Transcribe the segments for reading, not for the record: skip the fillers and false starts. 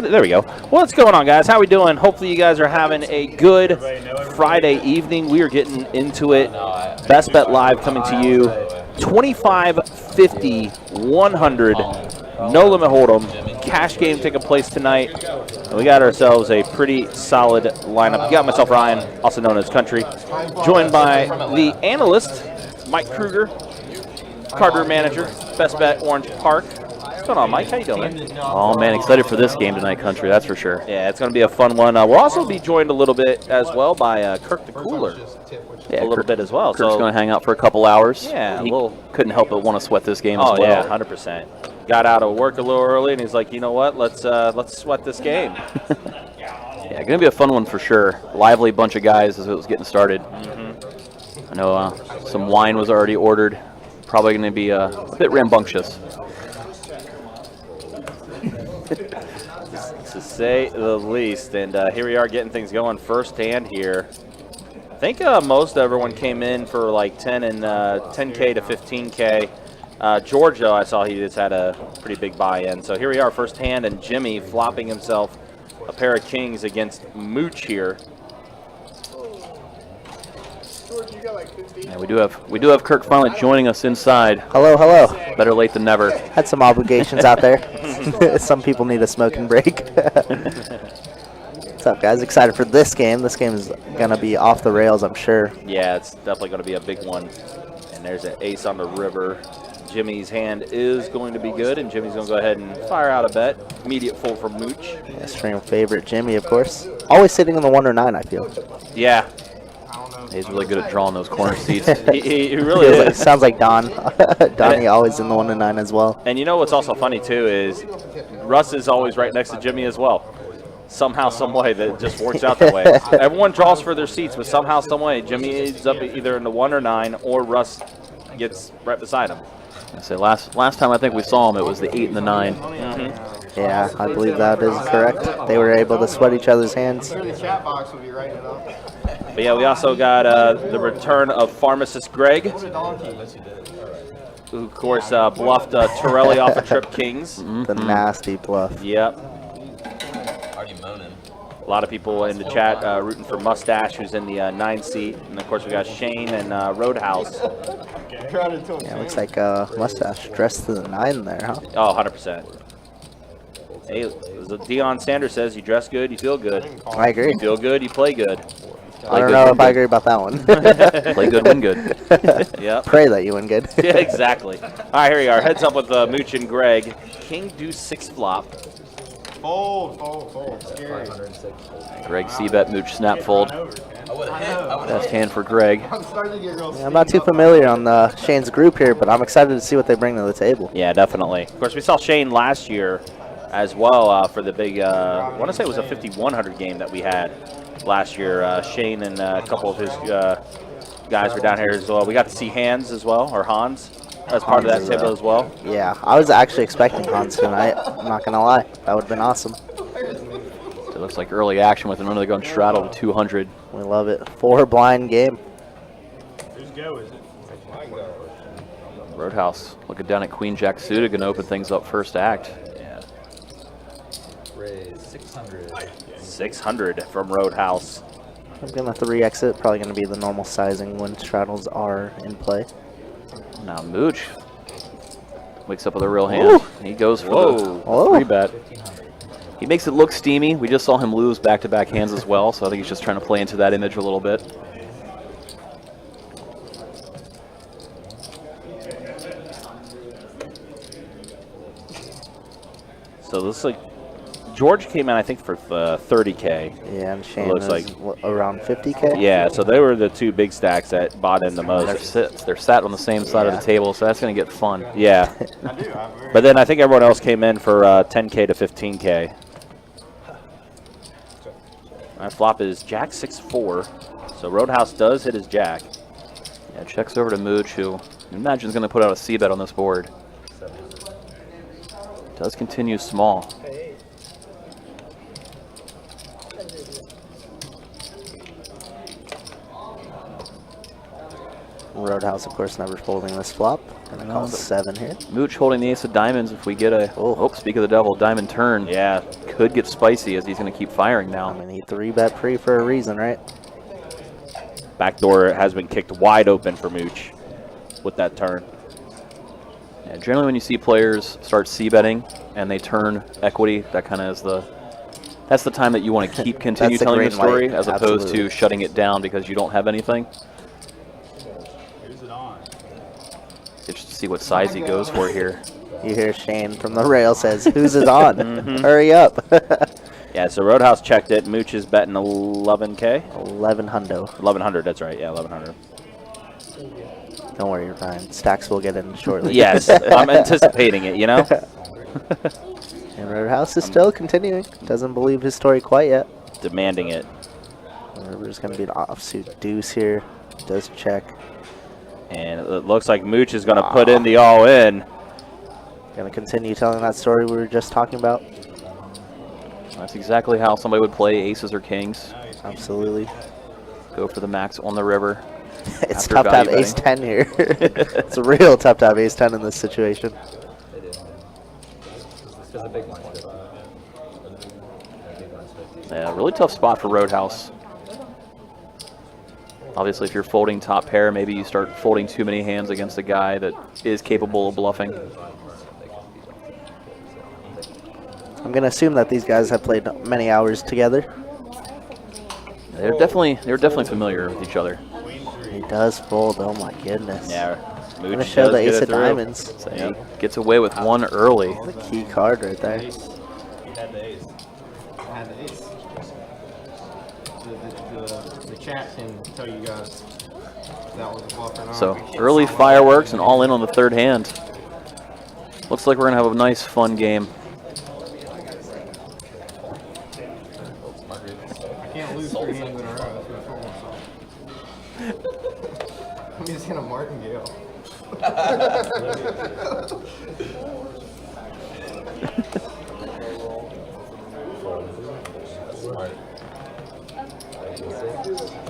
There we go. What's going on, guys? How we doing? Hopefully you guys are having a good Friday evening. We are getting into it. Best Bet Live coming to you. 25, 50, 100, no limit hold'em. Cash game taking place tonight. And we got ourselves a pretty solid lineup. We got myself, Ryan, also known as Country, joined by the analyst, Mike Kruger, card room manager, Best Bet Orange Park. What's going on, Mike? How you doing? Oh, man, excited for this game tonight, Country, that's for sure. Yeah, it's going to be a fun one. We'll also be joined a little bit as well by Kirk the Cooler. Yeah, a little bit as well. Kirk's going to hang out for a couple hours. Yeah, he couldn't help but want to sweat this game as well. Oh, yeah, 100%. Got out of work a little early, and he's like, you know what, let's sweat this game. Yeah, going to be a fun one for sure. Lively bunch of guys as it was getting started. I know some wine was already ordered. Probably going to be a bit rambunctious. To say the least. And here we are getting things going firsthand here. I think most everyone came in for like 10K to 15K. George, though, I saw he just had a pretty big buy-in. So here we are, first hand, and Jimmy flopping himself a pair of kings against Mooch here. Yeah, we do have Kirk finally joining us inside. Hello, hello. Better late than never. Had some obligations out there. Some people need a smoking break. What's up, guys? Excited for this game. This game is going to be off the rails, I'm sure. Yeah, it's definitely going to be a big one. And there's an ace on the river. Jimmy's hand is going to be good, and Jimmy's going to go ahead and fire out a bet. Immediate fold from Mooch. Yeah, stream favorite Jimmy, of course. Always sitting in the 1 or 9, I feel. Yeah. He's really good at drawing those corner seats. he really is. Sounds like Don. Donnie always in the 1 and 9 as well. And you know what's also funny too is Russ is always right next to Jimmy as well. Somehow, some way that just works out that way. Everyone draws for their seats, but somehow, some way Jimmy ends up either in the 1 or 9, or Russ gets right beside him. I say last time I think we saw him, it was the 8 and the 9. Yeah, I believe that is correct. They were able to sweat each other's hands. But yeah, we also got the return of pharmacist Greg, who of course bluffed Torelli off of Trip Kings. The nasty bluff. Yep. A lot of people in the chat rooting for Mustache, who's in the 9 seat. And of course we got Shane and Roadhouse. Yeah, looks like Mustache dressed to the 9 there, huh? Oh, 100%. Hey, as Deion Sanders says, you dress good, you feel good. I agree. You feel good, you play good. I don't know if I agree about that one. Play good, win good. Yep. Pray that you win good. Yeah, exactly. All right, here we are. Heads up with Mooch and Greg. King deuce 6 flop. Fold. Scary. Greg C-bet, Mooch snap fold. Best hand for Greg. Yeah, I'm not too familiar on Shane's group here, but I'm excited to see what they bring to the table. Yeah, definitely. Of course, we saw Shane last year as well for the big, I want to say it was a 5100 game that we had last year. Shane and a couple of his guys were down here as well. We got to see Hans as well, or Hans, as part of that table as well. Yeah, I was actually expecting Hans tonight. I'm not going to lie. That would have been awesome. It looks like early action with another gun straddle to 200. We love it. 4 blind game. Whose go is it? Roadhouse looking down at Queen Jack suited, going to open things up first act. Yeah. Raise 600. 600 from Roadhouse. I'm going to 3-exit. Probably going to be the normal sizing when straddles are in play. Now Mooch wakes up with a real hand. He goes for the 3-bet. He makes it look steamy. We just saw him lose back-to-back hands as well, so I think he's just trying to play into that image a little bit. So this is like George came in, I think, for 30K. Yeah, and Shane looks is like around 50K. Yeah, so they were the 2 big stacks that bought in the most. They're sat on the same side of the table, so that's going to get fun. Yeah. But then I think everyone else came in for 10K to 15K. My flop is Jack 6-4, so Roadhouse does hit his Jack. Yeah, checks over to Mooch, who I imagine is going to put out a C-bet on this board. Does continue small. Roadhouse, of course, never folding this flop. Gonna call 7 here. Mooch holding the ace of diamonds. If we get a, speak of the devil, diamond turn. Yeah. Could get spicy as he's going to keep firing now. I mean, he 3-bet pre for a reason, right? Backdoor has been kicked wide open for Mooch with that turn. Yeah, generally, when you see players start c-betting and they turn equity, that kind of is that's the time that you want to continue telling the story, as opposed to shutting it down because you don't have anything. Who's it on? Just to see what size he goes for here. You hear Shane from the rail says, "Who's it on? Hurry up!" Yeah, so Roadhouse checked it. Mooch is betting 11K. 11 hundo. 1100. That's right. Yeah, 1100. Don't worry, you're fine. Stacks will get in shortly. Yes, I'm anticipating it. You know. And Roadhouse is still continuing. Doesn't believe his story quite yet. Demanding it. There's going to be an offsuit deuce here. Does check. And it looks like Mooch is going to put in the all-in. Going to continue telling that story we were just talking about. That's exactly how somebody would play aces or kings. Absolutely. Go for the max on the river. It's tough to have ace-10 here. It's real tough to have ace-10 in this situation. Yeah, really tough spot for Roadhouse. Obviously, if you're folding top pair, maybe you start folding too many hands against a guy that is capable of bluffing. I'm going to assume that these guys have played many hours together. They're definitely familiar with each other. He does fold. Oh my goodness. Yeah, I'm going to Mooch show does the get ace it of through. diamonds. So he gets away with one early. The key card right there. He had the ace. I had the ace. The chat can tell you guys if that was a bluff or not. So early fireworks and all in on the third hand. Looks like we're going to have a nice, fun game. I can't lose 3 hands in a row. That's what I told myself. I'm just gonna martingale.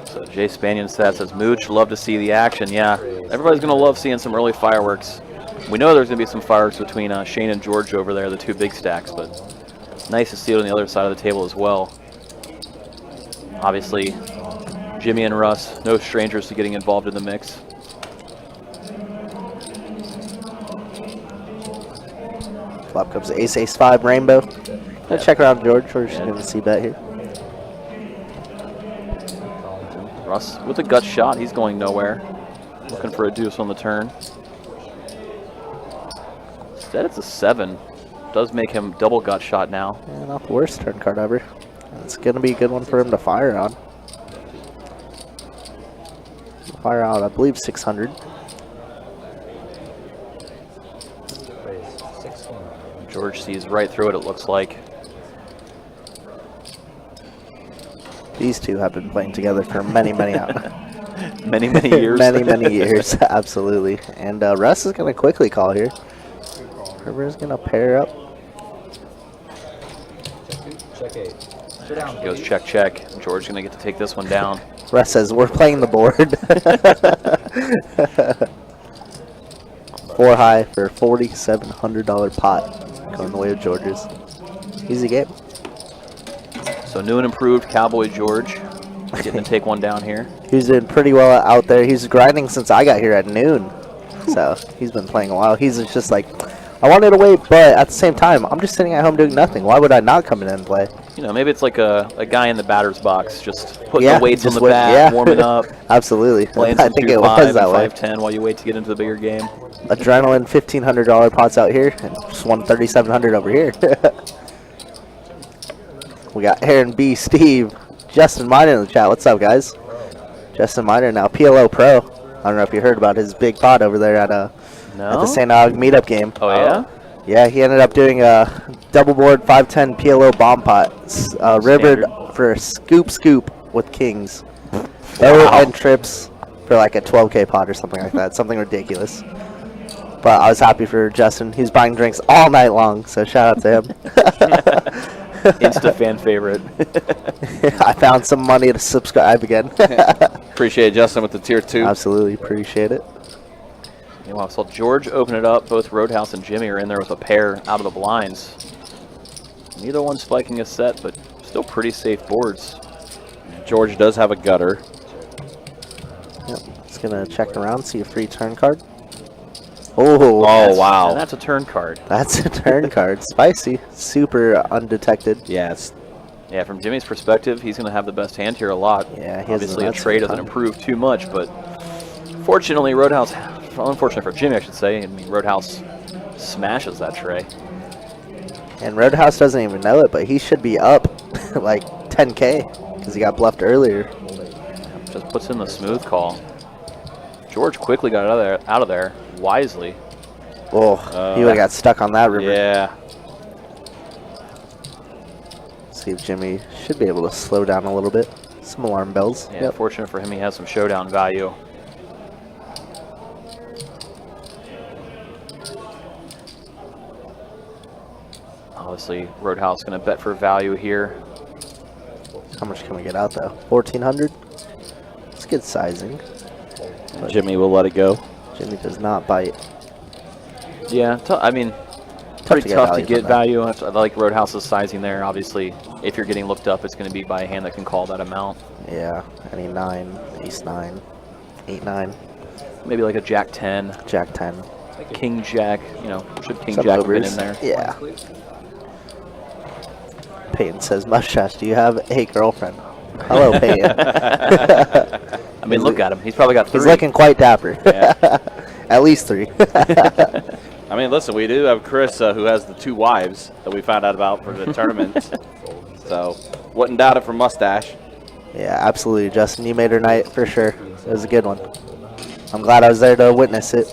So Jay Spanion says, Mooch, love to see the action. Yeah, everybody's going to love seeing some early fireworks. We know there's going to be some fireworks between Shane and George over there, the 2 big stacks, but nice to see it on the other side of the table as well. Obviously, Jimmy and Russ, no strangers to getting involved in the mix. Flop comes ace, ace 5, rainbow. Gonna check around George. We're just gonna see bet here. Russ with a gut shot, he's going nowhere. Looking for a deuce on the turn. Instead it's a 7. Does make him double gut shot now. Yeah, not the worst turn card ever. It's gonna be a good one for him to fire on. Fire out, I believe, 600. George sees right through it, it looks like. These two have been playing together for many, many hours. many years. many years, absolutely. And Russ is going to quickly call here. River's going to pair up. Check 8. He goes check, check. George's going to get to take this one down. Russ says, we're playing the board. 4 high for a $4,700 pot. Going the way of George's. Easy game. So new and improved Cowboy George getting to take one down here. He's doing pretty well out there. He's grinding since I got here at noon. So he's been playing a while. He's just like, I wanted to wait, but at the same time, I'm just sitting at home doing nothing. Why would I not come in and play? You know, maybe it's like a guy in the batter's box, just putting the weights on the bat, yeah. warming up. Absolutely. Playing I some think 2-5 it was that and way. 5-10 while you wait to get into the bigger game. Adrenaline $1,500 pots out here, and just won $3,700 over here. We got Aaron B, Steve, Justin Miner in the chat. What's up, guys? Justin Miner now PLO Pro. I don't know if you heard about his big pot over there at the St. Aug meetup game. Oh yeah. Yeah, he ended up doing a double board 510 PLO bomb pot, rivered for a scoop with kings. And trips for like a 12K pot or something like that, something ridiculous. But I was happy for Justin. He's buying drinks all night long, so shout out to him. Insta fan favorite. I found some money to subscribe again. Appreciate Justin with the tier 2. Absolutely appreciate it. Meanwhile, so George open it up. Both Roadhouse and Jimmy are in there with a pair out of the blinds. Neither one spiking a set, but still pretty safe boards. George does have a gutter. Yep. Just gonna check around, see a free turn card. Oh, Wow. And that's a turn card. that's a turn card. Spicy. Super undetected. Yes. Yeah, from Jimmy's perspective, he's going to have the best hand here a lot. Yeah, he has Obviously, the a nuts tray every doesn't time. improve too much, but fortunately, Roadhouse, well, unfortunately for Jimmy, I should say, I mean, Roadhouse smashes that tray. And Roadhouse doesn't even know it, but he should be up like 10K because he got bluffed earlier. Just puts in the smooth call. George quickly got out of there wisely. Oh, he would have got stuck on that river. Yeah. See if Jimmy should be able to slow down a little bit. Some alarm bells. Yeah, fortunate for him, he has some showdown value. Obviously, Roadhouse going to bet for value here. How much can we get out though? 1,400. It's good sizing. But Jimmy will let it go. Jimmy does not bite. Yeah, I mean, pretty tough to get value. I like Roadhouse's sizing there. Obviously, if you're getting looked up, it's going to be by a hand that can call that amount. Yeah, any 9, ace 9, 8 9, Maybe like a Jack 10, Jack 10. King Jack. You know, should King Some Jack have been overs. in there? Yeah. Peyton says, Mustache, do you have a girlfriend? Hello, Peyton. I mean, look at him. He's probably got 3. He's looking quite dapper. Yeah. At least 3. I mean, listen, we do have Chris who has the 2 wives that we found out about for the tournament. So, wouldn't doubt it for Mustache. Yeah, absolutely, Justin. You made her night for sure. It was a good one. I'm glad I was there to witness it.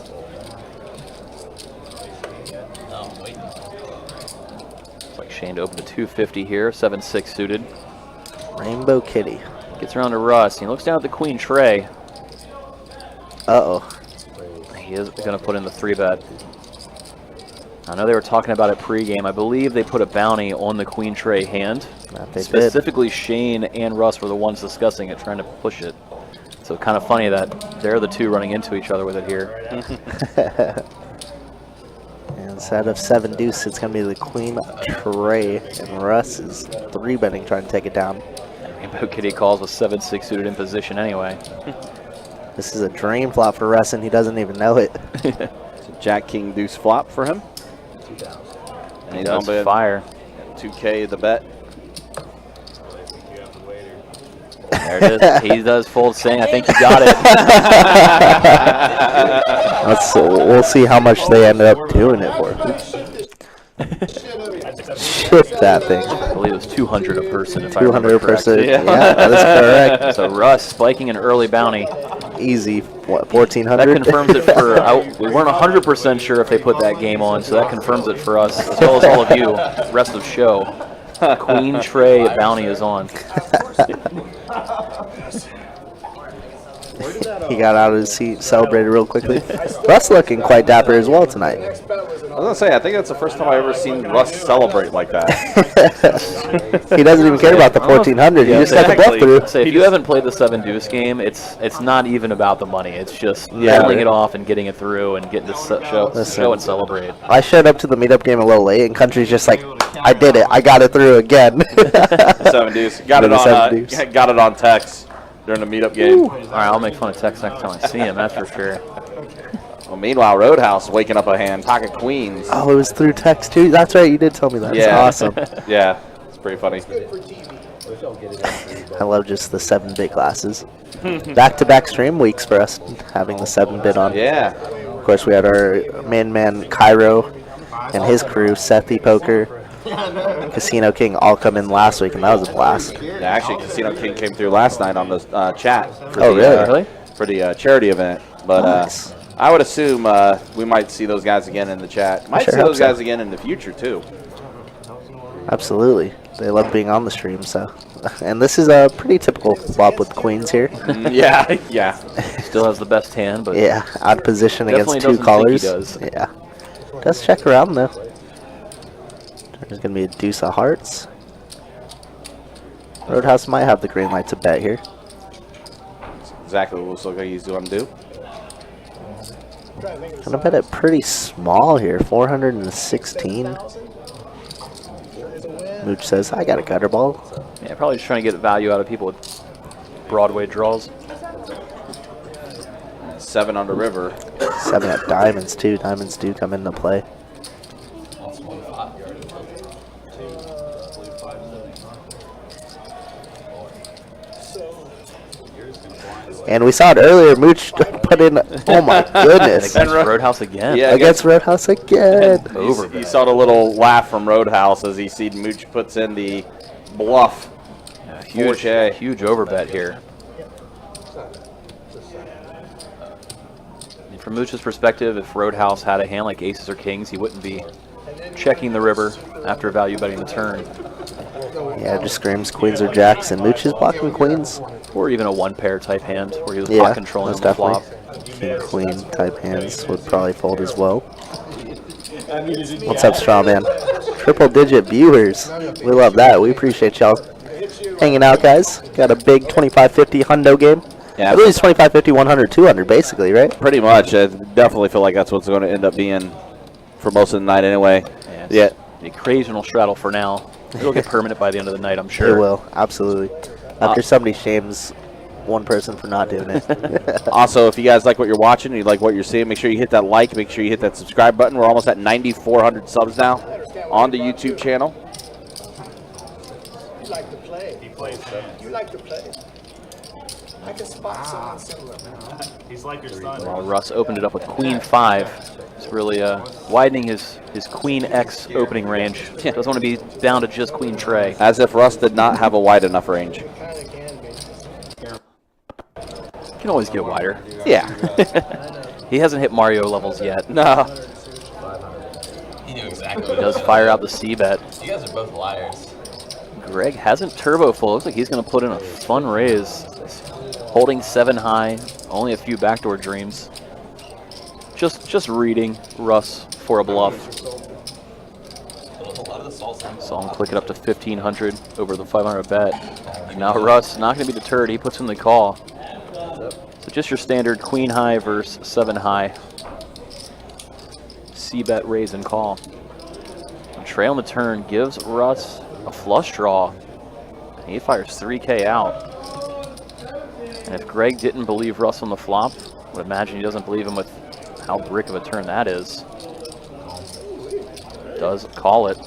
Looks like Shane to open to 250 here, 7-6 suited. Rainbow Kitty. Gets around to Russ. He looks down at the queen tray. Uh-oh. He is going to put in the 3-bet. I know they were talking about it pregame. I believe they put a bounty on the queen tray hand. That they did. Specifically, Shane and Russ were the ones discussing it, trying to push it. So kind of funny that they're the two running into each other with it here. And instead of 7 deuce, it's going to be the queen tray. And Russ is 3-betting trying to take it down. Rainbow Kitty calls with 7-6 suited in position anyway. This is a dream flop for Russ, and he doesn't even know it. It's a Jack King Deuce flop for him. And He he's does on fire. 2K the bet. There it is. He does fold, saying, I think you got it. We'll see how much they ended up doing it for. Shift that thing. I believe it was 200 a person, if I 200 remember a person. correctly. Yeah, that is correct. So Russ spiking an early bounty. Easy. What, That 1,400? confirms it for, we weren't 100% sure if they put that game on, so that confirms it for us, as well as all of you, rest of show. Queen tray bounty is on. He got out of his seat, celebrated real quickly. Russ looking quite dapper as well tonight. I was going to say, I think that's the first time I've ever seen Russ celebrate like that. He doesn't even care about the 1,400. He just got the bluff through. So if you haven't played the 7 deuce game, it's not even about the money. It's just handling it off and getting it through and getting to show and celebrate. I showed up to the meetup game a little late, and Country's just like, I did it. I got it through again. 7 deuce. Got it on text during the meetup game. All right, I'll make fun of Tex next time I see him, that's for sure. Well, meanwhile, Roadhouse waking up a hand, pocket queens. Oh, it was through text too. That's right. You did tell me that. Yeah. It's awesome. Yeah, it's pretty funny. I love just the 7-bit glasses. Back-to-back stream weeks for us having the 7-bit on. Yeah. Of course, we had our main man Cairo and his crew, Sethy Poker, Casino King, all come in last week, and that was a blast. Yeah, actually, Casino King came through last night on the chat for for the charity event. But Nice. I would assume we might see those guys again in the chat. Might sure see hope those so. guys again in the future too. Absolutely. They love being on the stream, so. And this is a pretty typical flop with queens here. Yeah, yeah. Still has the best hand, but Yeah, out of position Definitely against 2 doesn't think he callers. does. Yeah. Does check around, though. There's going to be a deuce of hearts. Roadhouse might have the green light to bet here. Exactly what looks like he's going to do. Gonna bet it pretty small here, 416. Mooch says, I got a gutter ball. Yeah, probably just trying to get value out of people with Broadway draws. 7 on the river. 7 at diamonds too. Diamonds do come into play. And we saw it earlier. Mooch put in. Oh my goodness! Against Roadhouse again. Yeah, Against Roadhouse again. Over. You saw the little laugh from Roadhouse as he sees Mooch puts in the bluff. Yeah, huge overbet here. And from Mooch's perspective, if Roadhouse had a hand like aces or kings, he wouldn't be checking the river after value betting the turn. Yeah, just screams queens or jacks, and Mooch is blocking queens. Or even a one pair type hand where he was Yeah, pot controlling most the flop. definitely. King queen type hands would probably fold as well. What's up, Strawman? Triple digit viewers. We love that. We appreciate y'all hanging out, guys. Got a big 25-50 hundo game. Yeah, I believe it's 25-50, 100, 200, basically, right? pretty much. I definitely feel like that's what's going to end up being for most of the night anyway. Yeah. The occasional straddle for now. It'll get permanent by the end of the night, I'm sure. It will, absolutely. After somebody shames one person for not doing it. Also, if you guys like what you're watching and you like what you're seeing, make sure you hit that like, make sure you hit that subscribe button. We're almost at 9,400 subs now on the YouTube channel. You like to play. He plays. You like to play. I can spot someone similar. He's like your son. Well, Russ opened it up with Queen 5. It's really widening his Queen X opening range. Doesn't want to be down to just Queen Tray. As if Russ did not have a wide enough range. Can always get wider. Yeah. He hasn't hit Mario levels yet. No. He knew exactly. He does fire out the C-bet. You guys are both liars. Greg hasn't turbo full. Looks like he's going to put in a fun raise. Holding 7 high. Only a few backdoor dreams. Just reading Russ for a bluff. Saw him click it up to 1,500 over the 500 bet. And now Russ not going to be deterred. He puts in the call. So just your standard queen high versus 7 high. C-bet raise and call. And Trey on the turn gives Russ a flush draw. And he fires 3K out. And if Greg didn't believe Russ on the flop, I would imagine he doesn't believe him with how brick of a turn that is. Does call it.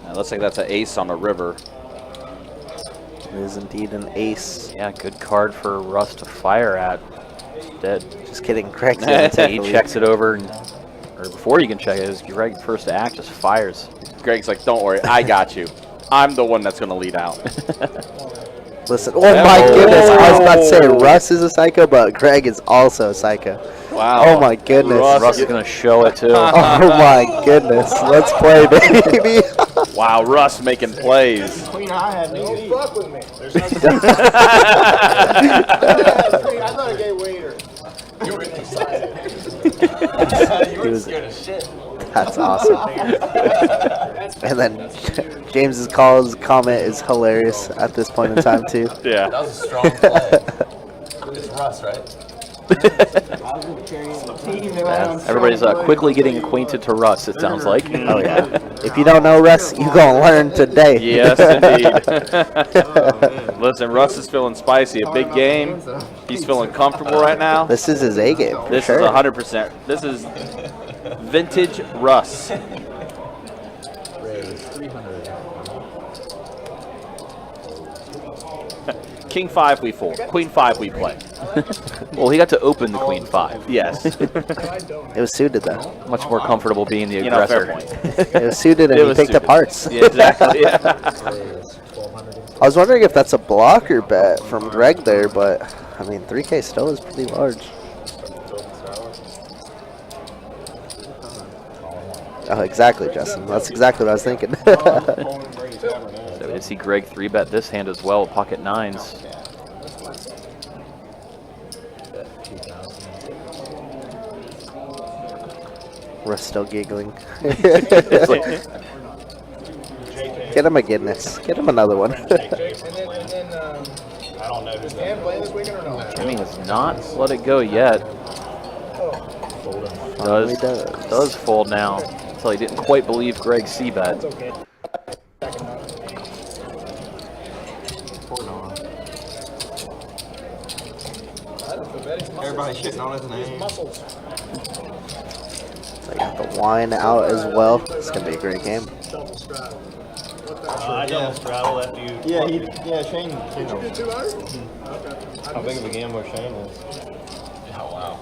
It looks like that's an ace on the river. It is indeed an ace. Yeah, good card for Russ to fire at. Dead. Just kidding, Greg's gonna take He the lead. checks it over, or before you can check it, is Greg first to act, just fires. Greg's like, don't worry, I got you. I'm the one that's going to lead out. Listen, oh my goodness, I was about to say Russ is a psycho, but Greg is also a psycho. Wow. Oh my goodness. Russ is going to show it, too. Oh my goodness, let's play, baby. Wow, Russ making plays. Queen high had no fuck with me. There's no I thought I gave waiter. You were excited. You were scared of shit. That's awesome. And then James's comment is hilarious at this point in time too. Yeah. That was a strong play. It's Russ, right? Everybody's quickly getting acquainted to Russ, it sounds like. Oh yeah. If you don't know Russ, you gonna learn today. Yes, indeed. Listen, Russ is feeling spicy. A big game. He's feeling comfortable right now. This is his A game. For This sure. is 100%. This is vintage Russ. Raise 300. King 5 we fold. Queen 5 we play. Well, he got to open the Queen 5. Yes. It was suited though. Much more comfortable being the You know, fair aggressor. point. It was suited and It he was picked up suited. hearts. Yeah, exactly. Yeah. Raise 1,200. I was wondering if that's a blocker bet from Greg there, but I mean 3K still is pretty large. Oh, exactly, Justin. That's exactly what I was thinking. So we did see Greg 3-bet this hand as well, pocket nines. Russ still giggling. It's like, get him a Guinness. Get him another one. And then I don't know. does Dan play this weekend or no? Jimmy has not let it go yet. Finally Does fold now. So he didn't quite believe Greg's C-bet. Okay. Everybody shitting on his name. Muscles. So I got the wine out as well. It's gonna be a great game. Double straddle. What I double straddle after you. Yeah, Shane. Did you do 200? How big of a gambler Shane is. Oh wow.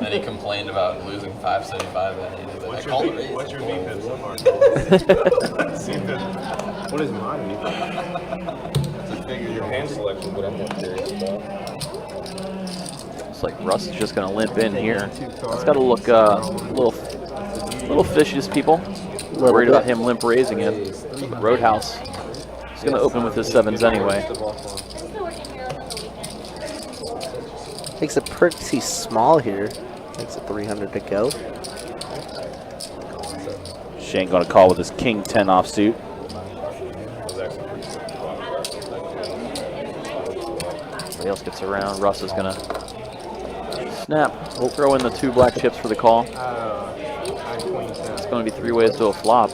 Then he complained about losing 575. Then he was like, I called the raise. What's your VPIP so far? What is mine? Just figure your hand selection, but I'm more curious about. Looks like Russ is just going to limp in here. It's got to look a little fishy to people. Worried about him limp raising it. Roadhouse is going to open with his 7s anyway. Makes it pretty small here. Makes it 300 to go. Shane going to call with his king 10 offsuit. Everybody else gets around. Russ is going to snap. We'll throw in the 2 black chips for the call. It's going to be 3 ways to a flop.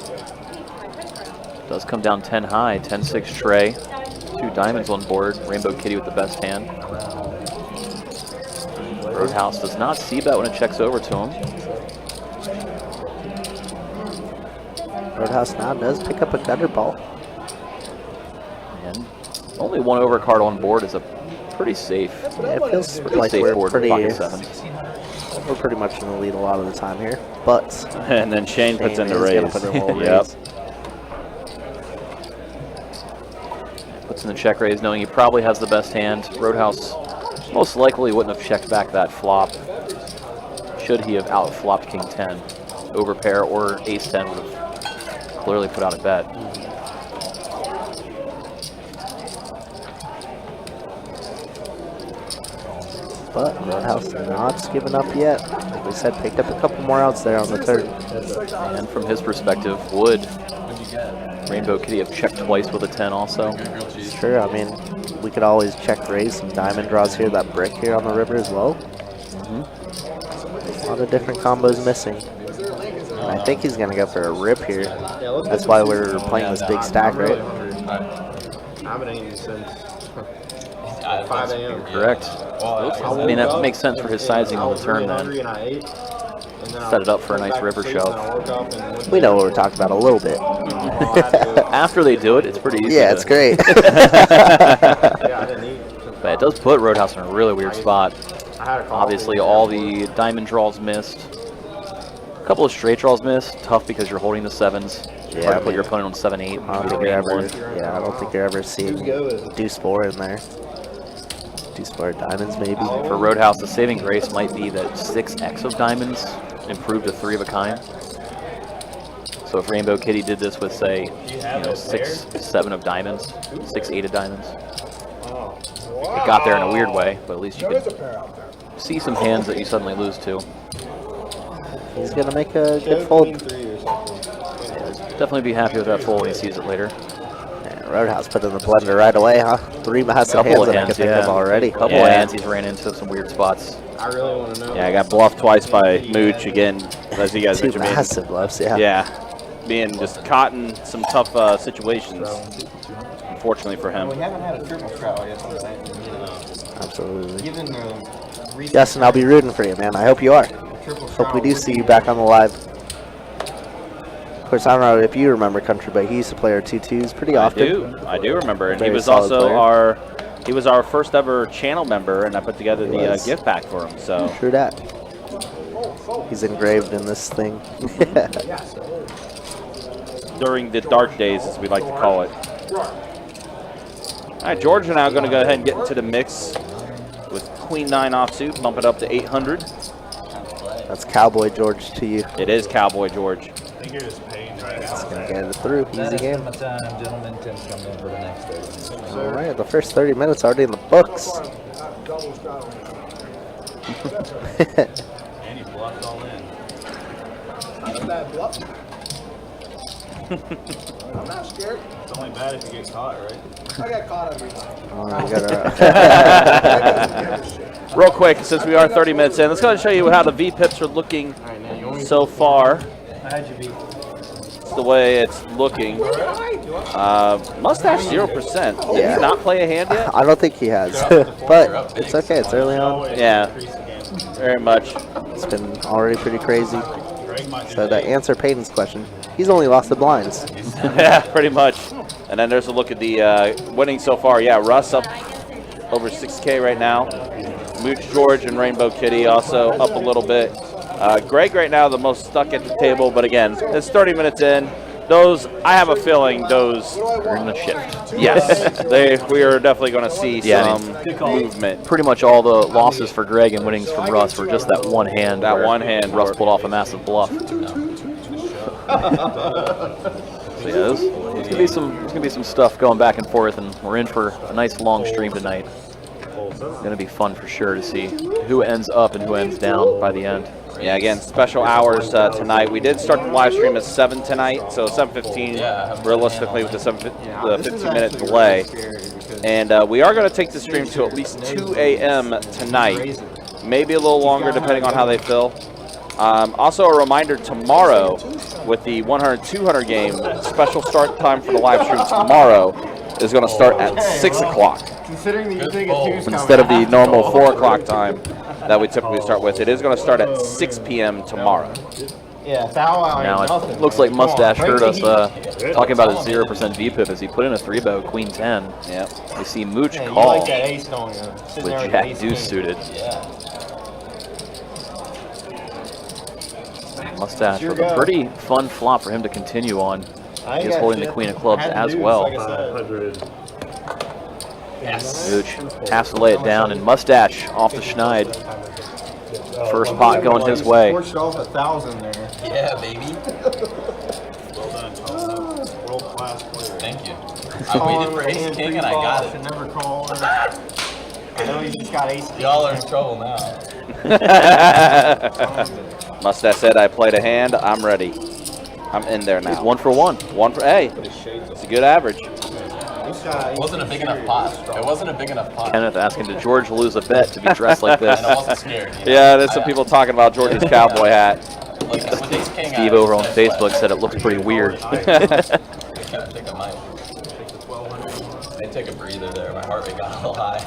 Does come down 10 high, 10-6 tray. 2 diamonds on board. Rainbow Kitty with the best hand. Roadhouse does not see bet when it checks over to him. Roadhouse now does pick up a gutter ball. And only 1 overcard on board is a pretty safe. Yeah, it feels Pretty like safe we're board pretty, for pocket 7. we're pretty much in the lead a lot of the time here. But And then Shane puts in the is gonna raise. put in a little Yep. raise. Puts in the check raise knowing he probably has the best hand. Roadhouse most likely wouldn't have checked back that flop should he have out-flopped King 10. Overpair or Ace 10 would have clearly put out a bet. But Roadhouse not giving up yet. Like we said, picked up a couple more outs there on the third. And from his perspective, would Rainbow Kitty have checked twice with a 10 also? Sure, I mean, we could always check raise some diamond draws here, that brick here on the river as well. A lot of different combos missing. And I think he's going to go for a rip here. That's why we're playing this big stack, right? I haven't eaten since 5 a.m. Correct. I mean, that makes sense for his sizing on the turn then. Set it up for a nice river shove. We know what we're talking about a little bit. After they do it, it's pretty easy. Yeah, it's great. But it does put Roadhouse in a really weird spot. Obviously, all the diamond draws missed. A couple of straight draws missed. Tough because you're holding the 7s. Yeah, Hard to put your opponent on 7-8. I don't think you're ever seeing deuce 4 in there. Deuce 4 diamonds maybe. For Roadhouse, the saving grace might be that 6x of diamonds improved to 3 of a kind. So if Rainbow Kitty did this with, say, 6, 7 of diamonds, 6, 8 of diamonds, it got there in a weird way, but at least you could see some hands that you suddenly lose to. He's going to make a good fold. Definitely be happy with that fold when he sees it later. And Roadhouse put in the blender right away, huh? 3 massive hands that I can think of already. Couple of hands he's ran into some weird spots. I really want to know. Yeah, I got bluffed twice by Mooch again, as you guys 2 mentioned. massive bluffs, yeah. Yeah, being just caught in some tough situations, unfortunately for him. We haven't had a triple straddle yet. Absolutely. Given the recent Justin, I'll be rooting for you, man. I hope you are. Hope we do see you back on the live. Of course, I don't know if you remember Country, but he used to play our 2-2s pretty often. I do remember, and he Very was solid also player. our first ever channel member, and I put together the gift pack for him. So True that. He's engraved in this thing. during the dark days, as we like to call it. All right, George and I are going to go ahead and get into the mix with Queen 9 offsuit, bump it up to 800. That's Cowboy George to you. It is Cowboy George. It's going to get it through. Easy game. Gentlemen, Tim's coming in for the next 30 minutes. All right, the first 30 minutes already in the books. And he bluffed all in. a bad bluff. I'm not scared. It's only bad if you get caught, right? I got caught every time. Real quick, since we are 30 minutes in, let's go ahead and show you how the V-pips are looking so far. It's the way it's looking. Mustache 0%. Did he not play a hand yet? I don't think he has, but it's okay. It's early on. Yeah, very much. It's been already pretty crazy. So to answer Peyton's question, he's only lost the blinds. Yeah, pretty much. And then there's a look at the winning so far. Yeah, Russ up over 6K right now. Mooch George and Rainbow Kitty also up a little bit. Greg right now the most stuck at the table, but again, it's 30 minutes in. Those, I have a feeling those Are in the shift. yes, we are definitely going to see some movement. Pretty much all the losses for Greg and winnings from Russ were just that one hand. That where one hand Russ where- pulled off a massive bluff. So yeah, there's gonna be some stuff going back and forth, and we're in for a nice long stream tonight. It's gonna be fun for sure to see who ends up and who ends down by the end. Yeah, again, special hours tonight. We did start the live stream at 7 tonight, so 7:15 realistically with the 15-minute delay. And we are going to take the stream to at least 2 a.m. tonight, maybe a little longer depending on how they fill. Also a reminder, tomorrow with the 100-200 game, special start time for the live stream tomorrow is going to start at 6 o'clock. Considering that you think it's two's Instead of the normal 4 o'clock time that we typically start with. It is going to start at 6 p.m. tomorrow. Yeah, foul out. Now it looks like Mustache heard us talking about his 0% VPIP as he put in a 3-bet with Queen 10. Yeah. We see Mooch You call like with that ace, don't you? Sitting there with the Jack ace Deuce king. suited. Yeah. Mustache with a pretty fun flop for him to continue on. I ain't He's got holding the shit. Queen of Clubs Had the as deuce, well. like I said. 500. Yes. Mooch has to lay it down, and Mustache off the schneid. First pot going his way. Torched off 1,000 there. Yeah, baby. Well done, world class player. Thank you. I waited for ace king and I got Should it. never call. I know you just got ace king. Y'all are in trouble now. Mustache said, I played a hand, I'm ready. I'm in there now. He's 1 for 1. Hey, it's a good average. It wasn't a big enough pot. It wasn't a big enough pot. Kenneth asking, did George lose a bet to be dressed like this? And I wasn't scared. You know? Yeah, there's some people talking about George's cowboy hat. Like, with ace king, Steve over on Facebook said it looks pretty weird. I think I might. I take a breather there. My heart rate got a little high.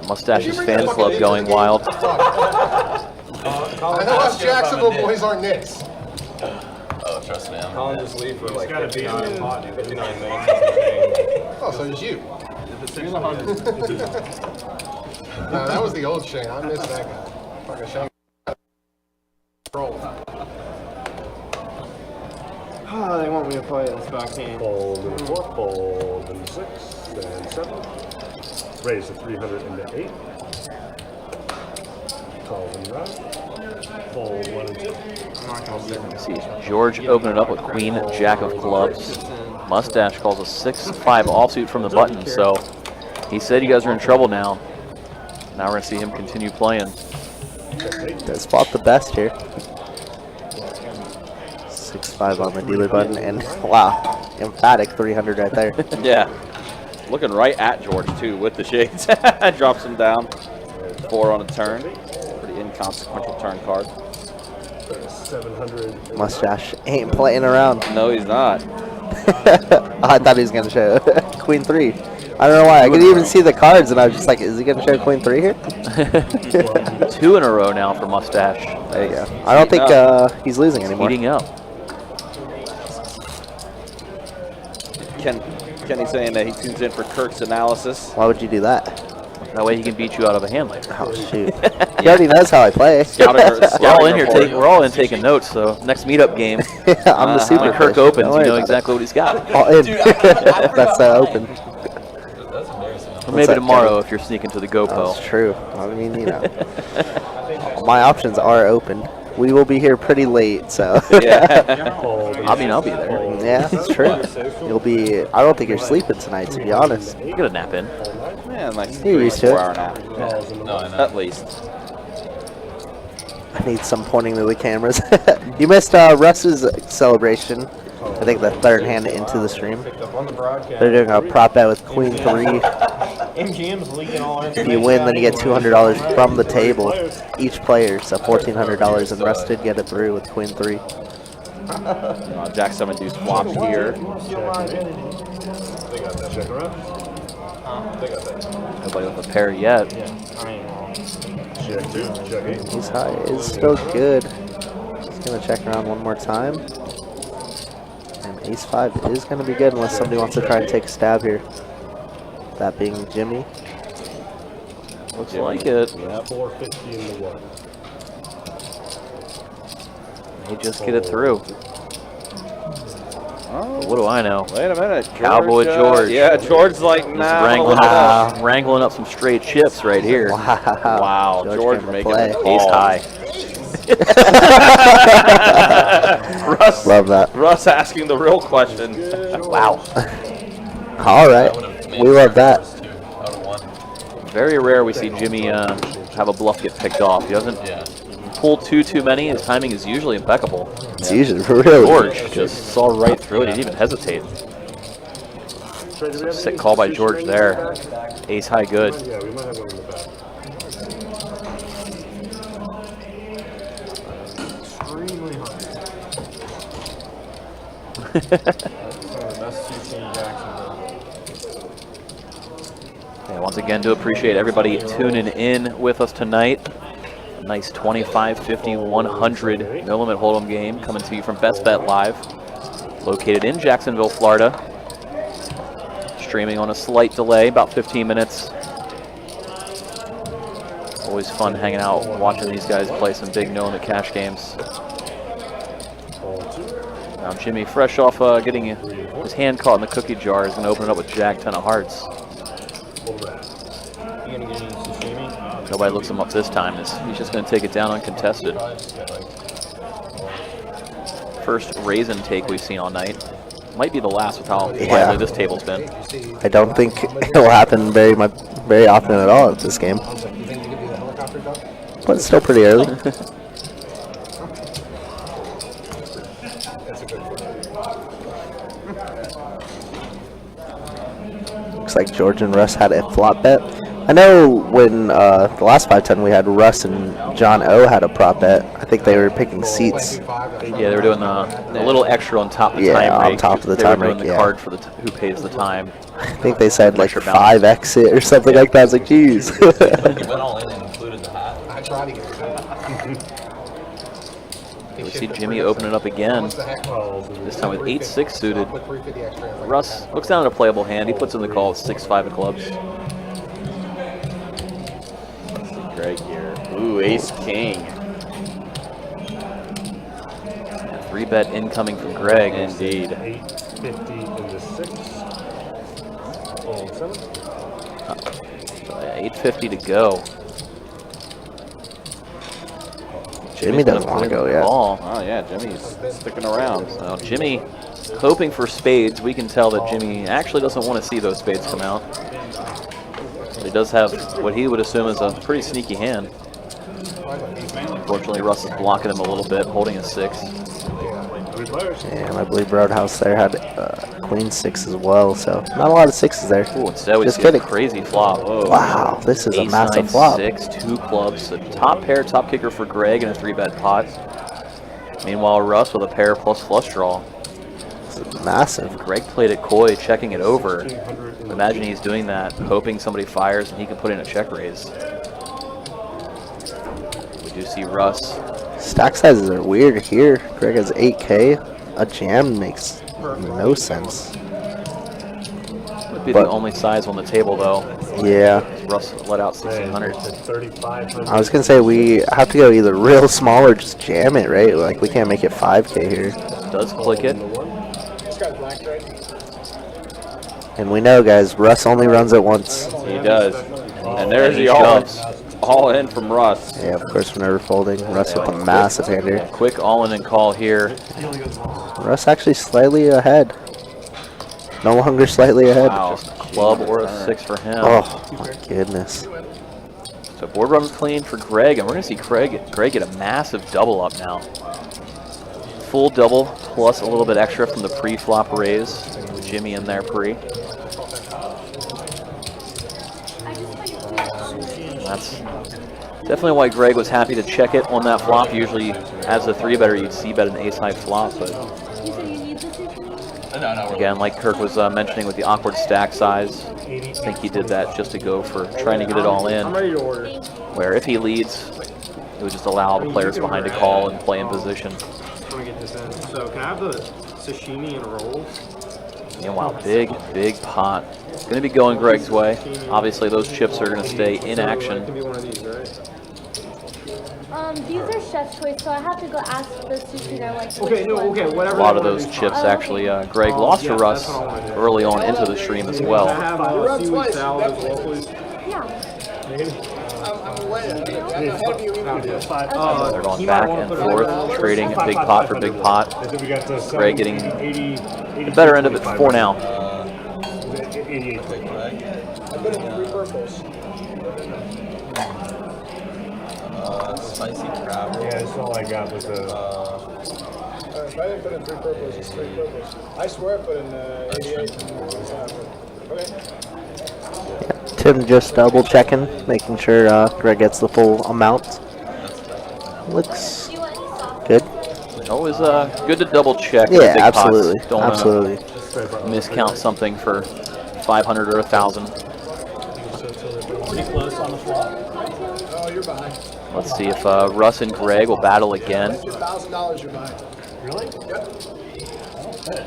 Mustache's fan club going wild. I know us Jacksonville boys aren't Knicks. Oh, trust me. I'm Colin just leave for like gotta be 59 pot, 59 Oh, so it's you. No, that was the old Shane. I missed that guy. Fucking Shane. Roll. They want me to play it in back hand. Fold and 4, fold and 6, and 7. Raise the 300 into 8. Calls and round. Fold 1 and 2. See George open it up with Queen Jack of Clubs. Mustache calls a 6-5 offsuit from the button, so he said you guys are in trouble now. Now we're gonna see him continue playing. Does spot the best here. 6-5 on the dealer button, and wow, emphatic 300 right there. Yeah. Looking right at George, too, with the shades. Drops him down. 4 on a turn. Pretty inconsequential turn card. 700. Mustache ain't playing around. No, he's not. I thought he was going to show Queen 3. I don't know why. I could even see the cards, and I was just like, is he going to show Queen 3 here? 2 in a row now for Mustache. There you go. I don't think he's losing anymore. Heating up. Kenny's saying that he tunes in for Kirk's analysis. Why would you do that? That way he can beat you out of a hand later. Oh, shoot. He already knows how I play. We're all in here we're all in taking notes, so next meetup game, I'm the super when Kirk fish. opens, Don't you worry know about exactly what he's got. it. All in. Dude, I That's open. That's embarrassing. Or maybe that, tomorrow if you're sneaking to the GoPro. That's true. I mean, you know. My options are open. We will be here pretty late, so. Yeah. Fold and I mean, I'll be there. Yeah, that's true. You'll be. I don't think you're sleeping tonight, to be honest. You get a nap in. Man, like You're used to it. 4 hour nap. calls and No, I know. At least. I need some pointing to the cameras. You missed Russ's celebration. I think the third hand into the stream. Picked up on the broadcast. They're doing a prop bet with Queen 3. MGM's leaking all our If you win, then you get $200 from the table, each player. So $1,400, and Russ did get it through with Queen 3. Jack 7 deuce flops here. They got that. Check her out. They got that. Nobody with a pair yet. I ain't wrong. Check 2. Check 8. He's high is still good. Just gonna check around one more time. And ace 5 is gonna be good unless somebody wants to try and take a stab here. That being Jimmy. Looks like it. 450 in the one. He just get it through. Oh, What do I know? wait a minute. Cowboy George. Yeah, George's like, nah. Wrangling up some straight chips right here. Wow, George came to making play. it Ace high. Russ, Love that. Russ asking the real question. Wow. All right. We love that. Out of 1. Very rare we see Jimmy have a bluff get picked off. He doesn't Yeah. pull too many. His timing is usually impeccable. It's usually really. George just saw right through it. He didn't even hesitate. Sick call by George there. Ace high good. Yeah, we might have one in the back. Extremely hungry. Some of the best sushi in Jacksonville. Yeah, once again, do appreciate everybody tuning in with us tonight. Nice 25, 50, 100 no limit hold'em game coming to you from Best Bet Live, located in Jacksonville, Florida. Streaming on a slight delay, about 15 minutes. Always fun hanging out, watching these guys play some big no limit cash games. Now Jimmy, fresh off getting his hand caught in the cookie jar, is going to open it up with Jack 10 of hearts. You gonna get any sashimi? Nobody looks him up this time. He's just going to take it down uncontested. First raisin take we've seen all night. Might be the last with how lively this table's been. I don't think it will happen very often at all at this game. But it's still pretty early. Looks like George and Russ had a flop bet. I know when the last 510 we had Russ and John O had a prop bet. I think they were picking seats. Yeah, they were doing a little extra on top of the Yeah, time on rate. top of the They time were doing rate, the yeah. card for the who pays the time. I think they said like Extra balance. 5 exit or something like that. I was like, geez. You went all in and included the hat. I try to get it. We see Jimmy open it up again. This time with 8-6 suited. Put 350 extra. Russ looks down at a playable hand. He puts in the call with 6-5 of clubs. Greg here. Ooh, ace king. 3-bet incoming from Greg. Indeed. 850 in the 6. Fold 7. So, yeah, 850 to go. Jimmy doesn't want to go yet. Call. Oh yeah, Jimmy's sticking around. So Jimmy hoping for spades. We can tell that Jimmy actually doesn't want to see those spades come out. But he does have what he would assume is a pretty sneaky hand. Unfortunately, Russ is blocking him a little bit, holding a 6. And I believe Roadhouse there had Queen 6 as well, so not a lot of 6s there. Ooh, instead we Just see kidding. a crazy flop. Wow, this is a Ace massive 9, flop. 6, 2 clubs, a top pair, top kicker for Greg and a 3-bet pot. Meanwhile, Russ with a pair plus flush draw. This is massive. Greg played it coy, checking it over. Imagine he's doing that, hoping somebody fires and he can put in a check raise. We do see Russ. Stack sizes are weird here. Greg has 8K. A jam makes no sense. Would be But- the only size on the table, though. Yeah. Russ let out 1,600. 3,500. I was going to say we have to go either real small or just jam it, right? Like, we can't make it 5K here. Does click it. This guy's black, right? And we know, guys, Russ only runs it once. He does. And there's he the all in, shoves. all in from Russ. Yeah, of course, we're never folding. Russ with a massive hand here. Quick all-in and call here. Russ actually slightly ahead. No longer slightly ahead. Just a club or a 6 for him. Oh, my goodness. So board runs clean for Greg, and we're going to see Greg get a massive double up now. Full double plus a little bit extra from the pre-flop raise. With Jimmy in there pre. That's definitely why Greg was happy to check it on that flop. Usually, as a 3-better, you'd see bet an ace-high flop, but again, like Kirk was mentioning with the awkward stack size, I think he did that just to go for trying to get it all in. I'm ready to order. Where if he leads, it would just allow the players behind to call and play in position. Let me get this in. So can I have the sashimi and rolls? And wow, big pot. It's going to be going Greg's way. Obviously, those chips are going to stay in action. It can be one of these, right? These are chef's choice, so I have to go ask the sushi guy like. Okay, no, okay, whatever. A lot of those chips actually, Greg lost to Russ early on into the stream as well. Can I have seaweed salad as well, please? Yeah. I'm away. I'm ahead of you. They're going back and forth, trading big pot for big pot. Greg getting the better end of it for now. I'm going to do 3 purples. Spicy crab. Yeah, that's all I got was the. If I didn't put in 3 purples, it's 3 purples. I swear I put in 88. Okay. Tim just double checking, making sure Greg gets the full amount. Looks good. Always good to double check. Yeah, big absolutely. Pots. Don't Absolutely. miscount something for 500 or 1,000. Pretty close on the flop. Oh, you're behind. Let's see if Russ and Greg will battle again. $1,000 you're behind. Really? Yep.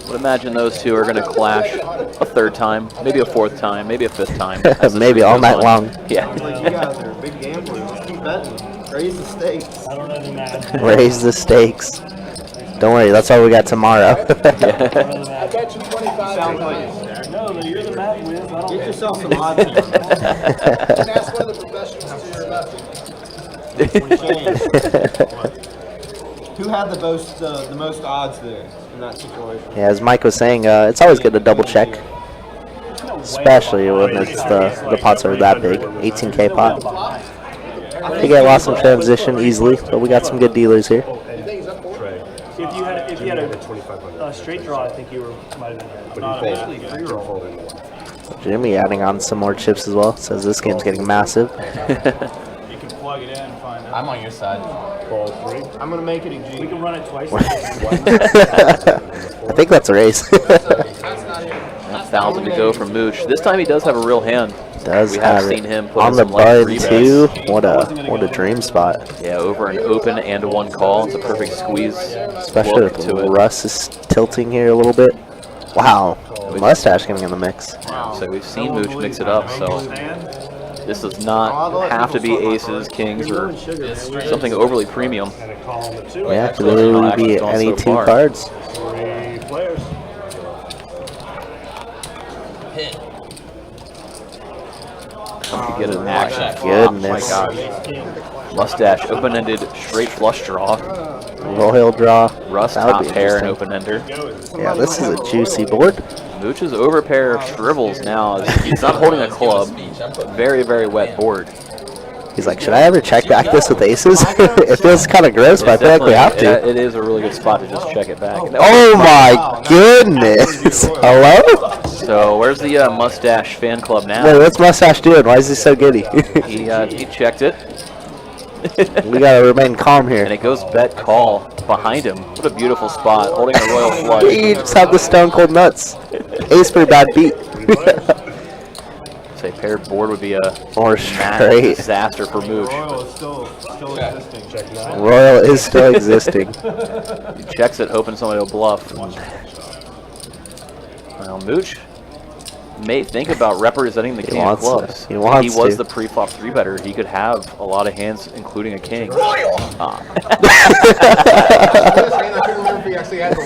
Would imagine those two are going to clash a 3rd time, maybe a 4th time, maybe a 5th time. as the Maybe stream all goes night on. long. Yeah. Like you guys are big gamblers. Let's keep betting. Raise the stakes. I don't know the math. Raise the stakes. Don't worry, that's all we got tomorrow. I bet you 25. Sounds like No, you're the math whiz. I don't get yourself some odds. You can ask one of the professionals to your left. Who had the most odds there in that situation? Yeah, as Mike was saying, it's always good to double check, especially when it's the pots are that big. 18K pot. They get lost in transition easily, but we got some good dealers here. If you had a straight draw, I think you might have been Basically, free-roll. Jimmy adding on some more chips as well. Says this game's getting massive. You can plug it in and find out. I'm on your side. I'm gonna make it a G. We can run it twice. I think that's a race. 1,000 to go from Mooch. This time he does have a real hand. Does We have have seen it. him put On in the some light button three too. bets. What a dream spot. Yeah, over an open and 1 call. It's a perfect squeeze. Especially look if to it. Russ is tilting here a little bit. Wow. Mustache getting in the mix. So we've seen Mooch mix it up, so this does not have to be aces, kings, or something overly premium. And a column of 2. Yeah, could Excellent literally action be gone any so 2 far. cards. 3 players. Hit. Come to get an action. Goodness. Oh my gosh. Mustache, open-ended, straight flush draw. Royal draw. Russ, That would top be pair, and interesting. open-ender. Yeah, this is a juicy board. Mooch's overpair shrivels now. He's not holding a club. Very, very wet board. He's like, should I ever check back this with aces? It feels kind of gross, but I feel like we have Yeah, to. it is a really good spot to just check it back. Oh my goodness! Hello? So where's the Mustache fan club now? Wait, what's Mustache doing? Why is he so giddy? He checked it, We gotta remain calm and here. it goes bet call behind him. What a beautiful spot, holding a royal flush. We just have the stone cold nuts. Ace for a bad beat. Say paired board would be a Or massive straight. disaster for Mooch. Royal is still existing. Royal is still existing. He checks it, hoping somebody will bluff. Well, Mooch may think about representing the king of wants to. clubs. He wants He was to. the pre-flop 3-better. He could have a lot of hands, including a king. Royal! Ah. I couldn't remember if he actually had the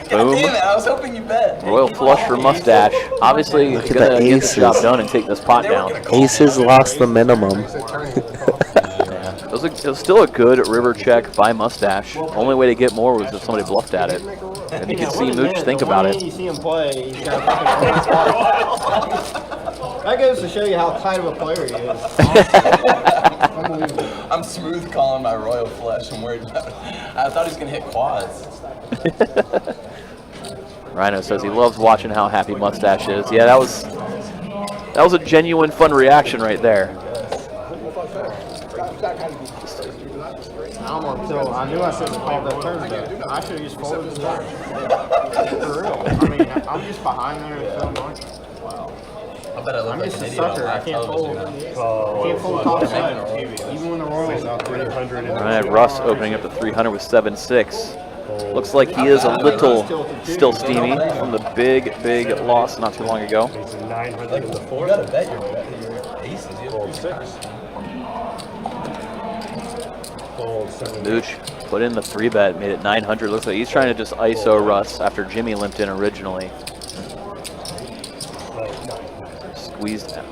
God Boom. damn it, I was hoping you bet. Royal flush for Mustache. Obviously, Look at gonna the get the aces. job done and take this pot down. Aces lost the minimum. It was still a good river check by Mustache. Only way to get more was if somebody bluffed at it. And you can see Mooch think about it. You see him play. He's got That goes to show you how tight of a player he is. Unbelievable. I'm smooth calling my royal flush. I'm worried about it. I thought he was going to hit quads. Rhino says he loves watching how happy Mustache is. Yeah, that was a genuine fun reaction right there. I knew I shouldn't have called that turn, but I should have just folded the turn. For real. I mean, I'm just behind there and so much. I bet I look I'm like just an a idiot on sucker. I live can't fold. television. Can't fold top side. Even when the Royals out there. All right, Russ opening up the 300 with 7-6. Looks like he is a little still steamy from the big loss not too long ago. He's a 900 in the You fourth. gotta bet your aces. You Fold have 6. Fold 7. Mooch put in the 3-bet, made it 900. Looks like he's trying to just ISO Russ after Jimmy limped in originally.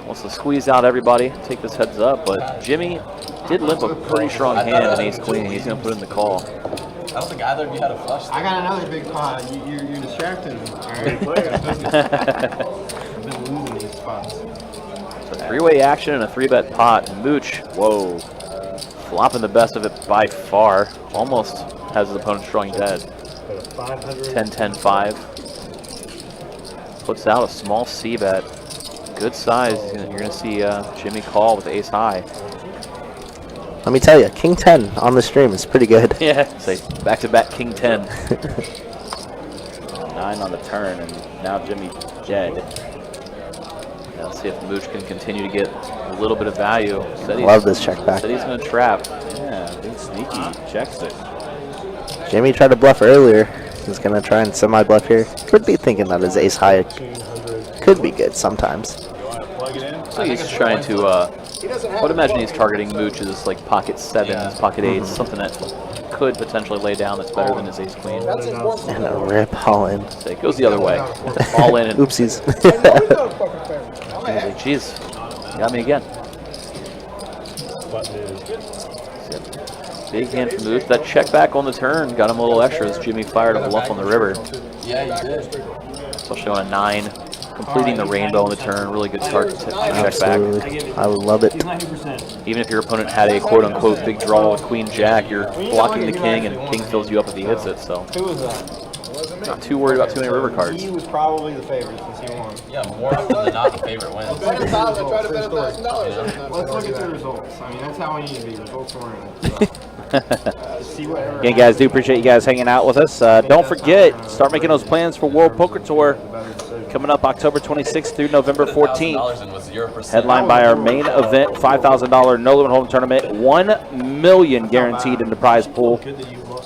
Wants to squeeze out everybody, take this heads up, but Jimmy did limp a pretty strong hand in ace-queen. He's going to put in the call. I don't think either of you had a flush. I got another big pot. You're distracting me. All right? I've been losing these spots. So 3-way action and a 3-bet pot. Mooch, whoa, flopping the best of it by far. Almost has his opponent strong dead. 10-10-5. Puts out a small C-bet. Good size. You're going to see Jimmy call with ace high. Let me tell you, King 10 on the stream is pretty good. Yeah. Say back-to-back King 10. 9 on the turn, and now Jimmy dead. Now let's see if Mooch can continue to get a little bit of value. Love this check back. Said he's going to trap. Yeah, being sneaky. Checks it. Jimmy tried to bluff earlier. He's going to try and semi-bluff here. Could be thinking that his ace high could be good sometimes. So he's trying to, I would imagine he's targeting Mooch's like pocket 7s, pocket 8s, something that could potentially lay down that's better than his ace queen. And a rip all in. So it goes the other way. All in and Oopsies. jeez, you got me again. Big hand from Mooch. That check back on the turn got him a little extra as Jimmy fired a bluff on the river. Yeah, you did. Especially on a 9. Completing the rainbow on the turn, really good target to check back. Absolutely. I would love it. Even if your opponent had a quote-unquote big draw with Queen Jack, you're blocking the king, and king fills you up if he hits it. So Who was that? not too worried about too many river cards. He was probably the favorite since he won. Yeah, more often than not, the favorite wins. I try to bet $1,000. Let's look at the results. I mean, that's how we need to be. Results oriented. See whatever. Again, guys, do appreciate you guys hanging out with us. Don't forget, start making those plans for World Poker Tour coming up October 26th through November 14th. Headlined by our main event, $5,000 no limit home tournament, $1 million guaranteed in the prize pool.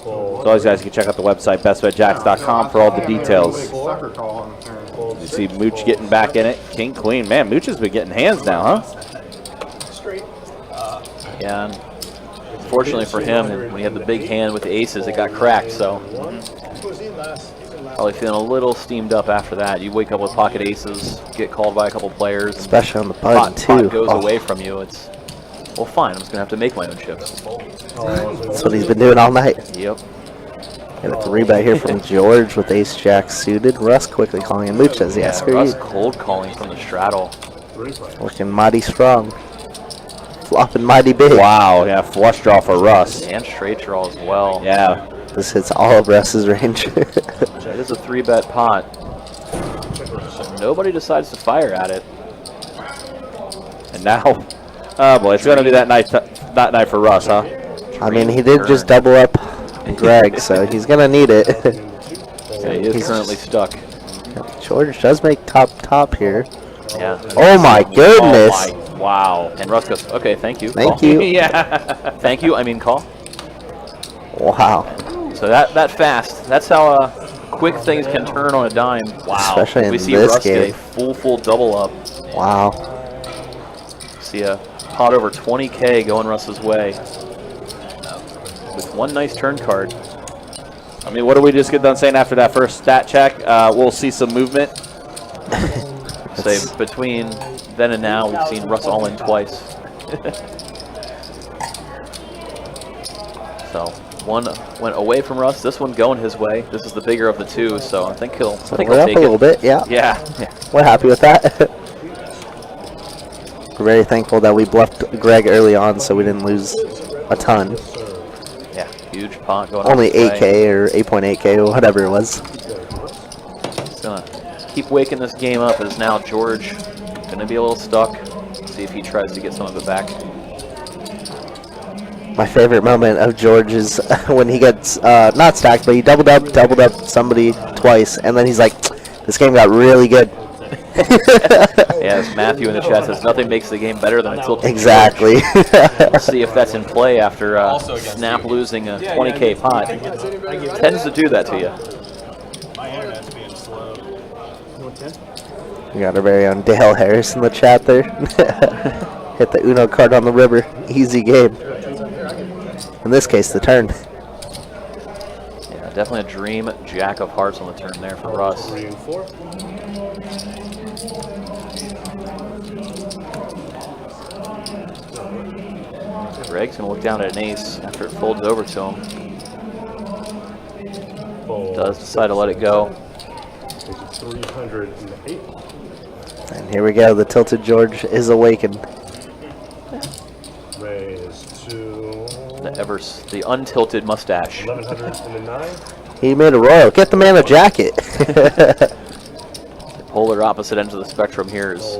So as guys, you can check out the website bestbetjacks.com for all the details. Sucker call on the turn. You see Mooch getting back in it. King, queen. Man, Mooch has been getting hands now, huh? Yeah. And fortunately for him, when he had the big hand with the aces, it got cracked. So probably feeling a little steamed up after that. You wake up with pocket aces, get called by a couple players, Especially on the button, pot too. goes Oh, away from you. It's, well, fine. I'm just gonna have to make my own chips. that's what he's been doing all night. Yep. Got a 3-bet here from George with ace jack suited. Russ quickly calling, and Mooch says, yeah, screw Russ you. cold calling from the straddle. Looking mighty strong. Flopping mighty big. Wow, yeah, flush draw for Russ. And straight draw as well. Yeah. This hits all of Russ's range. It is a 3-bet pot. Nobody decides to fire at it. And now, oh boy, it's going to be that night for Russ, huh? I mean, he did just double up Greg, so he's going to need it. Yeah, he is currently stuck. George does make top here. Yeah. Oh my goodness. Oh my, wow. And Russ goes, okay, thank you. Thank Call. you. Yeah. Thank you, I mean call. Wow. So that fast. That's how quick things can turn on a dime. Wow. Especially in we see this Russ get a game. full double up. Wow. See a pot over 20K going Russ's way. With one nice turn card. I mean, what did we just get done saying after that first stat check? We'll see some movement. Say between then and now, we've seen Russ all in twice. So one went away from Russ. This one going his way. This is the bigger of the two, so I think he'll We're up take a little it. bit, yeah. Yeah. We're happy with that. We're very thankful that we bluffed Greg early on so we didn't lose a ton. Yeah, huge pot going Only on this way. 8K or 8.8K or whatever it was. He's gonna keep waking this game up as now George gonna be a little stuck. See if he tries to get some of it back. My favorite moment of George is when he gets, not stacked, but he doubled up somebody twice, and then he's like, this game got really good. Yes, Matthew in the chat says nothing makes the game better than a tilted Exactly. We'll see if that's in play after Snap losing a 20K pot. Tends to do that to you. My internet's being slow. We got our very own Dale Harris in the chat there. Hit the Uno card on the river. Easy game. In this case, the turn. Yeah, definitely a dream jack of hearts on the turn there for Russ. 3 and 4. Greg's going to look down at an ace after it folds over to him. Does decide to let it go. 308. And here we go. The Tilted George is awakened. Raise to The untilted mustache. 1109. He made a royal. Get the man a jacket. The polar opposite ends of the spectrum here is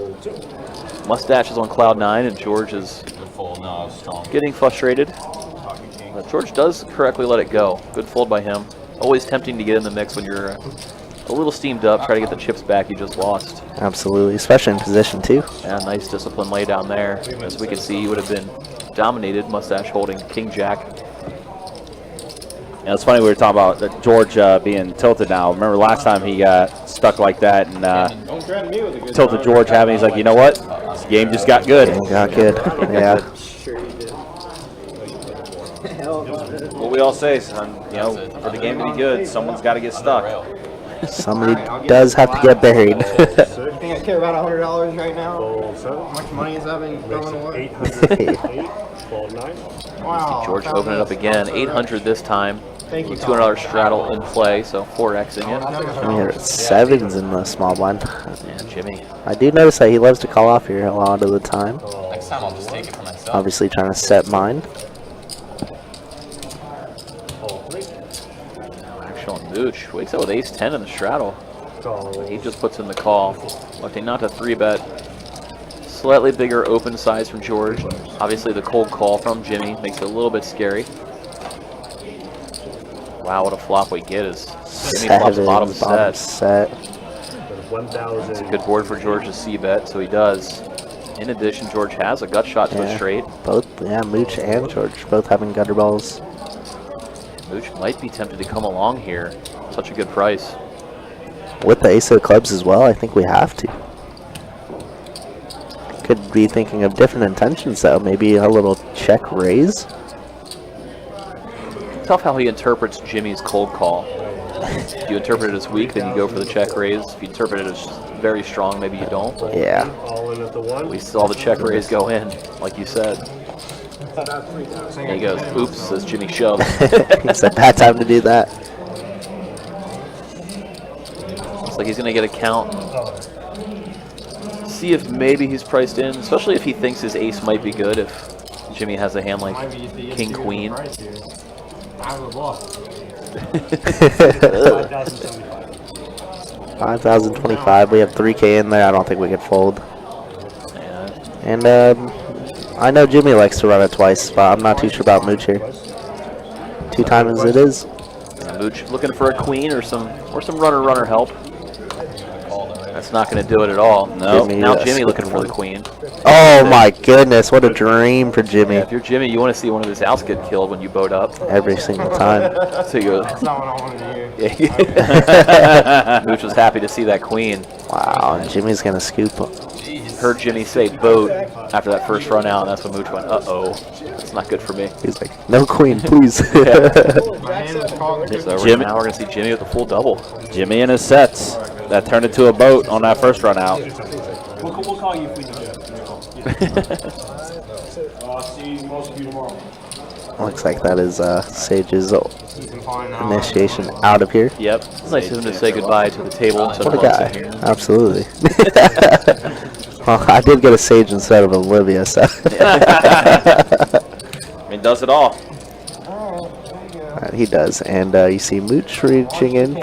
mustache is on cloud 9 and George is getting frustrated. But George does correctly let it go. Good fold by him. Always tempting to get in the mix when you're a little steamed up. Try to get the chips back you just lost. Absolutely, especially in position too. Yeah, nice discipline lay down there. As we can see, he would have been dominated. Mustache holding King Jack. Yeah, it's funny we were talking about George being tilted now. Remember last time he got stuck like that and tilted George having. He's like, you know what? This game just got good. Got good. Yeah. What we all say, son. You know, for the game to be good, someone's got to get stuck. Somebody does have to get buried. You think I care about $100 right now? How much money is that been going away? 808. 12.9. Wow. George open it up again. 800 this time. Thank you, With $200 straddle in play, so 4xing it. We're at sevens in the small blind. And Jimmy. I do notice that he loves to call off here a lot of the time. Next time I'll just take it for myself. Obviously trying to set mine. Actual Mooch wakes up with ace-10 in the straddle. He just puts in the call. Looking not to 3-bet. Slightly bigger open size from George. Obviously the cold call from Jimmy makes it a little bit scary. Wow, what a flop we get is Jimmy flops bottom set. It's a good board for George to c-bet, so he does. In addition, George has a gut shot to a straight. Both, yeah, Mooch and George both having gutter balls. Mooch might be tempted to come along here. Such a good price. With the ace of clubs as well, I think we have to. Could be thinking of different intentions though. Maybe a little check raise. Tough how he interprets Jimmy's cold call. If you interpret it as weak, then you go for the check raise. If you interpret it as very strong, maybe you don't. Yeah. All in at the 1. We saw the check raise go in, like you said. And he goes, oops, says Jimmy shove. It's a bad time to do that. Looks like he's going to get a count. See if maybe he's priced in, especially if he thinks his ace might be good. If Jimmy has a hand like King Queen. 5,025. We have 3K in there. I don't think we could fold. Yeah. And I know Jimmy likes to run it twice, but I'm not too sure about Mooch here. 2 times it is. Mooch looking for a queen or some runner help. That's not going to do it at all. No. Now Jimmy looking for the queen. Oh my goodness, what a dream for Jimmy. Yeah, if you're Jimmy, you want to see one of his outs get killed when you boat up. Every single time. So you go. That's not what I wanted to hear. Yeah. Mooch was happy to see that queen. Wow, and Jimmy's going to scoop. Heard Jimmy say boat after that first run out, and that's when Mooch went, uh-oh. That's not good for me. He's like, no queen, please. So now we're going to see Jimmy with the full double. Jimmy and his sets. That turned into a boat on that first run out. We'll call you if we do see most of you tomorrow. Looks like that is Sage's initiation out of here. Yep. It's nice of him to say goodbye to the table. What a guy. Absolutely. Well, I did get a Sage instead of Olivia, so. I mean, does it all. He does. And you see Mooch reaching in.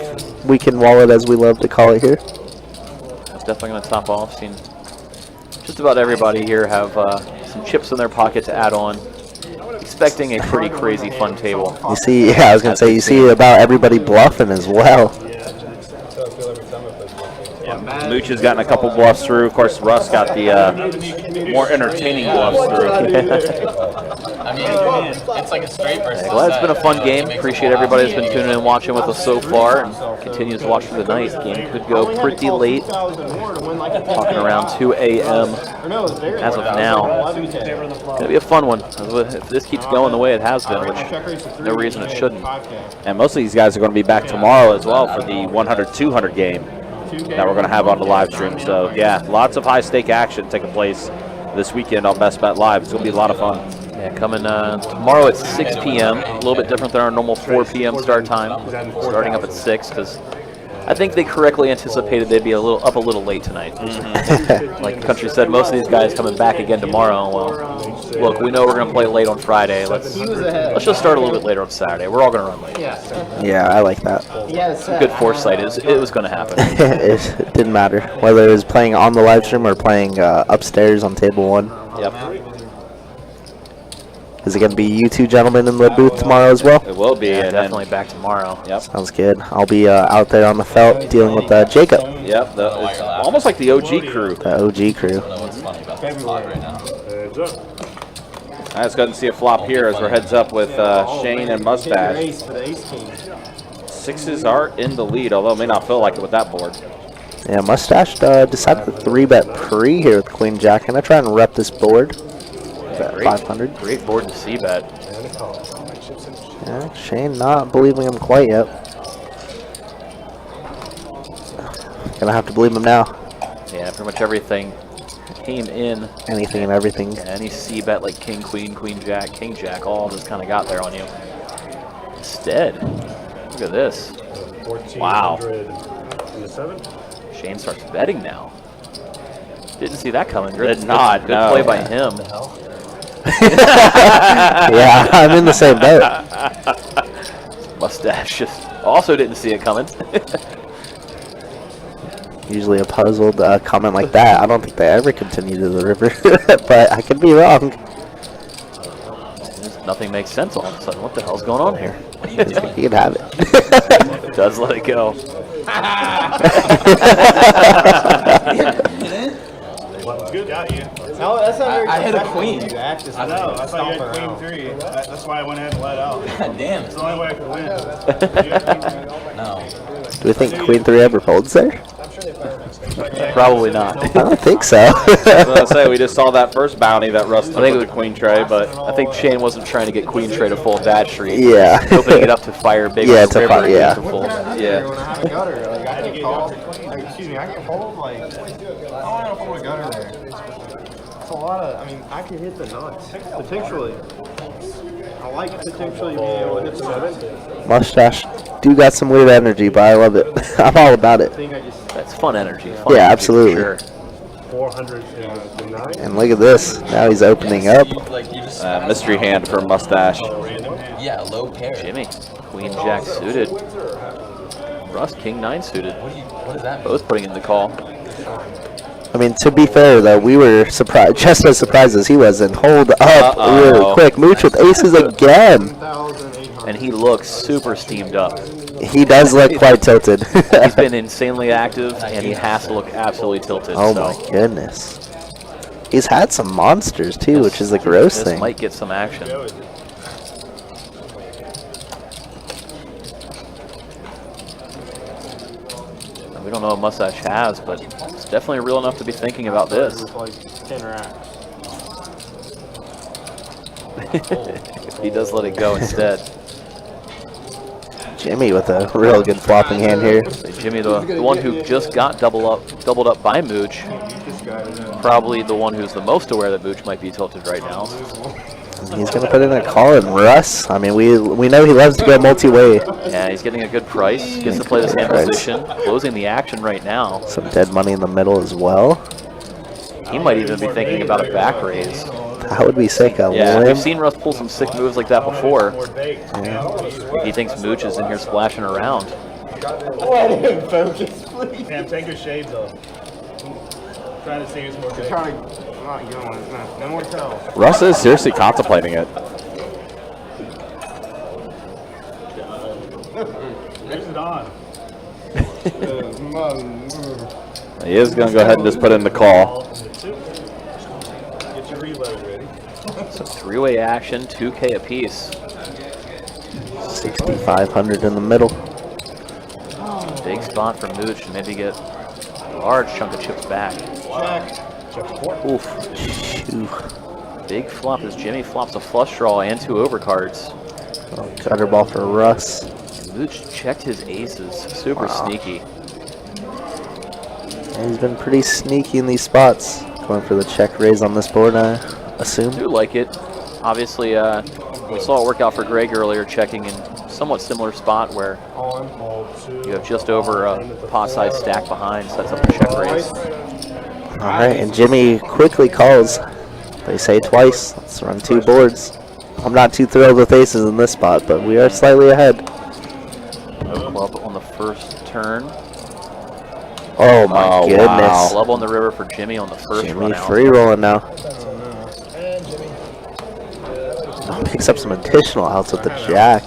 Weekend wallet, as we love to call it here. That's definitely going to top off. Seen just about everybody here have some chips in their pocket to add on. Expecting a pretty crazy fun table. You see, yeah, I was going to say, you see about everybody bluffing as well. Mooch has gotten a couple bluffs through. Of course, Russ got the more entertaining bluffs through. I mean, it's like a straight versus. Glad it's been a fun game. Appreciate everybody that's been tuning in and watching with us so far and continues to watch through the night. Game could go pretty late. Talking around 2 a.m. as of now. It's going to be a fun one. If this keeps going the way it has been, which no reason it shouldn't. And most of these guys are going to be back tomorrow as well for the 100-200 game that we're going to have on the live stream. So, yeah, lots of high-stake action taking place this weekend on Best Bet Live. It's going to be a lot of fun. Yeah, coming tomorrow at 6 p.m. A little bit different than our normal 4 p.m. start time. Starting up at 6 because I think they correctly anticipated they'd be a little late tonight. Like the country said, most of these guys coming back again tomorrow. Well, look, we know we're going to play late on Friday. Let's just start a little bit later on Saturday. We're all going to run late. Yeah, I like that. Some good foresight. It was going to happen. It didn't matter whether it was playing on the live stream or playing upstairs on table 1. Yep. Is it going to be you two gentlemen in the booth tomorrow as well? It will be. Yeah, and definitely back tomorrow. Yep. Sounds good. I'll be out there on the felt dealing with Jacob. Yep. It's almost like the OG crew. The OG crew. I don't know what's funny about this spot right now. Heads up. Let's go ahead and see a flop here as we're heads up with Shane and Mustache. Sixes are in the lead, although it may not feel like it with that board. Yeah, Mustache decided to 3-bet pre here with Queen Jack. Can I try and rep this board? At 500. Great board to see bet. Yeah, Shane not believing him quite yet. Gonna have to believe him now. Yeah, pretty much everything came in. Anything and everything. Yeah, any C bet like king, queen, queen, jack, king, jack, all just kind of got there on you. Instead, look at this. Wow. Shane starts betting now. Didn't see that coming. Did not. Good no. play by him. Yeah, I'm in the same boat. Mustache just also didn't see it coming. Usually a puzzled comment like that, I don't think they ever continue to the river, but I could be wrong. Nothing makes sense all of a sudden. What the hell's going on here? You can have it. It does let it go. Good. Got you. No, that's not very I hit a queen. You act as I know. I thought you stomp had around. queen 3. That's why I went ahead and let out. God damn. It's the only way I could win. No. Do we think Queen 3 ever folds there? Probably not. I don't think so. I was going to say, we just saw that first bounty that Russ took with the queen tray, but I think Shane wasn't trying to get queen tray to fold that street. Yeah. Opening it up to fire big. Yeah, to fire, yeah. To fold. yeah. When I have a gutter, like I can call. Like, excuse me, I can hold. Like I don't want to hold a gutter there. It's a lot of. I mean, I can hit the nuts potentially. I like potentially being able to hit the nuts. Mustache do got some weird energy, but I love it. I'm all about it. That's fun energy. Fun Yeah, energy absolutely. for sure. 409. And look at this. Now he's opening up. Like you just Mystery hand for Mustache. yeah, low pair. Jimmy, queen jack suited. Russ, king 9 suited. What is that? Both putting in the call. I mean, to be fair, though, we were surprised, just as surprised as he was, and hold up really quick. Mooch with aces again. And he looks super steamed up. He does look quite tilted. He's been insanely active, and he has to look absolutely tilted. Oh so my goodness. He's had some monsters, too, which is the gross this thing. might get some action. We don't know what Mustache has, but it's definitely real enough to be thinking about this. Like 10 racks. He does let it go instead. Jimmy with a real good flopping hand here. Jimmy, the one who just got doubled up by Mooch, probably the one who's the most aware that Mooch might be tilted right now. He's going to put in a call, and Russ, I mean, we know he loves to go multi-way. Yeah, he's getting a good price. Gets to play this hand position. Closing the action right now. Some dead money in the middle as well. He might even be thinking about a back raise. That would be sick. A Yeah, limb. we've seen Russ pull some sick moves like that before. Yeah. He thinks Mooch is in here splashing around. Let him focus, please. Sam, take your shades off. Trying to see who's more big. I'm not going. No more tell. Russ is seriously contemplating it. Mix it on. He is going to go ahead and just put in the call. Get your reload ready. So three-way action, 2K apiece. 6,500 in the middle. Big spot for Mooch to maybe get a large chunk of chips back. Oof. Phew. Big flop as Jimmy flops a flush draw and 2 overcards. Oh, gutter ball for Russ. Mooch checked his aces. Super sneaky. And he's been pretty sneaky in these spots. Going for the check raise on this board, I assume. Do like it. Obviously, we saw it work out for Greg earlier, checking in somewhat similar spot where you have just over a pot-sized stack behind, sets up the check raise. All right, and Jimmy quickly calls. They say twice. Let's run 2 boards. I'm not too thrilled with aces in this spot, but we are slightly ahead. No club on the first turn. Oh my goodness. wow. Club on the river for Jimmy on the first Jimmy run out. free rolling now. Oh, picks up some additional outs with the jack.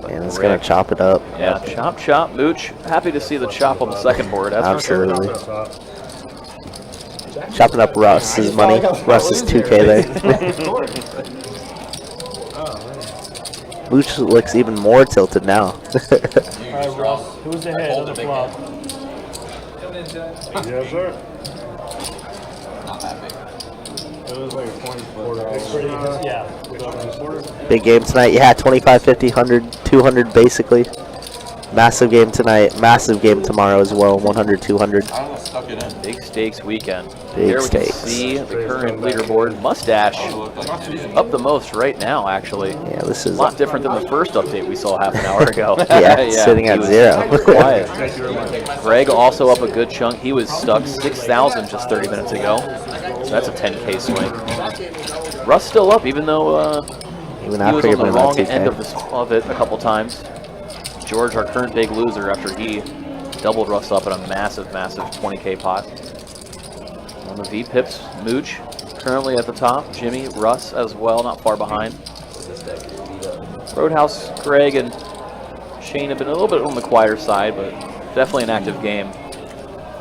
And it's going to chop it up. Yeah, chop, chop. Mooch, happy to see the chop on the second board. That's for sure. Absolutely. Chopping up Russ's money. Russ's 2K there. Mooch looks even more tilted now. Alright, Russ. Who's ahead of the flop? Yes, sir. Not that big. It was like a 20 foot. Yeah. Big game tonight. Yeah, 25, 50, 100, 200 basically. Massive game tonight. Massive game tomorrow as well. 100, 200. I almost stuck it in. Big stakes weekend. Big Here we can stakes. see the current leaderboard. Mustache up the most right now, actually. Yeah, this A is lot different than the first update we saw half an hour ago. yeah, sitting at he was 0. Quiet. Greg also up a good chunk. He was stuck 6,000 just 30 minutes ago. So that's a 10K swing. Russ still up, even though Even he was after on giving the him wrong that end 2K. of it a couple times. George, our current big loser, after he doubled Russ up in a massive, massive 20K pot. On the V-Pips, Mooch currently at the top. Jimmy, Russ as well, not far behind. Roadhouse, Greg, and Shane have been a little bit on the quieter side, but definitely an active game.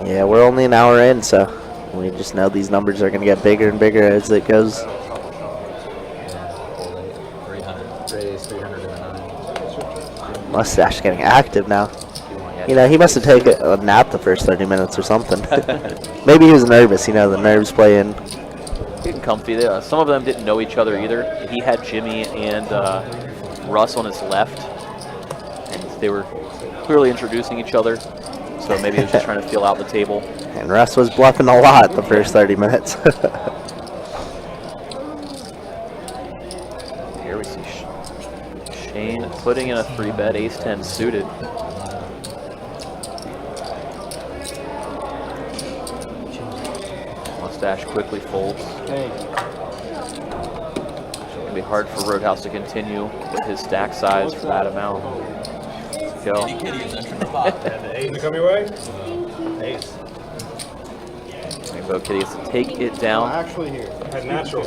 Yeah, we're only an hour in, so we just know these numbers are going to get bigger and bigger as it goes. 300. Raise 309. Mustache getting active now. You know, he must have taken a nap the first 30 minutes or something. Maybe he was nervous. You know, the nerves play in. Getting comfy. Some of them didn't know each other either. He had Jimmy and Russ on his left, and they were clearly introducing each other. So maybe he was just trying to feel out the table. And Russ was bluffing a lot the first 30 minutes. Here we see Shane putting in a 3-bet, ace-10 suited. Mustache quickly folds. It's going to be hard for Roadhouse to continue with his stack size for that amount. Let's go. Kitty is entering the pot. Ace come your way? Ace. Rainbow Kitty has to take it down. Actually here. Had natural.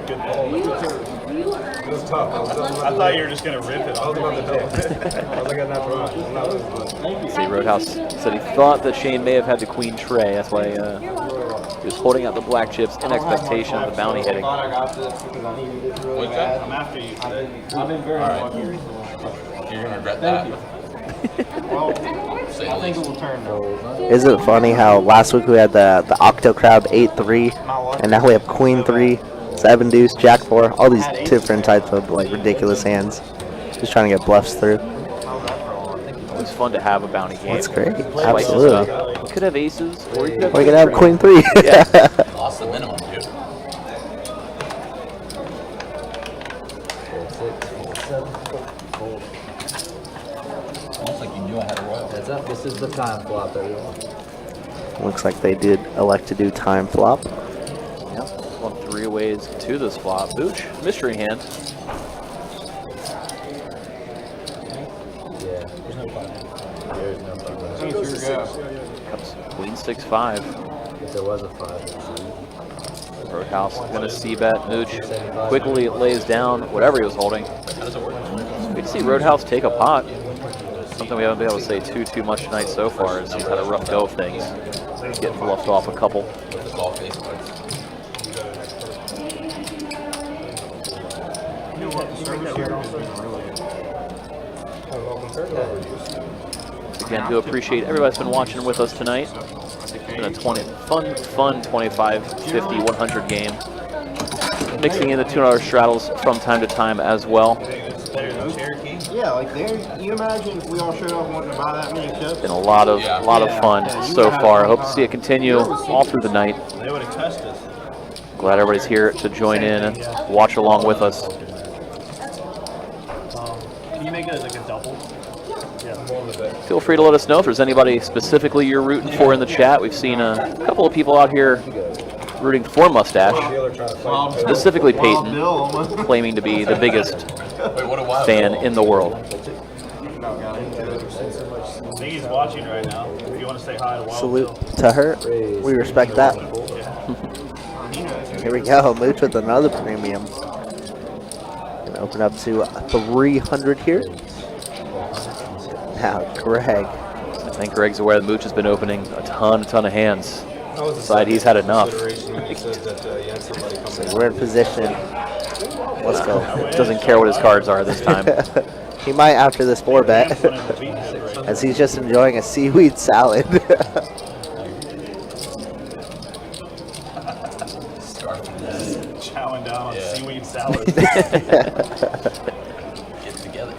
Good ball. It was tough. I thought you were just going to rip it. I was about to do it. I was like, I'm not trying. I'm not losing. See, Roadhouse said he thought that Shane may have had the queen tray. That's why he was holding out the black chips in expectation of the bounty hitting. I got this because I needed it really bad. I'm after you. I've been very lucky recently. You're going to regret that. Well, Say I the think it least. will turn though. Isn't it funny how last week we had the Octo Crab 8-3, and now we have Queen 3, 7 Deuce, Jack 4, all these different types of like ridiculous hands. Just trying to get bluffs through. It's fun to have a bounty game. That's great. Spices Absolutely. up. You could have aces, or you could have We're gonna have Queen 3. Yeah. Lost the minimum, dude. Almost like you knew I had a royal. Heads up, this is the time flop, everyone. Looks like they did elect to do time flop. Yep. One 3 ways to this flop. Booch, mystery hand. Comes queen 6-5. If there was a 5. Roadhouse gonna c-bet. Mooch quickly lays down whatever he was holding. Good to see Roadhouse take a pot. Something we haven't been able to say too much tonight so far is he's had a rough go of things. Getting bluffed off a couple. Again, do appreciate everybody's been watching with us tonight. It's been a fun 25, 50, 100 game. Mixing in the $2 straddles from time to time as well. Yeah, like there, you imagine if we all showed up wanting to buy that many chips? Been a lot of fun so far. I hope to see it continue all through the night. They would have tested us. Glad everybody's here to join in and watch along with us. Can you make it like a double? Yeah. Feel free to let us know if there's anybody specifically you're rooting for in the chat. We've seen a couple of people out here rooting for Mustache, specifically Peyton, claiming to be the biggest fan in the world. I think he's watching right now. If you want to say hi to Wild Salute to her. We respect that. Here we go. Mooch with another premium. Gonna open up to 300 here. Now, Greg. I think Greg's aware that Mooch has been opening a ton of hands. Decide he's had enough. So we're in position. Let's go. Doesn't care what his cards are this time. He might after this 4-bet, as he's just enjoying a seaweed salad. chowing down on seaweed salad.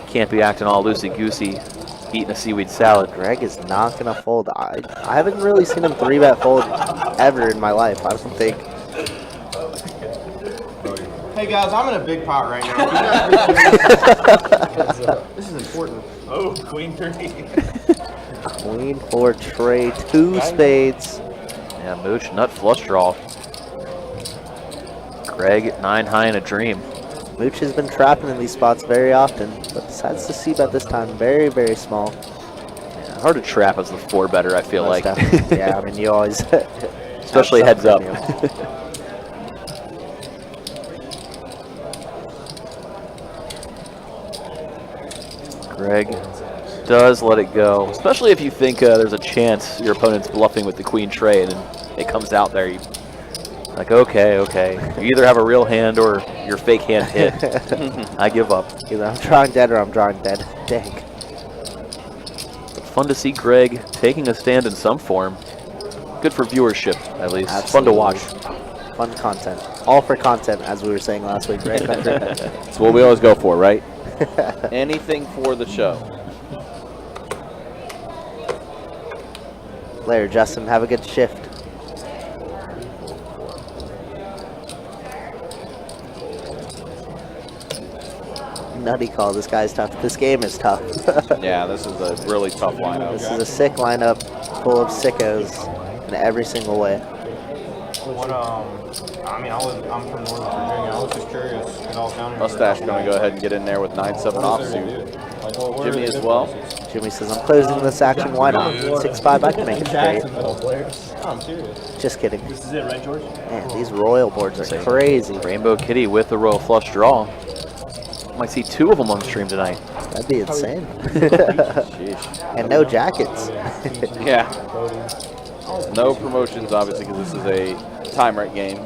Can't be acting all loosey-goosey eating a seaweed salad. Greg is not going to fold. I haven't really seen him 3-bet fold ever in my life, I don't think. Hey guys, I'm in a big pot right now. This is important. Oh, queen 3. Queen 4 tray, 2 spades. Yeah, Mooch, nut flush draw. Greg, 9 high in a dream. Mooch has been trapping in these spots very often, but decides to c-bet this time very, very small. Yeah, hard to trap as the 4-better, I feel like. Yeah, I mean, you always... Especially heads up. Greg does let it go, especially if you think there's a chance your opponent's bluffing with the queen tray, and then it comes out there. Like, okay. You either have a real hand or your fake hand hit. I give up. Either I'm drawing dead or I'm drawing dead. Dang. Fun to see Greg taking a stand in some form. Good for viewership, at least. Absolutely. Fun to watch. Fun content. All for content, as we were saying last week, right? That's what we always go for, right? Anything for the show. Later, Justin. Have a good shift. Nutty call. This guy's tough. This game is tough. Yeah, this is a really tough lineup. This is a sick lineup full of sickos in every single way. What, I mean, I'm from Northern Virginia. I was just curious. It all down here. Mustache going to go ahead and get in there with 9-7 offsuit. Jimmy as well. Jimmy says, I'm closing this action. Why not? 6-5, I can make it straight. I'm serious. Just kidding. This is it, right, George? Man, these royal boards are crazy. Rainbow Kitty with the royal flush draw. Might see 2 of them on the stream tonight. That'd be insane. And no jackets. Yeah. No promotions, obviously, because this is a time rate game.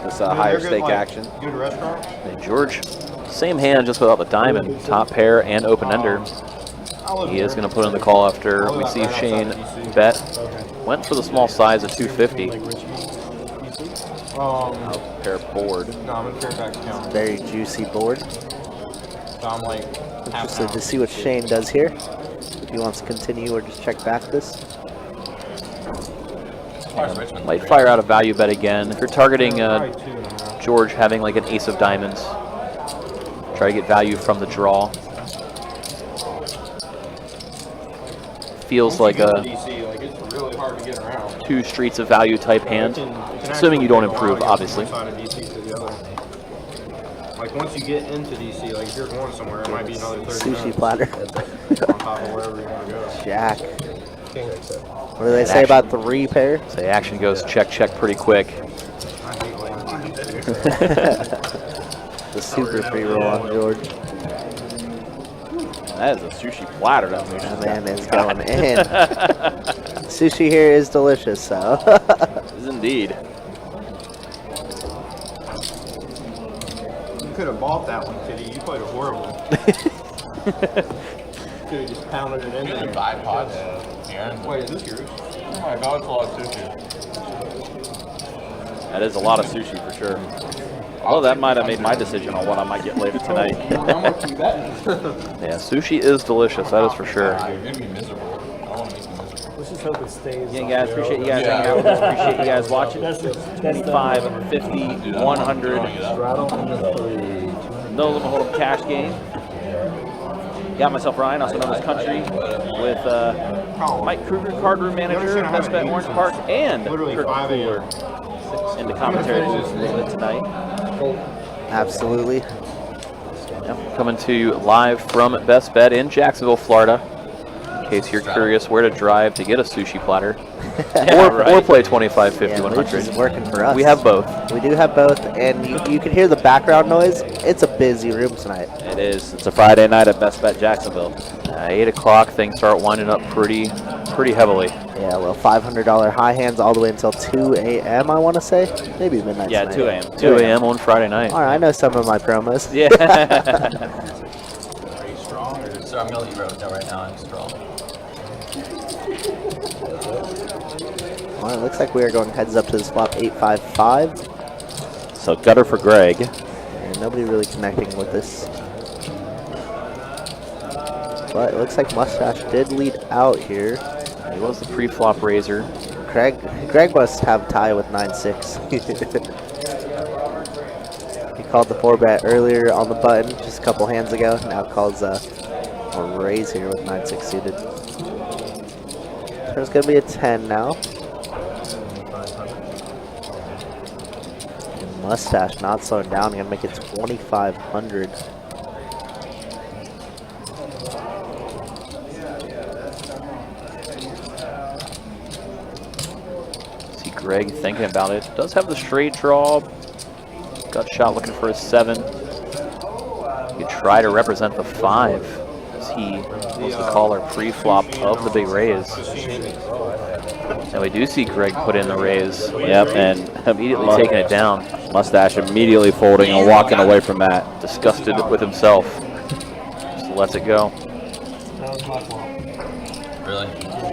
This higher stake action. Good restaurant. And George, same hand, just without the diamond. Top pair and open ender. He is going to put in the call after we see Shane bet. Went for the small size of 250. Pair board. No, I'm in Fairfax County. Very juicy board. So I'm like Interested to see what Shane does here. If he wants to continue or just check back this. Might fire out a value bet again. If you're targeting George having like an ace of diamonds, try to get value from the draw. Feels like a really hard to get around. 2 streets of value type hand, assuming you don't improve, obviously. Side of DC to the other. Like once you get into DC, like if you're going somewhere, it might be another 30 Sushi minutes platter. on top of wherever you want to go. Jack. What do they say about 3 pair? So the action goes check, check pretty quick. The super free roll on George. That is a sushi platter. That man is going in. Sushi here is delicious, so. is indeed. You could have bought that one, Kitty. You played it horrible. Could have just pounded it in You there. can buy pods. Yeah. Wait, is this yours? Oh my god, it's a lot of sushi. That is a lot of sushi for sure. Although that might have made my decision on what I might get later tonight. How much you betting? Yeah, sushi is delicious, that is for sure. You're gonna be miserable. I don't want to make you miserable. Let's just hope it stays. Again, guys, appreciate you guys hanging out with us. Appreciate you guys watching. 25, 50, 100. No limit hold'em cash game. Got myself Ryan, also known as Country, with Mike Kruger, card room manager, Best Bet Orange Park, and Kurt Cooler in the commentary booth a little bit tonight. Absolutely. Yep, coming to you live from Best Bet in Jacksonville, Florida. In case you're curious where to drive to get a sushi platter. or play 25, 50, Yeah, 100. Mooch is working for us. We have both. We do have both, and you can hear the background noise. It's a busy room tonight. It is. It's a Friday night at Best Bet Jacksonville. 8 o'clock, things start winding up pretty heavily. Yeah, well, $500 high hands all the way until 2 a.m., I want to say. Maybe midnight Yeah, tonight. 2 a.m. 2 a.m. on Friday night. All right, I know some of my promos. Yeah. Are you strong or so I'm gonna let you wrote down right now. I'm strong. Well, it looks like we are going heads up to this flop 855. So gutter for Greg. And nobody really connecting with this. But it looks like Mustache did lead out here. He was the pre-flop raiser. Greg must have tie with 9-6. He called the 4-bet earlier on the button just a couple hands ago. Now calls a raise here with 9-6 suited. There's going to be a 10 now. And Mustache not slowing down. Going to make it 2,500. See Greg thinking about it. Does have the straight draw. Gut shot looking for a 7. He could try to represent the 5 as he was the caller pre-flop of the big raise. And we do see Greg put in the raise. Yep, and Immediately taking it down. Mustache immediately folding and walking away from that. Disgusted with himself. Just lets it go. That was my fault. Really?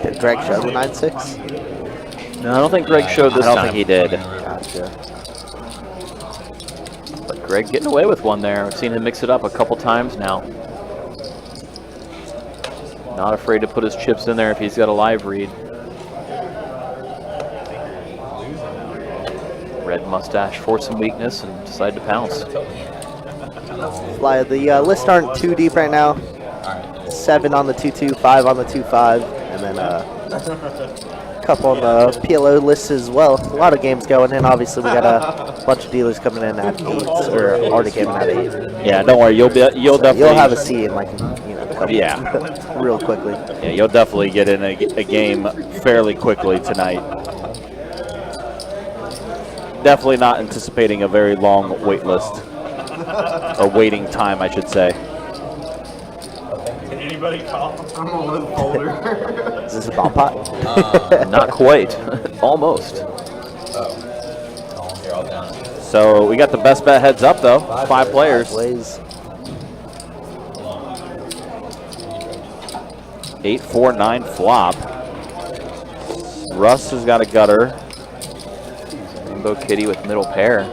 Did Greg show the 9-6? No, I don't think Greg showed this I don't time. think he did. Gotcha. But Greg getting away with one there. I've seen him mix it up a couple times now. Not afraid to put his chips in there if he's got a live read. Red Mustache forced some weakness and decided to pounce. Fly, the lists aren't too deep right now. 7 on the 2-2, 5 on the 2-5, and then a couple on the PLO list as well. A lot of games going in. Obviously, we got a bunch of dealers coming in at 8, or already came in at 8. Yeah, don't worry. You'll definitely You'll have a seat in like a couple, Yeah. real quickly. Yeah, you'll definitely get in a game fairly quickly tonight. Definitely not anticipating a very long wait list. Or waiting time, I should say. Can anybody call? I'm a little older. Is this a bomb pot? Not quite. Almost. You're all down. So we got the best bet heads up though. 5 players. Plays. 8-4-9 flop. Russ has got a gutter. Rainbow Kitty with middle pair.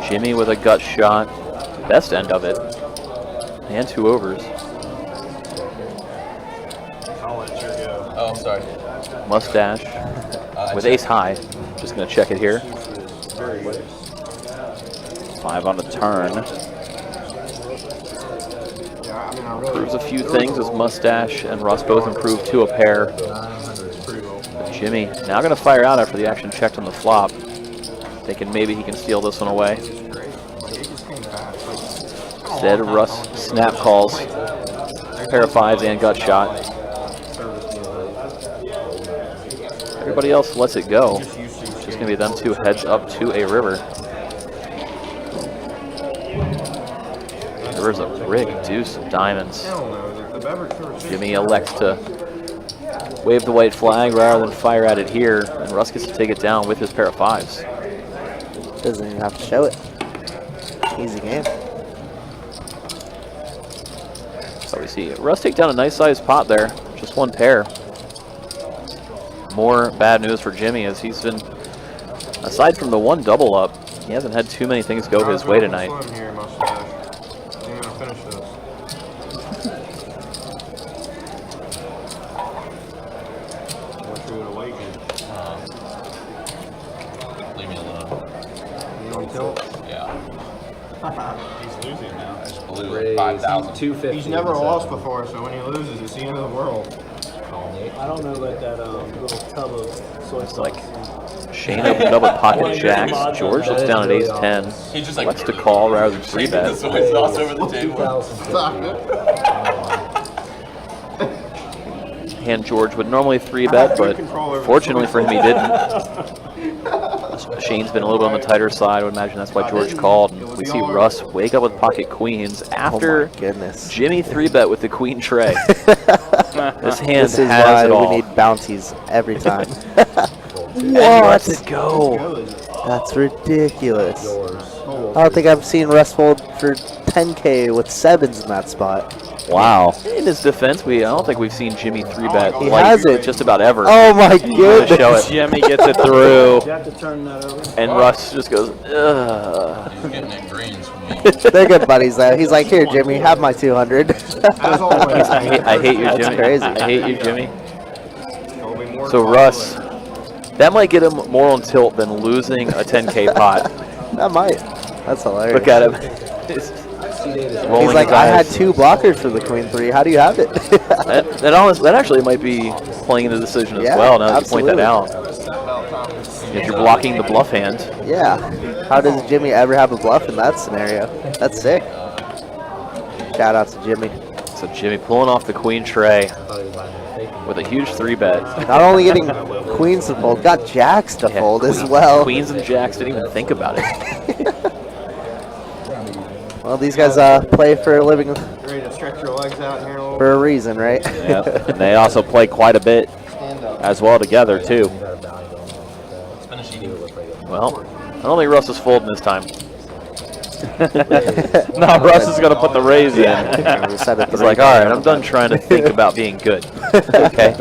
Jimmy with a gut shot. Best end of it. And 2 overs. I'll let you go. Oh, I'm sorry. Mustache with ace high. Just gonna check it here. 5 on the turn. Yeah, I mean, I really Proves a few things as Mustache and Russ both improve to a pair. Jimmy now going to fire out after the action checked on the flop. Thinking maybe he can steal this one away. Instead, Russ snap calls. Pair of fives and gut shot. Everybody else lets it go. It's just going to be them two heads up to a river. River's a rig, deuce of diamonds. Jimmy elects to wave the white flag rather than fire at it here, and Russ gets to take it down with his pair of fives. Doesn't even have to show it. Easy game. So we see Russ take down a nice sized pot there, just one pair. More bad news for Jimmy as he's been, aside from the one double up, he hasn't had too many things go his way tonight. Leave me alone. Yeah. He's losing now. I just blew like 5,000. 250. He's never lost before, so when he loses, it's the end of the world. I don't know about that little tub of soy sauce. Like Shane opened up with pocket jacks. George looks down at ace-10. He just like Likes to call rather than three bet. the soy sauce over the table. Hand George would normally three bet, but fortunately for him, he didn't. Shane's been a little bit on the tighter side. I would imagine that's why George called. And we see Russ wake up with pocket queens after Jimmy three bet with the queen tray. This hand This is has why it all. we need bounties every time. And he lets it go. That's ridiculous. I don't think I've seen Russ fold for 10K with sevens in that spot. Wow. In his defense, I don't think we've seen Jimmy three bet He like hasn't. just about ever. Oh my To goodness. show it. Jimmy gets it through. You have to turn that over. And Russ just goes, ugh. He's getting it greens from me. They're good buddies though. He's like, here Jimmy, have my 200. As always. I hate you, Jimmy. crazy. I hate you, Jimmy. So Russ, that might get him more on tilt than losing a 10K pot. That might. That's hilarious. Look at him. He's like, I had two blockers for the queen three. How do you have it? that actually might be playing in the decision as Yeah, well, now that you point that absolutely. out. If you're blocking the bluff hand. Yeah. How does Jimmy ever have a bluff in that scenario? That's sick. Shout out to Jimmy. So Jimmy pulling off the queen tray with a huge three bet. Not only getting queens to fold, got jacks to fold as well. Queens and jacks didn't even think about it. Well, these guys play for a living Ready to stretch your legs out here a little for a reason, right? Yep. And they also play quite a bit as well together, too. Well, I don't think Russ is folding this time. No, Russ is going to put the raise in. He's like, all right, I'm done trying to think about being good. Okay.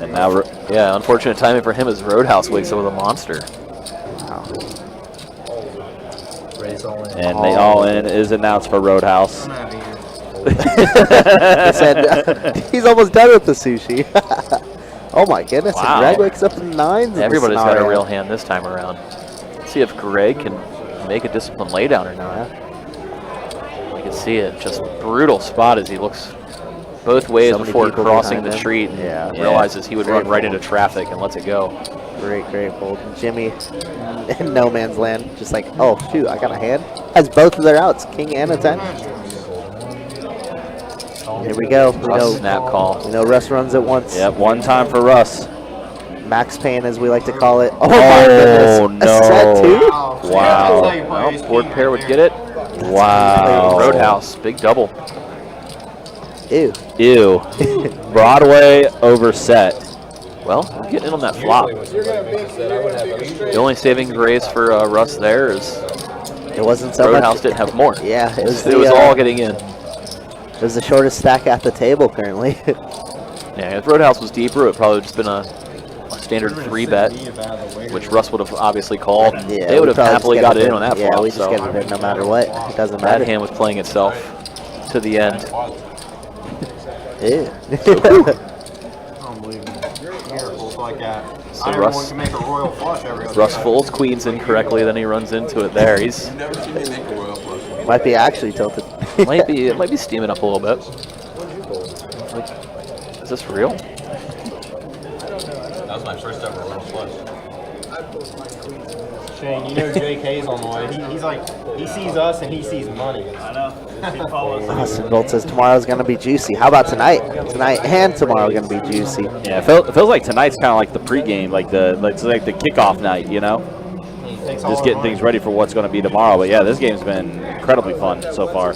And now, Yeah, unfortunate timing for him as Roadhouse wakes up with a monster. and the all-in is announced for Roadhouse. He said he's almost done with the sushi. Oh my goodness! Wow. And Greg wakes up in nines. in Everybody's this got a scenario. real hand this time around. Let's see if Greg can make a disciplined laydown or not. You can see it, just brutal spot as he looks both ways So many before people crossing behind the him. street and Yeah. realizes he would Great run right fold. into traffic and lets it go. Great fold. Jimmy in no man's land, just like, oh shoot, I got a hand. Has both of their outs, king and a 10. Here we go. We Russ know, snap call. we know Russ runs it once. Yep, one time for Russ. Max pain, as we like to call it. Oh my goodness! no. A set two? Wow. Well, board pair would get it. Wow. Roadhouse, big double. Ew. Ew. Broadway over set. Well, we're getting in on that flop. The only saving grace for Russ there is It wasn't so Roadhouse much. didn't have more. Yeah, it was, It was all getting in. It was the shortest stack at the table, apparently. Yeah, if Roadhouse was deeper, it would probably just been a standard three bet, which Russ would have obviously called. Yeah, They would we have probably happily just got get it in on that Yeah, flop. we just So get it in no matter what. It doesn't that matter. hand was playing itself to the end. Ew. Unbelievable. Miracles like that. So Not Russ- everyone can make a royal flush every other Russ time. folds queens incorrectly, then he runs into it there. He's You've never seen me make a royal flush. Might be actually tilted. it might be steaming up a little bit. Is this real? That was my first ever real flush. Shane, you know JK's on the way. He's like, he sees us and he sees money. I know. He follows us. Austin Gold says tomorrow's going to be juicy. How about tonight? Tonight and tomorrow are going to be juicy. Yeah, it feels like tonight's kind of like the pregame, like the kickoff night, you know? Just getting things ready for what's going to be tomorrow. But yeah, this game's been incredibly fun so far.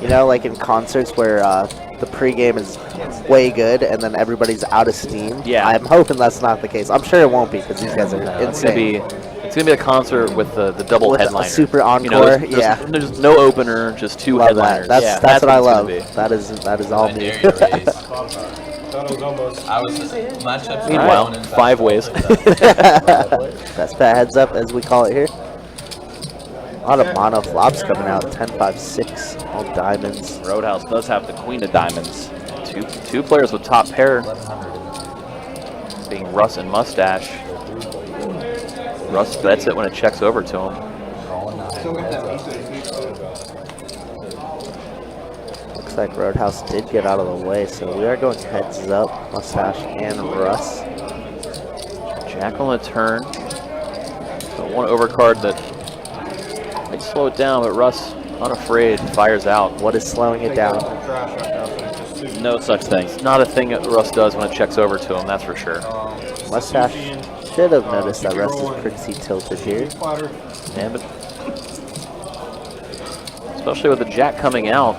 You know, like in concerts where the pregame is way good and then everybody's out of steam. Yeah. I'm hoping that's not the case. I'm sure it won't be because these guys are It's insane. gonna be a concert with the double With a headliner. super encore, You know, yeah. There's no opener, just 2 Love headliners. that. That's what I it's gonna love. be. That is all I me. dare you to raise. Thought it was almost. I was my chips. were Meanwhile, going in 5 ways. Best bet heads up, as we call it here. A lot of mono flops coming out. 10, 5, 6, all diamonds. Roadhouse does have the queen of diamonds. Two players with top pair, being Russ and Mustache. Russ bets it when it checks over to him. Looks like Roadhouse did get out of the way, so we are going heads up. Mustache and Russ. Jack on the turn. So one overcard that might slow it down, but Russ, unafraid, fires out. What is slowing it down? No such thing. Not a thing that Russ does when it checks over to him, that's for sure. Mustache should have noticed that Russ is pretty tilted here. Yeah, but especially with the Jack coming out,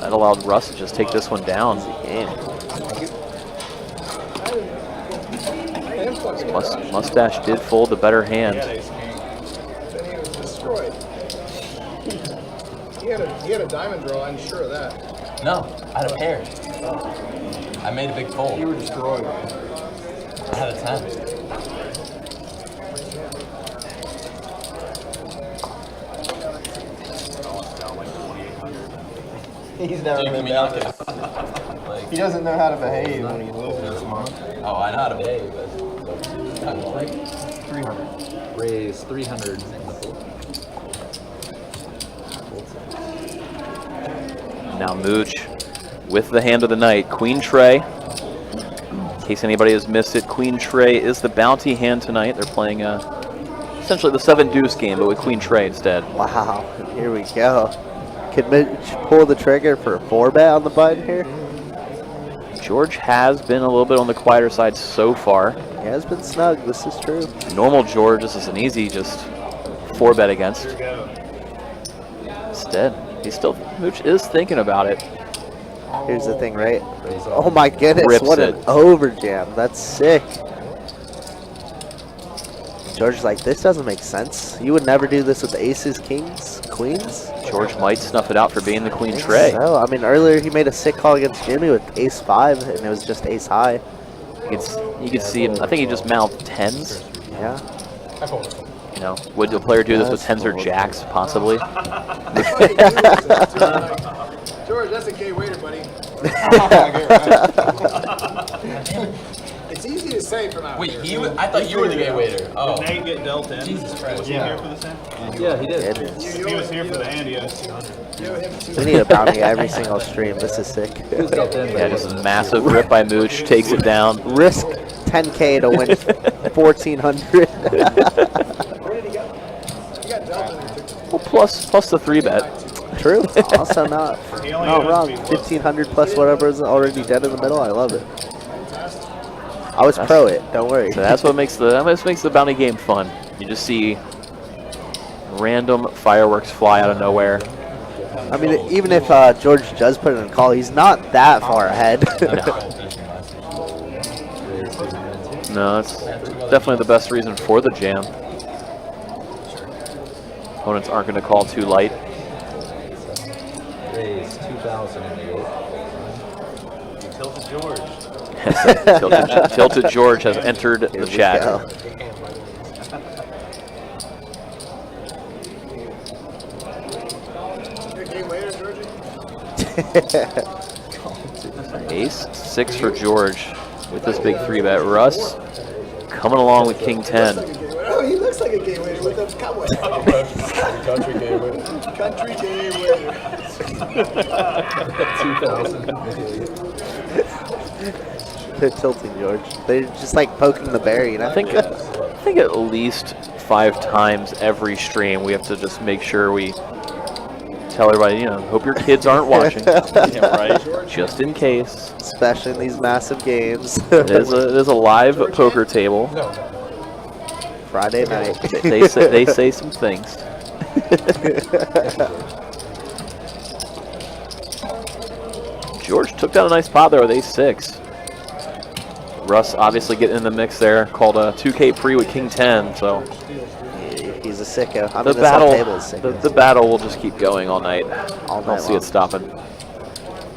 that allowed Russ to just take this one down. Mustache did fold the better hand. Destroyed. He had a diamond draw, I'm sure of that. No, I had a pair. I made a big fold. You were destroyed. I had a 10. He's never Dude, been me down not there. get like, He doesn't know how to behave when he loses. oh, I know how to behave, but kind of like 300. raise 300. Now Mooch with the hand of the night, Queen Tray. In case anybody has missed it, Queen Tray is the bounty hand tonight. They're playing essentially the 7 deuce game, but with Queen Tray instead. Wow, here we go. Can Mitch pull the trigger for a 4-bet on the button here? George has been a little bit on the quieter side so far. He has been snug, this is true. Normal George, this is an easy just 4-bet against. Instead, Mooch is thinking about it. Here's the thing, right? Oh my goodness, Rips what an it. overjam. That's sick. George's like, this doesn't make sense. You would never do this with aces, kings, queens? George might snuff it out for being the Queen Tray. So, I mean, earlier he made a sick call against Jimmy with ace-5, and it was just ace-high. You can see him, I think he just mouthed 10s. Yeah. You know, would a player do this with 10s or jacks, possibly? George, that's a gay waiter, buddy. It's easy to say from out Wait, here. I thought you were the gay waiter. Oh, Nate get dealt in. Jesus Christ. Was he here for this hand? Yeah, he did. Goodness. He was here for the hand, he owes 200. We need a bounty every single stream. This is sick. Yeah, just a massive rip by Mooch, takes it down. Risk 10K to win 1,400. Well, plus the 3-bet. True. Also not wrong. 1,500 plus whatever is already dead in the middle. I love it. I was pro it. Don't worry. So that's what makes the bounty game fun. You just see random fireworks fly out of nowhere. I mean, even if George does put it in a call, he's not that far ahead. No, that's definitely the best reason for the jam. Opponents aren't going to call too light. Raise 2008. Tilted George. Tilted George has entered the chat. Ace 6 for George with this big 3-bet. Russ coming along with King 10. Oh, he looks like a gay waiter with a cowboy. Country gay waiter. Country gay waiter. They're tilting, George. They're just like poking the bear, you know? I think at least 5 times every stream we have to just make sure we tell everybody, you know, hope your kids aren't watching. Yeah, right. Just in case. Especially in these massive games. It is a live poker table. Friday night. They say some things. George took down a nice pot there with ace-6. Russ obviously getting in the mix there. Called a 2K pre with king 10. So he's a sicko. I the mean, this whole table is battle, sicko. the battle will just keep going all night. All I night don't see long. it stopping.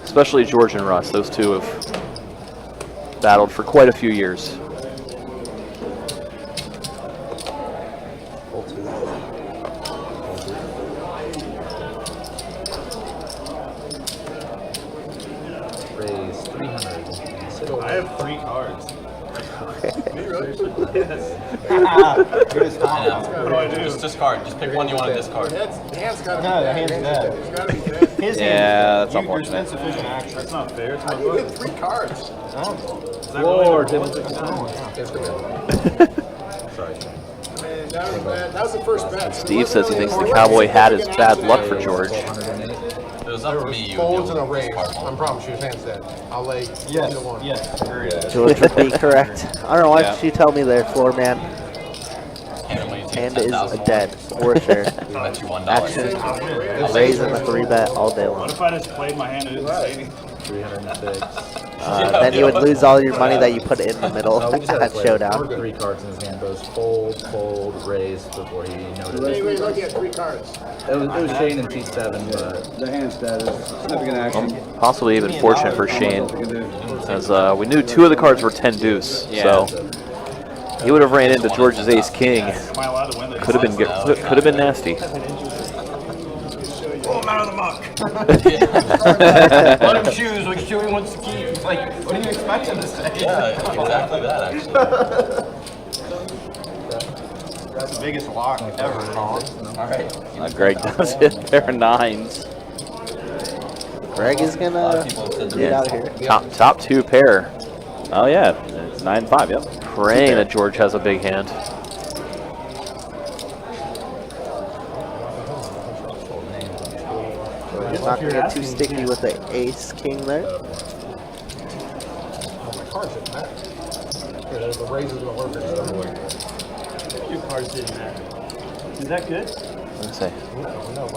Especially George and Russ. Those two have battled for quite a few years. Raise 300. I have 3 cards. Good time. Just discard. Just pick one you want to discard. The hand's got to No, be the hand's dead. It's got to be dead. His Yeah, hand's that's dead. There's unfortunate. insufficient action. That's not fair. It's How do you hit 3 cards? Lord. Sorry. Man, that was the first bet. Steve says he thinks the cowboy hat is bad luck for George. If it was up to me, you would Folds be and a able to raise. discard I one. promise you his hand's dead. I'll lay Yes, either one. yes, agreed. George would be correct. I don't know why Yeah. did you tell me there, floor man. And Hand is dead, for sure. Bet you $1. Action, raising a 3-bet all day long. What if I just played my hand and didn't say anything? 306. Then you would lose all your money that you put in the middle at showdown. 3 cards in his hand. Goes fold, fold, raise before he noticed. Anyway, look at 3 cards. It was Shane and T7, but The hand status, significant action. Possibly even fortunate for Shane, as we knew 2 of the cards were 10 deuce. So he would have ran into George's ace king. Am I allowed to win this? Could have been nasty. Pull him out of the muck. Let him choose which 2 he wants to keep. It's like, what do you expect him to say? yeah, exactly that actually. That's the biggest lock ever, Colin. All right. Greg does hit pair of 9s. Greg is gonna get out of here. Top 2 pair. Oh yeah, it's 9-5. Yep. Praying that George has a big hand. He's not gonna get too sticky with the ace king there. Oh, my cards didn't matter. The raise is going to work in some way. Your cards didn't matter. Is that good? Let's say.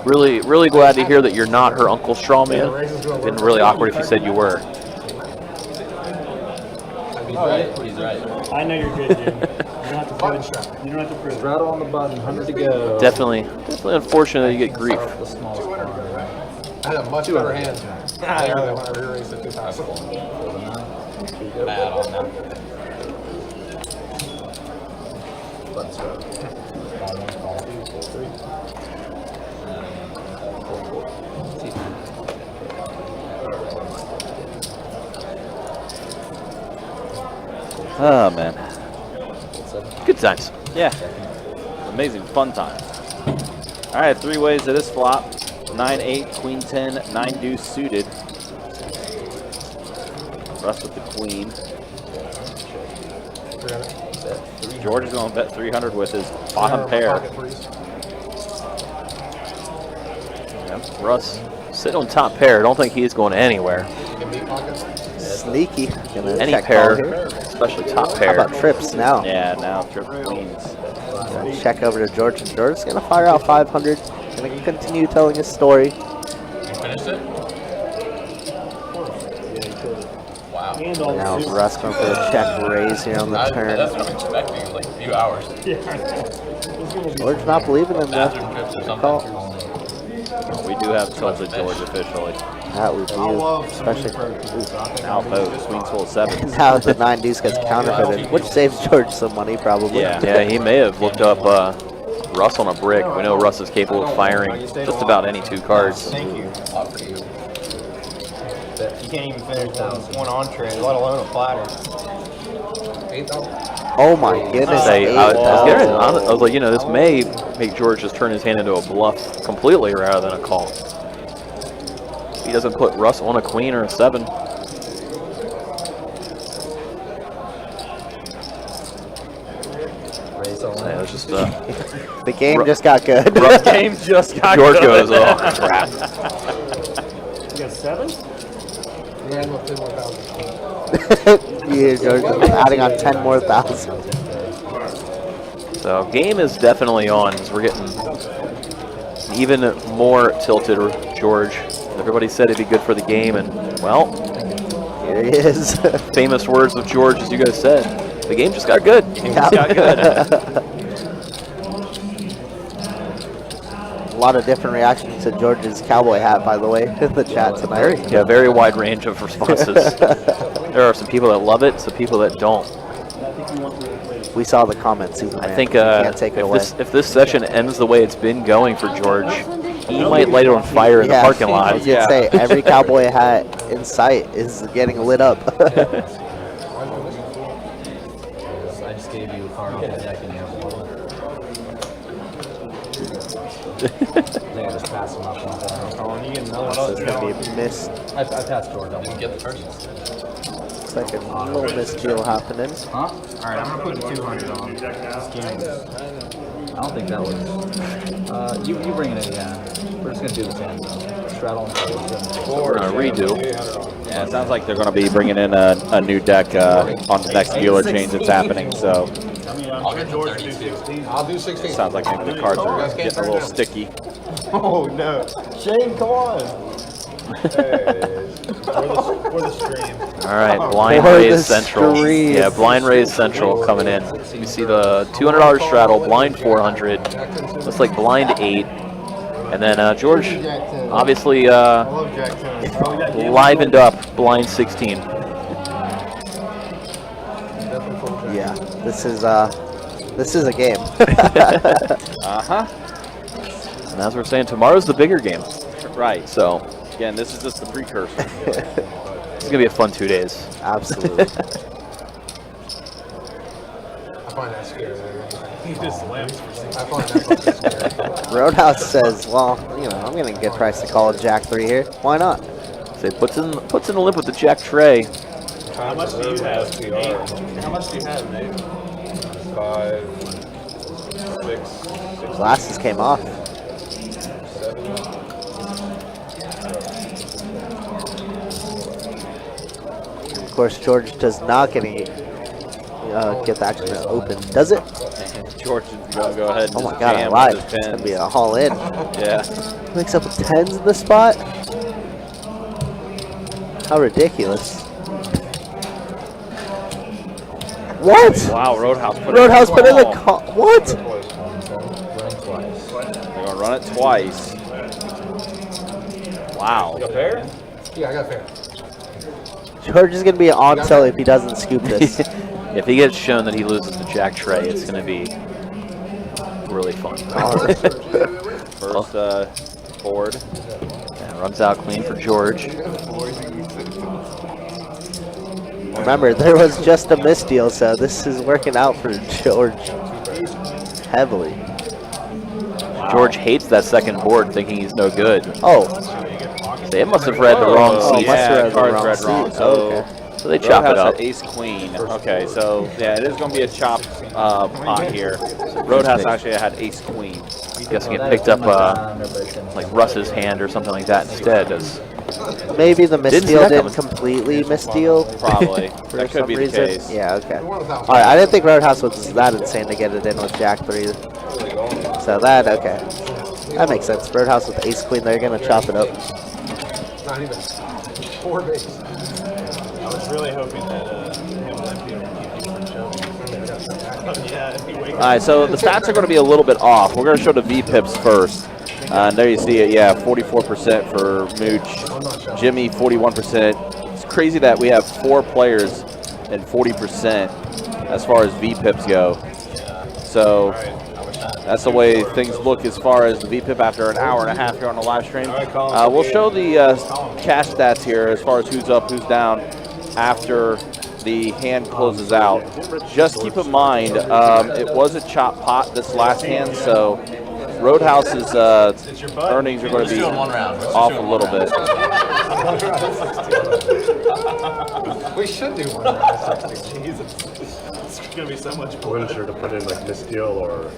Really glad to hear that you're not her Uncle Strawman. Been really awkward if you said you were. He's right. He's right. I know you're good, Jim. You don't have to prove it. You don't have to prove it. Rattle on the button. 100 to go. Definitely unfortunate that you get grief. The smallest card. I had a much better hand there than when I re-raised it 2000. Bad on that. Let's go. Oh man. Good times. Yeah. Amazing fun time. All right, 3 ways to this flop. 9-8, Queen 10, 9 deuce suited. Russ with the queen. George is going to bet 300 with his bottom pair. Yep. Russ sitting on top pair. I don't think he's going anywhere. Sneaky. Gonna Any check pair, call here. especially top How pair. about trips now? Yeah, now trip queens. Gonna check over to George, and George is gonna fire out 500. Gonna continue telling his story. You finished it? Wow. And all Now the Russ going for a check raise here on the That's turn. what I'm expecting. Like a few hours. George not believing in Bathroom the trips or call. something. We do have tilted George officially. That we do, especially Now vote, Queen's full 7. now the 9 deuce gets counterfeited, which saves George some money probably. Yeah. He may have looked up Russ on a brick. We know Russ is capable of firing just about any 2 cards. Thank you. A lot for you. You can't even finish one entree, let alone a platter. Oh my goodness. Say, I was 8,000. like, you know, this may make George just turn his hand into a bluff completely rather than a call. doesn't put Russ on a queen or a 7. Yeah, it was just The game just got good. rough Game just got George good. goes, oh crap. You got 7? Yeah, no, 10 more thousand. Yeah, George, adding on 10 more thousand. So game is definitely on as we're getting even more tilted, George. Everybody said it'd be good for the game, and well, Here he is. famous words of George, as you guys said, the game just got good. Yeah. Got good. A lot of different reactions to George's cowboy hat, by the way, in the chat tonight. Yeah, very wide range of responses. There are some people that love it, some people that don't. We saw the comments, Superman. I think You can't take it away. if this session ends the way it's been going for George, he might light it on fire in the parking I lot. was gonna say every cowboy hat in sight is getting lit up. I just gave you a card off the deck and you have one. I just pass them up. You get another This is gonna be a miss. I passed George. I didn't get the purchase. It's like a little misdeal happening. Huh? Alright, I'm gonna put 200 on. I don't think that was. You bring it in, yeah. We're just gonna do the same. Straddle and We're gonna redo. Yeah, it sounds like they're going to be bringing in a new deck on the next dealer change that's happening. So I'll get the 32. I'll do 16. it sounds like maybe the cards are getting a little sticky. Oh no. Shane, come on. For the stream. All right, Blind For the Raise Central. stream. Yeah, Blind Raise Central coming in. You see the $200 straddle, Blind 400. Looks like Blind 8. And then George, obviously I love Jack 10. livened up Blind 16. Yeah, this is a game. Uh-huh. And as we're saying, tomorrow's the bigger game. Right. So Again, this is just the precursor. it's gonna be a fun 2 days. Absolutely. I find that scary. He just slams for 6. I find that fucking scary. Roadhouse says, well, you know, I'm gonna get priced to call a Jack 3 here. Why not? So he puts in the limp with the Jack tray. How much do you have, Nate? How much do you have, Nate? 5, 6, Glasses came off. 7. Of course, George does not get the action to open, does it? George is going to go ahead and Oh my just god, I jam lied. with It's his gonna pins. be a haul in. Yeah. Mix up with 10s in the spot? How ridiculous. What? Wow, Roadhouse put Roadhouse put in the call. call. What? Running twice. They're going to run it twice. Wow. Fair? Yeah, I got fair. George is going to be on till if he doesn't scoop this. If he gets shown that he loses the Jack tray, it's gonna be really fun. First board. And runs out clean for George. Remember, there was just a misdeal, so this is working out for George heavily. George hates that second board, thinking he's no good. Oh, They must have read the wrong Oh, seat. must have read the cards wrong read wrong. seat. So, Okay. So they chop it Roadhouse up. had ace queen. Okay, so yeah, it is going to be a chop pot here. Roadhouse actually had ace queen. I guess he picked up like Russ's hand or something like that instead. As maybe the Didn't see misdeal that didn't coming. completely misdeal. Probably. For That could some be the reason. case. Yeah, okay. Alright, I didn't think Roadhouse was that insane to get it in with Jack 3. So that, okay. That makes sense. Roadhouse with ace queen, they're going to chop it up. Not even 4 days. I was really hoping that him limping would keep you from shoving. Yeah, if he wakes All right, so the stats are going to be a little bit off. We're going to show the V-pips first. And there you see it, yeah, 44% for Mooch. Jimmy, 41%. It's crazy that we have 4 players and 40% as far as V-pips go. So that's the way things look as far as the V-pip after an hour and a half here on the live stream. We'll show the cash stats here as far as who's up, who's down after the hand closes out. Just keep in mind, it was a chop pot this last hand, so Roadhouse's earnings are going to be off a little bit. We should do one round of 16. Jesus. It's going to be so much I fun. wasn't sure to put in like misdeal or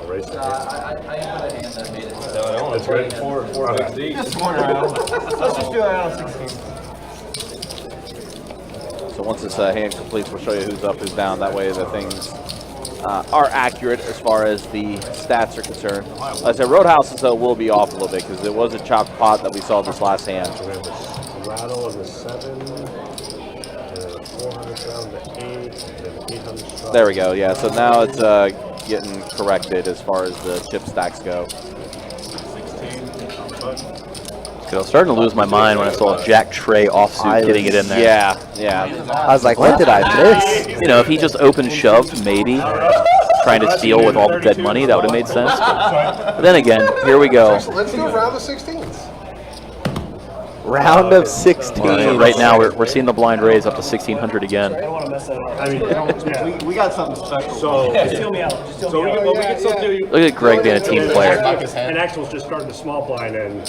erase it. I put a hand that made it. No, I don't want That's to play good. 4 big deep. Just one round. Let's just do a round of 16. So once this hand completes, we'll show you who's up, who's down. That way the things are accurate as far as the stats are concerned. Like I said, Roadhouses though will be off a little bit because it was a chopped pot that we saw this last hand. So we have the rattle and the 7, the 400 down to 8, and then the 800 strike. There we go. Yeah. So now it's getting corrected as far as the chip stacks go. 16. I was starting to lose my mind when I saw Jack Trey offsuit getting it in there. Yeah. Yeah. I was like, what did I miss? You know, if he just open shoved, maybe trying to steal with all the dead money, that would have made sense. But then again, here we go. Let's do a round of 16s. Round of 16. Well, right now, we're seeing the blind raise up to 1,600 again. I don't want to mess that up. I mean, We got something special. so, Just heal me out. Just heal me out. we can still do. Look at Greg being a team player. And Axel's just starting to small blind and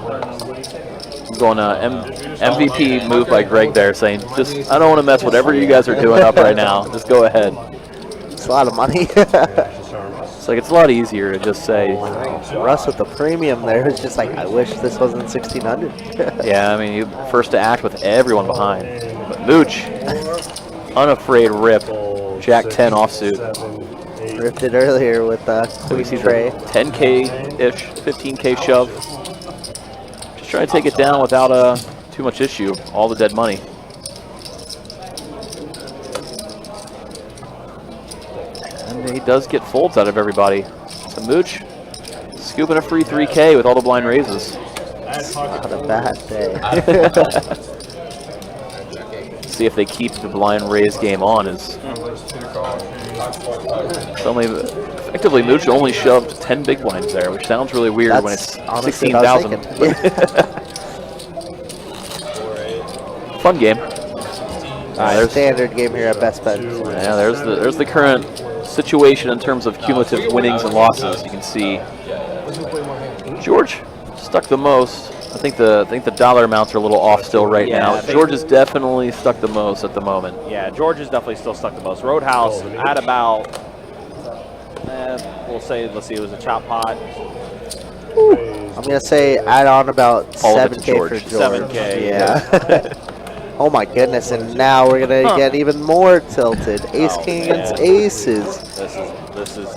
I'm going MVP move by Greg there, saying, just I don't want to mess whatever you guys are doing up right now. Just go ahead. It's a lot of money. It's like it's a lot easier to just say, Russ with the premium there is just like, I wish this wasn't 1,600. yeah, I mean, you first to act with everyone behind. But Mooch, unafraid rip, Jack 10 offsuit. Ripped it earlier with So we see Queen Trey. 10K-ish, 15K shove. Just trying to take it down without too much issue. All the dead money. And he does get folds out of everybody. So Mooch scooping a free 3K with all the blind raises. Not a bad day. See if they keep the blind raise game on. It's only effectively Mooch only shoved 10 big blinds there, which sounds really weird when That's it's honestly what I was 16,000. Fun game. There's standard game here at Best Bet. Yeah, there's the current situation in terms of cumulative winnings and losses. You can see George stuck the most. I think the dollar amounts are a little off still right now. George is definitely stuck the most at the moment. Yeah, George is definitely still stuck the most. Roadhouse at about, we'll say, let's see, it was a chop pot. I'm going to say add on about All of it to 7K for George. George. 7K. Yeah. Oh my goodness, and now we're going to get even more tilted. Ace King against aces. This is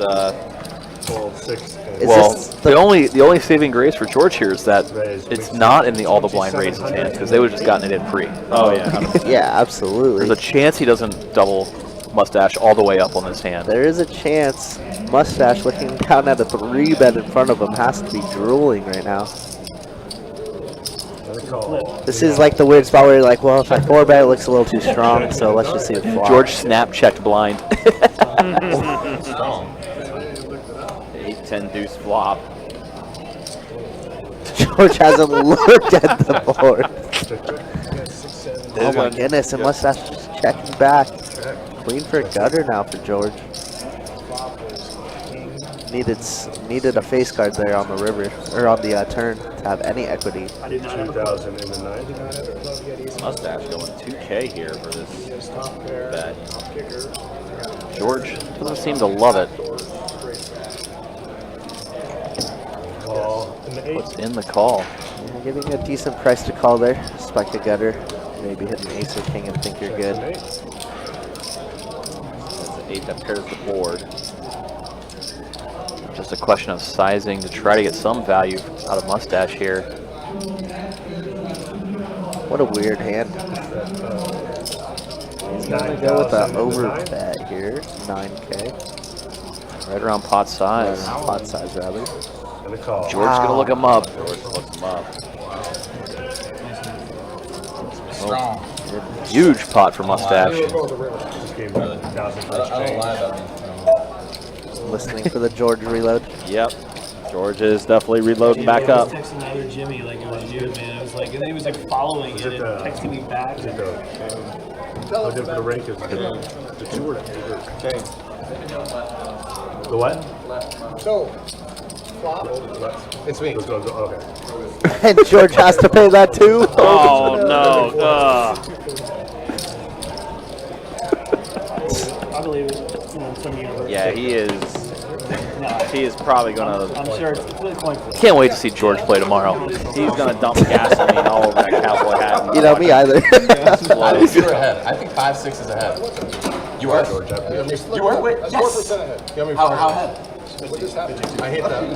12, 6, and Is Well, this the only saving grace for George here is that it's not in the all the blind raises hand because they would have just gotten it in pre. oh yeah. Yeah, absolutely. There's a chance he doesn't double mustache all the way up on this hand. There is a chance Mustache looking down at a 3-bet in front of him has to be drooling right now. This is like the weird spot where you're like, well, if I 4-bet, it looks a little too strong, so let's just see the flop. George snap checked blind. 8-10 deuce flop. George hasn't looked at the board. Oh my goodness, and Mustache just checking back. Queen for a gutter now for George. Needed a face card there on the river, or on the turn to have any equity. 2,000 in the 9. Mustache going 2K here for this bet. George doesn't seem to love it. What's in the call? Yeah, giving a decent price to call there. Spike a gutter. Maybe hit an ace or king and think you're good. That's an 8 that pairs the board. Just a question of sizing to try to get some value out of Mustache here. What a weird hand. He's gonna go with an over bet here. 9K. Right around pot size. Pot size rather. And the call. George's gonna look him up. George looks him up. Strong. Huge pot for Mustache. Just gave him 1,000 for exchange. Listening for the George reload. Yep. George is definitely reloading back up. I was texting the other Jimmy like it was you, man. I was like, and he was like following it and texting me back. Is it what did for the rank is the 2 or 3? The what? So, flop. It's me. Okay. And George has to pay that too. Oh, no. I believe it. You know, in some universe. Yeah, he is probably going to... I'm sure it's a coin flip. Can't wait to see George play tomorrow. He's going to dump gasoline all over that cowboy hat. You know me either. I think you're ahead. I think 5-6 is ahead. You are? You are? Wait, That's yes. 4% ahead. You want me How ahead? What just happened? I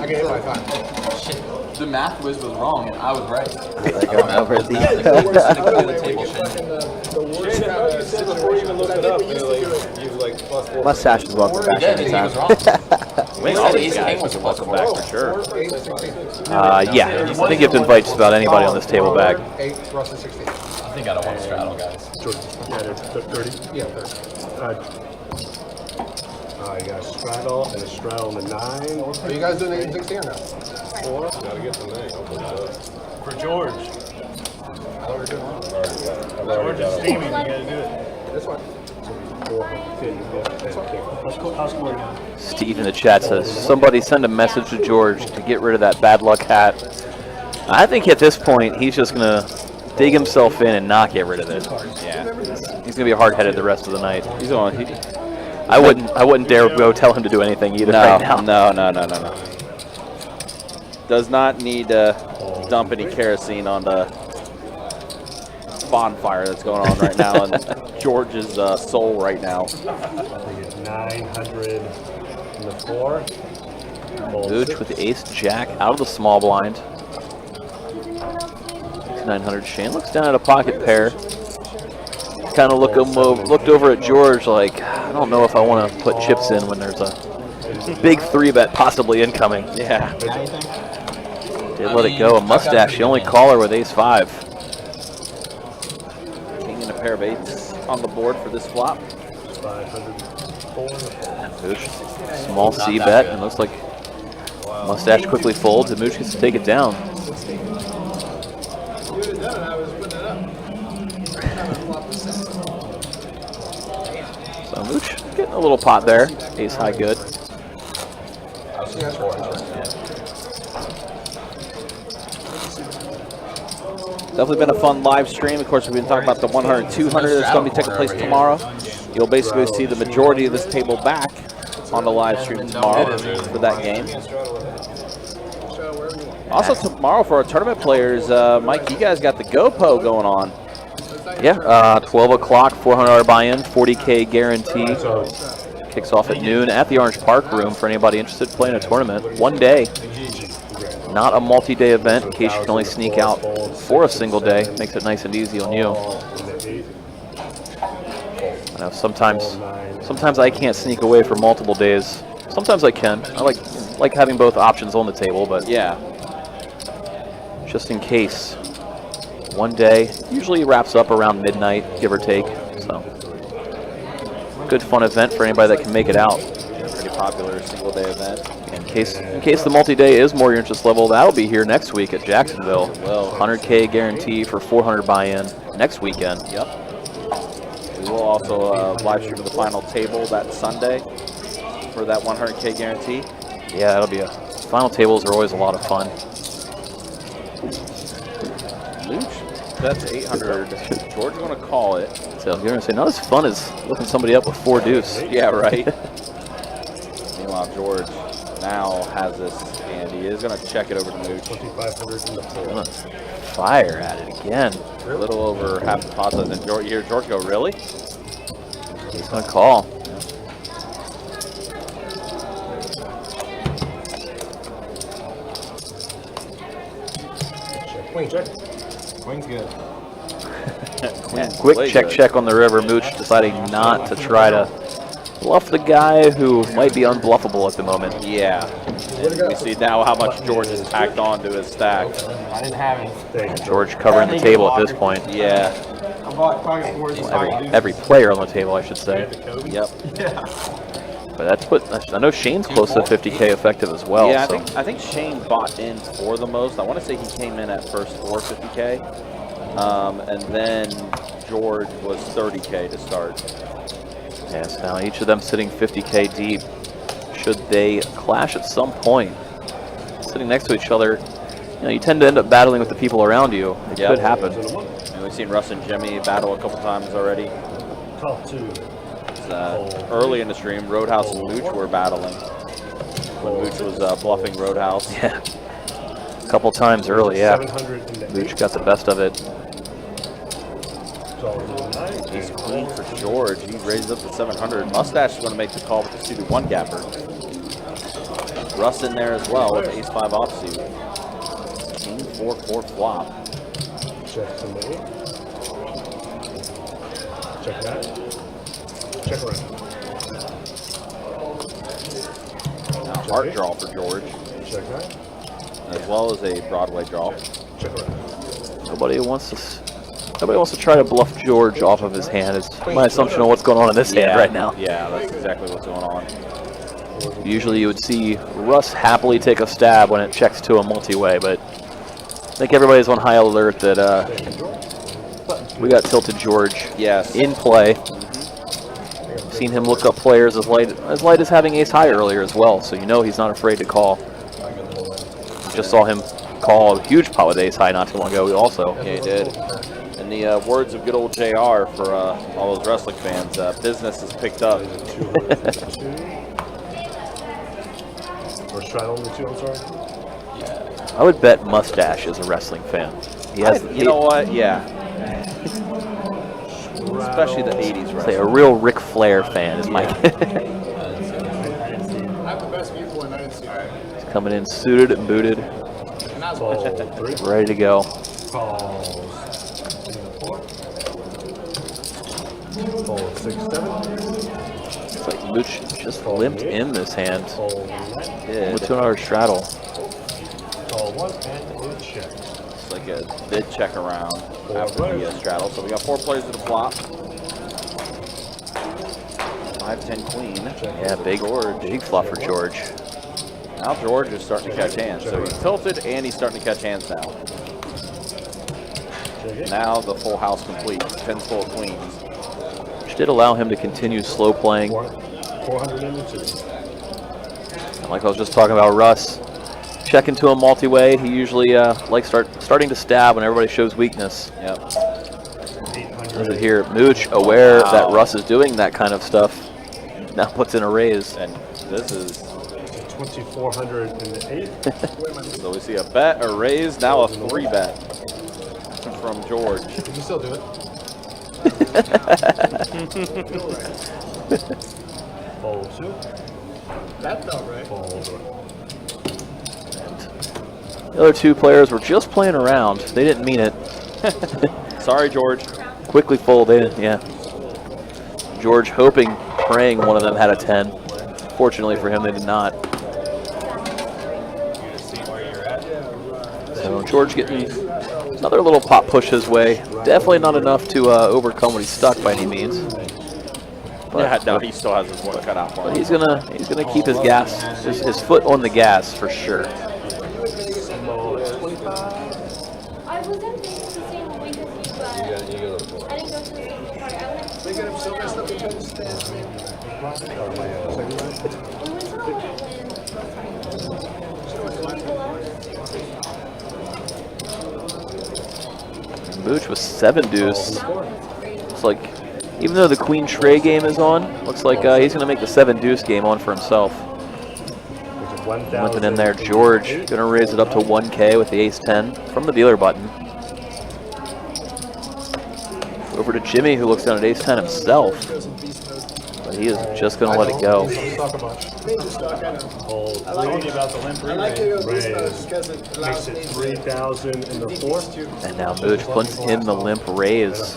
can hit by 5. Shit. The math was wrong and I was right. Like I'm over the. The worst kind of situation. I think we used to do it. Mustache is welcome He back did, and he anytime. was wrong. Wait, all these guys was welcome back for sure. Yeah, I think you have to invite just about anybody on this table back. 8, Russ is 16. I think I don't want to straddle, guys. Yeah, they're 30. Yeah, 30. You got a straddle and a straddle on the 9. Are you guys doing 8 and 16 or no? 4. Gotta get the 9. For George. I thought we were doing one. George is steaming. You gotta do it. This one. How's score again? Steve in the chat says, somebody send a message to George to get rid of that bad luck hat. I think at this point, he's just going to dig himself in and not get rid of it. Yeah. He's going to be hard-headed the rest of the night. He's on. I wouldn't dare go tell him to do anything either right now. No. Does not need to dump any kerosene on the bonfire that's going on right now in George's soul right now. 900 in the 4. Gooch with the ace-jack out of the small blind. 900. Shane looks down at a pocket pair. Kind of looked over at George like, I don't know if I want to put chips in when there's a big 3-bet possibly incoming. Yeah. Did let it go. A mustache, the only caller with ace-5. King and a pair of 8s on the board for this flop. 504. Mooch, small C bet, and looks like mustache quickly folds, and Mooch gets to take it down. So Mooch getting a little pot there. Ace high good. Definitely been a fun live stream. Of course, we've been talking about the 100, 200 that's going to be taking place tomorrow. You'll basically see the majority of this table back on the live stream tomorrow for that game. Also tomorrow for our tournament players, Mike, you guys got the GoPo going on. Yeah, 12 o'clock, $400 buy-in, 40K guarantee. Kicks off at noon at the Orange Park Room for anybody interested in playing a tournament. 1 day, not a multi-day event in case you can only sneak out for a single day. Makes it nice and easy on you. I know sometimes I can't sneak away for multiple days. Sometimes I can. I like having both options on the table, but yeah, just in case. 1 day usually wraps up around midnight, give or take. So, good fun event for anybody that can make it out. Pretty popular single-day event. In case the multi-day is more your interest level, that'll be here next week at Jacksonville. Well, 100K guarantee for 400 buy-in next weekend. Yep. We will also live stream the final table that Sunday for that 100K guarantee. Yeah, that'll be final tables are always a lot of fun. That's 800. George, you want to call it? So you're gonna say not as fun as looking somebody up with 4 deuce. Yeah, right. Meanwhile, George now has this, and he is going to check it over to Mooch. 2,500 in the 4. Fire at it again. A little over half the pot. And George, you hear George go, really? He's gonna call. Queen check. Queen's good. Quick check on the river. Mooch deciding not to try to bluff the guy who might be unbluffable at the moment. Yeah. And we see now how much George has packed on to his stack. I didn't have any. George covering the table at this point. Yeah. Every player on the table, I should say. Yep. But I know Shane's close to 50K effective as well. Yeah, so. I think Shane bought in for the most. I want to say he came in at first for 50K. And then George was 30K to start. Yes, now each of them sitting 50K deep. Should they clash at some point, sitting next to each other, you know, you tend to end up battling with the people around you. It could happen. And we've seen Russ and Jimmy battle a couple times already. Top 2. Early in the stream, Roadhouse and Mooch were battling when Mooch was bluffing Roadhouse. Yeah. A couple times early, yeah. 700 in the Mooch got the best of it. Ace queen for George. He raises up to 700. Mustache is going to make the call with the suited 1 gapper. Russ in there as well with ace 5 offsuit. King 4-4 flop. Check some money. Check that. Check around. Now heart draw for George, Check that. as well as a Broadway draw. Check around. Nobody wants to try to bluff George off of his hand. Is my assumption of what's going on in this hand right now. Yeah, that's exactly what's going on. Usually you would see Russ happily take a stab when it checks to a multi-way, but I think everybody's on high alert that we got Tilted George in play. Seen him look up players as light as having ace high earlier as well, so you know he's not afraid to call. Just saw him call a huge pot with ace high not too long ago also. Yeah, he did. In the words of good old JR for all those wrestling fans, business is picked up. Or straddle the 2, I'm sorry? I would bet Mustache is a wrestling fan. He has, You know what? Yeah. Especially the 80s say wrestling. a real Ric Flair fan is my I have the best viewpoint. I didn't see that. He's coming in suited and booted, ready to go. Calls. 6, 7. It's like Mooch just limped in this hand. Yeah, With $200 straddle. Call 1 and a check. it's like a bid check around after the straddle. So we got 4 players to the flop. 5-10 queen. Yeah, big flop for George. Now George is starting to catch hands. So he's tilted and he's starting to catch hands now. Now the full house complete. 10 full of queens. Which did allow him to continue slow playing. 402. And like I was just talking about Russ, check into a multi-way. He usually likes starting to stab when everybody shows weakness. Yep. There's it here. Mooch, aware that Russ is doing that kind of stuff, now puts in a raise. And this is 2,408. so we see a bet, a raise, now a 3 bet from George. You can still do it. Fold 2. That felt right. Fold. The other 2 players were just playing around. They didn't mean it. Sorry, George. Quickly folded, yeah. George hoping, praying one of them had a 10. Fortunately for him, they did not. So George getting another little pot push his way. Definitely not enough to overcome what he's stuck by any means. But, Yeah, no, he still has his work cut out for but him. he's gonna keep his gas, his foot on the gas for sure. I wasn't thinking the same week as you, but I didn't go to the same party. I went to They got him so messed up. He couldn't stand it. we went to the Mooch with 7 deuce. It's like, even though the queen tray game is on, looks like he's gonna make the 7 deuce game on for himself. Limping in there, George gonna raise it up to 1K with the ace 10 from the dealer button. Over to Jimmy, who looks down at ace 10 himself, but he is just gonna let it go. I like about the limp Raise. because it allows Makes me it to 3,000 in the 4th. And now Mooch puts in the limp raise.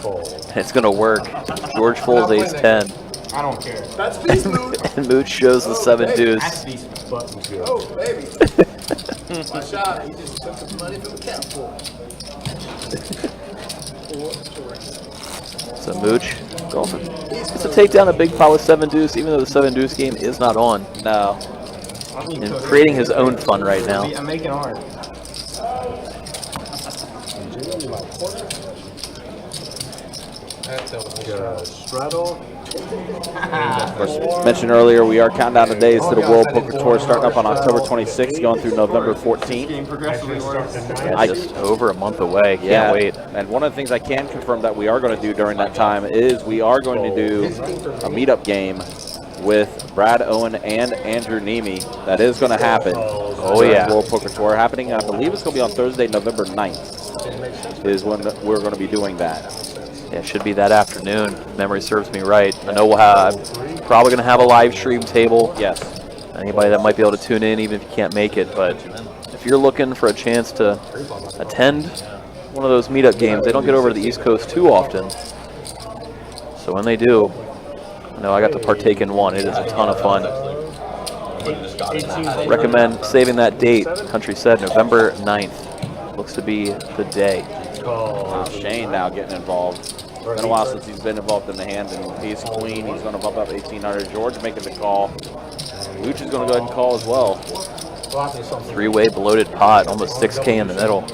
It's gonna work. George folds ace 10, I don't care. That's beast mode. and Mooch shows the 7 deuce. Button's good. Oh, baby. My shot. He just took some money from the cap for So Mooch going for just to take down a big pot with 7 deuce, even though the 7 deuce game is not on. No. And creating his own fun right now. I'm making art. Straddle. Of course, mentioned earlier, we are counting down the days to the World Poker Tour, starting up on October 26th, going through November 14th. Yeah, just over a month away. Can't wait. And one of the things I can confirm that we are going to do during that time is we are going to do a meetup game with Brad Owen and Andrew Nemi. That is going to happen. Oh, yeah. World Poker Tour happening. I believe it's going to be on Thursday, November 9th is when we're going to be doing that. Yeah, it should be that afternoon. If memory serves me right. I know I'm probably going to have a live stream table. Yes. Anybody that might be able to tune in, even if you can't make it. But if you're looking for a chance to attend one of those meetup games, they don't get over to the East Coast too often. So when they do, I know I got to partake in one. It is a ton of fun. Recommend saving that date. Country said November 9th. Looks to be the day. Shane now getting involved. It's been a while since he's been involved in the hand, and ace queen. He's going to bump up 1800. George making the call. Luch is going to go ahead and call as well. Three-way bloated pot, almost 6K in the middle.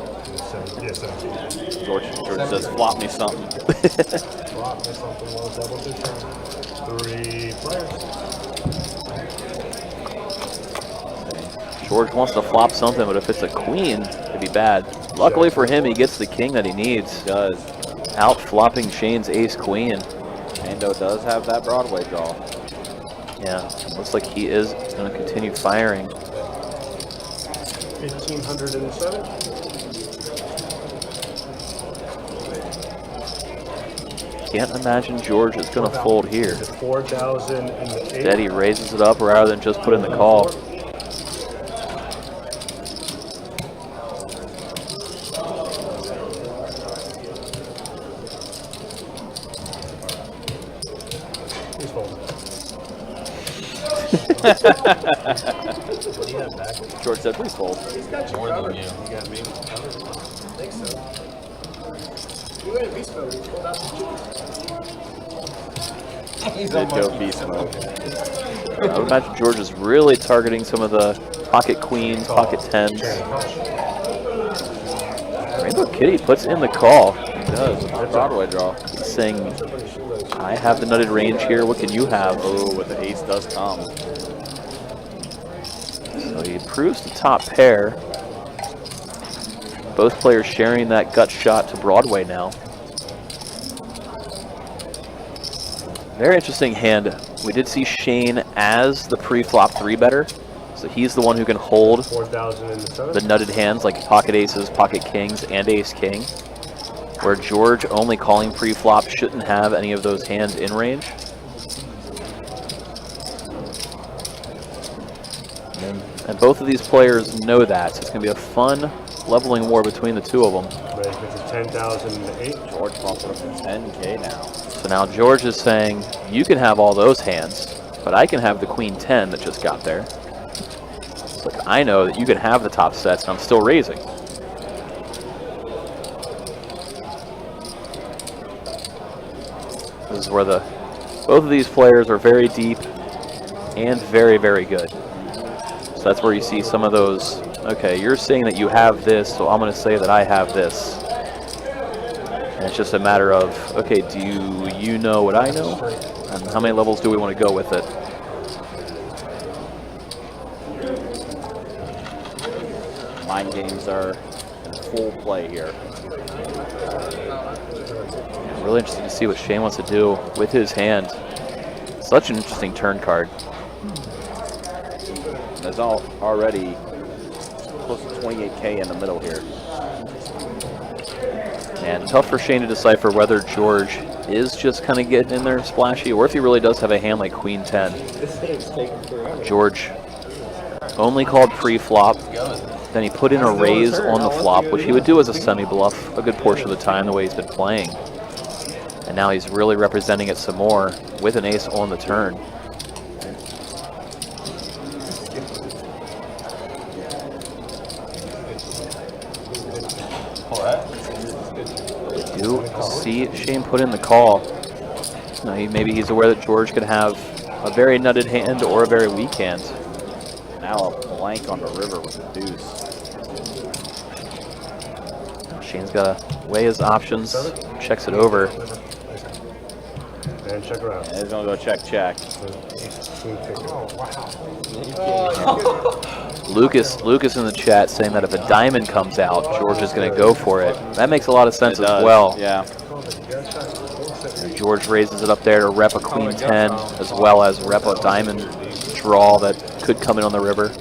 George says, flop me something. Flop me something, we'll double two 3 players. George wants to flop something, but if it's a queen, it'd be bad. Luckily for him, he gets the king that he needs. He does. Out flopping Shane's ace queen. Mando does have that Broadway draw. Yeah, looks like he is going to continue firing. 1507. Can't imagine George is going to fold here. 4008. Instead, he raises it up rather than just put in the call. What do you have back? George said, please fold. More than you. You got me. I think so. You went beast mode. You pulled out the Did go beast mode. I would imagine George is really targeting some of the pocket queens, pocket tens. Rainbow Kitty puts in the call. He does. It's a Broadway draw. He's saying, I have the nutted range here. What can you have? Oh, but the ace does come. So he approves the top pair. Both players sharing that gut shot to Broadway now. Very interesting hand. We did see Shane as the pre-flop 3-better. So he's the one who can hold the nutted hands like pocket aces, pocket kings, and ace king. Where George, only calling pre-flop, shouldn't have any of those hands in range. And both of these players know that, so it's going to be a fun leveling war between the two of them. 10,008. George bumped up to 10K now. So now George is saying, you can have all those hands, but I can have the queen 10 that just got there. It's like, I know that you can have the top sets, and I'm still raising. This is where both of these players are very deep and very, very good. So that's where you see some of those, okay, you're saying that you have this, so I'm going to say that I have this. And it's just a matter of, okay, do you know what I know? And how many levels do we want to go with it? Mind games are in full play here. Really interesting to see what Shane wants to do with his hand. Such an interesting turn card. There's already close to 28K in the middle here. And tough for Shane to decipher whether George is just kind of getting in there splashy, or if he really does have a hand like Queen 10. George only called pre-flop, then he put in a raise on the flop, which he would do as a semi-bluff a good portion of the time, the way he's been playing. And now he's really representing it some more with an ace on the turn. We do see Shane put in the call. Now maybe he's aware that George could have a very nutted hand or a very weak hand. Now a blank on the river with the deuce. Shane's got to weigh his options, checks it over. And check around. He's going to go check, check. Lucas in the chat saying that if a diamond comes out, George is going to go for it. That makes a lot of sense as well. Yeah. George raises it up there to rep a queen 10, as well as rep a diamond draw that could come in on the river.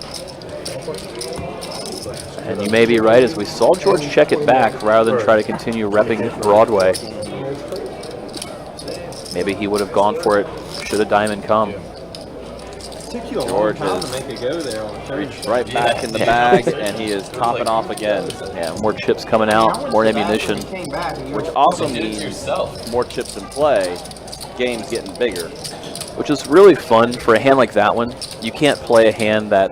And you may be right, as we saw George check it back rather than try to continue repping Broadway. Maybe he would have gone for it should a diamond come. George has reached right back in the bag, and he is topping off again. Yeah, more chips coming out, more ammunition. Which also means more chips in play, game's getting bigger. Which is really fun for a hand like that one. You can't play a hand that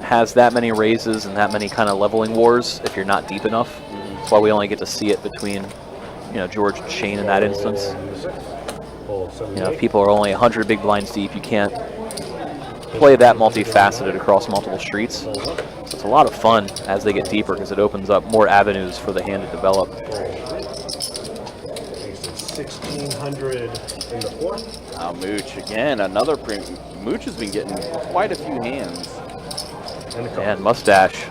has that many raises and that many kind of leveling wars if you're not deep enough. That's why we only get to see it between, George and Shane in that instance. If people are only 100 big blinds deep, you can't play that multifaceted across multiple streets. So it's a lot of fun as they get deeper because it opens up more avenues for the hand to develop. 1,600 in the fourth. Now Mooch again, another premium. Mooch has been getting quite a few hands. And Mustache.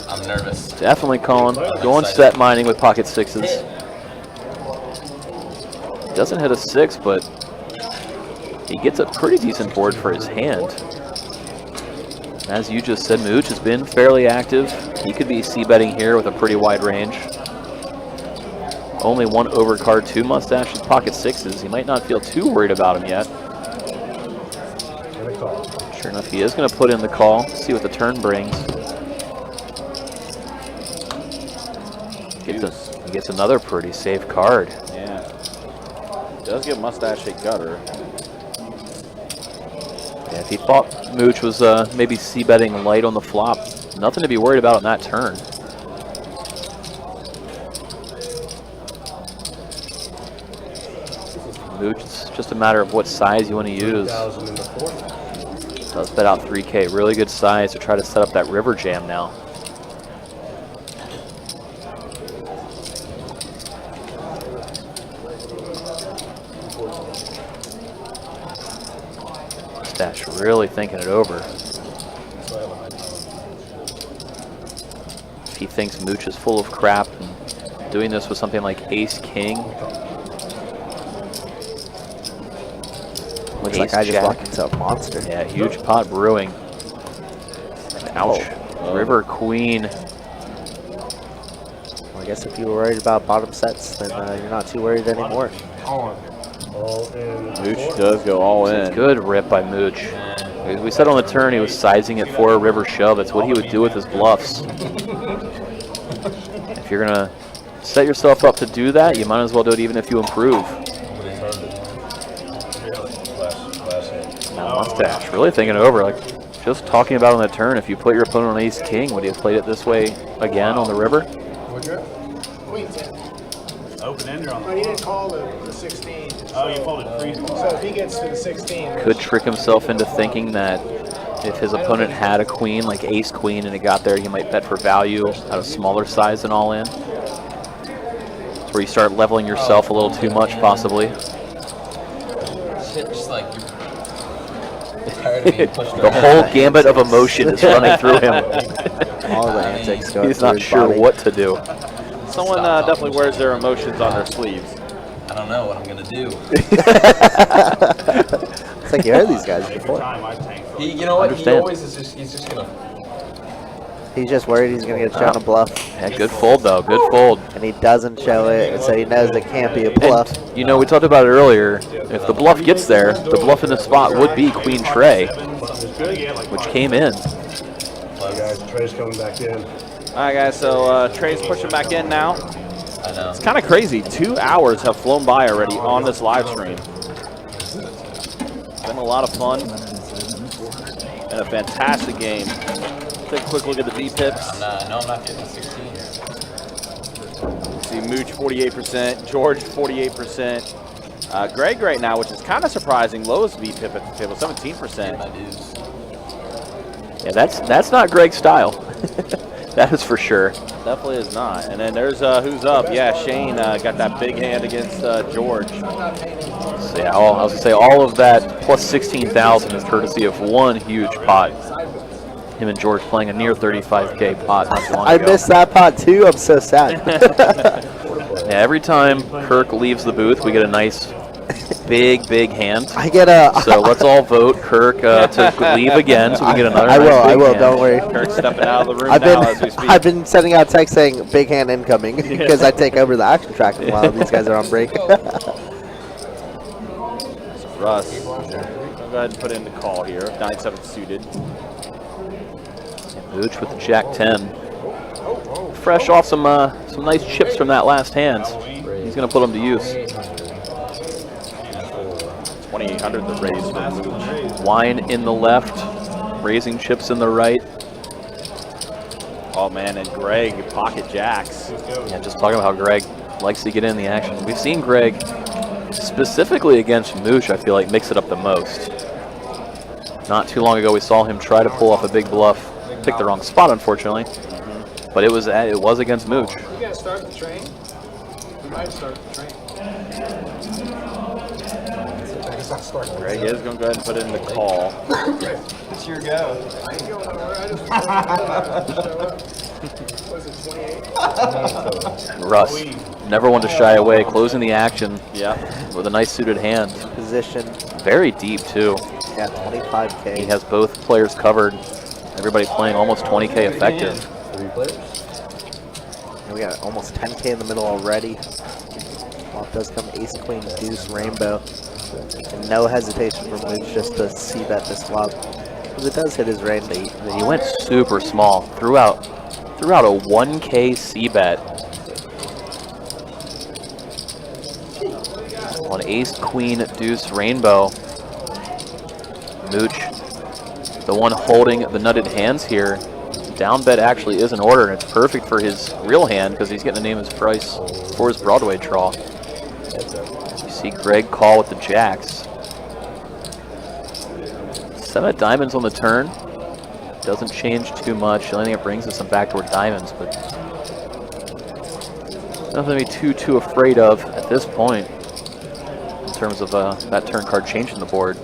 I'm nervous. Definitely calling. Going set mining with pocket sixes. Doesn't hit a 6, but he gets a pretty decent board for his hand. As you just said, Mooch has been fairly active. He could be c-betting here with a pretty wide range. Only one overcard, 2 Mustaches, pocket sixes. He might not feel too worried about him yet. Sure enough, he is going to put in the call. See what the turn brings. He gets another pretty safe card. Yeah. Does give Mustache a gutter. Yeah, if he thought Mooch was maybe c-betting light on the flop, nothing to be worried about on that turn. Mooch, it's just a matter of what size you want to use. Does bet out 3K. Really good size to try to set up that river jam now. Mustache really thinking it over. If he thinks Mooch is full of crap and doing this with something like ace-king. Looks like I just walked into a monster. Yeah, huge pot brewing. Ouch. River Queen. Well, I guess if you were worried about bottom sets, then you're not too worried anymore. Mooch does go all in. Good rip by Mooch. We said on the turn he was sizing it for a river shove. That's what he would do with his bluffs. If you're going to set yourself up to do that, you might as well do it even if you improve. Now Mustache really thinking it over. Like just talking about on the turn, if you put your opponent on ace-king, would he have played it this way again on the river? Open ender on But he didn't call the 16. Oh, you folded free. So if he gets to the 16. Could trick himself into thinking that if his opponent had a queen, like ace-queen, and it got there, he might bet for value at a smaller size than all in. It's where you start leveling yourself a little too much, possibly. Shit, just like you're tired of being pushed The whole gambit of emotion is running through him. All the antics going He's through not his sure body. what to do. Someone definitely wears their emotions on their sleeves. I don't know what I'm gonna do. It's like you heard these guys before. You know what? He Understand. always is just, he's just gonna. He's just worried he's going to get shown a bluff. Yeah, good fold, though. Good fold. And he doesn't show it, so he knows it can't be a bluff. And, you know, we talked about it earlier. If the bluff gets there, the bluff in the spot would be Queen Trey, which came in. Guys, Trey's coming back in. All right, guys, so Trey's pushing back in now. I know. It's kind of crazy. 2 hours have flown by already on this live stream. Been a lot of fun and a fantastic game. Take a quick look at the V-pips. No, I'm not getting 16. See Mooch 48%, George 48%. Greg right now, which is kind of surprising, lowest V-pip at the table, 17%. Yeah, that's not Greg's style. That is for sure. Definitely is not. And then there's who's up. Yeah, Shane got that big hand against George. So yeah, I was gonna say all of that plus 16,000 is courtesy of one huge pot. Him and George playing a near 35K pot not too long I ago. missed that pot too. I'm so sad. Yeah, every time Kirk leaves the booth, we get a nice big hand. I get a. So let's all vote Kirk to leave again, so we get another. I nice will. big I will. hand. Don't worry. Kirk's stepping out of the room I've now as we speak. I've been sending out texts saying big hand incoming because I take over the action track while these guys are on break. Russ, go ahead and put in the call here. 9-7 suited. Mooch with the Jack 10. Fresh off some nice chips from that last hand. He's going to put them to use. 2,800 the raise for Mooch. Wine in the left, raising chips in the right. Oh man, and Greg pocket jacks. Yeah, just talking about how Greg likes to get in the action. We've seen Greg specifically against Mooch, I feel like, mix it up the most. Not too long ago, we saw him try to pull off a big bluff. Picked the wrong spot, unfortunately. But it was against Mooch. You gotta start the train. You might start the train. Greg is going to go ahead and put in the call. It's your go. I ain't going nowhere. I just show up. Was it 28? Russ, never one to shy away, closing the action. Yeah. With a nice suited hand. Position. Very deep, too. Yeah, 25K. He has both players covered. Everybody playing almost 20K effective. 3 players. And we got almost 10K in the middle already. Well, it does come ace, queen, deuce, rainbow. And no hesitation from Mooch just to c-bet this flop. Because it does hit his rainbow. He went super small. Threw out a 1K c-bet. On ace, queen, deuce, rainbow. Mooch, the one holding the nutted hands here. Down bet actually is in order, and it's perfect for his real hand because he's getting to name his price for his Broadway draw. You see Greg call with the jacks. 7 of diamonds on the turn. Doesn't change too much. The only thing it brings is some backdoor diamonds, but nothing to be too afraid of at this point in terms of that turn card changing the board.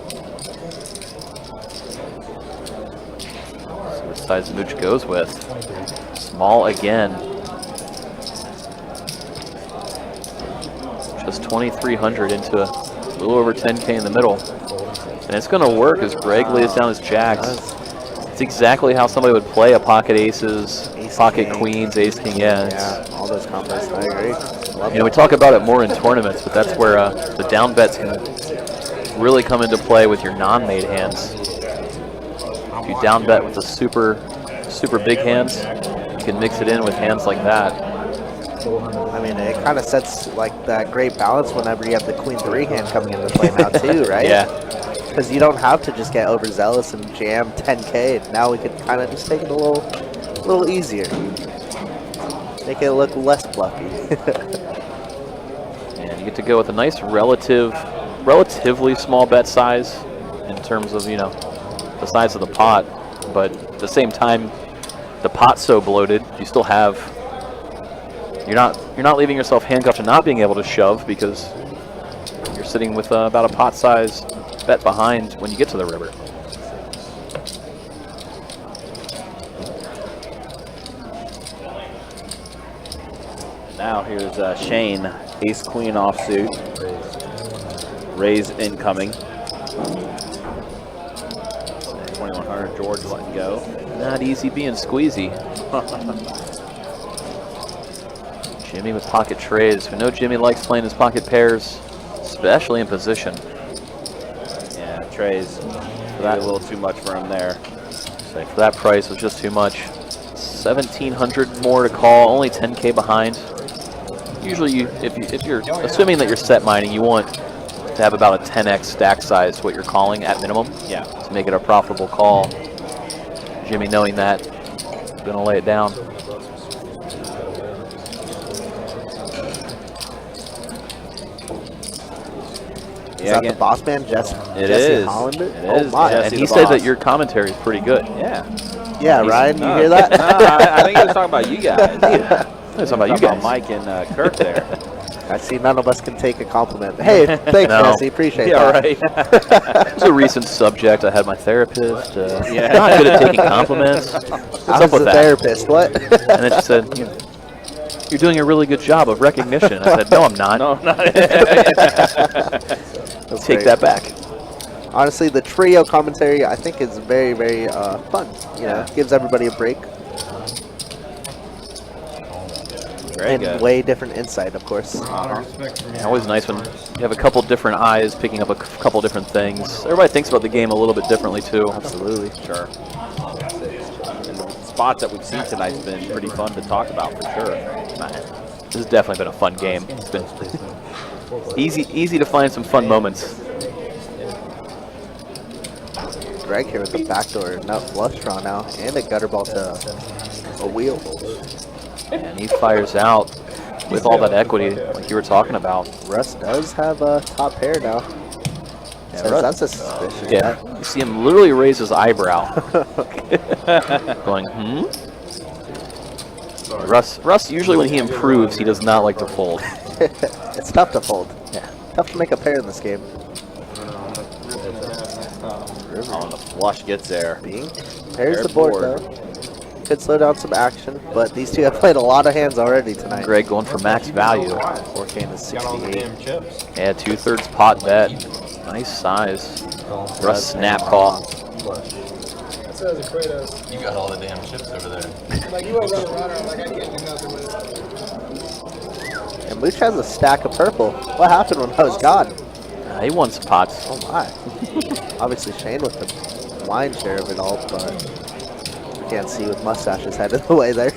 See what size Mooch goes with. Small again. Just 2,300 into a little over 10K in the middle. And it's going to work as Greg lays down his jacks. It's exactly how somebody would play a pocket aces, pocket queens, ace king, Yeah, all those combos. I agree. You know, we talk about it more in tournaments, but that's where the down bets can really come into play with your non-made hands. If you down bet with the super big hands, you can mix it in with hands like that. I mean, it kind of sets like that great balance whenever you have the queen 3 hand coming into play now too, right? Yeah. Because you don't have to just get overzealous and jam 10K. Now we could kind of just take it a little easier. Make it look less fluffy. And you get to go with a nice relatively small bet size in terms of, you know, the size of the pot. But at the same time, the pot's so bloated, you still have, you're not leaving yourself handcuffed to not being able to shove because you're sitting with about a pot size bet behind when you get to the river. Now here's Shane, ace queen offsuit. Raise incoming. 2,100, George letting go. Not easy being squeezy. Jimmy with pocket trades. We know Jimmy likes playing his pocket pairs, especially in position. Yeah, trays. That a little too much for him there. So for that price, it was just too much. 1,700 more to call, only 10K behind. Usually, if you're assuming that you're set mining, you want to have about a 10x stack size, what you're calling at minimum. Yeah. To make it a profitable call. Jimmy, knowing that, gonna lay it down. Is that the boss man, Jesse is. Hollander? It Oh is my! Jesse And he the said boss. that your commentary is pretty good. Yeah. Yeah, Ryan, you hear that? No, I think he was talking about you guys. Yeah. It's about you guys. Mike and Kirk there. I see none of us can take a compliment. Hey, thanks, No. Jesse. Appreciate Yeah, that. right. It was a recent subject. I had my therapist. Yeah. Not good at taking compliments. What's I up was with the that? therapist. What? And then she said, "You're doing a really good job of recognition." I said, "No, I'm not." No, not. Take that back. Honestly, the trio commentary I think is very, very fun. You know, gives everybody a break Very and good. way different insight, of course. Always nice when you have a couple different eyes picking up a couple different things. Everybody thinks about the game a little bit differently too. Absolutely. Sure. And the spots that we've seen tonight's been pretty fun to talk about for sure. This has definitely been a fun game. It's been easy to find some fun moments. Greg here with the backdoor nut flush draw now, and a gutter ball to a wheel. And he fires out with all that equity like you were talking about. Russ does have a top pair now. Yeah, So Russ- that's a suspicious Yeah, bet. you see him literally raise his eyebrow, going, Russ usually when he improves, he does not like to fold. It's tough to fold. Yeah. Tough to make a pair in this game. Oh, the flush gets there. There's Paired the board, board. though. Could slow down some action, but these two have played a lot of hands already tonight. Greg going for max value. 4K to Got all the 68. damn chips. Yeah, 2/3 pot bet. Nice size. Russ snap call. That says a Kratos. You got all the damn chips over there. Like, you a runner, like, I can't do nothing with it. And Mooch has a stack of purple. What happened when I was gone? He won some pots. Oh my. Obviously Shane with the lion's share of it all, but you can't see with mustaches headed the way there.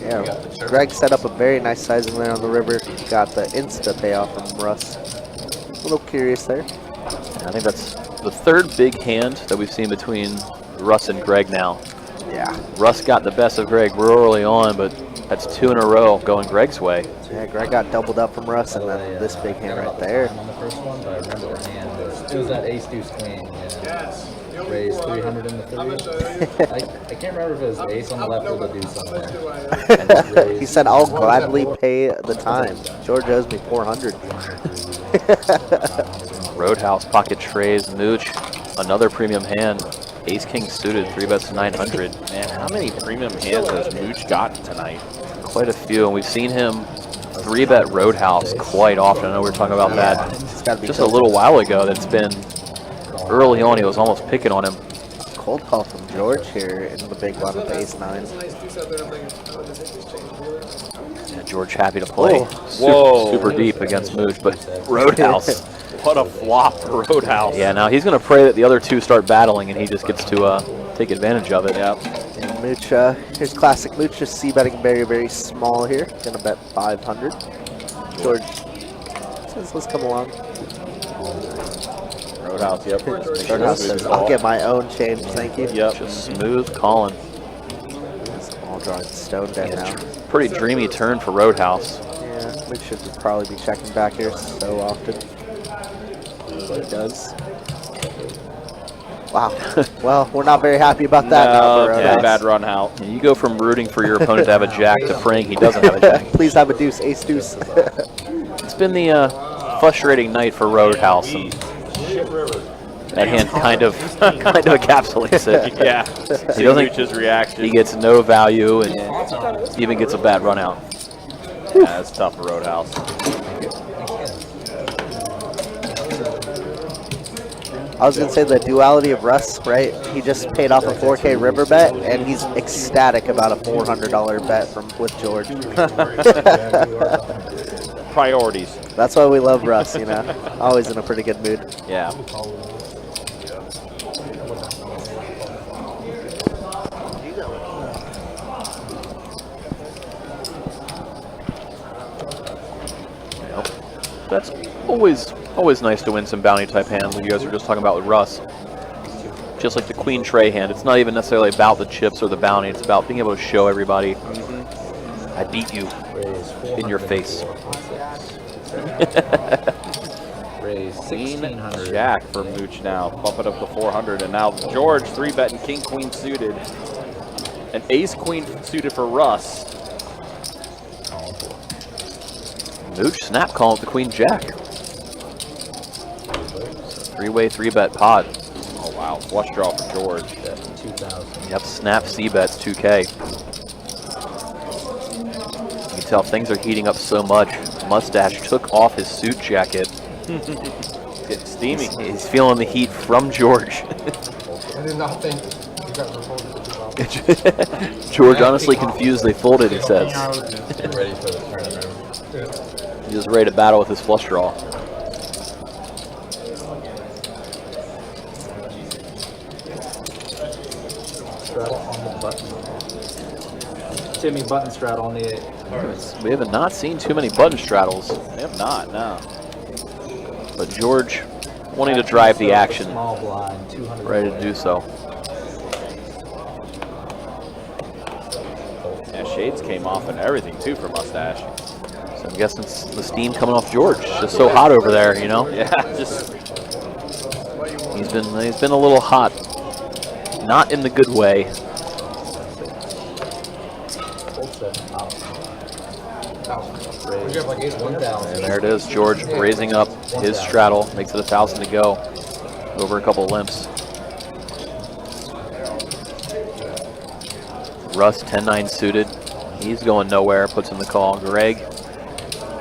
Yeah, Greg set up a very nice sizing there on the river. Got the insta payoff from Russ. A little curious there. I think that's the third big hand that we've seen between Russ and Greg now. Yeah. Russ got the best of Greg early on, but that's 2 in a row going Greg's way. Yeah, Greg got doubled up from Russ, and then this big hand right there. On the first one, but I remember the hand was, it was that ace deuce queen. Yeah. Raised 300 in the three. I can't remember if it was the ace on the left or the deuce on the left. He said, "I'll gladly pay the time." George owes me 400. Roadhouse, pocket trays, mooch, another premium hand. Ace king suited, 3-bets to 900. Man, how many premium hands has Mooch gotten tonight? Quite a few, and we've seen him 3-bet Roadhouse quite often. I know we were talking about It's gotta that be just a little while ago. That's been early on. He was almost picking on him. cold call from George here in the big one with the ace 9. Yeah, George happy to play. Whoa. Super deep against Mooch, but Roadhouse. What a flop for Roadhouse. Yeah, now he's going to pray that the other two start battling and he just gets to take advantage of it. Yep. And Mooch, here's classic Mooch, just c-betting very, very small here. Gonna bet 500. George says, let's come along. Roadhouse, yep. Roadhouse says, I'll get my own change, thank you. Yep. Just smooth calling. All drawing stone dead now. Pretty dreamy turn for Roadhouse. Yeah, Mooch should probably be checking back here so often. But he does. Wow. Well, we're not very happy about that now. For Yeah, Roadhouse. bad run out. And you go from rooting for your opponent to have a jack to praying he doesn't have a jack. Please have a deuce, ace deuce. It's been the frustrating night for Roadhouse. And that hand kind of encapsulates it. Yeah. He doesn't. Mooch's reaction. He gets no value and even gets a bad run out. Yeah, it's tough for Roadhouse. I was gonna say the duality of Russ, right? He just paid off a 4K river bet, and he's ecstatic about a $400 bet with George. Priorities. That's why we love Russ, you know. Always in a pretty good mood. Yeah. That's always nice to win some bounty type hands like you guys were just talking about with Russ. Just like the queen tray hand, it's not even necessarily about the chips or the bounty, it's about being able to show everybody, I beat you in your face. Raise Queen 1600. Jack for Mooch now. Bump it up to 400. And now George 3-betting King Queen suited. An Ace Queen suited for Russ. Mooch snap calling with the Queen Jack. Three-way 3-bet pot. Oh wow, flush draw for George. 2,000. Yep, snap C-bets 2K. You can tell things are heating up so much. Mustache took off his suit jacket. Getting steamy. He's feeling the heat from George. I did not think you guys were holding it. George honestly confused they folded, he says. Get ready for the tournament. He's ready to battle with his flush draw. Straddle on the button. Timmy button straddle on the 8. We have not seen too many button straddles, We have not, no. but George wanting to drive the action, Small blind, 200. ready to do so. Yeah, shades came off and everything too for Mustache. So I'm guessing it's the steam coming off George. It's just so hot over there, you know. Yeah, just He's been a little hot, not in the good way. Raise 1,000. And there it is, George raising up his straddle, makes it 1,000 to go. Over a couple limps. Russ 10-9 suited. He's going nowhere, puts in the call. Greg,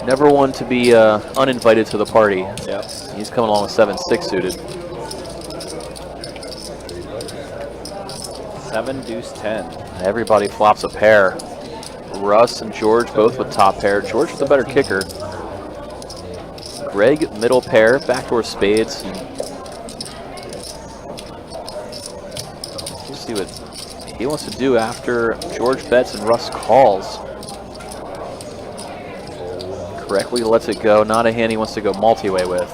never one to be uninvited to the party. yep. He's coming along with 7-6 suited. 7 deuce 10. Everybody flops a pair. Russ and George both with top pair. George with the better kicker. Greg middle pair, backdoor spades. Let's see what he wants to do after George bets and Russ calls. Correctly lets it go. Not a hand he wants to go multi-way with.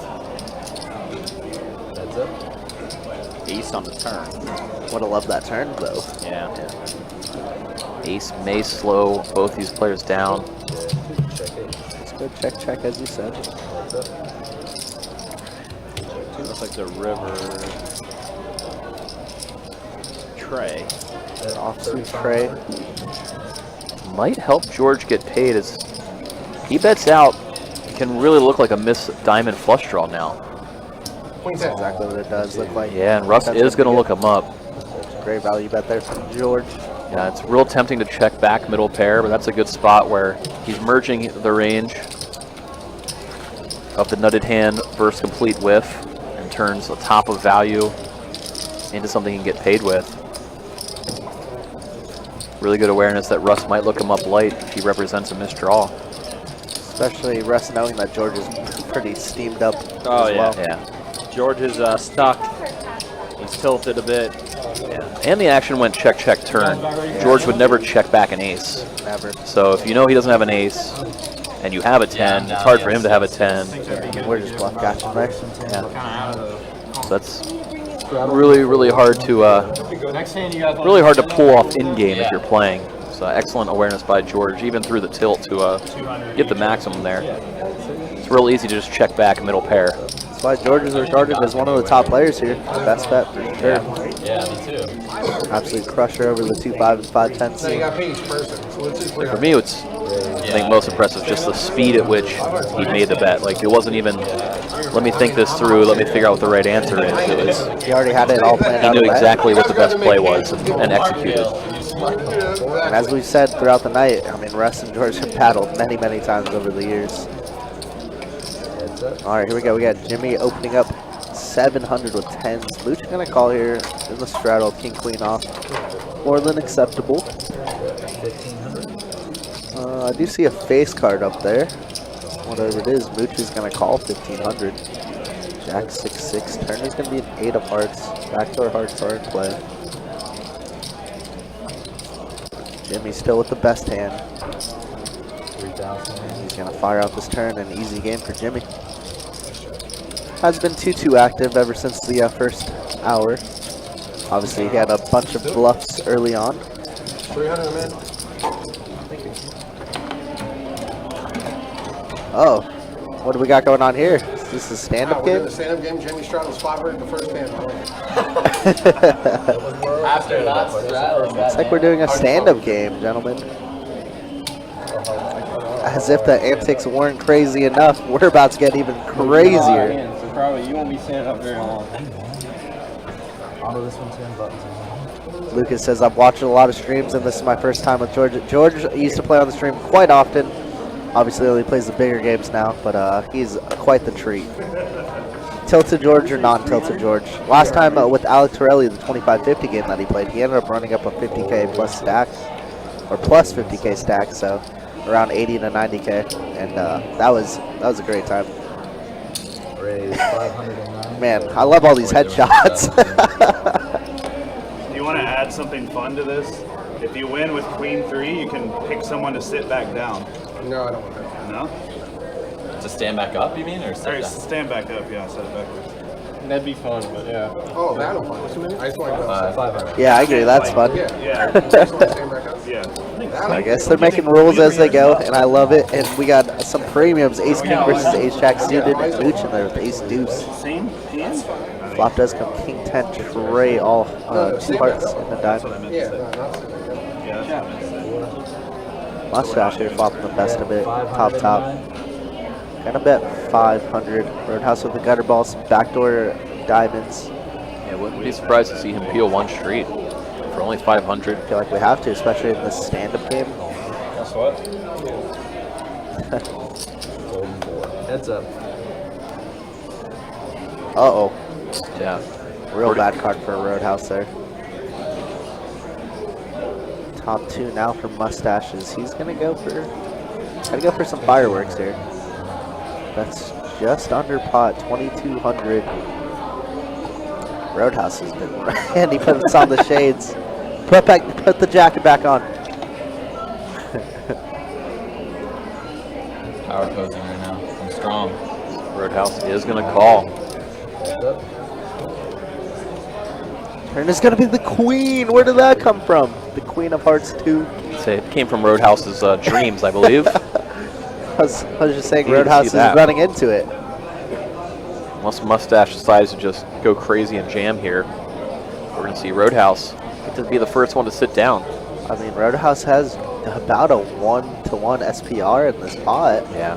That's it. Ace on the turn. Would have loved that turn though. Yeah. Ace may slow both these players down. It's good check as you said. Looks like the river tray. Offsuit tray. Might help George get paid as he bets out. Can really look like a miss diamond flush draw now. That's exactly what it does look like. Yeah, and Russ That's is going to good. look him up. Great value bet there from George. Yeah, it's real tempting to check back middle pair, but that's a good spot where he's merging the range of the nutted hand versus complete whiff and turns a top of value into something he can get paid with. Really good awareness that Russ might look him up light if he represents a misdraw. Especially Russ knowing that George is pretty steamed up Oh, as yeah. well. Yeah. George is stuck. He's tilted a bit. And the action went check, check, turn. George would never check back an ace. Never. So if you know he doesn't have an ace and you have a 10, it's hard for him to have a 10. We're just bluff catching there. Yeah. So that's really, really hard to pull off in game if you're playing. So excellent awareness by George, even through the tilt to get the maximum there. It's real easy to just check back middle pair. That's why George is regarded as one of the top players here. Best bet for sure. Yeah, me too. Absolute crusher over the 2-5 and 5-10 So you got paid each person. So let's just For me, it's I think most impressive just the speed at which he made the bet. Like it wasn't even, let me think this through, let me figure out what the right answer is. It was, He already had it all planned he out. knew of that. exactly what the best play was and executed. And as we've said throughout the night, I mean, Russ and George have battled many, many times over the years. All right, here we go. We got Jimmy opening up 700 with 10s. Luch gonna call here in the straddle, king queen off. More than acceptable. I do see a face card up there. Whatever it is, Mooch is gonna call 1500. Jack 6-6. Turn is gonna be an 8 of hearts. Backdoor hearts are in play. Jimmy's still with the best hand. 3,000. He's gonna fire out this turn. An easy game for Jimmy. Has been 2-2 active ever since the first hour. Obviously, he had a bunch of bluffs early on. 300, man. Oh, what do we got going on here? This is a stand-up We're doing game? the stand-up game. Jimmy straddles 500 in the first hand. After that, It's like we're doing a stand-up game, gentlemen. As if the antics weren't crazy enough, we're about to get even crazier. So probably you won't be standing up very long. Onto this one, 10 buttons. Lucas says, I've watched a lot of streams, and this is my first time with George. George used to play on the stream quite often. Obviously, only plays the bigger games now, but he's quite the treat. Tilted George or non-tilted George? Last time with Alex Torelli, the 25-50 game that he played, he ended up running up a 50K plus stack, or plus 50K stack, so around 80 to 90K, and that was a great time. Raise 509. Man, I love all these headshots. Do you want to add something fun to this? If you win with Queen 3, you can pick someone to sit back down. No, I don't want that. No? To stand back up, you mean, or sit Or down? stand back up, yeah, set it backwards. That'd be fun, but yeah. Oh, that'll fun. What's a minute? I just want to go outside. 500. Yeah, I agree, that's fun. Yeah. Yeah, Stand back up. yeah. I guess they're making rules as they go, and I love it. And we got some premiums: Ace King versus Ace Jack suited, and Mooch in there with Ace Deuce. Same hands? Flop does come King 10, Trey, all 2 hearts and a dime. Yeah, no, not sitting back up. Yeah, that's what I meant to say. Mustache here flopping the best of it, top. Gonna bet 500. Roadhouse with the gutter ball, some backdoor diamonds. Yeah, wouldn't be surprised to see him peel one street for only 500. I feel like we have to, especially in this stand-up game. Guess what? Golden board. Heads up. Uh-oh. Yeah. Real bad card for a Roadhouse there. Top 2 now for Mustaches. He's gonna go for some fireworks here. That's just under pot, 2,200. Roadhouse has been and he puts on the shades. Put the jacket back on. Power posing right now. I'm strong. Roadhouse is going to call. Heads up. Turn is gonna be the queen. Where did that come from? The Queen of Hearts 2. Say it came from Roadhouse's dreams, I believe. I was just saying You need to Roadhouse see is that. running into it. Unless Mustache decides to just go crazy and jam here, we're going to see Roadhouse get to be the first one to sit down. I mean, Roadhouse has about a 1-to-1 SPR in this pot. Yeah.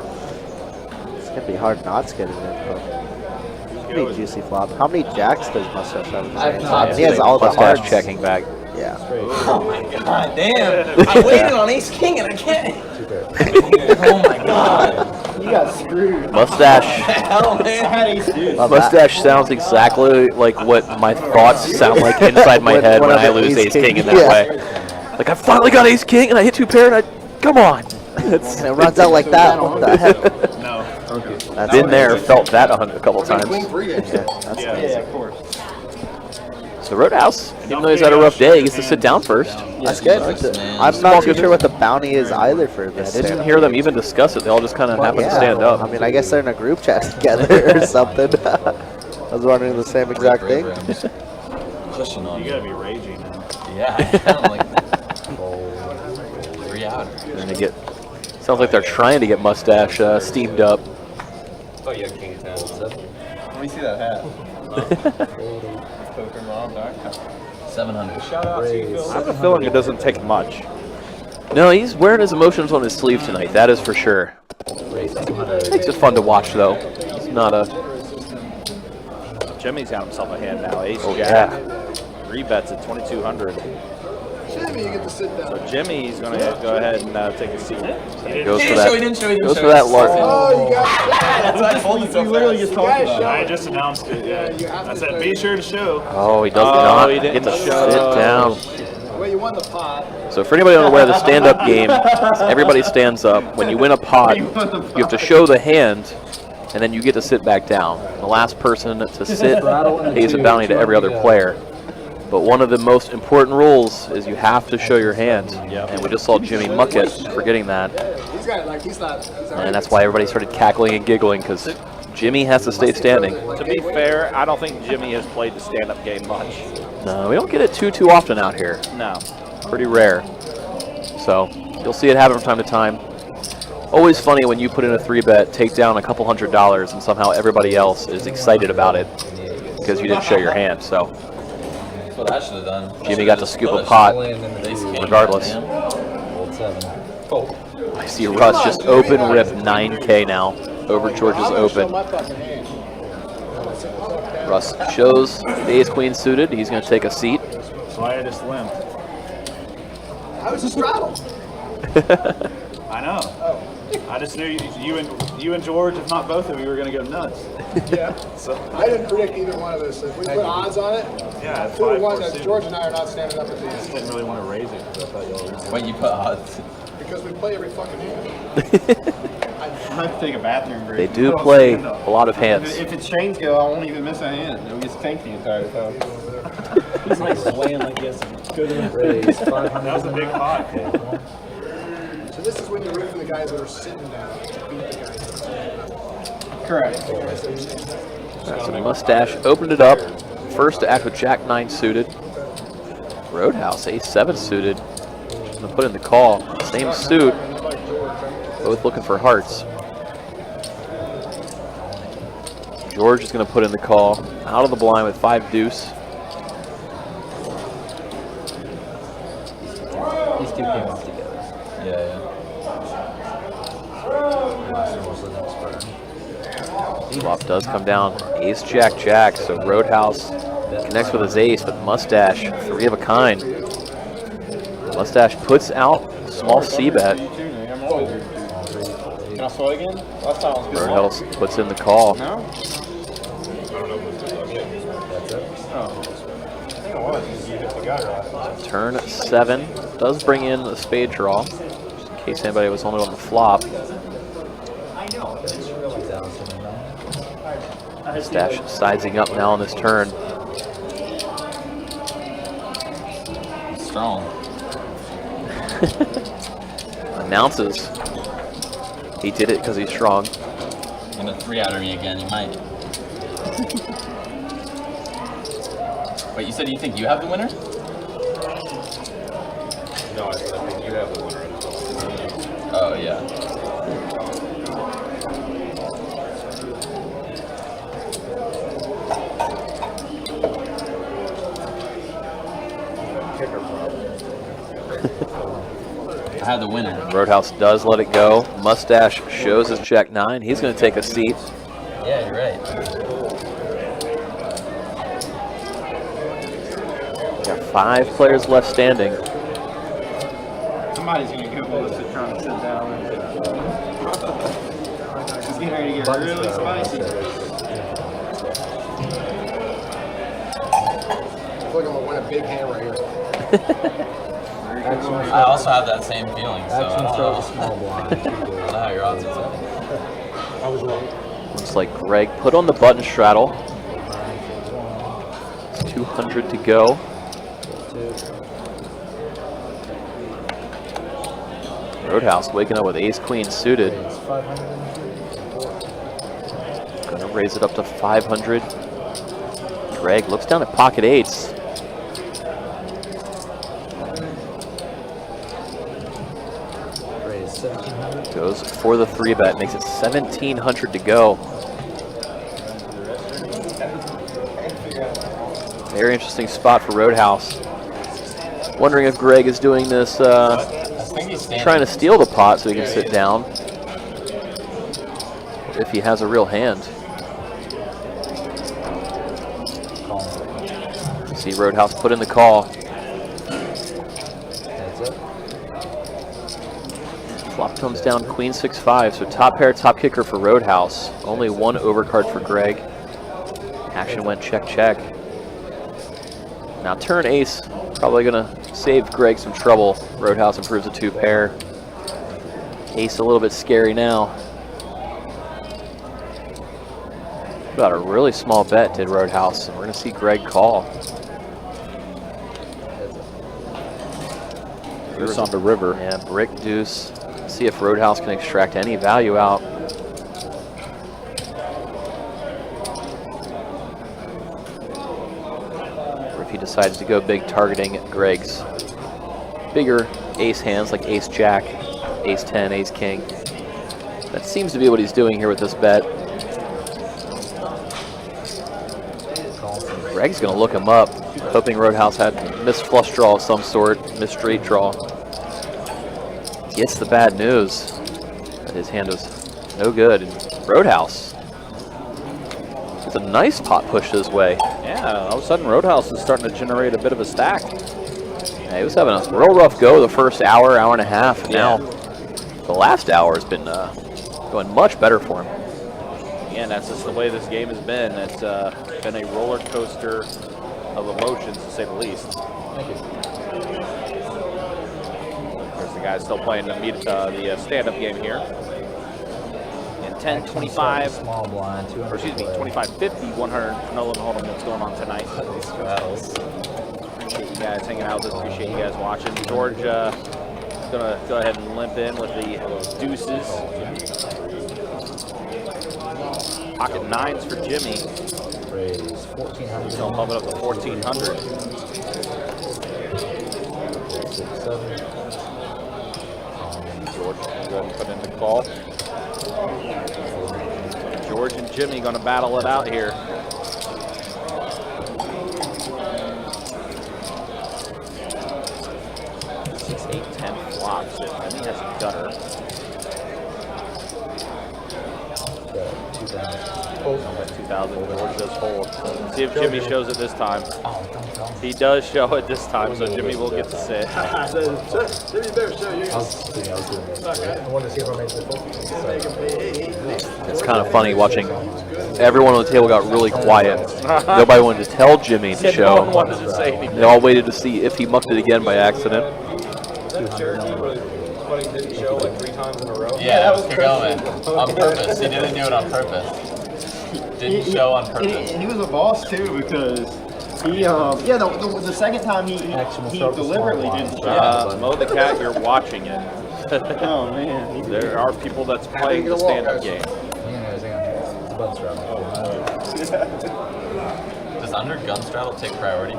It's gonna be hard not to get it in, but it's gonna be a juicy flop. How many jacks does Mustache have in his hand? He has all the Mustache hearts. checking back. Yeah. Oh my god, damn. I waited on ace king and I can't. Oh my god. You got screwed. Mustache. Hell, man. Love that. Mustache sounds exactly like what my thoughts sound like inside my head when I lose ace king in that way. Like, I finally got ace king and I hit 2 pair and I, come on. And it runs out like that. What the heck? No. That's Been there, felt that a couple times. Queen 3 games. Yeah, that's Yeah. nice. Yeah, of course. So Roadhouse, even though he's had a rough day, he gets to sit down first. That's good. I'm not too sure what the bounty is either for I this. didn't hear them even discuss it. They all just kind of happen to stand up. I mean, I guess they're in a group chat together or something. I was wondering the same exact thing. Pushing on You gotta be raging now. Yeah, I'm like 3 out. They're gonna get. Sounds like they're trying to get Mustache steamed up. Oh, yeah, King 10. Let me see that hat. PokerMom.com. 700. Shout out to you, Phil. I have a feeling it doesn't take much. No, he's wearing his emotions on his sleeve tonight. That is for sure. Raise 200. Makes it fun to watch, though. He's not a. Jimmy's got himself a hand now. Ace Oh, Jack. Rebets at 2,200. Jimmy, you get to sit down. So Jimmy's going to go ahead and take a seat. Goes for that. Goes for that large. Oh, you got That's what I told you so literally just talked about. I just announced it, yeah. I said, be sure to show. Oh, he does Oh, not he get didn't to show. sit down. Well, you won the pot. So for anybody unaware, the stand-up game, everybody stands up. When you win a pot, you have to show the hand, and then you get to sit back down. The last person to sit pays a bounty to every other player. But one of the most important rules is you have to show your hand. And we just saw Jimmy muck it for getting that. He's got it like he's not. And that's why everybody started cackling and giggling, because Jimmy has to stay standing. To be fair, I don't think Jimmy has played the stand-up game much. No, we don't get it too often out here. No. Pretty rare. So you'll see it happen from time to time. Always funny when you put in a 3-bet, take down a couple $100, and somehow everybody else is excited about it because you didn't show your hand. So That's what I should have done. Jimmy got to scoop a pot regardless. Old 7. I see Russ just open rip 9K now over George's open. Russ shows the ace queen suited. He's going to take a seat. That's why I just limped. I was a straddle. I know. I just knew you and George, if not both of you, were going to go nuts. Yeah. So I didn't predict either one of us. If we put odds on it, yeah, 2 to 1 that George and I are not standing up at I just these. didn't really want to raise it because I thought y'all were. Wait, you put odds? Because we play every fucking hand. I have to take a bathroom break. They do play a lot of hands. If it's chains go, I won't even miss a hand. It'll just tank the entire time. He's like swaying like this. Good Raise 500. That was a big pot. So this is when you root for the guys that are sitting down to beat the guys that are Correct. So Mustache opened it up. First to act with Jack 9 suited. Roadhouse ace 7 suited. Going to put in the call. Same suit. Both looking for hearts. George is going to put in the call. Out of the blind with 5 deuce. These 2 came off together. Yeah. Flop does come down. Ace Jack Jack. So Roadhouse connects with his ace, but Mustache 3 of a kind. Mustache puts out small C bet. Can I slow again? Last time I was good. Roadhouse puts in the call. No? Turn 7 does bring in the spade draw, just in case anybody was only on the flop. Mustache sizing up now on this turn. Strong. Announces he did it because he's strong. Gonna 3-outer me again, you might. Wait, you said you think you have the winner? No, I think you have the winner. Oh, yeah. I have the winner. Roadhouse does let it go. Mustache shows his Jack 9. He's going to take a seat. Yeah, you're right. Got 5 players left standing. Somebody's going to go ballistic trying to sit down. It's getting ready to get really spicy. I feel like I'm going to win a big hand right here. I also have that same feeling, so I don't know. small blind. I don't know how your odds are set. I was wrong. Looks like Greg put on the button straddle. It's 200 to go. Roadhouse waking up with ace queen suited. Gonna raise it up to 500. Greg looks down at pocket eights. Raise 1,700. Goes for the 3-bet, makes it 1,700 to go. Very interesting spot for Roadhouse. Wondering if Greg is doing this, trying to steal the pot so he can sit down. If he has a real hand. See Roadhouse put in the call. Flop comes down queen 6-5, so top pair, top kicker for Roadhouse. Only 1 overcard for Greg. Action went check, check. Now turn ace, probably gonna save Greg some trouble. Roadhouse improves a 2 pair. Ace a little bit scary now. About a really small bet did Roadhouse, and we're gonna see Greg call. Deuce on the river. Yeah, brick deuce. See if Roadhouse can extract any value out. Or if he decides to go big, targeting Greg's bigger ace hands like ace jack, ace 10, ace king. That seems to be what he's doing here with this bet. Greg's going to look him up, hoping Roadhouse had missed flush draw of some sort, missed straight draw. Gets the bad news that his hand was no good. And Roadhouse, it's a nice pot push his way. Yeah, all of a sudden Roadhouse is starting to generate a bit of a stack. Yeah, he was having a real rough go the first hour, hour and a half. And now the last hour has been going much better for him. Yeah, that's just the way this game has been. It's been a roller coaster of emotions, to say the least. Thank you. There's the guy still playing the stand-up game here. And 10, 25, Small blind, 200. or excuse me, 25, 50, 100. Nolan Hold'em, what's going on tonight? Appreciate you guys hanging out with us. Appreciate you guys watching. George gonna go ahead and limp in with the deuces. Pocket nines for Jimmy. Raise 1,400. He's gonna bump it up to 1,400. 6, 7. George gonna go ahead and put in the call. George and Jimmy gonna battle it out here. 6, 8, 10 flops. Jimmy has a gutter. 2,000. George does fold. See if Jimmy shows it this time. He does show it this time, so Jimmy will get to sit. It's kind of funny watching everyone on the table got really quiet. Nobody wanted to tell Jimmy to show. No one wanted to say anything. They all waited to see if he mucked it again by accident. Yeah, that was going on purpose. He didn't do it on purpose. Didn't show on purpose. He was a boss too because he the second time he deliberately didn't show. Mo the Cat, you're watching it. Oh man. There are people that's playing the stand-up game. Does under gun straddle take priority?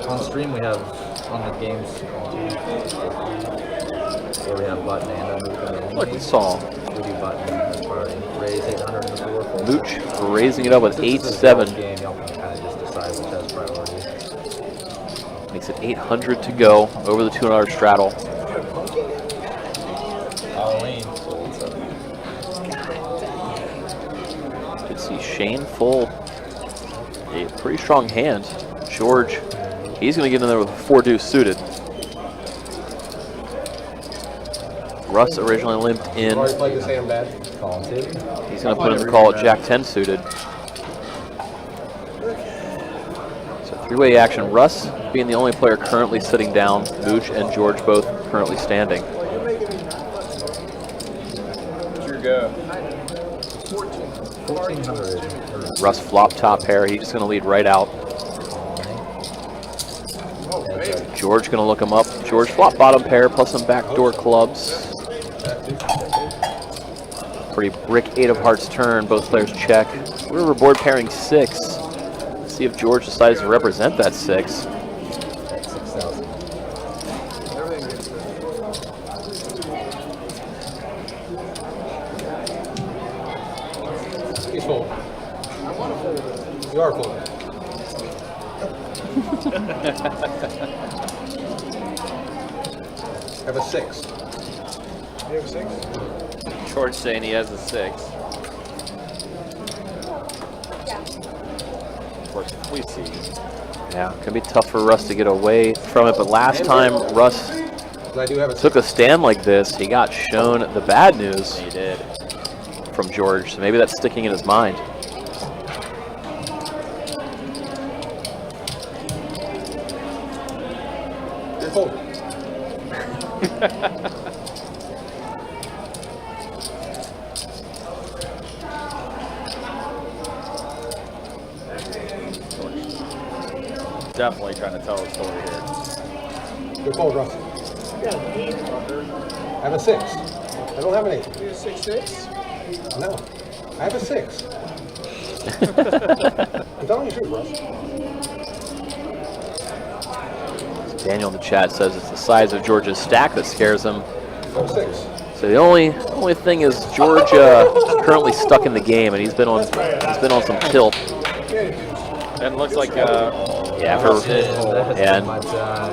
On stream we have on the games where we have button and under the gun. Like we saw. We do button as priority. Raise 800 in the floor. Mooch raising it up with 8-7. Game, y'all can kind of just decide which has priority. Makes it 800 to go over the $200 straddle. Halloween. You can see Shane fold a pretty strong hand. George, he's going to get in there with a 4-deuce suited. Russ originally limped in. Already played this hand bad. He's going to put in the call at Jack-10 suited. So three-way action. Russ being the only player currently sitting down. Mooch and George both currently standing. What's your go? 1,400. Russ flop top pair. He's just going to lead right out. George going to look him up. George flop bottom pair plus some backdoor clubs. Pretty brick 8 of hearts turn. Both players check. River board pairing 6. Let's see if George decides to represent that 6. 6,000. He's full. You are full. I have a 6. You have a 6? George saying he has a 6. Of course, we see. Yeah, can be tough for Russ to get away from it, but last time Russ I do have a took a stand like this, he got shown the bad news He did. from George, so maybe that's sticking in his mind. You're full. Definitely trying to tell a story here. You're full, Russ. I have a 6. I don't have an 8. You have a 6-6? No. I have a 6. I'm telling you the truth, Russ. Daniel in the chat says it's the size of George's stack that scares him. I have a 6. So the only thing is George currently stuck in the game, and he's been on some tilt. And it looks like and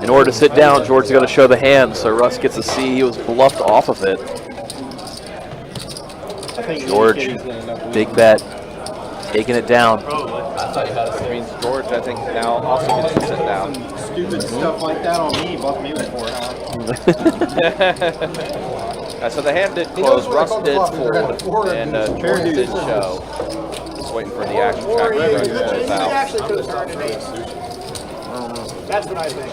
in order to sit down, George's got to show the hand, so Russ gets to see he was bluffed off of it. George, big bet, taking it down. Which means George, I think, now also gets to sit down. Stupid stuff like that on me, bluff me before, huh? So the hand did close, Russ did fold, and George did show. Just waiting for the action track to close He out. actually could have turned an ace. That's what I think.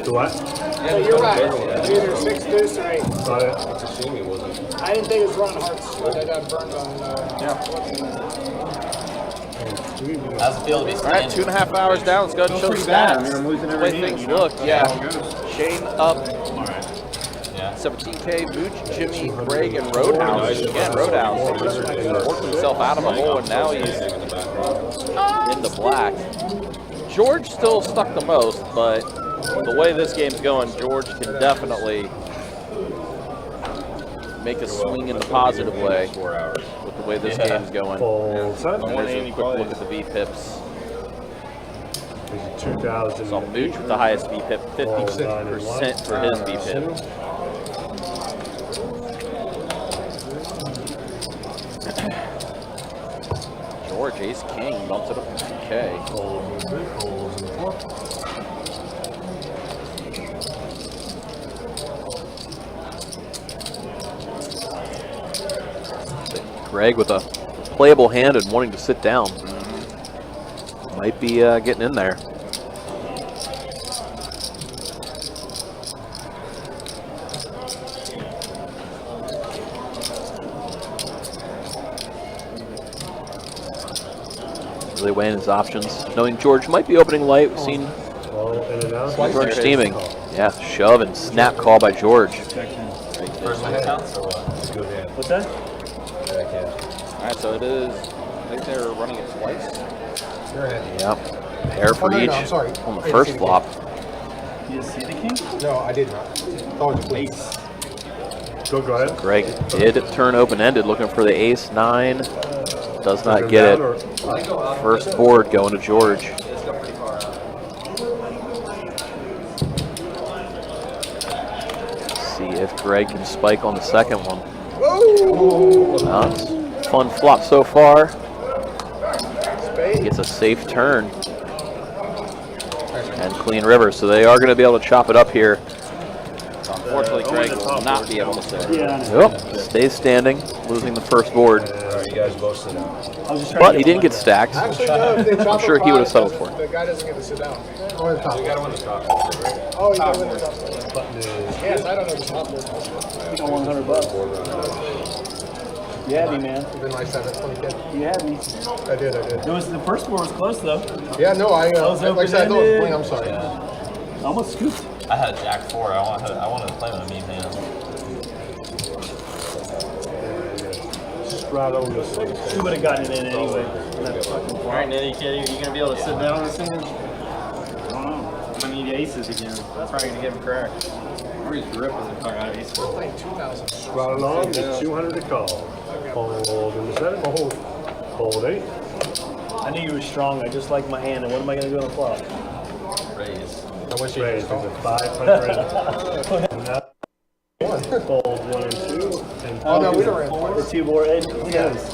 The what? So you're right. It's either 6 deuce or 8. It's a shame it wasn't. I didn't think it was run hearts, but I got burned on. How's it feel to be All right, standing? 2.5 hours down. Let's go and show stats. I'm losing The every way hand, things look, yeah. Shane up Yeah. 17K, Mooch, Jimmy, Greg, and Roadhouse. Again, Roadhouse worked himself out of a hole, and now he's in the black. George still stuck the most, but the way this game's going, George can definitely make a swing in the positive way with the way this game's going. Fold 7. There's a quick look at the V-pips. 2,000. So Mooch with the highest V-pip, 50% for his V-pip. George, ace king, bumps it up to 2K. Greg with a playable hand and wanting to sit down. Might be getting in there. Really weighing his options. Knowing George might be opening light. We've seen George steaming. Yeah, shove and snap call by George. What's that? All right, so it is, I think they're running it twice. Yep. Pair for no, each I'm sorry. on the I first didn't see the flop. You see the king? No, I did not. Thought it was a ace. Go ahead. Greg did turn open-ended, looking for the ace-9. Does not get it. First board going to George. See if Greg can spike on the second one. Fun flop so far. Gets a safe turn. And clean river, so they are going to be able to chop it up here. Unfortunately, Greg will not be able to sit. Yep, stays standing, losing the first board. You guys both sit down. But he didn't get stacked. Actually, no, if they chop I'm sure he would have settled for it. The guy doesn't get to sit down. Or the top. You got to win the top. Oh, you got to win the top. Yes, I don't know the top. You got $100. You had me, man. You've been like 20K. You had me. I did. It was the first board was close though. Yeah, no, like I said, I thought it was clean. I'm sorry. Almost scooped. I had a jack 4. I wanted to play with a mean hand. Straddle this thing. We would have gotten it in anyway. All right, Nanny, you gonna be able to sit down this thing? I don't know. I'm gonna need aces again. That's probably gonna get him correct. Or he's ripping the fuck out of aces. Playing 2,000. Straddle on with 200 to call. Fold in the 7. Fold 8. I knew you were strong. I just liked my hand. And what am I going to do on the flop? Raise. I wish you Raise could is at 500. Fold 1 and 2. And Oh, no, we don't raise. The two board. Look at this.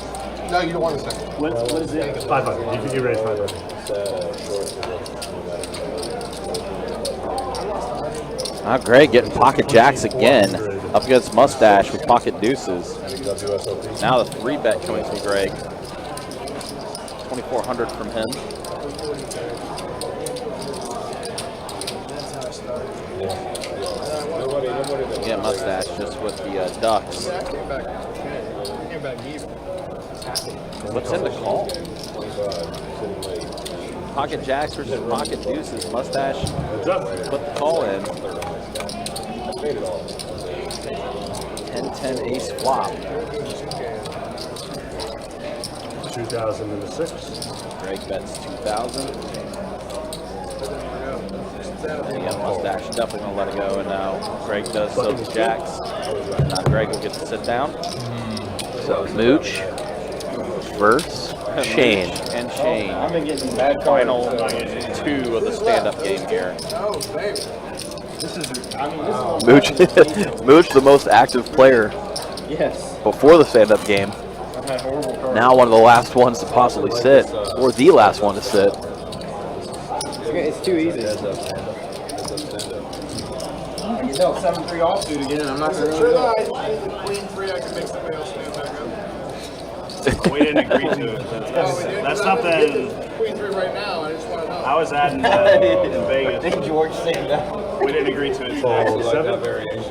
No, you don't want to second. What is it? 500. You raise 500. Greg getting pocket jacks again. Up against Mustache with pocket deuces. Now the 3-bet coming from Greg. 2,400 from him. Yeah, Mustache just with the ducks. Came back even. What's in the call? Pocket jacks versus pocket deuces. Mustache put the call in. 10-10 ace flop. 2,000 in the 6. Greg bets 2,000. Yeah, Mustache definitely gonna let it go, and now Greg does so to Jacks. Now Greg will get to sit down. So Mooch versus Shane. And Shane. I've been getting bad Final 2 of the stand-up game here. This is, I mean, this is Mooch, Mooch, the most active player yes. before the stand-up game. I've had horrible cards. Now one of the last ones to possibly sit, or the last one to sit. It's too easy. You know, 7-3 offsuit again. I'm not going to Sure really that I queen 3, I can make somebody else stand back up. We didn't agree to it. That's something Queen 3 right now, I just want to know. I was at in Vegas. think George saying that. We didn't agree to it today. Fold 7.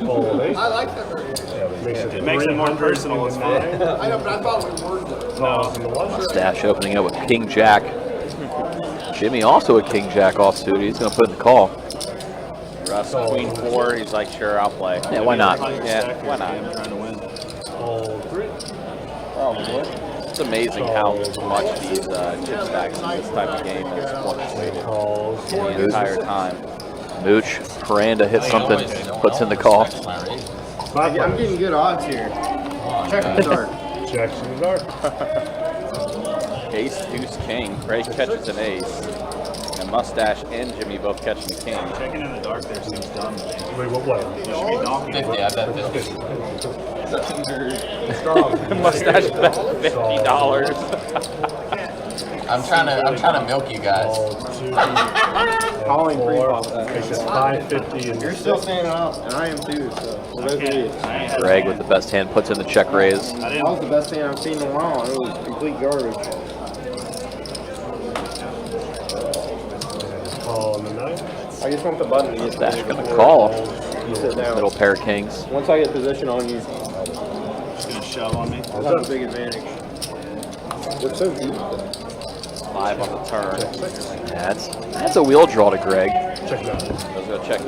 Fold 8. I like that variation. It makes it more personal. It's fun. I know, but I thought we worded it. Calls in the 1. Mustache opening up with King Jack. Jimmy also a King Jack offsuit. He's going to put in the call. Russ, Queen 4, he's like, sure, I'll play. Yeah, why not? Yeah, why not? Trying to win. Fold 3. It's amazing how much these chip stacks in this type of game has fluctuated Calls. the entire time. Mooch praying to hit something, puts in the call. I'm getting good odds here. Check the dark. Checks in the dark. Ace, deuce, king. Craig catches an ace. And Mustache and Jimmy both catching the king. Checking in the dark there seems dumb. Wait, what way? You should be donking. 50, I bet 50. Mustache bet $50. I'm trying to milk you guys. Fold 2. Calling and 3 4. pop that. Makes it 550 and You're still standing up, and I am too, so. Greg with the best hand puts in the check raise. That was the best thing I've seen in a while. It was complete garbage. call on the 9. I just want the button to get Mustache going to call. You sit down. Middle pair of kings. Once I get position on you, Just gonna shove on me. I'll have a big advantage. We're so deep. 5 on the turn. That's a wheel draw to Greg. Check that. Let's go check.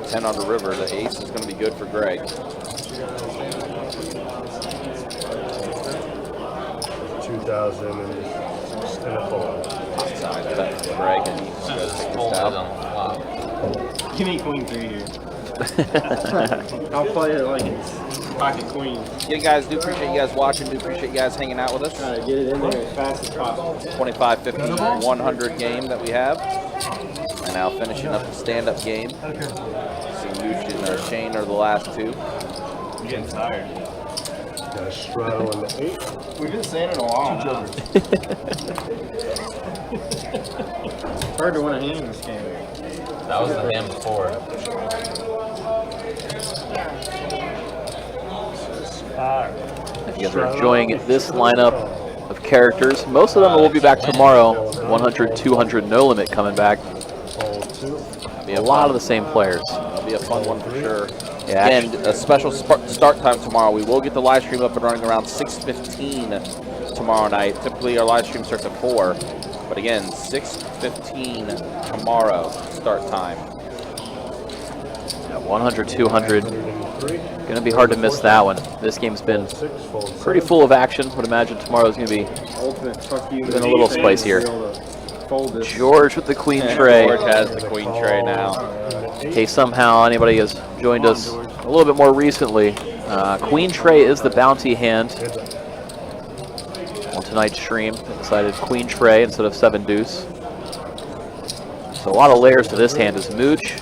10 on the river. The ace is going to be good for Greg. 2,000 and a fold. Side bet for Greg, and he's going to take this down. Give me queen 3 here. I'll play it like it's pocket queen. Yeah, guys, do appreciate you guys watching. Do appreciate you guys hanging out with us. Try to get it in there as fast as possible. 25, 50, 100 game that we have. And now finishing up the stand-up game. See, Mooch and Shane are the last 2. I'm getting tired. Got a straddle in the 8. We've been saying it a while now. Hard to win a hand in this game. That was the hand before. If you guys are enjoying this lineup of characters, most of them will be back tomorrow. 100, 200, no limit coming back. Fold 2. Be A lot of the same players. It'll be a fun one for sure. Yeah, And a special start time tomorrow. We will get the live stream up and running around 6:15 tomorrow night. Typically, our live stream starts at 4. But again, 6:15 tomorrow start time. 100, 200. 103. Going to be hard to miss that one. This game's been 6. Fold 7. pretty full of action. Would imagine tomorrow's going to be Ultimate fuck you. even a little spicier. Fold this. George with the queen tray. George has the queen tray now. In case somehow anybody has joined us a little bit more recently, queen tray is the bounty hand. On tonight's stream, I decided queen tray instead of 7 deuce. So a lot of layers to this hand is Mooch.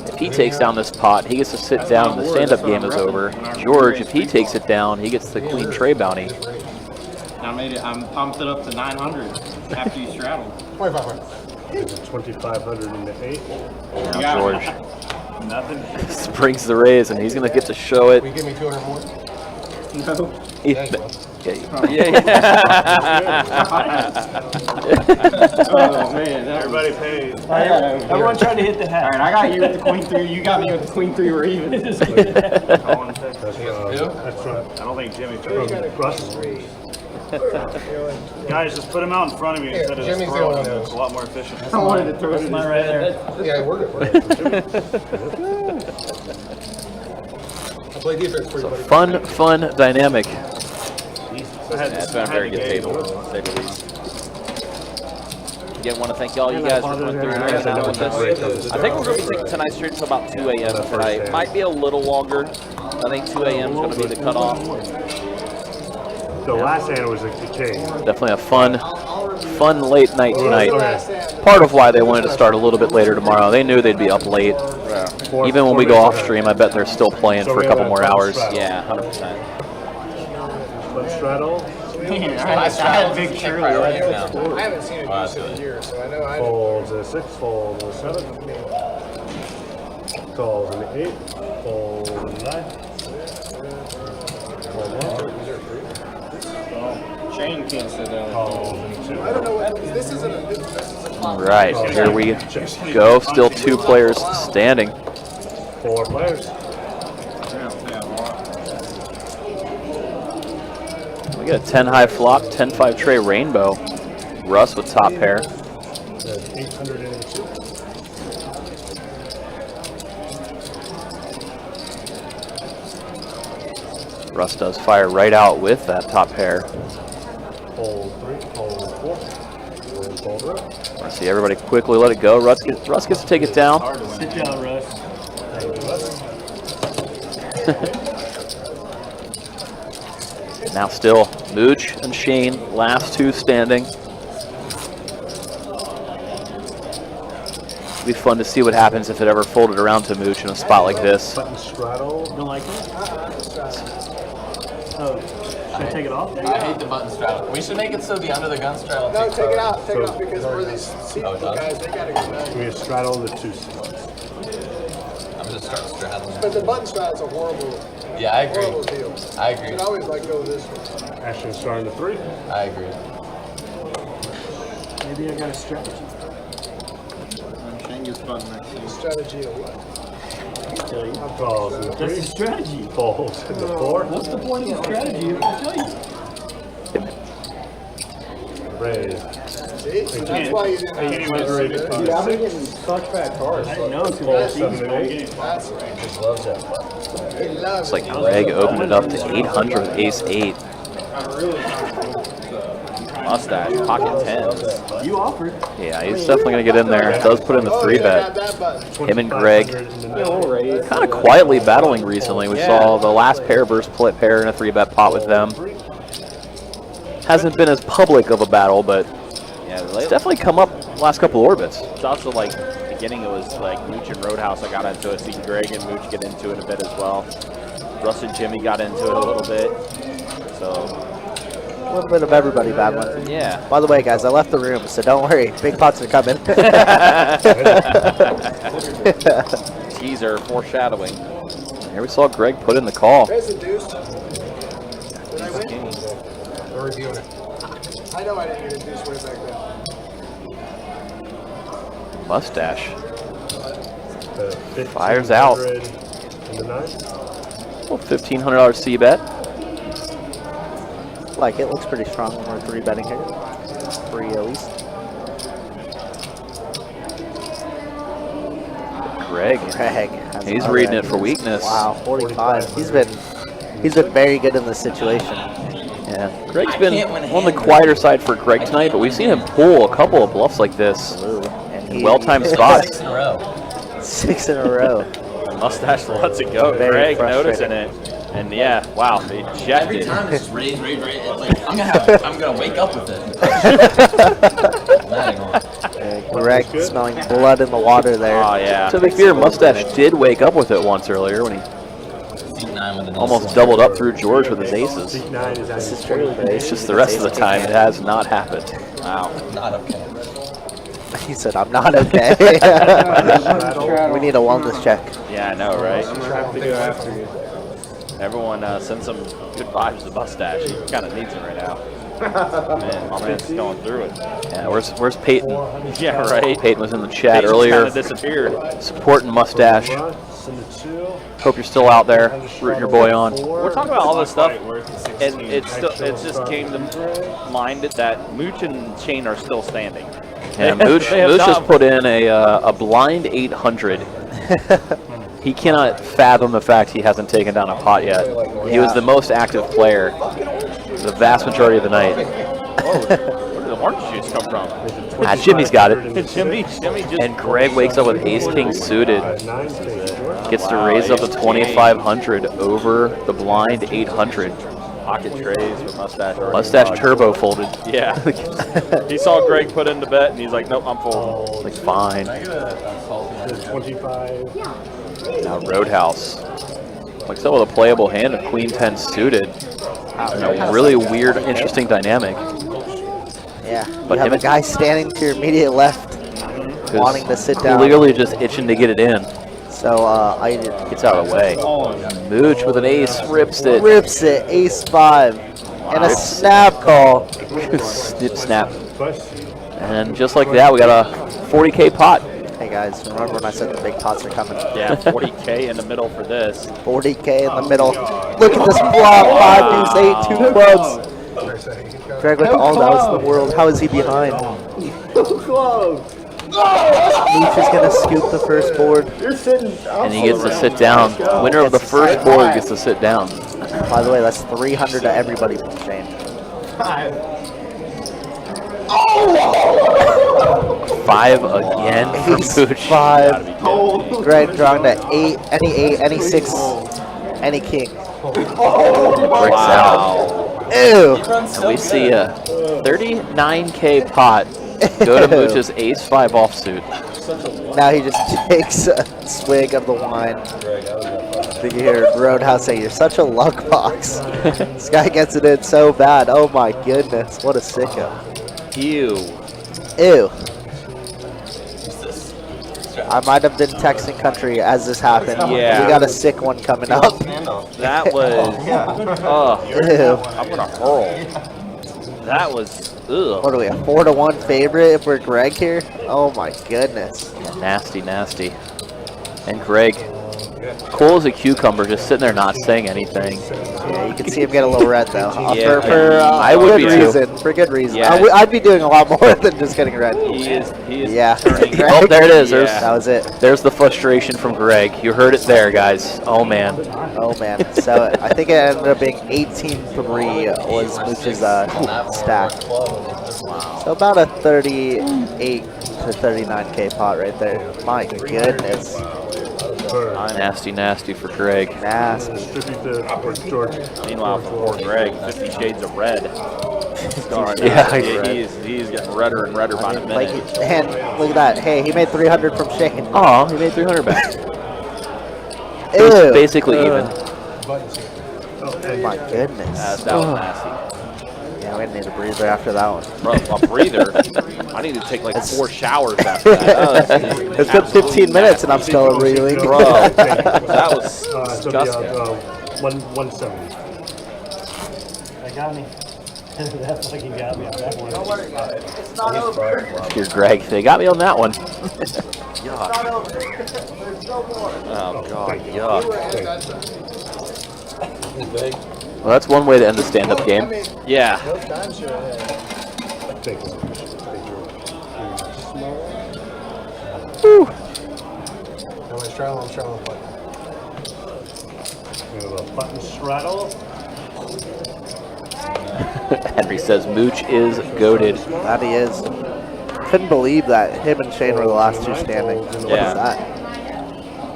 If he takes down this pot, he gets to sit down and the stand-up game is over. George, if he takes it down, he gets the queen tray bounty. I made it. I'm pumped it up to 900 after you straddled. 2,500 in the 8. Now George Nothing. springs the raise, and he's going to get to show it. Will you give me 200 more? No. Oh man. Everybody pays. Everyone trying to hit the hat. All right, I got you with the queen 3. You got me with the queen 3. We're even. That's I right. don't think Jimmy pays. Russ. Guys, just put him out in front of you instead of just Jimmy's the throwing only him. one. It's a lot more efficient. I wanted to throw it in Mine right there. Yeah, we're good. I'll play defense for you, buddy. Fun dynamic. Yeah, it's been a very good table, to say the least. again, want to thank all you guys for going through and hanging out with us. I think we're going to be taking tonight's stream until about 2 a.m. tonight. Might be a little longer. I think 2 a.m. is going to be the cutoff. The last hand was a king. Definitely a fun late night tonight. Part of why they wanted to start a little bit later tomorrow. They knew they'd be up late. Even when we go off stream, I bet they're still playing for a couple more hours. Yeah, 100%. Button straddle. I had Big Shirley. I haven't seen it in 6 years, so I know I Folds a 6, folds a 7. Calls an 8, folds a 9. Shane can't sit down. Calls an 2. I don't know what this isn't. All right, here we go. Still 2 players standing. 4 players. We got a 10 high flop, 10-5 tray rainbow. Russ with top pair. That's 882. Russ does fire right out with that top pair. Fold 3, fold 4. Fold up. I see everybody quickly let it go. Russ gets to take it down. Sit down, Russ. Now still Mooch and Shane, last 2 standing. It'll be fun to see what happens if it ever folded around to Mooch in a spot like this. Button straddle. Don't like it? Oh, should I take it off? I hate the button straddle. We should make it so the under the gun straddle. No, takes take it photos. out. Take it off because we're these seat Oh, it does? guys. They gotta go back. We straddle the 2 slots. I'm just start straddling. But the button straddle's a horrible, Yeah, I agree. horrible deal. I You agree. should always like go this way. Action starting to 3. I agree. Maybe I got a strategy. Shane gets button next to you. Strategy of what? Tell you. Calls in That's the 3. strategy. Folds in the 4. What's the point of the strategy if I tell you? Raise. See? So that's why you didn't have to Ready to come to 6. such bad cards. I didn't know it's Fold going 7 and 8. That's right. Just loves that button. He loves Looks like Greg opened it up to 800 with ace 8. Mustache, pocket 10s. You offered. Yeah, he's definitely going to get in there. Does put in the 3 bet. that button. Him and Greg kind of quietly battling recently. We saw the last pair versus pair in a 3 bet pot with them. Hasn't been as public of a battle, but Yeah, it's definitely come up the last couple orbits. it's also like beginning. It was like Mooch and Roadhouse. I got into it. Seeing Greg and Mooch get into it a bit as well. Russ and Jimmy got into it a little bit. So A little bit of everybody battling. yeah. By the way, guys, I left the room, so don't worry. Big pots are coming. Teaser foreshadowing. Here we saw Greg put in the call. There's a deuce. Did I win? We're reviewing it. I know I didn't get a deuce way back then. Mustache. 1500 Fires out. in the 9. Well, $1,500 C bet. Like, it looks pretty strong when we're 3 betting here. 3 at least. Greg. Greg. He's reading it for weakness. Wow, 45. He's been very good in this situation. Yeah, Greg's been on the quieter side for Greg tonight, but we've seen him pull a couple of bluffs like this. And he, Well-timed spots. 6 in a row. 6 in a row. Mustache lets it go. Very Greg frustrating. noticing it. And yeah, wow, they Every ejected. time it's just raise. It's like I'm gonna wake up with it. Greg smelling blood in the water there. Oh yeah. To be fair, Mustache did wake up with it once earlier when he almost doubled up through George with his aces. Seat 9 is This is actually true. but It's just the rest of the time it has not happened. Wow. Not okay. He said, I'm not okay. We need a wellness check. Yeah, I know, right? I'm gonna have to go after you. Everyone send some good vibes to Mustache. He kind of needs it right now. Man, my man's going through it. Yeah, where's Peyton? Yeah, right. Peyton was in the chat Peyton's earlier, kind of disappeared. supporting Mustache. Russ in the 2. Hope you're still out there, rooting your boy on. We're talking about all this stuff, and it just came to mind that Mooch and Shane are still standing. Yeah, Mooch They have has not- put in a blind 800. He cannot fathom the fact he hasn't taken down a pot yet. He was the most active player the vast majority of the night. Whoa, where did the orange juice come from? Jimmy's got it. Jimmy just. And Greg wakes up with ace-king suited. Gets to raise up to 2,500 over the blind 800. Pocket trays with mustache. Mustache turbo folded. Yeah. He saw Greg put in the bet, and he's like, nope, I'm full. Like, fine. 25. Now Roadhouse. Wakes up with a playable hand of queen 10 suited. And a really weird, interesting dynamic. Yeah, But you have him a and- guy standing to your immediate left, wanting to sit down. Clearly just itching to get it in. So I Gets out of the way. Mooch with an ace, rips it. rips it, ace 5, and a snap call. Snip, snap. And just like that, we got a 40K pot. Hey guys, remember when I said the big pots are coming? Yeah, 40K in the middle for this. 40K in the middle. Look at this flop, 5 deuce 8, 2 clubs. Greg with all the outs in the world. How is he behind? Mooch is gonna scoop the first board. And he gets to sit down. Winner of the first board gets to sit down. By the way, that's 300 to everybody from Shane. 5 again for Ace Mooch. 5. Greg drawing to 8, any 6, any king. Breaks out. Ew. And we see a 39K pot go to Mooch's ace 5 offsuit. Now he just takes a swig of the wine. Did you hear Roadhouse say, "You're such a luck box"? This guy gets it in so bad. Oh my goodness, what a sicko. Ew. Ew. I might have been texting country as this happened. Yeah. We got a sick one coming up. That was. Ew. I'm gonna hurl. That was. Ugh. What are we, a 4-1 favorite if we're Greg here? Oh my goodness. Nasty, nasty. And Greg, cool as a cucumber, just sitting there not saying anything. Yeah, you can see him get a little red though. Yeah. For I would good be too. reason. For good reason. Yeah. I'd be doing a lot more than just getting red. He is Yeah. turning. Oh, there it is. That was it. There's the frustration from Greg. You heard it there, guys. Oh, man. Oh man. So I think it ended up being 18-3 was Mooch's stack. So about a 38 to 39K pot right there. My goodness. Nasty, nasty for Greg. Nasty. 55 for George. Meanwhile, for poor Greg, 50 shades of red. Yeah, he's getting redder and redder by the Like, minute. and look at that. Hey, he made 300 from Shane. Oh, he made 300 back. It Ew. was basically even. Oh my goodness. That was nasty. Yeah, we need a breather after that one. Bro, a breather. I need to take like 4 showers after that. It's been 15 minutes and I'm still reeling. Bro, that was disgusting. 170. That got me. That fucking got me on that one. Don't worry about it. It's not over. Here, Greg. They got me on that one. Yuck. Oh, God, yuck. Well, that's one way to end the stand-up game. Yeah. Thank you. I'm straddle. We have a button straddle. Henry says Mooch is goated. That he is. Couldn't believe that him and Shane were the last two standing. What is Yeah. that?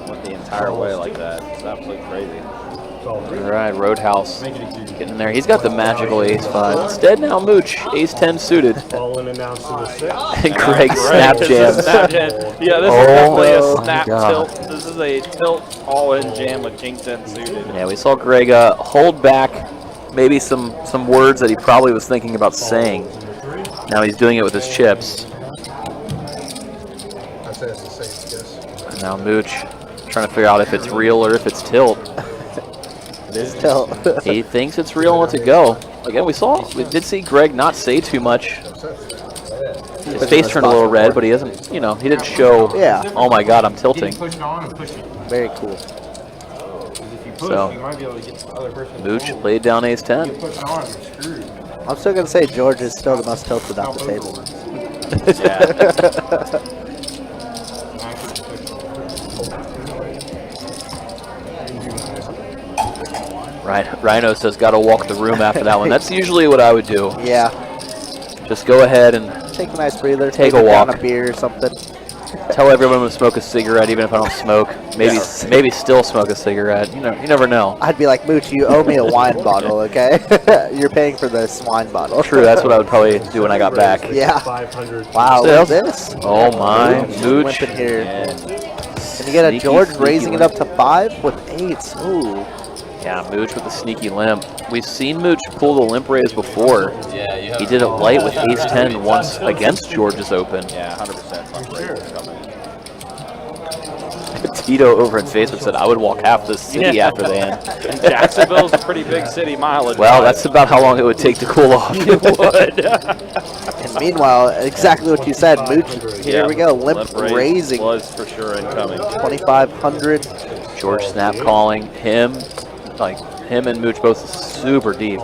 Went the entire way like that. It's absolutely crazy. All right, Roadhouse getting in there. He's got the magical ace 5. Instead, now Mooch, ace 10 suited. All in and out to the 6. And Greg snap This jam. is a snap jam. Yeah, this is Oh, definitely a my snap God. tilt. This is a tilt all-in jam with King 10 suited. Yeah, we saw Greg hold back maybe some words that he probably was thinking about saying. Now he's doing it with his chips. I'd say it's the safe guess. And now Mooch trying to figure out if it's real or if it's tilt. It is tilt. He thinks it's real and lets it go. Again, we did see Greg not say too much. His face turned a little red, but he hasn't, he didn't show, Yeah. oh my God, I'm tilting. Push it on and push it. Very cool. If you push, So, you might be able to get the other person. to Mooch fold. laid down ace 10. You push it on, you're screwed. I'm still going to say George is still the most tilted off the table. Right, Rhino says, gotta walk the room after that one. That's usually what I would do. Yeah. just go ahead and Take a nice breather. Take a down walk. a beer or something. tell everyone to smoke a cigarette, even if I don't smoke. Maybe still smoke a cigarette. You never know. I'd be like, Mooch, you owe me a wine bottle, okay? You're paying for this wine bottle. True, that's what I would probably do when I got back. Yeah. 500. Wow, So- look at this. Oh my, Mooch. Limping here. Yeah. And you get a Sneaky, George sneaky raising it limp. up to 5 with 8s. Ooh. Yeah, Mooch with the sneaky limp. We've seen Mooch pull the limp raise before. Yeah, you have He did it light with ace-10 once against George's Open. Yeah, 100% limp raise coming. Tito over in Facebook said, I would walk half the city after the hand. And Jacksonville's a pretty big city mileage. Well, that's about how long it would take to cool off. it would. And meanwhile, exactly what you said, Mooch. Here we go, limp raising. was for sure incoming. 2,500. George snap calling him and Mooch both super deep.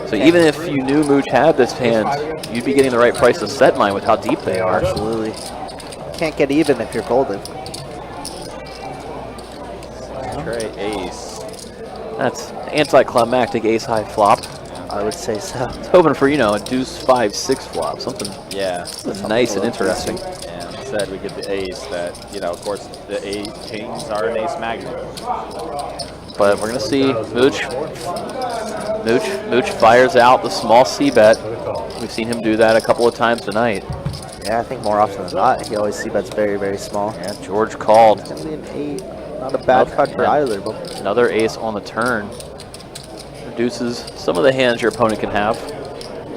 So even if you knew Mooch had this hand, you'd be getting the right price to set mine with how deep they are. Absolutely. Can't get even if you're golden. Trey ace. That's anticlimactic ace high flop. I would say so. I was hoping for, a deuce 5-6 flop, something Yeah. nice and interesting. And instead we get the ace that, of course, the kings are an ace magnet. But we're gonna see Mooch fires out the small C bet. We've seen him do that a couple of times tonight. Yeah, I think more often than not, he always c-bets very, very small. Yeah, George called. It's gonna be an 8. Not a bad card for either, but Another ace on the turn. Reduces some of the hands your opponent can have.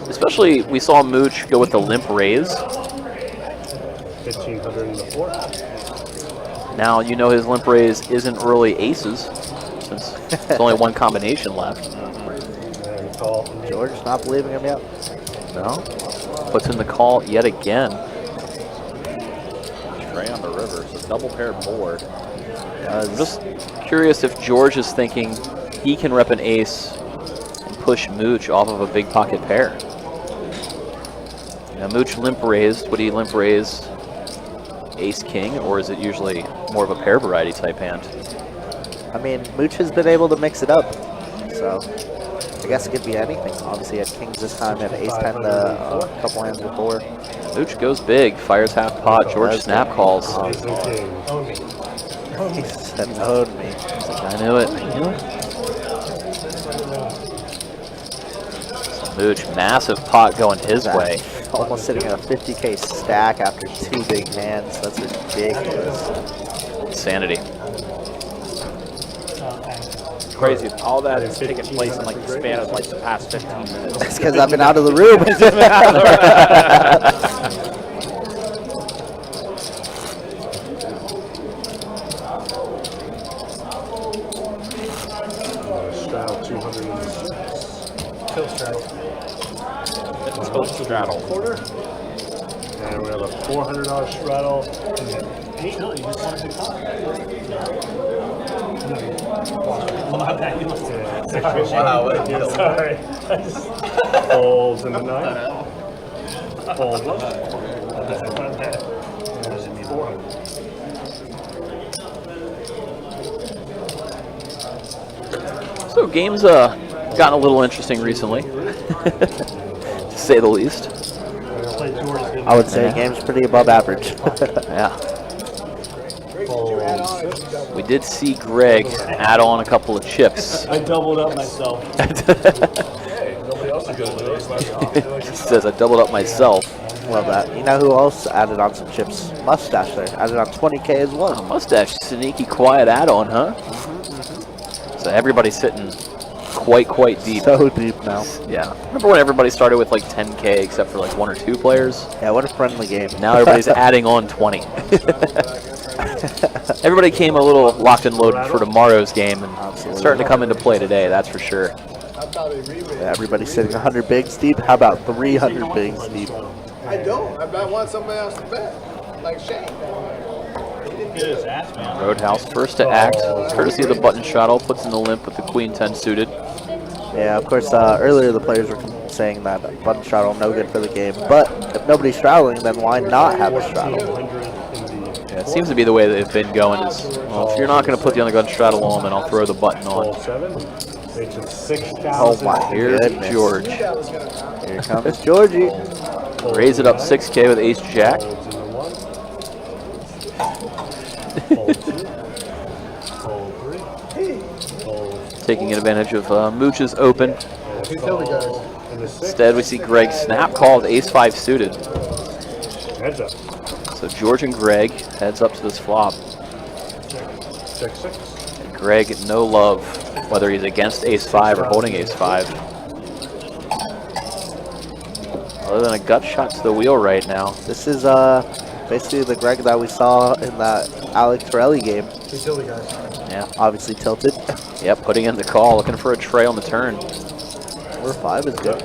Especially, we saw Mooch go with the limp raise. 1,500 in the floor. Now, his limp raise isn't really aces, since there's only one combination left. And call. George not believing him yet. No. Puts in the call yet again. Trey on the river, so double paired board. I'm just curious if George is thinking he can rep an ace and push Mooch off of a big pocket pair. Now Mooch limp raised. Would he limp raise ace king, or is it usually more of a pair variety type hand? I mean, Mooch has been able to mix it up, so I guess it could be anything. Obviously, he had kings this time, had ace-10 a couple hands before. Mooch goes big, fires half pot. George snap calls. Ace and king. He said, own me. He's like, I knew it. Mooch, massive pot going his way. Almost sitting at a 50K stack after 2 big hands. That's ridiculous. Insanity. It's crazy. All that is taking place in the span of the past 15 minutes. That's because I've been out of the room. Straddle 206. Kill straddle. Straddle. Quarter. And we have a $400 straddle. You just want to Wow, what a deal. Sorry. Folds in the 9. Fold up. So games gotten a little interesting recently, to say the least. I would say game's pretty above average. Yeah. We did see Greg add on a couple of chips. I doubled up myself. He says, I doubled up myself. Love that. You know who else added on some chips? Mustache there. Added on 20K as well. Mustache, sneaky quiet add-on, huh? So everybody's sitting quite deep. So deep now. Yeah. Remember when everybody started with like 10K except for like 1 or 2 players? Yeah, what a friendly game. Now everybody's adding on 20. Everybody came a little locked and loaded for tomorrow's game, and it's starting to come into play today, that's for sure. Yeah, everybody's sitting 100 bigs deep. How about 300 bigs deep? I don't. I want somebody else to bet. Like Shane. Roadhouse first to act, courtesy of the button straddle, puts in the limp with the queen 10 suited. Yeah, of course, earlier the players were saying that button straddle no good for the game. But if nobody's straddling, then why not have a straddle? Yeah, it seems to be the way that they've been going is, well, if you're not going to put the undergun straddle on, then I'll throw the button on. Oh my Here's goodness. George. Here comes Georgie. Raise it up 6K with ace jack. Folds into 1. Fold 2. Fold 3. Fold Taking advantage of Mooch's open. He's the other guys. and the 6. Instead, we see Greg snap call with ace 5 suited. Heads up. So George and Greg heads up to this flop. Check 6. And Greg, no love, whether he's against ace 5 or holding ace 5. Other than a gut shot to the wheel right now. This is basically the Greg that we saw in that Alex Torelli game. He's the other guys. Yeah. Obviously tilted. Yep, putting in the call, looking for a tray on the turn. 4-5 is good.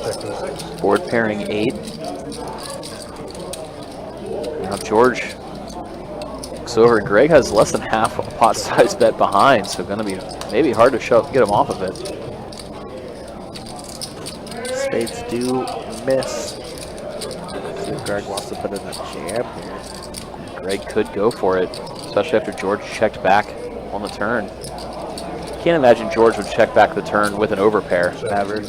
Checking 6. Board pairing 8. Now George looks over, and Greg has less than half a pot size bet behind, so gonna be maybe hard to get him off of it. Spades do miss. See if Greg wants to put in a jam here. Greg could go for it, especially after George checked back on the turn. Can't imagine George would check back the turn with an overpair. Never. I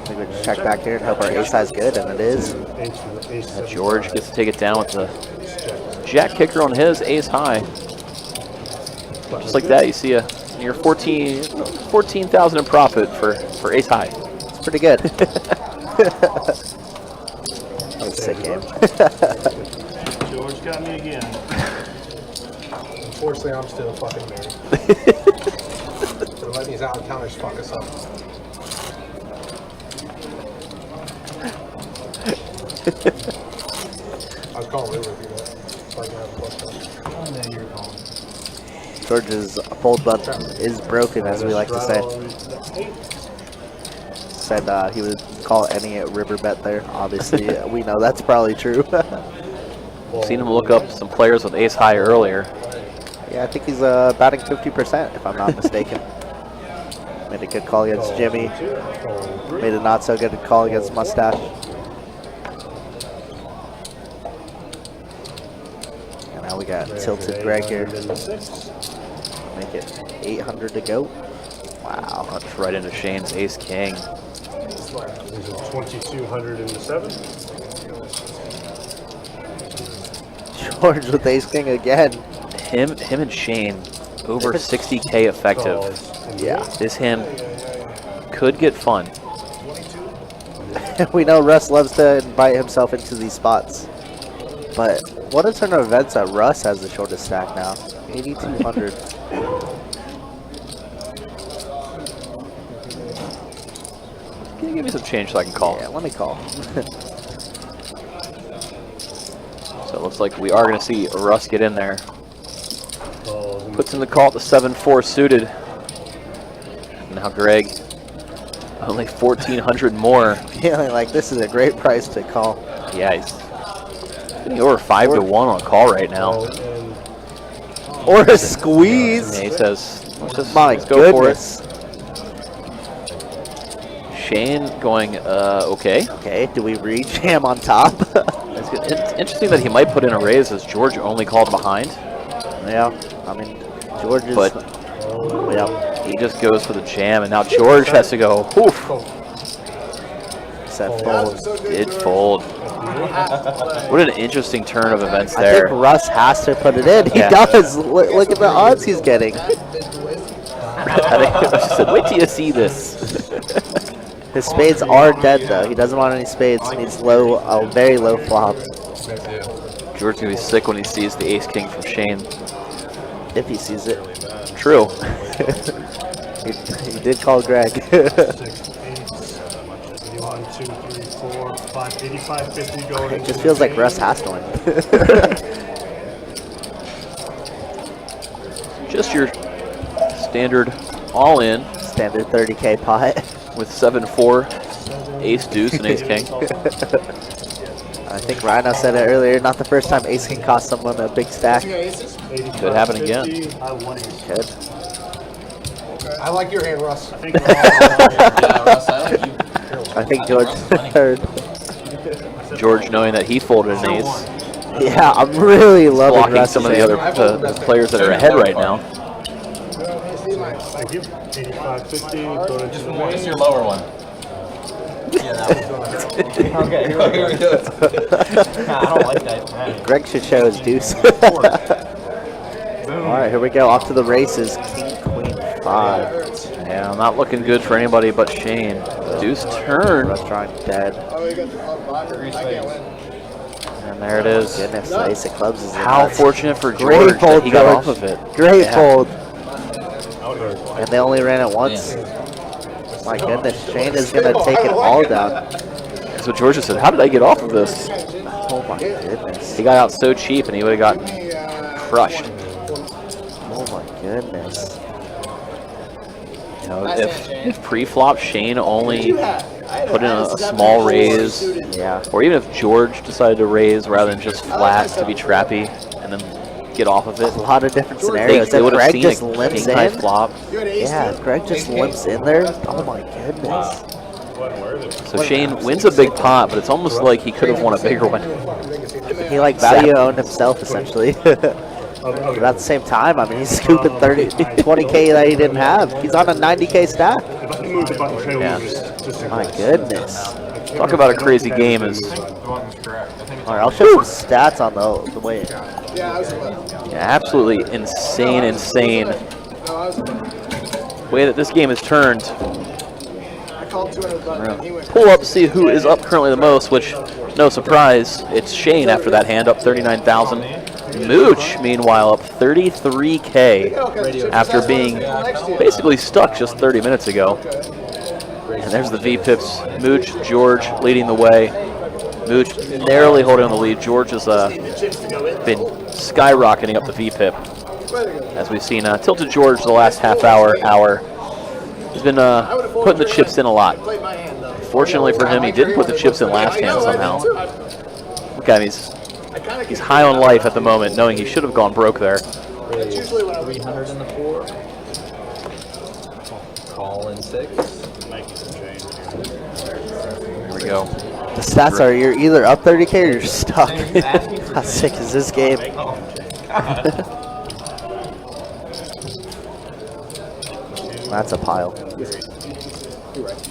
think we just check back here and hope our ace size good, and it is. George gets to take it down with the jack kicker on his ace high. Just like that, you see a near 14,000 in profit for ace high. It's pretty good. That was a sick game. George got me again. Unfortunately, I'm still fucking married. So let these out-of-towners fuck us up. I was calling River if you want. So I can have a question. Oh, no, you're calling. George's fold button is broken, as we like to say. Said he would call any river bet there. Obviously, we know that's probably true. Seen him look up some players with ace high earlier. Yeah, I think he's batting 50%, if I'm not mistaken. Made a good call against Jimmy. Made a not so good call against Mustache. And now we got tilted Greg here. Make it 800 to go. Wow. That's right into Shane's ace king. 2,200 into 7. George with ace king again. Him and Shane over 60K effective. Yeah. This hand could get fun. We know Russ loves to invite himself into these spots. But what a turn of events that Russ has the shortest stack now. 8,200. Can you give me some change so I can call? Yeah, let me call. So it looks like we are going to see Russ get in there. Puts in the call at the 7-4 suited. Now Greg, only 1,400 more. Feeling like this is a great price to call. Yeah, he's getting over 5 to 1 on a call right now. Or a squeeze. Yeah, he says, let's Goodness. go for it. Shane going, okay. Okay, do we re-jam on top? That's good. It's interesting that he might put in a raise as George only called behind. Yeah, I mean, George is... But yeah, he just goes for the jam, and now George has to go, oof. set fold. Did fold. What an interesting turn of events I there. think Russ has to put it in. He Yeah. does. Look at the odds he's getting. I said, wait till you see this. His spades are dead, though. He doesn't want any spades. He needs low, a very low flop. George's going to be sick when he sees the ace-king from Shane. If he sees it. True. he did call Greg. 6, 8, 1, 2, 3, 4, 5, 85, 50 going. It just feels like Russ has to win. Just your standard all-in Standard 30K pot. with 7-4, ace-deuce, and ace-king. I think Rhino said it earlier. Not the first time ace king cost someone a big stack. Could happen again. Could. I like your hand, Russ. Yeah, Russ, I like you. I think George heard. George knowing that he folded an ace, Yeah, I'm really loving blocking Russ. some of the other the players that are ahead right now. Thank you. 85, 50 going into the What's your lower one? Okay, here we go. Nah, I don't like that. Greg should show his deuce. All right, here we go. Off to the races. King, queen, 5. Yeah, not looking good for anybody but Shane. Deuce turn. Restaurant dead. And there it is. Goodness, the ace of clubs is in How there. fortunate for Great George that fold, he got George. off of it. Great Yeah. fold. And they only ran it once. My goodness, Shane is going to take it all down. That's what George just said. How did I get off of this? Oh my goodness. He got out so cheap and he would have got crushed. Oh my goodness. You know, if pre-flop Shane only put in a small raise, Yeah. or even if George decided to raise rather than just flat to be trappy and then get off of it, A lot of different they, scenarios. they If would have Greg seen just a limps king high in. flop. Yeah, if Greg just limps in there. Oh my goodness. So Shane wins a big pot, but it's almost like he could have won a bigger one. He like value owned himself essentially. But at the same time, I mean, he's scooping 20K that he didn't have. He's on a 90K stack. Yeah. My goodness. Talk about a crazy game is All right, I'll show some stats on the way. absolutely insane way that this game is turned. Pull up, see who is up currently the most, which, no surprise, it's Shane after that hand, up 39,000. Mooch, meanwhile, up 33K after being basically stuck just 30 minutes ago. And there's the V-pips. Mooch, George leading the way. Mooch narrowly holding on the lead. George has been skyrocketing up the V-pip. As we've seen Tilted George the last half hour. He's been putting the chips in a lot. Fortunately for him, he didn't put the chips in last hand somehow. Look at him, he's high on life at the moment, knowing he should have gone broke there. 300 in the 4. Call in 6. Here we go. The stats are you're either up 30K or you're stuck. How sick is this game? That's a pile.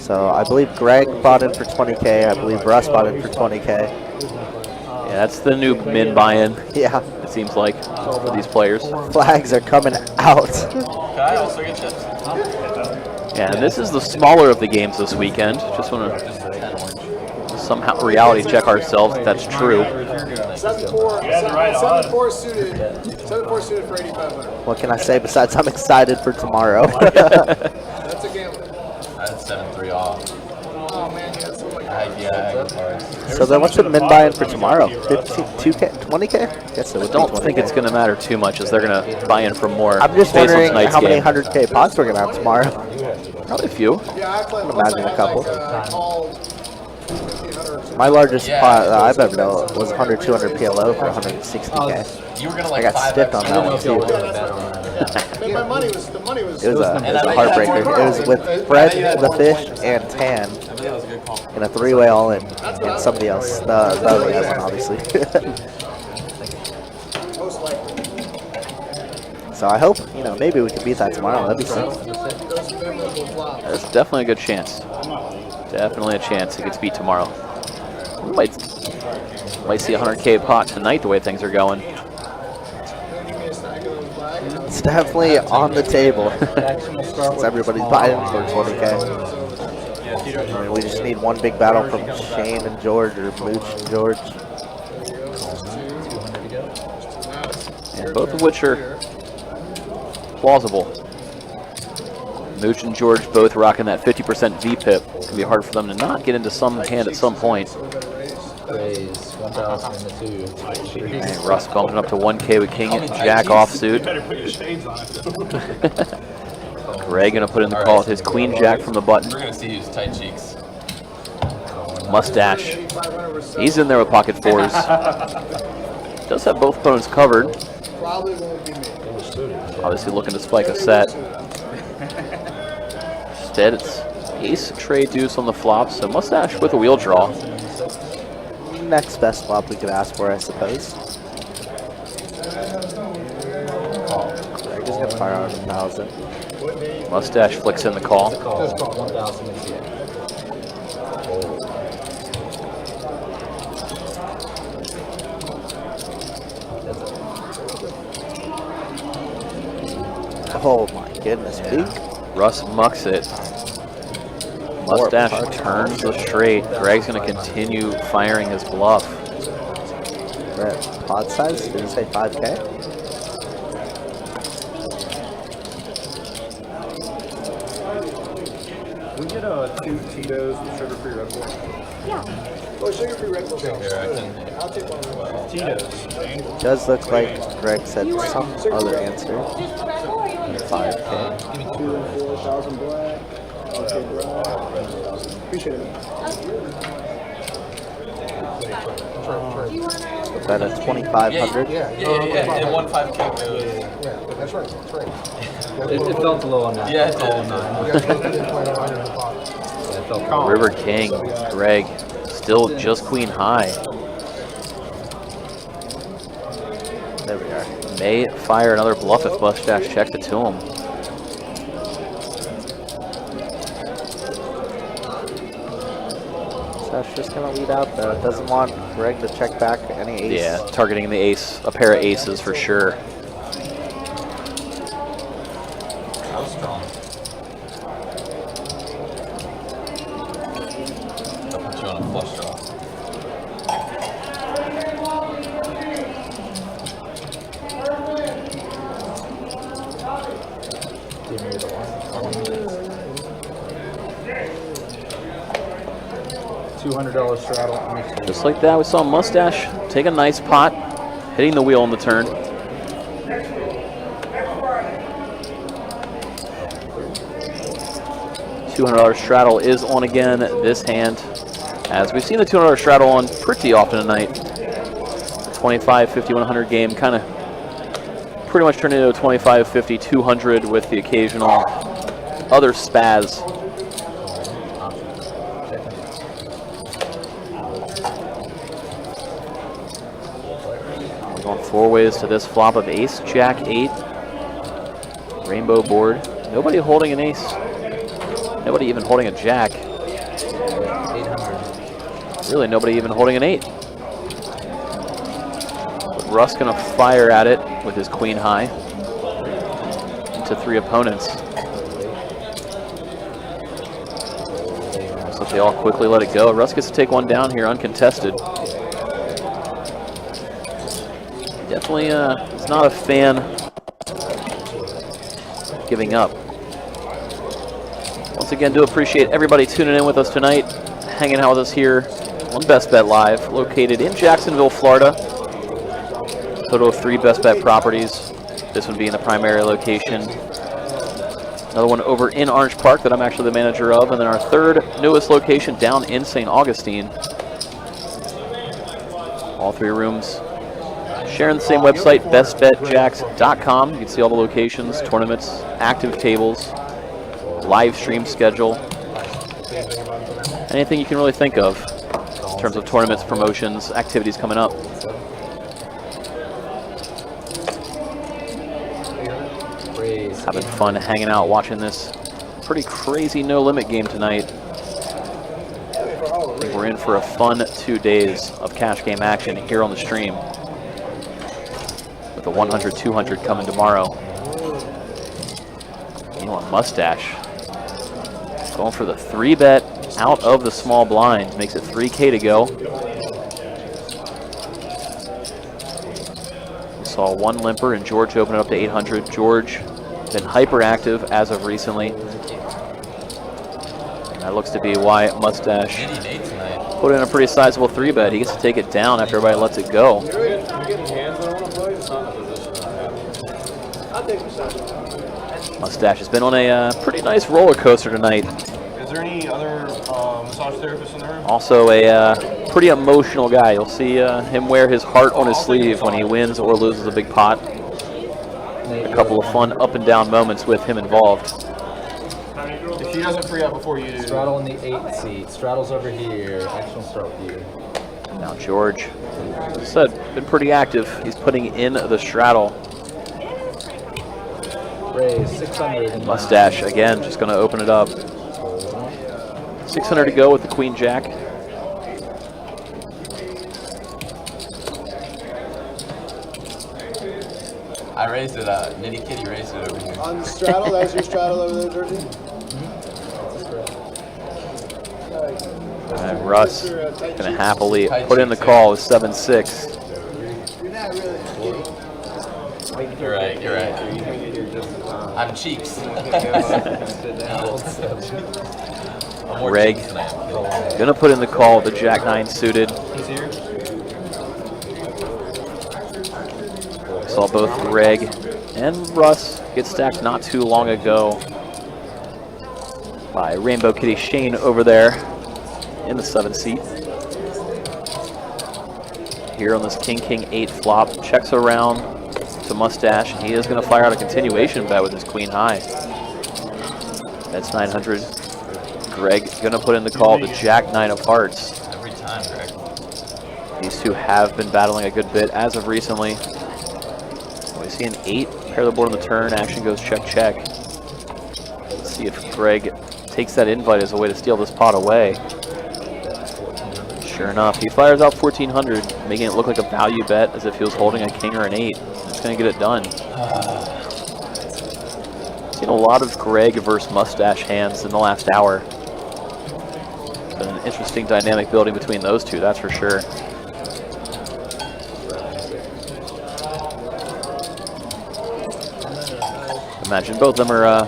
So I believe Greg bought in for 20K. I believe Russ bought in for 20K. Yeah, that's the new min buy-in, Yeah, it seems like, for these players. flags are coming out. Can I also get chips? Yeah, and this is the smaller of the games this weekend. Just want to somehow reality check ourselves if that's true. 7-4 suited. 7-4 suited for 8,500. What can I say besides I'm excited for tomorrow? That's a gamble. I had 7-3 off. Oh man, you got so much. I had cards. So then what should min buy in for tomorrow? 2K, 20K? Guess it I would don't be think 20K. it's going to matter too much as they're going to buy in for more. I'm just based on wondering tonight's how many game. 100K pots we're gonna have tomorrow. Probably a few. Yeah, I played Imagine a couple. called. My largest pot that I've ever known was 100, 200 PLO for 160K. You were gonna I like got 5x. stiffed on that one too. Man, my money was the money was. It was a heartbreaker. It was with Fred, the fish, and Tan I think that was a good call. in a 3-way all-in, and somebody else. The other guy won, obviously. Most likely. So I hope, maybe we can beat that tomorrow. That'd be sick. Those memorable flops. There's definitely a good chance. Definitely a chance it gets beat tomorrow. We might see a 100K pot tonight the way things are going. It's definitely on the table. Since everybody's buying for 20K. I mean, we just need one big battle from Shane and George, or Mooch and George. And both of which are plausible. Mooch and George both rocking that 50% V-pip. It's going to be hard for them to not get into some hand at some point. Raise 1,000 in the 2. And Russ bumping up to 1K with King and Jack offsuit. Greg going to put in the call with his Queen Jack from the button. We're gonna see who's tight cheeks. Mustache. He's in there with pocket 4s. Does have both opponents covered. Probably won't be me. Obviously looking to spike a set. Instead, it's ace, trade, deuce on the flop, so Mustache with a wheel draw. Next best flop we could ask for, I suppose. Greg is going to fire on 1,000. Mustache flicks in the call. 1,000 is here. Oh my goodness, peak. Russ mucks it. Mustache turns the straight. Greg's going to continue firing his bluff. We're at pot size. Did you say 5K? We get 2 Tito's with sugar-free Red Bull. Yeah. Oh, sugar-free Red Bull sounds Here, I good. can. I'll take one of those. Tito's. Does look like Greg said some other answer. Just Red Bull or you want 5K. Give me 2 and 4,000 black. Okay, black. Appreciate it. Do you want to? Bet at 2,500. Yeah. And 1.5K goes. Yeah, that's right. That's right. It felt a little on that. Yeah, it Call did. 9. Yeah, it felt River King, Greg, still just queen high. There we are. May fire another bluff if Mustache checks it to him. Mustache just gonna lead out though. Doesn't want Greg to check back any ace. Yeah, targeting the ace, a pair of aces for sure. That was strong. I'll put you on a flush draw. Give me the one. $200 straddle. Just like that, we saw Mustache take a nice pot, hitting the wheel on the turn. $200 straddle is on again this hand, as we've seen the $200 straddle on pretty often tonight. 25, 50, 100 game kind of pretty much turned into a 25, 50, 200 with the occasional other spaz. We're going 4 ways to this flop of ace, jack, 8. Rainbow board. Nobody holding an ace. Nobody even holding a jack. 800. Really, nobody even holding an 8. But Russ gonna fire at it with his queen high into 3 opponents. So they all quickly let it go. Russ gets to take one down here uncontested. Definitely is not a fan of giving up. Once again, do appreciate everybody tuning in with us tonight, hanging out with us here on Best Bet Live, located in Jacksonville, Florida. Total of 3 Best Bet properties, this one being the primary location. Another one over in Orange Park that I'm actually the manager of, and then our 3rd newest location down in St. Augustine. All 3 rooms sharing the same website, bestbetjacks.com. You can see all the locations, tournaments, active tables, live stream schedule, anything you can really think of in terms of tournaments, promotions, activities coming up. Having fun hanging out, watching this pretty crazy no-limit game tonight. I think we're in for a fun 2 days of cash game action here on the stream, with a 100, 200 coming tomorrow. Meanwhile, Mustache going for the 3-bet out of the small blind. Makes it 3K to go. We saw 1 limper and George open it up to 800. George been hyperactive as of recently. And that looks to be why Mustache put in a pretty sizable 3-bet. He gets to take it down after everybody lets it go. Mustache has been on a pretty nice roller coaster tonight. Is there any other massage therapists in the room? Also a pretty emotional guy. You'll see him wear his heart on his sleeve when he wins or loses a big pot. A couple of fun up and down moments with him involved. If he doesn't free up before you do. Straddle in the 8 seat. Straddle's over here. Action will start with you. Now George, as I said, been pretty active. He's putting in the straddle. Raise 600. Mustache again, just going to open it up. 600 to go with the queen jack. I raised it. Nitty Kitty raised it over here. On straddle, that was your straddle over there, Georgie? And Russ going to happily put in the call with 7-6. You're not really skinny. You're right. You're right. I'm cheeks. Greg going to put in the call with the Jack-9 suited. Saw both Greg and Russ get stacked not too long ago by Rainbow Kitty Shane over there in the 7 seat. Here on this King 8 flop, checks around to Mustache, and he is going to fire out a continuation bet with his Queen High. That's 900. Greg going to put in the call to Jack-9 of Hearts. Every time, Greg. These two have been battling a good bit as of recently. We see an 8, pair the board on the turn, action goes check, check. Let's see if Greg takes that invite as a way to steal this pot away. Sure enough, he fires out 1,400, making it look like a value bet as if he was holding a king or an 8. It's going to get it done. Seen a lot of Greg versus Mustache hands in the last hour. Been an interesting dynamic building between those two, that's for sure. Imagine both of them are a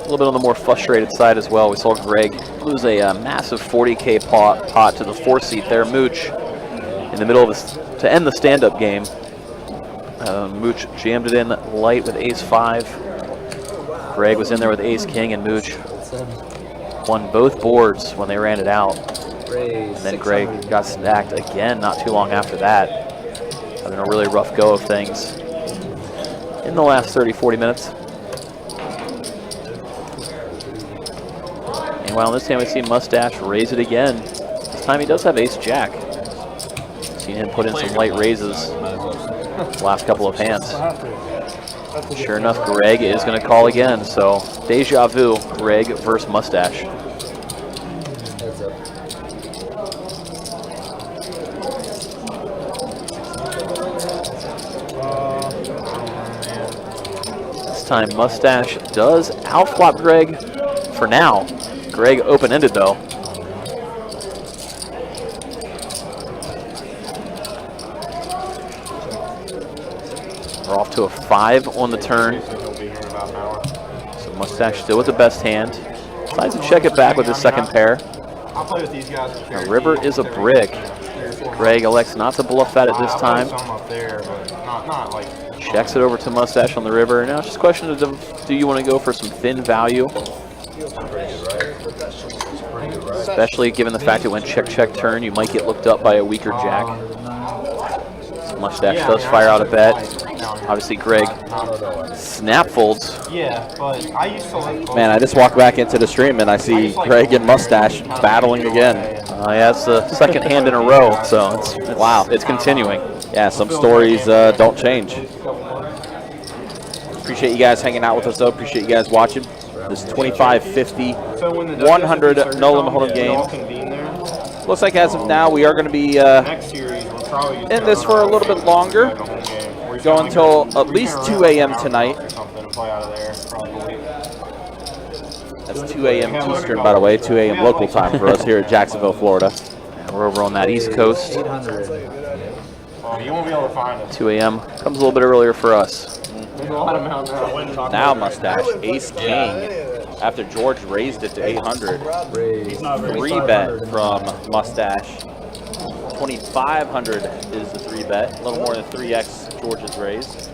little bit on the more frustrated side as well. We saw Greg lose a massive 40K pot to the 4 seat there. Mooch in the middle of this to end the stand-up game. Mooch jammed it in light with ace-5. Greg was in there with ace-king, and Mooch won both boards when they ran it out. And then Greg got stacked again not too long after that, having a really rough go of things in the last 30-40 minutes. Meanwhile, this time we see Mustache raise it again. This time he does have ace-jack. Seen him put in some light raises last couple of hands. Sure enough, Greg is going to call again. So deja vu, Greg versus Mustache. This time Mustache does outflop Greg for now. Greg open-ended though. We're off to a 5 on the turn. So Mustache still with the best hand. Decides to check it back with his second pair. I'll play with these guys. The river is a brick. Greg elects not to bluff that at this time. Checks it over to Mustache on the river. Now it's just a question of do you want to go for some thin value? Especially given the fact that when check turn, you might get looked up by a weaker jack. So Mustache does fire out a bet. Obviously, Greg snap folds. Yeah, but I used to like. Man, I just walked back into the stream and I see Greg and Mustache battling again. Yeah, it's the second hand in a row, so it's wow, it's continuing. Yeah, some stories don't change. Appreciate you guys hanging out with us, though. Appreciate you guys watching. This 25-50, 100 no limit hold'em game. Looks like as of now we are going to be in this for a little bit longer. Going until at least 2 a.m. tonight. That's 2 a.m. Eastern, by the way. 2 a.m. local time for us here at Jacksonville, Florida. And we're over on that East Coast. 2 a.m. comes a little bit earlier for us. Now Mustache, ace-king, after George raised it to 800. 3-bet from Mustache. 2,500 is the 3-bet, a little more than 3x George's raise.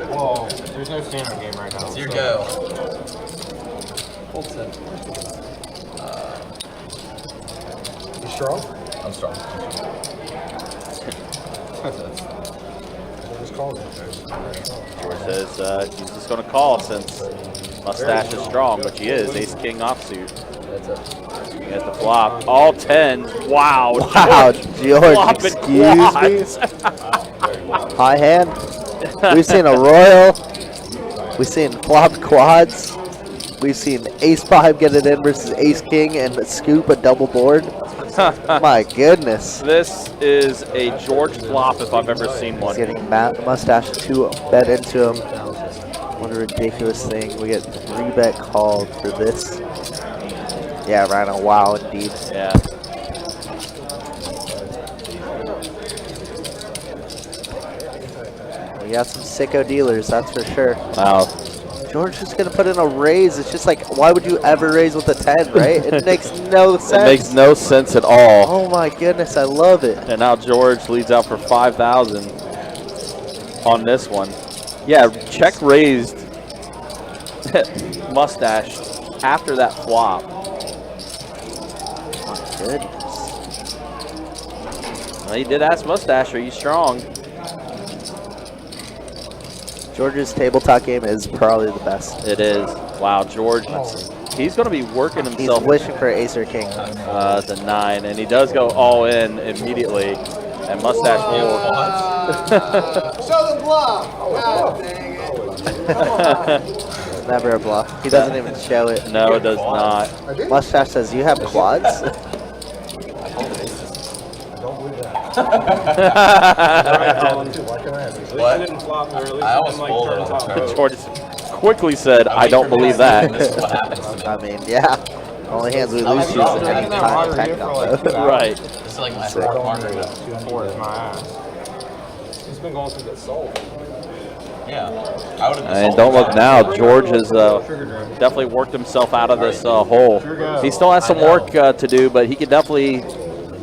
Whoa, there's no standard game right now. It's your go. Full set. You strong? I'm strong. Just call it. George says he's just going to call since Mustache is strong, which he is. Ace-king offsuit. That's it. He has the flop. All 10. Wow. Wow, George, excuse me? High hand. We've seen a royal. We've seen flopped quads. We've seen ace-5 get it in versus ace-king and scoop a double board. My goodness. This is a George flop if I've ever seen He's one. getting Mustache to bet into him. What a ridiculous thing. We get 3-bet called for this. Yeah, Rhino. Wow, indeed. Yeah. We got some sicko dealers, that's for sure. Wow. George is going to put in a raise. It's just like, why would you ever raise with a 10, right? It makes no sense. It makes no sense at all. Oh my goodness, I love it. And now George leads out for 5,000 on this one. Yeah, check raised Mustache after that flop. Goodness. Well, he did ask Mustache, are you strong? George's tabletop game is probably the best. It is. Wow, George, he's going to be working He's himself. wishing for ace or king. It's a 9, and he does go all in immediately. And Mustache will. Show the bluff. God dang it. Never a bluff. He doesn't even show it. No, it does not. Mustache says, you have quads? What? I almost folded on the turn. George quickly said, I don't believe that. This is what happens to me. I mean, yeah. Only hands we lose to is any time attack combo. Right. This is like my fourth margarita. He's been going through the soul. Yeah. I would have And don't look now. George has definitely worked himself out of this hole. He still has some work to do, but he can definitely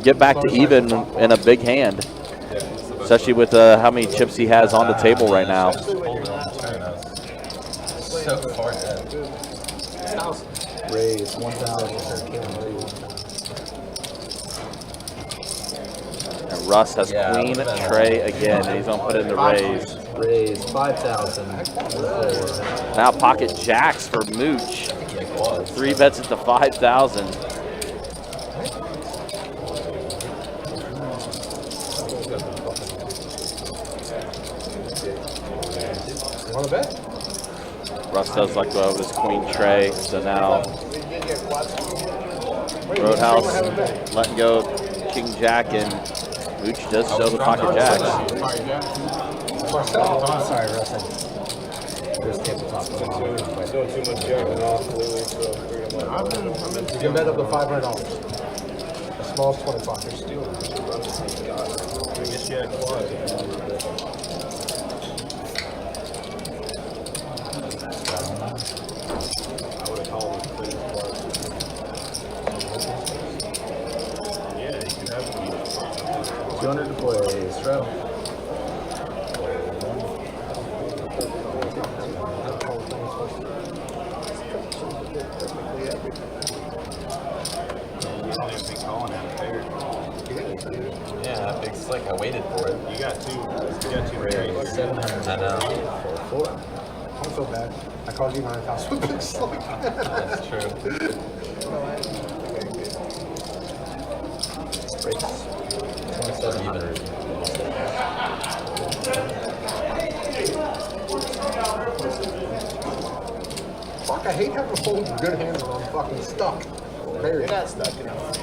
get back to even in a big hand. Especially with how many chips he has on the table right now. So far dead. Raise 1,000. And Russ has queen tray again, and he's going to put in the raise. Raise 5,000. Now pocket jacks for Mooch. 3 bets it to 5,000. Want to bet? Russ does like to go over this queen tray, so now Roadhouse letting go king jack, and Mooch does show the pocket jacks. I'm sorry, Russ. There's tabletop. Doing too much jacking off lately, so You can bet up to $500. The smallest 25. I would have called him clean. Yeah, you can have 200 to play. Straddle. Yeah, big slick. I waited for it. You got two rays. 700. I know. I'm so bad. I called you my house with big slick. That's true. Breaks. 2,700. Fuck, I hate having to hold good hands when I'm fucking stuck. You're not stuck enough.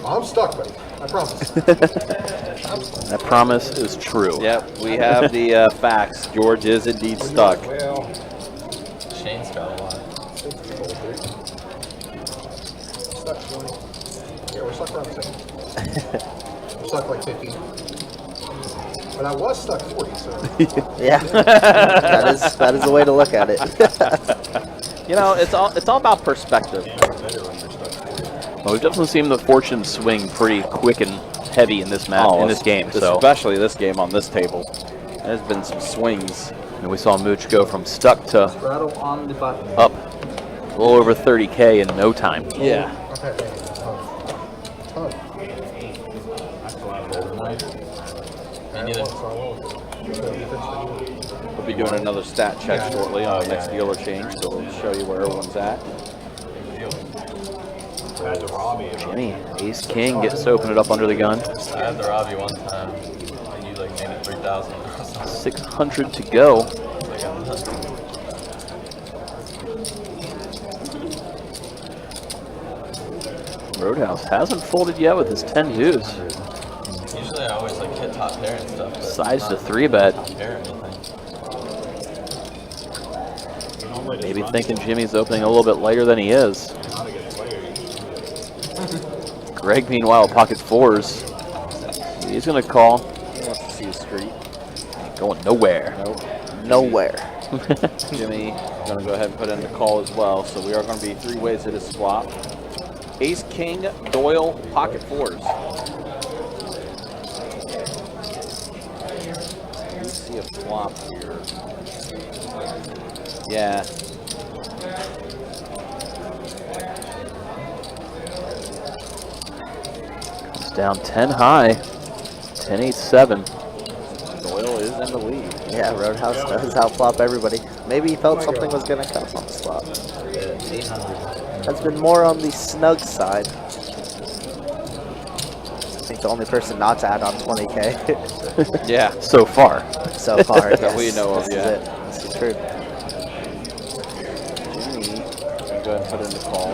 I'm stuck, buddy. I promise. That promise is true. Yep, we have the facts. George is indeed stuck. Well, Shane's got a lot. stuck 20. Yeah, we're stuck around 10. We're stuck like 15. But I was stuck 40, so. Yeah. that is the way to look at it. You know, it's all about perspective. Well, we've definitely seen the fortune swing pretty quick and heavy in this match, in this game. So Especially this game on this table. There's been some swings. and we saw Mooch go from stuck to Straddle on the button. up a little over 30K in no time. Yeah. Okay. Ton. Me neither. We'll be doing another stat check shortly on the next dealer change, so we'll show you where everyone's at. Jimmy, ace king gets to open it up under the gun. I had the Robbie one time. And you like made it 3,000. 600 to go. Roadhouse hasn't folded yet with his 10 deuce. Usually I always like hit top pair and stuff. But Decides to not 3-bet. top pair or anything. Maybe thinking Jimmy's opening a little bit lighter than he is. Greg, meanwhile, pocket fours. He's going to call. He wants to see a street. Going nowhere. Nope. Nowhere. Jimmy going to go ahead and put in the call as well. So we are going to be 3 ways to this swap. Ace, king, Doyle, pocket fours. We see a flop here. Yeah. It's down 10 high. 10-8-7. Doyle is in the lead. Yeah, Roadhouse does outflop everybody. Maybe he felt something was going to come on the flop. 800. Has been more on the snug side. I think the only person not to add on 20K Yeah. So far. so far. That yes. we know of, This yeah. is it. This is true. Jimmy, go ahead and put in the call.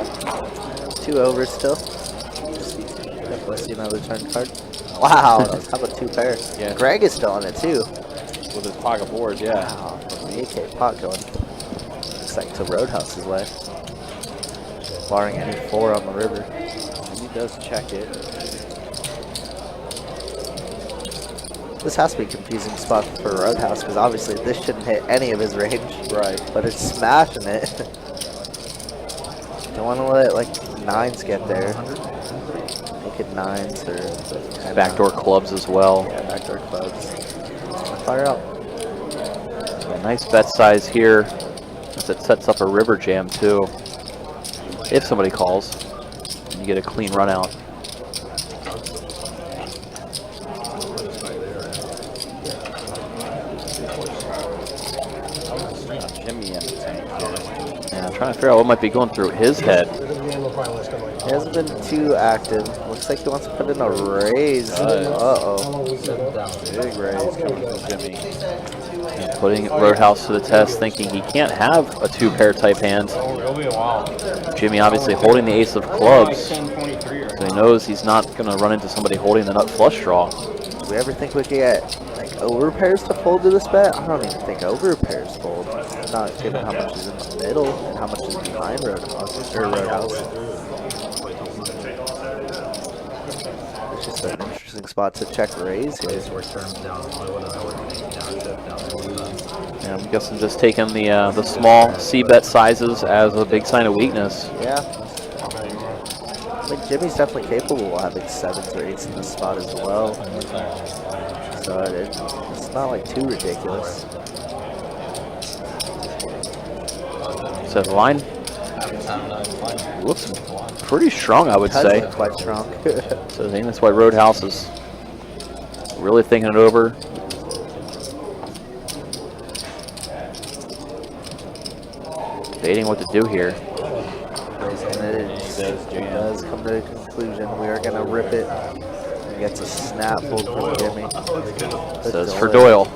2 over still. Definitely see another turn card. Wow, how about 2 pair? Yeah. Greg is still on it too. With his pocket fours, yeah. Wow, the AK pot going. Looks like to Roadhouse's way. Barring any 4 on the river. Jimmy does check it. This has to be a confusing spot for Roadhouse because obviously this shouldn't hit any of his range. Right. But it's smashing it. Don't want to let like 9s get there. Make it 9s or Backdoor clubs as well. Yeah, backdoor clubs. Fire out. A nice bet size here as it sets up a river jam too. If somebody calls, and you get a clean run out. Jimmy in the tank here. Yeah, I'm trying to figure out what might be going through his head. He hasn't been too active. Looks like he wants to put in a raise. Uh-oh. Big raise coming from Jimmy. And putting Roadhouse to the test, thinking he can't have a 2-pair type hand. It'll be a while. Jimmy obviously holding the ace of clubs, 10, 23 or so he knows he's not going to run into somebody holding the nut flush draw. Do we ever think we could get like over pairs to fold to this bet? I don't even think over pairs fold. Not given how much is in the middle and how much is behind Roadhouse. It's just an interesting spot to check raise here. Yeah, I'm guessing just taking the small C-bet sizes as a big sign of weakness. Yeah. I think Jimmy's definitely capable of having 7s or 8s in this spot as well. So it's not like too ridiculous. So the line looks pretty strong, I would Does say. look quite strong. So I think that's why Roadhouse is really thinking it over. Debating what to do here. And it does come to a conclusion. We are going to rip it. And gets a snap fold from Jimmy. So it's for Doyle.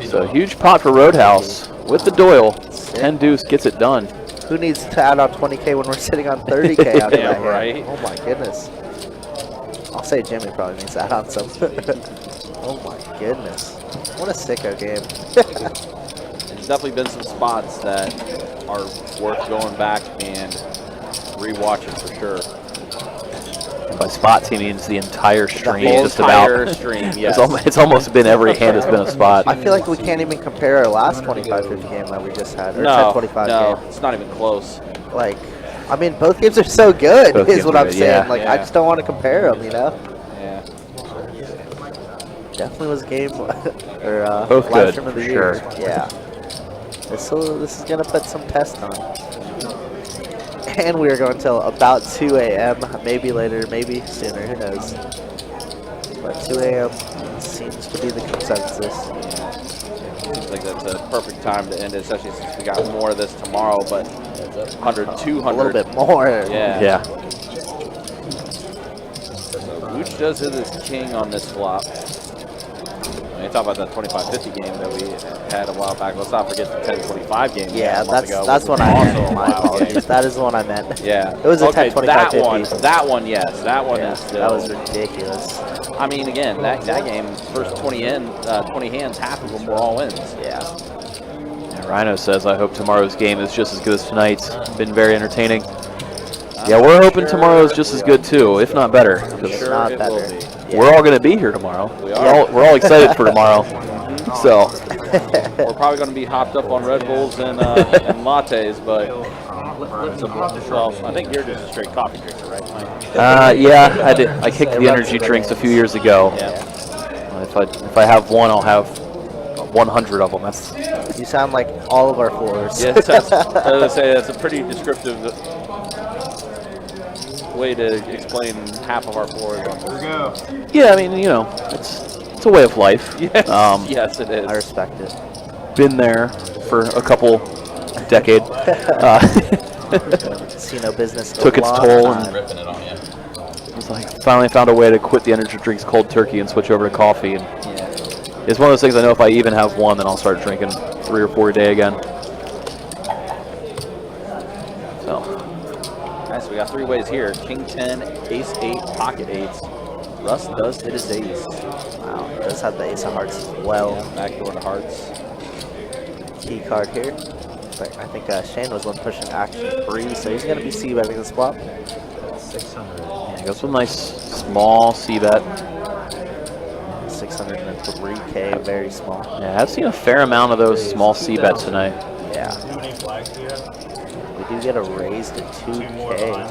So a huge pot for Roadhouse with the Doyle. 10 deuce gets it done. Who needs to add on 20K when we're sitting on 30K out of Yeah, that hand? right. Oh my goodness. I'll say Jimmy probably needs to add on some. Oh my goodness. What a sicko game. There's definitely been some spots that are worth going back and rewatching for sure. And by spots, he means the entire stream. whole Just entire about. stream, yes. It's almost been every hand has been a spot. I feel like we can't even compare our last 25-50 game that we just had. Or No, 10-25 no, game. it's not even close. Like, I mean, both games are so good, Both is games what are I'm good, saying. yeah. Like, I Yeah. just don't want to compare them, you know? Yeah. Definitely was a game, or Both live good, stream of for the sure. year. Yeah. This is going to put some test on. And we are going till about 2 a.m., maybe later, maybe sooner, who knows. But 2 a.m. seems to be the consensus. Seems like that's a perfect time to end it, especially since we got more of this tomorrow, but 100, 200. A little bit more. Yeah. Yeah. Luch does hit his king on this flop. You talk about that 25-50 game that we had a while back. Let's not forget the 10-25 game. Yeah, a month ago, that's which what I was meant. also a My wild apologies. game. That is the one I meant. Yeah. It was a okay, 10-25-50. that one, yes. That one is still. That was ridiculous. I mean, again, that game, first 20 hands, half of them were all wins. Yeah. Rhino says, I hope tomorrow's game is just as good as tonight's. Been very entertaining. Yeah, we're hoping tomorrow's just as good too, if not better. Sure not it better. will be. Yeah. We're all going to be here tomorrow. We are. We're all excited for tomorrow. So We're probably going to be hopped up on Red Bulls and lattes, but well, I think you're just a straight coffee drinker, right, Mike? yeah, I kicked the energy drinks a few years ago. Yeah. If I have one, I'll have 100 of them. That's You sound like all of our floors. Yeah, that's, I was gonna say that's a pretty descriptive way to explain half of our floors. Here we go. yeah. I mean, you know, it's a way of life. Yes, yes, it is. I respect it. Been there for a couple decade. Casino business Took its long toll time. and Ripping it on you. it's like finally found a way to quit the energy drinks cold turkey and switch over to coffee. And Yeah. it's one of those things I know if I even have one, then I'll start drinking 3 or 4 a day again. So. Nice, we got 3 ways here. King 10, Ace 8, Pocket 8s. Russ does hit his ace. Wow. Does have the ace of hearts as well. Backdoor to hearts. Key card here. But I think Shane was one pushing action free, so he's going to be c-betting this flop. 600. Yeah, goes with a nice small c-bet. 603K, very small. Yeah, I've seen a fair amount of those small c-bets tonight. Yeah. We do get a raise to 2K.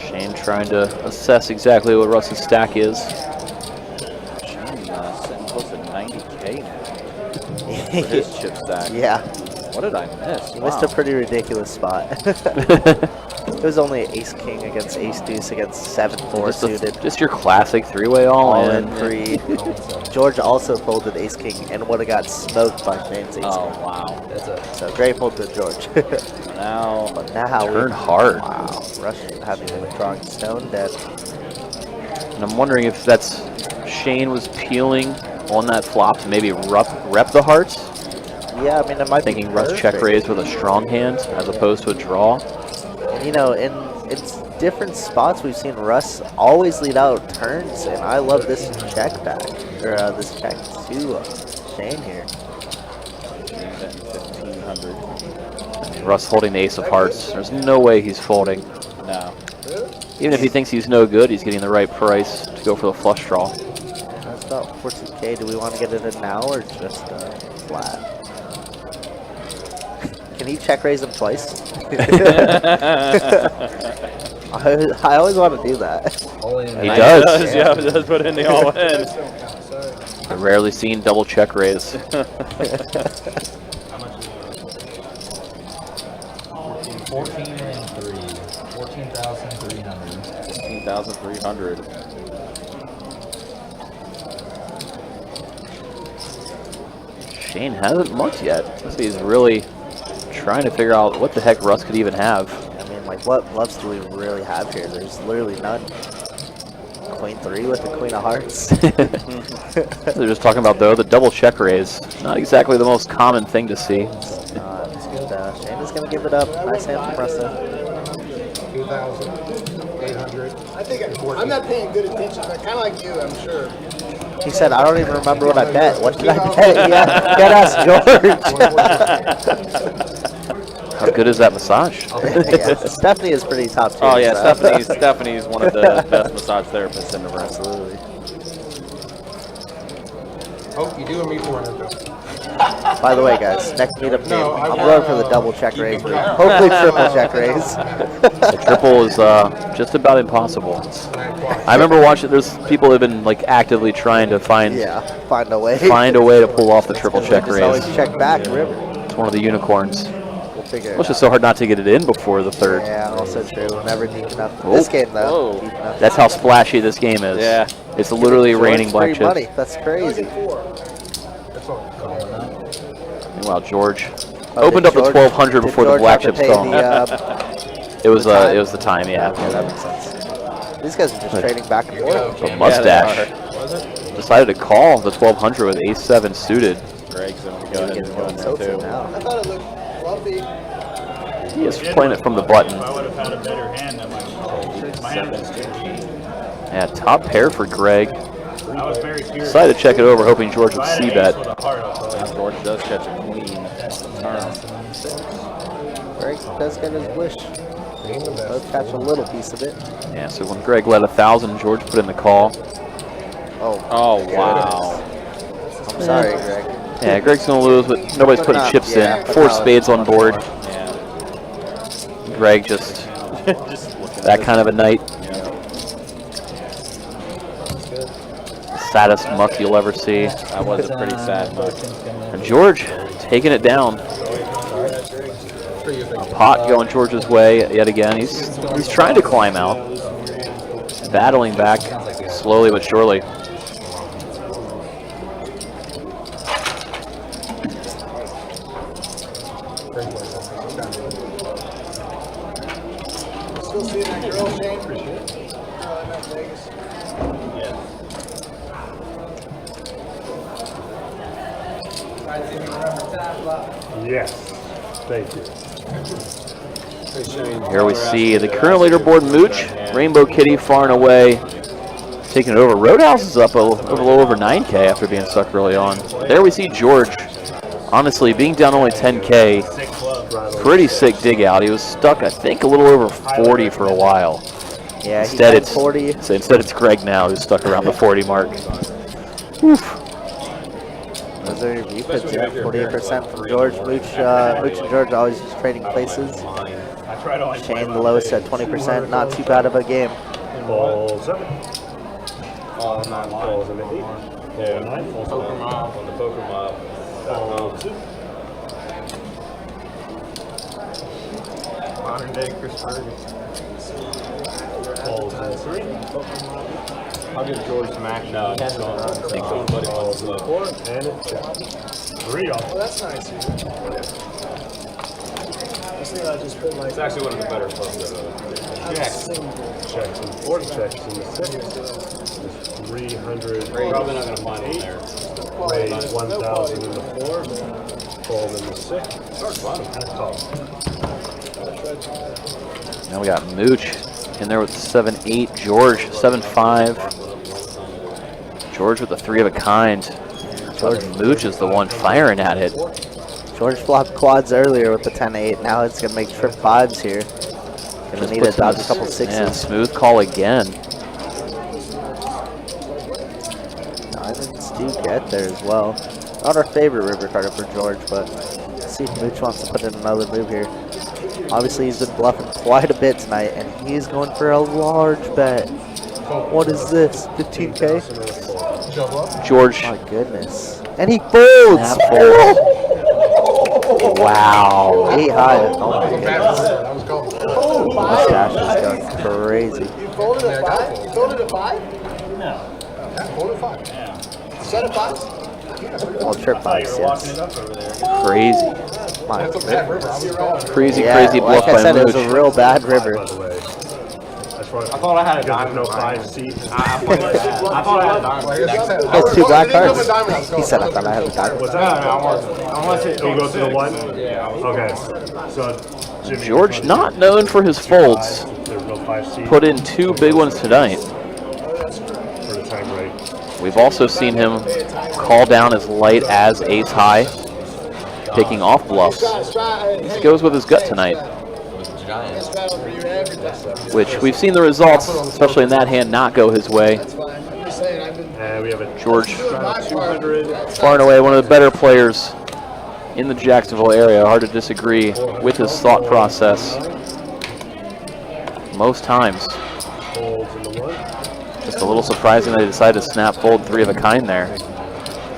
Shane trying to assess exactly what Russ's stack is. Shane sitting close to 90K now for his chip stack. Yeah. What did I miss? You missed a pretty ridiculous spot. It was only ace king against ace deuce against 7-4 suited. Just your classic 3-way all in. free. George also folded ace king and would have got smoked by Shane's ace Oh, king. wow. So grateful to George. Now, But now Turn hard. Wow. Rush having a withdrawing stone dead. And I'm wondering if that's Shane was peeling on that flop to maybe rep the hearts. Yeah, I mean, it might Thinking be Russ check perfect. raised with a strong hand as opposed to a draw. And, you know, in it's different spots we've seen Russ always lead out turns, and I love this check back, or this check to Shane here. 1,500. Russ holding the ace of hearts. There's no way he's folding. No. Even if he thinks he's no good, he's getting the right price to go for the flush draw. That's about 14K. Do we want to get it in now or just flat? Can he check raise him twice? I always want to do that. He does. Yeah, he does put in the all in. I've rarely seen double check raise. 14 and 3. 14,300. 15,300. Shane hasn't mucked yet. So he's really trying to figure out what the heck Russ could even have. I mean, like, what bluffs do we really have here? There's literally none. Queen 3 with the queen of hearts. They're just talking about, though, the double check raise. Not exactly the most common thing to see. Shane is going to give it up. Nice hand from Russell. 2,800. I think I'm not paying good attention, but kind of like you, I'm sure. He said, I don't even remember what I bet. What did I bet? Yeah, gotta ask George. How good is that massage? Yeah, Stephanie is pretty top tier. Oh, yeah, so. Stephanie's one of the best massage therapists in the room. Absolutely. Oh, you doing me for it? By the way, guys, next meetup game, No, I'm going for the double check raise. Hopefully triple check raise. The triple is just about impossible. I remember watching, there's people that have been like actively trying to find Find a way. Find a way to pull off the triple check Just raise. always check back, river. It's one of the unicorns. We'll figure it It's just out. so hard not to get it in before the third. Yeah, also true. Never deep enough. Oh. This game, though. Whoa. Deep enough. That's how splashy this game is. Yeah. It's literally raining black Free money. chips. That's crazy. Meanwhile, George opened up the 1,200 before the black chips fell. It was the time, yeah. Yeah, that makes sense. These guys are just trading back and forth. A mustache. Decided to call the 1200 with ace-7 suited. Greg's going to go ahead and go in there, too. I thought it looked fluffy. He is playing it from the button. I would have had a better hand than my hand was too. Yeah, top pair for Greg. I was very curious. Decided to check it over, hoping George would see bet. George does catch a queen. Greg does get his wish. Both catch a little piece of it. Yeah, so when Greg led 1,000, George put in the call. Oh, wow. I'm sorry, Greg. Yeah, Greg's going to lose, but nobody's putting chips in. 4 spades on board. Yeah. Greg just that kind of a night. Saddest muck you'll ever see. That was a pretty sad muck. And George taking it down. A pot going George's way yet again. He's trying to climb out. Battling back slowly but surely. Still seeing that girl, Shane? I'm at Vegas. Yes. Thank you. Here we see the current leaderboard, Mooch, Rainbow Kitty far and away, taking it over. Roadhouse is up a little over 9K after being stuck early on. There we see George, honestly, being down only 10K, pretty sick dig out. He was stuck, I think, a little over 40 for a while. Yeah, instead he's 40. So instead it's Greg now who's stuck around the 40 mark. Oof. Those are your view puts, yeah, 48% from George. Mooch and George always just trading places. Shane the lowest at 20%. Not too bad of a game. Ball 7. Balls in the 8. Ball 9. Poker mob on the poker mob. Ball 2. Modern day Chris Bergen. Balls in 3. I'll give George some action. No, it's not. I think somebody wants to 4. And it's check. 3 off. Oh, that's nice. This thing I just put like. It's actually one of the better clubs ever. Checks in 4. Checks in the 6. 300. Probably not going to find one there. Raise 1,000 in the 4. Fold in the 6. And call. Now we got Mooch in there with 7-8. George 7-5. George with the 3 of a kind. George Mooch is the one firing at it. George flopped quads earlier with the 10-8. Now it's going to make trip 5s here. Going to need to dodge a couple 6s. Yeah, smooth call again. Diamonds do get there as well. Not our favorite river card for George, but let's see if Mooch wants to put in another move here. Obviously, he's been bluffing quite a bit tonight, and he's going for a large bet. What is this? 15K? George. My goodness. And he folds! That folds. Wow. 8 high. Oh my goodness. That was cool. Mustache is going crazy. You folded a 5? You folded a 5? No. Yeah, folded a 5. Yeah. Set of 5s? All trip 5s, yes. Crazy. My goodness. Crazy, Yeah, crazy bluff like I by said, it was Mooch. a real bad river. By the way. That's why I thought I had a diamond. no 5 seats. I thought I had a diamond. He has 2 black cards. He said, I thought I had a diamond. What's No, that? I wasn't. Unless it You go to the 6. 1? Okay. So, Jimmy, George not known for his folds. There's no 5 seats Put in 2 big ones tonight. for the time break. We've also seen him call down as light as ace high, taking off bluffs. He goes with his gut tonight, which we've seen the results, especially in that hand, not go his way. And we have a George, 200. far and away one of the better players in the Jacksonville area. Hard to disagree with his thought process most times. Folds in the 1. Just a little surprising that he decided to snap fold 3 of a kind there,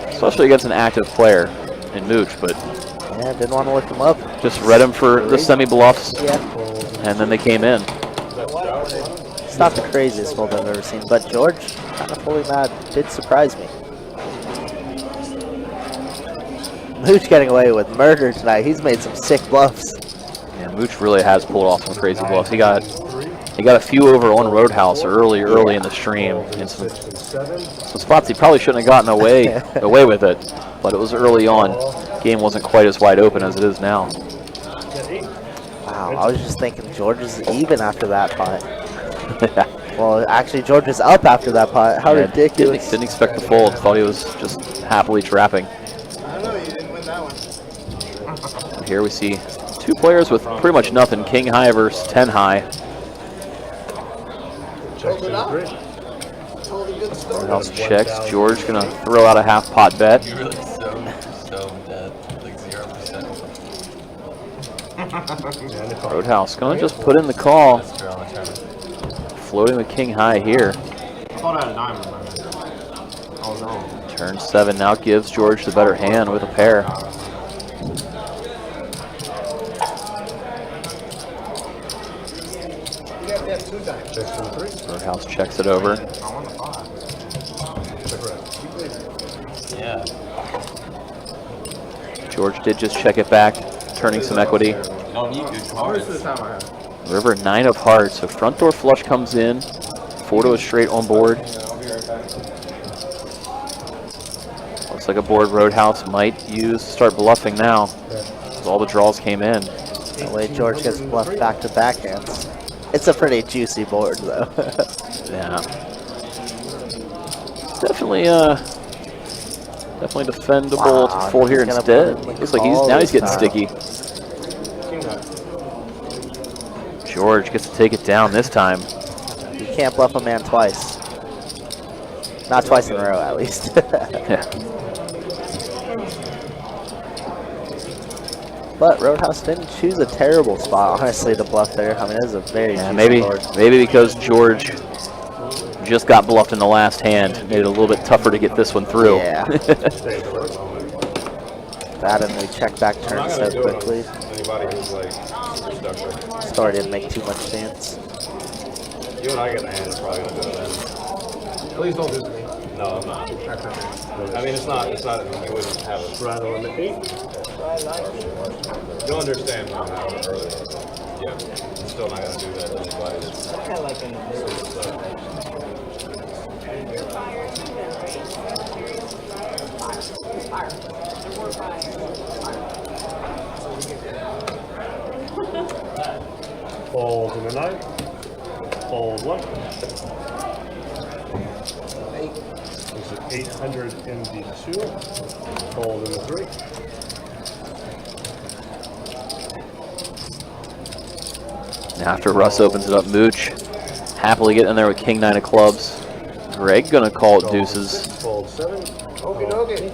especially against an active player in Mooch, but Yeah, didn't want to look him up. just read him for the semi-bluffs, Yeah. and then they came in. It's not the craziest fold I've ever seen, but George, kind of fully mad, did surprise me. Mooch getting away with murder tonight. He's made some sick bluffs. Yeah, Mooch really has pulled off some crazy bluffs. He got He got a few over on Roadhouse early in the stream. And some spots he probably shouldn't have gotten away with it, but it was early on. Game wasn't quite as wide open as it is now. Wow, I was just thinking George is even after that pot. Well, actually, George is up after that pot. How ridiculous. Didn't expect the fold. Thought he was just happily trapping. I don't know, you didn't win that one. Here we see two players with pretty much nothing. King high versus 10 high. Roadhouse checks. George gonna throw out a half pot bet. You're really so dead. Like 0%. Roadhouse gonna just put in the call. Floating the king high here. I thought I had a diamond in my hand. Oh no. Turn 7 now gives George the better hand with a pair. Roadhouse checks it over. Yeah. George did just check it back, turning some equity. Don't need good cards. River 9 of hearts, so front door flush comes in. 4 to a straight on board. Looks like a board Roadhouse might use to start bluffing now. All the draws came in. The way George gets bluffed back to backhands. It's a pretty juicy board though. Yeah. Definitely defendable to fold here instead. Looks like he's getting sticky. George gets to take it down this time. You can't bluff a man twice. Not twice in a row, at least. Yeah. But Roadhouse didn't choose a terrible spot, honestly, to bluff there. I mean, it is a very maybe because George just got bluffed in the last hand, made it a little bit tougher to get this one through. Yeah. That and we check back turn so quickly. Star didn't make too much sense. You and I get the hand, it's probably gonna do it. Please don't do it to me. No, I'm not. I mean, it's not, you wouldn't have it. Right on the 8. You'll understand when I'm out earlier. Yeah, I'm still not gonna do that to anybody. It's kind of like in the middle. Fold in the 9. Fold 1. Is it 800 in the 2? Fold in the 3. After Russ opens it up, Mooch happily getting in there with king 9 of clubs. Greg gonna call it deuces. Fold 7. Okie dokie.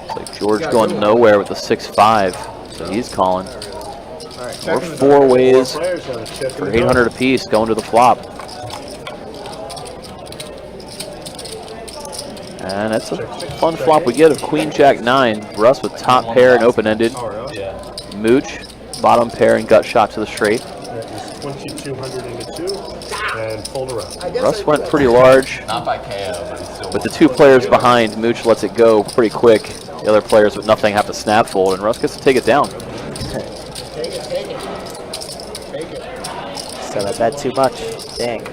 It's like George going nowhere with the 6-5, so he's calling. We're 4 ways for 800 apiece going to the flop. And that's a fun flop we get of Queen Jack 9. Russ with top pair and open-ended. Mooch, bottom pair and gut shot to the straight. That is 2,200 into 2. And fold around. Russ went pretty large. Not by KO, but he's still. With the 2 players behind, Mooch lets it go pretty quick. The other players with nothing have to snap fold, and Russ gets to take it down. Take it. Take it. Said I bet too much. Dang.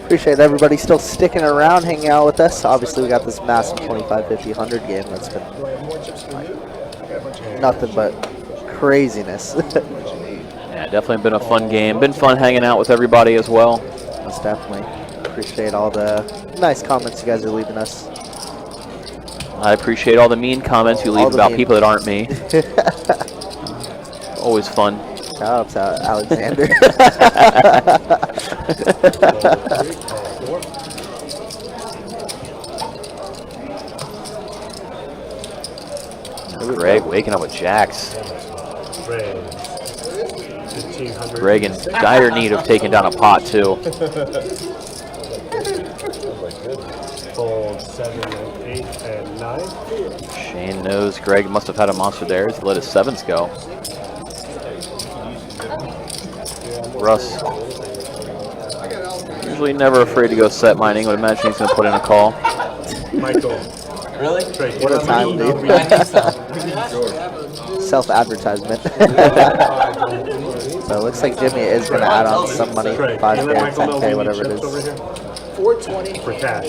Appreciate everybody still sticking around, hanging out with us. Obviously, we got this massive 25, 50, 100 game that's been nothing but craziness. Yeah, definitely been a fun game. Been fun hanging out with everybody as well. Most definitely. Appreciate all the nice comments you guys are leaving us. I appreciate all the mean comments you leave about people that aren't me. Always fun. Shout out to Alexander. Greg waking up with jacks. Greg in dire need of taking down a pot too. Fold 7 and 8 and 9. Shane knows Greg must have had a monster there. He let his 7s go. Russ, usually never afraid to go set mining. I would imagine he's going to put in a call. Michael. Really? What a time, dude. Self-advertisement. So it looks like Jimmy is going to add on some money, 5K, 10K, whatever it is. 420 for cash.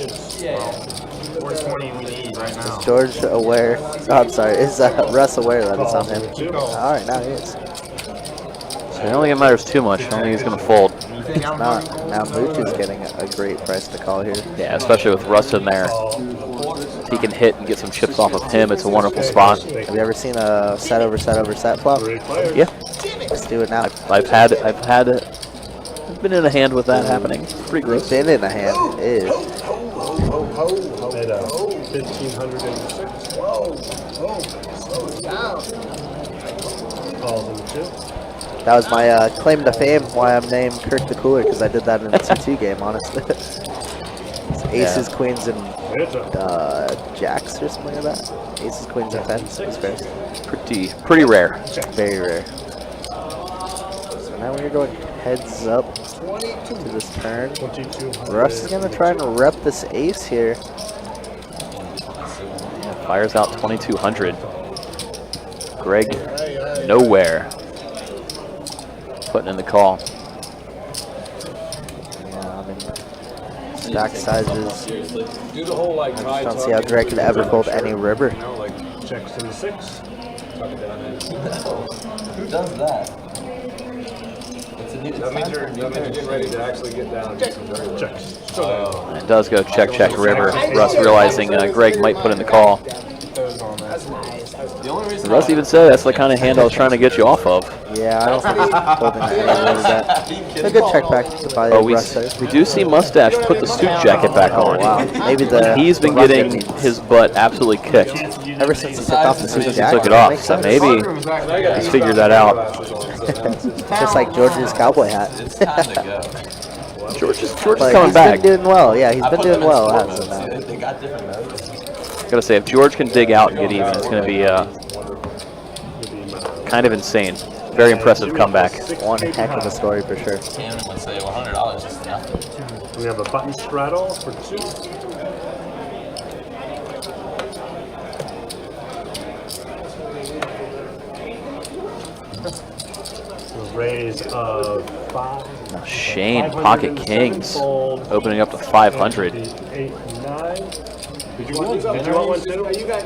420 we need right now. Is George aware? Oh, I'm sorry. Is Russ aware that it's on him? All right, now he is. So I don't think it matters too much. I don't think he's going to fold. It's not. Now Mooch is getting a great price to call here. Yeah, especially with Russ in there. If he can hit and get some chips off of him, it's a wonderful spot. Have you ever seen a set over set over set flop? Yeah. Let's do it now. I've been in a hand with that happening. It's pretty gross. Been in a hand. It is. At 1,506. Calls in the 2. That was my claim to fame, why I'm named Kirk the Cooler, because I did that in the 2-2 game, honestly. It's aces, queens, and jacks or something like that. Aces, queens, and tens. It was fair. Pretty rare. Very rare. So now we're going heads up to this turn. Russ is going to try and rep this ace here. Yeah, fires out 2,200. Greg, nowhere. Putting in the call. Yeah, I mean, stack sizes. Do the whole like I don't see how Greg could ever fold any river. You know, like Checks in the 6. Who does that? that means you're getting ready to actually get down and do some dirty work. Checks. It does go check, check, river. Russ realizing Greg might put in the call. Russ even said that's the kind of hand I was trying to get you off of. Yeah, I don't think he's folding any of that. A good check back by Russ there. We do see Mustache put the suit jacket back on. Wow. Maybe He's been getting his butt absolutely kicked. Ever since he took off the suit jacket. Took it off, so maybe he's figured that out. Just like George's cowboy hat. George is But coming he's back. been doing well. Yeah, he's been doing well. Hasn't he? They got different modes. Gotta say, if George can dig out and get even, it's gonna be kind of insane. Very impressive comeback. One heck of a story for sure. Cannon would say $100 is nothing. We have a button straddle for 2. Raise of 5. Now Shane, pocket kings, opening up to 500. 8, 9. Did you want one too? You got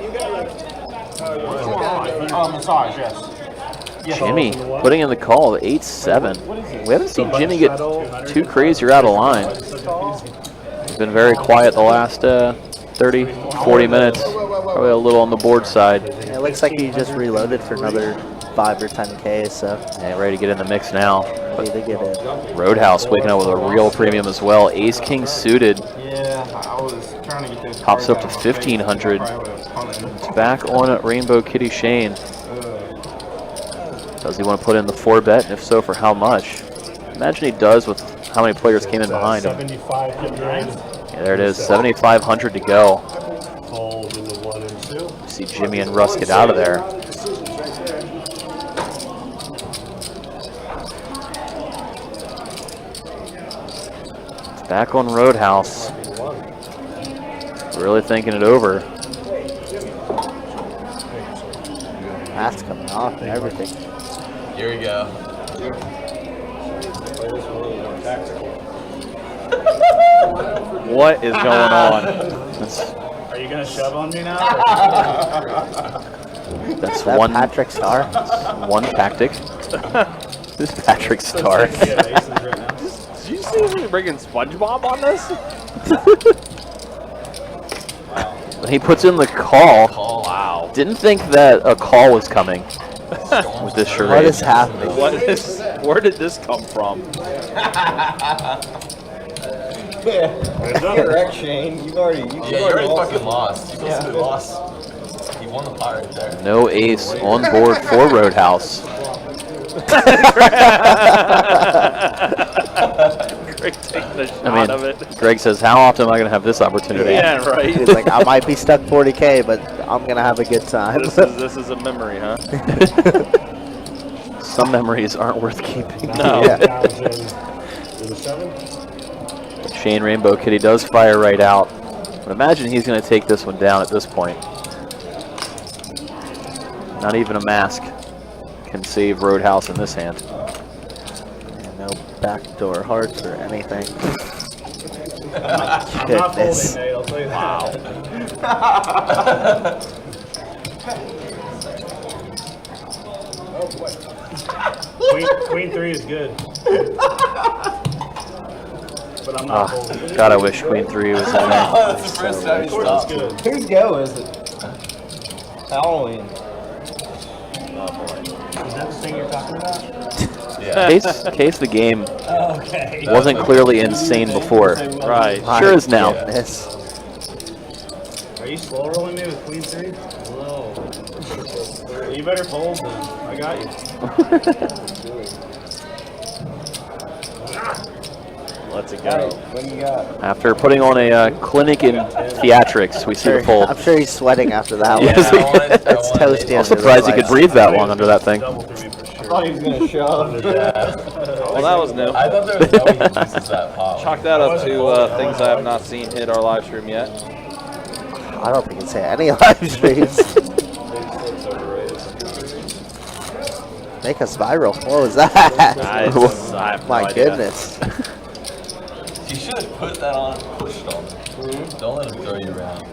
Oh, massage, yes. Jimmy putting in the call at 8-7. We haven't seen Jimmy get too crazy or out of line. He's been very quiet the last 30, 40 minutes. Probably a little on the board side. It looks like he just reloaded for another 5 or 10K, so. Yeah, ready to get in the mix now. Ready to get in. Roadhouse waking up with a real premium as well. Ace King suited. Yeah, I was trying to get this. Pops up to 1,500. It's back on Rainbow Kitty Shane. Does he want to put in the 4-bet? And if so, for how much? Imagine he does with how many players came in behind him. 75 Yeah, there it is. 7,500 to go. Fold in the 1 and 2. See Jimmy and Russ get out of there. It's back on Roadhouse. Really thinking it over. That's coming off and everything. Here we go. What is going on? Are you gonna shove on me now? That's That one Patrick Star. one tactic. This Patrick Star. Did you see me bringing SpongeBob on this? He puts in the call. Wow. Didn't think that a call was coming with this charade. What is happening? Where did this come from? Correct, Shane. You've already fucking lost. You basically lost. You won the pot right there. No ace on board for Roadhouse. Greg taking a shot I mean, of it. Greg says, how often am I going to have this opportunity? Yeah, right. He's like, I might be stuck 40K, but I'm going to have a good time. This is a memory, huh? some memories aren't worth keeping. No. 9,000 with a 7. Shane Rainbow Kitty does fire right out. But imagine he's going to take this one down at this point. Not even a mask can save Roadhouse in this hand. And no backdoor hearts or anything. I'm not Goodness. folding, Nate, I'll tell you that. Queen 3 is good. But I'm not folding. God, I wish Queen 3 was in there. That's the first time you stopped. Whose go is it? Halloween. Is that the thing you're talking about? Case the game Okay. wasn't clearly insane before. Right. Sure is now. Goodness. Are you slow rolling me with Queen 3? No. You better fold then. I got you. Let's it go. What do you got? After putting on a clinic in theatrics, we see the fold. I'm sure he's sweating after that one. Yes. It's toasty. I'm under the surprised he could lights. breathe that long under that thing. Double through me for I sure. thought he was gonna shove. Well, that was new. I thought there was no way he uses that pop. Chalk that up to things I have not seen hit our live stream yet. I don't think it's hit any live streams. Make us viral. What was that? I have no My idea. goodness. You should have put that on and pushed on him. Don't let him throw you around.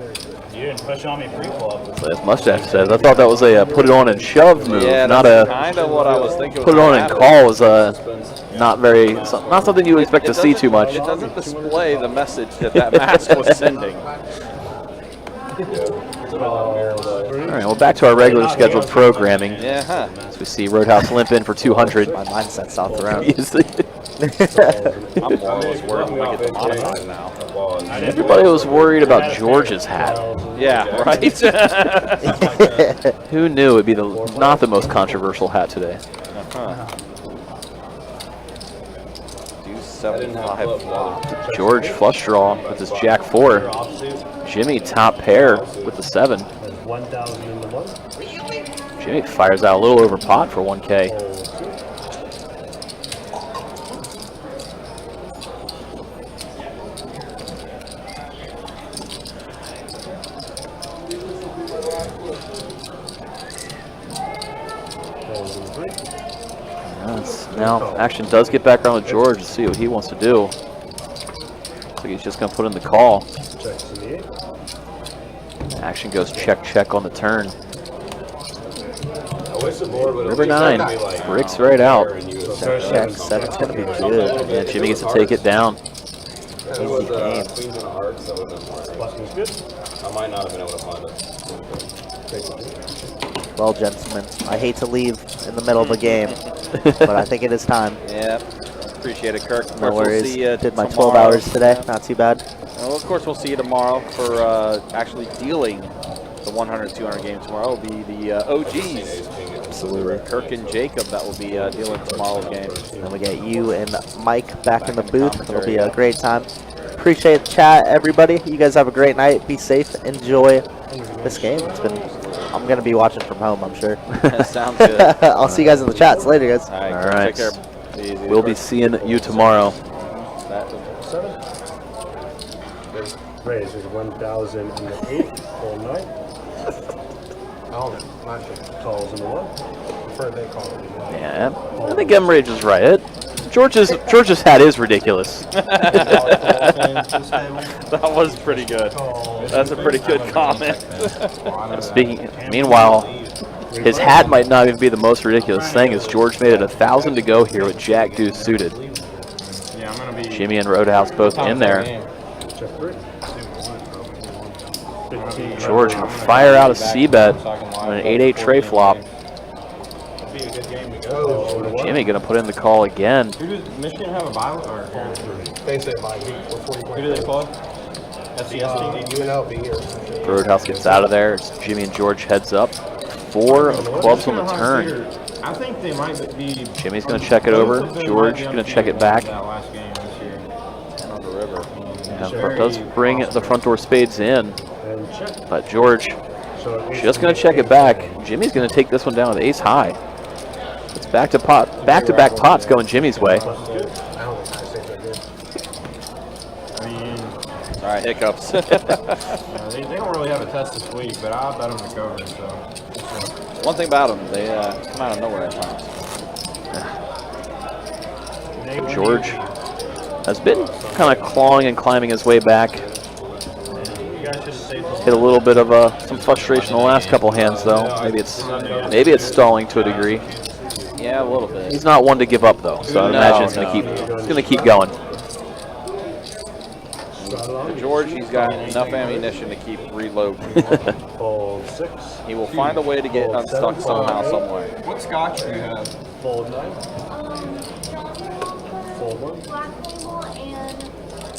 You didn't push on me pre-flop. As Mustache said, I thought that was a put it on and shove move, Yeah, not that's a kind of what I was thinking. put it on and call. Was not very, not something you would expect to see too much. It doesn't display the message that that mask was sending. All right, well, back to our regular scheduled programming. Yeah, huh. As we see Roadhouse limp in for 200. My mindset's off the round. I'm more or less worried when we get to monetize now. Everybody was worried about George's hat. Yeah, right? Who knew it'd be not the most controversial hat today? Do 75 flop. George flush draw with his Jack 4. Jimmy top pair with the 7. 1,000 in the 1. Jimmy fires out a little over pot for 1K. Now action does get back around with George to see what he wants to do. Looks like he's just going to put in the call. Checks in the 8. Action goes check, check on the turn. I wish the board would River 9 bricks right out. Check, 7's gonna be good. Yeah, Jimmy gets to take it down. Easy game. Bluffing's good. I might not have been able to find it. Well, gentlemen, I hate to leave in the middle of a game, but I think it is time. Yeah, appreciate it, Kirk. Of No course, we'll worries. see you Did my 12 tomorrow. hours today. Not too bad. Well, of course, we'll see you tomorrow for actually dealing the 100-200 game tomorrow. Will be the OGs. Absolutely. Kirk and Jacob that will be dealing tomorrow's game. Then we get you and Mike back in the booth. It'll be a great time. Appreciate the chat, everybody. You guys have a great night. Be safe. Enjoy this game. I'm going to be watching from home, I'm sure. Sounds good. I'll see you guys in the chats later, guys. All right, All right. take care. Be easy. We'll be seeing you tomorrow. 7. Raise is 1,000 in the 8. Full 9. Oh, not sure. Calls in the 1. Prefer they call it. Yeah, I think Emrage is right. George's hat is ridiculous. That was pretty good. That's a pretty good comment. Meanwhile, his hat might not even be the most ridiculous thing, as George made it 1,000 to go here with Jack Deuce suited. Yeah, I'm gonna be. Jimmy and Roadhouse both in there. Check 3. 15. George gonna fire out a C-bet on an 8-8 tray flop. Be a good game to go. Jimmy gonna put in the call again. Who does Michigan have a bye or They say by week. We're 40 who do they play? FCS team. UNLV or Roadhouse gets out of there. It's Jimmy and George heads up. 4 of clubs on the turn. I think they might be. Jimmy's gonna check it over. George gonna check it back. That last game this year. On the river. Yeah, does bring the front door spades in, And check. but George So just gonna check it back. Jimmy's gonna take this one down with ace high. It's back-to-back pots going Jimmy's way. All right, hiccups. They don't really have a test this week, but I bet them to cover. So One thing about them, they come out of nowhere at times. George has been kind of clawing and climbing his way back. Hit a little bit of some frustration the last couple hands, though. Maybe it's stalling to a degree. Yeah, a little bit. He's not one to give up, though, so I imagine it's going to keep going. For George, he's got enough ammunition to keep reloading. Fold 6. He will find a way to get unstuck somehow, some way. what scotch do you have? Fold 9. Fold 1. Black label and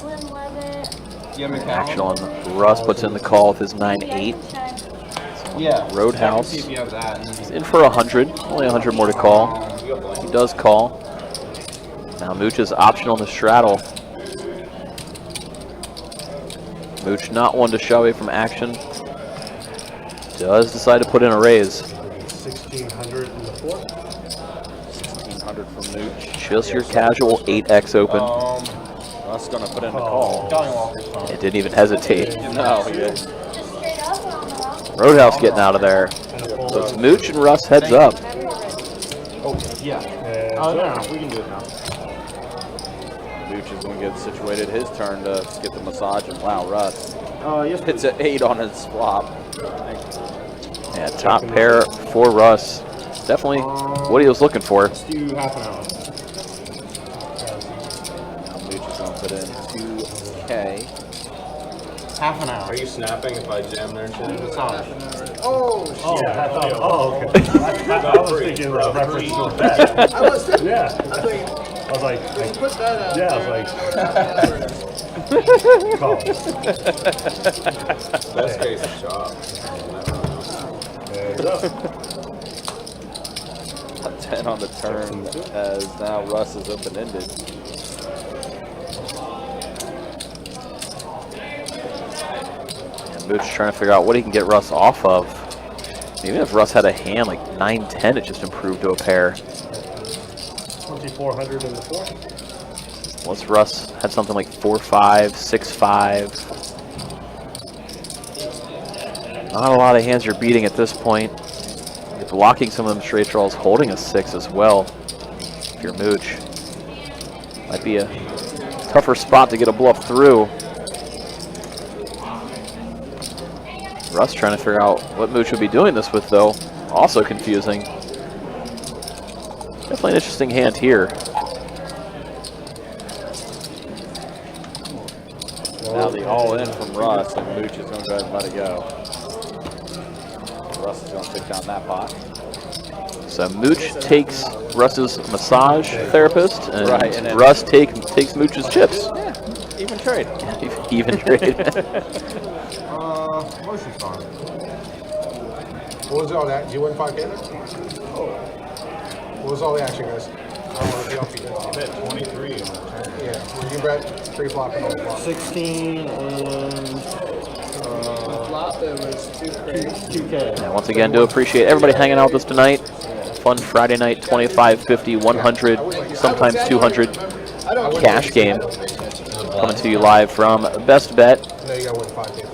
Glen Levitt. You have Action on Russ puts in the call with his 9-8. Yeah. Roadhouse. See if you have that. He's in for 100. Only 100 more to call. He does call. Now Mooch is option on the straddle. Mooch not one to shy away from action. Does decide to put in a raise. 1600 in the 4. 1600 from Mooch. Just your casual 8x open. Russ gonna put in the call. It didn't even hesitate. No, he didn't. Just straight up or on the rock? Roadhouse getting out of there. So it's Mooch and Russ heads up. Oh, yeah. Oh, no, we can do it now. Mooch is gonna get situated. His turn to get the massage, and wow, Russ Yes, hits an 8 on his flop. Yeah, top pair for Russ. Definitely what he was looking for. let's do half an hour. Now Mooch is gonna put in 2K. Half an hour. Are you snapping if I jam there too? Massage. Oh, shit. Oh, okay. I was thinking it was a reference to a bet. I was thinking. Yeah. I think. I was like, Just put that out yeah, I there. was Best case of shop. there you go. 10 on the turn, as now Russ is open-ended. And Mooch trying to figure out what he can get Russ off of. Even if Russ had a hand like 9-10, it just improved to a pair. 2400 in the 4. Unless Russ had something like 4-5, 6-5. Not a lot of hands you're beating at this point. You're blocking some of them straight draws, holding a 6 as well. If you're Mooch, might be a tougher spot to get a bluff through. Russ trying to figure out what Mooch would be doing this with, though. Also confusing. Definitely an interesting hand here. Now the all-in from Russ, and Mooch is going to go ahead and let it go. Russ is going to take down that pot. So Mooch takes Russ's massage therapist, and, and then Russ takes Mooch's chips. Yeah, even trade. Even trade. Motion farm. What was all that? Did you win 5K? What was all the action, guys? I don't want to be off you guys. Bet 23. Yeah. Were you bet 3 flop and all flop? 16 and Flop, it was 2K. And once again, do appreciate everybody hanging out with us tonight. Fun Friday night, 25, 50, 100, sometimes 200 cash game. Coming to you live from Best Bet, No, you got to win 5K.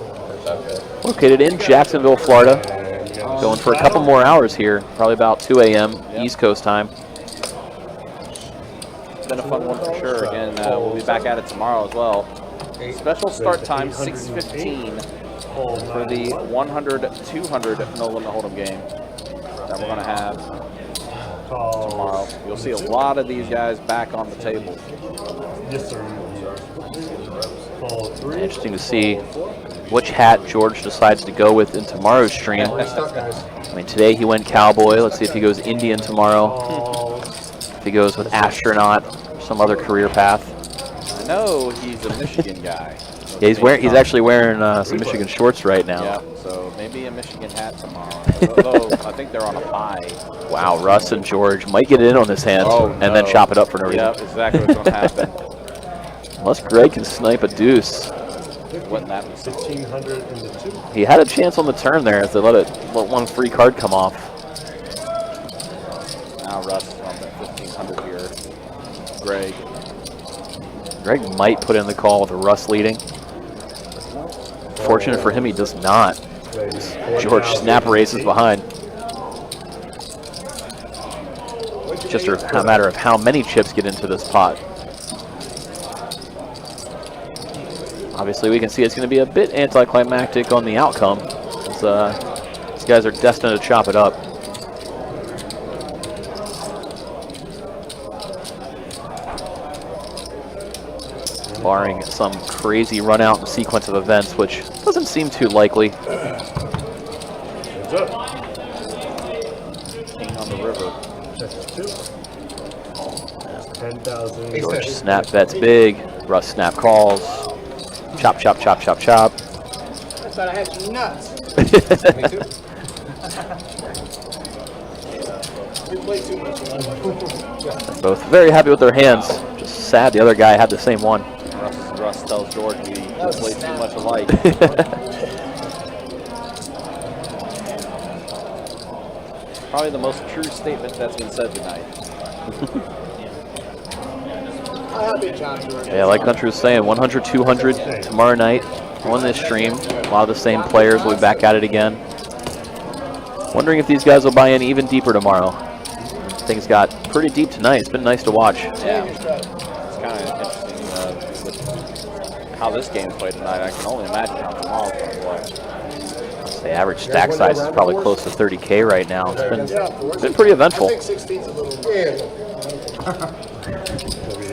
located in Jacksonville, Florida. Going for a couple more hours here, probably about 2 a.m. East Coast time. It's been a fun one for sure. Again, we'll be back at it tomorrow as well. Special start time, 6:15 for the 100-200 no limit hold'em game that we're going to have tomorrow. You'll see a lot of these guys back on the table. Yes, sir. Fold 3. Interesting to see which hat George decides to go with in tomorrow's stream. I mean, today he went cowboy. Let's see if he goes Indian tomorrow. If he goes with astronaut, or some other career path. I know he's a Michigan guy. Yeah, he's actually wearing some Michigan shorts right now. Yeah, so maybe a Michigan hat tomorrow. Although I think they're on a pie. Wow, Russ and George might get in on this hand and then chop it up for no reason. Yep, exactly what's going to happen. Unless Greg can snipe a deuce. Wouldn't that be 1600 in the 2. He had a chance on the turn there as they let one free card come off. Now Russ is on the 1,500 here. Greg might put in the call with the Russ leading. Fortunate for him, he does not. George snap races behind. Just a matter of how many chips get into this pot. Obviously, we can see it's going to be a bit anticlimactic on the outcome. These guys are destined to chop it up. Barring some crazy run out sequence of events, which doesn't seem too likely. King on the river. 10,000. George snap bets big. Russ snap calls. Chop, chop, chop, chop, chop. I thought I had some nuts. Me too. You play too much. Both very happy with their hands. Just sad the other guy had the same one. Russ tells George we play too much alike. Probably the most true statement that's been said tonight. Yeah, like Country was saying, 100, 200 tomorrow night on this stream. A lot of the same players will be back at it again. Wondering if these guys will buy in even deeper tomorrow. Things got pretty deep tonight. It's been nice to watch. Yeah, it's kind of interesting with how this game played tonight. I can only imagine how tomorrow's going to play. The average stack size is probably close to 30K right now. It's been pretty eventful. I think 16's a little big. Maybe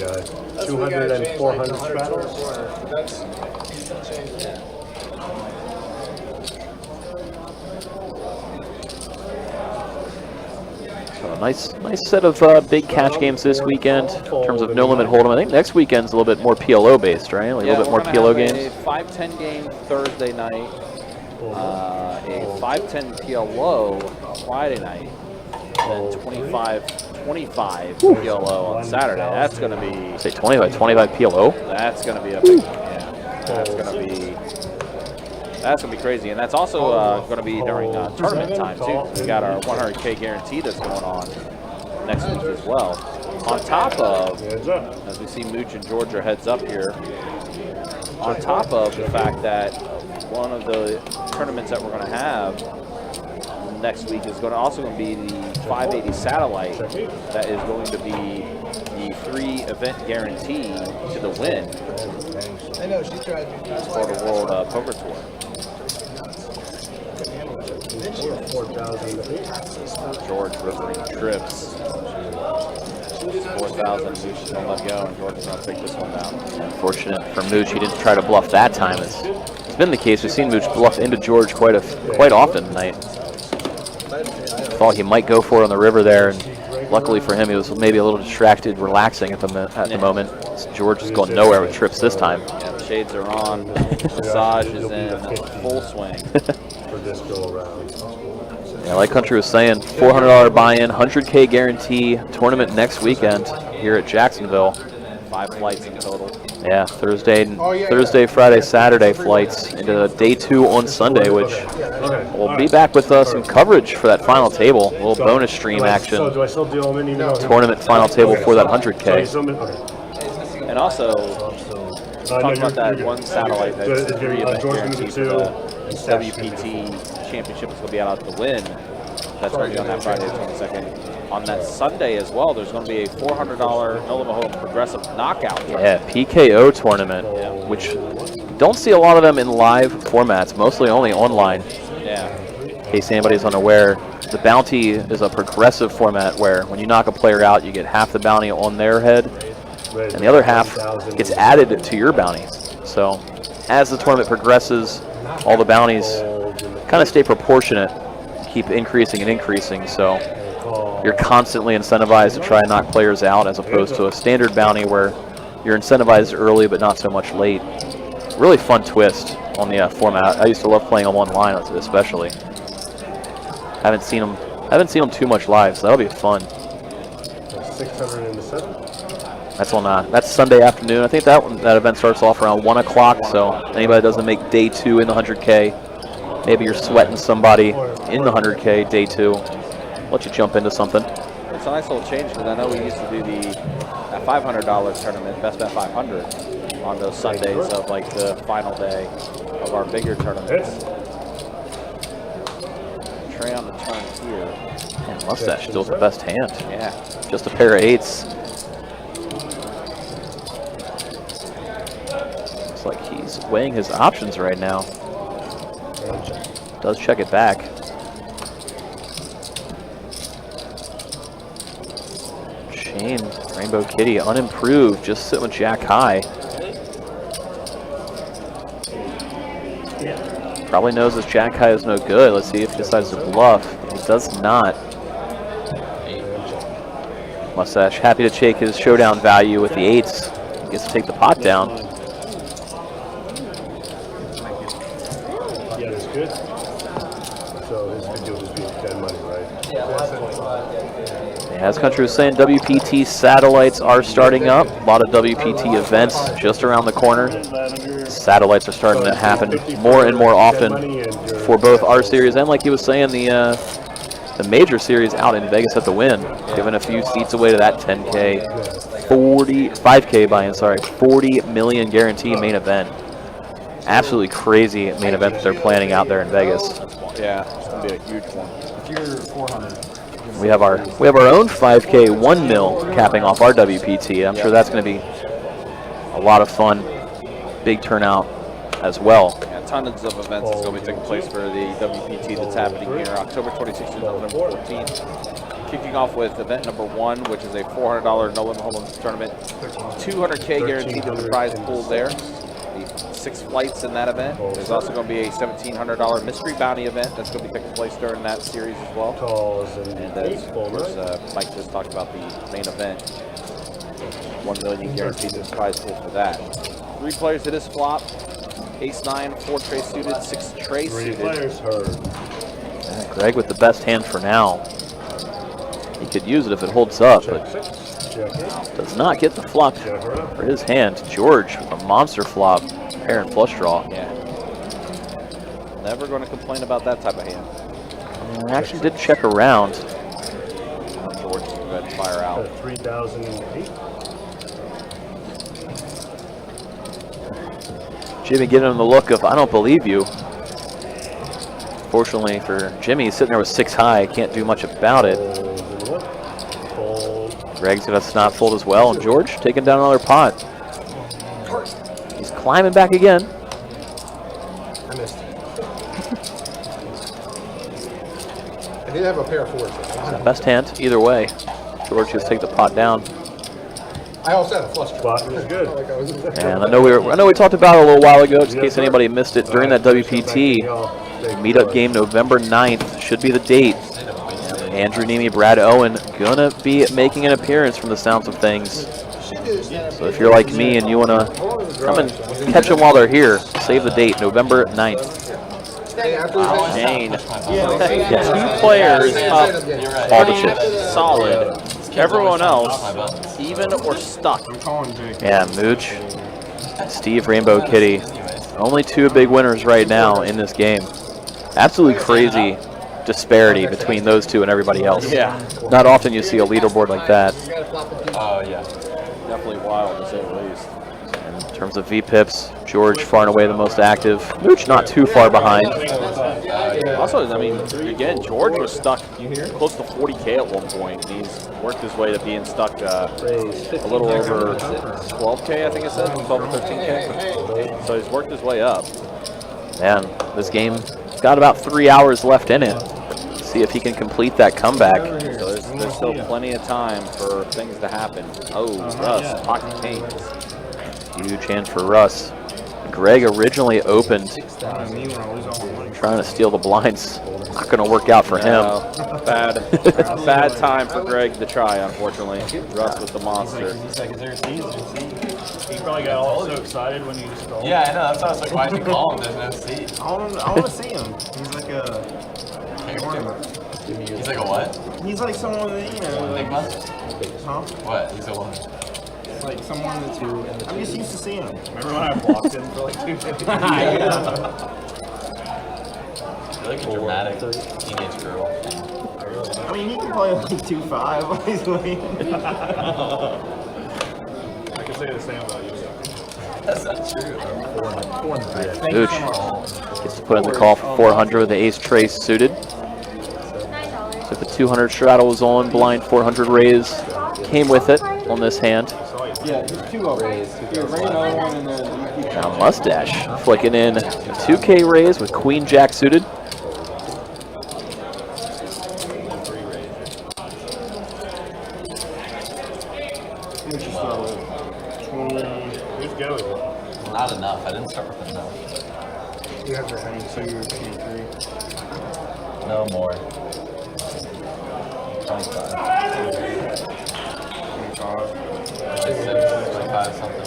200 and 400 straddles. So a nice set of big cash games this weekend in terms of No Limit Hold'em. I think next weekend's a little bit more PLO based, right? Like a little bit more PLO games. A 5-10 game Thursday night, a 5-10 PLO Friday night, and then 25 PLO on Saturday. That's going to be... Say 25 PLO? That's going to be a big one, yeah. That's going to be crazy. And that's also going to be during tournament time, too. We got our 100K guarantee that's going on next week as well. On top of, as we see Mooch and George are heads up here, on top of the fact that one of the tournaments that we're going to have next week is also going to be the 580 satellite that is going to be the 3-event guarantee to the win I know, she tried to. for the World Poker Tour. 4,000. George ripping trips. 4,000, Mooch is going to let go, and George is going to take this one down. Unfortunate for Mooch, he didn't try to bluff that time. It's been the case. We've seen Mooch bluff into George quite often tonight. Thought he might go for it on the river there, and luckily for him, he was maybe a little distracted, relaxing at the moment. George is going nowhere with trips this time. Yeah, the shades are on. Massage is in full swing. For this go around. Yeah, like Country was saying, $400 buy-in, 100K guarantee, tournament next weekend here at Jacksonville. 5 flights in total. Yeah, Thursday, Friday, Saturday flights into day 2 on Sunday, which we'll be back with some coverage for that final table. A little bonus stream action. So do I still deal them in even though Tournament final table for that 100K. And also, talking about that one satellite that's the 3-event guarantee for the WPT championship is going to be out at the Win. That's going to be on that Friday the 22nd. On that Sunday as well, there's going to be a $400 No Limit Hold'em progressive knockout tournament. Yeah, PKO tournament, which don't see a lot of them in live formats, mostly only online. Yeah. In case anybody's unaware, the bounty is a progressive format where when you knock a player out, you get half the bounty on their head, and the other half gets added to your bounty. So as the tournament progresses, all the bounties kind of stay proportionate, keep increasing and increasing. So you're constantly incentivized to try and knock players out, as opposed to a standard bounty where you're incentivized early but not so much late. Really fun twist on the format. I used to love playing them online, especially. Haven't seen them too much live, so that'll be fun. 607. That's Sunday afternoon. I think that event starts off around 1 o'clock. So anybody that doesn't make day 2 in the 100K, maybe you're sweating somebody in the 100K day 2. Let you jump into something. It's a nice little change because I know we used to do that $500 tournament, Best Bet 500, on those Sundays of like the final day of our bigger tournaments. Trey on the turn here. And Mustache still the best hand. Yeah. Just a pair of 8s. Looks like he's weighing his options right now. Does check it back. Shane, Rainbow Kitty, unimproved, just sitting with Jack high. Probably knows his Jack high is no good. Let's see if he decides to bluff. He does not. Mustache happy to take his showdown value with the 8s. He gets to take the pot down. Yeah, that's good. So his video was being 10 money, right? As Country was saying, WPT satellites are starting up. A lot of WPT events just around the corner. Satellites are starting to happen more and more often for both our series and, like he was saying, the major series out in Vegas at the Wynn, giving a few seats away to that 10K, 5K buy-in, sorry, 40 million guarantee main event. Absolutely crazy main event that they're planning out there in Vegas. Yeah, it's gonna be a huge one. If you're 400. We have our own 5K 1 mil capping off our WPT. I'm sure that's going to be a lot of fun. Big turnout as well. Yeah, tons of events is going to be taking place for the WPT that's happening here October 26th to November 14th. Kicking off with event number 1, which is a $400 no limit hold'em tournament. 200K guaranteed to the prize pool there. 6 flights in that event. There's also going to be a $1,700 mystery bounty event that's going to be taking place during that series as well. And as of course, Mike just talked about the main event. 1 million guaranteed to the prize pool for that. 3 players to this flop. Ace-9, 4 tray suited, 6 tray suited. 3 players heard. Yeah, Greg with the best hand for now. He could use it if it holds up, but does not get the flop for his hand. George with a monster flop, pair and flush draw. Yeah. Never going to complain about that type of hand. I actually did check around. George can go ahead and fire out. 3008. Jimmy giving him the look of, I don't believe you. Fortunately for Jimmy, he's sitting there with 6 high, can't do much about it. Greg's gonna snap fold as well, and George taking down another pot. He's climbing back again. I missed. I did have a pair of 4s. Best hand either way. George just take the pot down. I also had a flush draw. It was good. And I know we talked about it a little while ago, just in case anybody missed it during that WPT meetup game, November 9th should be the date. Andrew Nemi, Brad Owen gonna be making an appearance from the sounds of things. So if you're like me and you wanna come and catch them while they're here, save the date, November 9th. Shane. 2 players up All the chips. solid. Everyone else, even or stuck. Yeah, Mooch, Steve, Rainbow Kitty. Only 2 big winners right now in this game. Absolutely crazy disparity between those 2 and everybody else. Yeah. Not often you see a leaderboard like that. Oh, yeah. Definitely wild to say the least. In terms of VPIPs, George far and away the most active. Mooch not too far behind. Also, I mean, again, George was stuck close to 40K at one point. He's worked his way to being stuck a little over 12K, I think it said, 12 or 13K. So he's worked his way up. Man, this game's got about 3 hours left in it. See if he can complete that comeback. So there's still plenty of time for things to happen. Oh, Russ, pocket kings. Huge hand for Russ. Greg originally opened, trying to steal the blinds. Not going to work out for him. Bad time for Greg to try, unfortunately. Russ with the monster. He probably got all so excited when you just called. Yeah, I know. That's why I was like, why did you call him? There's no seat. I want to see him. He's like a ornament. He's like a what? He's like someone that, you know, like, Enigma? huh? What? He's a what? It's like someone that's I'm just used to seeing him. Remember when I blocked him for like 2 days? You're like a dramatic teenage girl. I mean, he can probably like 2-5. He's winning. I can say the same about you. That's not true. Mooch gets to put in the call for 400 with the ace trace suited. So the 200 straddle was on, blind 400 raise came with it on this hand. Yeah, just 2 up. Now Mustache flicking in a 2K raise with Queen Jack suited. Not enough. I didn't start with enough. You have your hand, so you're 23. No more. 25. 25 something.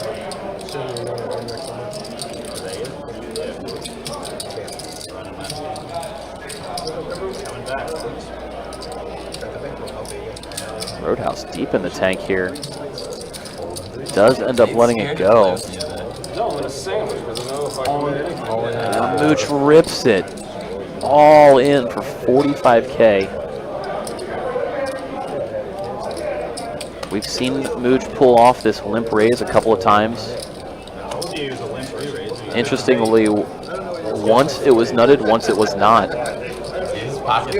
Roadhouse deep in the tank here. Does end up letting it go. Mooch rips it all in for 45K. We've seen Mooch pull off this limp raise a couple of times. Interestingly, once it was nutted, once it was not. He's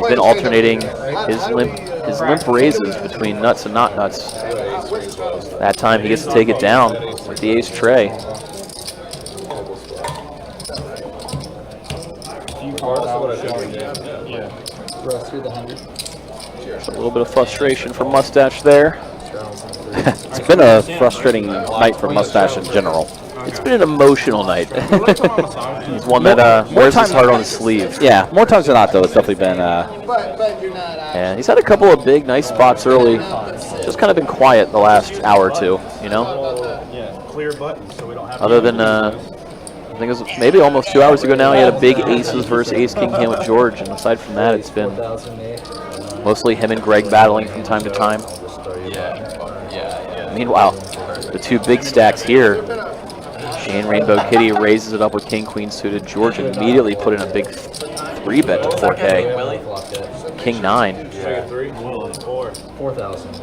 been alternating his limp raises between nuts and not nuts. That time he gets to take it down with the ace tray. A little bit of frustration from Mustache there. It's been a frustrating night for Mustache in general. It's been an emotional night. He's one that wears his heart on his sleeve. Yeah, more times than not, though, it's definitely been... Yeah, he's had a couple of big, nice spots early. Just kind of been quiet the last hour or two, you know? Clear buttons so we don't have Other than, I think it was maybe almost 2 hours ago now, he had a big aces versus ace-king hand with George. And aside from that, it's been mostly him and Greg battling from time to time. Yeah. Meanwhile, the two big stacks here, Shane Rainbow Kitty raises it up with king queen suited. George immediately put in a big 3-bet to 4K. King 9. 4,000.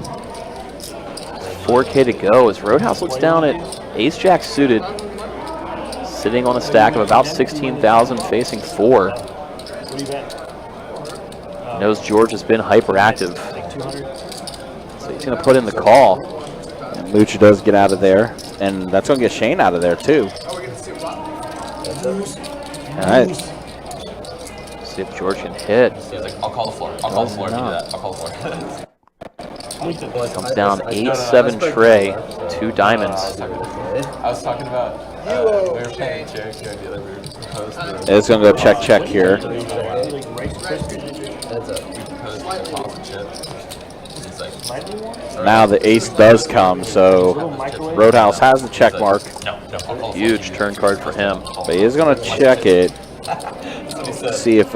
4K to go as Roadhouse looks down at ace jack suited, sitting on a stack of about 16,000, facing 4. Knows George has been hyperactive, so he's going to put in the call. And Mooch does get out of there, and that's going to get Shane out of there, too. All right. See if George can hit. He's like, I'll call the floor. I'll call the floor if you do that. I'll call the floor. Comes down 8-7 tray, 2 diamonds. I was talking about, we were playing Cherokee the other we proposed to It's going to go check here. Now the ace does come, so Roadhouse has the check mark. Huge turn card for him. But he is going to check it. See if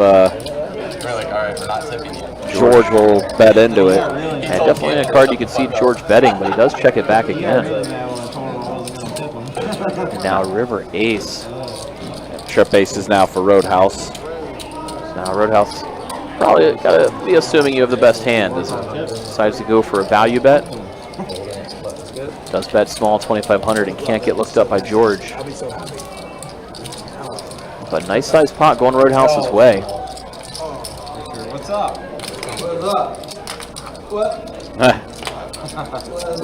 George will bet into it. And definitely a card you can see George betting, but he does check it back again. Now River Ace. Trip aces now for Roadhouse. Now Roadhouse probably got to be assuming you have the best hand. Decides to go for a value bet. Does bet small 2,500 and can't get looked up by George. But nice sized pot going Roadhouse's way. What's up? What's up? What?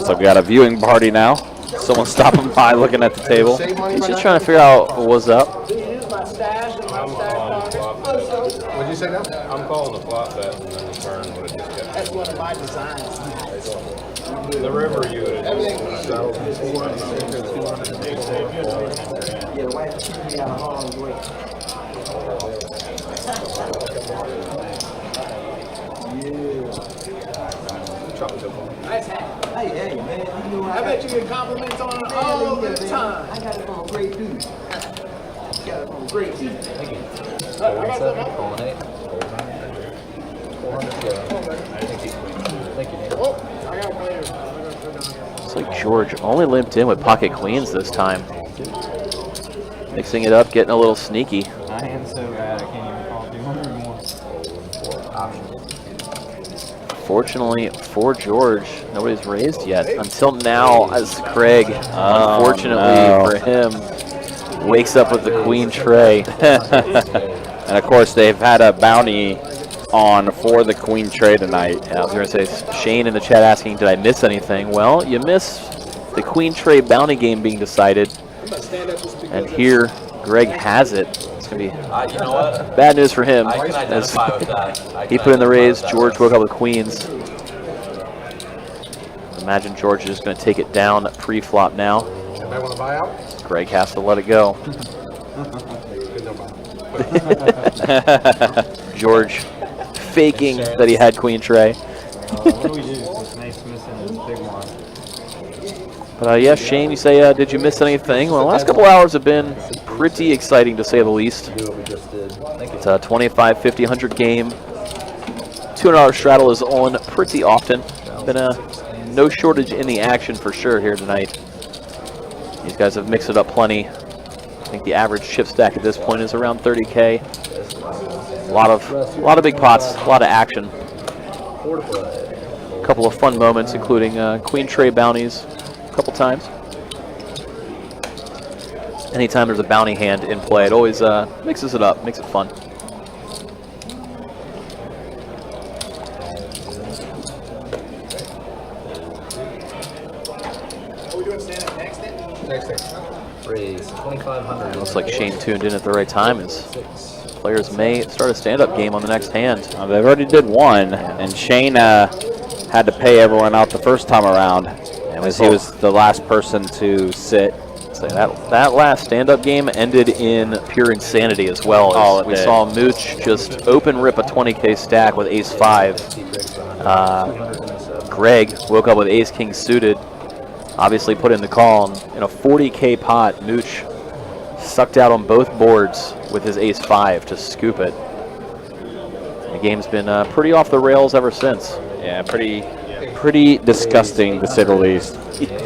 So we got a viewing party now. Someone stopping by looking at the table. He's just trying to figure out what's up. What'd you say now? I'm calling the flop bet and then return what it just got. That's one of my designs. The river you would. Nice hat. Hey, man. You know, I bet you get compliments on it all the time. I got it from a great dude. Got it from a great dude. Thank you. I got that. Oh, I got it later. Looks like George only limped in with pocket queens this time. Mixing it up, getting a little sneaky. I am so bad, I can't even call 200 more. Unfortunately for George, nobody's raised yet. Until now, as Craig, unfortunately for him, wakes up with the queen tray. And of course, they've had a bounty on for the queen tray tonight. Yeah, I was going to say, Shane in the chat asking, did I miss anything? Well, you missed the queen tray bounty game being decided. And here, Greg has it. It's going to be You know what? bad news for him. I can As identify with that. he put in the raise, George woke up with queens. Imagine George is just going to take it down pre-flop now. Anybody want to buy out? Greg has to let it go. George faking that he had queen tray. What do we do? This nice missing this big one. But yeah, Shane, you say, did you miss anything? Well, the last couple hours have been pretty exciting to say the least. It's a 25, 50, 100 game. $200 straddle is on pretty often. Been no shortage in the action for sure here tonight. These guys have mixed it up plenty. I think the average chip stack at this point is around 30K. A lot of big pots, a lot of action. A couple of fun moments, including queen tray bounties a couple times. Anytime there's a bounty hand in play, it always mixes it up, makes it fun. Raise 2,500. Looks like Shane tuned in at the right time as players may start a stand-up game on the next hand. They've already did one, and Shane had to pay everyone out the first time around, as he was the last person to sit. So that last stand-up game ended in pure insanity as well. As we saw Mooch just open rip a 20K stack with ace-5. Greg woke up with ace-king suited. Obviously put in the call. In a 40K pot, Mooch sucked out on both boards with his ace-5 to scoop it. The game's been pretty off the rails ever since. Yeah, pretty disgusting to say the least.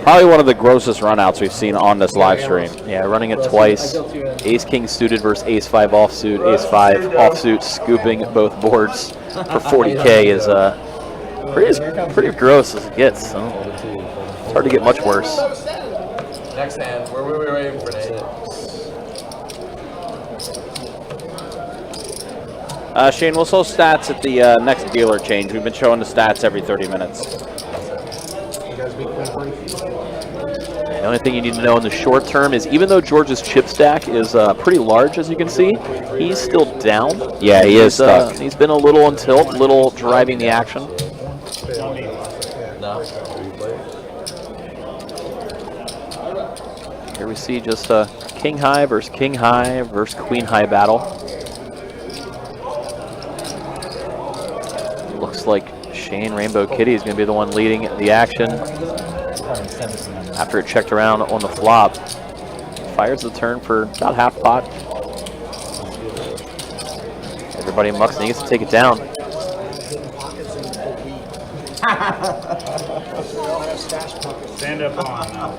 Probably one of the grossest runouts we've seen on this live stream. Yeah, running it twice. Ace-king suited versus ace-5 offsuit. Ace-5 offsuit scooping both boards for 40K is pretty gross as it gets. So it's hard to get much worse. Next hand. Where were we waiting for, Nate? Shane, we'll show stats at the next dealer change. We've been showing the stats every 30 minutes. The only thing you need to know in the short term is even though George's chip stack is pretty large, as you can see, he's still down. Yeah, he is stuck. He's been a little on tilt, little driving the action. No. Here we see just a king high versus queen high battle. Looks like Shane Rainbow Kitty is going to be the one leading the action. After it checked around on the flop, fires the turn for about half pot. Everybody mucks and he gets to take it down. Stand up on now.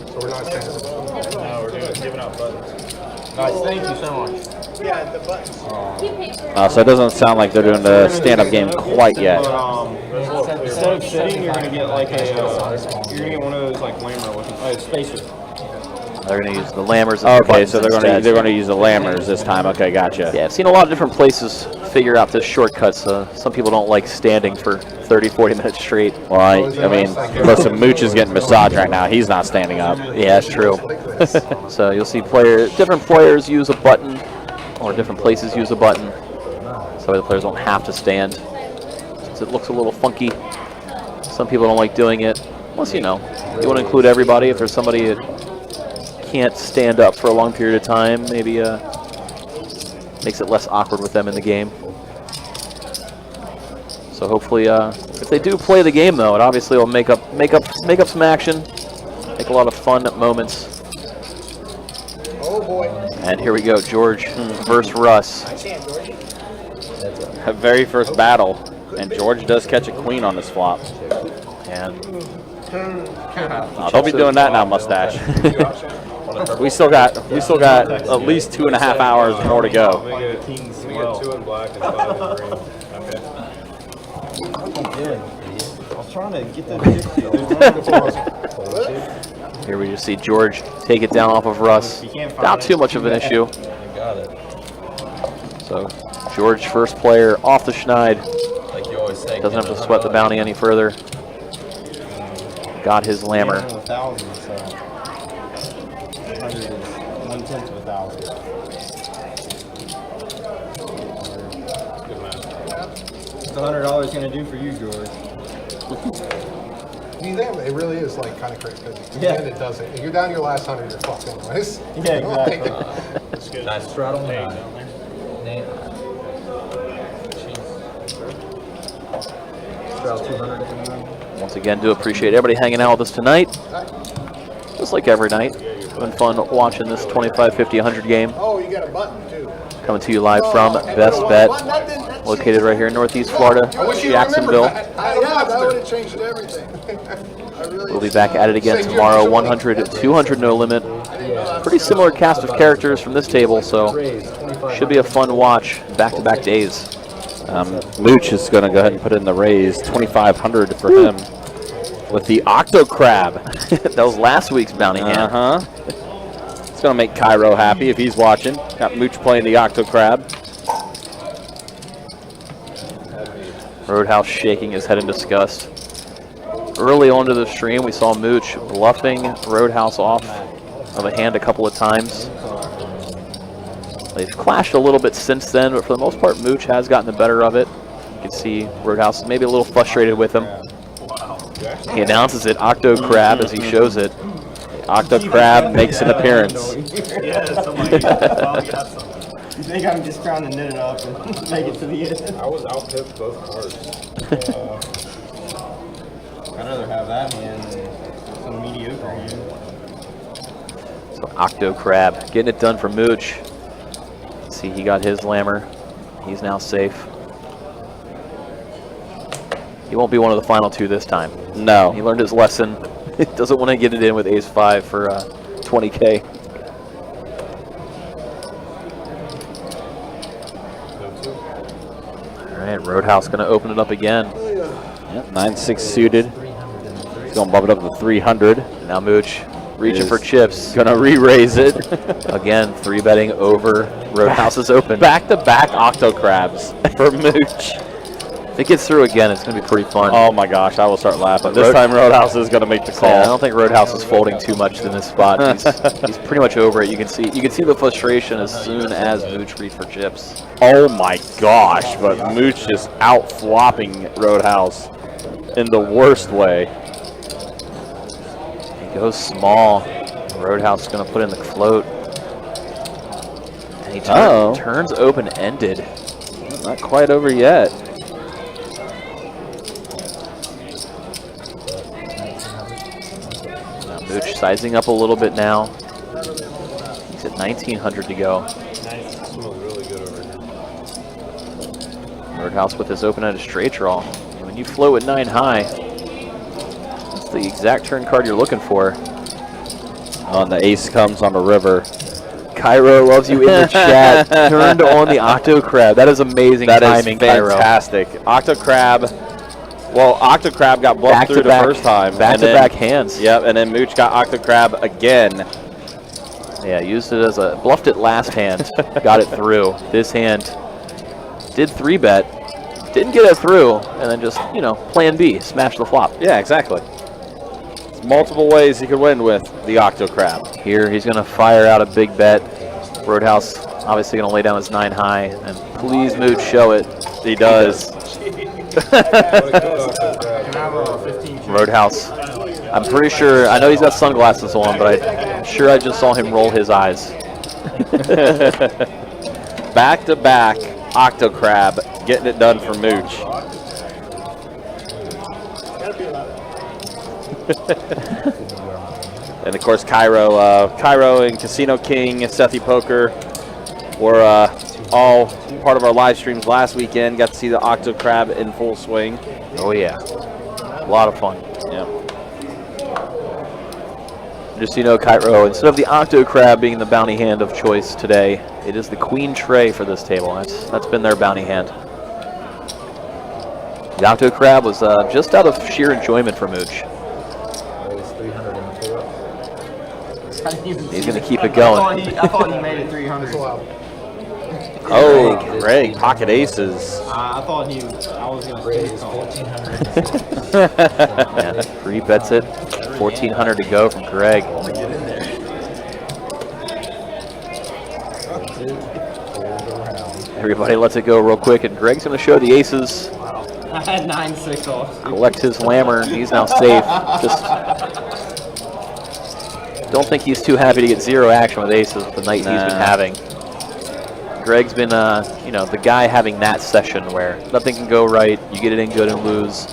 So we're not standing up. No, we're giving out buttons. Nice, thank you so much. Yeah, the buttons. So it doesn't sound like they're doing the stand-up game quite yet. Instead of sitting, you're gonna get like you're gonna get one of those like lammer looking spacers. They're going to use the lammers. As Okay, so they're instead. going to use the lammers this time. Okay, gotcha. Yeah, I've seen a lot of different places figure out this shortcuts. Some people don't like standing for 30, 40 minutes straight. Well, I mean, listen, Mooch is getting massaged right now. He's not standing up. Yeah, that's true. So you'll see different players use a button, or different places use a button. So the players don't have to stand. Since it looks a little funky, some people don't like doing it. Plus, you want to include everybody. If there's somebody that can't stand up for a long period of time, maybe makes it less awkward with them in the game. So hopefully, if they do play the game, though, it obviously will make up some action, make a lot of fun moments. Oh boy. And here we go, George versus Russ. Very first battle, and George does catch a queen on this flop. And don't be doing that now, mustache. We still got at least 2.5 hours more to go. You get 2 in black and 5 in green. Okay. I was trying to get the Here we just see George take it down off of Russ. Not too much of an issue. Got it. So George, first player off the schneid. Like you always say. Doesn't have to sweat the bounty any further. Got his lammer. 1,000, so 100 is 1/10 of 1,000. What's $100 going to do for you, George? I mean, it really is like kind of crazy. Yeah. And it doesn't. If you're down to your last 100, you're fucked anyways. Yeah, exactly. That's good. Nice straddle nine. Nate. Straddle 200 at the moment. Once again, do appreciate everybody hanging out with us tonight. Just like every night. It's been fun watching this 25, 50, 100 game. Oh, you got a button too. Coming to you live from Best Bet, located right here in Northeast Florida, I wish you Jacksonville. remembered that. That would have changed everything. We'll be back at it again tomorrow. 100, 200 no limit. Pretty similar cast of characters from this table, so should be a fun watch. Back-to-back days. Mooch is going to go ahead and put in the raise, 2,500 for him with the Octo Crab. That was last week's bounty hand. It's going to make Cairo happy if he's watching. Got Mooch playing the Octo Crab. Roadhouse shaking his head in disgust. Early on to the stream, we saw Mooch bluffing Roadhouse off of a hand a couple of times. They've clashed a little bit since then, but for the most part, Mooch has gotten the better of it. You can see Roadhouse maybe a little frustrated with him. He announces it, Octo Crab, as he shows it. Octo Crab makes an appearance. You think I'm just trying to knit it up and make it to the end? I was out-pipped both cards. I'd rather have that hand than some mediocre hand. So Octo Crab getting it done for Mooch. See, he got his lammer. He's now safe. He won't be one of the final two this time. No. He learned his lesson. He doesn't want to get it in with ace-5 for 20K. All right, Roadhouse going to open it up again. Yep, 9-6 suited. He's going to bump it up to 300. Now Mooch reaching for chips. Going to re-raise it. Again, 3-betting over. Roadhouse is open. Back-to-back Octo Crabs for Mooch. If it gets through again, it's going to be pretty fun. Oh my gosh, I will start laughing. This time Roadhouse is going to make the call. Yeah, I don't think Roadhouse is folding too much in this spot. He's pretty much over it. You can see the frustration as soon as Mooch reached for chips. Oh my gosh, but Mooch is out flopping Roadhouse in the worst way. He goes small. Roadhouse is going to put in the float. And he turns open-ended. Not quite over yet. Mooch sizing up a little bit now. He's at 1,900 to go. Roadhouse with his open-ended straight draw. And when you float with 9 high, that's the exact turn card you're looking for. Oh, and the ace comes on the river. Cairo loves you in the chat. Turned on the Octo Crab. That is amazing timing, Cairo. That is fantastic. Octo Crab. Well, Octo Crab got bluffed through the first time. Back-to-back hands. Yep, and then Mooch got Octo Crab again. Yeah, used it as bluffed it last hand. Got it through. This hand did 3-bet. Didn't get it through, and then just, plan B, smash the flop. Yeah, exactly. There's multiple ways you could win with the Octo Crab. Here, he's going to fire out a big bet. Roadhouse obviously going to lay down his 9 high, and please, Mooch, show it. He does. Roadhouse. I'm pretty sure, I know he's got sunglasses on, but I'm sure I just saw him roll his eyes. Back-to-back Octo Crab getting it done for Mooch. And of course, Cairo and Casino King, Sethi Poker were all part of our live streams last weekend. Got to see the Octo Crab in full swing. Oh yeah, a lot of fun. Yeah. Just so you know, Cairo, instead of the Octo Crab being the bounty hand of choice today, it is the Queen Tray for this table. That's been their bounty hand. The Octo Crab was just out of sheer enjoyment for Mooch. Raised 300 in the fourth. He's going to keep it going. I thought he made it 300. Oh, Greg, pocket aces. I thought I was going to Raised call. 1,400. Yeah, free bets it. 1,400 to go from Greg. Everybody lets it go real quick, and Greg's going to show the aces. I had 9-6 off. Collect his lammer. He's now safe. Just don't think he's too happy to get zero action with aces with the night he's been having. Greg's been, you know, the guy having that session where nothing can go right. You get it in good and lose.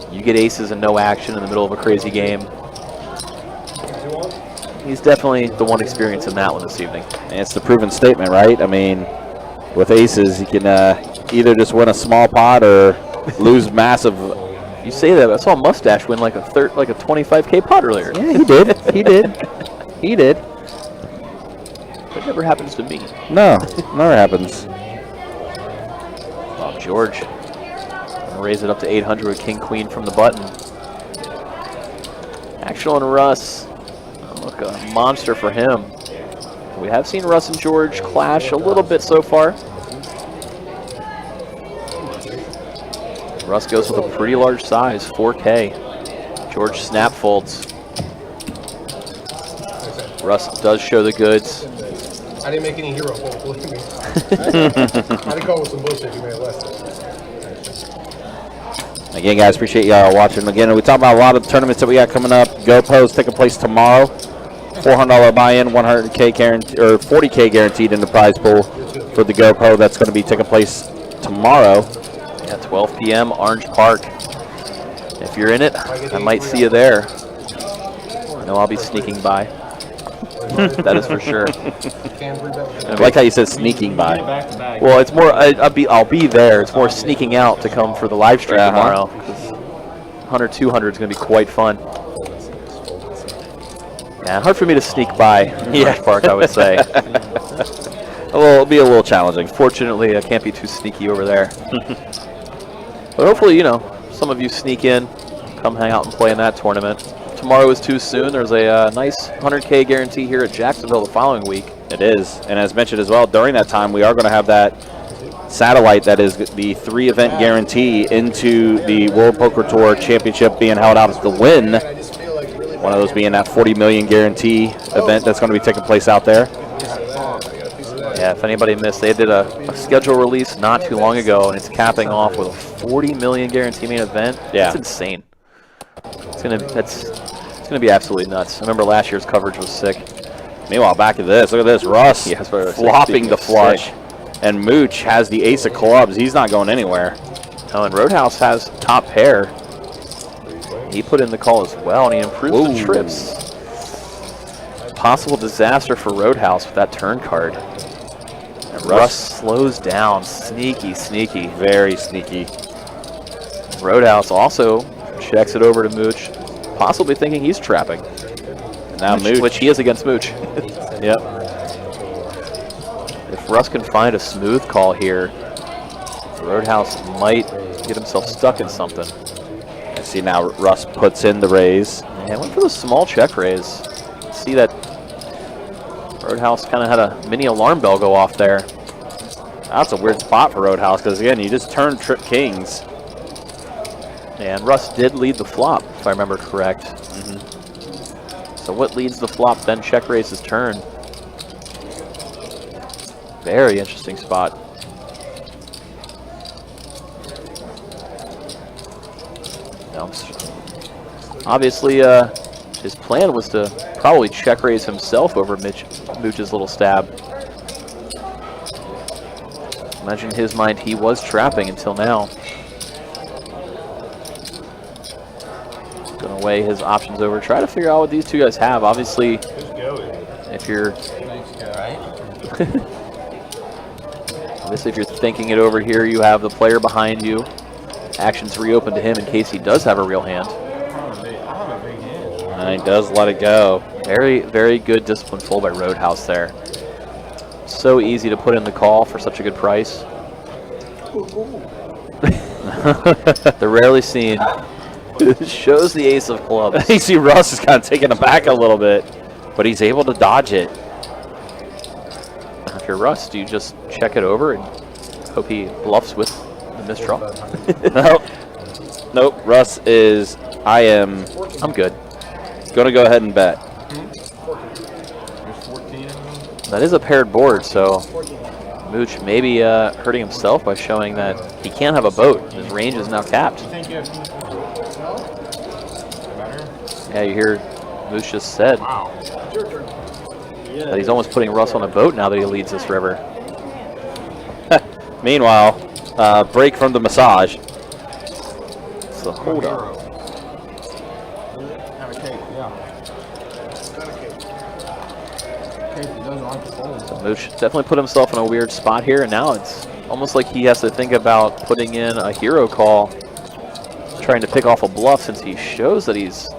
You get aces and no action in the middle of a crazy game. He's definitely the one experiencing that one this evening. And it's the proven statement, right? I mean, with aces, you can either just win a small pot or lose massive. You say that, but I saw Mustache win like a 25K pot earlier. Yeah, he did. He did. He did. That never happens to me. No, never happens. Oh, George. Gonna raise it up to 800 with King Queen from the button. Action on Russ. Look, a monster for him. We have seen Russ and George clash a little bit so far. Russ goes with a pretty large size, 4K. George snap folds. Russ does show the goods. I didn't make any hero fold, believe me. I didn't call with some bullshit, you made less. Again, guys, appreciate y'all watching. Again, we talked about a lot of tournaments that we got coming up. GoPro's taking place tomorrow. $400 buy-in, 100K guaranteed, or 40K guaranteed in the prize pool for the GoPro. That's going to be taking place tomorrow. Yeah, 12 p.m. Orange Park. If you're in it, I might see you there. I know I'll be sneaking by. That is for sure. I like how you said sneaking by. Well, it's more. I'll be there. It's more sneaking out to come for the live stream tomorrow. 100, 200 is going to be quite fun. Yeah, hard for me to sneak by Orange Park, I would say. Well, it'll be a little challenging. Fortunately, I can't be too sneaky over there. But hopefully, you know, some of you sneak in, come hang out and play in that tournament. Tomorrow is too soon. There's a nice 100K guarantee here at Jacksonville the following week. It is. And as mentioned as well, during that time, we are going to have that satellite that is the 3-event guarantee into the World Poker Tour Championship being held out at the Win. One of those being that 40 million guarantee event that's going to be taking place out there. Yeah, if anybody missed, they did a schedule release not too long ago, and it's capping off with a 40 million guarantee main event. Yeah. That's insane. It's gonna be absolutely nuts. I remember last year's coverage was sick. Meanwhile, back to this. Look at this. Russ flopping the flush. And Mooch has the ace of clubs. He's not going anywhere. Oh, and Roadhouse has top pair. He put in the call as well, and he improves the trips. Possible disaster for Roadhouse with that turn card. And Russ slows down. Sneaky, sneaky. Very sneaky. Roadhouse also checks it over to Mooch, possibly thinking he's trapping. And now Mooch. Which he is against Mooch. Yep. If Russ can find a smooth call here, Roadhouse might get himself stuck in something. And see now Russ puts in the raise. Yeah, went for the small check raise. See that Roadhouse kind of had a mini alarm bell go off there. That's a weird spot for Roadhouse because, again, you just turn trip kings. And Russ did lead the flop, if I remember correct. So what leads the flop, then check raise his turn? Very interesting spot. Now, obviously, his plan was to probably check raise himself over Mooch's little stab. Imagine in his mind he was trapping until now. Gonna weigh his options over. Try to figure out what these two guys have. Obviously, if you're obviously if you're thinking it over here, you have the player behind you. Actions reopen to him in case he does have a real hand. And he does let it go. Very, very good disciplined fold by Roadhouse there. So easy to put in the call for such a good price. The rarely seen. Shows the ace of clubs. You see Russ is kind of taken aback a little bit, but he's able to dodge it. If you're Russ, do you just check it over and hope he bluffs with the misdraw? Nope. Russ is, I'm good. Going to go ahead and bet. That is a paired board, so Mooch may be hurting himself by showing that he can't have a boat. His range is now capped. Yeah, you hear Mooch just said that he's almost putting Russ on a boat now that he leads this river. Meanwhile, break from the massage. So hold up. So Mooch definitely put himself in a weird spot here, and now it's almost like he has to think about putting in a hero call, trying to pick off a bluff since he shows that he's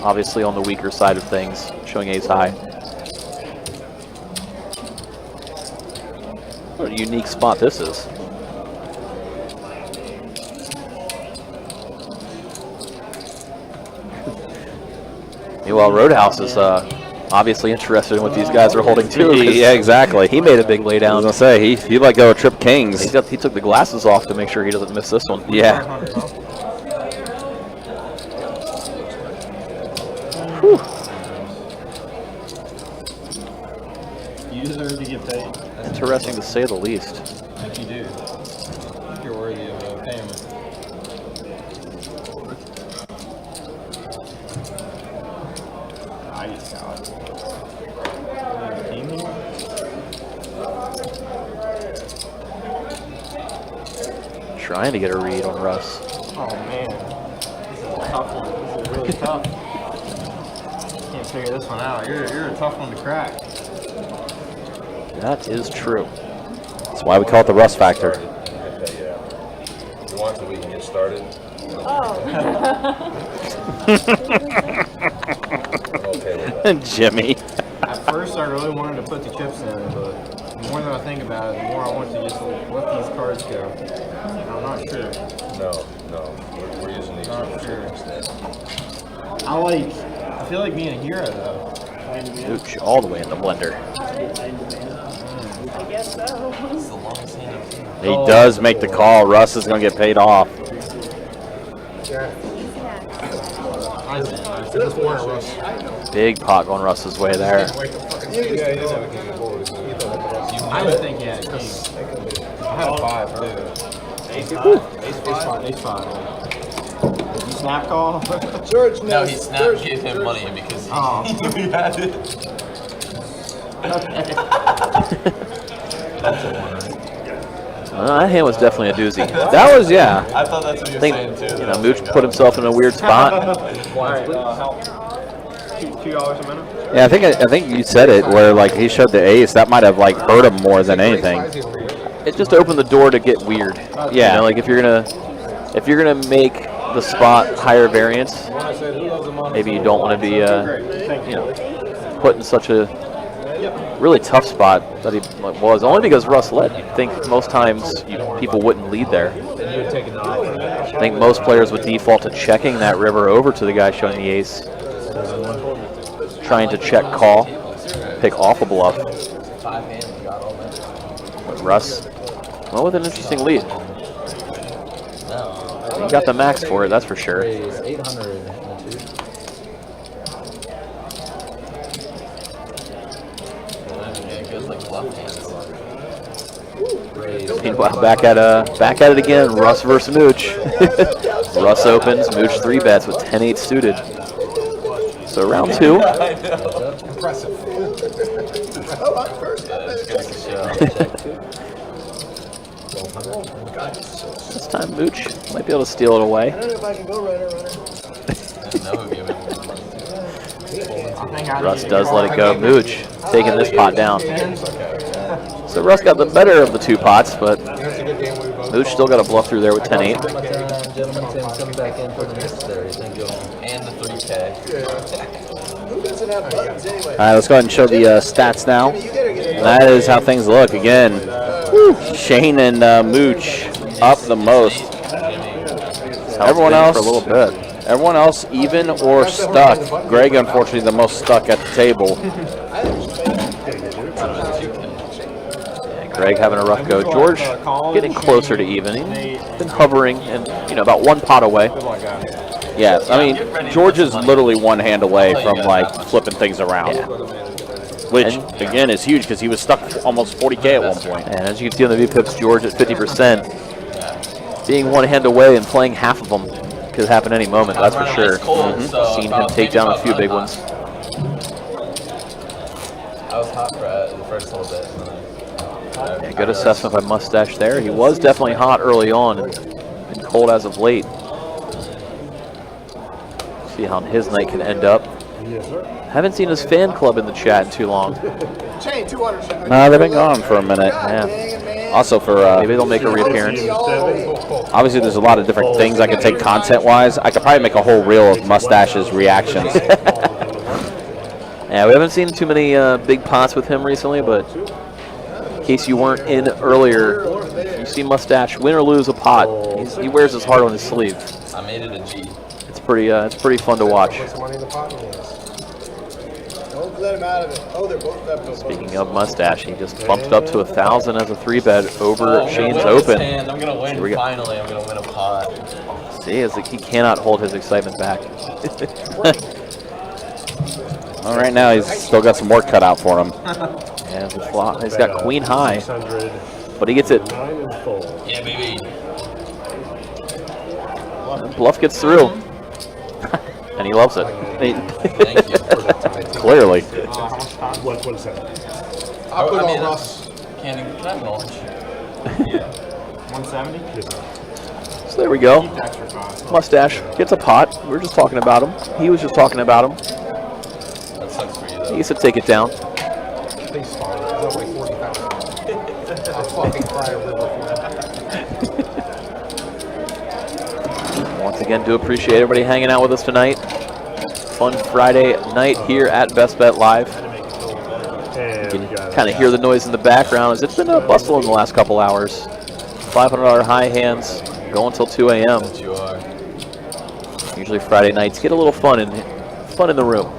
obviously on the weaker side of things, showing ace high. What a unique spot this is. Meanwhile, Roadhouse is obviously interested in what these guys are holding too. Yeah, exactly. He made a big lay down. I was going to say, he let go of trip kings. He took the glasses off to make sure he doesn't miss this one. Yeah. You deserve to get paid. Interesting to say the least. I think you do. I think you're worthy of payment. I just got it. Trying to get a read on Russ. Oh man, this is a tough one. This is really tough. Can't figure this one out. You're a tough one to crack. That is true. That's why we call it the Russ factor. If you want so we can get started. Oh. I'm okay with that. Jimmy. At first, I really wanted to put the chips in, but the more that I think about it, the more I want to just let these cards go. I'm not sure. No, we're using these. Not sure. Instead. I feel like being a hero though. Mooch all the way in the blender. He does make the call. Russ is going to get paid off. Big pot going Russ's way there. I would think, yeah, because I had a 5 too. Ace 5. You snap call? George No, he snapped, gave him money because he knew he had it. That hand was definitely a doozy. That was, yeah. I thought that's what you were saying too. You know, Mooch put himself in a weird spot. Alright, $2 a minute? Yeah, I think you said it where like he showed the ace. That might have like hurt him more than anything. It just opened the door to get weird. Yeah. You know, like if you're gonna make the spot higher variance, maybe you don't want to be put in such a really tough spot that he was, only because Russ led. You'd think most times people wouldn't lead there. I think most players would default to checking that river over to the guy showing the ace, trying to check call, pick off a bluff. But Russ, well, with an interesting lead. He got the max for it, that's for sure. Meanwhile, back at it again. Russ versus Mooch. Russ opens. Mooch 3-bets with 10-8 suited. So round 2. Impressive. This time Mooch might be able to steal it away. I don't know if I can go runner. Russ does let it go. Mooch taking this pot down. So Russ got the better of the 2 pots, but Mooch still got a bluff through there with 10-8. And the 3K. Who doesn't have buttons anyway? All right, let's go ahead and show the stats now. And that is how things look. Again, Shane and Mooch up the most. That's how Everyone it's been else for a little bit. Everyone else even or stuck. Greg, unfortunately, the most stuck at the table. Greg having a rough go. George getting closer to even. He's been hovering and about one pot away. Yeah, I mean, George is literally one hand away from like flipping things around. Yeah. Which, again, is huge because he was stuck almost 40K at one point. And as you can see on the VPIPs, George at 50%. Being one hand away and playing half of them could happen any moment, that's for sure. Seen him take down a few big ones. I was hot for the first little bit. Yeah, good assessment by Mustache there. He was definitely hot early on and been cold as of late. See how his night can end up. Yes, sir. Haven't seen his fan club in the chat in too long. Chain 200. No, they've been gone for a minute. Yeah. Also for Maybe they'll make a reappearance. obviously there's a lot of different things I can take content-wise. I could probably make a whole reel of Mustache's reactions. Yeah, we haven't seen too many big pots with him recently, but in case you weren't in earlier, you see Mustache win or lose a pot. He wears his heart on his sleeve. I made it a G. It's pretty fun to watch. Don't let him out of it. Oh, they're both up. Speaking of Mustache, he just bumped up to 1,000 as a 3-bet over Shane's Open. I'm gonna win. Finally, I'm gonna win a pot. See, it's like he cannot hold his excitement back. Well, right now he's still got some work cut out for him. Yeah, he's got queen high, but he gets it. Yeah, baby. Bluff gets through, and he loves it. Thank you. Clearly. What is that? I'll put I mean, on Russ. Can I have an orange? 170? So there we go. Mustache gets a pot. We were just talking about him. He was just talking about him. That sucks for you, though. He gets to take it down. Please fine. It's only 40,000. I'll fucking cry a river for that. Once again, do appreciate everybody hanging out with us tonight. Fun Friday night here at Best Bet Live. You can kind of hear the noise in the background as it's been a bustle in the last couple hours. $500 high hands going until 2 a.m. You are. Usually Friday nights get a little fun in the room.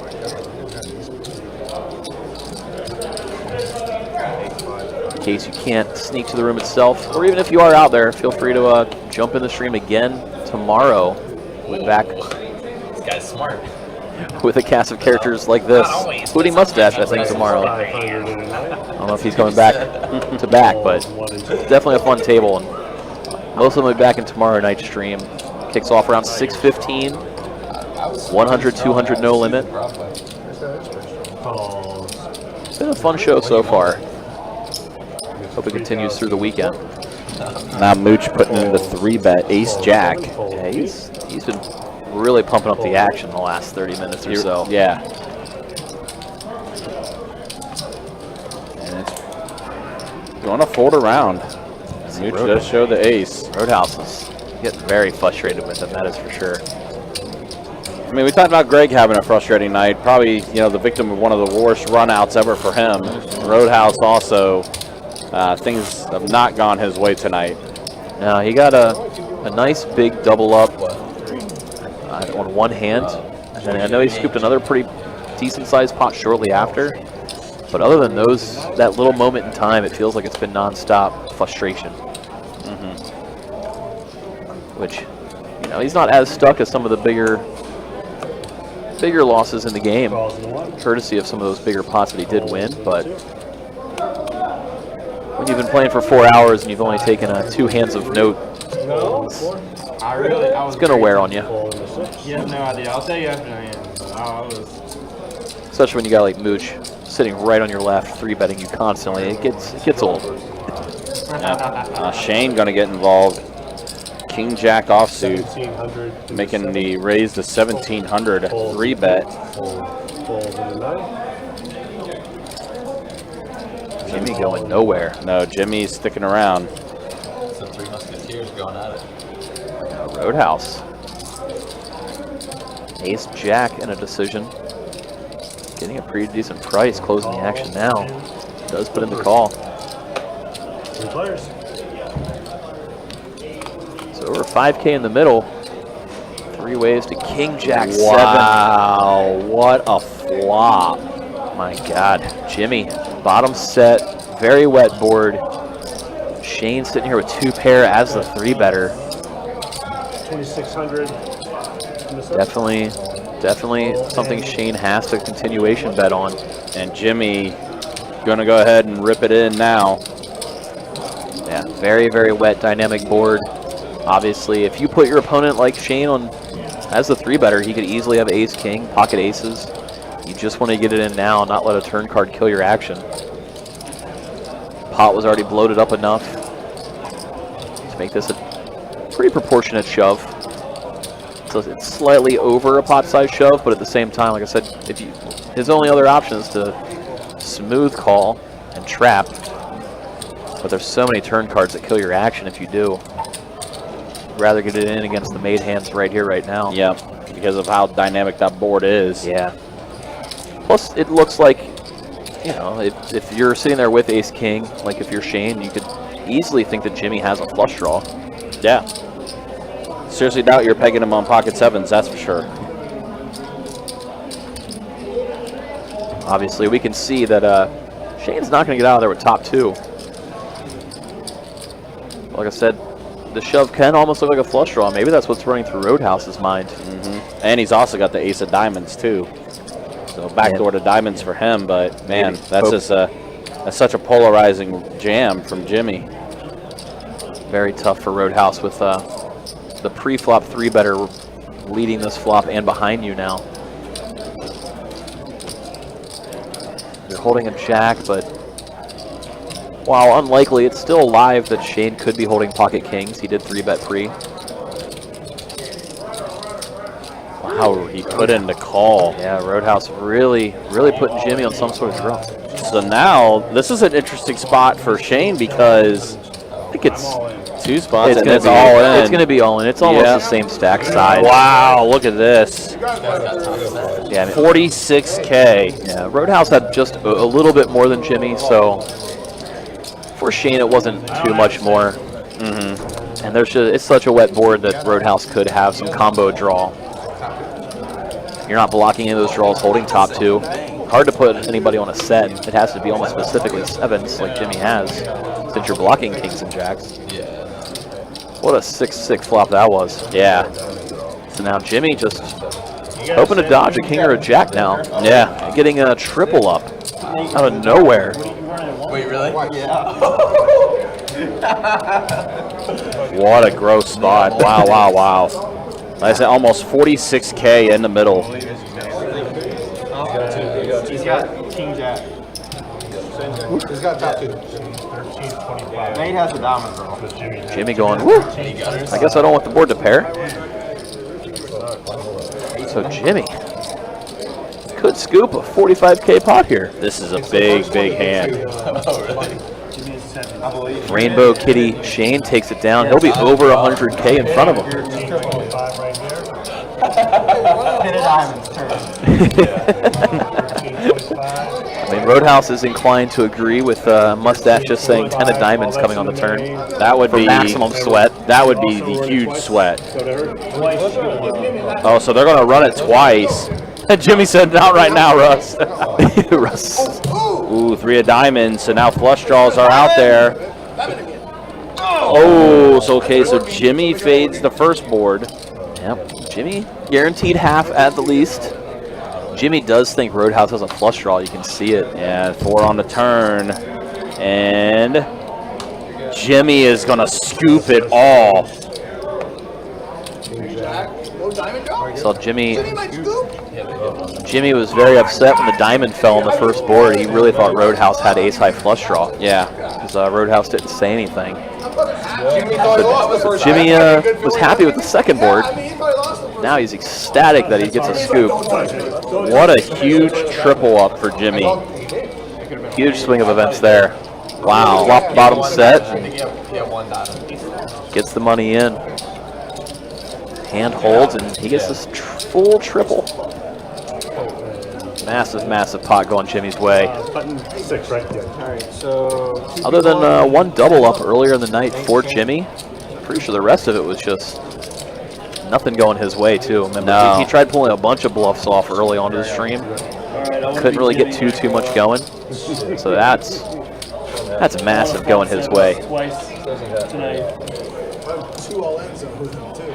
In case you can't sneak to the room itself, or even if you are out there, feel free to jump in the stream again tomorrow. We'll be back This guy's smart. with a cast of characters like this, including Mustache, I think, tomorrow. I don't know if he's coming back to back, but definitely a fun table. And most of them will be back in tomorrow night's stream. Kicks off around 6:15. 100, 200, no limit. It's been a fun show so far. Hope it continues through the weekend. Now Mooch putting in the 3-bet ace-jack. Yeah, he's been really pumping up the action the last 30 minutes or so. Yeah. And it's going to fold around. Mooch does show the ace. Roadhouse is getting very frustrated with him, that is for sure. I mean, we talked about Greg having a frustrating night. Probably, the victim of one of the worst runouts ever for him. Roadhouse also, things have not gone his way tonight. Now, he got a nice big double up on one hand. And then I know he scooped another pretty decent-sized pot shortly after. But other than that little moment in time, it feels like it's been non-stop frustration. Which, he's not as stuck as some of the bigger losses in the game, courtesy of some of those bigger pots that he did win. But when you've been playing for 4 hours and you've only taken 2 hands of note, it's going to wear on you. You have no idea. I'll tell you after I end. Especially when you got like Mooch sitting right on your left, 3-betting you constantly. It gets old. Shane going to get involved. King Jack offsuit, making the raise to 1,700 3-bet. Jimmy going nowhere. No, Jimmy's sticking around. Some 3 Musketeers going at it. Roadhouse. Ace Jack in a decision. Getting a pretty decent price, closing the action now. Does put in the call. 3 players. So over 5K in the middle. 3 waves to King Jack 7. Wow, what a flop. My God, Jimmy, bottom set, very wet board. Shane sitting here with 2 pair as the 3-better. 2,600. Definitely something Shane has to continuation bet on. And Jimmy going to go ahead and rip it in now. Yeah, very, very wet dynamic board. Obviously, if you put your opponent like Shane on as the 3-better, he could easily have ace, king, pocket aces. You just want to get it in now, not let a turn card kill your action. Pot was already bloated up enough to make this a pretty proportionate shove. So it's slightly over a pot size shove, but at the same time, like I said, his only other option is to smooth call and trap. But there's so many turn cards that kill your action if you do. Rather get it in against the made hands right here, right now. Yeah, because of how dynamic that board is. Yeah. Plus, it looks like, you know, if you're sitting there with ace king, like if you're Shane, you could easily think that Jimmy has a flush draw. Yeah. Seriously doubt you're pegging him on pocket sevens, that's for sure. Obviously, we can see that Shane's not going to get out of there with top 2. Like I said, the shove can almost look like a flush draw. Maybe that's what's running through Roadhouse's mind. And he's also got the ace of diamonds, too. So backdoor to diamonds for him, but man, that's just that's such a polarizing jam from Jimmy. Very tough for Roadhouse with the pre-flop 3-better leading this flop and behind you now. You're holding a jack, but while unlikely, it's still alive that Shane could be holding pocket kings. He did 3-bet pre. Wow, he put in the call. Yeah, Roadhouse really putting Jimmy on some sort of draw. So now, this is an interesting spot for Shane because I think it's 2 spots and it's all in. It's going to be all in. It's almost the same stack size. Wow, look at this. Yeah, 46K. Yeah, Roadhouse had just a little bit more than Jimmy, so for Shane it wasn't too much more. And it's such a wet board that Roadhouse could have some combo draw. You're not blocking any of those draws holding top 2. Hard to put anybody on a set. It has to be almost specifically sevens like Jimmy has, since you're blocking kings and jacks. What a 6-6 flop that was. Yeah. So now Jimmy just hoping to dodge a king or a jack now. Yeah. Getting a triple up out of nowhere. Wait, really? What a gross spot. Wow. Like I said, almost 46K in the middle. He's got king jack. He's got top 2. Nate has the diamond draw. Jimmy going, woo! I guess I don't want the board to pair. So Jimmy could scoop a 45K pot here. This is a big hand. Rainbow Kitty Shane takes it down. He'll be over 100K in front of him. I mean, Roadhouse is inclined to agree with Mustache just saying 10 of diamonds coming on the turn. That would be maximum sweat. That would be the huge sweat. Oh, so they're going to run it twice. Jimmy said, not right now, Russ. Russ. Ooh, 3 of diamonds. So now flush draws are out there. Oh, so okay. So Jimmy fades the first board. Yep. Jimmy guaranteed half at the least. Jimmy does think Roadhouse has a flush draw. You can see it. Yeah, 4 on the turn. And Jimmy is going to scoop it all. So Jimmy was very upset when the diamond fell on the first board. He really thought Roadhouse had ace-high flush draw. Yeah. Because Roadhouse didn't say anything. But Jimmy was happy with the second board. Now he's ecstatic that he gets a scoop. What a huge triple up for Jimmy. Huge swing of events there. Wow. Flop bottom set. Gets the money in. Hand holds and he gets this full triple. Massive pot going Jimmy's way. Button 6 right there. Alright, so... Other than one double up earlier in the night for Jimmy, pretty sure the rest of it was just Nothing going his way, too. Remember, No. he tried pulling a bunch of bluffs off early onto the stream. Couldn't really get too much going. So that's massive going his way. Twice tonight. Two all-ins with him, too.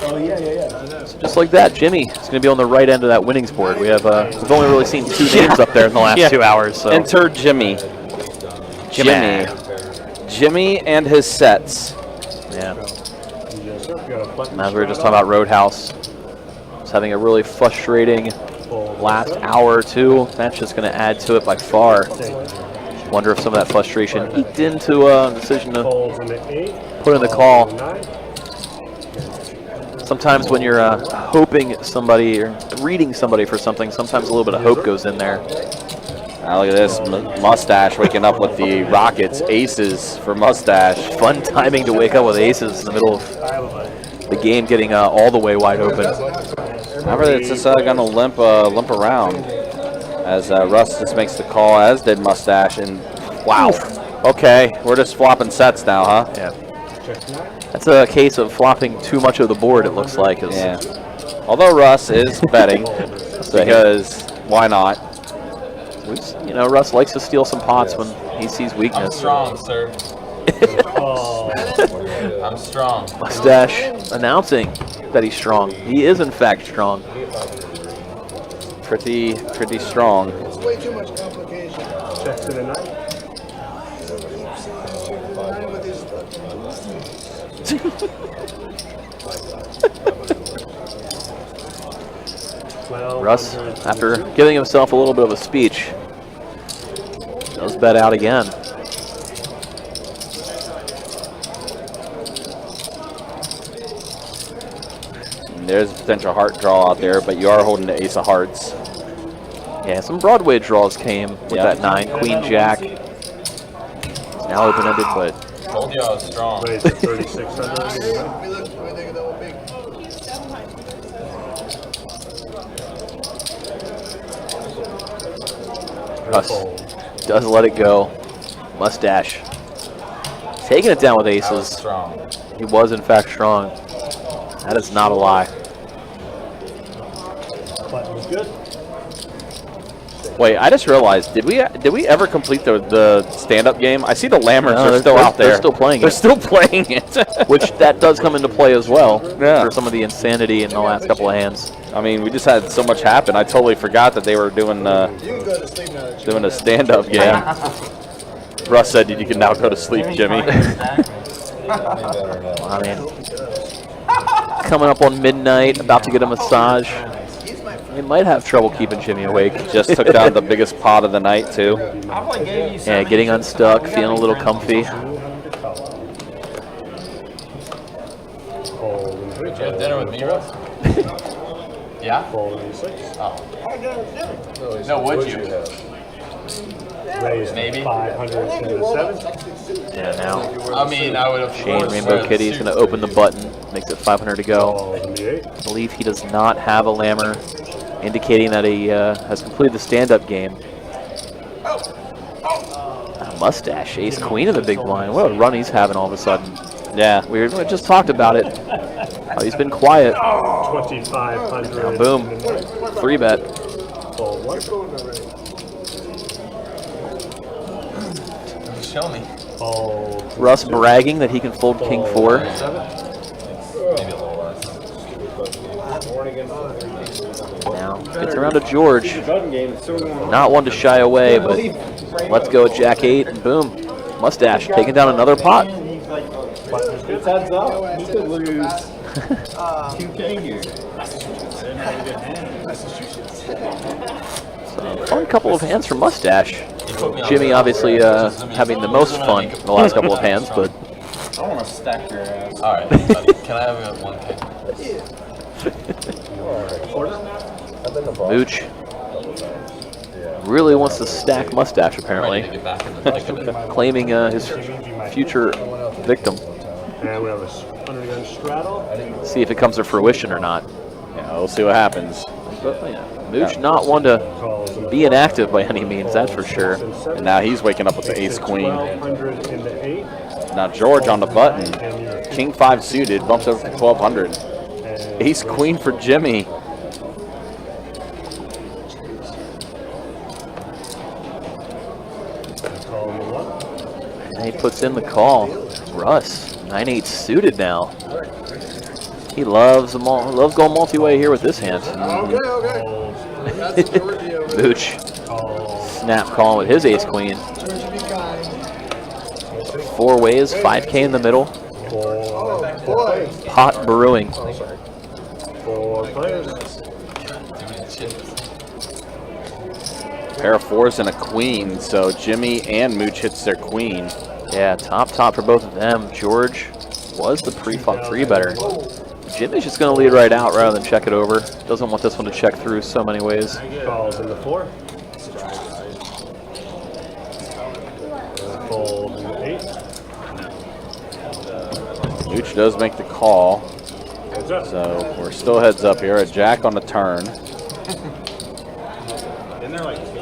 Oh, yeah. So just like that, Jimmy is going to be on the right end of that winnings board. We have we've only really seen 2 names up there in the last 2 hours. So. Enter Jimmy. Jimmy and his sets. Yeah. As we were just talking about Roadhouse, it's having a really frustrating last hour or two. That's just going to add to it by far. Wonder if some of that frustration eked into a decision to put in the call. Sometimes when you're hoping somebody or reading somebody for something, sometimes a little bit of hope goes in there. Look at this, Mustache waking up with the Rockets aces for Mustache. Fun timing to wake up with aces in the middle of the game, getting all the way wide open. Remember, it's just going to limp around as Russ just makes the call, as did Mustache. And wow, okay, we're just flopping sets now, huh? Yeah. That's a case of flopping too much of the board, it looks like. Yeah. Although Russ is betting, because why not? You know, Russ likes to steal some pots when he sees weakness. I'm strong, sir. I'm strong. Mustache announcing that he's strong. He is, in fact, strong. Pretty strong. It's way too much complication. Checks in a 9. Russ, after giving himself a little bit of a speech, does bet out again. There's a potential heart draw out there, but you are holding the ace of hearts. Yeah, some Broadway draws came with that 9. Queen Jack. It's now open-ended, but Told you I was strong. Raise to 3,600. Russ does let it go. Mustache taking it down with I was aces. strong. He was, in fact, strong. That is not a lie. Button was good. Wait, I just realized, did we ever complete the stand-up game? I see the Lammers No, are still out there. They're still playing They're it. still playing it. Which that does come into play as well Yeah. for some of the insanity in the last couple of hands. I mean, we just had so much happen. I totally forgot that they were doing You can go to sleep now that you're a stand-up game. Russ said you can now go to sleep, Jimmy. I mean, coming up on midnight, about to get a massage. They might have trouble keeping Jimmy awake. Just took down the biggest pot of the night, too. Yeah, getting unstuck, feeling a little comfy. Did you have dinner with me, Russ? Yeah? Folding 6. Oh. No, would you? Raise Maybe. 500 to 7. Yeah, now I mean, I would have. Shane Rainbow Kitty is going to open the button, makes it 500 to go. Calls in the 8. I believe he does not have a Lammer, indicating that he has completed the stand-up game. Mustache, ace queen of the big blind. What a run he's having all of a sudden. Yeah. We just talked about it. How he's been quiet. 2,500. Now, boom. 3-bet. Fold 1. Show me. Fold Russ bragging that he can fold king 4. Maybe a little less. Now gets around to George. Not one to shy away, but let's go Jack 8 and boom. Mustache taking down another pot. It's heads up. He could lose 2K here. So, fun couple of hands for Mustache. Jimmy obviously having the most fun in the last couple of hands, but I want to stack your ass. All right, buddy. Can I have a 1K? Mooch really wants to stack Mustache apparently, Ready to get back in the thick of it. claiming his future victim. And we have a 100 gun straddle. See if it comes to fruition or not. Yeah, we'll see what happens. But yeah, Mooch not one to be inactive by any means, that's for sure. And now he's waking up with the ace queen. 1,200 in the 8. Now George on the button. King 5 suited bumps over to 1,200. And Ace queen for Jimmy. And he puts in the call. Russ, 9-8 suited now. He loves going multi-way here with this hand. Mooch, snap call with his ace queen. 4 ways, 5K in the middle. Pot brewing. 4 players. Pair of 4s and a queen, so Jimmy and Mooch hits their queen. Yeah, top for both of them. George was the pre-flop 3-better. Jimmy's just going to lead right out rather than check it over. Doesn't want this one to check through so many ways. Calls in the 4. Fold in the 8. Mooch does make the call. So we're still heads up here. A jack on the turn. Isn't there like 2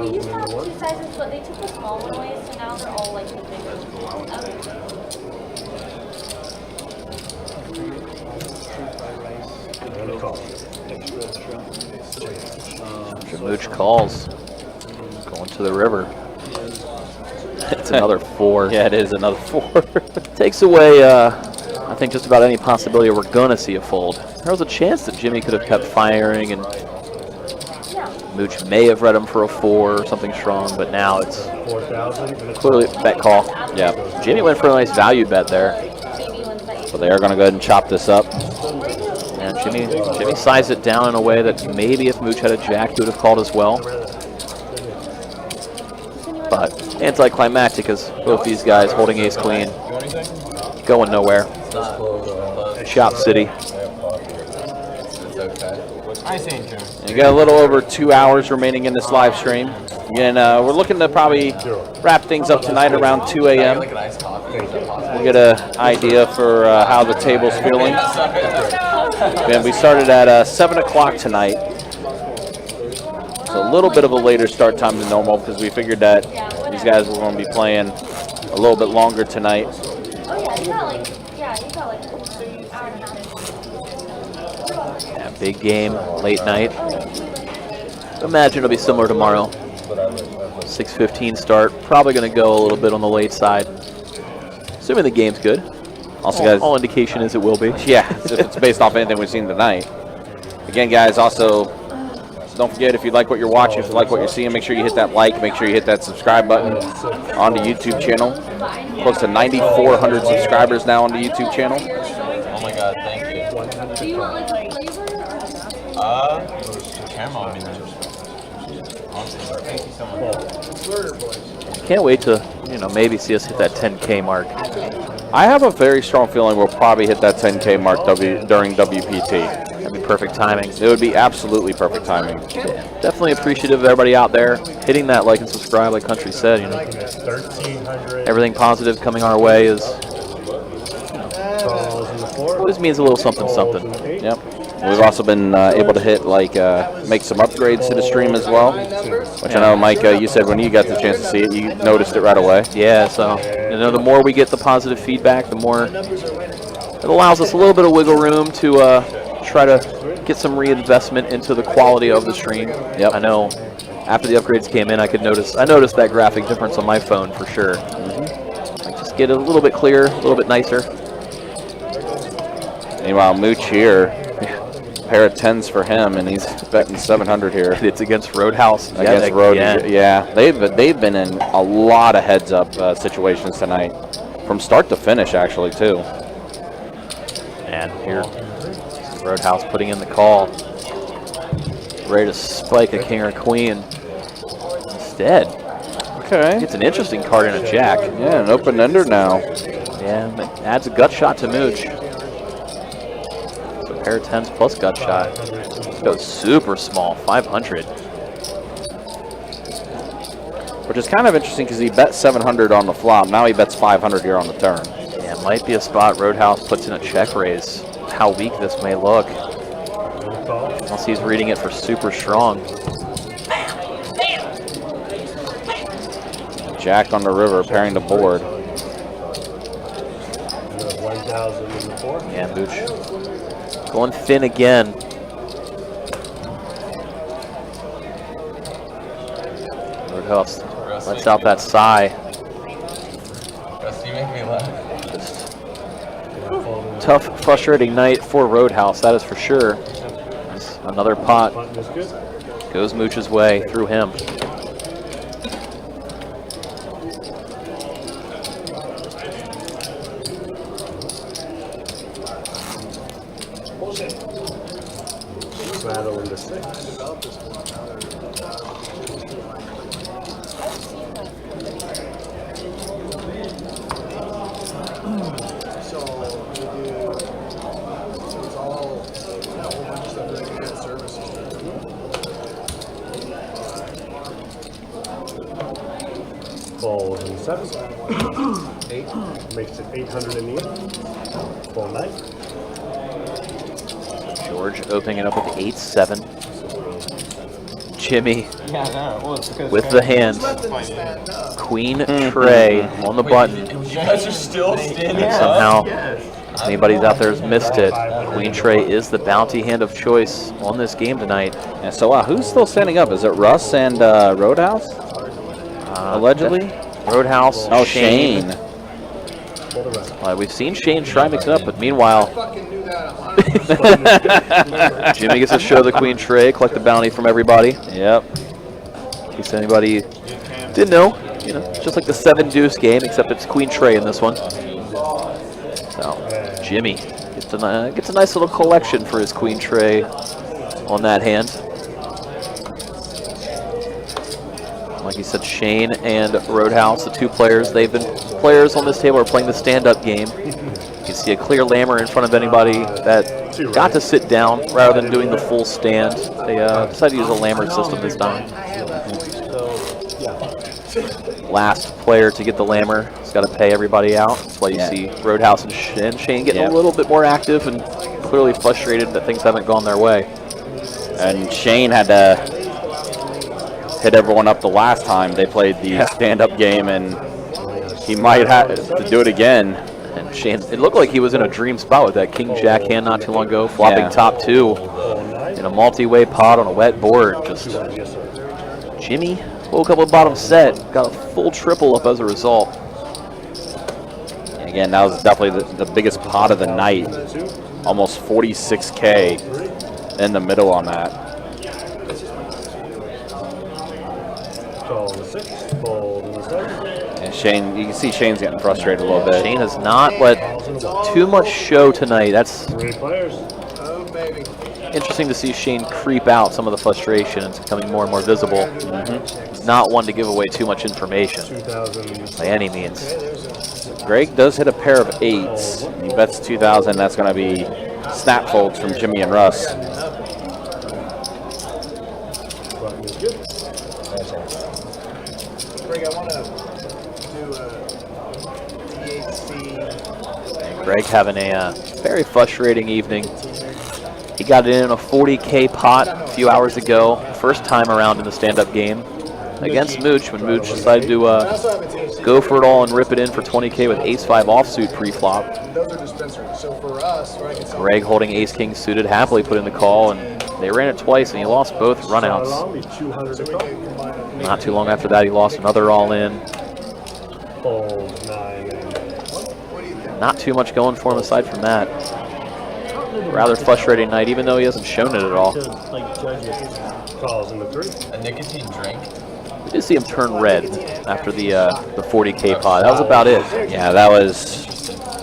We used to have 2 sizes, but they took the small one away, so now they're all like the bigger. Mooch calls. Going to the river. It's another 4. Yeah, it is another 4. Takes away, I think, just about any possibility we're going to see a fold. There was a chance that Jimmy could have kept firing, and Mooch may have read him for a 4 or something strong, but now it's clearly bet call. Yeah. Jimmy went for a nice value bet there. So they are going to go ahead and chop this up. And Jimmy sized it down in a way that maybe if Mooch had a jack, he would have called as well. But anticlimactic as both these guys holding ace queen, going nowhere. Chop City. And you got a little over 2 hours remaining in this live stream. And we're looking to probably wrap things up tonight around 2 a.m. We'll get an idea for how the table's feeling. And we started at 7 o'clock tonight. It's a little bit of a later start time than normal because we figured that these guys were going to be playing a little bit longer tonight. Oh yeah, you got like an hour and a half. Yeah, big game, late night. Imagine it'll be similar tomorrow. 6:15 start. Probably going to go a little bit on the late side. Assuming the game's good. Also, guys, all indication is it will be. Yeah, it's based off anything we've seen tonight. Again, guys, also, don't forget, if you like what you're watching, if you like what you're seeing, make sure you hit that like, make sure you hit that subscribe button on the YouTube channel. Close to 9,400 subscribers now on the YouTube channel. Oh my god, thank you. Do you want like a flavor? Caramel, I mean, awesome. Thank you so much. Can't wait to, maybe see us hit that 10K mark. I have a very strong feeling we'll probably hit that 10K mark during WPT. That'd be perfect timing. It would be absolutely perfect timing. Yeah, definitely appreciative of everybody out there hitting that like and subscribe, like Country said. Everything positive coming our way is always means a little something, something. Yep. We've also been able to hit make some upgrades to the stream as well, which I know, Mike, you said when you got the chance to see it, you noticed it right away. Yeah. So the more we get the positive feedback, the more it allows us a little bit of wiggle room to try to get some reinvestment into the quality of the stream. Yep. I know after the upgrades came in, I noticed that graphic difference on my phone for sure. Like just get it a little bit clearer, a little bit nicer. Meanwhile, Mooch here, pair of 10s for him, and he's betting 700 here. It's against Roadhouse. Against Road. Yeah, they've been in a lot of heads-up situations tonight, from start to finish, actually, too. And here, Roadhouse putting in the call. Ready to spike a king or queen. Instead, okay, it's an interesting card in a jack. Yeah, an open-ender now. Yeah, adds a gut shot to Mooch. So pair of 10s plus gut shot. Goes super small, 500. Which is kind of interesting because he bet 700 on the flop. Now he bets 500 here on the turn. Yeah, it might be a spot Roadhouse puts in a check raise. How weak this may look. Unless he's reading it for super strong. Jack on the river, pairing the board. Yeah, Mooch going thin again. Roadhouse lets out that sigh. Russ, you make me laugh. Tough, frustrating night for Roadhouse, that is for sure. As another pot goes Mooch's way through him. Battle into 6. Falls in 7. 8 makes it 800 in the end. Full 9. George opening it up with 8-7. Jimmy with the hand. Queen tray on the button. You guys are still standing And somehow anybody's out there has missed it. Queen tray is the bounty hand of choice on this game tonight. Yeah, so who's still standing up? Is it Russ and Roadhouse? Allegedly? Roadhouse. Oh, Shane. We've seen Shane try to mix it up, but meanwhile, Jimmy gets to show the queen tray, collect the bounty from everybody. Yep. In case anybody didn't know, it's just like the 7 deuce game, except it's queen tray in this one. So Jimmy gets a nice little collection for his queen tray on that hand. Like you said, Shane and Roadhouse, the 2 players, they've been players on this table are playing the stand-up game. You can see a clear lammer in front of anybody that got to sit down rather than doing the full stand. They decided to use a lammer system this time. Last player to get the lammer has got to pay everybody out. That's why you see Roadhouse and Shane getting a little bit more active and clearly frustrated that things haven't gone their way. And Shane had to hit everyone up the last time they played the stand-up game, and he might have to do it again. And Shane, it looked like he was in a dream spot with that king-jack hand not too long ago, flopping top 2 in a multi-way pot on a wet board. Just Jimmy woke up with bottom set, got a full triple up as a result. And again, that was definitely the biggest pot of the night. Almost 46K in the middle on that. And Shane, you can see Shane's getting frustrated a little bit. Shane has not let too much show tonight. That's interesting to see Shane creep out some of the frustration. It's becoming more and more visible. He's not one to give away too much information by any means. Greg does hit a pair of 8s. He bets 2,000. That's going to be snap folds from Jimmy and Russ. Greg having a very frustrating evening. He got it in a 40K pot a few hours ago, first time around in the stand-up game against Mooch, when Mooch decided to go for it all and rip it in for 20K with ace-5 offsuit pre-flop. Greg holding ace-king suited, happily put in the call, and they ran it twice, and he lost both runouts. Not too long after that, he lost another all-in. Not too much going for him aside from that. Rather frustrating night, even though he hasn't shown it at all. A nicotine drink? We did see him turn red after the 40K pot. That was about it. Yeah, that was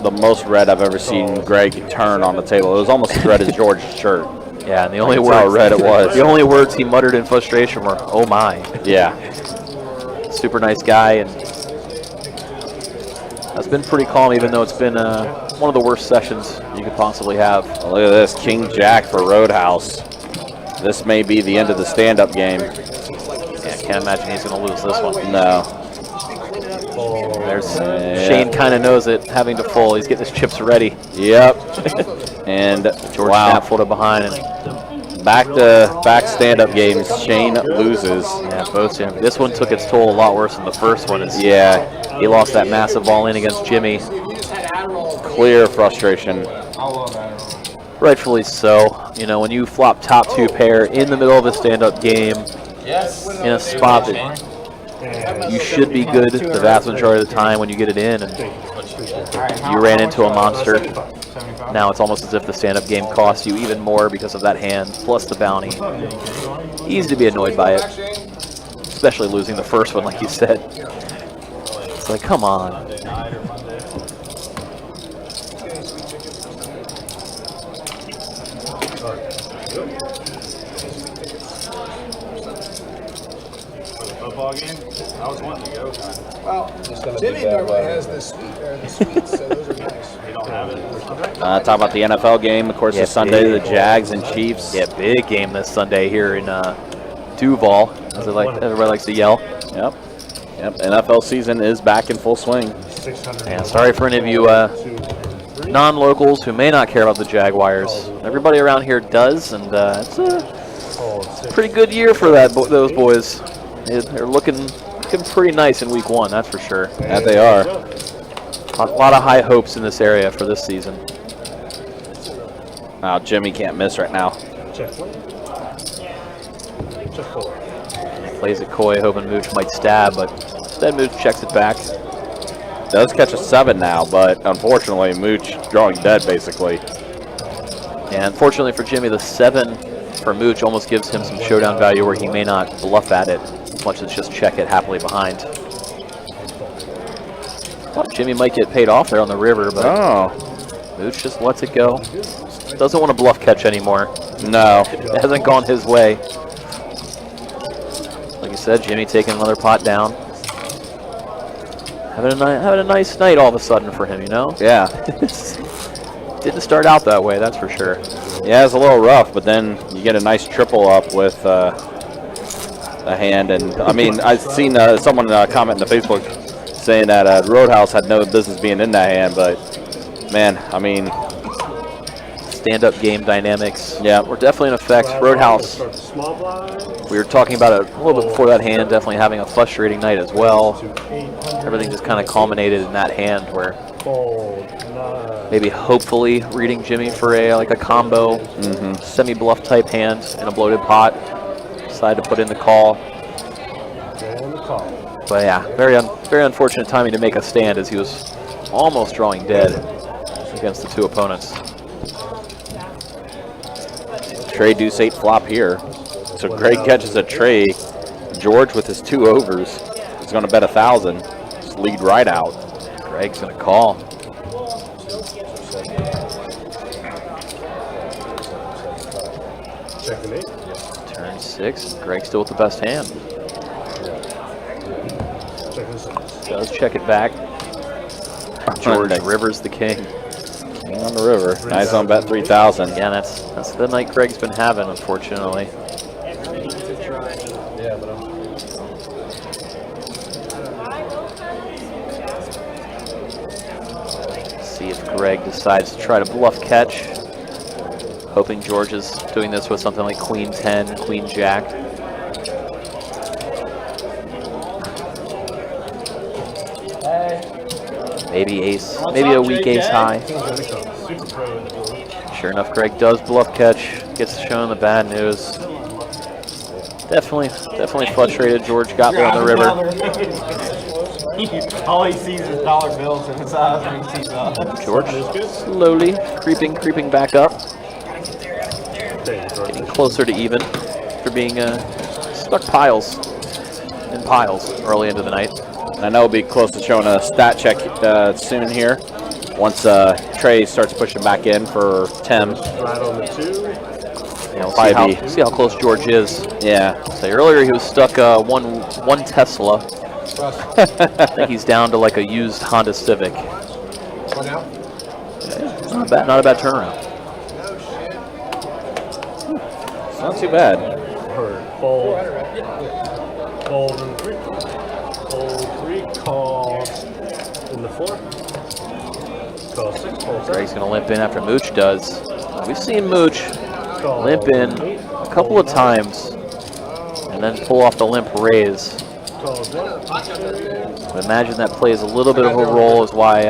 the most red I've ever seen Greg turn on the table. It was almost as red as George's shirt. Yeah, and the only That's words how red it was. The only words he muttered in frustration were, "Oh my." Yeah. Super nice guy, and that's been pretty calm, even though it's been one of the worst sessions you could possibly have. Well, look at this, King Jack for Roadhouse. This may be the end of the stand-up game. Yeah, can't imagine he's going to lose this one. No. There's Shane kind of knows it, having to fold. He's getting his chips ready. Yep. And George snap folded behind. And back stand-up games, Shane loses. Yeah, both. This one took its toll a lot worse than the first one. Yeah. He lost that massive all-in against Jimmy. Clear frustration. I love Adderall. Rightfully so. You know, when you flop top 2 pair in the middle of a stand-up game, Yes. in a spot that you should be good the vast majority of the time when you get it in, and you ran into a monster. Now it's almost as if the stand-up game costs you even more because of that hand, plus the bounty. Easy to be annoyed by it, especially losing the first one, like you said. It's like, come on. Football game? I was wanting to go. Well, Jimmy normally has the sweets, so those are nice. You don't have it? Talk about the NFL game, of course, Yeah, this Sunday, the big. Jags and Chiefs. Yeah, big game this Sunday here in Duval, as everybody likes to yell. Yep. NFL season is back in full swing. And sorry for any of you non-locals who may not care about the Jaguars. Everybody around here does, and it's a pretty good year for those boys. They're looking pretty nice in week 1, that's for sure. That they are. A lot of high hopes in this area for this season. Wow, Jimmy can't miss right now. Plays it coy, hoping Mooch might stab, but instead Mooch checks it back. Does catch a 7 now, but unfortunately, Mooch drawing dead, basically. And unfortunately for Jimmy, the 7 for Mooch almost gives him some showdown value where he may not bluff at it, as much as just check it happily behind. Well, Jimmy might get paid off there on the river, but Mooch just lets it go. Doesn't want to bluff catch anymore. No. It hasn't gone his way. Like you said, Jimmy taking another pot down. Having a nice night all of a sudden for him, you know? Yeah. Didn't start out that way, that's for sure. Yeah, it's a little rough, but then you get a nice triple up with a hand. And I mean, I've seen someone comment in the Facebook saying that Roadhouse had no business being in that hand, but man, I mean, stand-up game dynamics. Yeah, we're definitely in effect. Roadhouse, we were talking about it a little bit before that hand, definitely having a frustrating night as well. Everything just kind of culminated in that hand where maybe hopefully reading Jimmy for a combo semi-bluff type hand in a bloated pot. Decided to put in the call. But yeah, very unfortunate timing to make a stand as he was almost drawing dead against the 2 opponents. Trey deuce 8 flop here. So Greg catches a tray. George with his 2 overs is going to bet 1,000. Just lead right out. Greg's going to call. Turn 6. Greg still with the best hand. Does check it back. George Rivers the king. King on the river. Nice on bet 3,000. Yeah, that's the night Greg's been having, unfortunately. See if Greg decides to try to bluff catch. Hoping George is doing this with something like Queen 10, Queen Jack. Maybe ace, maybe a weak ace high. Sure enough, Greg does bluff catch. Gets shown the bad news. Definitely frustrated. George got there on the river. All he sees is dollar bills in his eyes when he sees George slowly creeping back up. Getting closer to even for being stuck in piles early into the night. I know we'll be close to showing a stat check soon here. Once Trey starts pushing back in for Tim. Right on the 2. You know, see how close George is. Yeah. So earlier he was stuck one Tesla. I think he's down to like a used Honda Civic. What now? Not a bad turnaround. It's not too bad. Fold and 3. Fold 3, call in the 4. Call 6, fold 7. Greg's going to limp in after Mooch does. We've seen Mooch limp in a couple of times and then pull off the limp raise. But imagine that plays a little bit of a role as why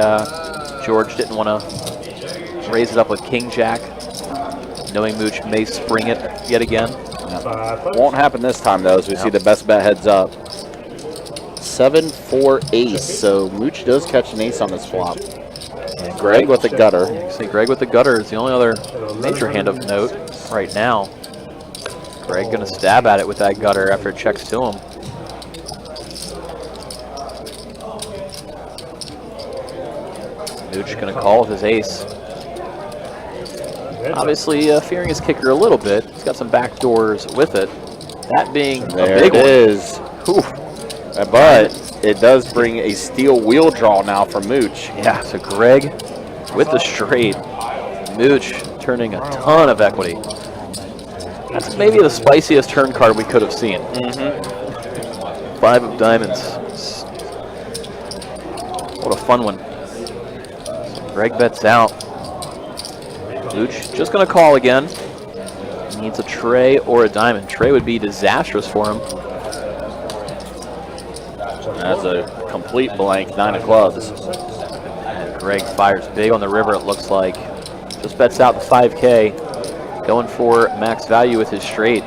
George didn't want to raise it up with King Jack, knowing Mooch may spring it yet again. Won't happen this time, though, as we see the best bet heads up. 7-4 ace, so Mooch does catch an ace on this flop. And Greg with the gutter. See, Greg with the gutter is the only other major hand of note right now. Greg gonna stab at it with that gutter after it checks to him. Mooch gonna call with his ace. Obviously fearing his kicker a little bit. He's got some back doors with it. That being a big one. There it is. But it does bring a steel wheel draw now for Mooch. Yeah, so Greg with the straight. Mooch turning a ton of equity. That's maybe the spiciest turn card we could have seen. 5 of diamonds. What a fun one. So Greg bets out. Mooch just going to call again. He needs a tray or a diamond. Tray would be disastrous for him. That's a complete blank, 9 of clubs. And Greg fires big on the river, it looks like. Just bets out the 5K. Going for max value with his straight.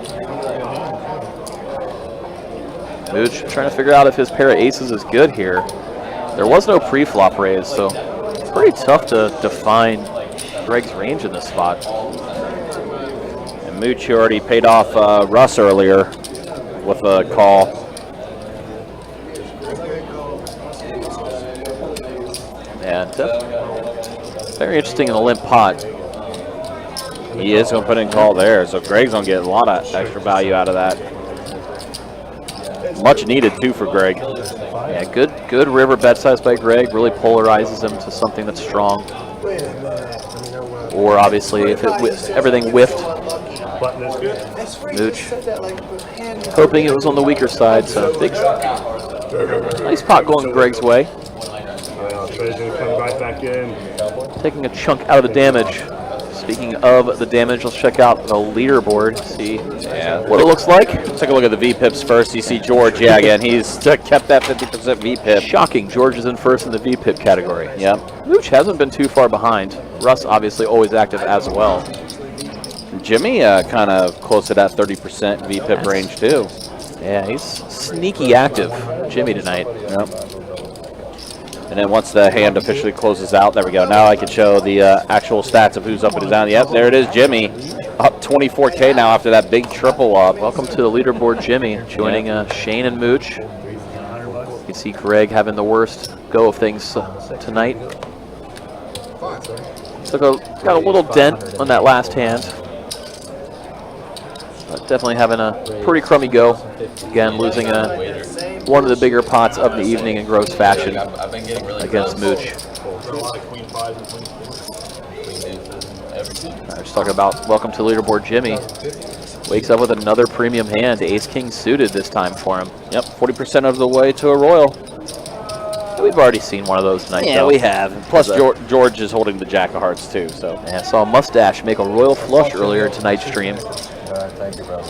Mooch trying to figure out if his pair of aces is good here. There was no pre-flop raise, so it's pretty tough to define Greg's range in this spot. And Mooch already paid off Russ earlier with a call. And very interesting in a limp pot. He is going to put in call there, so Greg's going to get a lot of extra value out of that. Much needed, too, for Greg. Yeah, good river bet size by Greg. Really polarizes him to something that's strong. Or obviously, if everything whiffed, Mooch hoping it was on the weaker side. So big, nice pot going Greg's way. Taking a chunk out of the damage. Speaking of the damage, let's check out the leaderboard, see what it looks like. Take a look at the VPIPs first. You see George, yeah, again, he's kept that 50% VPIP. Shocking, George is in first in the VPIP category. Yep. Mooch hasn't been too far behind. Russ obviously always active as well. Jimmy kind of close to that 30% VPIP range too. Yeah, he's sneaky active, Jimmy, tonight. Yep. And then once the hand officially closes out, there we go. Now I can show the actual stats of who's up and down. Yep, there it is, Jimmy. Up 24K now after that big triple up. Welcome to the leaderboard, Jimmy, joining Shane and Mooch. You see Greg having the worst go of things tonight. Got a little dent on that last hand. But definitely having a pretty crummy go. Again, losing one of the bigger pots of the evening in gross fashion against Mooch. Just talking about welcome to leaderboard Jimmy. Wakes up with another premium hand, ace-king suited this time for him. Yep, 40% of the way to a royal. We've already seen one of those tonight, yeah, though. we have. Plus, George is holding the jack of hearts, too. So yeah, I saw Mustache make a royal flush earlier in tonight's stream. Thank you, brother.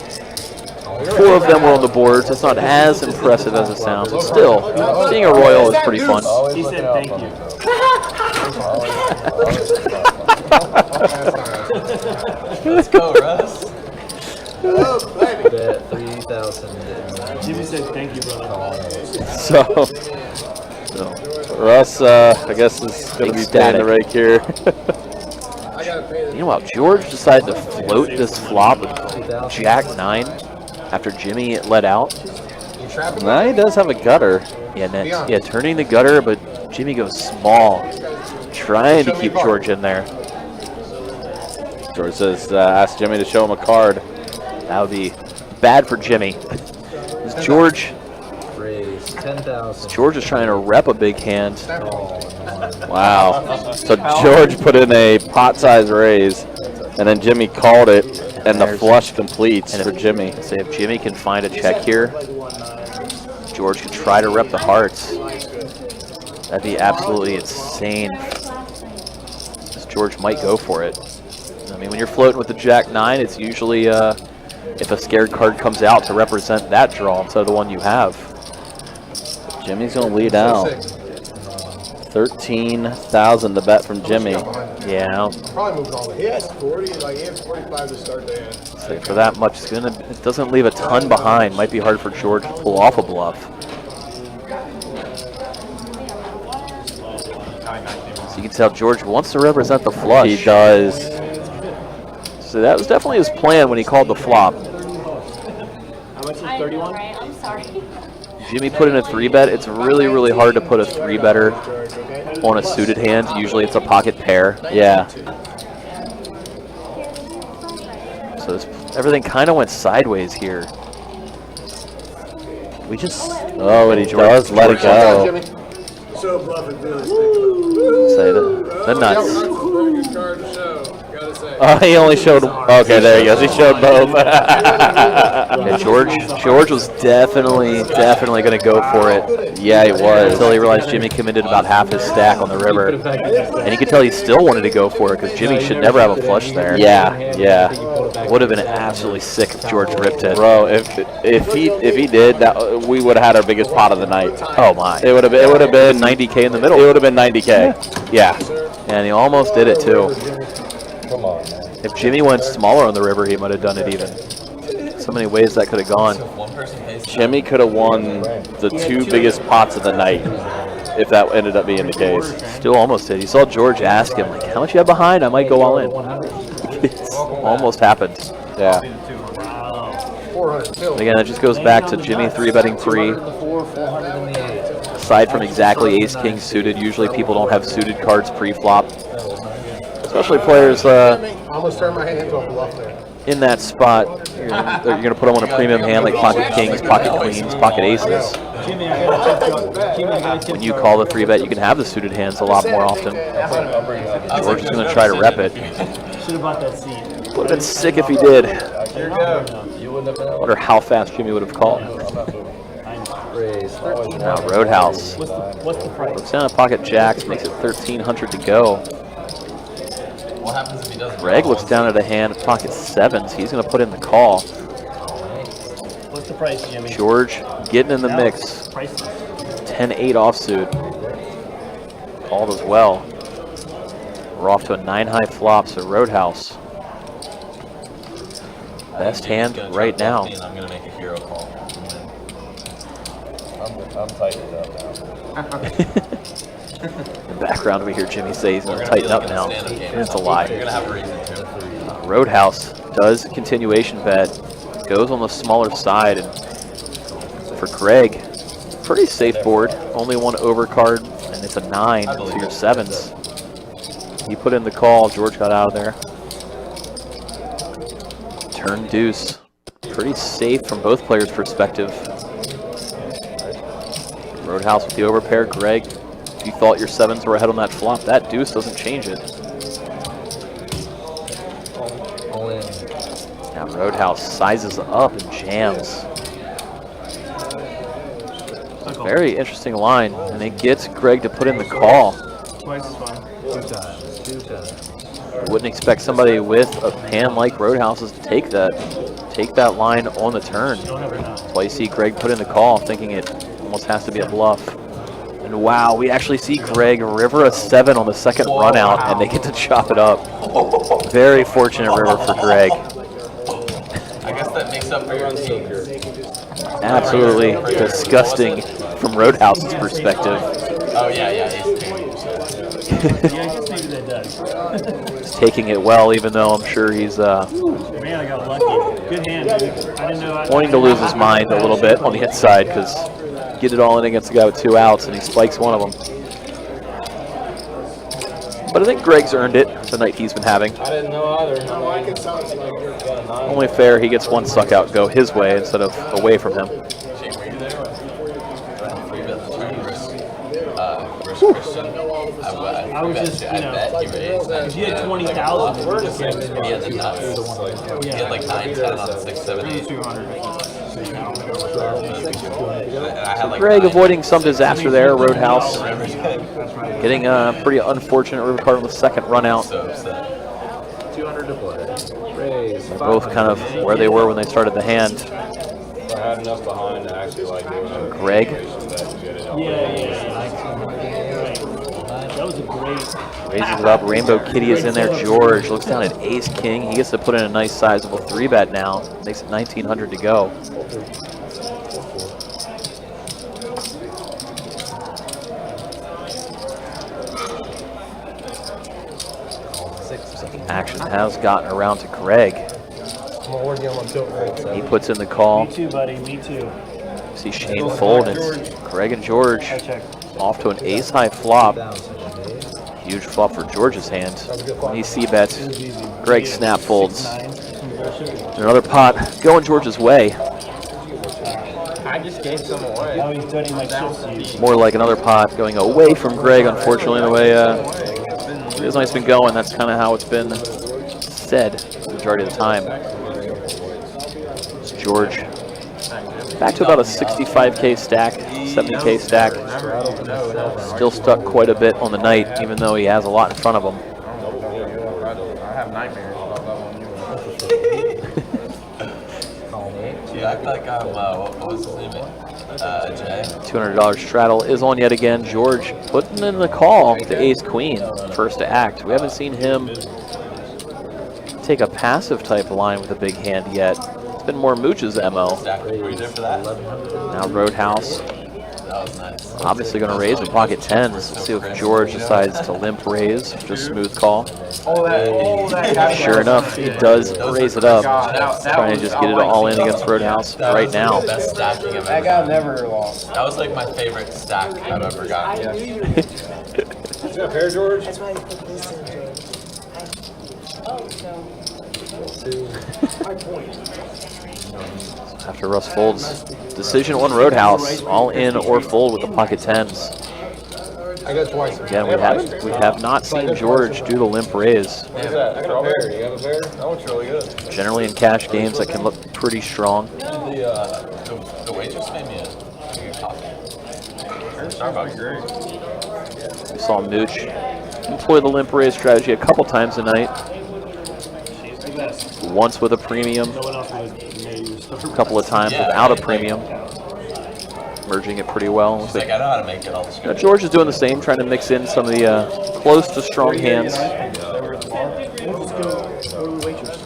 4 of them were on the boards. It's not as impressive as it sounds, but still, seeing a royal is pretty fun. He said thank you. Let's go, Russ. Bet 3,000. Jimmy said thank you, brother. So Russ, I guess, is going to be paying the rake here. Meanwhile, George decided to float this flop with Jack 9 after Jimmy let out. Now he does have a gutter. Yeah, turning the gutter, but Jimmy goes small, trying to keep George in there. George says, ask Jimmy to show him a card. That would be bad for Jimmy. George is trying to rep a big hand. Wow. So George put in a pot-size raise, and then Jimmy called it, and the flush completes for Jimmy. Say if Jimmy can find a check here, George can try to rep the hearts. That'd be absolutely insane. George might go for it. I mean, when you're floating with the Jack 9, it's usually if a scared card comes out to represent that draw instead of the one you have. Jimmy's going to lead out. 13,000 the bet from Jimmy. Yeah. Probably moved all the way. He has 40, like he had 45 to start the end. So for that much, it doesn't leave a ton behind. Might be hard for George to pull off a bluff. So you can tell George wants to represent the flush. He does. So that was definitely his plan when he called the flop. How much is 31? Right? I'm sorry. Jimmy put in a 3-bet. It's really, really hard to put a 3-better on a suited hand. Usually it's a pocket pair. Yeah. So everything kind of went sideways here. We just... Oh, and he does let it go. So bluffing feels. Say the nuts. Very good card to show, gotta say. Oh, he only showed. Okay, there he goes. He showed both. Yeah, George was definitely going to go for it. Yeah, he was. Until he realized Jimmy committed about half his stack on the river. And you could tell he still wanted to go for it because Jimmy should never have a flush there. Yeah, yeah. Would have been absolutely sick if George ripped it. Bro, if he did, that we would have had our biggest pot of the night. Oh my! It would have been 90K in the middle. It would have been 90K. Yeah. And he almost did it too. Come on, man. If Jimmy went smaller on the river, he might have done it even. So many ways that could have gone. Jimmy could have won the 2 biggest pots of the night if that ended up being the case. Still almost did. You saw George ask him, like, how much you have behind? I might go all in. It's almost happened. Yeah. But again, that just goes back to Jimmy 3-betting free. Aside from exactly ace-king suited, usually people don't have suited cards pre-flop. Especially players I almost turned my hand into a bluff there. in that spot. You're going to put them on a premium hand like pocket kings, pocket queens, pocket aces. When you call the 3-bet, you can have the suited hands a lot more often. George is going to try to rep it. Should have bought that seat. Would have been sick if he did. Wonder how fast Jimmy would have called. Now Roadhouse. What's the price? Looks down at pocket jacks, makes it 1,300 to go. What happens if he doesn't? Greg looks down at a hand of pocket sevens. He's going to put in the call. What's the price, Jimmy? George getting in the mix. 10-8 offsuit. Called as well. We're off to a 9-high flop, so Roadhouse. Best hand right now. I'm going to make a hero call. I'm tightening up now. In the background, we hear Jimmy say he's going to tighten up now. And it's a lie. You're going to have a reason to. Roadhouse does continuation bet. Goes on the smaller side. And for Greg, pretty safe board. Only one overcard, and it's a 9 to your 7s. He put in the call. George got out of there. Turn deuce. Pretty safe from both players' perspective. Roadhouse with the overpair. Greg, if you thought your 7s were ahead on that flop, that deuce doesn't change it. Now Roadhouse sizes up and jams. Very interesting line, and it gets Greg to put in the call. Twice is fine. 2 times. Wouldn't expect somebody with a hand like Roadhouse's to take that line on the turn. That's why you see Greg put in the call, thinking it almost has to be a bluff. And wow, we actually see Greg river a 7 on the second run out, and they get to chop it up. Very fortunate river for Greg. I guess that makes up for your team. Absolutely disgusting from Roadhouse's perspective. Oh, yeah. He's taking it well, even though I'm sure he's Man, I got lucky. Good hand, dude. I didn't know. wanting to lose his mind a little bit on the inside because get it all in against the guy with 2 outs, and he spikes one of them. But I think Greg's earned it the night he's been having. I didn't know either. Only fair he gets one suck out go his way instead of away from him. I was just, you know, if you had 20,000, He had the nuts. He had like 9, 10 on 6, 7, 8. Greg avoiding some disaster there. Roadhouse getting a pretty unfortunate river card on the second run out. 200 to play. They're both kind of where they were when they started the hand. I had enough behind to actually like do it. Greg. Raises it up. Rainbow Kitty is in there. George looks down at Ace King. He gets to put in a nice sizable 3-bet now. Makes it 1,900 to go. Action has gotten around to Greg. He puts in the call. Me too, buddy. Me too. See Shane fold. It's Greg and George off to an ace-high flop. Huge flop for George's hand. When he c-bets, Greg snap folds. Another pot going George's way. I just gave some away. Oh, he's donating my chips to you. More like another pot going away from Greg, unfortunately, the way his night's been going. That's kind of how it's been said the majority of the time. George back to about a 65K stack, 70K stack. Still stuck quite a bit on the night, even though he has a lot in front of him. I have nightmares about that one. Yeah, I feel like I'm, what was his name? Jay? $200 straddle is on yet again. George putting in the call to ace queen, first to act. We haven't seen him take a passive type line with a big hand yet. It's been more Mooch's MO. Were you there for that? Now Roadhouse. That was nice. Obviously going to raise with pocket tens. Let's see if George decides to limp raise. Just smooth call. Sure enough, he does raise it up. Trying to just get it all in against Roadhouse right now. Best stacking I've ever That guy done. never lost. That was like my favorite stack I've ever gotten. Is that fair, George? That's why you put this in, George. After Russ folds, decision on Roadhouse. All in or fold with the pocket tens. I got twice. Again, we have not seen George do the limp raise. What is that? Strawberry. You have a bear? That one's really good. Generally in cash games that can look pretty strong. The waitress made me a coffee. Starbucks. We saw Mooch employ the limp raise strategy a couple times tonight. Once with a premium, a couple of times without a premium. Merging it pretty well. She's like, I know how to make it all the George is doing the same, trying to mix in some of the close to strong hands.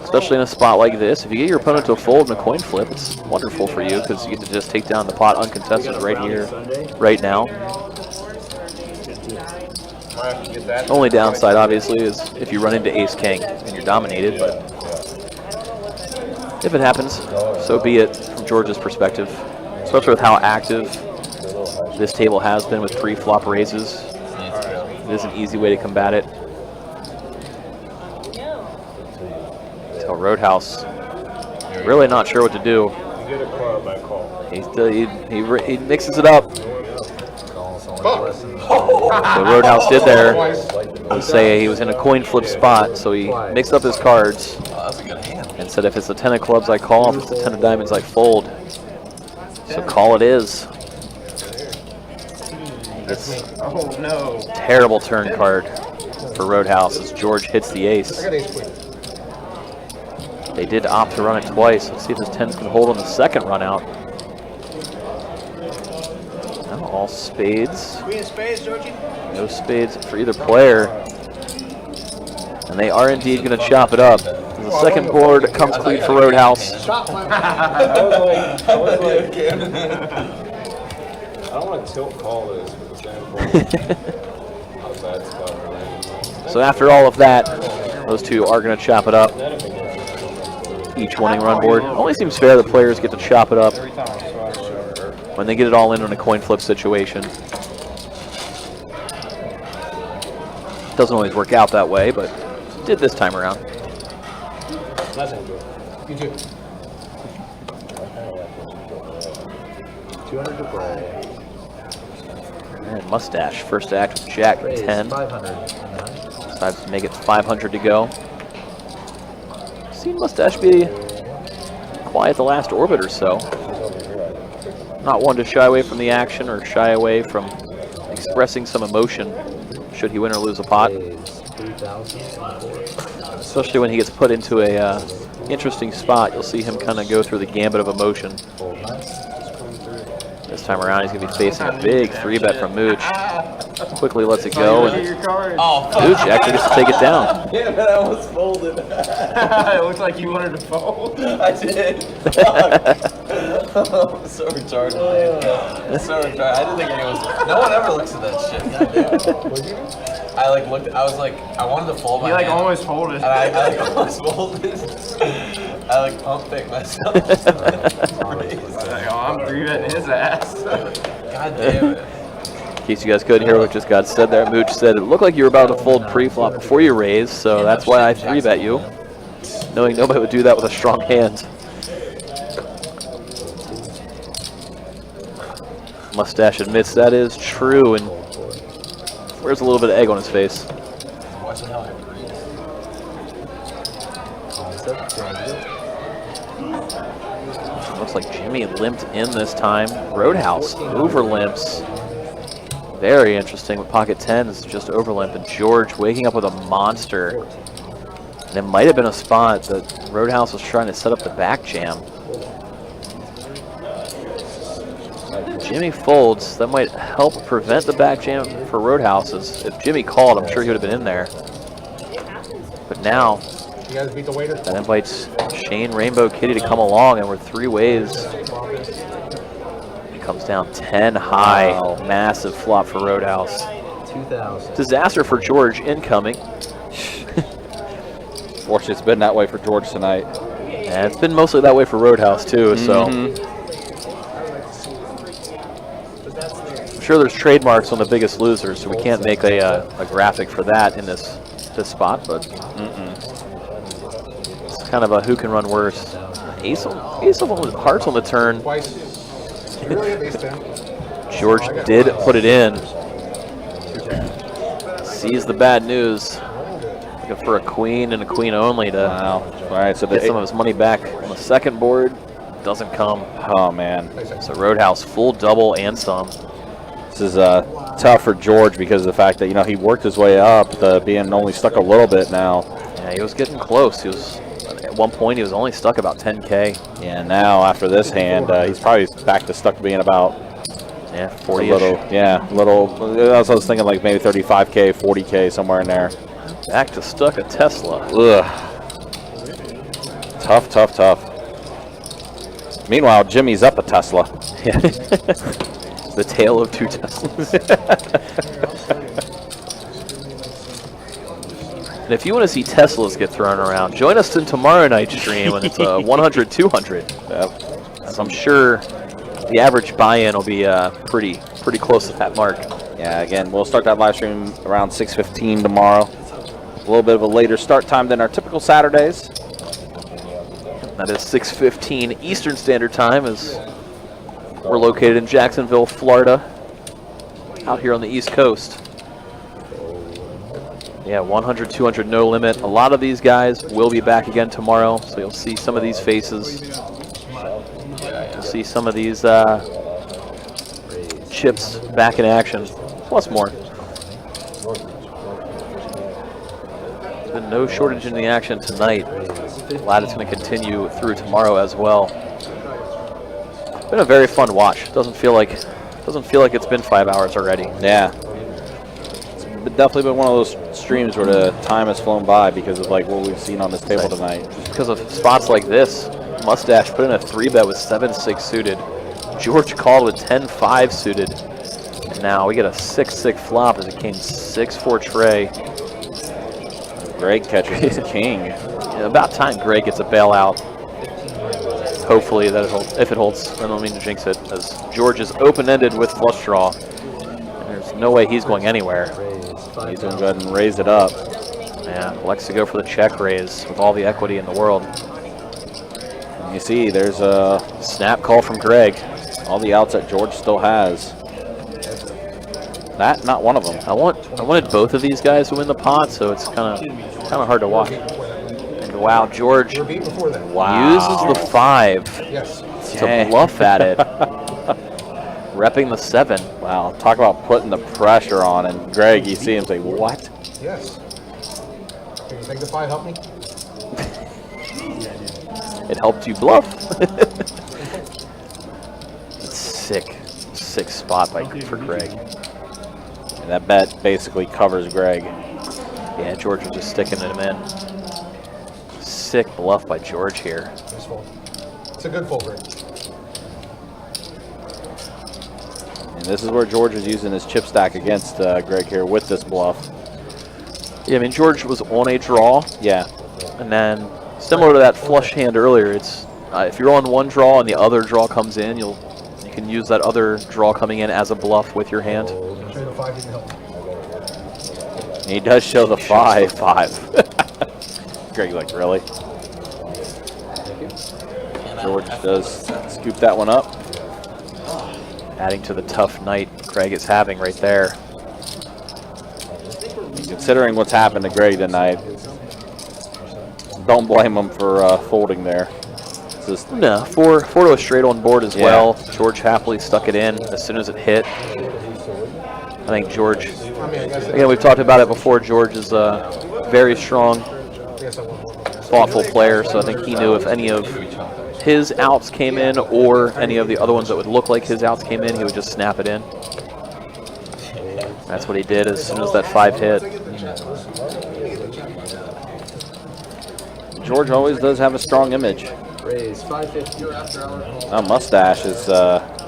Especially in a spot like this. If you get your opponent to fold in a coin flip, it's wonderful for you because you get to just take down the pot uncontested right here, right now. Only downside, obviously, is if you run into ace king and you're dominated, but if it happens, so be it from George's perspective. Especially with how active this table has been with pre-flop raises. It is an easy way to combat it. Tell Roadhouse, really not sure what to do. You get a club, I call. He mixes it up. What Roadhouse did there was say he was in a coin flip spot, so he mixed up his cards and said if it's the 10 of clubs I call, if it's the 10 of diamonds I fold. So call it is. It's terrible turn card for Roadhouse as George hits the ace. They did opt to run it twice. Let's see if his 10s can hold on the second run out. Now all spades. Queen of spades, Georgie. No spades for either player. And they are indeed going to chop it up. The second board comes clean for Roadhouse. I don't want to tilt call this for the standpoint. So after all of that, those two are going to chop it up. Each winning run board. It only seems fair the players get to chop it up when they get it all in on a coin flip situation. Doesn't always work out that way, but it did this time around. You too. 200 to play. And Mustache, first to act with Jack 10. Decides to make it 500 to go. Seen Mustache be quiet the last orbit or so. Not one to shy away from the action or shy away from expressing some emotion should he win or lose a pot. Especially when he gets put into a interesting spot, you'll see him kind of go through the gambit of emotion. This time around, he's going to be facing a big 3-bet from Mooch. quickly lets it go. And Mooch actually gets to take it down. Damn it, I almost folded. It looked like you wanted to fold. I did. Fuck. I'm so retarded, man. So retarded. I didn't think anyone was. No one ever looks at that shit. Goddamn. I like looked. I was like, I wanted to fold my hand. You like almost folded. And I like almost folded. I like pump faked myself. I'm 3-betting his ass. God damn it. In case you guys couldn't hear what just got said there, Mooch said it looked like you were about to fold pre-flop before you raised, so that's why I 3-bet you, knowing nobody would do that with a strong hand. Mustache admits that is true, and wears a little bit of egg on his face. Watching how I Looks like Jimmy limped in this time. Roadhouse over limps. Very interesting with pocket 10s just over limp, and George waking up with a monster. And it might have been a spot that Roadhouse was trying to set up the back jam. Jimmy folds. That might help prevent the back jam for Roadhouses. If Jimmy called, I'm sure he would have been in there. But now, You guys beat the waiter? that invites Shane Rainbow Kitty to come along, and we're 3 ways. It comes down 10 high. Massive flop for Roadhouse. 2,000. Disaster for George incoming. Fortunately, it's been that way for George tonight. And it's been mostly that way for Roadhouse, too, so. I'm sure there's trademarks on the Biggest Losers, so we can't make a graphic for that in this spot, but it's kind of a who can run worse. Ace of hearts on the turn. George did put it in. Sees the bad news. Looking for a queen and a queen only to get some of his money back on the second board. Doesn't come. Oh, man. So Roadhouse full double and some. This is tough for George because of the fact that, you know, he worked his way up to being only stuck a little bit now. Yeah, he was getting close. He was at one point he was only stuck about 10K. Yeah, now after this hand, he's probably back to stuck being about 40. Little. I was thinking like maybe 35K, 40K, somewhere in there. Back to stuck a Tesla. Ugh. Tough. Meanwhile, Jimmy's up a Tesla. The tale of 2 Teslas. And if you want to see Teslas get thrown around, join us in tomorrow night's stream when it's 100-200. As I'm sure the average buy-in will be pretty close to that mark. Yeah, again, we'll start that live stream around 6:15 tomorrow. A little bit of a later start time than our typical Saturdays. That is 6:15 Eastern Standard Time, as we're located in Jacksonville, Florida, out here on the East Coast. Yeah, 100-200 no limit. A lot of these guys will be back again tomorrow, so you'll see some of these faces. You'll see some of these chips back in action, plus more. There's been no shortage in the action tonight. Glad it's going to continue through tomorrow as well. Been a very fun watch. Doesn't feel like it's been 5 hours already. Yeah. It's definitely been one of those streams where the time has flown by because of like what we've seen on this table tonight. Just because of spots like this. Mustache put in a 3-bet with 7-6 suited. George called with 10-5 suited. And now we get a 6-6 flop as it came 6-4 tray. Greg catches his king. Yeah, about time Greg gets a bailout. Hopefully that if it holds. I don't mean to jinx it, as George is open-ended with flush draw. And there's no way he's going anywhere. He's going to go ahead and raise it up. Yeah, likes to go for the check raise with all the equity in the world. And you see, there's a snap call from Greg. All the outs that George still has. That, not one of them. I wanted both of these guys to win the pot, so it's kind of hard to watch. And wow, George uses the 5 to bluff at it. Repping the 7. Wow, talk about putting the pressure on. And Greg, you see him say, what? Yes. Can you think the 5 help me? It helped you bluff. It's sick spot for Greg. And that bet basically covers Greg. Yeah, George was just sticking him in. Sick bluff by George here. Nice fold. It's a good fold, Greg. And this is where George is using his chip stack against Greg here with this bluff. Yeah, I mean, George was on a draw. Yeah. And then, similar to that flush hand earlier, it's if you're on one draw and the other draw comes in, you can use that other draw coming in as a bluff with your hand. Show you the 5 didn't help. He does show the 5. Greg, like, really? George does scoop that one up. Adding to the tough night Greg is having right there. Considering what's happened to Greg tonight, don't blame him for folding there. Just no, four to a straight on board as well. George happily stuck it in as soon as it hit. I think George, again, we've talked about it before, George is a very strong, thoughtful player, so I think he knew if any of his outs came in or any of the other ones that would look like his outs came in, he would just snap it in. That's what he did as soon as that 5 hit. George always does have a strong image. Raise 550. Now Mustache is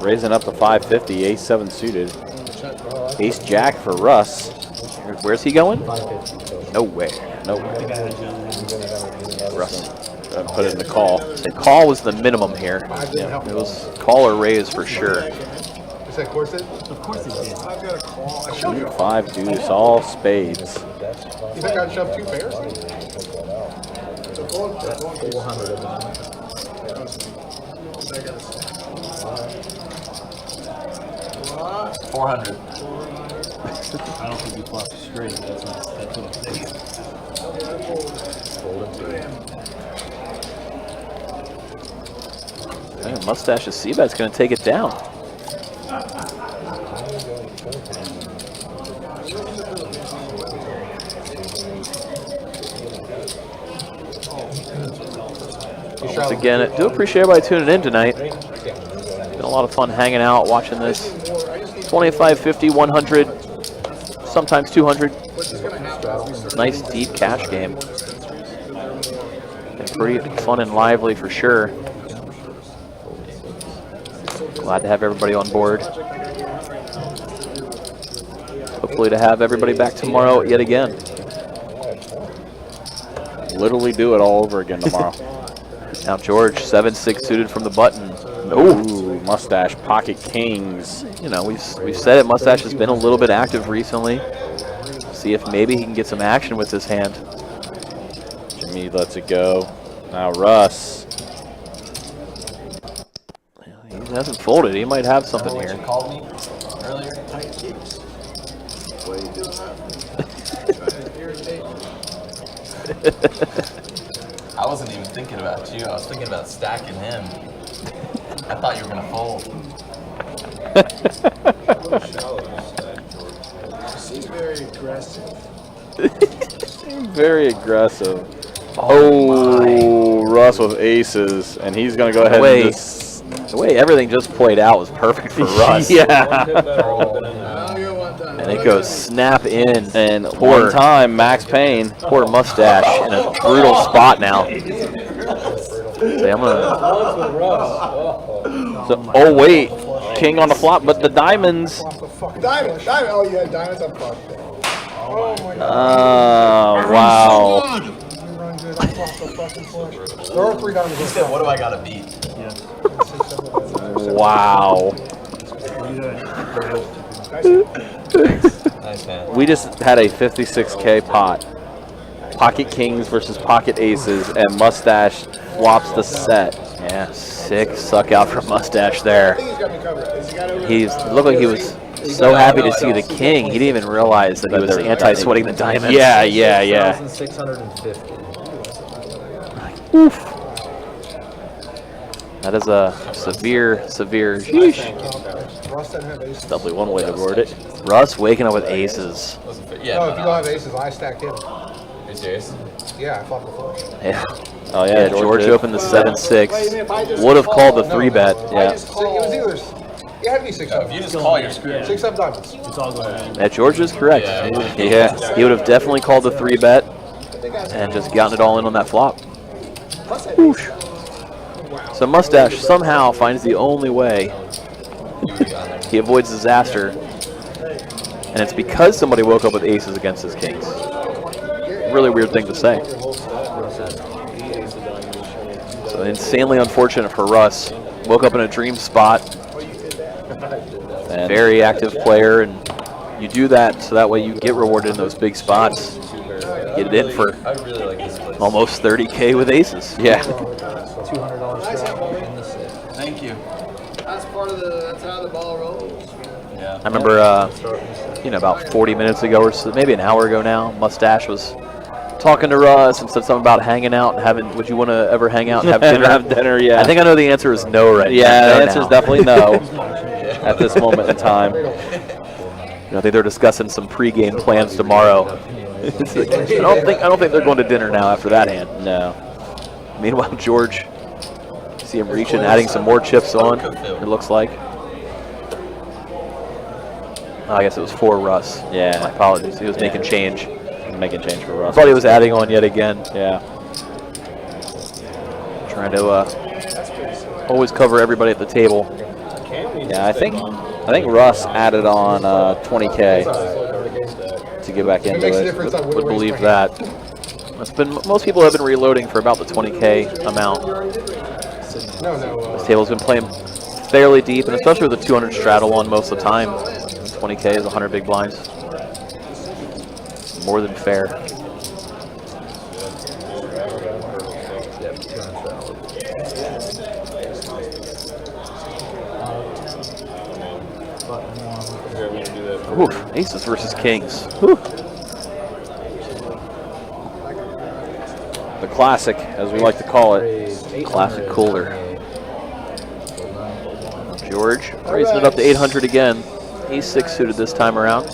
raising up to 550, ace-7 suited. Ace-jack for Russ. Where's he going? 550. Nowhere. Nowhere. Russ. Put it in the call. The call was the minimum here. Yeah, it was call or raise for sure. Is that course it? Of course it did. I've got a call. I showed you. 5 deuce, all spades. You think I'd shove 2 pairs? That's 400 of them. 400. I don't think you flopped straight. That's what I'm thinking. Man, Mustache's C-bet's going to take it down. Once again, I do appreciate everybody tuning in tonight. Been a lot of fun hanging out, watching this. 25, 50, 100, sometimes 200. Nice deep cash game. Been pretty fun and lively for sure. Glad to have everybody on board. Hopefully to have everybody back tomorrow yet again. Literally do it all over again tomorrow. Now George, 7-6 suited from the button. Ooh, Mustache, pocket kings. You know, we've said it, Mustache has been a little bit active recently. See if maybe he can get some action with this hand. Jimmy lets it go. Now Russ. He hasn't folded. He might have something here. You called me earlier? What are you doing I wasn't even thinking about you. I was thinking about stacking him. I thought you were gonna fold. Seems very aggressive. Very aggressive. Oh, Russ with aces, and he's going to go ahead and just... The way everything just played out was perfect for Russ. Yeah. And it goes snap in. And one time, Max Payne. Poor Mustache in a brutal spot now. See, I'm gonna... So, oh, wait. King on the flop, but the diamonds... Diamond. Oh, yeah, diamonds are fucked. Oh, my God. Wow. There are 3 diamonds. He said, what do I gotta beat? Wow. Nice, man. We just had a 56K pot. Pocket kings versus pocket aces, and Mustache flops the set. Yeah, sick suck out from Mustache there. It looked like he was so happy to see the king, he didn't even realize that he was anti-sweating the diamonds. Yeah. 1,650. Oof. That is a severe sheesh. That's definitely one way to word it. Russ waking up with aces. Yeah, No, if you don't have aces, I stacked him. Are you serious? Yeah, I flopped the flush. Yeah. Oh, yeah, George did. opened the 7-6. Would have called the 3-bet. Yeah. So it was either It had to be 6 If you just call, you're screwed. 6 7 diamonds. It's all going. That George is correct. Yeah. He would have definitely called the 3-bet and just gotten it all in on that flop. Whoosh. So Mustache somehow finds the only way. He avoids disaster. And it's because somebody woke up with aces against his kings. Really weird thing to say. So insanely unfortunate for Russ. Woke up in a dream spot. And very active player, and you do that so that way you get rewarded in those big spots. Get it in for almost 30K with aces. Yeah. Thank you. That's part of that's how the ball rolls. Yeah. I remember, about 40 minutes ago or so, maybe an hour ago now, Mustache was talking to Russ and said something about hanging out and having. Would you want to ever hang out and have dinner? Have dinner, yeah. I think I know the answer is no right now. Yeah, the answer is now. definitely no at this moment in time. I think they're discussing some pregame plans tomorrow. I don't think they're going to dinner now after that hand. No. Meanwhile, George, see him reaching, adding some more chips on. It looks like. Oh, I guess it was for Russ. Yeah. My apologies. He was making change. Making change for Russ. I thought he was adding on yet again. Yeah. Trying to always cover everybody at the table. Yeah, I think Russ added on 20K to get back into it. Would believe that. Most people have been reloading for about the 20K amount. This table's been playing fairly deep, and especially with the 200 straddle on most of the time. 20K is 100 big blinds. More than fair. Oof, aces versus kings. Whew. The classic, as we like to call it. Classic cooler. George raising it up to 800 again. He's 6 suited this time around.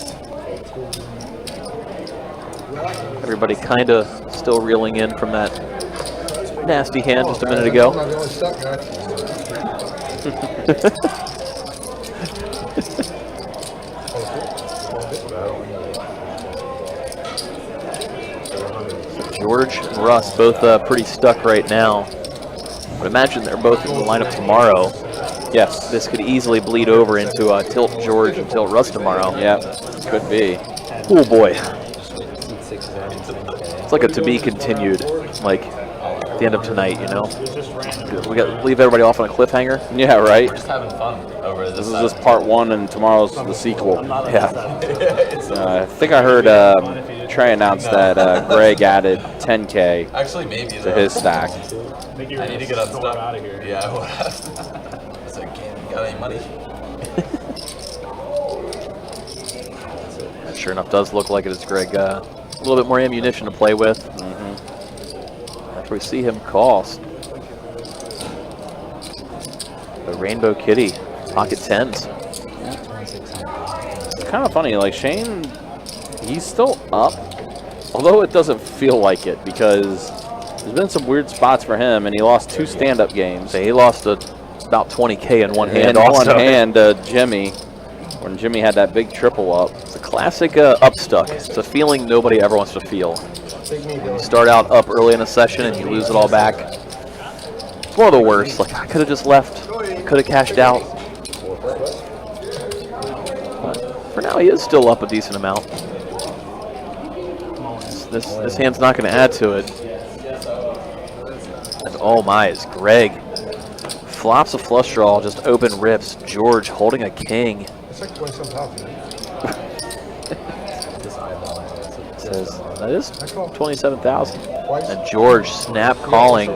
Everybody kind of still reeling in from that nasty hand just a minute ago. George and Russ both pretty stuck right now. But imagine they're both in the lineup tomorrow. Yes. This could easily bleed over into Tilt George and Tilt Russ tomorrow. Yeah, could be. Oh boy. It's like a to be continued, like at the end of tonight, you know? We got to leave everybody off on a cliffhanger. Yeah, right. We're just having fun over this. This is just part 1, and tomorrow's the sequel. Yeah. I think I heard Trey announce that Greg added 10K Actually, maybe to his stack. I need to get unstuck. Yeah, I would have. It's like, got any money? That sure enough does look like it is Greg. A little bit more ammunition to play with. After we see him call. The Rainbow Kitty, pocket 10s. It's kind of funny, like Shane, he's still up, although it doesn't feel like it because there's been some weird spots for him, and he lost 2 stand-up games. So he lost about 20K in one hand. In also. one hand, Jimmy, when Jimmy had that big triple up. It's a classic upstuck. It's a feeling nobody ever wants to feel. When you start out up early in a session and you lose it all back. It's one of the worst. Like, I could have just left. Could have cashed out. But for now, he is still up a decent amount. This hand's not going to add to it. And oh my, it's Greg. Flops a flush draw, just open rips. George holding a king. It's like 20-some Says that is 27,000. And George snap calling.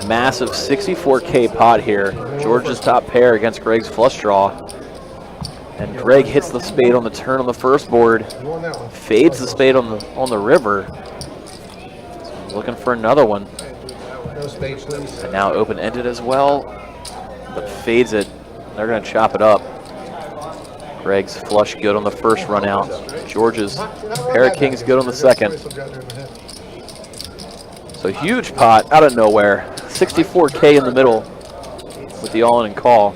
Massive 64K pot here. George's top pair against Greg's flush draw. And Greg hits the spade on the turn on the first board. Fades the spade on the river. So looking for another one. And now open-ended as well. But fades it. They're going to chop it up. Greg's flush good on the first run out. George's pair of kings good on the second. So huge pot out of nowhere. 64K in the middle with the all-in call.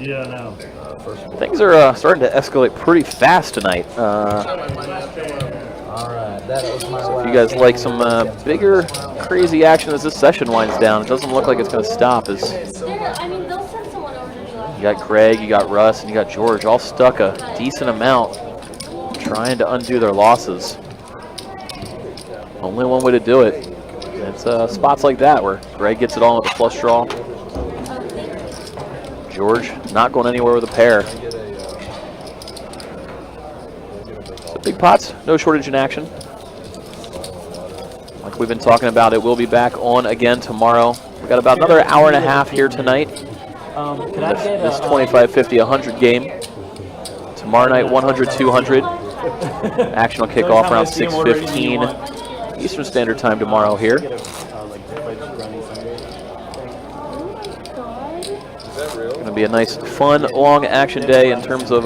Yeah, I know. Things are starting to escalate pretty fast tonight. Alright, that was my If you guys like some bigger, crazy action as this session winds down, it doesn't look like it's going to stop. As I mean, they'll send someone over to do you got Greg, you got Russ, and you got George all stuck a decent amount trying to undo their losses. Only one way to do it. It's spots like that where Greg gets it all with a flush draw. George not going anywhere with a pair. So big pots, no shortage in action. Like we've been talking about, it will be back on again tomorrow. We've got about another hour and a half here tonight. This 25, 50, 100 game. Tomorrow night, 100, 200. Action will kick off around 6:15 Eastern Standard Time tomorrow here. Going to be a nice, fun, long action day in terms of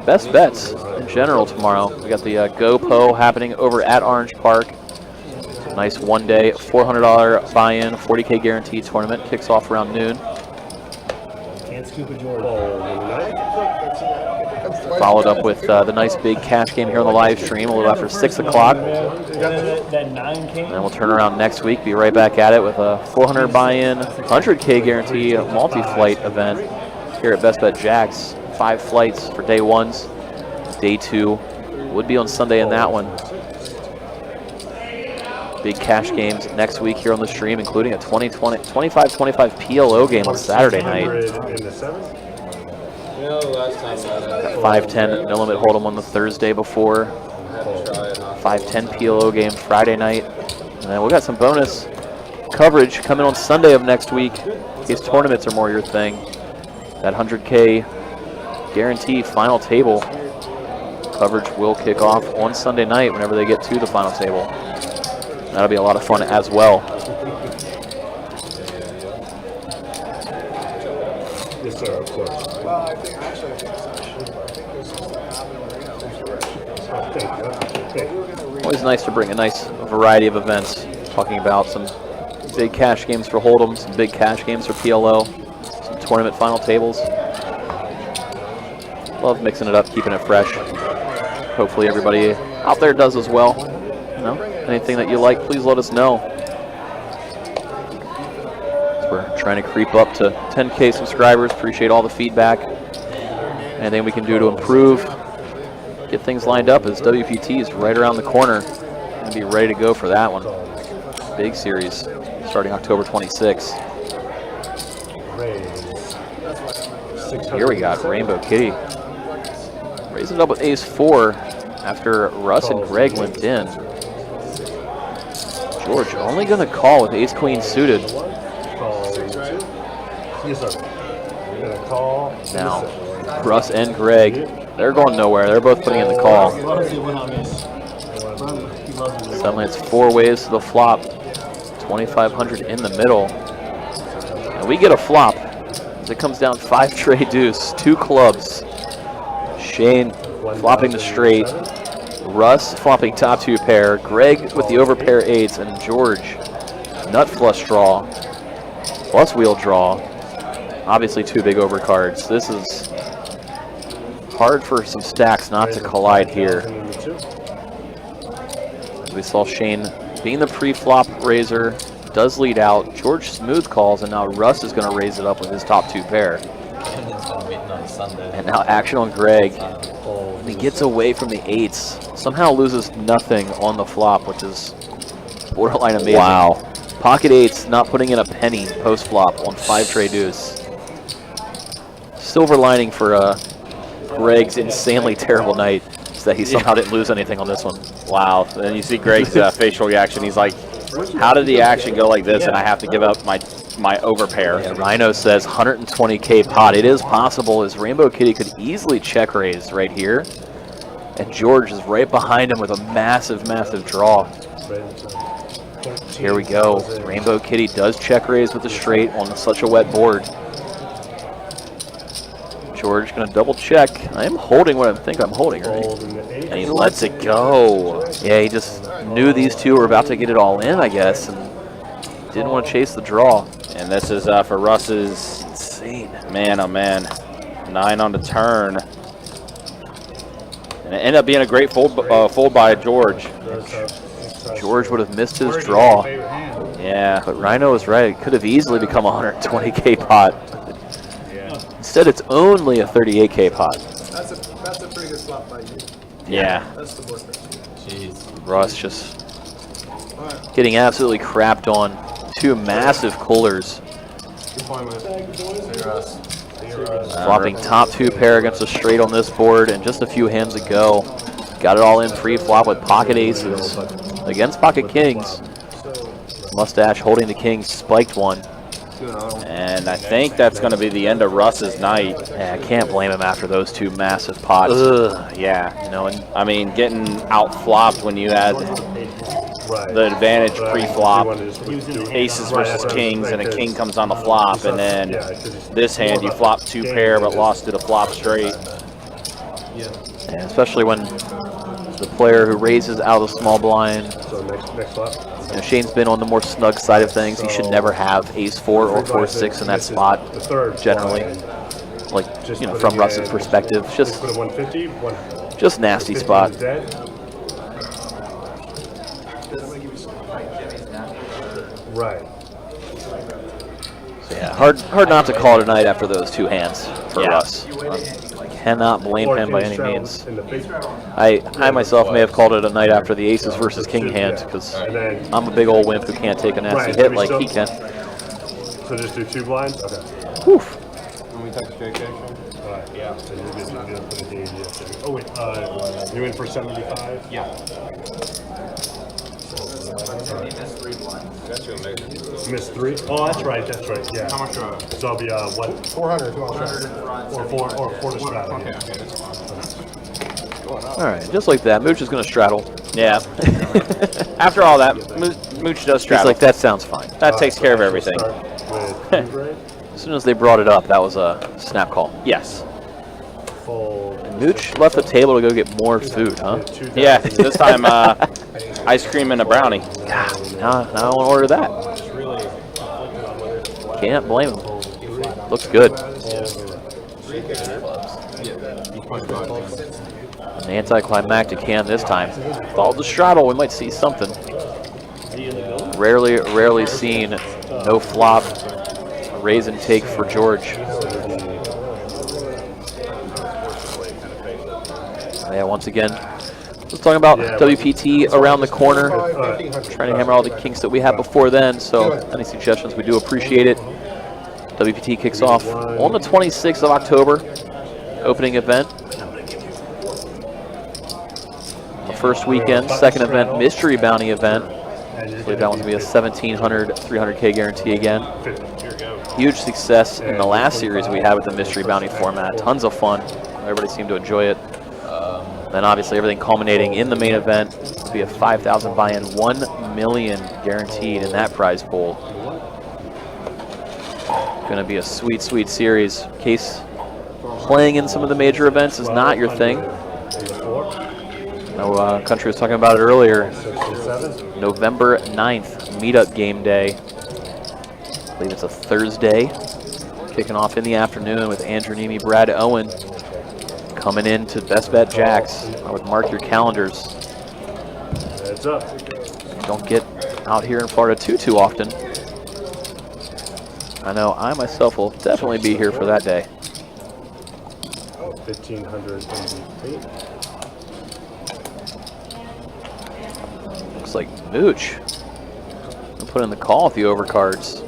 best bets in general tomorrow. We got the GoPo happening over at Orange Park. Nice one-day, $400 buy-in, 40K guaranteed tournament. Kicks off around noon. Can't scoop a George. Followed up with the nice big cash game here on the live stream a little after 6 o'clock. That 9 came. And then we'll turn around next week, be right back at it with a 400 buy-in, 100K guarantee multi-flight event here at Best Bet Jacks. 5 flights for day 1s. Day 2 would be on Sunday in that one. Big cash games next week here on the stream, including a 25-25 PLO game on Saturday night. 5-10 no limit hold'em on the Thursday before. 5-10 PLO game Friday night. And then we got some bonus coverage coming on Sunday of next week in case tournaments are more your thing. That 100K guarantee final table coverage will kick off on Sunday night whenever they get to the final table. That'll be a lot of fun as well. Yes, sir, of course. Well, I think actually, Always nice to bring a nice variety of events, talking about some big cash games for Hold'em, some big cash games for PLO, some tournament final tables. Love mixing it up, keeping it fresh. Hopefully everybody out there does as well. You know, anything that you like, please let us know. We're trying to creep up to 10K subscribers. Appreciate all the feedback. Anything we can do to improve, get things lined up, as WPT is right around the corner. Gonna be ready to go for that one. Big series starting October 26th. Here we got Rainbow Kitty. Raising it up with ace-4 after Russ and Greg limped in. George only gonna call with ace-queen suited. Yes, sir. You're gonna call. Now, Russ and Greg, they're going nowhere. They're both putting in the call. Suddenly it's 4 ways to the flop. 2,500 in the middle. And we get a flop as it comes down 5 trade deuce, 2 clubs. Shane flopping the straight. Russ flopping top 2 pair. Greg with the overpair 8s, and George nut flush draw plus wheel draw. Obviously 2 big overcards. This is hard for some stacks not to collide here. We saw Shane being the pre-flop raiser, does lead out. George smooth calls, and now Russ is going to raise it up with his top 2 pair. And now action on Greg. And he gets away from the 8s. Somehow loses nothing on the flop, which is borderline amazing. Wow. Pocket 8s not putting in a penny post-flop on 5 trade deuce. Silver lining for Greg's insanely terrible night is that he somehow didn't lose anything on this one. Wow. And you see Greg's facial reaction. He's like, how did the action go like this and I have to give up my overpair? Yeah, Rhino says 120K pot. It is possible, as Rainbow Kitty could easily check raise right here. And George is right behind him with a massive, massive draw. Here we go. Rainbow Kitty does check raise with the straight on such a wet board. George gonna double check. I am holding what I think I'm holding, right? And he lets it go. Yeah, he just knew these two were about to get it all in, I guess, and didn't want to chase the draw. And this is for Russ's insane. Man, oh man. 9 on the turn. And it ended up being a great fold by George. George would have missed his draw. Yeah. But Rhino was right. It could have easily become a 120K pot. Instead, it's only a 38K pot. That's a pretty good flop by you. Yeah. That's the board. Jeez. Russ just getting absolutely crapped on. 2 massive coolers. Good point, man. See you, Russ. Flopping top 2 pair against a straight on this board, and just a few hands ago, got it all in pre-flop with pocket aces against pocket kings. Mustache holding the king, spiked one. And I think that's going to be the end of Russ's night. Yeah, I can't blame him after those 2 massive pots. Yeah, you know, and I mean, getting out-flopped when you had the advantage pre-flop, aces versus kings, and a king comes on the flop, and then this hand you flop 2 pair but lost to the flop straight. And especially when the player who raises out of the small blind. So next flop. You know, Shane's been on the more snug side of things. He should never have ace-4 or 4-6 in that spot, generally. Like, you know, from Russ's perspective, just nasty spot. Right. So yeah, hard not to call tonight after those 2 hands for Russ. I cannot blame him by any means. I myself may have called it a night after the aces versus king hand, because I'm a big old wimp who can't take a nasty hit like he can. So just do 2 blinds? Okay. Woof. When we take the JK? Alright, yeah. So you're good for the DAG. Oh wait, you in for 75? Yeah. Missed 3? Oh, that's right, yeah. How much? So I'll be, what? 400. Or 4 to straddle. Okay. Alright, just like that. Mooch is going to straddle. Yeah. After all that, Mooch does straddle. He's like, that sounds fine. That takes care of everything. As soon as they brought it up, that was a snap call. Yes. And Mooch left the table to go get more food, huh? Yeah, this time ice cream and a brownie. Now I want to order that. Can't blame him. Looks good. An anticlimactic hand this time. Followed the straddle, we might see something. Rarely seen. No flop. Raise and take for George. Yeah, once again, let's talk about WPT around the corner. Trying to hammer all the kinks that we had before then, so any suggestions, we do appreciate it. WPT kicks off on the 26th of October, opening event. The first weekend, second event, mystery bounty event. I believe that one's going to be a 1,700, 300K guarantee again. Huge success in the last series we had with the mystery bounty format. Tons of fun. Everybody seemed to enjoy it. Then obviously everything culminating in the main event will be a 5,000 buy-in, 1 million guaranteed in that prize pool. Going to be a sweet, sweet series. In case playing in some of the major events is not your thing. No, Country was talking about it earlier. November 9th, meetup game day. I believe it's a Thursday. Kicking off in the afternoon with Andrew Nemi, Brad Owen. Coming in to Best Bet Jacks. I would mark your calendars. Heads up. Don't get out here in Florida too often. I know I myself will definitely be here for that day. 1,500 MVP. Looks like Mooch. I'll put in the call with the overcards.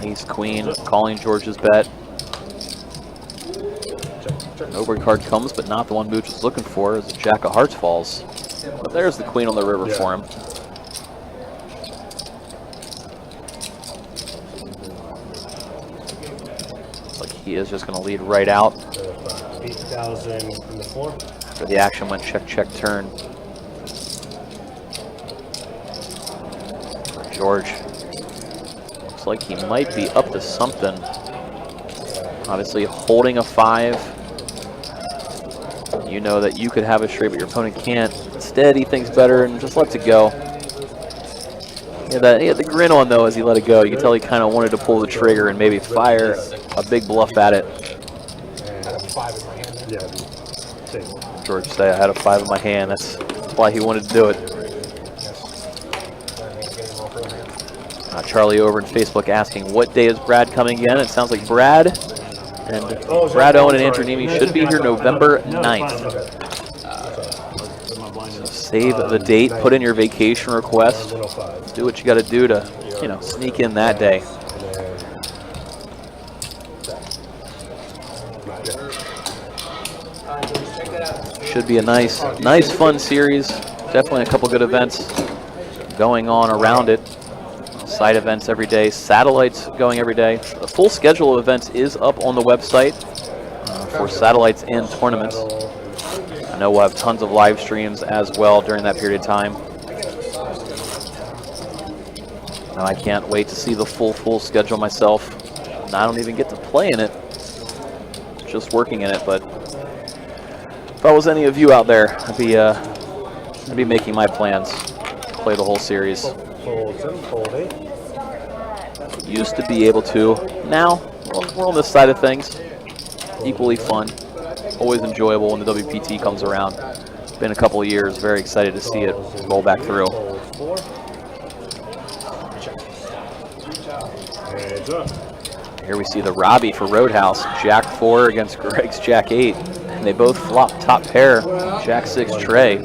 Ace Queen calling George's bet. An overcard comes, but not the one Mooch is looking for, as the Jack of Hearts falls. But there's the Queen on the river for him. Looks like he is just going to lead right out. 8,000 from the floor. After the action went check, check, turn. George. Looks like he might be up to something. Obviously holding a 5. You know that you could have a straight, but your opponent can't. Instead, he thinks better and just lets it go. He had the grin on, though, as he let it go. You could tell he kind of wanted to pull the trigger and maybe fire a big bluff at it. 5 in my hand. Then. Yeah, same. George say I had a 5 in my hand. That's why he wanted to do it. Charlie over in Facebook asking, what day is Brad coming again? It sounds like Brad and Brad Owen and Andrew Nemi should be here November 9th. So save the date, put in your vacation request, do what you got to do to, you know, sneak in that day. Should be a nice fun series. Definitely a couple good events going on around it. Side events every day, satellites going every day. A full schedule of events is up on the website for satellites and tournaments. I know we'll have tons of live streams as well during that period of time. Now I can't wait to see the full schedule myself. And I don't even get to play in it, just working in it. But if I was any of you out there, I'd be making my plans, play the whole series. Used to be able to. Now, we're on this side of things. Equally fun. Always enjoyable when the WPT comes around. Been a couple of years. Very excited to see it roll back through. Here we see the Robbie for Roadhouse. Jack 4 against Greg's Jack 8. And they both flop top pair. Jack 6 Trey.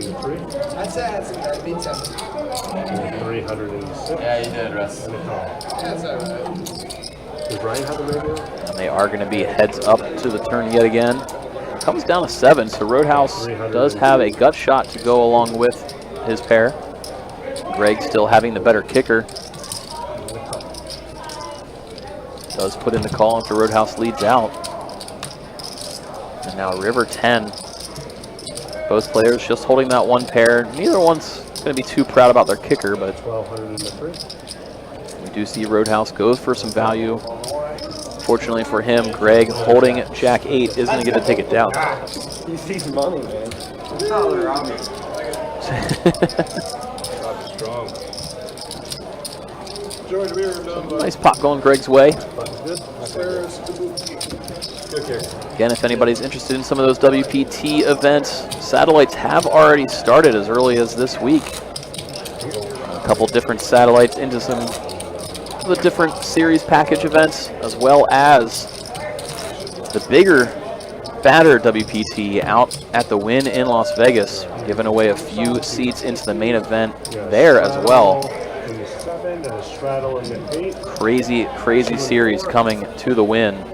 Yeah, you did, Russ. And they are going to be heads up to the turn yet again. Comes down to 7, so Roadhouse does have a gut shot to go along with his pair. Greg still having the better kicker. Does put in the call after Roadhouse leads out. And now River 10. Both players just holding that one pair. Neither one's going to be too proud about their kicker, but we do see Roadhouse goes for some value. Fortunately for him, Greg holding Jack 8 isn't going to get to take it down. He sees money, man. Nice pop going Greg's way. Again, if anybody's interested in some of those WPT events, satellites have already started as early as this week. A couple different satellites into some of the different series package events, as well as the bigger, badder WPT out at the Wynn in Las Vegas, giving away a few seats into the main event there as well. Crazy series coming to the Wynn.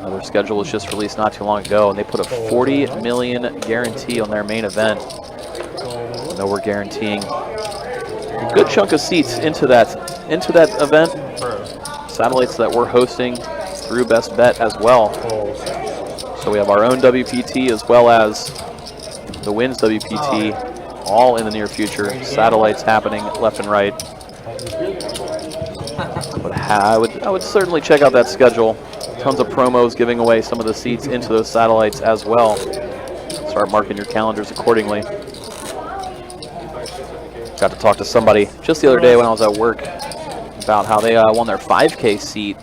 Their schedule was just released not too long ago, and they put a 40 million guarantee on their main event. I know we're guaranteeing a good chunk of seats into that event. Satellites that we're hosting through Best Bet as well. So we have our own WPT as well as the Wynn's WPT, all in the near future. Satellites happening left and right. But I would certainly check out that schedule. Tons of promos giving away some of the seats into those satellites as well. Start marking your calendars accordingly. Got to talk to somebody just the other day when I was at work about how they won their 5K seat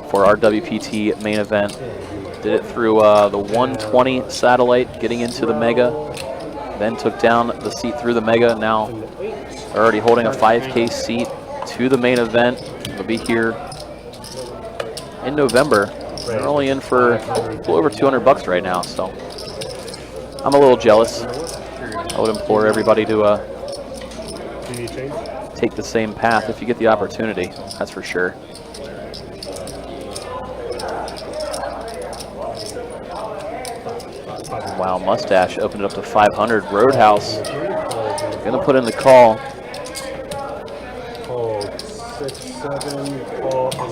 for our WPT main event. Did it through the 120 satellite, getting into the Mega. Then took down the seat through the Mega. Now they're already holding a 5K seat to the main event. They'll be here in November. They're only in for a little over $200 right now, so I'm a little jealous. I would implore everybody to take the same path if you get the opportunity, that's for sure. Wow, Mustache opened it up to 500. Roadhouse gonna put in the call.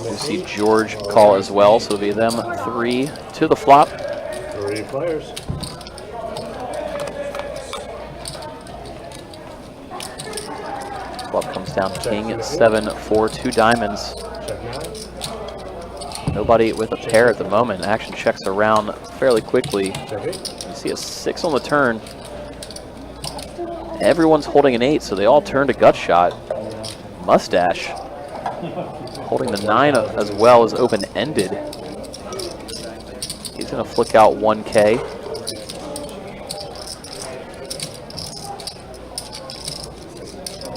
We see George call as well, so it'll be them 3 to the flop. 3 players. Flop comes down King 7 4 2 diamonds. Nobody with a pair at the moment. Action checks around fairly quickly. You see a 6 on the turn. Everyone's holding an 8, so they all turn to gut shot. Mustache holding the 9 as well as open-ended. He's going to flick out 1K.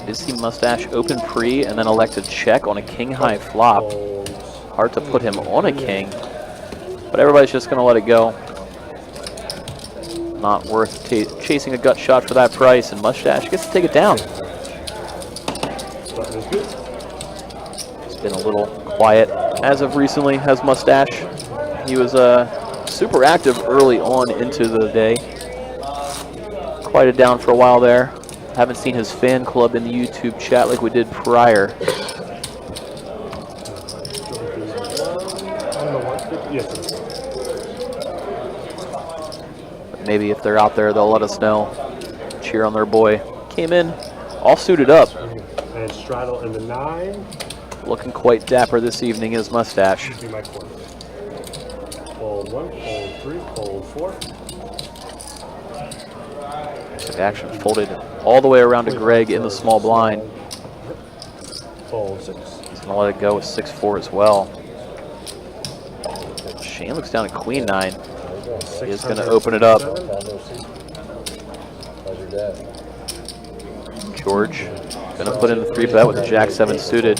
Did see Mustache open pre and then elect to check on a king high flop. Hard to put him on a king, but everybody's just going to let it go. Not worth chasing a gut shot for that price, and Mustache gets to take it down. It's been a little quiet as of recently, has Mustache. He was super active early on into the day. Quieted down for a while there. Haven't seen his fan club in the YouTube chat like we did prior. But maybe if they're out there, they'll let us know. Cheer on their boy. Came in all suited up. And straddle in the 9. Looking quite dapper this evening is Mustache. Fold 1, fold 3, fold 4. Took action, folded all the way around to Greg in the small blind. Fold 6. He's going to let it go with 6-4 as well. Shane looks down at Queen 9. He is going to open it up. George going to put in the 3-bet with the Jack 7 suited.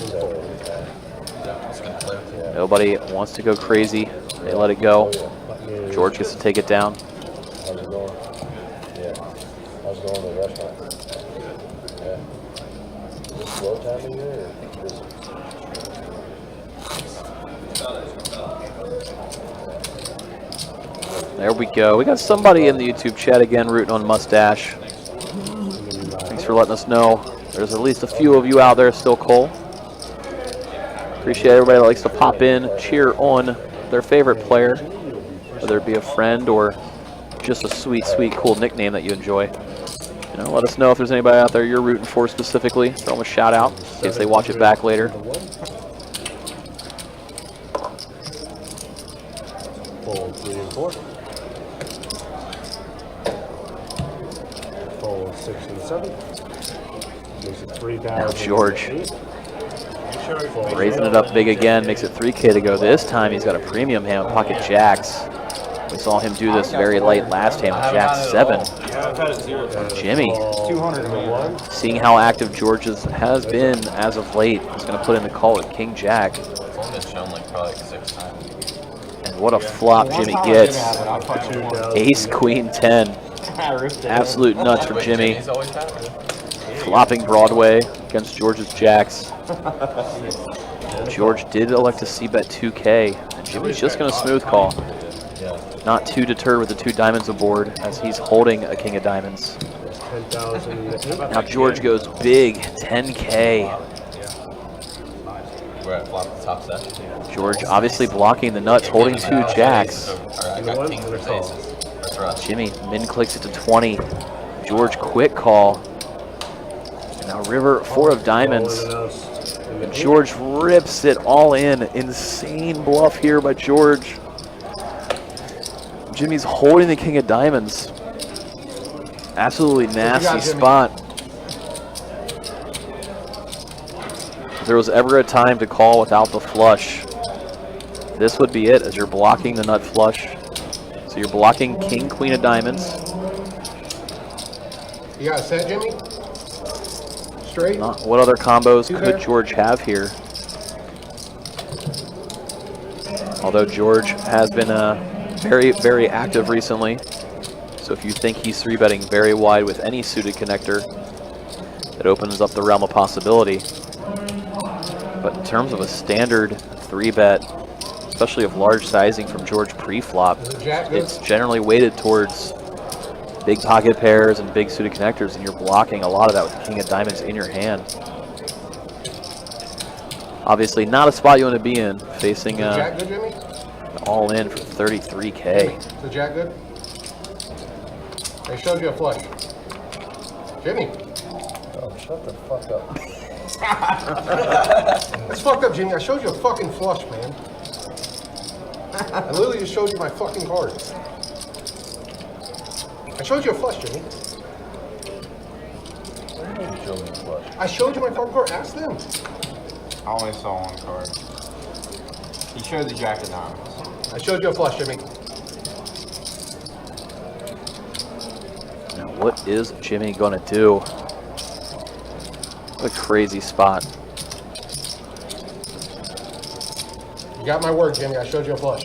Nobody wants to go crazy. They let it go. George gets to take it down. There we go. We got somebody in the YouTube chat again rooting on Mustache. Thanks for letting us know. There's at least a few of you out there still, Cole. Appreciate everybody that likes to pop in, cheer on their favorite player, whether it be a friend or just a sweet, sweet, cool nickname that you enjoy. You know, let us know if there's anybody out there you're rooting for specifically. Throw them a shout out in case they watch it back later. Fold 3 and 4. Fold 6 and 7. Makes it 3,000. Now George raising it up big again, makes it 3K to go. This time he's got a premium hand with pocket jacks. We saw him do this very late last hand with Jack 7. Jimmy, seeing how active George has been as of late, he's going to put in the call with King Jack. And what a flop Jimmy gets. Ace Queen 10. Absolute nuts for Jimmy. Flopping Broadway against George's jacks. George did elect to c-bet 2K, and Jimmy's just going to smooth call. Not too deterred with the 2 diamonds aboard as he's holding a king of diamonds. Now George goes big, 10K. We're at flop the top set. George obviously blocking the nuts, holding 2 jacks. I got king versus aces. Jimmy min clicks it to 20. George quick call. And now river 4 of diamonds. And George rips it all in. Insane bluff here by George. Jimmy's holding the king of diamonds. Absolutely nasty spot. If there was ever a time to call without the flush, this would be it, as you're blocking the nut flush. So you're blocking king, queen of diamonds. You got a set, Jimmy? Straight? What other combos could George have here? Although George has been very, very active recently. So if you think he's 3-betting very wide with any suited connector, it opens up the realm of possibility. But in terms of a standard 3-bet, especially of large sizing from George pre-flop, it's generally weighted towards big pocket pairs and big suited connectors, and you're blocking a lot of that with the king of diamonds in your hand. Obviously not a spot you want to be in, facing Jack good, Jimmy? all in for 33K. So Jack good? I showed you a flush. Jimmy. Oh, shut the fuck up. That's fucked up, Jimmy. I showed you a fucking flush, man. I literally just showed you my fucking card. I showed you a flush, Jimmy. I showed you my fucking card. Ask them. I only saw one card. He showed the Jack of diamonds. I showed you a flush, Jimmy. What is Jimmy gonna do? What a crazy spot. You got my word, Jimmy. I showed you a flush.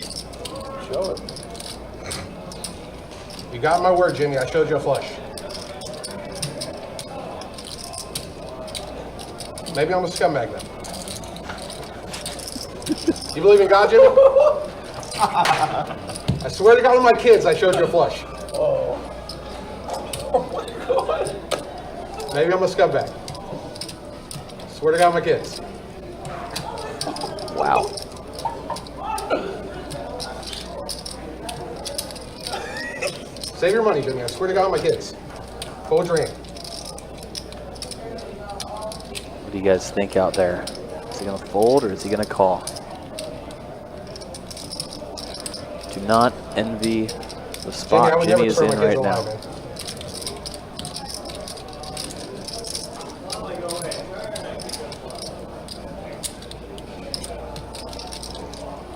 Show it. You got my word, Jimmy. I showed you a flush. Maybe I'm a scumbag now. You believe in God, Jimmy? I swear to God on my kids, I showed you a flush. Oh my God. Maybe I'm a scumbag. Swear to God on my kids. Wow. Save your money, Jimmy. I swear to God on my kids. Fold your hand. What do you guys think out there? Is he gonna fold or is he gonna call? Do not envy the spot Jimmy is in right now.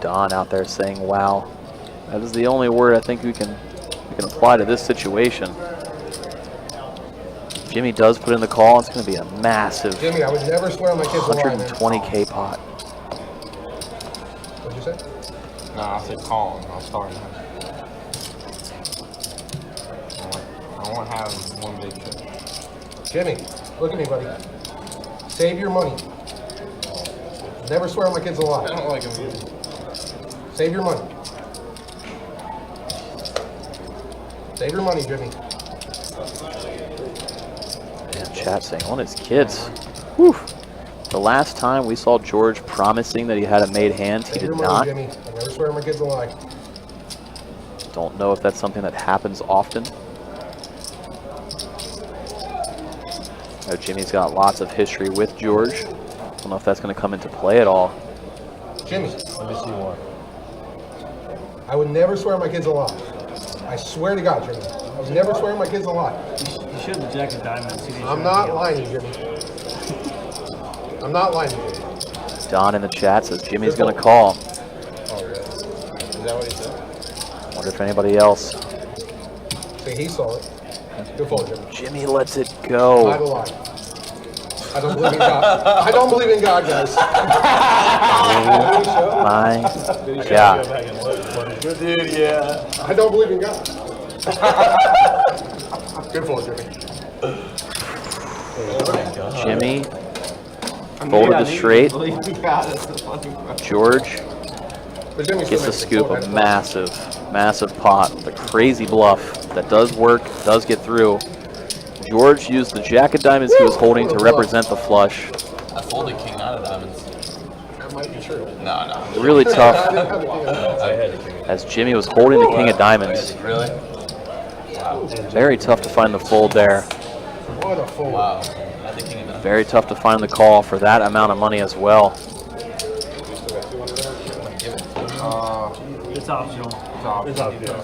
Don out there saying, wow. That is the only word I think we can apply to this situation. Jimmy does put in the call. It's going to be a massive Jimmy, I would never swear on my kids a lie, man. 120K pot. What'd you say? No, I said calling. I'm starting. I won't have one big trip. Jimmy, look at me, buddy. Save your money. Never swear on my kids a lie. I don't like them either. Save your money. Save your money, Jimmy. Man, chat saying on his kids. Whew. The last time we saw George promising that he had a made hand, he did not. Jimmy. I never swear on my kids a lie. Don't know if that's something that happens often. Now Jimmy's got lots of history with George. Don't know if that's going to come into play at all. Jimmy, Let me see one. I would never swear on my kids a lie. I swear to God, Jimmy. I would never swear on my kids a lie. You should have Jack of Diamonds. I'm not lying, Jimmy. I'm not lying to you. Don in the chat says Jimmy's going to call. Oh, really? Is that what he said? Wonder if anybody else. See, he saw it. Good fold, Jimmy. Jimmy lets it go. Lie to lie. I don't believe in God. I don't believe in God, guys. My God. Dude, yeah. I don't believe in God. Good fold, Jimmy. Jimmy folded the straight. George gets to scoop a massive, massive pot with a crazy bluff that does work, does get through. George used the jack of diamonds he was holding to represent the flush. I folded king nine of diamonds. That might be true. No. Really tough as Jimmy was holding the king of diamonds. Really? Wow. Very tough to find the fold there. What a fold. Wow. I had the king of diamonds. Very tough to find the call for that amount of money as well. It's optional. It's optional.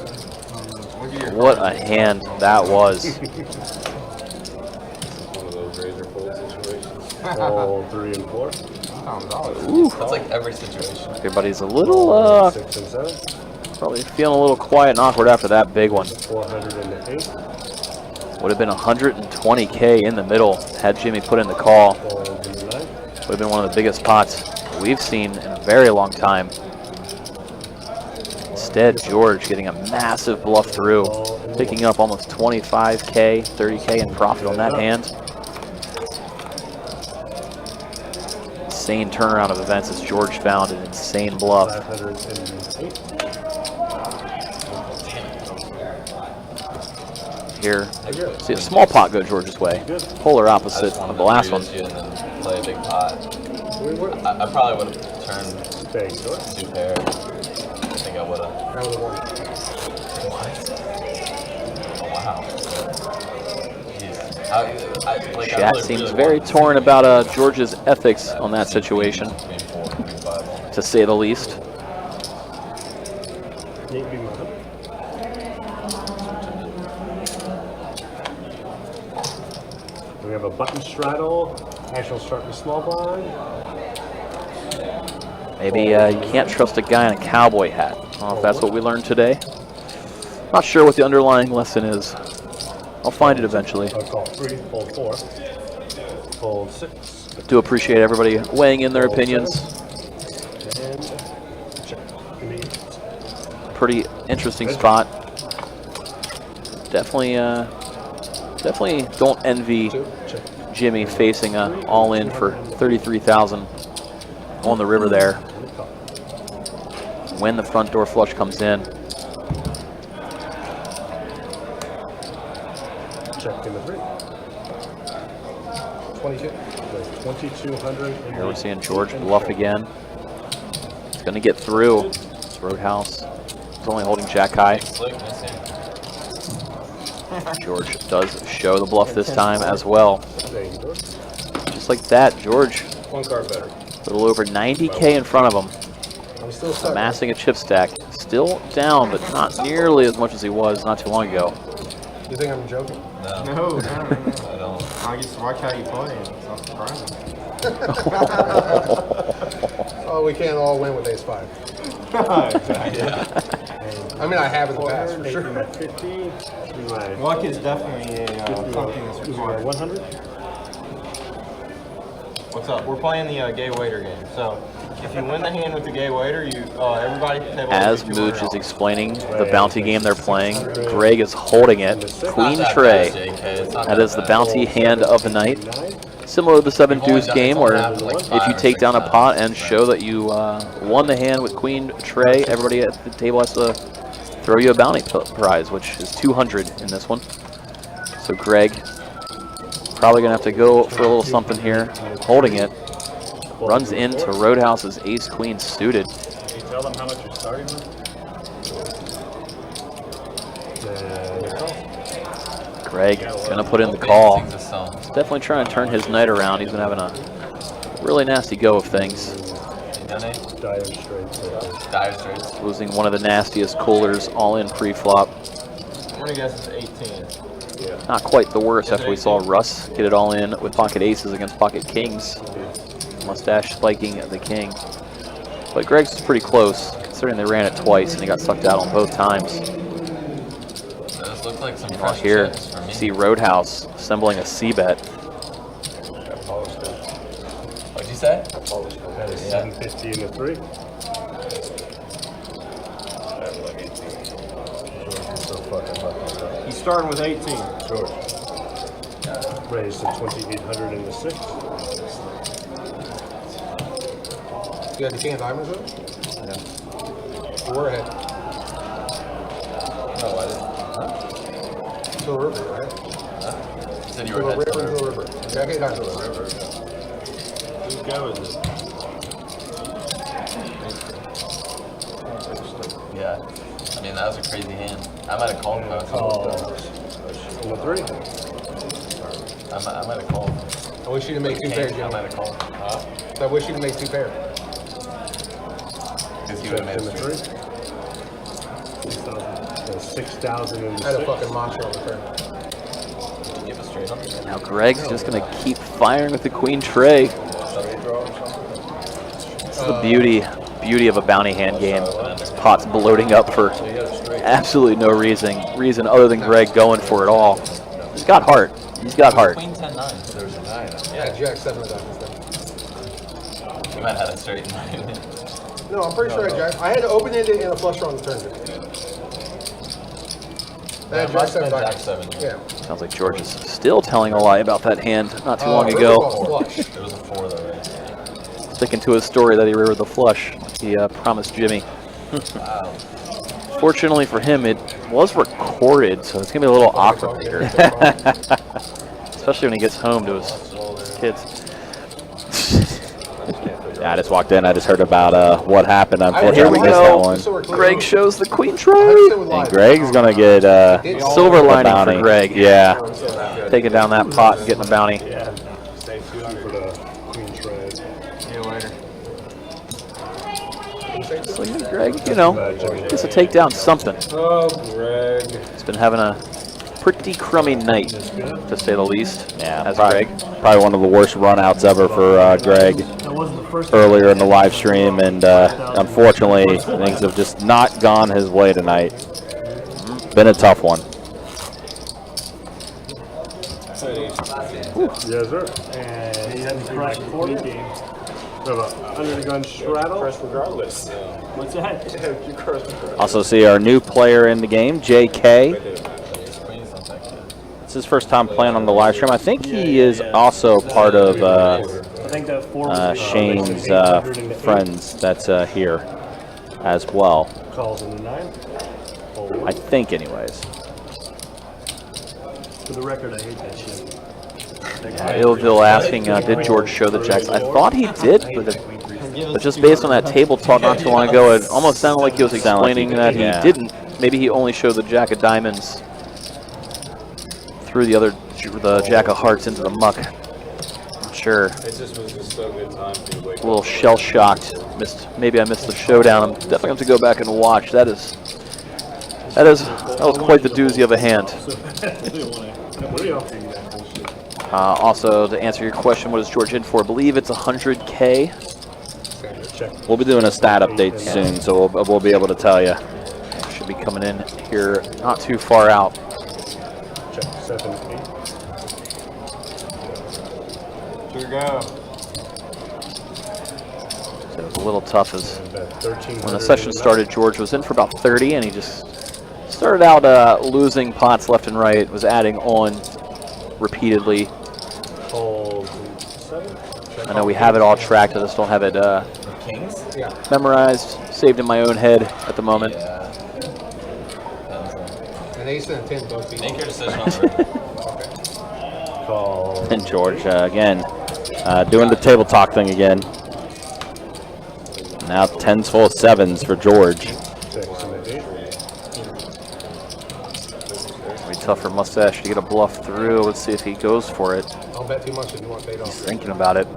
What a hand that was. One of those razor fold situations. All 3 and 4. Ooh. That's like every situation. Everybody's a little, 6 and 7. probably feeling a little quiet and awkward after that big one. 408. Would have been 120K in the middle had Jimmy put in the call. Fold in the 9. Would have been one of the biggest pots we've seen in a very long time. Instead, George getting a massive bluff through, picking up almost 25K, 30K in profit on that hand. Insane turnaround of events as George found an insane bluff. 508. Here, see a small pot go George's way. Polar opposite of the last one. And then play a big pot. I probably would have turned 2 pair. I think I would have. What? Oh, wow. Jeez. Chat seems very torn about George's ethics on that situation, to say the least. We have a button straddle. Actual start with small blind. Maybe you can't trust a guy in a cowboy hat. I don't know if that's what we learned today. Not sure what the underlying lesson is. I'll find it eventually. I'll call 3, fold 4, fold 6. Do appreciate everybody weighing in their opinions. And check. Give me Pretty interesting spot. Definitely don't envy Jimmy facing a all-in for 33,000 on the river there. When the front door flush comes in. check in the 3. 22. 2,200. Here we're seeing George bluff again. It's going to get through. It's Roadhouse. He's only holding jack high. George does show the bluff this time as well. Just like that, George, One card better. a little over 90K in front of him. I'm still stuck. Amassing a chip stack. Still down, but not nearly as much as he was not too long ago. You think I'm joking? No. I don't. I just watch how you play. It's not surprising. Oh, we can't all win with ace 5. I mean, I have in the past, for sure. 50. My Luck is definitely something that's required. 100. What's up? We're playing the gay waiter game. So if you win the hand with the gay waiter, you everybody at the table. As Mooch is explaining the bounty game they're playing, Greg is holding it. Queen Tray. That is the bounty hand of the night. Similar to the 7 deuce game, where if you take down a pot and show that you won the hand with Queen Tray, everybody at the table has to throw you a bounty prize, which is 200 in this one. So Greg probably gonna have to go for a little something here, holding it. Runs into Roadhouse's ace queen suited. Can you tell them how much you're starting with? Greg gonna put in the call. He's definitely trying to turn his night around. He's been having a really nasty go of things. Dire straights. Losing one of the nastiest coolers all in pre-flop. I'm gonna guess it's 18. Not quite the worst after we saw Russ get it all in with pocket aces against pocket kings. Mustache spiking the king. But Greg's is pretty close, considering they ran it twice and he got sucked out on both times. Those look like some Out fresh here, chips for me. see Roadhouse assembling a C-bet. What'd you say? That is 750 in the 3. He's starting with 18. George. Raised to 2,800 in the 6. You got the king of diamonds with? Yeah. We're ahead. No, I didn't. Till river, right? You said you were ahead. River, till river. Jack 8 diamonds. Whose go is it? Yeah. I mean, that was a crazy hand. I might have called him. In the 3. I might have called him. I wish you'd have made 2 pairs, I Jimmy. might have called him. Huh? I wish you'd have made 2 pairs. Because he would have made In the 3. 6,000 in the 6. I had a fucking mantra on the turn. Did you give a straight up? Now Greg's just gonna keep firing with the Queen Tray. This is the beauty of a bounty hand game. This pot's bloating up for absolutely no reason other than Greg going for it all. He's got heart. He's got heart. Queen 10-9. There was a 9. Yeah, Jack 7 of diamonds then. You might have had a straight 9. No, I'm pretty sure I jack. I had to open it and a flush draw on the turn. I had Jack 7 Jack diamonds. 7. Yeah. Sounds like George is still telling a lie about that hand not too long River ago. called flush. It was a 4 though, right? Sticking to his story that he rivered the flush, like he promised Jimmy. Wow. Fortunately for him, it was recorded, so it's gonna be a little awkward later. Especially when he gets home to his kids. Yeah, I just walked in. I just heard about what happened. Here Unfortunately, we missed that go. one. Greg shows the Queen Tray. And Greg's gonna get Silver lining bounty. for Greg. Yeah. Taking down that pot and getting a bounty. Stay tuned for the Queen Tray. See you later. So yeah, Greg, you know, gets to take down something. Oh, Greg. He's been having a pretty crummy night, to say the least. Yeah, as probably, Greg. probably one of the worst runouts ever for Greg earlier in the live stream, and unfortunately, things have just not gone his way tonight. Been a tough one. Yes, sir. And he had to crush the quarter game. Under the gun straddle. Press regardless. What's that? You crush regardless. Also see our new player in the game, JK. It's his first time playing on the live stream. I think he is also part of I think that 4 Shane's friends that's here as well. Calls in the 9. I think, anyways. For the record, I hate that shit. Illville asking, did George show the jacks? I thought he did, but just based on that table talk not too long ago, it almost sounded like he was explaining that he didn't. Maybe he only showed the jack of diamonds, threw the jack of hearts into the muck. Not sure. It just was just so good time to wake A little shell shocked. Maybe I missed the showdown. I'm definitely going to go back and watch. That was quite the doozy of a hand. Also, to answer your question, what is George in for? I believe it's 100K. We'll be doing a stat update soon, so we'll be able to tell you. Should be coming in here not too far out. Check 7, 8. Here we go. So it was a little tough as when the session started, George was in for about 30, and he just started out losing pots left and right, was adding on repeatedly. I know we have it all tracked, I just don't have it memorized, saved in my own head at the moment. And ace and 10 both beat. Make your decision on the And George, again, doing the table talk thing again. Now 10s full of 7s for George. Be tough for Mustache to get a bluff through. Let's see if he goes for it. Don't bet too much if you want paid off. He's thinking about it.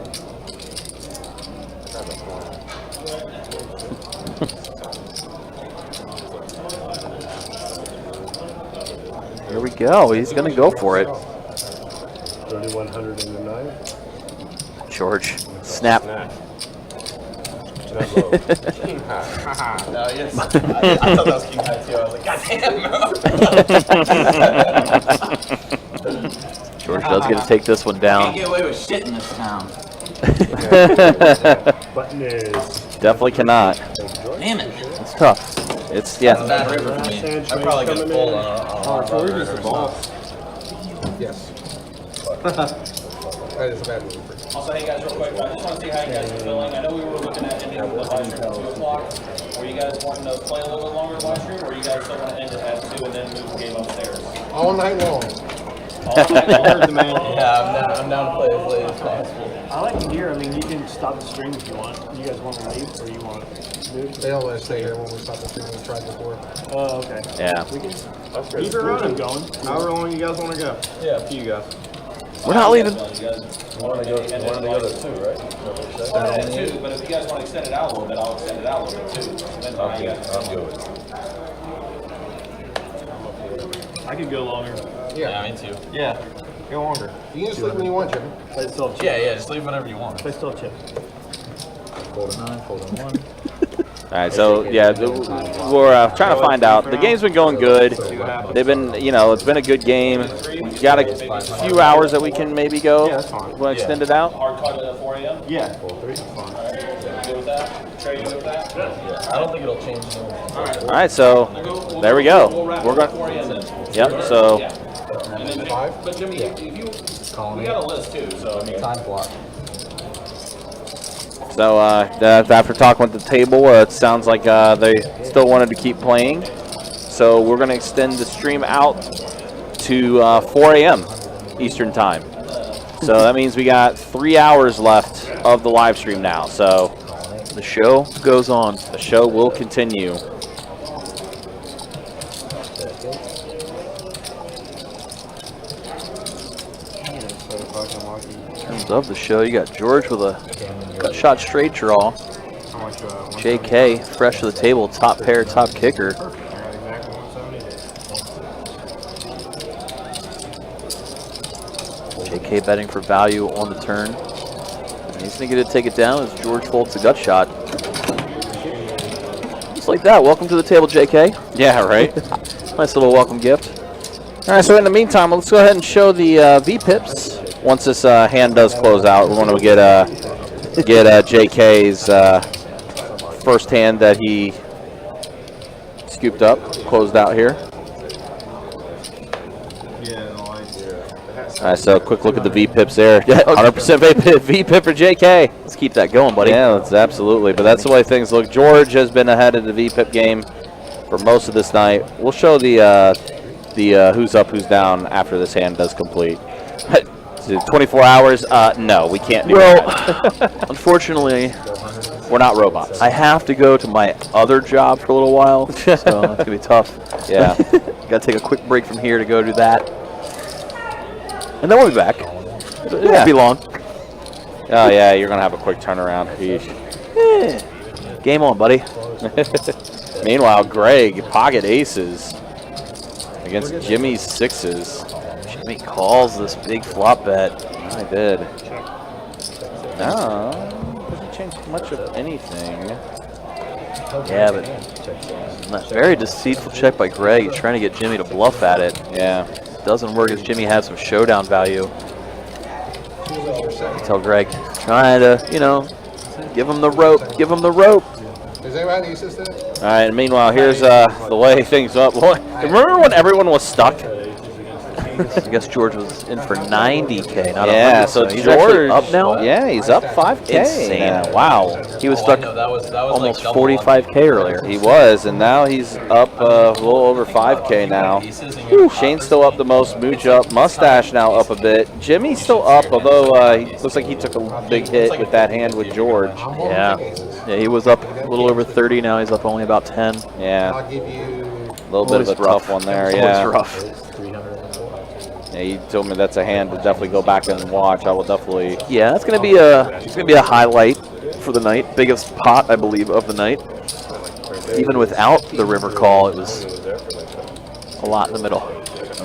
Here we go. He's going to go for it. 3,100 in the 9. George, snap. No, yes. I thought that was king high too. I was like, God damn. George does get to take this one down. Can't get away with shit in this town. Button is. Definitely cannot. Damn it. It's tough. It's, That's a bad river for me. I'd probably get a fold on a George is river the or boss. something. Yes. That is a bad move. Also, hey guys, real quick, I just want to see how you guys are feeling. I know we were looking at ending the live stream at 2 o'clock. Were you guys wanting to play a little bit longer live stream, or you guys still want to end it at 2 and then move the game upstairs? All night long. All night long? Yeah, I'm down to play as late as possible. I like to hear. I mean, you can stop the stream if you want. You guys want to leave, or you want to move? They don't let us stay here when we stop the stream. We tried before. Oh, okay. Yeah. We can Keep it running. going. However long you guys want to go. Yeah. Up to you guys. We're not leaving. You want to go to 2, right? Well, at 2, but if you guys want to extend it out a little bit, I'll extend it out a little bit too. Depends on how you guys I'll do it. I could go longer. Yeah, me too. Yeah. Go longer. You can sleep when you want, Jimmy. Play still chip. Yeah, just leave whenever you want. Play still chip. Fold a 9, fold a 1. All right, so yeah, we're trying to find out. The game's been going good. They've been, it's been a good game. We got a few hours that we can maybe go. Yeah, that's fine. We'll extend it out. Hard cut at 4 a.m.? Yeah. You good with that? Trey, you good with that? I don't think it'll change. All right, so there we go. We're going. 4 a.m. then. Yep. So And then, but Jimmy, if you, we got a list too, so I mean. Time block. after talking with the table, it sounds like they still wanted to keep playing. So we're going to extend the stream out to 4 a.m. Eastern time. So that means we got 3 hours left of the live stream now. So the show goes on. The show will continue. In terms of the show, you got George with a cut shot straight draw. JK, fresh to the table, top pair, top kicker. JK betting for value on the turn. And he's thinking to take it down as George folds the gut shot. Just like that. Welcome to the table, JK. Yeah, right. Nice little welcome gift. All right, so in the meantime, let's go ahead and show the V-pips once this hand does close out, we want to get JK's first hand that he scooped up, closed out here. All right, so quick look at the V-pips there. 100% V-pip for JK. Let's keep that going, buddy. Yeah, that's absolutely. But that's the way things look. George has been ahead of the V-pip game for most of this night. We'll show the who's up, who's down after this hand does complete. 24 hours? No, we can't do that. Unfortunately, we're not robots. I have to go to my other job for a little while, so it's going to be tough. Yeah. Got to take a quick break from here to go do that. And then we'll be back. It won't be long. Oh, yeah, you're going to have a quick turnaround. Game on, buddy. Meanwhile, Greg, pocket aces against Jimmy's sixes. Jimmy calls this big flop bet. I did. No, doesn't change much of anything. Yeah, but very deceitful check by Greg. He's trying to get Jimmy to bluff at it. Yeah. Doesn't work as Jimmy has some showdown value. Tell Greg, trying to, give him the rope. Give him the rope. Is anybody use this today? All right, and meanwhile, here's the way things up. Remember when everyone was stuck? I guess George was in for 90K, not 100. Yeah, so he's George up now. Yeah, he's up 5K. Insane! Now. Wow, he was stuck that was almost like 45K earlier. He was, and now he's up a little over 5K now. Shane's still up the most. Mooch up. Mustache now up a bit. Jimmy's still up, although he looks like he took a big hit with that hand with George. Yeah, he was up a little over 30. Now he's up only about 10. Yeah, I'll give you a little bit of a tough one there. Yeah, rough. Yeah, you told me that's a hand to definitely go back and watch. I will definitely. Yeah, it's gonna be a highlight for the night. Biggest pot, I believe, of the night. Even without the river call, it was a lot in the middle.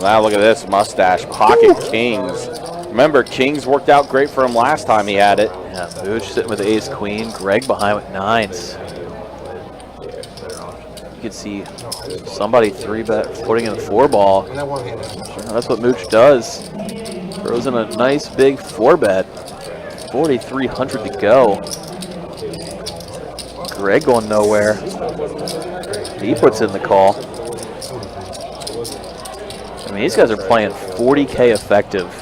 Now look at this mustache, pocket kings. Remember, kings worked out great for him last time he had it. Yeah, Mooch sitting with ace queen. Greg behind with nines. You could see somebody 3-bet putting in a 4-ball. That's what Mooch does. Throws in a nice big 4-bet. 4,300 to go. Greg going nowhere. He puts in the call. I mean, these guys are playing 40K effective.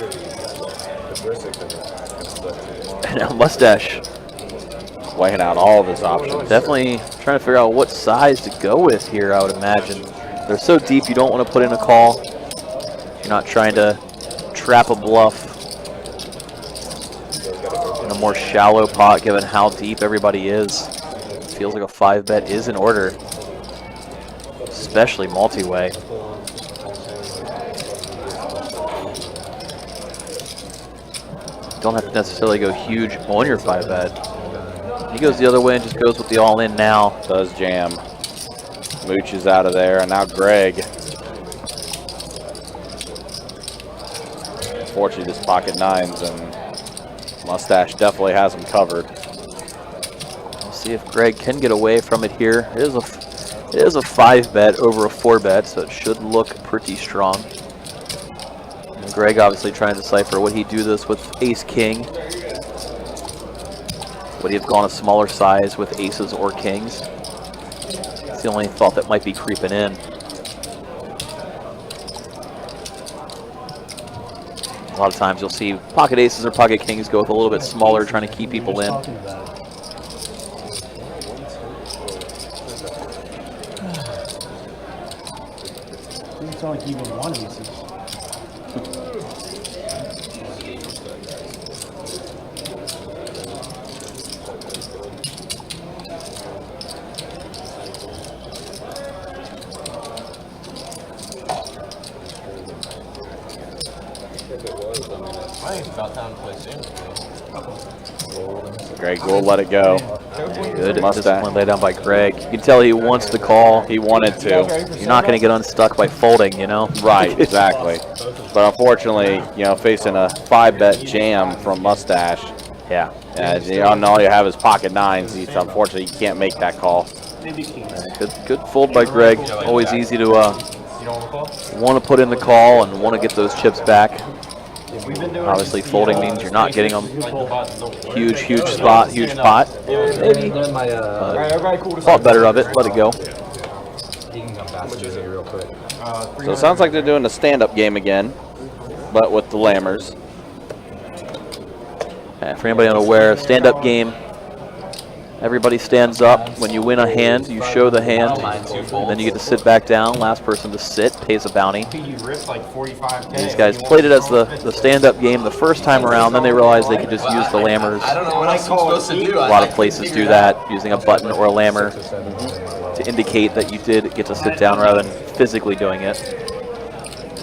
And now Mustache weighing out all of his options. Definitely trying to figure out what size to go with here, I would imagine. They're so deep you don't want to put in a call. You're not trying to trap a bluff in a more shallow pot given how deep everybody is. Feels like a 5-bet is in order, especially multi-way. Don't have to necessarily go huge on your 5-bet. He goes the other way and just goes with the all-in now. Does jam. Mooch is out of there, and now Greg. Unfortunately, just pocket nines, and Mustache definitely has him covered. We'll see if Greg can get away from it here. It is a 5-bet over a 4-bet, so it should look pretty strong. And Greg obviously trying to decipher, would he do this with ace-king? Would he have gone a smaller size with aces or kings? It's the only thought that might be creeping in. A lot of times you'll see pocket aces or pocket kings go with a little bit smaller, trying to keep people in. Doesn't sound like you even want aces. I think it's about time to play soon. Greg will let it go. Good Mustache. discipline laid down by Greg. You can tell he wants the call. He wanted to. You're not going to get unstuck by folding, you know? Right, exactly. But unfortunately, facing a 5-bet jam from Mustache. Yeah. And all you have is pocket nines. Unfortunately, you can't make that call. Good fold by Greg. Always easy to want to put in the call and want to get those chips back. Obviously, folding means you're not getting them. Huge spot, huge pot. Maybe. But thought better of it. Let it go. So it sounds like they're doing a stand-up game again, but with the Lammers. For anybody unaware, stand-up game. Everybody stands up. When you win a hand, you show the hand, and then you get to sit back down. Last person to sit pays a bounty. These guys played it as the stand-up game the first time around, then they realized they could just use the Lammers. I don't know what else I'm supposed to do. A lot of places do that, using a button or a Lammer to indicate that you did get to sit down rather than physically doing it.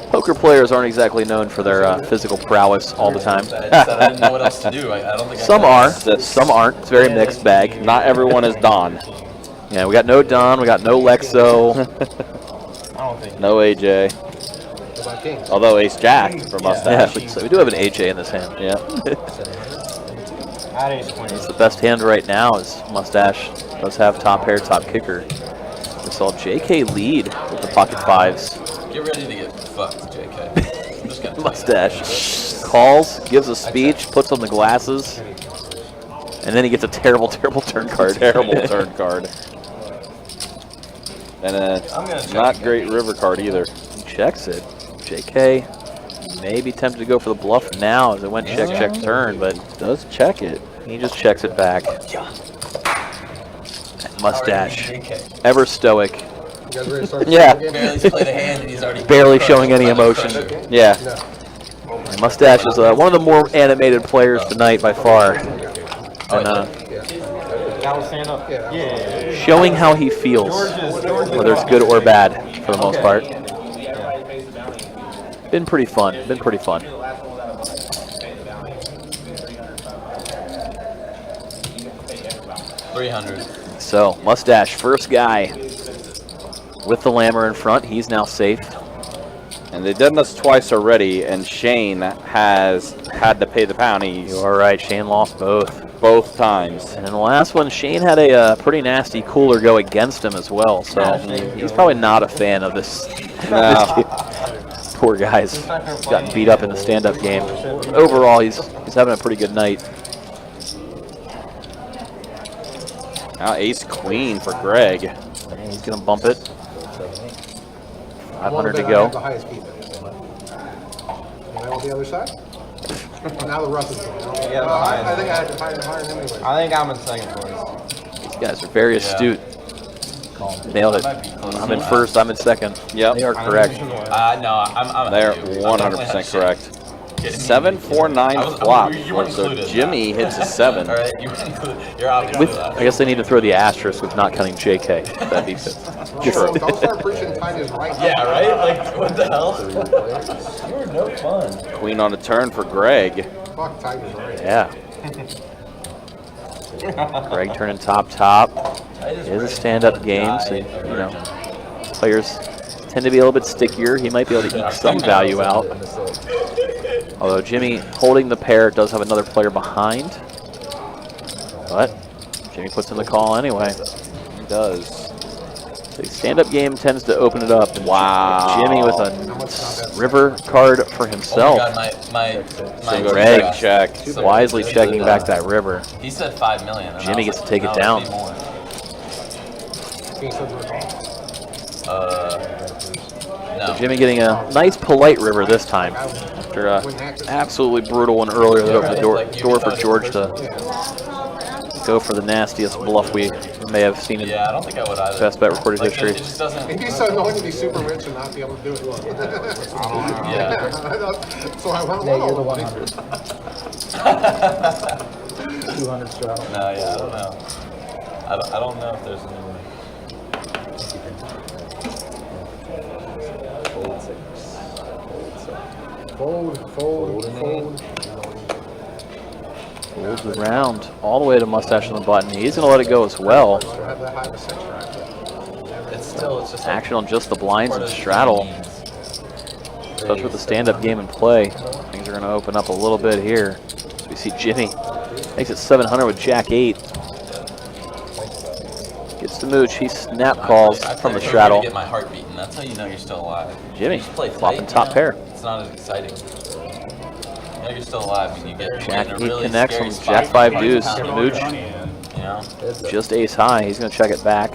Poker players aren't exactly known for their physical prowess all the time. I didn't know what else to do. I don't think Some are, some aren't. It's a very mixed bag. Not everyone is Don. Yeah, we got no Don, we got no Lexo. No AJ. Although Ace Jack for Mustache. Yeah, so we do have an AJ in this hand. Yeah. It's the best hand right now is Mustache. Does have top pair, top kicker. We saw JK lead with the pocket fives. Get ready to get fucked, JK. I'm just gonna Mustache calls, gives a speech, puts on the glasses, and then he gets a terrible turn card. Terrible turn card. And not great river card either. He checks it. JK may be tempted to go for the bluff now as it went check, turn, but does check it. He just checks it back. Mustache, ever stoic. Yeah. Barely showing any emotion. Yeah. Mustache is one of the more animated players tonight by far. And showing how he feels, whether it's good or bad for the most part. Been pretty fun. 300. So, Mustache, first guy with the Lammer in front. He's now safe. And they've done this twice already, and Shane has had to pay the bounty. You are right. Shane lost both. Both times. And in the last one, Shane had a pretty nasty cooler go against him as well. So he's probably not a fan of this. No. Poor guy's gotten beat up in the stand-up game. Overall, he's having a pretty good night. Now Ace Queen for Greg. And he's gonna bump it. 500 to go. The highest keep it. Am I on the other side? Now the Russ is going. Yeah, I think I had to hire him anyway. I think I'm in second place. These guys are very astute. Nailed it. I'm in first, I'm in second. Yep. They are correct. No, I'm They're 100% correct. 749 flop. So Jimmy hits a 7. All right, you're obviously I guess they need to throw the asterisk with not cutting JK. That'd be Don't start preaching tight is right. Yeah, right? Like, what the hell? You were no fun. Queen on a turn for Greg. Fuck, tight is right. Yeah. Greg turning top. It is a stand-up game, so you know players tend to be a little bit stickier. He might be able to eke some value out. Although Jimmy holding the pair does have another player behind. But Jimmy puts in the call anyway. He does. The stand-up game tends to open it up. And wow. Jimmy with a river card for himself. Oh my God, my Greg check. Wisely checking back that river. He said 5 million. Jimmy gets to take it down. No. So Jimmy getting a nice polite river this time. After absolutely brutal one earlier that opened the door for George to go for the nastiest bluff we may have seen in I don't think I would either. best bet recorded history. It'd be so annoying to be super rich and not be able to do it. Yeah. So I went Yeah, you're the low. 100. 200 straddle. No, yeah, I don't know. I don't know if there's any way. Fold. Folds around all the way to Mustache on the button. He's going to let it go as well. It's just Action on just the blinds and straddle. Especially with the stand-up game in play. Things are going to open up a little bit here. So we see Jimmy makes it 700 with Jack 8. Gets the mooch. He snap calls from the straddle. Get my heart beating. That's how you know you're still alive. Jimmy You just play flopping tight, top pair. It's not as exciting. you're still alive when you get Jack in a 8 really connects scary from spot. Jack 5 deuce. You Mooch know, just ace high. He's going to check it back.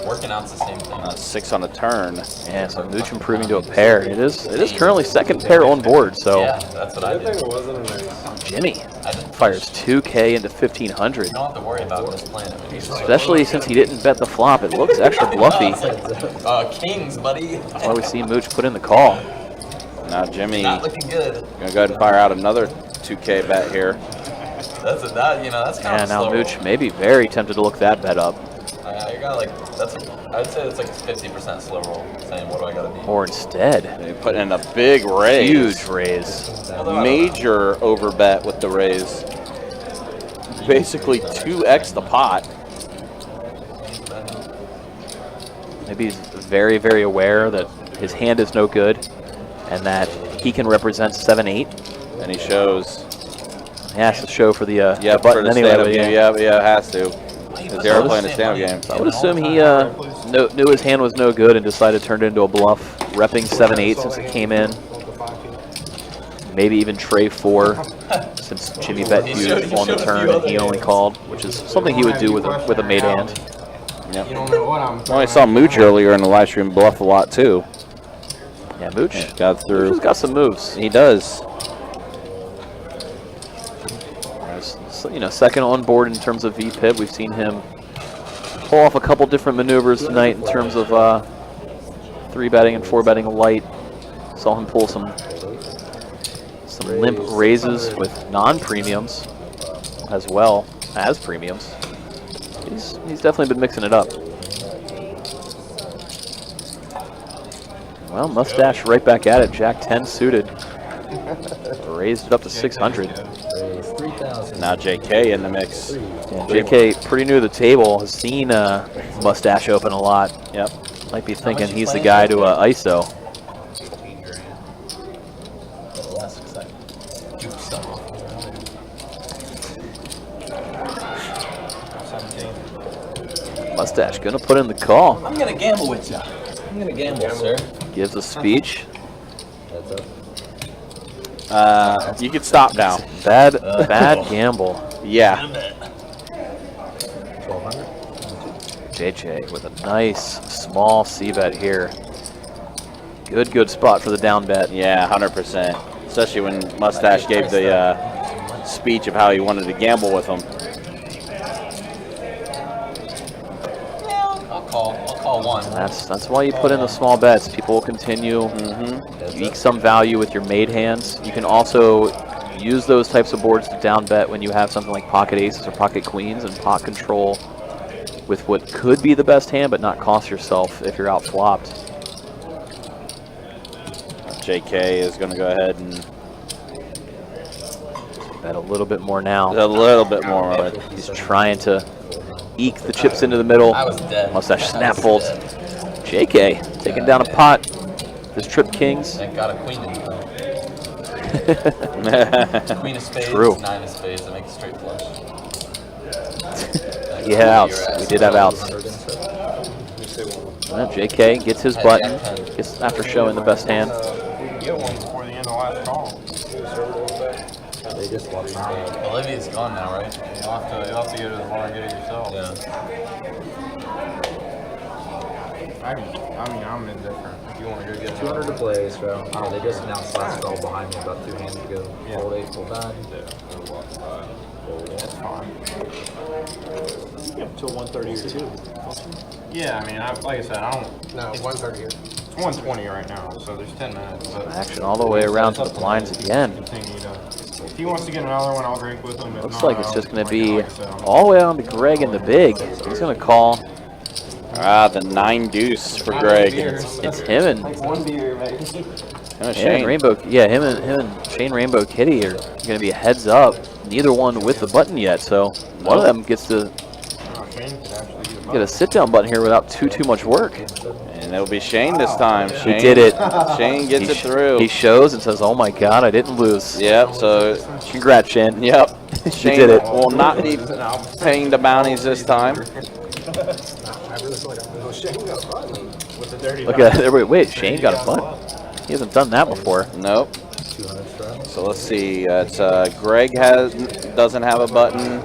working out's the same thing. 6 on the turn. Yeah, so Mooch improving to a pair. It is currently second pair on board. So Yeah, that's what I did. It wasn't a nice. Jimmy I didn't fires 2K into 1,500. You don't have to worry about this plan. Especially since he didn't bet the flop. It looks extra bluffy. Kings, buddy. That's why we see Mooch put in the call. Now Jimmy Not looking good. gonna go ahead and fire out another 2K bet here. That's kind Yeah, of now slow. Mooch may be very tempted to look that bet up. You got like I'd say it's like a 50% slow roll. Saying what do I gotta be? Or instead, They put in a big raise. huge raise. Major overbet with the raise. Basically 2x the pot. Maybe he's very, very aware that his hand is no good and that he can represent 7-8. And he shows. He has to show for the, Yeah, the button for the anyway. stand-up but game. yeah. Yeah, it has to. Because they are playing a stand-up game. I would assume he knew his hand was no good and decided to turn it into a bluff, repping 7-8 since it came in. Maybe even tray 4 since Jimmy bet huge on the turn and he only called, which is something he would do with a made hand. Yep. You don't know what I'm. Well, I saw Mooch earlier in the live stream bluff a lot too. Yeah, Mooch Got through. Mooch has got some moves. He does. So, you know, second on board in terms of VPIP. We've seen him pull off a couple different maneuvers tonight in terms of 3-betting and 4-betting light. Saw him pull some limp raises with non-premiums as well as premiums. He's definitely been mixing it up. Well, Mustache right back at it. Jack 10 suited. Raised it up to 600. Now JK in the mix. Yeah, JK, pretty new to the table, has seen Mustache open a lot. Yep. Might be thinking he's the guy to ISO. Mustache gonna put in the call. I'm gonna gamble with you. I'm gonna gamble, sir. Gives a speech. You can stop now. Bad gamble. Yeah. JJ with a nice small C-bet here. Good spot for the down bet. Yeah, 100%. Especially when Mustache gave the speech of how he wanted to gamble with him. I'll call one. That's why you put in the small bets. People will continue. You eke some value with your made hands. You can also use those types of boards to down bet when you have something like pocket aces or pocket queens and pot control with what could be the best hand but not cost yourself if you're out flopped. JK is going to go ahead and bet a little bit more now. a little bit more. But he's trying to eke the chips into the middle. I was dead. Mustache snap folds. JK taking down a pot. This trip kings. And got a queen in Queen of spades, True. 9 of spades, that makes a straight flush. He had outs. We did have outs. Well, JK gets his button after showing the best hand. Get one before the end of last call. They just lost. Olivia's gone now, right? You'll have to go to the bar and get it yourself. Yeah. I mean, I'm indifferent. If you want to go get it. 200 to play, so they just announced last call behind me about 2 hands ago. Fold 8, fold 9. That's fine. Until 1:30 or 2. Yeah, I mean, like I said, I don't. No, 1:30 here. It's 1:20 right now, so there's 10 minutes. But Action all the way around to the blinds again. continue to. If he wants to get another one, I'll drink with him. If Looks not, like it's I'll just going to drink be like so. all the way on to Greg in the big. He's going to call. The 9 deuce for Greg. It's him and One beer, maybe. Him and him Shane. and Rainbow. Yeah, him and Shane Rainbow Kitty are going to be heads up. Neither one with the button yet, so one of them gets to get a sit down button here without too much work. And it'll be Shane this time. Shane, He did it. Shane gets it through. He shows and says, "Oh my God, I didn't lose." Yep, so Congrats, Shane. yep. You Shane did it. will not be paying the bounties this time. I really feel like I'm going to Shane got button. With the dirty Look at that. Wait, Shane got a butt. He hasn't done that before. Nope. 200 strikes. So let's see. It's Greg doesn't have a button.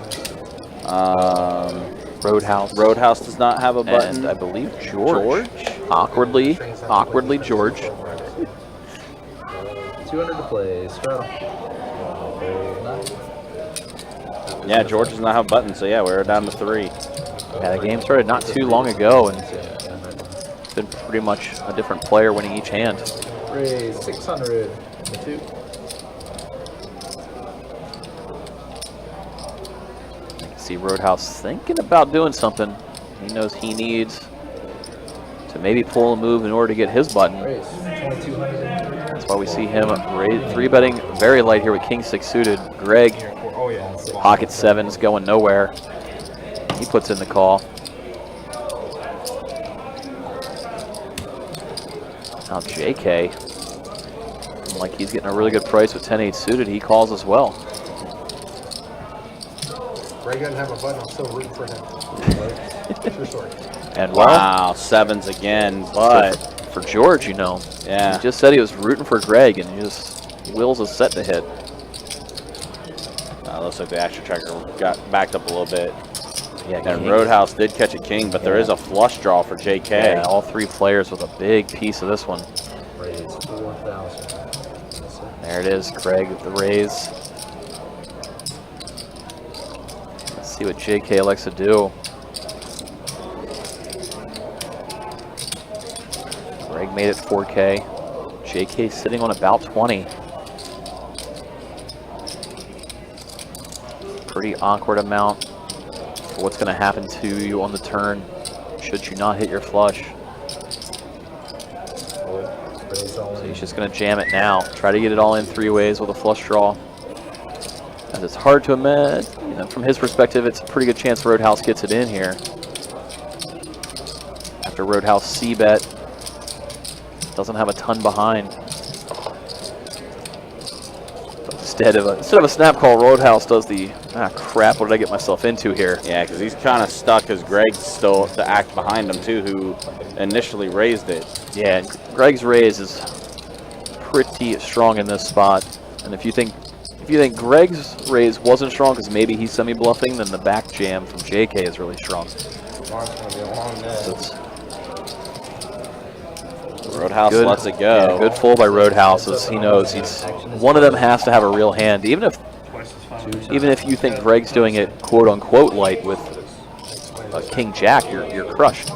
Roadhouse does not have a button. And I believe George. Awkwardly George. 200 to play. Straddle. Yeah, George does not have a button, so yeah, we're down to 3. Yeah, the game started not too long ago, and it's been pretty much a different player winning each hand. Raise 600 to 2. See Roadhouse thinking about doing something. He knows he needs to maybe pull a move in order to get his button. That's why we see him 3-betting very light here with King 6 suited. Greg, pocket 7's going nowhere. He puts in the call. Now JK, like he's getting a really good price with 10-8 suited. He calls as well. Greg doesn't have a button. I'm still rooting for him. True story. And wow, 7s again, but for George, you know, yeah, he just said he was rooting for Greg, and he just wills a set to hit. Looks like the action tracker got backed up a little bit. Yeah, and Roadhouse did catch a king, but there is a flush draw for JK. Yeah, all 3 players with a big piece of this one. Raise 4,000. There it is, Greg with the raise. Let's see what JK likes to do. Greg made it 4K. JK sitting on about 20. Pretty awkward amount for what's going to happen to you on the turn should you not hit your flush. So he's just going to jam it now. Try to get it all in 3 ways with a flush draw. As it's hard to imagine, you know, from his perspective, it's a pretty good chance Roadhouse gets it in here. After Roadhouse C-bet, doesn't have a ton behind. Instead of a snap call, Roadhouse does the, crap, what did I get myself into here? Yeah, because he's kind of stuck because Greg's still the act behind him too, who initially raised it. Yeah, Greg's raise is pretty strong in this spot. And if you think Greg's raise wasn't strong because maybe he's semi-bluffing, then the back jam from JK is really strong. Roadhouse lets it go. Yeah, good fold by Roadhouse, as he knows one of them has to have a real hand. Even if you think Greg's doing it quote unquote light with a King Jack, you're crushed.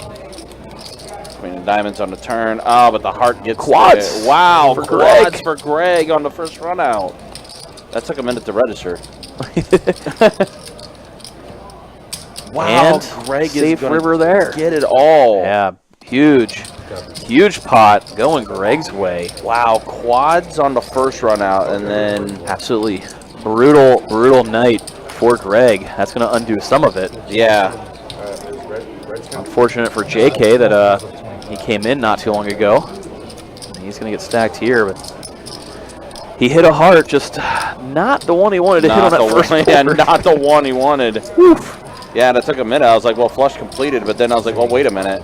Queen of diamonds on the turn. Oh, but the heart gets quads. Wow, for quads for Greg on the first run out. That took a minute to register. Wow, and Greg safe is gonna river there. Get it all. Yeah, huge pot going Greg's way. Wow, quads on the first run out, and then absolutely brutal night for Greg. That's going to undo some of it. Yeah. Unfortunate for JK that he came in not too long ago. He's going to get stacked here, but he hit a heart, just not the one he wanted to hit on that first board. Yeah, not the one he wanted. Oof. Yeah, that took a minute. I was like, well, flush completed, but then I was like, well, wait a minute.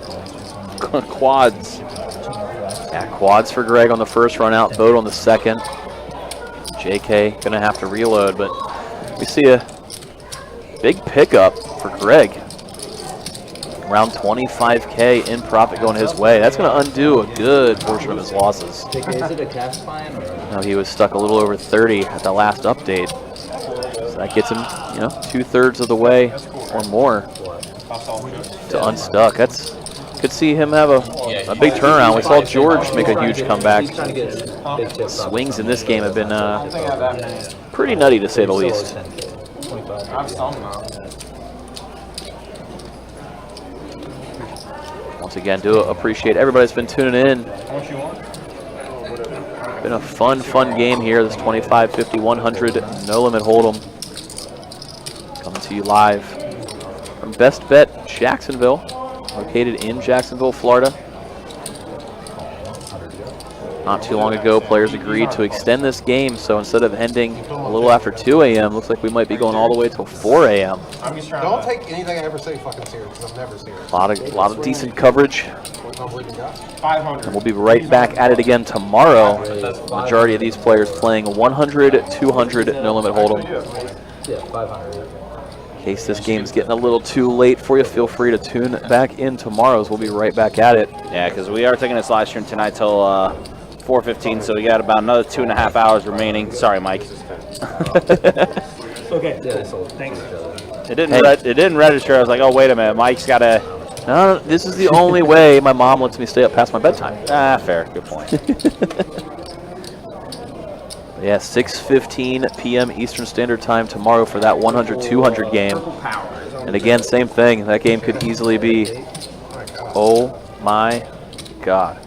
Quads. Yeah, quads for Greg on the first run out, boat on the second. JK gonna have to reload, but we see a big pickup for Greg. Around 25K in profit going his way. That's gonna undo a good portion of his losses. JK, is it a cash fine? No, he was stuck a little over 30 at the last update. So that gets him, 2/3 of the way or more to unstuck. Could see him have a big turnaround. We saw George make a huge comeback. Swings in this game have been pretty nutty, to say the least. Once again, do appreciate everybody that's been tuning in. Been a fun game here. This 25, 50, 100 No Limit Hold'em coming to you live from Best Bet Jacksonville. Located in Jacksonville, Florida. Not too long ago, players agreed to extend this game, so instead of ending a little after 2 a.m., looks like we might be going all the way till 4 a.m. Don't take anything I ever say fucking serious, because I'm never serious. A lot of decent coverage 500. And we'll be right back at it again tomorrow. The majority of these players playing 100, 200, no limit hold'em. Yeah, 500. In case this game's getting a little too late for you, feel free to tune back in tomorrow as we'll be right back at it. Yeah, because we are taking this live stream tonight till 4:15, so we got about another 2.5 hours remaining. Sorry, Mike. Okay. Yeah, they sold Thanks. It didn't register. I was like, oh, wait a minute. Mike's got to... No, this is the only way my mom lets me stay up past my bedtime. Ah, fair. Good point. Yeah, 6:15 p.m. Eastern Standard Time tomorrow for that 100-200 game. And again, same thing. That game could easily be... Oh, my God.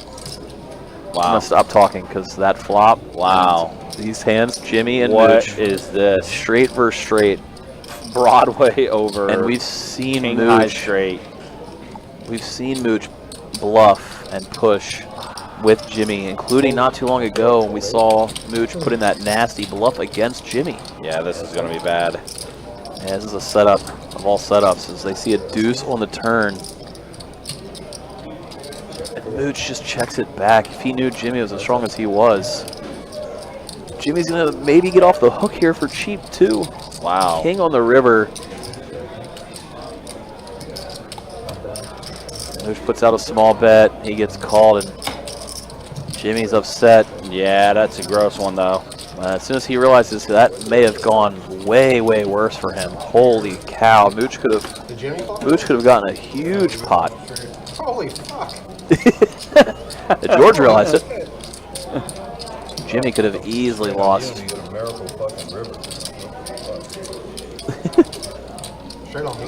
Wow. I'm going to stop talking because that flop... Wow. These hands, Jimmy and What Mooch. is this? Straight versus straight. Broadway over. And we've seen King high Mooch. straight. We've seen Mooch bluff and push with Jimmy, including not too long ago when we saw Mooch put in that nasty bluff against Jimmy. Yeah, this is going to be bad. Yeah, this is a setup of all setups as they see a deuce on the turn. And Mooch just checks it back. If he knew Jimmy was as strong as he was, Jimmy's going to maybe get off the hook here for cheap too. Wow. King on the river. Mooch puts out a small bet. He gets called and Jimmy's upset. Yeah, that's a gross one though. As soon as he realizes that may have gone way, way worse for him. Holy cow! Mooch could have gotten a huge pot. Holy fuck. George realized it. Jimmy could have easily lost. Straight on me.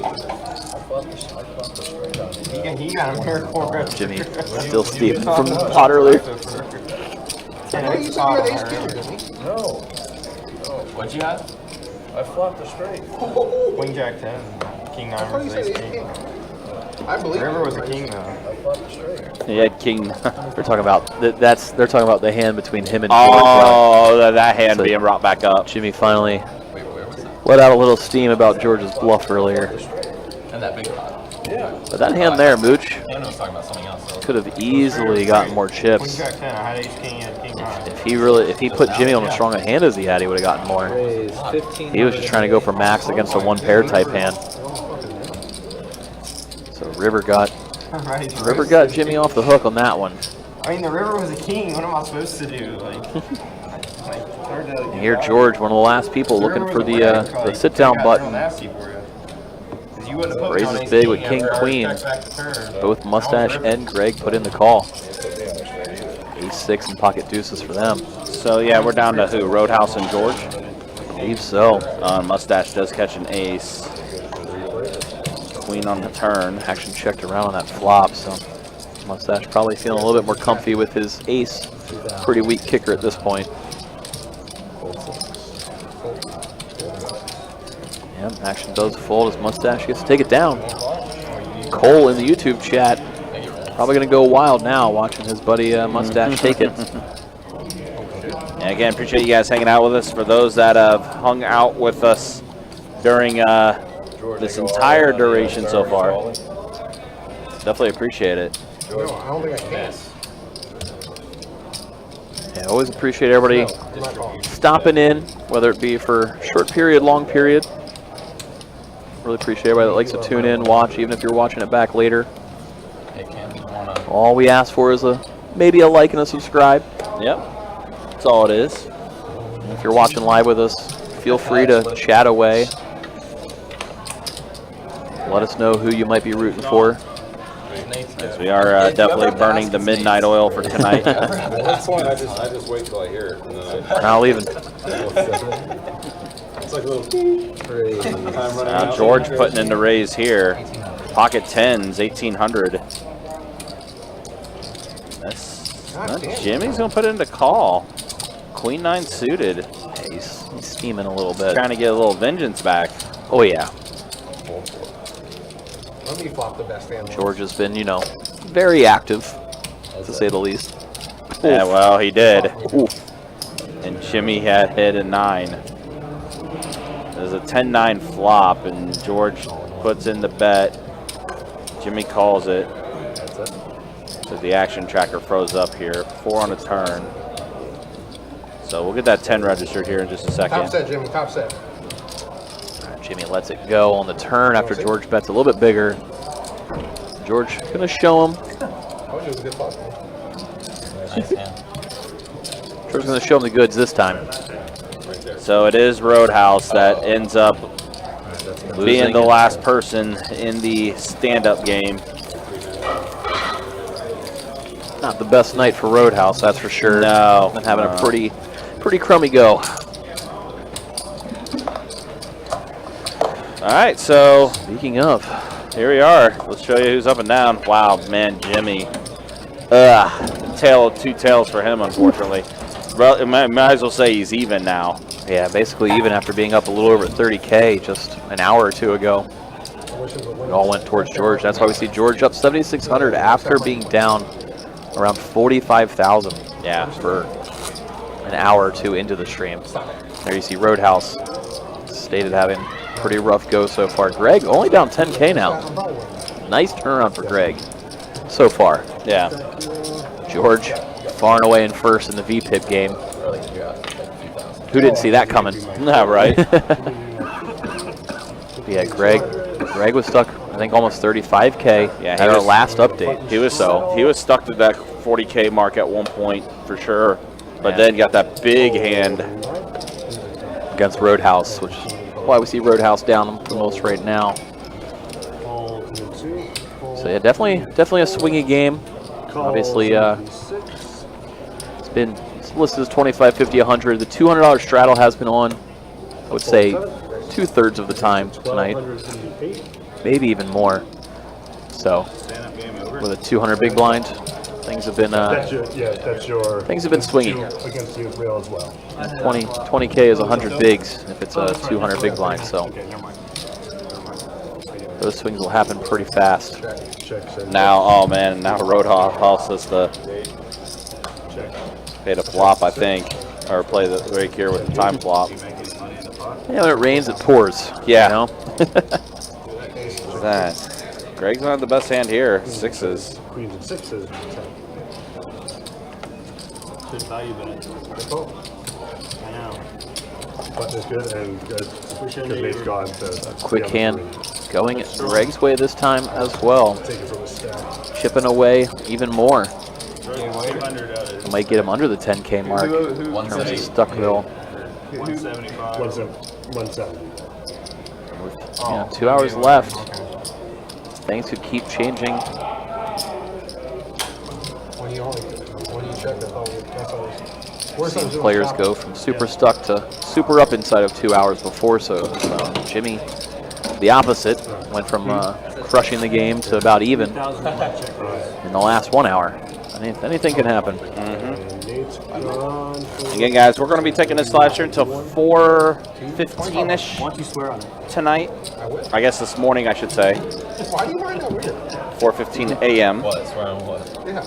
He got a miracle river. Jimmy still steaming from the pot earlier. Hey, you said you had ace king, didn't you? No. What'd you have? I flopped a straight. Queen Jack 10. King 9 thought you versus said ace ace king. I believe River you. was a king though. I flopped a straight. He had king. They're talking about they're talking about the hand between him and Oh, that hand So being brought back up. Jimmy finally let out a little steam about George's bluff earlier. And that big pot. Yeah. But that hand there, Mooch, Hannah was talking about something else. So. could have easily gotten more Queen chips. Jack 10. I had ace king and king 9. If he put Jimmy on as strong a hand as he had, he would have gotten more. Raise 15. He was just trying to go for max against a one pair type hand. So River got Jimmy off the hook on that one. I mean, the river was a king. What am I supposed to do? Like hard to And here George, one of the last people looking for the sit down button. Raises big with king queen. Both Mustache and Greg put in the call. Ace 6 and pocket deuces for them. So yeah, we're down to who? Roadhouse and George. I believe so. Mustache does catch an ace. Queen on the turn. Action checked around on that flop, so Mustache probably feeling a little bit more comfy with his ace. Pretty weak kicker at this point. Yep, action does fold as Mustache gets to take it down. Cole in the YouTube chat probably going to go wild now watching his buddy Mustache take it. And again, appreciate you guys hanging out with us. For those that have hung out with us during this entire duration so far, definitely appreciate it. No, I don't think I can. Yeah, always appreciate everybody stopping in, whether it be for short period, long period. Really appreciate everybody that likes to tune in, watch, even if you're watching it back later. All we ask for is maybe a like and a subscribe. Yep, that's all it is. And if you're watching live with us, feel free to chat away. Let us know who you might be rooting for. Yes, we are definitely burning the midnight oil for tonight. At this point, I just wait till I hear it. And then We're not leaving. it's like a little time running Now out. George putting in the raise here. Pocket 10s, 1800. Jimmy's gonna put it into call. Queen 9 suited. Yeah, he's steaming a little bit. Trying to get a little vengeance back. Oh yeah. Let me flop the best hand. George has been, very active, to say the least. Yeah, well, he did. Oof. And Jimmy had hit a 9. There's a 10-9 flop, and George puts in the bet. Jimmy calls it. So the action tracker froze up here. 4 on a turn. So we'll get that 10 registered here in just a second. Top set, Jimmy. Top set. Jimmy lets it go on the turn after George bets a little bit bigger. George gonna show him. It was a good pot. Nice hand. George's gonna show him the goods this time. So it is Roadhouse that ends up being the it. last person in the stand-up game. Not the best night for Roadhouse, that's for sure. No. Been having a pretty crummy go. All right, so Speaking of, here we are. Let's show you who's up and down. Wow, man, Jimmy. Two tails for him, unfortunately. Might as well say he's even now. yeah, basically even after being up a little over 30K just an hour or two ago. It all went towards George. That's why we see George up 7,600 after being down around 45,000. Yeah. For an hour or two into the stream. There you see Roadhouse stated having a pretty rough go so far. Greg only down 10K now. Nice turnaround for Greg so far. Yeah. George far and away in first in the VPIP game. Who didn't see that coming? Not right. Yeah, Greg was stuck, I think, almost 35K Yeah, at our last update. He was stuck to that 40K mark at one point for sure, but then got that big hand Against Roadhouse, which is why we see Roadhouse down the most right now. So yeah, definitely a swingy game. Obviously, it's listed as 25, 50, 100. The $200 straddle has been on, I would say, 2/3 of the time tonight, maybe even more. So with a 200 big blind, things have been things have been swingy. Against the rail as well. 20K is 100 bigs if it's a 200 big blind. So those swings will happen pretty fast. now. Oh man, now Roadhouse has to pay the flop, I think, or play the rake here with the time flop. Yeah, when it rains, it pours. Yeah. You know? That Greg's not the best hand here. Sixes. Queens and sixes. Good value bet. I know. Button is good, and because Nate's gone, so Quick hand going Greg's way this time as well. take it from the stack. Chipping away even more. Might get him under the 10K mark in terms of Stuckville. 170. Yeah, 2 hours left. Things could keep changing. When you check that, that's always. Seen players go from super stuck to super up inside of 2 hours before, so Jimmy, the opposite, went from crushing the game to about even in the last 1 hour. Anything can happen. Again, guys, we're going to be taking this live stream until 4:15ish tonight. I guess this morning, I should say. Why do you mind that weird? 4:15 a.m. What? Swear on what? Yeah.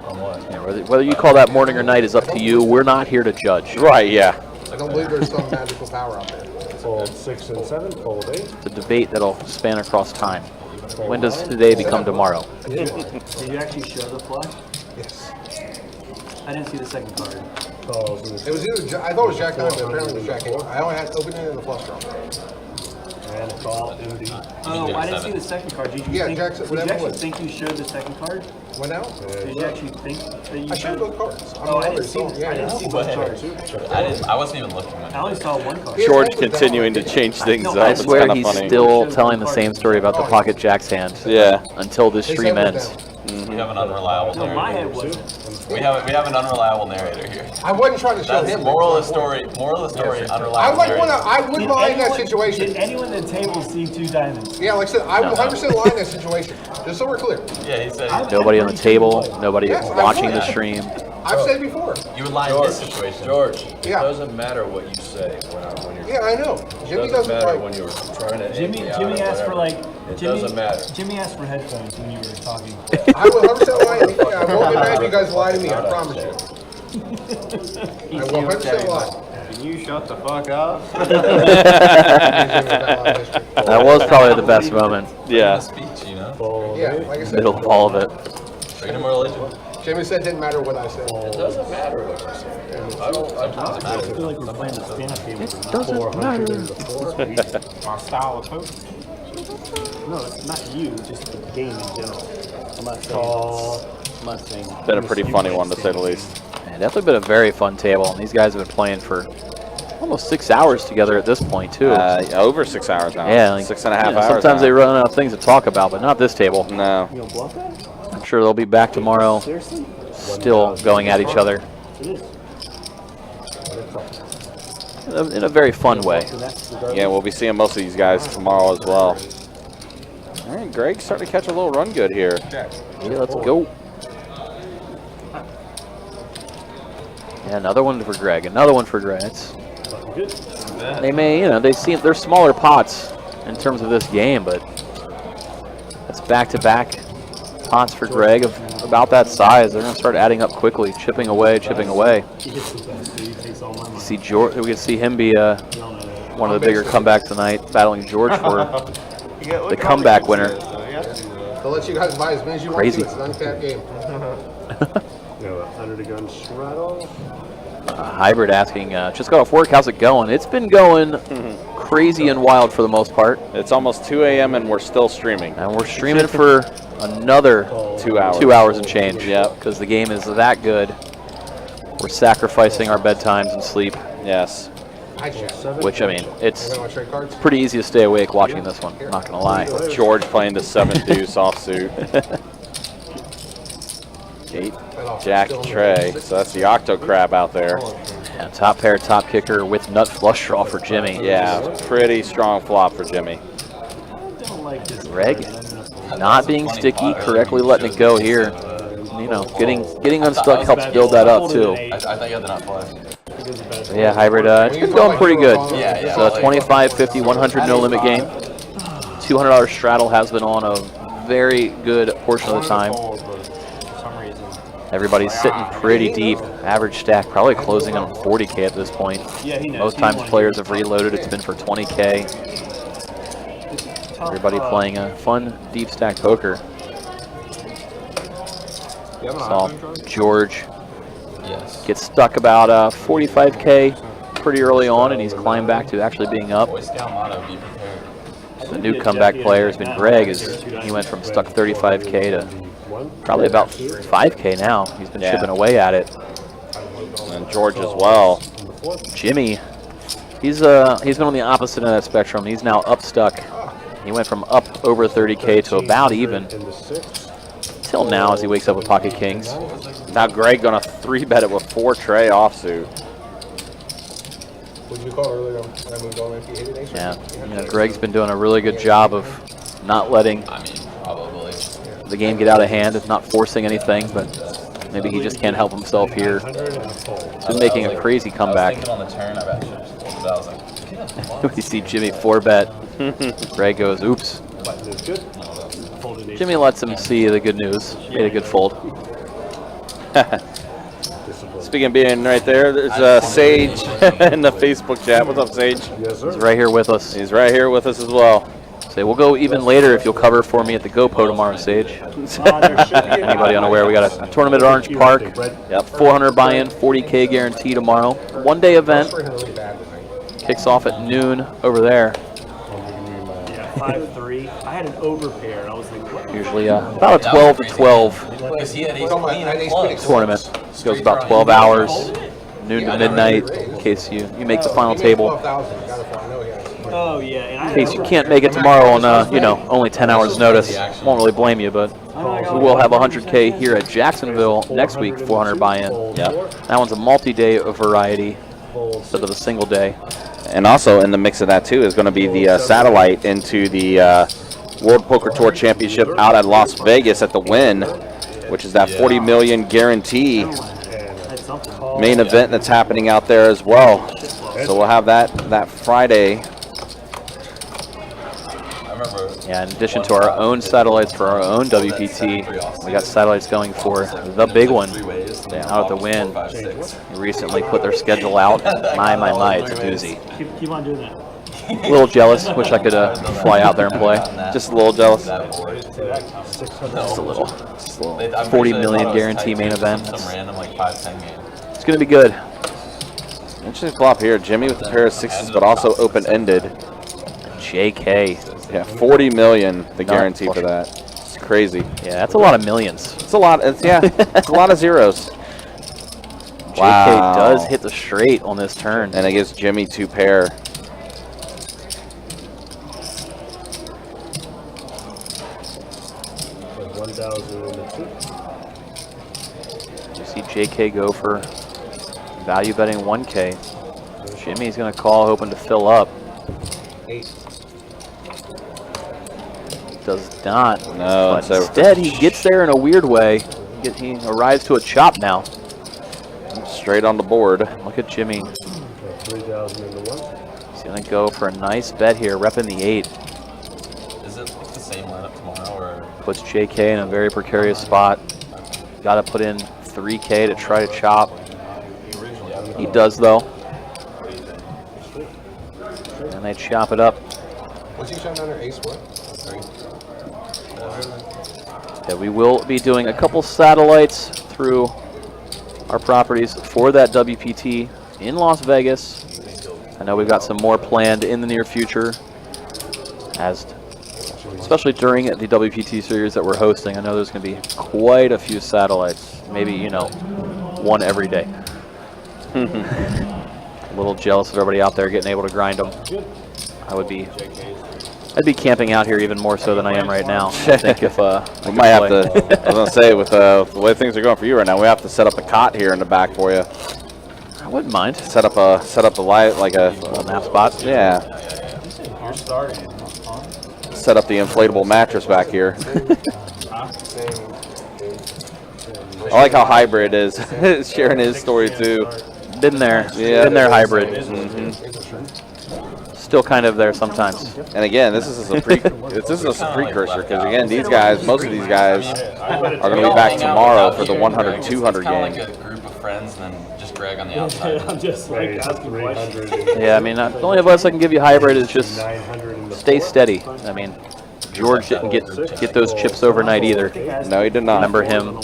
On what? Yeah, whether you call that morning or night is up to you. We're not here to judge. Right? Yeah. I don't believe there's some magical power out there. Fold 6 and 7, fold 8. It's a debate that'll span across time. When does today become tomorrow? Did you actually show the flush? Yes. I didn't see the second card. It was either, I thought it was Jack 9, but apparently it was Jack 8. I only had to open it in the flush draw. And a call in the... Oh, I didn't see the second card. Did you Yeah, think, Jack's- did you whatever it actually was. think you showed the second card? Went out? Did you actually think that you I showed both cards. Oh, I didn't see I didn't see both cards. I wasn't even looking. I only saw one card. George continuing to change things up. I It's swear kind of he's funny. still telling the same story about the pocket jacks hand. Yeah. Until this stream ends. We have an unreliable No, my head narrator. wasn't. We have an unreliable narrator here. I wasn't trying to show That's him. moral of the story. Moral of the story. Unreliable I wouldn't narrator. I wouldn't mind that situation. Did anyone at the table see two diamonds? Yeah, like I said, I would 100% lie in that situation. Just so we're clear. Yeah, he said Nobody on the table, nobody Yes, watching I the would. stream. I've said before. you would lie in this situation. George, it Yeah. doesn't matter what you say when you're... Yeah, I know. Jimmy It doesn't doesn't matter like. when you're trying to... Jimmy aim me out or asked for whatever. like It Jimmy, doesn't matter. Jimmy asked for headphones when you were talking. I will 100% lie. I won't be mad if you guys lie to me. I promise you. I will 100% lie. Can you shut the fuck up? That was probably the best moment. Yeah. Speech, you know. Fold Yeah, 8. like I said. Middle of all of it. Freedom or religion? Jamie said it didn't matter what I said. It doesn't matter what you say. I feel like we're playing the stand-up game. It doesn't matter. My style of poker. No, it's not you, just the game in general. I'm not saying. Been a pretty funny one, to say the least. Yeah, definitely been a very fun table, and these guys have been playing for almost 6 hours together at this point, too. Over 6 hours now. Yeah, like, 6.5 hours. Sometimes they run out of things to talk about, but not this table. No. You gonna bluff that? I'm sure they'll be back tomorrow, Seriously? still going at each other It is. in a very fun way. Yeah, we'll be seeing most of these guys tomorrow as well. All right, Greg's starting to catch a little run good here. Yeah, let's go. Yeah, another one for Greg. Another one for Greg. They may, they're smaller pots in terms of this game, but it's back-to-back pots for Greg of about that size. They're going to start adding up quickly, chipping away, chipping away. See George. We can see him be one of the bigger comebacks tonight, battling George for the comeback winner. They'll let you guys buy as many as you Crazy. want to. It's an uncapped game. Under the gun straddle. Hybrid asking, just got off work, how's it going? It's been going crazy and wild for the most part. It's almost 2 a.m. and we're still streaming. And we're streaming for another 2 hours. 2 hours and change. Yep, because the game is that good. We're sacrificing our bedtimes and sleep. Yes. Which, I mean, it's pretty easy to stay awake watching this one, I'm not going to lie. George playing the 7 deuce offsuit. 8 Jack Trey. So that's the Octo Crab out there. Yeah, top pair, top kicker with nut flush draw for Jimmy. Yeah, pretty strong flop for Jimmy. Greg not being sticky, correctly letting it go here. Getting unstuck helps build that up too. I thought you had the not play. So yeah, Hybrid, it's been going pretty good. So 25, 50, 100 no limit game. $200 straddle has been on a very good portion of the time. Everybody's sitting pretty deep. Average stack probably closing on 40K at this point. Most times players have reloaded, it's been for 20K. Everybody playing a fun deep stack poker. Saw George get stuck about 45K pretty early on, and he's climbed back to actually being up. The new comeback player has been Greg, as he went from stuck 35K to probably about 5K now. He's been chipping away at it. And George as well. Jimmy, he's been on the opposite end of that spectrum. He's now up stuck. He went from up over 30K to about even. Till now, as he wakes up with pocket kings. Now Greg gonna 3-bet it with 4 Trey offsuit. What did you call earlier? I moved on if you hit it. Yeah, Greg's been doing a really good job of not letting the game get out of hand, if not forcing anything, but maybe he just can't help himself here. He's been making a crazy comeback. We see Jimmy 4-bet. Greg goes, oops. Jimmy lets him see the good news. Made a good fold. Speaking of being right there, there's Sage in the Facebook chat. What's up, Sage? He's right here with us. He's right here with us as well. Say, we'll go even later if you'll cover for me at the GoPro tomorrow, Sage. Anybody unaware, we got a tournament at Orange Park. Yep, 400 buy-in, 40K guarantee tomorrow. One-day event. Kicks off at noon over there. Yeah, 5-3. I had an overpair, and I was like, what? Usually about a 12 to 12 tournament. Goes about 12 hours, noon to midnight, in case you make the final table. Oh, yeah. In case you can't make it tomorrow on, only 10 hours notice. Won't really blame you, but we will have 100K here at Jacksonville next week, 400 buy-in. Yeah, that one's a multi-day variety instead of a single day. And also in the mix of that too is going to be the satellite into the World Poker Tour Championship out at Las Vegas at the Wynn, which is that 40 million guarantee main event that's happening out there as well. So we'll have that Friday. Yeah, in addition to our own satellites for our own WPT, we got satellites going for the big one out at the Wynn. They recently put their schedule out. My, it's a doozy. Keep on doing that. A little jealous. Wish I could fly out there and play. Just a little jealous. Just a little. 40 million guarantee main event. Some random like 5-10 game. It's going to be good. Interesting flop here. Jimmy with the pair of sixes, but also open-ended. JK. Yeah, 40 million, the guarantee for that. It's crazy. Yeah, that's a lot of millions. It's a lot. It's it's a lot of zeros. JK does hit the straight on this turn. And it gives Jimmy 2 pair. Like 1,000 in the 2. You see JK go for value betting 1K. Jimmy's going to call, hoping to fill up. 8. Does not. No, but instead, he gets there in a weird way. He arrives to a chop now. Straight on the board. Look at Jimmy. 3,000 in the 1. He's going to go for a nice bet here, repping the 8. Is it the same lineup tomorrow, or Puts JK in a very precarious spot. Got to put in 3K to try to chop. He does, though. And they chop it up. What's he showing under ace what? 3. Yeah, we will be doing a couple satellites through our properties for that WPT in Las Vegas. I know we've got some more planned in the near future, especially during the WPT series that we're hosting. I know there's going to be quite a few satellites, maybe, you know, one every day. A little jealous of everybody out there getting able to grind them. I'd be camping out here even more so than I am right now. I think if we might have to. I was gonna say with the way things are going for you right now, we have to set up a cot here in the back for you. I wouldn't mind. Set up a light like a nap spot. Yeah. You're starting. Set up the inflatable mattress back here. I like how hybrid is sharing his story too. Been there. Yeah. Been there hybrid. Still kind of there sometimes. And again, this is a precursor because again, most of these guys are going to be back tomorrow for the 100, 200 game. Like a group of friends, and then just Greg on the outside. I'm just like asking questions. Yeah, I mean, the only advice I can give you hybrid is just stay steady. I mean, George didn't get those chips overnight either. No, he did not. Remember him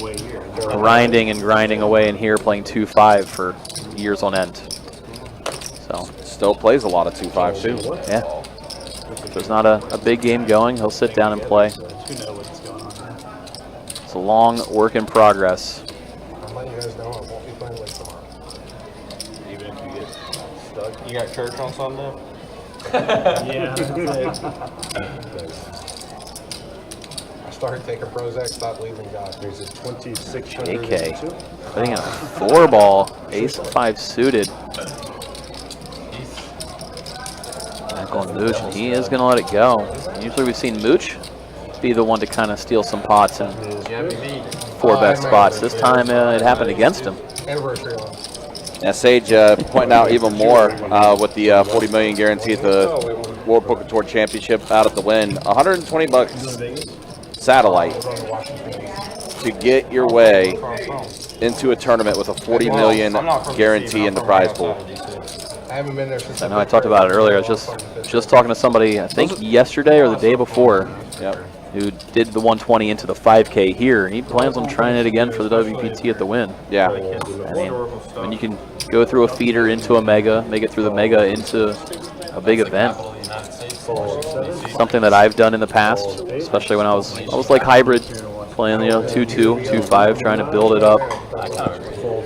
grinding away in here, playing 2-5 for years on end. So still plays a lot of 2-5 too. Yeah. If there's not a big game going, he'll sit down and play. It's a long work in progress. I'm letting you guys know I won't be playing late tomorrow. Even if you get stuck. You got church on Sunday? Yeah. I started taking Prozac, stopped leaving God. There's a 2,600. JK. Putting in a 4-ball, ace-5 suited. Back on Mooch, and he is going to let it go. Usually we've seen Mooch be the one to kind of steal some pots and 4-bet spots. This time it happened against him. Anniversary on. Yeah, Sage pointing out even more with the 40 million guarantee at the World Poker Tour Championship out at the win. $120 satellite to get your way into a tournament with a 40 million guarantee in the prize pool. I haven't been there since. I know I talked about it earlier. I was just talking to somebody, I think yesterday or the day before, who did the 120 into the 5K here, and he plans on trying it again for the WPT at the win. Yeah. I mean, when you can go through a feeder into a mega, make it through the mega into a big event. Something that I've done in the past, especially when I was like hybrid, playing 2-2, 2-5, trying to build it up.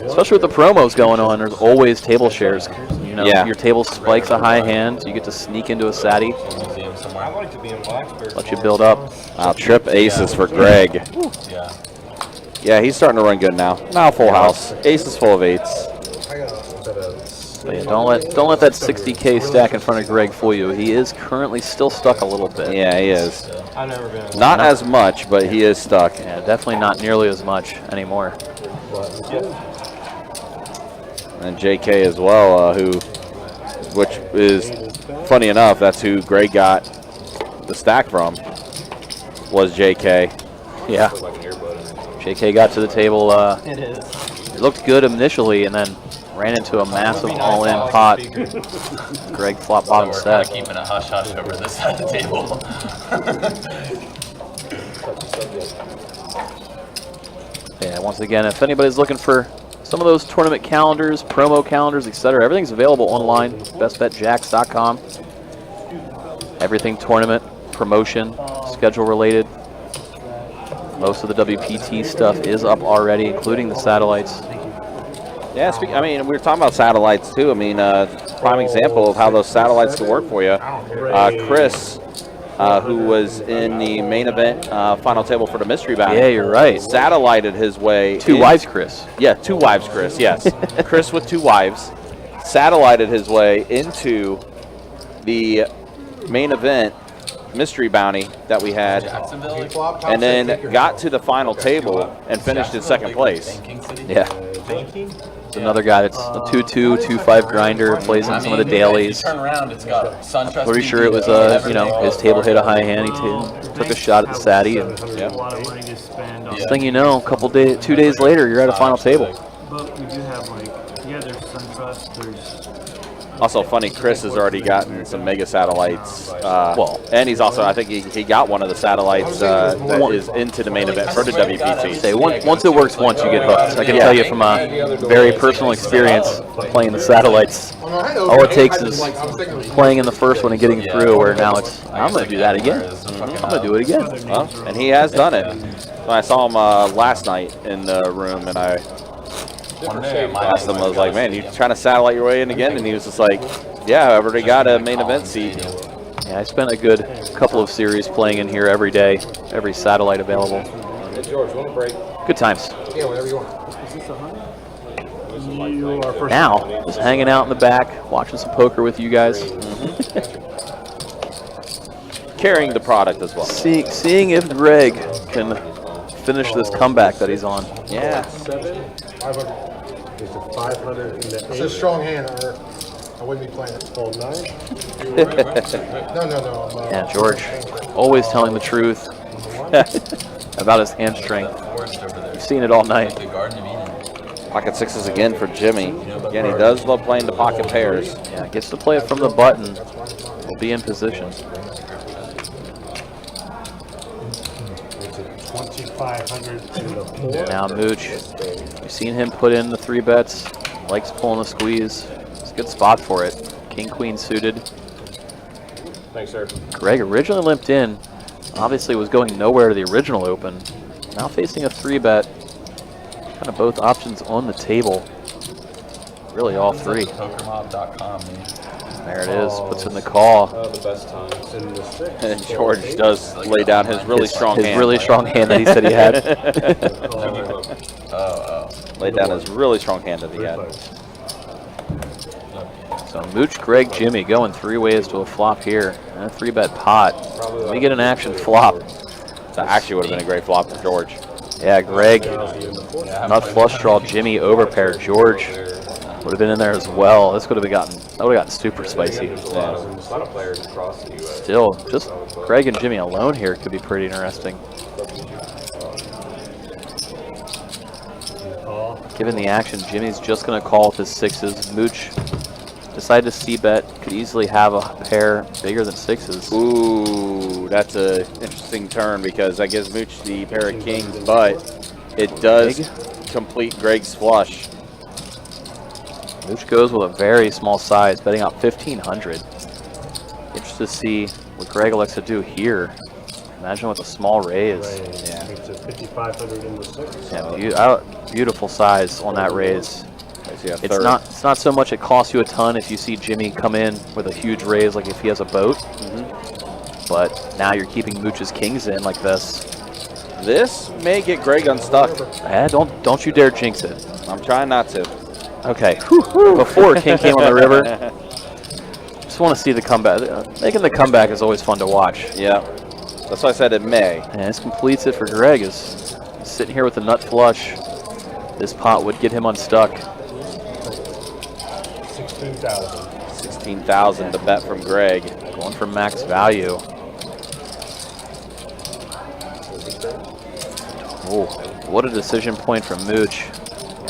Especially with the promos going on, there's always table shares. Your table spikes a high hand, you get to sneak into a satty. I'd like to be in Blacksburg. Let you build up. Trip aces for Greg. Yeah, he's starting to run good now. Now full house. Ace is full of 8s. But yeah, don't let that 60K stack in front of Greg fool you. He is currently still stuck a little bit. Yeah, he is. I've never been. Not as much, but he is stuck. Yeah, definitely not nearly as much anymore. And JK as well, which is funny enough, that's who Greg got the stack from, was JK. Yeah. JK got to the table. It is. It looked good initially, and then ran into a massive all-in pot. Greg flop bottom We're set. keeping a hush-hush over this side of the table. Yeah, once again, if anybody's looking for some of those tournament calendars, promo calendars, etc., everything's available online, bestbetjacks.com. Everything tournament, promotion, schedule related. Most of the WPT stuff is up already, including the satellites. Yeah, I mean, we were talking about satellites too. I mean, prime example of how those satellites could work for you. Chris, who was in the main event final table for the mystery bounty. Yeah, you're right. Satellited his way. Two wives, Chris. Yeah, 2 wives, Chris. Yes, Chris with 2 wives, satellited his way into the main event mystery bounty that we had, and then got to the final table and finished in 2nd place. Yeah. It's another guy that's a 2-2, 2-5 grinder, plays in some of the dailies. Turn around, it's got SunTrust. Pretty sure it was, you know, his table hit a high hand. He took a shot at the Satty, and next thing you know, 2 days later, you're at a final table. But we do have there's SunTrust, there's Also funny, Chris has already gotten some mega satellites. And he's also, I think he got one of the satellites that is into the main event for the WPT. Say once it works once, you get hooked. I can tell you from a very personal experience playing the satellites. All it takes is playing in the first one and getting through, where now it's, I'm going to do that again. I'm going to do it again. Well, and he has done it. I saw him last night in the room, and I asked him, I was like, man, you trying to satellite your way in again? And he was just like, yeah, I've already got a main event seat. Yeah, I spent a good couple of series playing in here every day, every satellite available. Hey, George, want a break? Good times. Yeah, whatever you want. Now, just hanging out in the back, watching some poker with you guys. Carrying the product as well. Seeing if Greg can finish this comeback that he's on. Yeah. 7, 500. There's a 500 in the 8. It's a strong hand, or I wouldn't be playing it. Oh, 9? No. Yeah, George, always telling the truth about his hand strength. You've seen it all night. Pocket 6s again for Jimmy. Again, he does love playing the pocket pairs. Yeah, gets to play it from the button. Will be in position. 2,500 in the 4. Now Mooch, you've seen him put in the 3 bets. Likes pulling the squeeze. It's a good spot for it. King, queen suited. Thanks, sir. Greg originally limped in. Obviously was going nowhere to the original open. Now facing a 3 bet. Kind of both options on the table. Really all 3. Pokermob.com, man. There it is. Puts in the call. The best times in the 6. And George does lay down his really strong hand. His really strong hand that he said he had. Laid down his really strong hand that he had. So Mooch, Greg, Jimmy going 3 ways to a flop here. And a 3-bet pot. We get an action flop. That actually would have been a great flop for George. Yeah, Greg, nut flush draw, Jimmy overpair, George would have been in there as well. This would have gotten super spicy. A lot of players across the U.S. Still, just Greg and Jimmy alone here could be pretty interesting. Given the action, Jimmy's just going to call with his 6s. Mooch decided to c-bet, could easily have a pair bigger than 6s. Ooh, that's a interesting turn because that gives Mooch the pair of kings, but it does complete Greg's flush. Mooch goes with a very small size, betting out 1,500. Interested to see what Greg elects to do here. Imagine with a small raise. Yeah. It's a 5,500 in the 6. Yeah, beautiful size on that raise. It's not so much it costs you a ton if you see Jimmy come in with a huge raise, like if he has a boat. But now you're keeping Mooch's kings in like this. This may get Greg unstuck. Don't you dare jinx it. I'm trying not to. Okay. Before King came on the river, just want to see the comeback. Making the comeback is always fun to watch. Yeah. That's why I said it may. And this completes it for Greg. Is sitting here with a nut flush. This pot would get him unstuck. 16,000. 16,000 to bet from Greg. Going for max value. Oh, What a decision point from Mooch.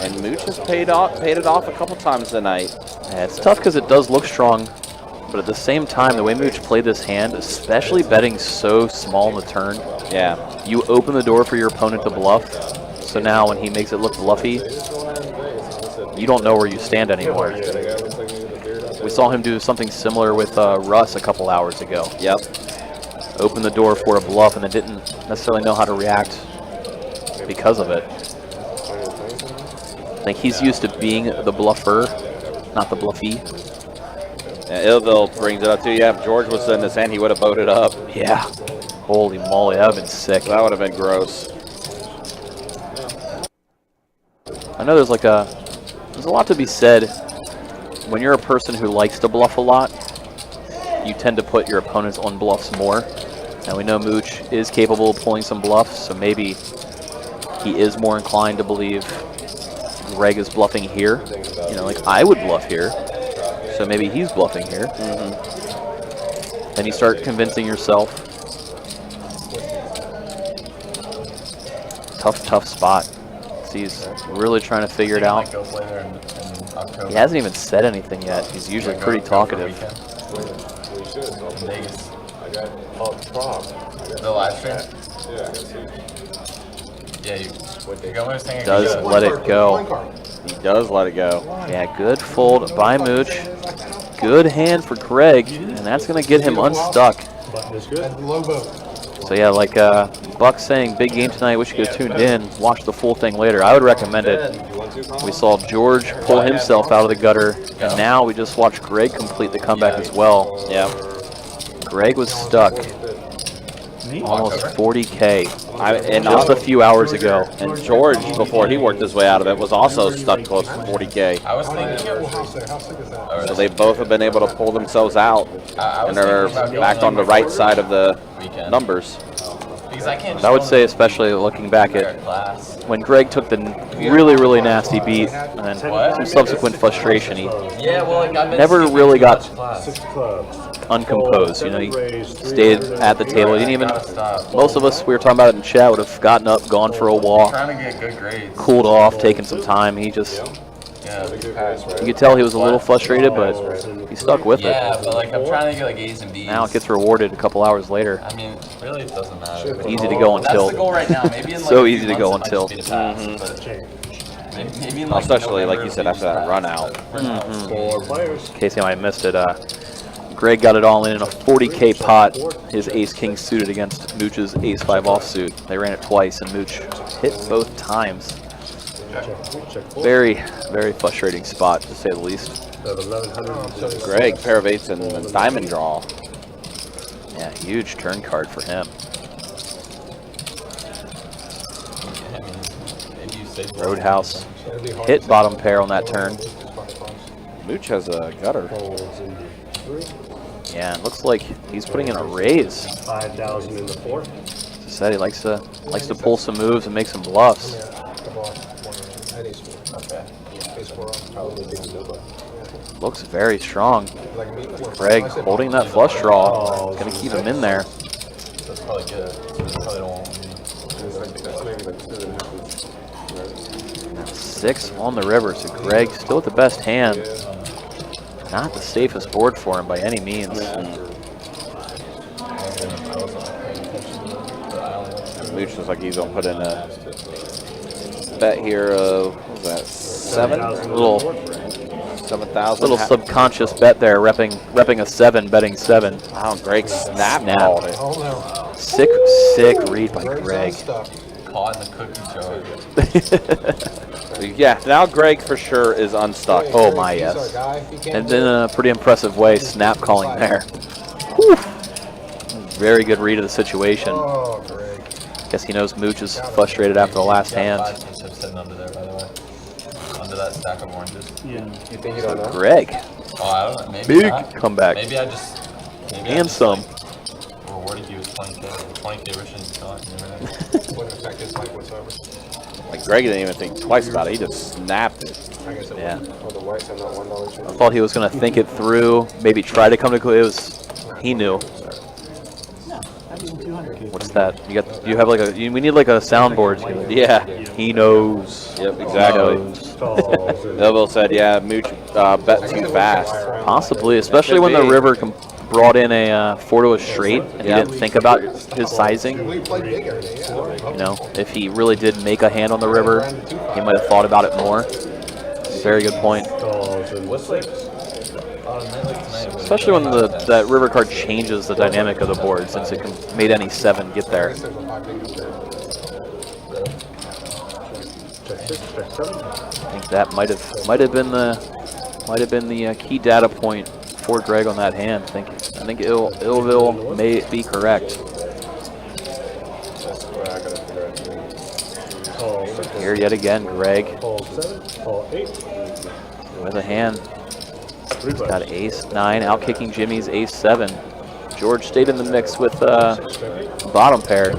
And Mooch has paid it off a couple times tonight. Yeah, it's tough because it does look strong, but at the same time, the way Mooch played this hand, especially betting so small in the turn, yeah, you open the door for your opponent to bluff. So now when he makes it look bluffy, you don't know where you stand anymore. We saw him do something similar with Russ a couple hours ago. Yep. Open the door for a bluff and then didn't necessarily know how to react because of it. I think he's used to being the bluffer, not the bluffy. Yeah, Illville brings it up too. Yeah, if George was in this hand, he would have voted up. Yeah. Holy moly, that would have been sick. That would have been gross. I know there's a lot to be said. When you're a person who likes to bluff a lot, you tend to put your opponents on bluffs more. And we know Mooch is capable of pulling some bluffs, so maybe he is more inclined to believe Greg is bluffing here. You know, like I would bluff here, so maybe he's bluffing here. Then you start convincing yourself. Tough spot. So he's really trying to figure it out. He hasn't even said anything yet. He's usually pretty talkative. The live stream? Yeah, Does let it go. He does let it go. Yeah, good fold by Mooch. Good hand for Greg, and that's going to get him unstuck. So yeah, like Buck saying, big game tonight, wish you could have tuned in, watch the full thing later. I would recommend it. We saw George pull himself out of the gutter, and now we just watched Greg complete the comeback as well. Yeah. Greg was stuck. Almost 40K. Just a few hours ago. And George, before he worked his way out of it, was also stuck close to 40K. I was thinking, So they both have been able to pull themselves out, and they're back on the right side of the numbers. I would say, especially looking back at when Greg took the really nasty beat and some subsequent frustration, he never really got uncomposed. You know, he stayed at the table. He didn't even. Most of us, we were talking about it in chat, would have gotten up, gone for a walk, cooled off, taken some time. He just. You could tell he was a little frustrated, but he stuck with it. Yeah, but like I'm trying to get like A's and B's. Now it gets rewarded a couple hours later. I mean, really it doesn't matter. Easy to go until. That's the goal right now. Maybe in like so easy to go until. Especially, like you said, after that run out. In case anybody missed it, Greg got it all in a 40K pot. His ace-king suited against Mooch's ace-5 offsuit. They ran it twice, and Mooch hit both times. Very frustrating spot, to say the least. Greg, pair of eights and diamond draw. Yeah, huge turn card for him. Roadhouse hit bottom pair on that turn. Mooch has a gutter. Yeah, it looks like he's putting in a raise. 5,000 in the fourth. As I said, he likes to pull some moves and make some bluffs. Looks very strong. Greg holding that flush draw. Gonna keep him in there. That's probably good. Probably don't want 6 on the river, so Greg still with the best hand. Not the safest board for him by any means. Mooch looks like he's gonna put in a bet here of, what was that, 7? Little 7,000. little subconscious bet there, repping a 7, betting 7. Wow, Greg called it. Sick read by Greg. caught in the cookie jar. Yeah, now Greg for sure is unstuck. Oh my, yes. And in a pretty impressive way, snap calling there. Whew. Very good read of the situation. Guess he knows Mooch is frustrated after the last hand. Under there, by the way. Under that stack of oranges. Yeah. You think you don't know? Greg. Oh, I don't know. Maybe Big not. comeback. Maybe I just. Maybe And some. Rewarded you with 20K. 20K Russian stock. Wouldn't affect his life whatsoever. Like Greg didn't even think twice about it. He just snapped it. Yeah. I thought he was going to think it through, maybe try to come to it was he knew. What's that? You have like a. We need like a soundboard. Yeah. He knows. Yep, exactly. Melville said, yeah, Mooch bet too fast. Possibly, especially when the river brought in a 4 to a straight and he didn't think about his sizing. You know, if he really did make a hand on the river, he might have thought about it more. Very good point. Especially when that river card changes the dynamic of the board, since it made any 7 get there. Check 6, check 7. I think that might have been the key data point for Greg on that hand. I think Illville may be correct. Here yet again, Greg. Call 7, call 8. With a hand. He's got ace 9, out kicking Jimmy's ace 7. George stayed in the mix with bottom pair.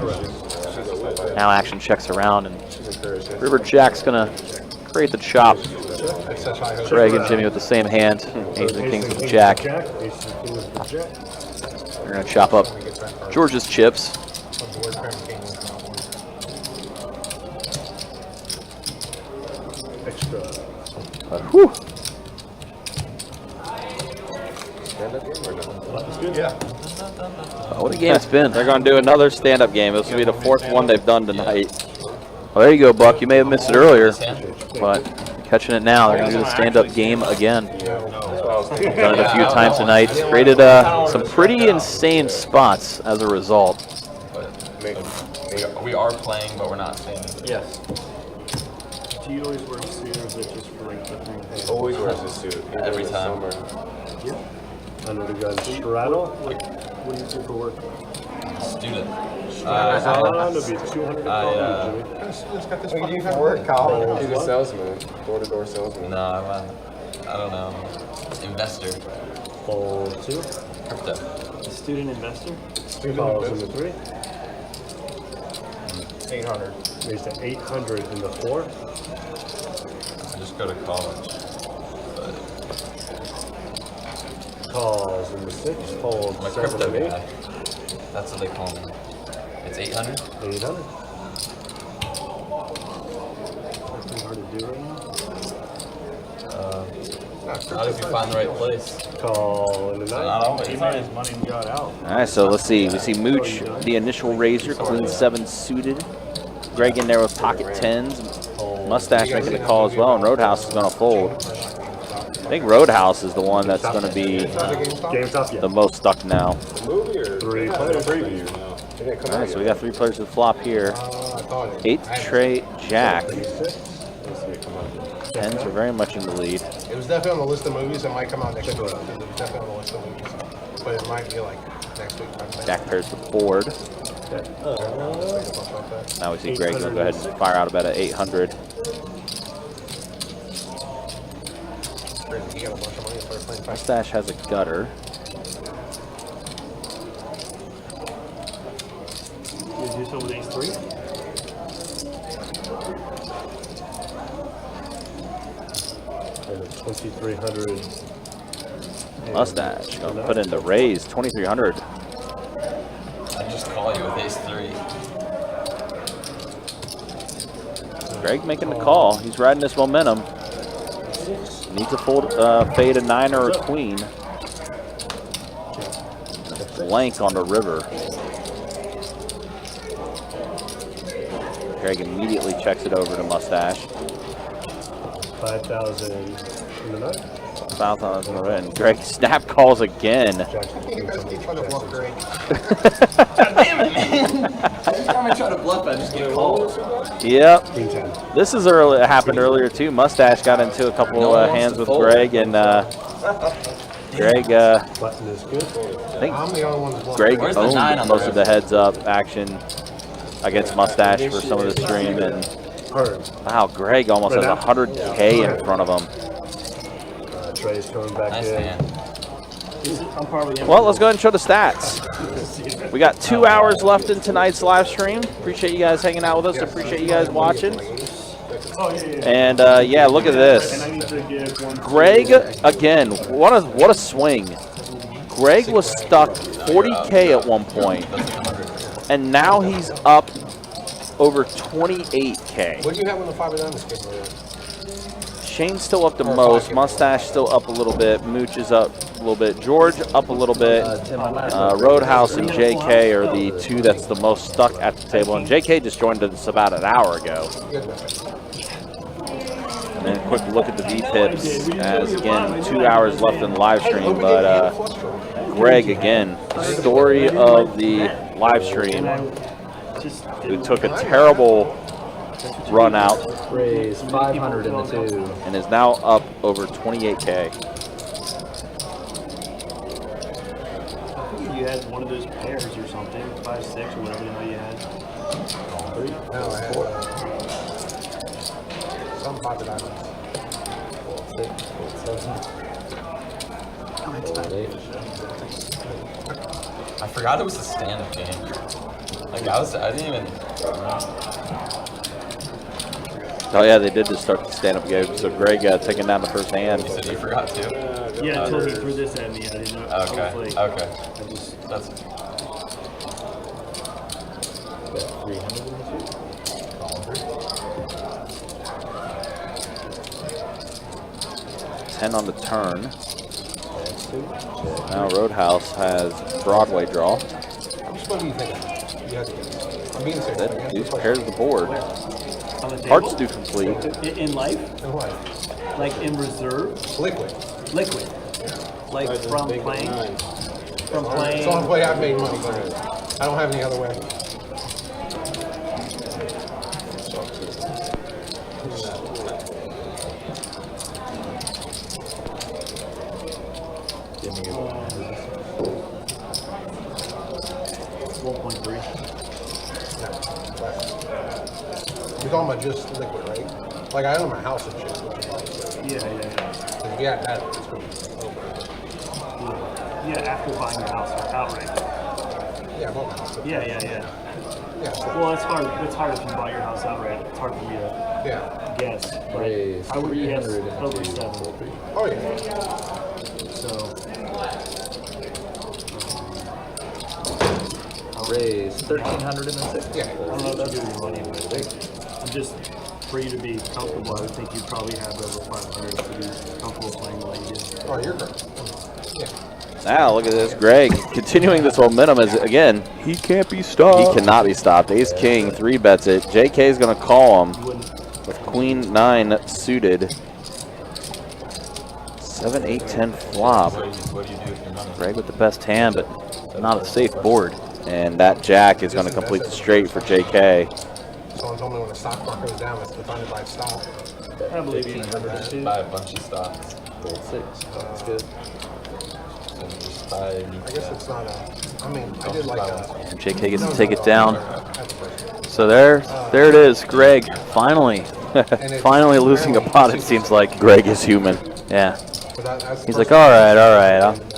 Now action checks around, and River Jack's gonna create the chop. Greg and Jimmy with the same hand. Ace and kings with the jack. They're gonna chop up George's chips. Extra. Whew. What a game it's been. They're going to do another stand-up game. This will be the 4th one they've done tonight. Well, there you go, Buck. You may have missed it earlier, but catching it now. They're going to do the stand-up game again. Done it a few times tonight. Created some pretty insane spots as a result. We are playing, but we're not standing. Yes. Do you always wear a suit, or is it just for like the thing? Always wears a suit. Every time. Yeah. Under the gun straddle. What do you do for work? Student. That'll be 200 What do you do for work, Colin? He's a salesman. Door-to-door salesman. No, I don't know. Investor. Fold 2. Crypto. A student investor? Calls in the 3. 800. Raise to 800 in the 4. I just go to college. Calls in the 6. Fold My 7 crypto and 8. guy. That's what they call me. It's 800? 800. Nothing hard to do right now? How did you find the right place? Call in the 9. Not always. He made his money and got out. All right, so let's see. We see Mooch, the initial raiser, queen 7 suited. Greg in there with pocket 10s. Mustache making the call as well, and Roadhouse is going to fold. I think Roadhouse is the one that's going to be the most stuck now. 3 players. All right, so we got 3 players to flop here. 8th tray Jack. 10s are very much in the lead. It was definitely on the list of movies. It might come out next week. It was definitely on the list of movies. But it might be like next week. Jack pairs the board. Now we see Greg going to go ahead and fire out about an 800. Mustache has a gutter. You do so with ace 3? And a 2,300. Mustache going to put in the raise, 2,300. I just call you with ace 3. Greg making the call. He's riding this momentum. Needs to fold, fade a 9 or a queen. Blank on the river. Greg immediately checks it over to Mustache. 5,000 in the 9. 5,000 and Greg snap calls again. God damn it, man! Every time I try to bluff, I just get called. Yep. This is early. It happened earlier too. Mustache got into a couple hands with Greg, and Greg. I think Greg owned most of the heads up action against Mustache for some of the stream, and wow, Greg almost has 100K in front of him. Trey's coming back in. Well, let's go ahead and show the stats. We got 2 hours left in tonight's live stream. Appreciate you guys hanging out with us. Appreciate you guys watching. And yeah, look at this. Greg again. What a swing. Greg was stuck 40K at one point. and now he's up over 28K. What do you have when the 5 of diamonds came over? Shane's still up the most. Mustache still up a little bit. Mooch is up a little bit. George up a little bit. Roadhouse and JK are the two that's the most stuck at the table. And JK just joined us about an hour ago. And then a quick look at the V-Pips as, again, 2 hours left in the live stream. But Greg, again, the story of the live stream, who took a terrible run out. Raise 500 in the 2. And is now up over 28K. You had one of those pairs or something, 5, 6, or whatever the hell you had. 3? No, I had 4. Some 5 of diamonds. 6, 8. I forgot it was a stand-up game. Like I didn't even. Oh yeah, they did just start the stand-up game. So Greg taking down the first hand. You said you forgot too. Yeah, until he threw this at me, I didn't know. Okay. Okay. That's. 300 in the 2. 10 on the turn. Now Roadhouse has Broadway draw. What do you think? I'm being serious. That deuce pairs the board. Hearts do complete. In life? In life. Like in reserve? Liquid. Liquid. Like from playing? From playing? It's the only way I've made money. I don't have any other way. You're talking about just liquid, right? Like I own my house and shit. Yeah. Yeah, that is good. Yeah, after buying your house outright. Yeah, I bought my house. Yeah. Well, it's hard. It's hard if you buy your house outright. It's hard for me to guess. But I would guess over 7. Oh yeah. So. Raise 1,300 in the 6. Yeah. I don't know if that's doing your money, but I'm just, for you to be comfortable, I would think you'd probably have over 500 to be comfortable playing the way you do. Oh, you're correct. Yeah. Now look at this, Greg continuing this momentum as again he can't be stopped. He cannot be stopped. Ace King 3-bets it. JK is going to call him with Queen 9 suited. 7, 8, 10 flop. Greg with the best hand, but not a safe board. And that jack is going to complete the straight for JK. Someone told me when the stock market goes down, it's defined to buy stock. I believe you. Buy a bunch of stocks. Gold 6. That's good. I guess it's not a. I mean, I did like a. And JK gets to take it down. So there it is. Greg finally, finally losing a pot. It seems like Greg is human. Yeah. He's like, all right.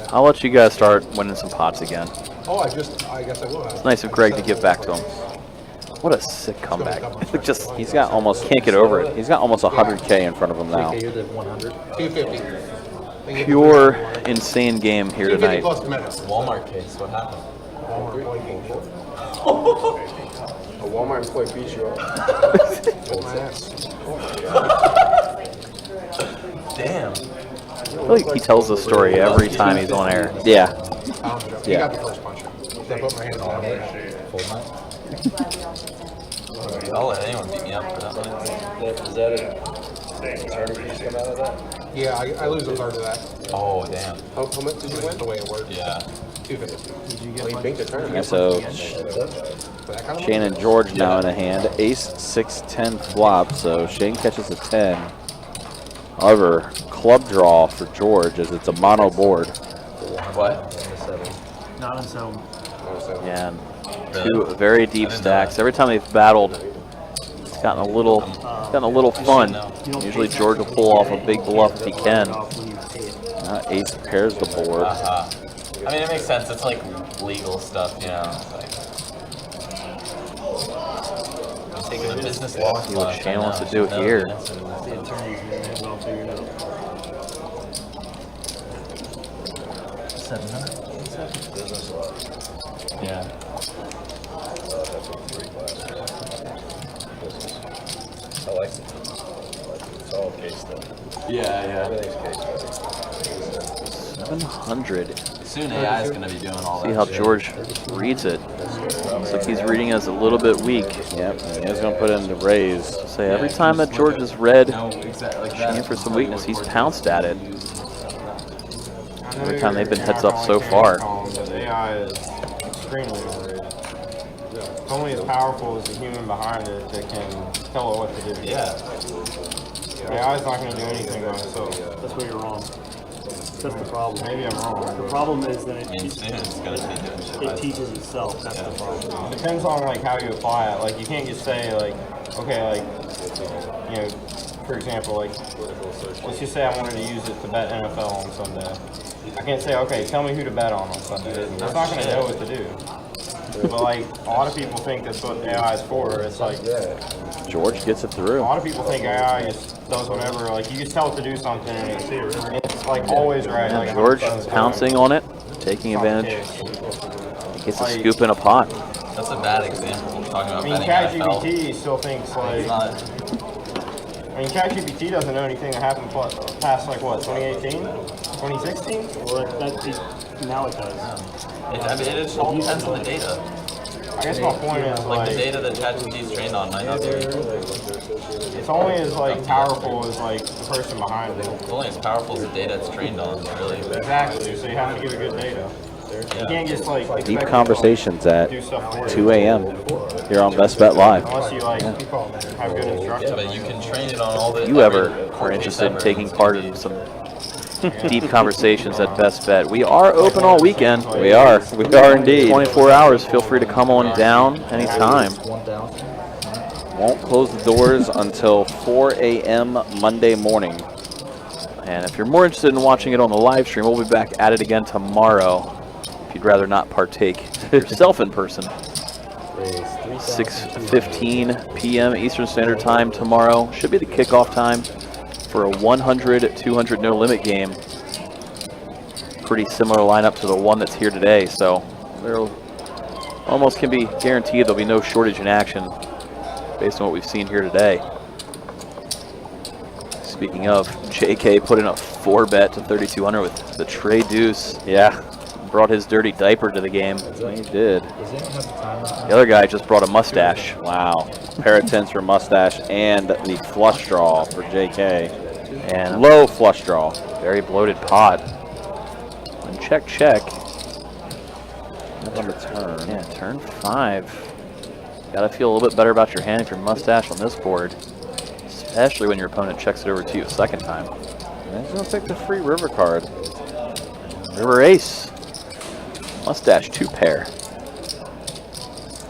I'll let you guys start winning some pots again. Oh, I guess I will. It's nice of Greg to give back to him. What a sick comeback. Just He's got almost, can't get over it. He's got almost 100K in front of him now. JK, you're the 100. 250. Pure insane game here tonight. Walmart case. What happened? A Walmart employee beat you up. Damn. I feel like he tells the story every time he's on air. Yeah. He got the first punch. Then put my hands on it. I'll let anyone beat me up for that one. Is that a tournament come out of that? Yeah, I lose a third of that. Oh, damn. How much did you win? The way it works. Yeah. 250. Well, you beat the tournament. So Shane and George now in a hand. Ace 6, 10 flop. So Shane catches a 10. However, club draw for George as it's a mono board. What? Not on so. Yeah, and 2 very deep stacks. Every time they've battled, it's gotten a little fun. Usually George will pull off a big bluff if he can. Ace pairs the board. I mean, it makes sense. It's like legal stuff, you know. I'm taking a business law See what Shane wants to do here. Yeah. I like it. It's all case stuff. Yeah. Everything's case stuff. 700. Soon AI is going to be doing all that. See how shit. George reads it. Looks like he's reading as a little bit weak. Yep, he's going to put in the raise. Say every time that George has read, No, exactly. Like showing for some weakness, he's pounced at it. Every time they've been heads up so far. The AI is extremely overrated. It's only as powerful as the human behind it that can tell it what to do. Yeah. AI is not going to do anything by itself. That's where you're wrong. That's the problem. Maybe I'm wrong. The problem is that I mean, soon it's going to be doing shit. it teaches itself. That's the problem. It depends on like how you apply it. Like you can't just say like, okay, like, you know, for example, like, let's just say I wanted to use it to bet NFL on Sunday. I can't say, okay, tell me who to bet on Sunday. It's not going to know what to do. But like, a lot of people think that's what AI is for. It's like, George gets it a through. lot of people think AI just does whatever. Like you just tell it to do something, and it's like always right. Yeah, Like George 100% pouncing on it, taking advantage. He gets a scoop in a pot. That's a bad example. Talking about I mean, betting NFL. ChatGPT still thinks like. It's not. I mean, ChatGPT doesn't know anything that happened past like what, 2018, 2016? Well, now it does. I mean, it all depends on the data. I guess my point is Like the data that ChatGPT is trained on might not be. it's only as like powerful as like the person behind it. It's only as powerful as the data it's trained on, really. Exactly. So you have to give it good data. You can't just like Deep expect conversations people at to do stuff for 2 you. a.m. here on Best Bet Live. Unless you like have good instructions. Yeah, but you can train it on all the. If you ever are interested in taking part in some deep conversations at Best Bet, we are open all weekend. We are indeed. 24 hours. Feel free to come on down anytime. Won't close the doors until 4 a.m. Monday morning. And if you're more interested in watching it on the live stream, we'll be back at it again tomorrow. If you'd rather not partake yourself in person. 6:15 p.m. Eastern Standard Time tomorrow. Should be the kickoff time for a 100-200 no limit game. Pretty similar lineup to the one that's here today, so there almost can be guaranteed there'll be no shortage in action based on what we've seen here today. Speaking of, JK put in a 4-bet to 3,200 with the Trey Deuce. Yeah, brought his dirty diaper to the game. he did. The other guy just brought a mustache. Wow. Pair of tens for mustache and the flush draw for JK. And low flush draw. Very bloated pot. And check. On the turn. Yeah, turn 5. Gotta feel a little bit better about your hand if you're mustache on this board. Especially when your opponent checks it over to you a second time. And he's going to take the free river card. River Ace. Mustache 2 pair.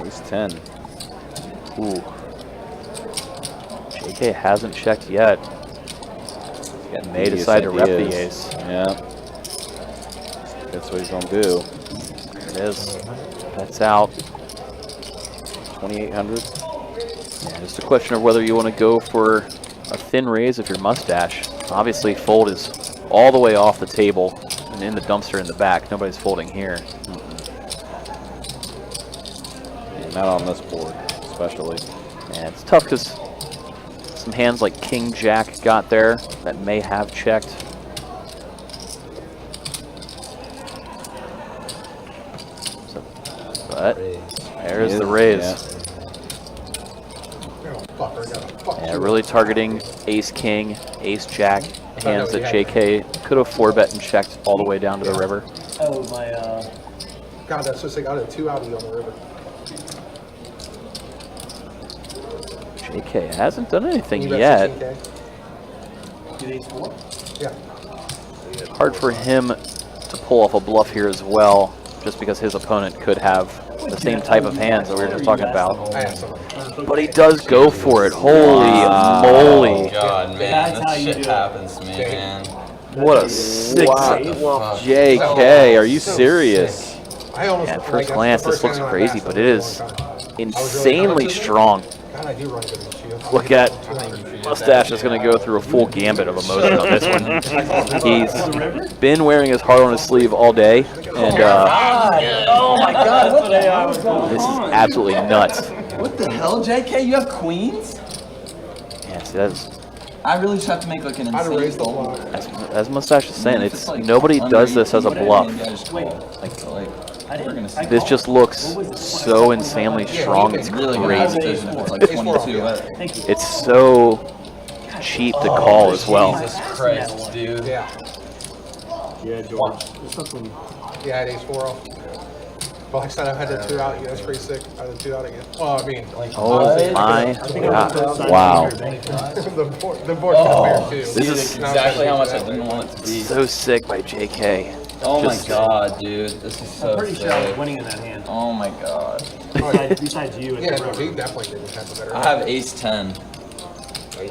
Ace 10. Ooh. JK hasn't checked yet. He may decide to rep the ace. Yeah. That's what he's going to do. There it is. That's out. 2,800. Yeah, just a question of whether you want to go for a thin raise if your mustache. Obviously, fold is all the way off the table and in the dumpster in the back. Nobody's folding here. Yeah, not on this board, especially. Yeah, it's tough because some hands like King Jack got there that may have checked. But there's the raise. Yeah, really targeting Ace King, Ace Jack, hands that JK could have 4-bet and checked all the way down to the river. Oh, my, God, that's just like out of 2 out on the river. JK hasn't done anything You bet yet. 16K? did ace 4? Yeah. Hard for him to pull off a bluff here as well, just because his opponent could have the same type of hands that we were just talking about. But he does go for it. Holy moly. Oh God, man, this shit happens to me, man. What a sick JK, are you serious? Yeah, at first glance, this looks crazy, but it is insanely strong. God, I do run good in the shield. Look at Mustache is going to go through a full gambit of emotion on this one. He's been wearing his heart on his sleeve all day, and Oh my God! What the hell? this is absolutely nuts. What the hell, JK? You have queens? Yeah, see, that's, I really just have to make like an insane fold. as Mustache is saying, it's nobody does this as a bluff. This just looks so insanely strong. It's crazy. It's so cheap to call as well. Jesus Christ, dude. Yeah. Yeah, George. There's something. Yeah, I had ace 4 off. Well, like I said, I had the 2 out. Yeah, that's pretty sick. I had the 2 out again. Oh, I mean, like. Oh my God! Wow. the board's kind of weird too. This is exactly how much I didn't want it to be. So sick by JK. Oh my Just- God, dude. This is so I'm pretty sure I was sick. winning in that hand. Oh my God. Besides you. And Yeah, the no, river. he definitely didn't have the better. I have ace 10.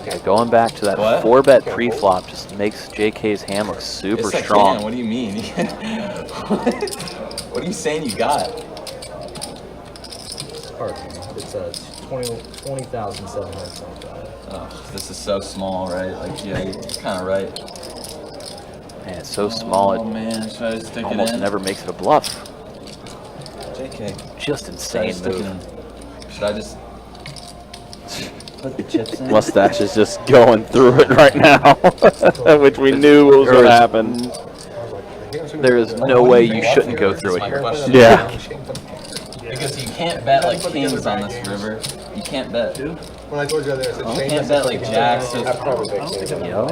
Yeah, going back to that What? 4-bet pre-flop just makes JK's hand look super Yes, I strong. can. What do you mean? What are you saying you got? It's 20,775. Oh, this is so small, right? Like, yeah, you're kind of right. Man, it's so small Oh man, should I just stick it almost in? never makes it a bluff. JK. Just insane Should I move. stick it in? Should I just put the chips in? Mustache is just going through it right now, which we knew was going to happen. There is no way you shouldn't go through it My here. question. Yeah. Because you can't bet like kings on this river. You can't bet. When I told you that, I said You change. can't bet like jacks. So Yo.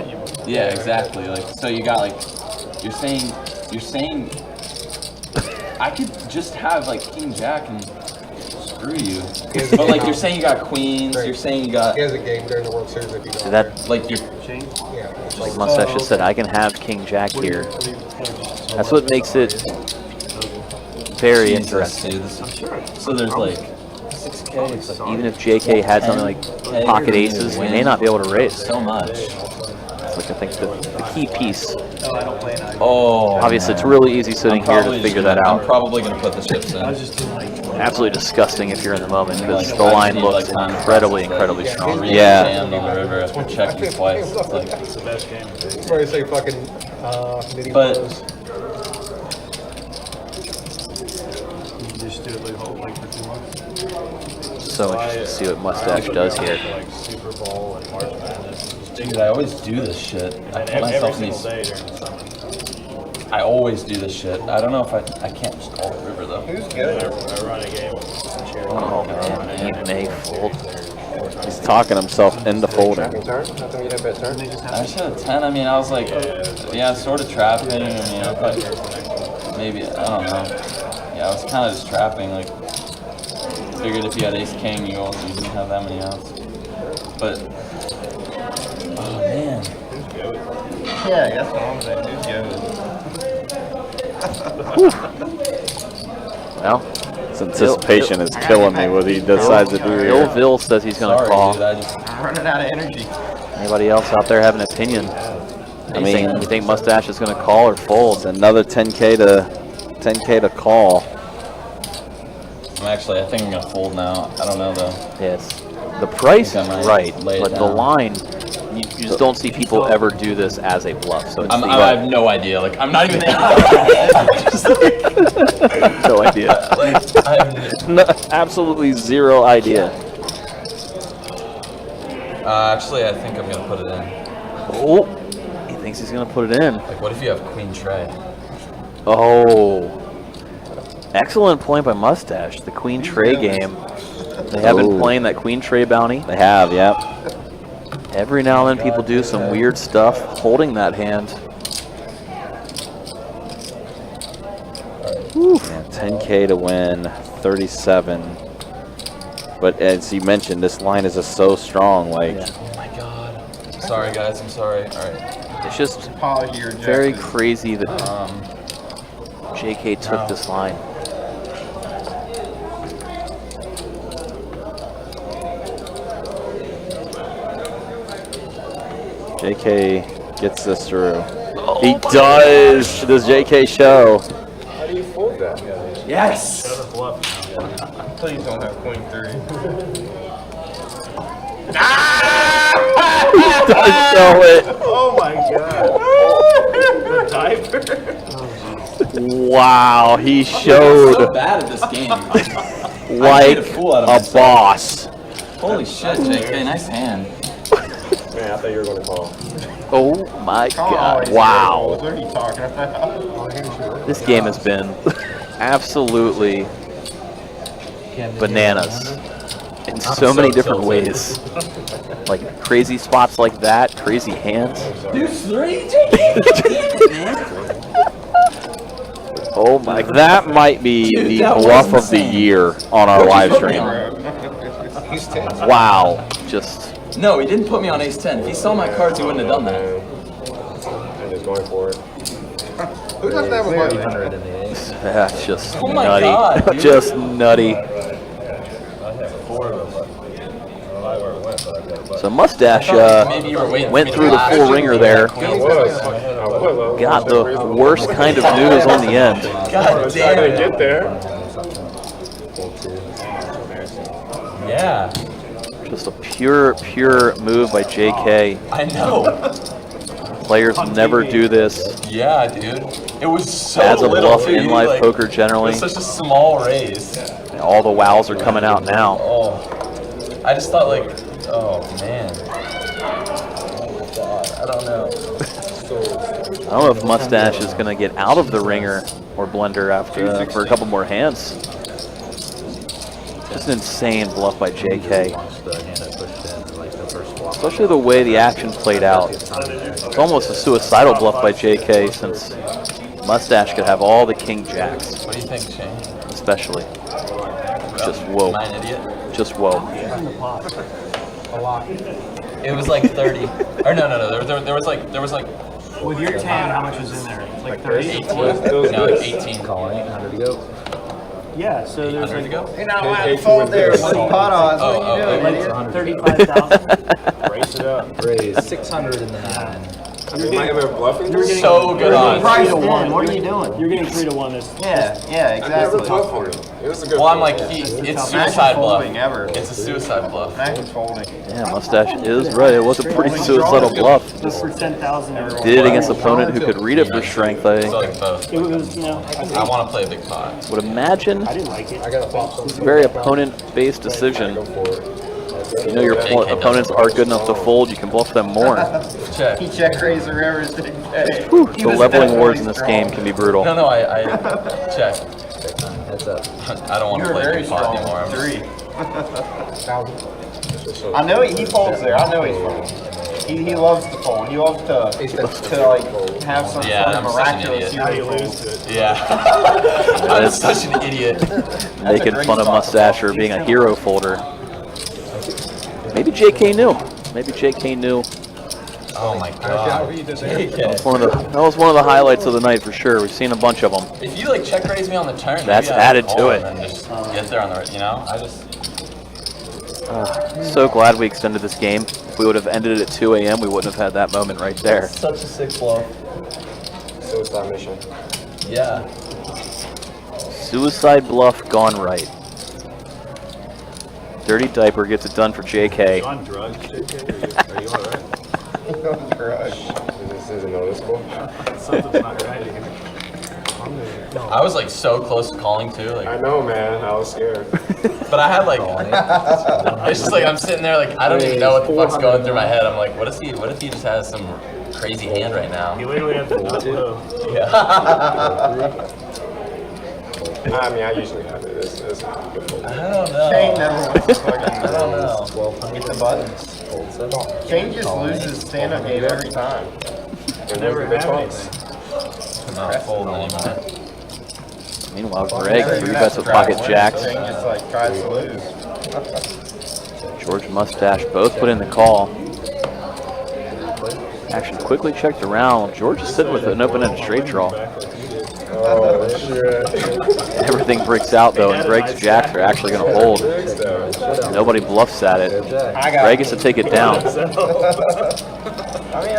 yeah, exactly. Like, so you got like, you're saying, I could just have like king jack and screw you. But like, you're saying you got queens. You're saying you got He has a game during the World Series if you So don't. that, like your. Yeah. like Mustache just said, I can have King Jack here. That's what makes it very Jesus, interesting. dude, so there's like 6K. It's like Even if JK had something like pocket aces, we may not be able to raise. so much. It's like I think the key piece. Oh, Obviously, man. it's really easy sitting here to figure that I'm out. probably gonna put the chips in. Absolutely disgusting if you're in the moment because the line looks incredibly strong. Really Yeah. jammed on the river after checking twice. It's like, It's the best game. That's why I say fucking knitting But- clothes. You just do it like for 2 months. So interested to see what Mustache does here. Like Super Bowl and March Madness. dude, I always do this shit. I put Every myself in single these. day during the summer. I always do this shit. I don't know if I can't just call the river though. Who's good? I run a game with Cherry. Oh man, he may fold. He's talking himself into folding. Nothing turn? Nothing you have bet turn? I just had a 10. I mean, I was like, yeah, sort of trapping. I mean, but maybe, I don't know. Yeah, I was kind of just trapping. Like, figured if you had ace king, you also didn't have that many outs. But, oh man. Yeah, that's what I'm saying. Who's good? Well, This anticipation is killing me what he decides to do Bill here. Ville says he's going to Sorry, call. dude. I just, I'm running out of energy. Anybody else out there have an opinion? I mean, You think Mustache is going to call or fold? it's another 10K to call. I think I'm gonna fold now. I don't know though. Yes. The price I is think I might right, lay it but the down. line, you just don't see people ever do this as a bluff. So it's I have no idea. Like, I'm not even. no idea. Like, I have No, absolutely zero idea. actually, I think I'm gonna put it in. Oh, he thinks he's going to put it in. Like, what if you have queen tray? Oh. Excellent point by Mustache. The Queen Tray game. They have been playing that Queen Tray bounty. They have, yep. Every now and then people do some weird stuff holding that hand. Yeah, 10K to win, 37. But as you mentioned, this line is just so strong. Like, Oh my god. Sorry, guys. I'm sorry. All right. It's just Apology rejected. very crazy that JK took this line. JK gets this through. He does. Does JK show? How do you fold that? Yes. Please don't have queen 3. does show it. Oh my god. The diaper. Wow, he I'm so showed bad at this game. like a fool out of a myself. boss. Holy shit, JK, nice hand. Man, I thought you were going to call. Oh my god. Wow. What are you talking about? This game has been absolutely bananas in so many different ways. Like crazy spots like that, crazy hands. Deuce 3, JK. Oh my, that might be the bluff of the year on our live stream. Wow, just No, he didn't put me on ace 10. If he saw my cards, he wouldn't have done that. I'm just going for it. Who doesn't have a button? 300 in the ace. that's just Oh my nutty. God, dude. Just nutty. So Mustache Maybe you were waiting went for through me the to full laugh. ringer there. I was. Got the worst kind of news on the end. God I damn didn't it. get there. Yeah, Just a pure move by JK. I know. Players never do this Yeah, dude. It was so as a little, bluff too. in You, live like, poker It generally. was such a small raise. All the wows are coming out now. Oh, I just thought like, oh man. Oh God, I don't know. I don't know if Mustache is going to get out of the ringer or blender after for a couple more hands. Just an insane bluff by JK. Especially the way the action played out. It's almost a suicidal bluff by JK since Mustache could have all the king jacks, What do you think, Shane? especially. Just whoa. Am I an idiot? Just whoa. It was like 30. Or no. There was like With your 10, how much was in there? Like 30? 18. No, like 18. Calling 800 to go. Yeah, so there's 100 to like, go. You're not allowed to fold there. What are you pot odds? What are you doing, idiot? like 35,000. Brace it up. Raise 600 in the 9. You're Am I getting, ever bluffing? you're getting, So good odds. Price in. What are you doing? you're getting 3 to 1 this. Yeah, I never exactly. bluffed for him. It was a good Well, I'm bluff. like, it's Imagine suicide bluff. folding ever. It's a suicide bluff. Imagine folding. Yeah, Mustache is right. It was a pretty suicidal bluff. Just for 10,000. Did it against an opponent who could read it for strength, So I like both. It was, you know, I want to play a big pot. would imagine. I didn't like it. I got to flop It's a something. very opponent-based decision. Go for it. You know your opponents are good enough to fold, you can bluff them more. Check. He check raised the rivers, didn't pay. The leveling wars in this game can be brutal. No, I check. Heads up. I don't want You to were play very big pot strong. anymore. I'm just- 3. I know he folds there. I know he's folding. He loves to fold. He loves to like have some Yeah, sort of I'm such an miraculous idiot. hero fold. Yeah. I'm such an idiot. Making fun of Mustache for being a hero folder. Maybe JK knew. Maybe JK knew. Oh my God. That was one of the highlights of the night for sure. We've seen a bunch of them. If you like check raise me on the turn, That's maybe I'd added call to and it. then just get there on the, you know, I just. So glad we extended this game. If we would have ended it at 2 a.m., we wouldn't have had that moment right there. Such a sick bluff. Suicide mission. Yeah. Suicide bluff gone right. Dirty Diaper gets it done for JK. On drugs. Are you alright? This isn't noticeable. Something's not right. I was like so close to calling too, I like, know, man. I was scared. but I had like, it's just like I'm sitting there like I don't even know what the fuck's going through my head. I'm like, what if he just has some crazy hand right now? You literally have to low. Yeah. I mean, I usually have it. It's a good fold. I don't know. Shane never wants to fucking I don't know. hit the buttons. Shane just loses stand-up game every time. Never have calls. I'm not folding anymore. Meanwhile, Greg, 3 bets with pocket jacks. Shane just like tries to lose. George Mustache both put in the call. Action quickly checked around. George is sitting with an open-ended straight draw. Oh, shit. Everything breaks out though, and Greg's jacks are actually going to hold. Nobody bluffs at it. Greg gets to take it down. I mean, I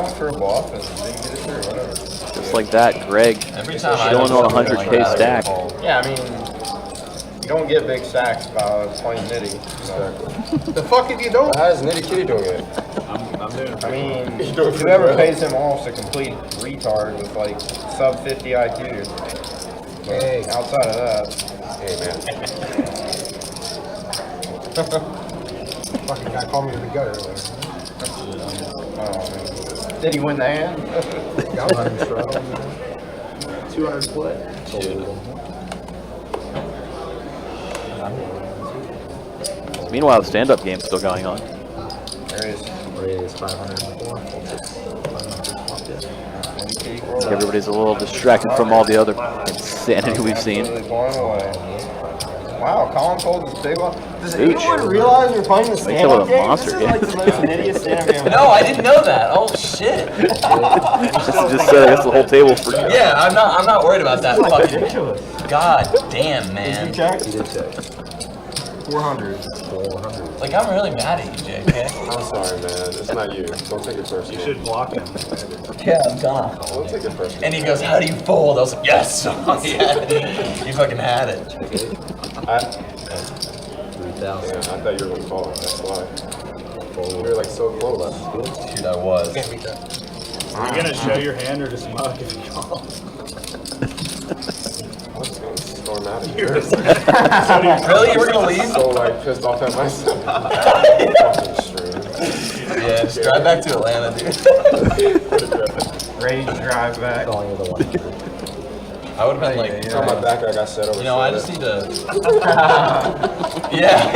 went for a bluff and didn't get it through, whatever. Just like that, Greg Every time I chilling do on a something 100K like that, I stack. call. Yeah, I mean, you don't get big stacks by playing nitty. The fuck if you don't? How is Nitty Kitty doing it? I'm there. I mean, whoever pays him off is a complete retard with like sub 50 IQ. But outside of that, Hey, man. Fucking guy called me to the gutter earlier. did he win the hand? Yeah, I'm having a struggle. 200 split. Meanwhile, the stand-up game's still going on. There is. Raise 504. Everybody's a little distracted from all the other insanity we've seen. Absolutely blown away. Wow, Colin told this big one. Does Ooch. anyone realize we're playing the Wait till stand-up a game? monster This is like the most nittiest stand-up game. No, I didn't know that. Oh shit. Just said I guess the whole table's for Yeah, I'm not worried about that fucking. God damn, man. Did you check? He did check. 400. 400. Like, I'm really mad at you, JK. I'm sorry, man. It's not you. Don't take it personally. You should block him. Yeah, I'm gone. Don't take it personally. And he goes, how do you fold? I was like, yes. Oh, yeah. You fucking had it. 3,000. I thought you were going to fall. That's why. You were like so close. Dude, I was. Are you gonna show your hand or just mug if you call? I was going to storm out of here. Really? You were gonna leave? So like pissed off at myself. Fucking stream. Yeah, just drive back to Atlanta, dude. Ready to drive back. Calling it a 100. I would have been like, It's on my back. I got set over. you know, I just shoulder. need to. Yeah.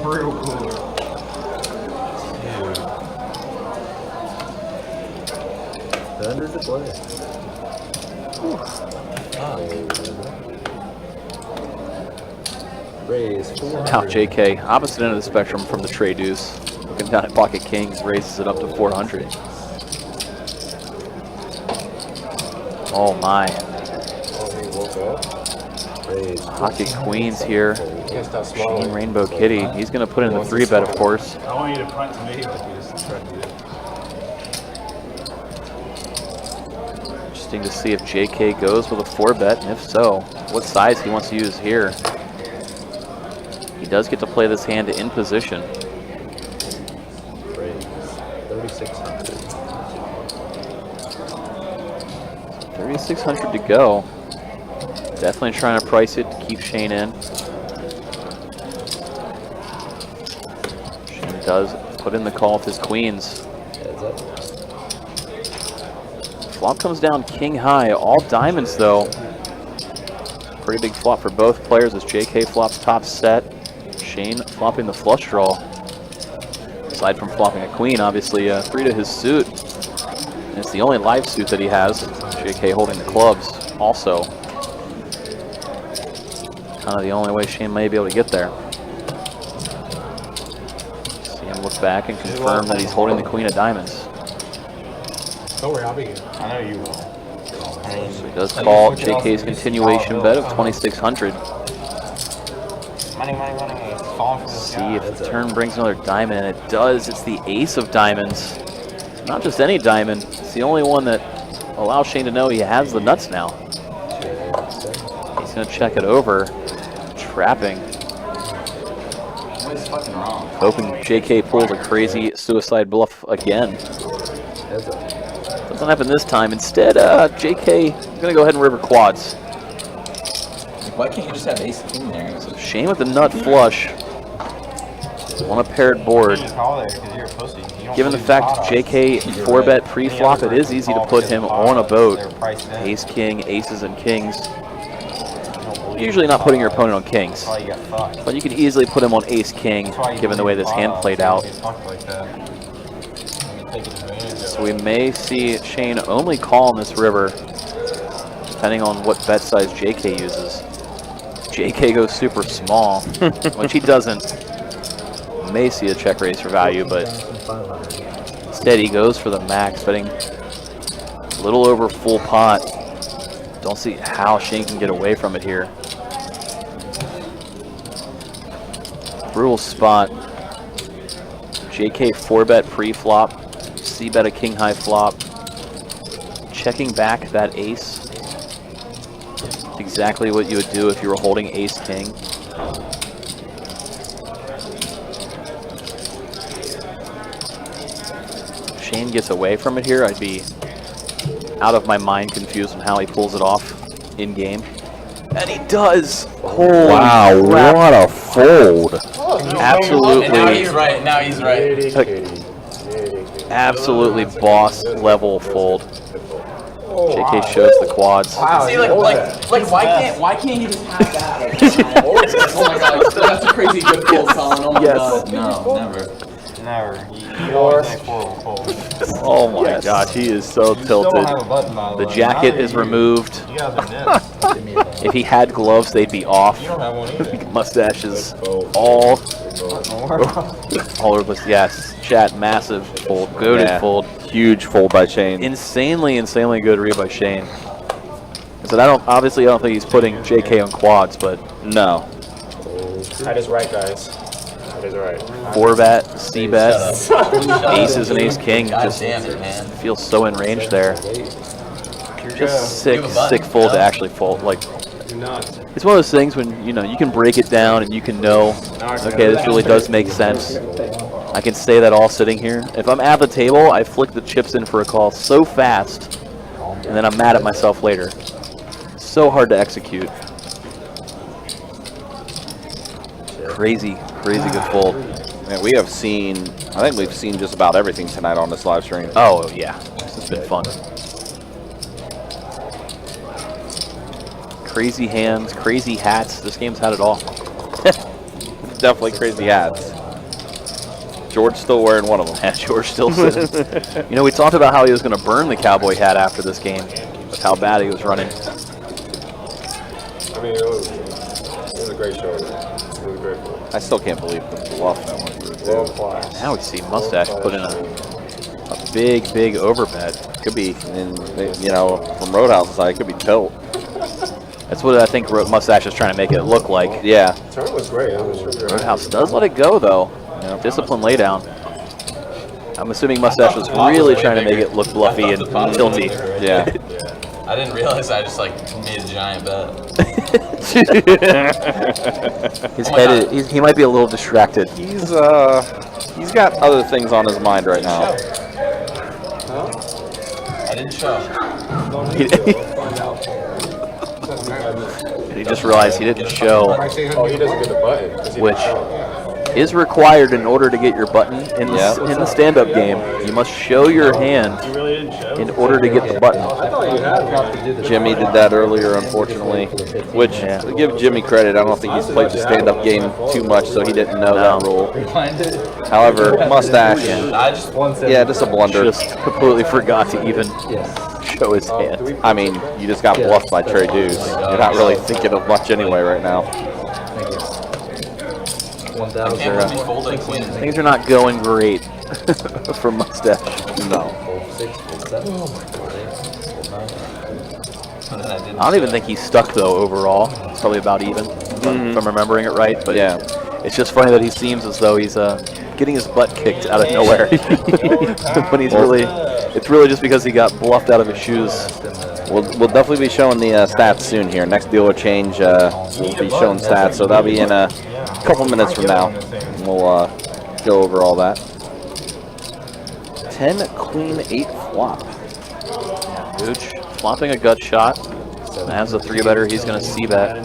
Real cool. The under's a play. Raise 400. Now JK, opposite end of the spectrum from the Trey Deuce. Looking down at Pocket Kings, raises it up to 400. Oh my. Oh, he woke up. Raise Pocket Queens here. Can't stop Shane smiling. Rainbow Kitty. He's going to put in the 3-bet, of course. I want you to punt to me like you just tried to do. Interesting to see if JK goes with a 4-bet, and if so, what size he wants to use here. He does get to play this hand in position. raise 3,600. 3,600 to go. Definitely trying to price it to keep Shane in. Shane does put in the call with his queens. Heads up. Flop comes down king high, all diamonds though. Pretty big flop for both players as JK flops top set. Shane flopping the flush draw. Aside from flopping a queen, obviously 3 to his suit. And it's the only live suit that he has. JK holding the clubs also. Kind of the only way Shane may be able to get there. See him look back and confirm that he's holding the queen of diamonds. Don't worry, I'll be here. I know you will. So he does call JK's continuation bet of 2,600. Money, money, money. It's falling from the See sky. if the turn brings another diamond, and it does. It's the ace of diamonds. Not just any diamond. It's the only one that allows Shane to know he has the nuts now. He's going to check it over. Trapping. What is fucking wrong? Hoping JK pulls a crazy suicide bluff again. Heads up. Doesn't happen this time. Instead, JK is going to go ahead and river quads. Why can't you just have ace king there? So Shane with the nut flush. On a paired board. You just call there 'cause you're a pussy. You don't Given the believe fact products. JK 4-bet pre-flop, it is easy to put him on a boat. They're priced in. Ace, king, aces, and kings. You don't believe Usually not putting your opponent on kings. That's why you got fucked. But you could easily put him on ace, king, That's why you given the way believe this hand products. played You out. don't get fucked like that. You take advantage of So we may see Shane only call on this river, depending on what bet size JK uses. JK goes super small, which he doesn't. May see a check raise for value, but 500. instead he goes for the max, betting a little over full pot. Don't see how Shane can get away from it here. Brutal spot. JK 4-bet pre-flop. C-bet a king high flop. Checking back that ace. It's exactly what you would do if you were holding ace king. Shane gets away from it here, I'd be out of my mind confused on how he pulls it off in game. And he does. Holy Wow, crap. what a fold. Absolutely. And now he's right. Now he's right. Absolutely boss level fold. JK shows the quads. Wow, see, like, why can't he just have that? Oh my god, that's a crazy good fold, Colin. Oh my god. No, never. Never. You always say fold. Oh my gosh, he is so tilted. The jacket is removed. You guys are nips. If he had gloves, they'd be off. You don't have one either. Mustaches all over the place. Yes, chat, massive fold, goated fold. Huge fold by Shane. Insanely good read by Shane. I said, I don't think he's putting JK on quads, but No. That is right, guys. That is right. 4-bet, C-bet, aces and ace-king. Just Damn it, man. feels so in range there. Just sick fold to actually fold. Like, it's one of those things when, you know, you can break it down and you can know, okay, this really does make sense. I can say that all sitting here. If I'm at the table, I flick the chips in for a call so fast, and then I'm mad at myself later. So hard to execute. Crazy good fold. Man, we have seen, I think we've seen just about everything tonight on this live stream. Oh, yeah. This has been fun. Crazy hands, crazy hats. This game's had it all. Definitely crazy hats. George still wearing one of them. Yeah, George still sitting. You know, we talked about how he was going to burn the cowboy hat after this game, with how bad he was running. I mean, it was a great show. It was a great show. I still can't believe the bluff that went through, too. Now we see Mustache put in a big overbet. Could be, you know, from Roadhouse's side, it could be tilt. That's what I think Mustache is trying to make it look like. Yeah. The turn was great. It was really Roadhouse does let it go, though. Yep. Discipline laydown. I'm assuming Mustache was really trying to make it look bluffy and tilty. Yeah. I didn't realize I just like made a giant bet. His head is, he might be a little distracted. He's got other things on his mind right now. I didn't show. He just realized he didn't show, Oh, he doesn't get the button. which is required in order to get your button in the stand-up game. You must show your hand in order to get the button. Jimmy did that earlier, unfortunately, which, to give Jimmy credit, I don't think he's played the stand-up game too much, so he didn't know that rule. However, Mustache, just a blunder. Just completely forgot to even show his hand. I mean, you just got bluffed by Trey Deuce. You're not really thinking of much anyway right now. Things are not going great for Mustache. No. I don't even think he's stuck, though, overall. It's probably about even, if I'm remembering it right. But yeah, it's just funny that he seems as though he's getting his butt kicked out of nowhere. When he's it's really just because he got bluffed out of his shoes. We'll definitely be showing the stats soon here. Next dealer change, we'll be showing stats, so that'll be in a couple minutes from now. We'll go over all that. 10 queen 8 flop. Gooch flopping a gut shot. As a 3-better, he's going to see that.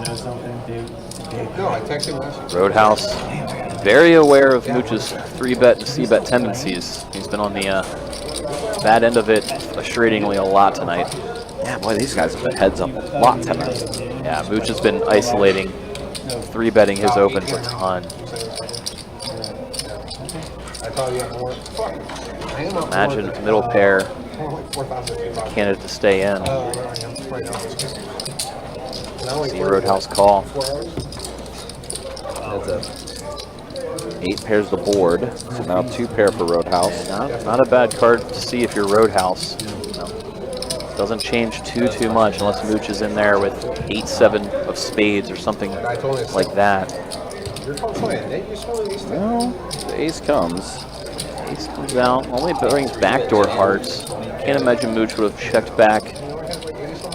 Roadhouse, very aware of Mooch's 3-bet and C-bet tendencies. He's been on the bad end of it frustratingly a lot tonight. Yeah, boy, these guys have been heads up a lot tonight. Yeah, Mooch has been isolating, 3-betting his opens a ton. Imagine middle pair candidate to stay in. See Roadhouse call. 8 pairs the board, so now 2 pair for Roadhouse. Not a bad card to see if you're Roadhouse. Doesn't change too much unless Mooch is in there with 8-7 of spades or something like that. Well, the ace comes. Ace comes out, only brings backdoor hearts. Can't imagine Mooch would have checked back,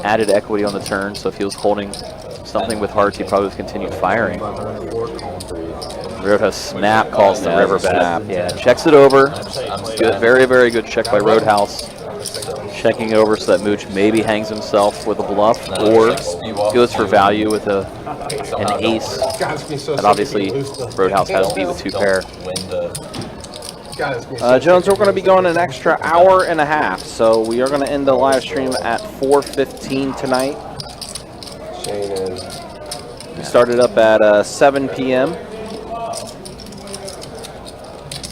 added equity on the turn, so if he was holding something with hearts, he probably would have continued firing. Roadhouse snap calls the Yeah, river bet. snap. Yeah, checks it over. Good, very, very good check by Roadhouse. Checking over so that Mooch maybe hangs himself with a bluff or goes for value with an ace. That obviously Roadhouse has beat with 2 pair. Jones, we're going to be going an extra hour and a half, so we are going to end the live stream at 4:15 tonight. We started up at 7 p.m.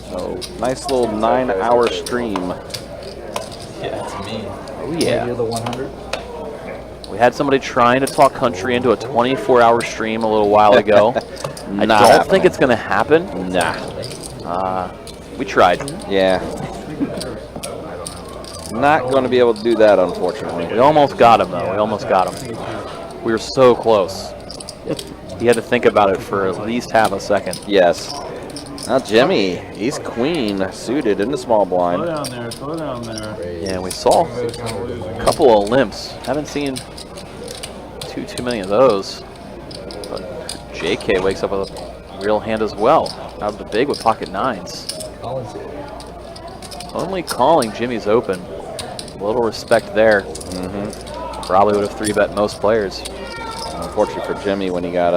So nice little 9-hour stream. Yeah, it's me. Oh yeah. You're the 100. We had somebody trying to talk country into a 24-hour stream a little while ago. I Not don't happening. think it's going to happen. Nah. We tried. Yeah. Not going to be able to do that, unfortunately. We almost got him, though. We almost got him. We were so close. He had to think about it for at least half a second. Yes. Now Jimmy, he's queen suited in the small blind. Go down there. Go down there. Yeah, we saw a couple of limps. Haven't seen too many of those. But JK wakes up with a real hand as well. Out of the big with pocket 9s. Only calling Jimmy's open. A little respect there. Probably would have 3-bet most players. Unfortunately for Jimmy, when he got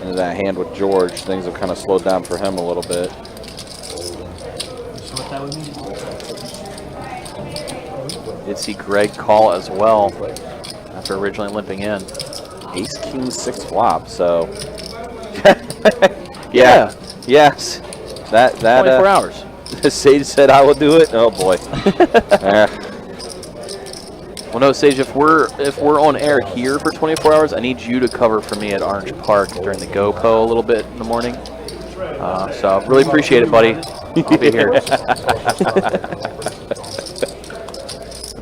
into that hand with George, things have kind of slowed down for him a little bit. Did see Greg call as well after originally limping in. Ace King 6 flop, so yeah. Yes. That 24 hours. Sage said I will do it. Oh boy. Well, no, Sage, if we're on air here for 24 hours, I need you to cover for me at Orange Park during the GoPro a little bit in the morning. So really appreciate it, buddy. I'll be here. I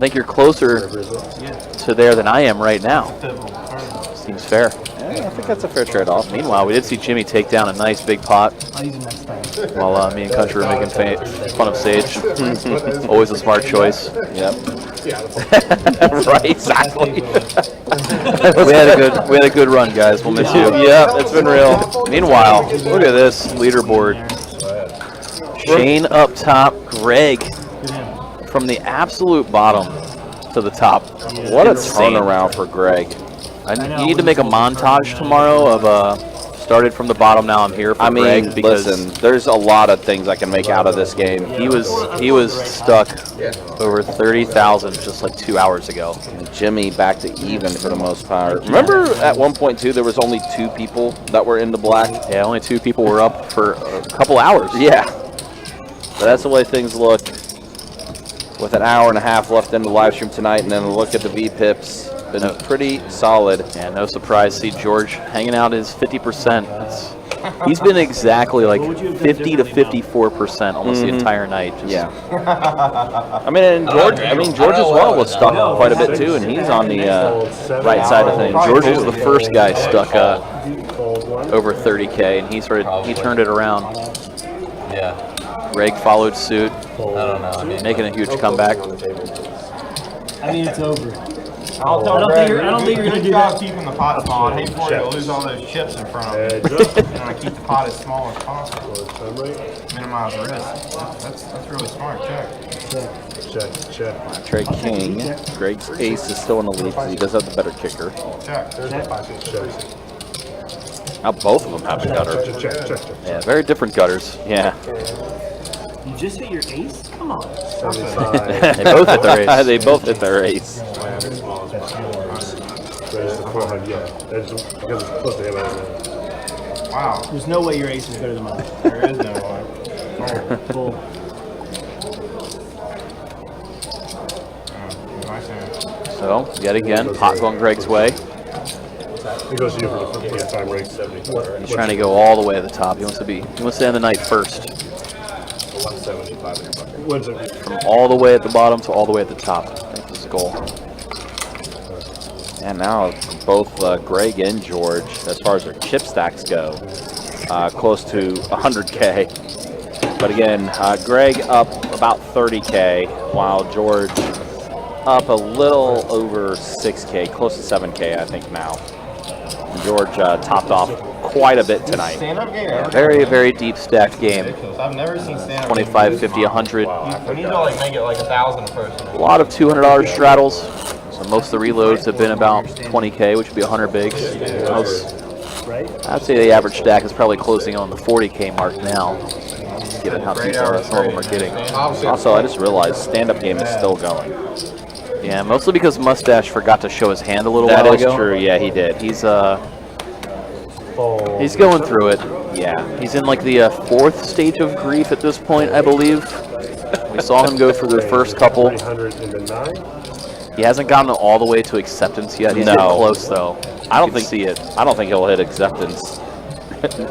think you're closer to there than I am right now. Seems fair. Yeah, I think that's a fair trade-off. Meanwhile, we did see Jimmy take down a nice big pot while me and Country were making fun of Sage. Always a smart choice. Yep. Right, exactly. we had a good run, guys. We'll miss you. Yep, it's been real. Meanwhile, look at this leaderboard. Shane up top, Greg from the absolute bottom to the top. What a Insane. turnaround for Greg. You need to make a montage tomorrow of started from the bottom, now I'm here for Greg, because listen, there's a lot of things I can make out of this game. He was stuck over 30,000 just like 2 hours ago. And Jimmy back to even for the most part. Remember at one point too, there was only 2 people that were in the black? Yeah, only 2 people were up for a couple hours. Yeah. But that's the way things look. With an hour and a half left in the live stream tonight, and then a look at the VPIPs. Been pretty solid. Yeah, no surprise. See George hanging out his 50%. He's been exactly like 50 to 54% almost the entire night. Yeah. I mean, George as well was stuck quite a bit too, and he's on the right side of things. George was the first guy stuck over 30K, and he turned it around. Yeah. Greg followed suit. I don't know. Making a huge comeback. I mean, it's over. I don't think you're going to do that. Keeping the pot small. I hate for you to lose all those chips in front of you. And I keep the pot as small as possible. Minimize risk. That's really smart. Check. Trey King. Greg's ace is still in the lead because he does have the better kicker. Check. Now both of them have the gutter. Yeah, very different gutters. Yeah. You just hit your ace? Come on. They both hit their ace. They both hit their ace. Wow. There's no way your ace is better than mine. There is no way. Full. Nice hand. So, yet again, pot going Greg's way. He goes to you for the first time, Rick. He's trying to go all the way at the top. He wants to end the night first. 175 in your bucket. From all the way at the bottom to all the way at the top. I think this is the goal. And now both Greg and George, as far as their chip stacks go, close to 100K. But again, Greg up about 30K, while George up a little over 6K, close to 7K, I think now. And George topped off quite a bit tonight. Stand-up game ever? Very, very deep stacked game. Ridiculous. I've never seen stand-up 25, 50, 100. We need to like make it like 1,000 a person. A lot of $200 straddles. So most of the reloads have been about 20K, which would be 100 bigs. I'd say the average stack is probably closing on the 40K mark now, given how deep some of them are getting. Also, I just realized stand-up game is still going. Yeah, mostly because Mustache forgot to show his hand a little while ago. That is true. Yeah, he did. He's going through it. Yeah. He's in like the fourth stage of grief at this point, I believe. We saw him go for the first couple. He hasn't gotten all the way to acceptance yet. He's getting close though. I don't think he'll hit acceptance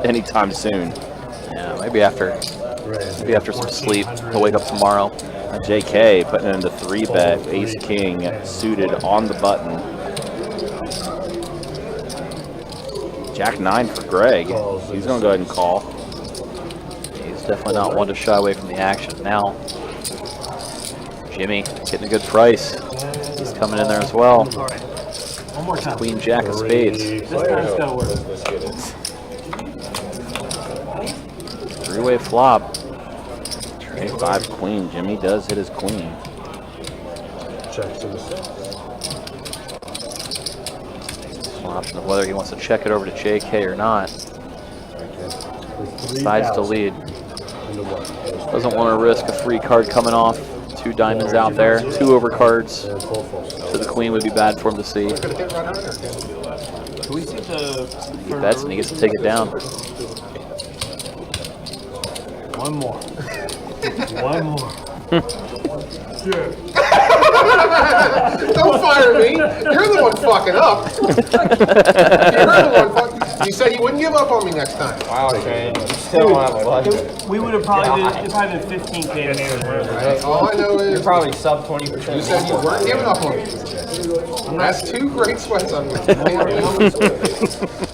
anytime soon. Yeah, maybe after some sleep. He'll wake up tomorrow. JK putting it into 3-bet, ace king suited on the button. Jack 9 for Greg. He's going to go ahead and call. He's definitely not one to shy away from the action now. Jimmy getting a good price. He's coming in there as well. One more time. Queen Jack of spades. This time's gotta work. Three-way flop. Trade 5 queen. Jimmy does hit his queen. Checks to the 6. An option of whether he wants to check it over to JK or not. Decides to lead. Doesn't want to risk a free card coming off. 2 diamonds out there. 2 overcards. So the queen would be bad for him to see. He bets and he gets to take it down. One more. One more. Don't fire me. You're the one fucking up. You're the one fucking. You said you wouldn't give up on me next time. Wow, Shane. You still don't have a budget. We would have probably been 15K. Right, all I know is You're probably sub 20%. you said you weren't giving up on me. That's 2 great sweats on me.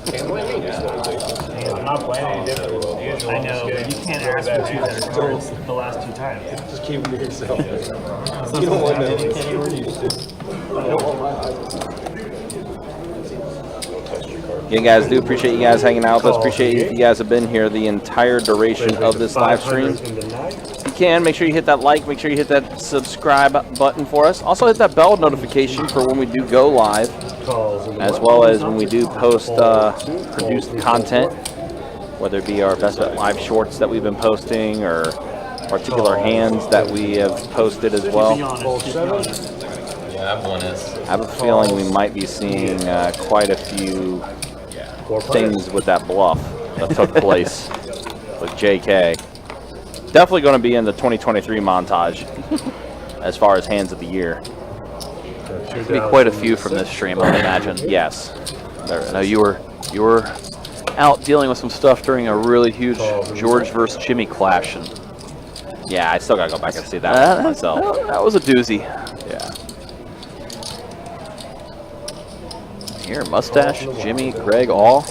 Can't blame me. I'm not planning to do it. I know, but you can't ask for 2 that are close the last 2 times. Just keep it to yourself. You don't want that. You can't even use it. Again, guys, do appreciate you guys hanging out with us. Appreciate if you guys have been here the entire duration of this live stream. If you can, make sure you hit that like, make sure you hit that subscribe button for us. Also hit that bell notification for when we do go live, as well as when we do post produced content, whether it be our Best Bet Live shorts that we've been posting or particular hands that we have posted as well. Yeah, that one is. I have a feeling we might be seeing quite a few things with that bluff that took place with JK. Definitely going to be in the 2023 montage as far as hands of the year. There'll be quite a few from this stream, I would imagine. Yes. I know you were out dealing with some stuff during a really huge George versus Jimmy clash, and yeah, I still got to go back and see that one myself. That was a doozy. Yeah. Here, Mustache, Jimmy, Greg, all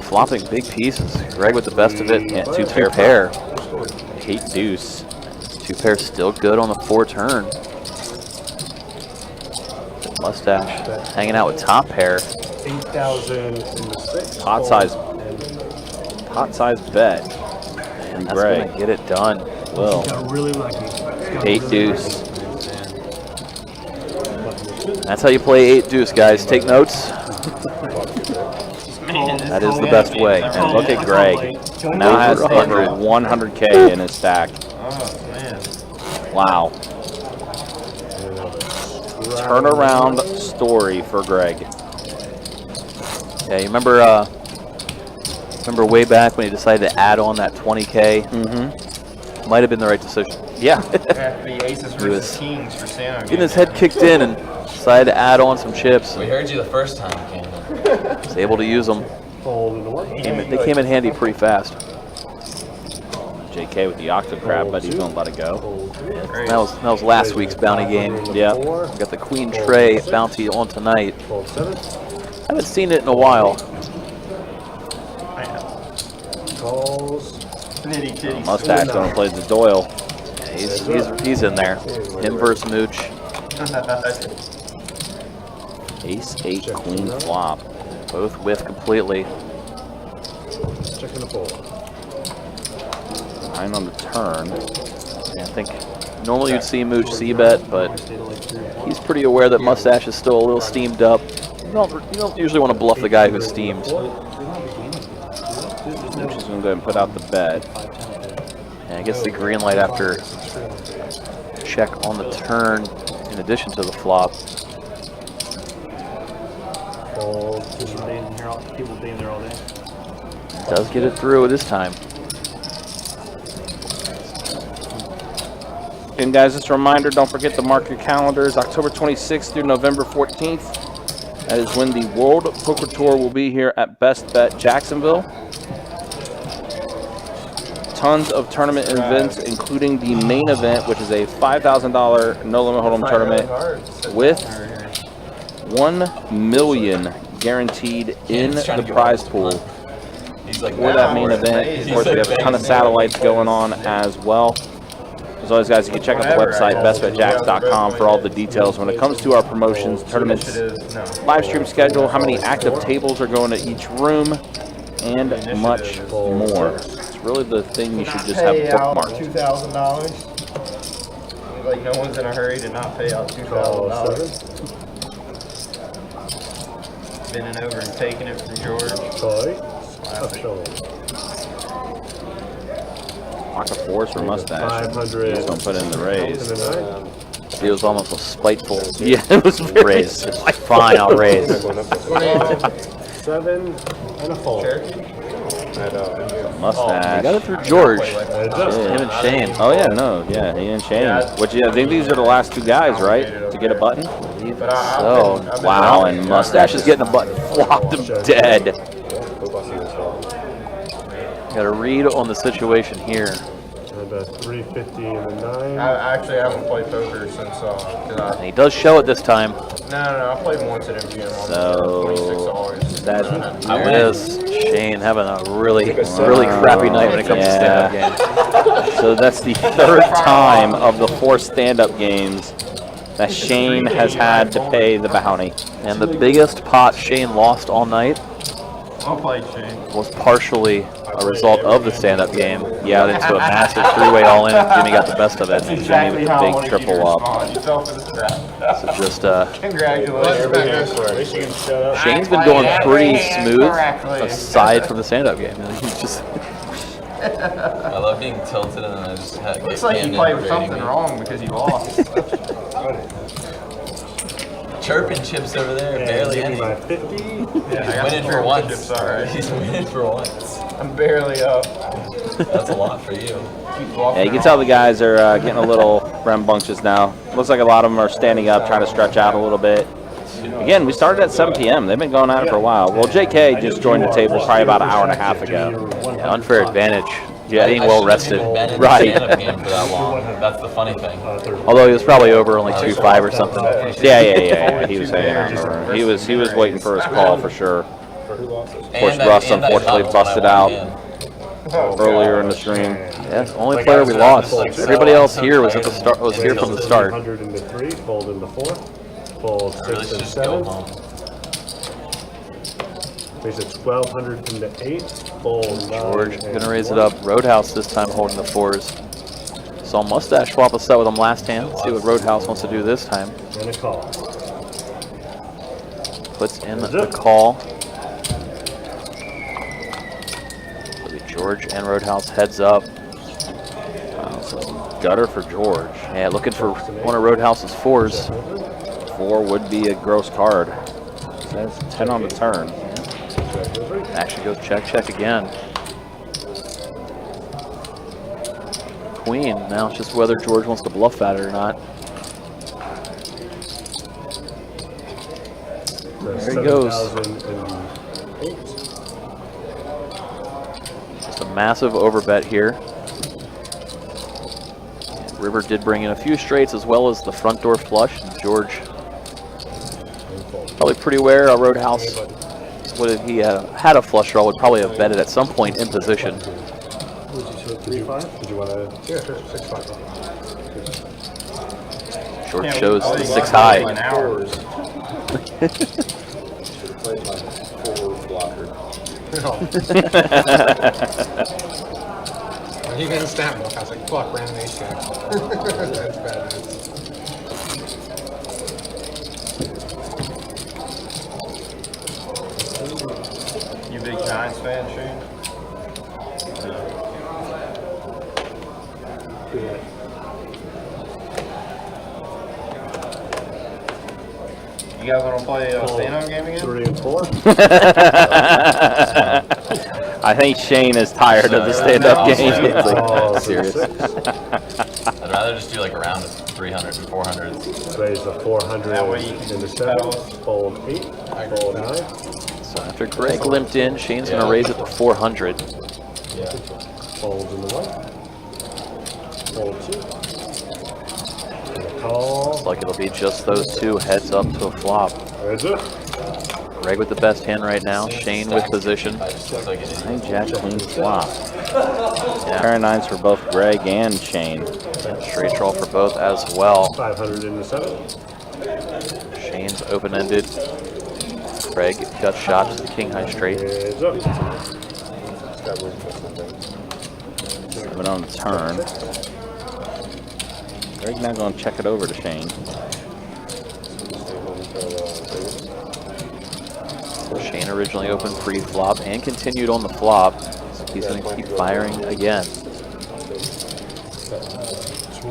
flopping big pieces. Greg with the best of it. Yeah, 2 pair. Hate deuce. 2 pair still good on the 4 turn. Mustache hanging out with top pair. 8,000 in the 6. Pot size bet. And that's going to get it done. Will. Got really lucky. 8 deuce. That's how you play 8 deuce, guys. Take notes. That is the best way. And look at Greg. Now has over 100K in his stack. Oh, man. Wow. Turnaround story for Greg. Yeah, you remember way back when he decided to add on that 20K? Mm-hmm. Might have been the right decision. Yeah. The aces versus kings for Santa. Getting his head kicked in and decided to add on some chips. We heard you the first time, Ken. Was able to use them. They came in handy pretty fast. JK with the octave crab, but he's gonna let it go. That was last week's bounty game. Yeah. We got the Queen Tray bounty on tonight. Haven't seen it in a while. Mustache gonna play the Doyle. Yeah, he's in there. Him versus Mooch. Ace 8 queen flop. Both whiff completely. stick in a fold. 9 on the turn. Yeah, I think normally you'd see Mooch C-bet, but he's pretty aware that Mustache is still a little steamed up. You don't usually want to bluff the guy who's steamed. Mooch is going to go ahead and put out the bet. And I guess the green light after check on the turn in addition to the flop. People being there all day. Does get it through this time. And guys, just a reminder, don't forget to mark your calendars. October 26th through November 14th. That is when the World Poker Tour will be here at Best Bet Jacksonville. Tons of tournament events, including the main event, which is a $5,000 no limit hold'em tournament with $1 million guaranteed in the prize pool for that main event. Of course, we have a ton of satellites going on as well. As always, guys, you can check out the website, bestbetjacks.com, for all the details when it comes to our promotions, tournaments, live stream schedule, how many active tables are going to each room, and much more. It's really the thing you should just have bookmarked. $2,000. Like no one's in a hurry to not pay out $2,000. Bending over and taking it from George. Lock of fours for Mustache. 500. Just don't put in the raise. It was almost a spiteful Yeah, it was raise. Fine, I'll raise. 7 and a fold. Mustache. You got it through George. Yeah. Him and Shane. Oh yeah, no, yeah, he and Shane. Which I think these are the last two guys, right, to get a button. So, Wow, and Mustache is getting a button. Flopped him dead. Got a read on the situation here. And a 350 and a 9. I actually haven't played poker since. And he does show it this time. No, I played once at MGM. So that is Shane having a really crappy night when it comes to stand-up games. So that's the third time of the 4 stand-up games that Shane has had to pay the bounty. And the biggest pot Shane lost all night I'll play Shane. was partially a result of the stand-up game. Yeah, into a massive 3-way all-in, and Jimmy got the best of it. And Jimmy with the big triple up. You fell for the trap. So just Congratulations. Shane's been going pretty smooth aside from the stand-up game. He's just I love being tilted and I just had Looks like you played something wrong because you lost. Chirping chips over there, barely any. My 50. He's winning for once. He's winning for once. I'm barely up. That's a lot for you. Yeah, you can tell the guys are getting a little rambunctious now. Looks like a lot of them are standing up, trying to stretch out a little bit. Again, we started at 7 p.m. They've been going at it for a while. Well, JK just joined the table probably about an hour and a half ago. yeah, unfair advantage. Yeah, being well rested. Right. Game for that long. That's the funny thing. Although he was probably over only 2-5 or something. Yeah. He was hanging out. He was waiting for his call for sure. Of course, Russ unfortunately busted out earlier in the stream. Yeah, the only player we lost. Everybody else here was at the start. Was here from the start. 100 into 3, fold into 4, fold 6 Really and should go 7. home. Raise it 1200 into 8, fold 9. George gonna raise it up. Roadhouse this time holding the 4s. Saw Mustache swap a set with him last hand. Let's see what Roadhouse wants to do this time. And a call. Puts in the call. George and Roadhouse heads up. So gutter for George. Yeah, looking for one of Roadhouse's 4s. 4 would be a gross card. Says 10 on the turn. Actually goes check again. Queen. Now it's just whether George wants to bluff at it or not. There he goes. Just a massive overbet here. And River did bring in a few straights as well as the front door flush. And George probably pretty aware Roadhouse. What if he had a flush draw, would probably have betted at some point in position. Would you 3-5? Did you want to? Yeah, 6-5. George shows the 6 high. When he didn't snap milk, I was like, fuck, random ace jack. That's bad. You big Giants fan, Shane? You guys want to play a stand-up game again? 3 and 4. I think Shane is tired of the stand-up game. Oh, Serious. I'd rather just do like a round of 300 and 400s. Raise the 400 That way you can in the just 7. pedal. Fold 8. Fold 9. So after Greg limped in, Shane's going to raise it to 400. Folds in the 1. Fold 2. And a call. Looks like it'll be just those two heads up to a flop. Heads up. Greg with the best hand right now. Shane with position. Nine jack queen flop. Pair of nines for both Greg and Shane. Straight draw for both as well. 500 in the 7. Shane's open-ended. Greg got shot to the king high straight. Heads up. Seven on the turn. Greg's now going to check it over to Shane. Shane originally opened pre-flop and continued on the flop. So he's going to keep firing again.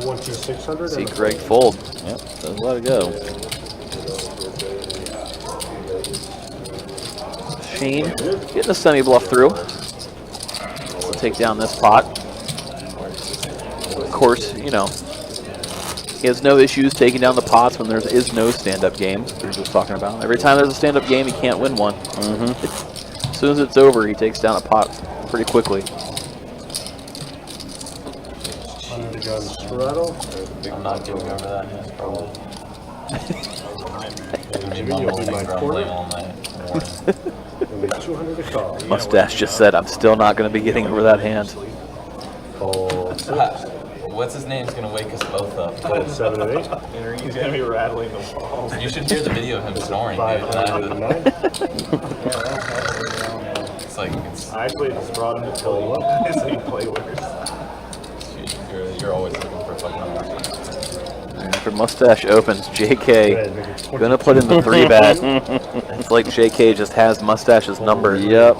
600. See Greg fold. Yep, doesn't let it go. Shane getting a semi-bluff through. We'll take down this pot. Of course, you know, he has no issues taking down the pots when there is no stand-up game. We were just talking about. Every time there's a stand-up game, he can't win one. As soon as it's over, he takes down a pot pretty quickly. I'm not giving over that hand, probably. Mustache just said, I'm still not going to be getting over that hand. What's his name's gonna wake us both up? 7 and 8. He's gonna be rattling the walls. You should hear the video of him snoring, dude. 500 and 9. It's like, it's, I actually just brought him to tell you so you play worse. you're always looking for fucking numbers. After Mustache opens, JK gonna put in the 3-bet. It's like JK just has Mustache's number. Yep.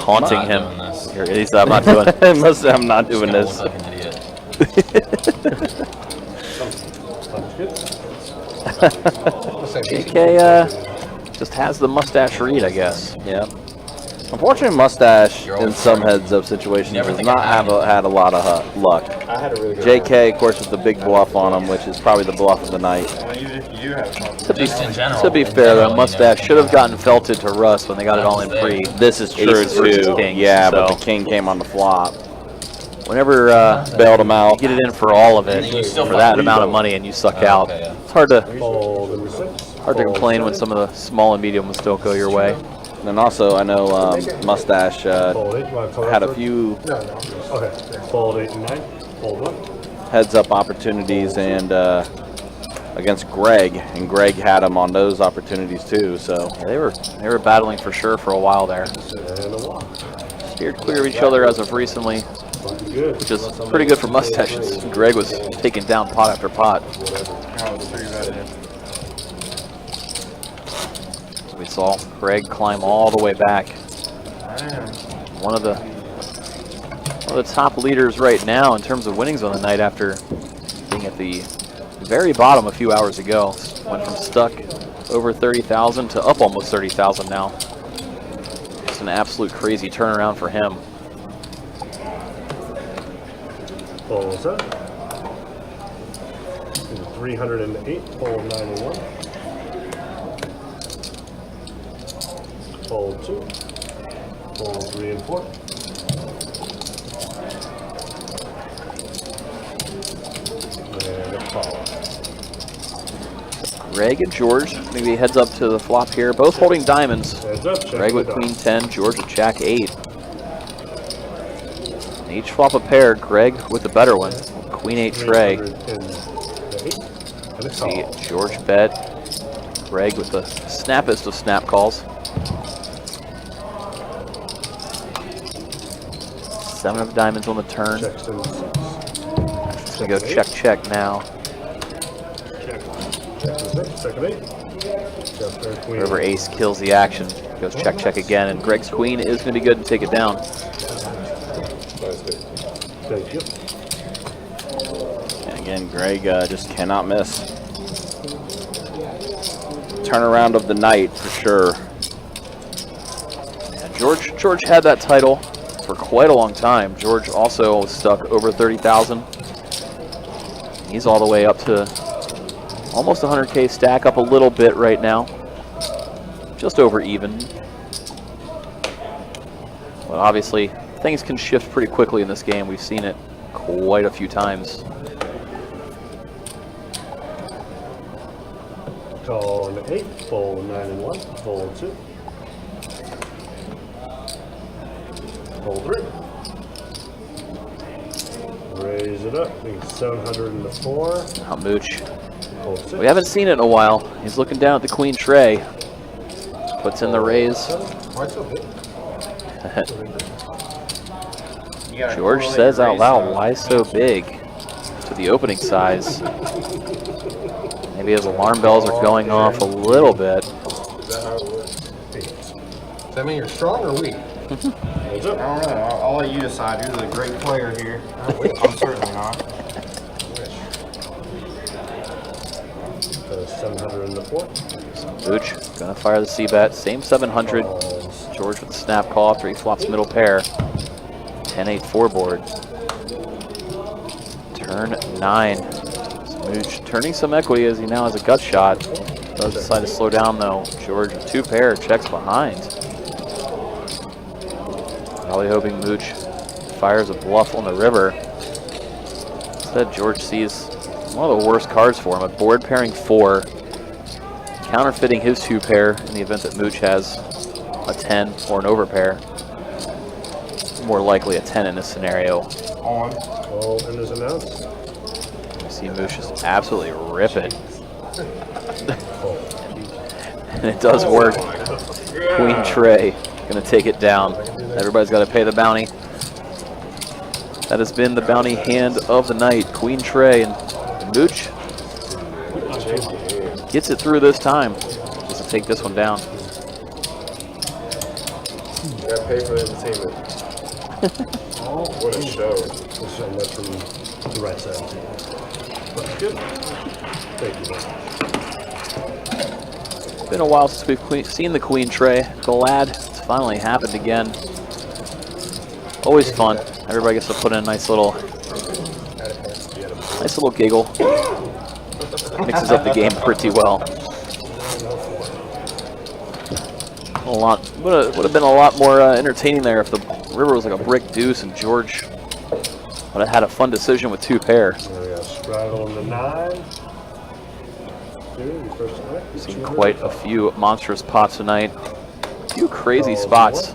Haunting I'm him. not doing this. Here, he's, I'm not doing it. I'm not doing this. Look like an idiot. JK just has the mustache read, I guess. Yep. Unfortunately, Mustache You're in always some right. heads-up situations Never does think not of have having had a lot of luck. I had a really good JK, of course, with the big bluff on him, which is probably the bluff of the night. Well, you have fun. Just in general. To be fair, though, Mustache should have gotten felted to Russ when they got it all in pre. This is true, Aces versus too. kings, Yeah, so but the king came on the flop. whenever Bailed him out. you get it in for all of it, You still for that fucking amount of money, and you suck out. okay, yeah. It's hard to Fold in the 6. complain when some of the small and medium ones don't go your way. And then also, I know Mustache Fold 8. You want to cover had up a for- few Okay. Fold 8 and 9. Fold 1. heads-up opportunities and against Greg, and Greg had him on those opportunities too. So Yeah, they were battling for sure for a while there. And a walk. Steered clear of each other as of recently, Fucking good. which is pretty good for Mustaches. Greg was taking down pot after pot. So we saw Greg climb all the way back. One of the top leaders right now in terms of winnings on the night after being at the very bottom a few hours ago. Went from stuck over 30,000 to up almost 30,000 now. It's an absolute crazy turnaround for him. Fold 7. 308. Fold 9 and 1. Fold 2. Fold 3 and 4. And a call. Greg and George, maybe heads up to the flop here, both holding diamonds. Heads up. Check Greg with it out. queen 10, George with jack 8. And each flop a pair, Greg with the better one, queen 8 tray. 308. And a See call. George bet, Greg with the snappest of snap calls. 7 of diamonds on the turn. Checks in 6. It's going to go check, check now. Check in 6, check in 8. Just there, queen. Whoever ace kills the action goes check, check again, and Greg's queen is going to be good to take it down. Thank you. And again, Greg just cannot miss. Turnaround of the night for sure. Yeah, George had that title for quite a long time. George also was stuck over 30,000. He's all the way up to almost 100K stack, up a little bit right now. Just over even. But obviously, things can shift pretty quickly in this game. We've seen it quite a few times. Call an 8, fold 9 and 1, fold 2. Fold 3. Raise it up, I think it's 704. Now Mooch. Fold 6. We haven't seen it in a while. He's looking down at the queen tray. Puts in the raise. Why so big? George says out loud, why so big? To the opening size. Maybe his alarm bells are going off a little bit. Is that how it works? Does that mean you're strong or weak? I don't know. I'll let you decide. You're the great player here. I'm certainly not. 704. Mooch gonna fire the C-bet. Same 700. George with the snap call after he flops middle pair. 10-8 4 board. Turn 9. Mooch turning some equity as he now has a gut shot. Does decide to slow down though. George with 2 pair checks behind. Probably hoping Mooch fires a bluff on the river. Instead, George sees one of the worst cards for him, a board pairing 4. Counterfeiting his 2 pair in the event that Mooch has a 10 or an overpair. More likely a 10 in this scenario. On. Call and is announced. You see Mooch just absolutely rip it. And it does work. Queen tray, gonna take it down. Everybody's gotta pay the bounty. That has been the bounty hand of the night. Queen tray, and Mooch gets it through this time. Just to take this one down. You gotta pay for the entertainment. What a show. Let's show that from the right side. That's good. Thank you very much. It's been a while since we've seen the queen tray. Glad it's finally happened again. Always fun. Everybody gets to put in a nice little giggle. Mixes up the game pretty well. Would have been a lot more entertaining there if the river was like a brick deuce and George would have had a fun decision with 2 pair. There we go. Straddle on the 9. Seen quite a few monstrous pots tonight. A few crazy spots.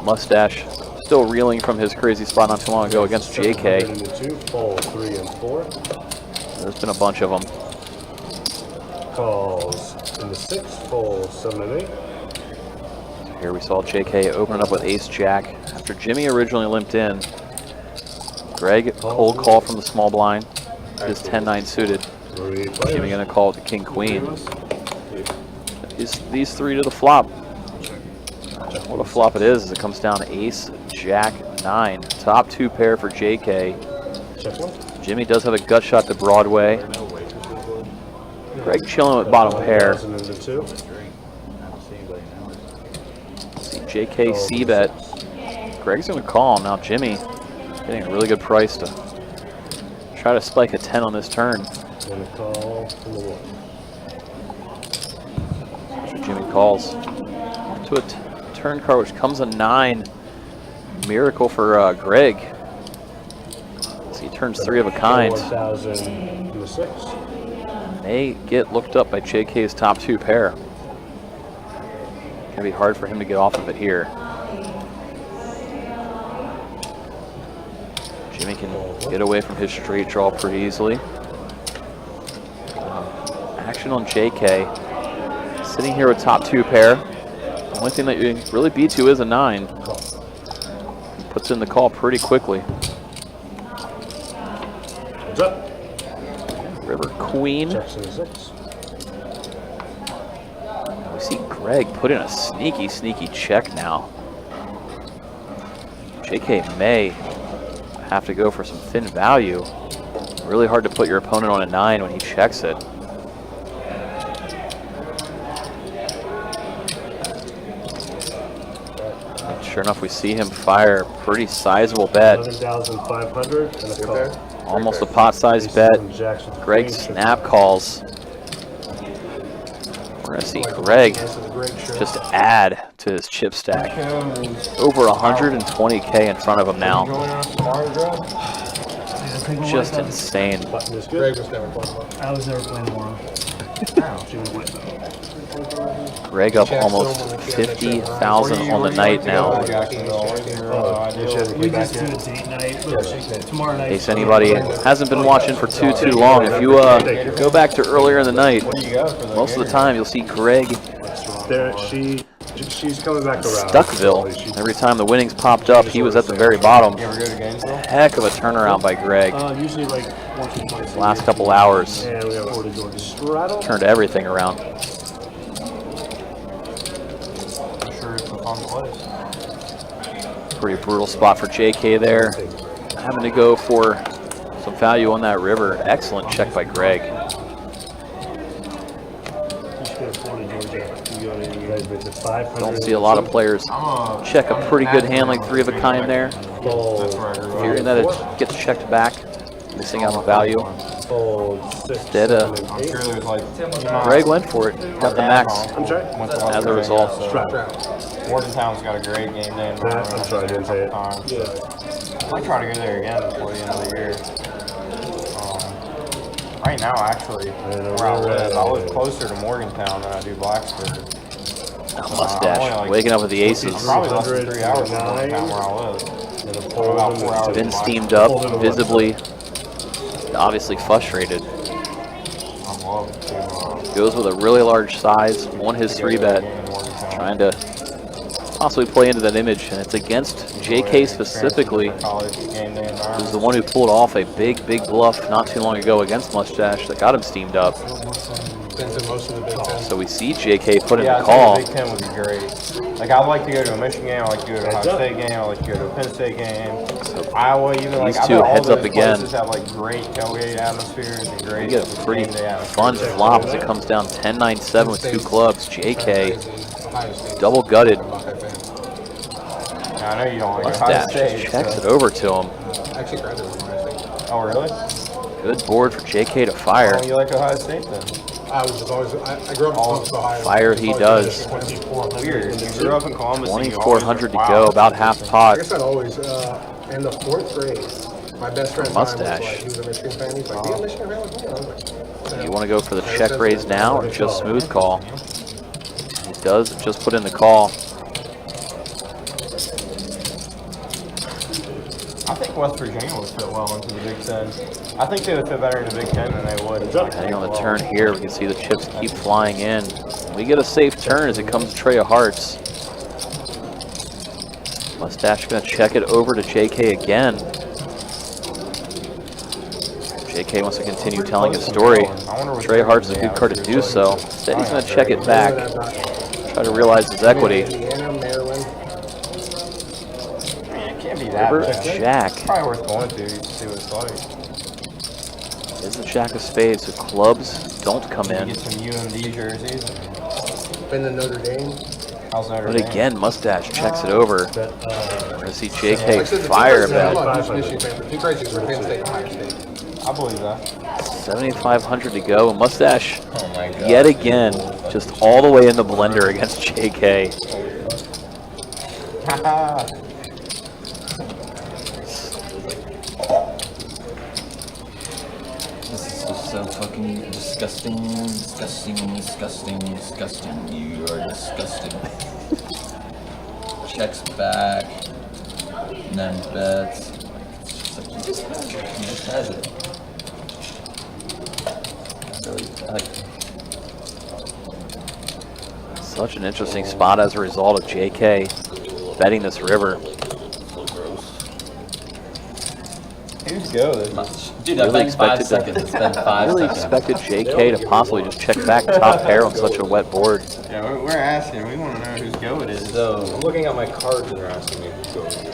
Mustache still reeling from his crazy spot not too long ago against JK. Fold 3 and 4. There's been a bunch of them. Calls in the 6, fold 7 and 8. So here we saw JK open up with ace jack after Jimmy originally limped in. Greg cold call from the small blind. His 10-9 suited. Jimmy gonna call it the king queen. These 3 to the flop. What a flop it is as it comes down ace jack 9. Top 2 pair for JK. Jimmy does have a gut shot to Broadway. Greg chilling with bottom pair. See JK C-bet. Greg's gonna call. Now Jimmy getting a really good price to try to spike a 10 on this turn. So Jimmy calls to a turn card which comes a 9. Miracle for Greg. So he turns 3 of a kind. May get looked up by JK's top 2 pair. Gonna be hard for him to get off of it here. Jimmy can get away from his straight draw pretty easily. Action on JK. Sitting here with top 2 pair. The only thing that you can really beat to is a 9. puts in the call pretty quickly. Heads up. River Queen. Checks in 6. We see Greg put in a sneaky check now. JK may have to go for some thin value. Really hard to put your opponent on a 9 when he checks it. Sure enough, we see him fire a pretty sizable bet. 11,500 and a call. Almost a pot-sized bet. Greg snap calls. We're going to see Greg just add to his chip stack. Over 120K in front of him now. Just insane. I was never playing tomorrow. Greg up almost 50,000 on the night now. We just do a date night tomorrow night. In case anybody hasn't been watching for too long, if you go back to earlier in the night, most of the time you'll see Greg She's coming back around. Stuckville. Every time the winnings popped up, he was at the very bottom. Heck of a turnaround by Greg. Usually like once or twice. Last couple hours And we have Straddle. turned everything around. I'm sure it's a fun place. Pretty brutal spot for JK there. Having to go for some value on that river. Excellent check by Greg. Don't see a lot of players check a pretty good hand like 3 of a kind there. Fearing that it gets checked back, missing out on value. Instead, Greg went for it. Got the max as a result. Morgantown's got a great game day. I'm sorry, I didn't say it. I try to go there again before the end of the year. Right now, actually, where I live closer to Morgantown than I do Blacksburg. Mustache waking up with the aces. Probably less than 3 hours from Morgantown where I live. About 4 hours. Been steamed up, visibly, obviously frustrated. Goes with a really large size on his 3-bet, trying to possibly play into that image, and it's against JK specifically, who's the one who pulled off a big bluff not too long ago against Mustache that got him steamed up. So we see JK put in the call. Big Ten would be great. Like, I'd like to go to a Michigan game, I'd like to go to a Ohio State game, I'd like to go to a Penn State game, Iowa, even like These two heads up again. Have like great tailgate atmospheres and great. We get a pretty fun flop as it comes down 10-9-7 with 2 clubs. JK double gutted. I know you don't like Mustache just checks it over to him. Oh, really? Good board for JK to fire. Oh, you like Ohio State then? I grew up in Columbus, Ohio. Fire he does. Weird. You grew up in Columbus. 2,400 to go, about half pot. I guess I'd always, in the 4th grade, my best friend Mustache. he was a Michigan fan. He's like, "Be a Michigan fan with me?" I was like, You want to go for the check raise now or just smooth call? He does just put in the call. I think West Virginia would fit well into the Big Ten. I think they would fit better in the Big Ten than they would. Depending on the turn here, we can see the chips keep flying in. We get a safe turn as it comes to Tray of Hearts. Mustache going to check it over to JK again. JK wants to continue telling his story. Tray of Hearts is a good card to do so. Instead, he's going to check it back. Try to realize his equity. River Jack. Probably worth going to see what it's like. Is the Jack of Spades, so clubs don't come in. Get some UMD jerseys. Been to Notre Dame. How's Notre But Dame? again, Mustache checks it over. We're going to see JK fire a bet. I believe that. 7,500 to go. Mustache yet again, just all the way in the blender against JK. So fucking disgusting. You are disgusting. Checks back. And then bets. It's like, he just has it. Really, Such an interesting spot as a result of JK betting this river. Who's go this? Dude, that Really bang's 5 expected seconds. It's been 5 I really seconds. expected JK to possibly just check back top pair on such a wet board. Yeah, we're asking. We want to know whose go it is. So, I'm looking at my cards and they're asking me whose go it is.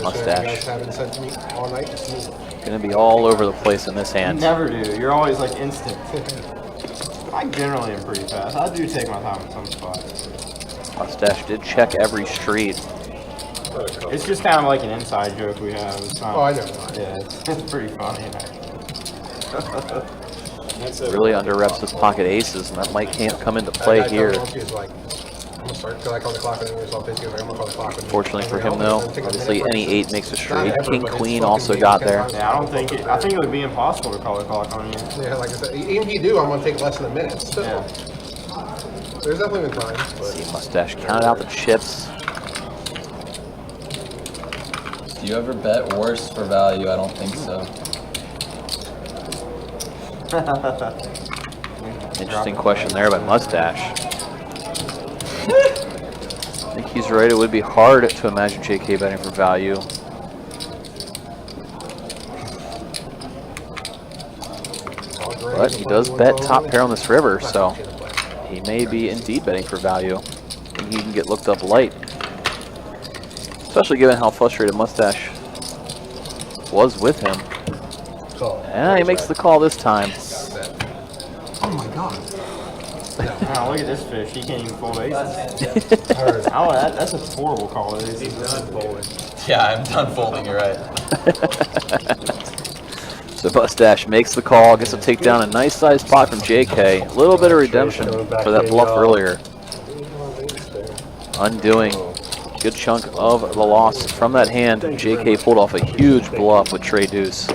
Mustache. You guys haven't sent to me all night. Gonna be all over the place in this You hand. never do. You're always like instant. I generally am pretty fast. I do take my time in some spots. Mustache did check every street. It's just kind of like an inside joke we have. It's not, Oh, I know. Yeah, it's pretty funny. Really under-reps his pocket aces, and that might can't come into play here. I'm gonna start because I call the clock and then I'm gonna call the clock. Fortunately for him, though, obviously any 8 makes a straight. King Queen also got there. Yeah, I think it would be impossible to call a clock on you. Yeah, like I said, even if you do, I'm gonna take less than a minute. So, Yeah. there's definitely been time. See Mustache counted out the chips. do you ever bet worse for value? I don't think so. Interesting question there by Mustache. I think he's right. It would be hard to imagine JK betting for value. But he does bet top pair on this river, so he may be indeed betting for value. And he can get looked up light. Especially given how frustrated Mustache was with him. And he makes the call this time. Oh my god. Wow, look at this fish. He can't even fold aces. Oh, that's a horrible call. He's done folding. Yeah, I'm done folding. You're right. So Mustache makes the call, gets to take down a nice sized pot from JK. A little bit of redemption for that bluff earlier. Undoing a good chunk of the loss from that hand. JK pulled off a huge bluff with Trey Deuce.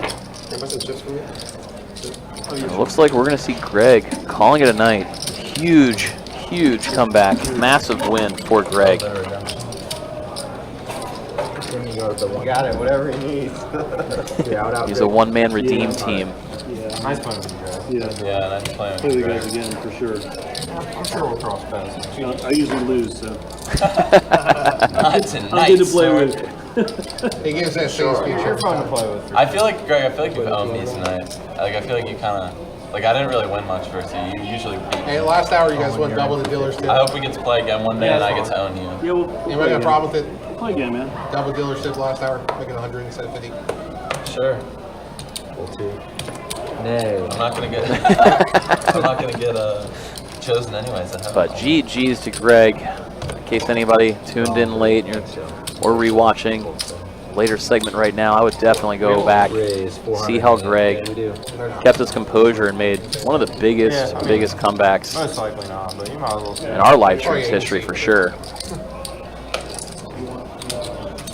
It looks like we're going to see Greg calling it a night. Huge, huge comeback. Massive win for Greg. You got it, whatever he needs. He's a one-man redeem team. Nice playing with you, Greg. Yeah, nice playing Play with the guys Greg. again for sure. I'm sure we'll cross paths. You know, I usually lose, so Not I'm tonight, good to play sir. with. He gives that same speech. You're fun to play with. I feel like, Greg, you've owned me tonight. Like, I feel like you kind of, like, I didn't really win much versus you. You usually beat me. Hey, last hour you guys went double the dealer's tip. I hope we get to play again one day and I get to own you. Yeah, we'll Anybody got a problem with it? play again, man. Double dealer's tip last hour, making 100 instead of 50. Sure. No. I'm not gonna get. I'm not gonna get chosen anyways. But GG's to Greg. In case anybody tuned in late or rewatching later segment right now, I would definitely go back, see how Greg kept his composure and made one of the biggest comebacks Most likely not, but you might as well. in our live stream's history for sure.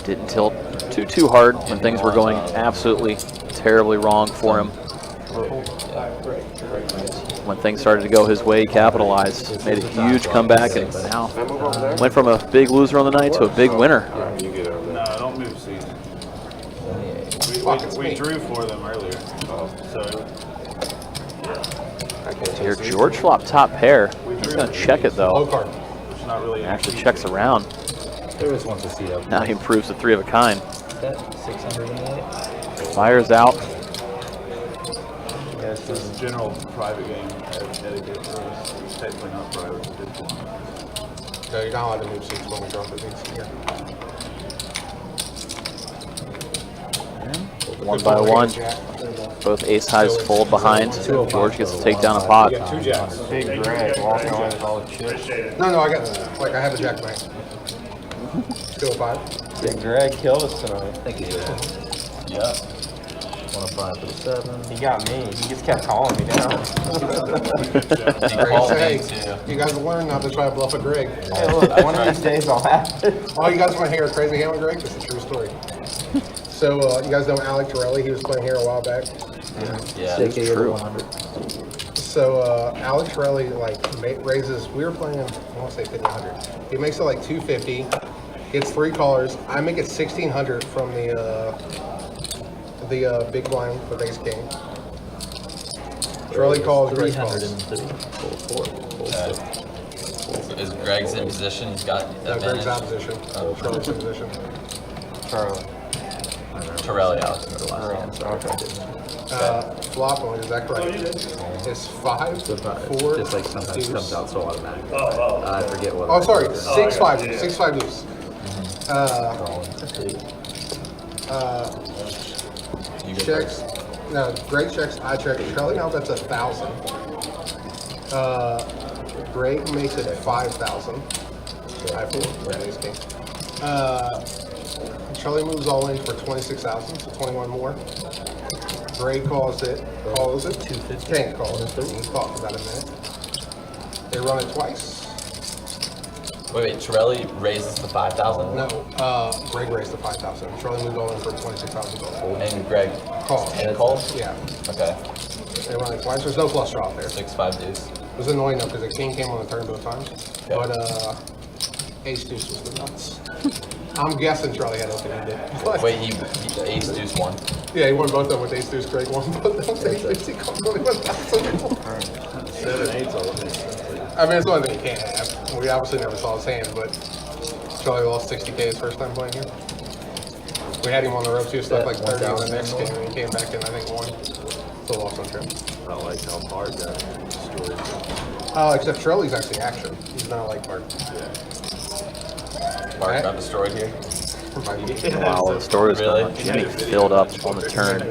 Didn't tilt too hard when things were going absolutely terribly wrong for him. When things started to go his way, he capitalized, made a huge comeback, and now went from a big loser on the night to a big winner. No, don't move seats. We drew for them earlier. So Here, George flopped top pair. He's going to check it though. it's not really. Actually checks around. There always wants to see up. Now he improves to 3 of a kind. That 608. Fires out. Yeah, it's just general private game etiquette for us. It's technically not private. No, you're not allowed to move seats when we drop it. One by one. Both ace highs fold behind. George gets to take down a pot. Two jacks. Big Greg walking away with all the chips. No, I got, like, I have a jack bank. 205. Big Greg killed us tonight. Thank you. Yeah. 105 for the 7. He got me. He just kept calling me down. You guys will learn not to try to bluff a Greg. Hey, look, one of these days I'll have it. Oh, you guys want to hear a crazy hand with Greg? It's a true story. So, you guys know Alex Torelli? He was playing here a while back. Yeah. JK true. 100. So, Alex Torelli, like, raises, we were playing, I want to say 1,500. He makes it like 250, gets 3 callers. I make it 1,600 from the big blind with ace king. Torelli calls, Grace calls. 330. Is Greg's in position? He's got Greg's advantage. out of position. Charlie's in position. Charlie. Torelli out for the last hand. Flop one, is that correct? It's 5, 4, Just like sometimes deuce. comes out so automatic. I forget what. Oh, sorry, 6, 5, 6, 5 deuce. Checks. No, Greg checks. I check. Charlie now bets 1,000. Greg makes it 5,000. I fold. Charlie moves all in for 26,000, so 21 more. Greg calls it. 250. Can't call it. We'll talk about it in a minute. They run it twice. Wait, Torelli raises the 5,000? No, Greg raised the 5,000. Charlie moved all in for 26,000. And Greg calls. And calls? Yeah. Okay. They run it twice. There's no flush draw there. 6-5 deuce. It was annoying though because the king came on the turn both times. Okay. But ace deuce was the nuts. I'm guessing Charlie had open ended. Wait, he ace deuce won? Yeah, he won both of them with ace deuce. Greg won both of them with ace deuce. He called really 1,000. 7, 8's all it is. I mean, it's the only thing he can't have. We obviously never saw his hand, but Charlie lost 60K his first time playing here. We had him on the ropes. He was stuck like 30 in the next game, and he came back in, I think, won. Still lost on trip. I like how hard that story is. Except Charlie's actually action. He's not like Bart. Mark got destroyed here. Wow, the story was going on. Jimmy filled up on the turn.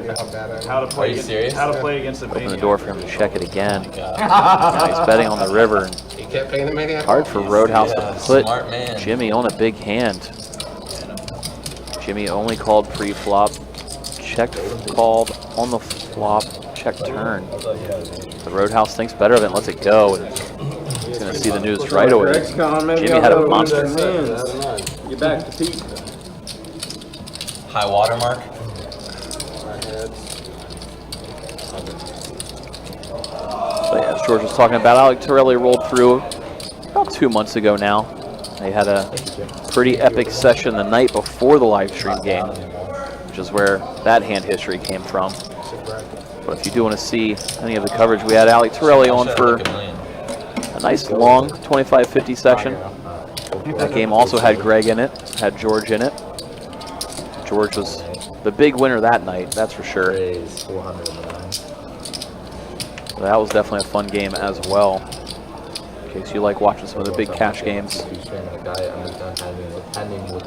How to play? Are you serious? How to play against a Open the maniac. door for him to check it again. Now he's betting on the river. He kept paying the maniac. Hard for Roadhouse to put smart man. Jimmy on a big hand. Jimmy only called pre-flop. Check called on the flop. Check turn. The Roadhouse thinks better of it and lets it go. He's going to see the news right away. Jimmy had a monster. Get back to Pete. High water mark. So yeah, as George was talking about, Alec Torelli rolled through about 2 months ago now. They had a pretty epic session the night before the live stream game, which is where that hand history came from. But if you do want to see any of the coverage, we had Alec Torelli on for a nice long 25-50 session. That game also had Greg in it, had George in it. George was the big winner that night, that's for sure. So that was definitely a fun game as well. In case you like watching some of the big cash games.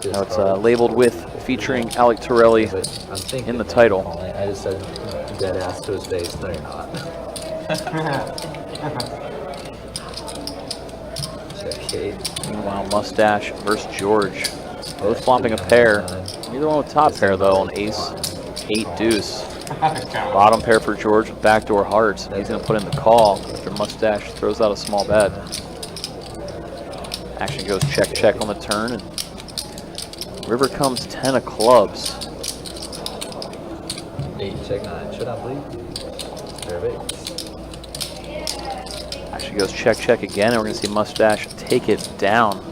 Now it's labeled with featuring Alec Torelli in the title. I just said dead ass to his face. No, you're not. Meanwhile, Mustache versus George. Both flopping a pair. Neither one with top pair though on ace, 8 deuce. Bottom pair for George with backdoor hearts. He's going to put in the call after Mustache throws out a small bet. Action goes check check on the turn. And river comes 10 of clubs. 8 check 9. Should I bleed? Pair of 8. Action goes check check again, and we're going to see Mustache take it down.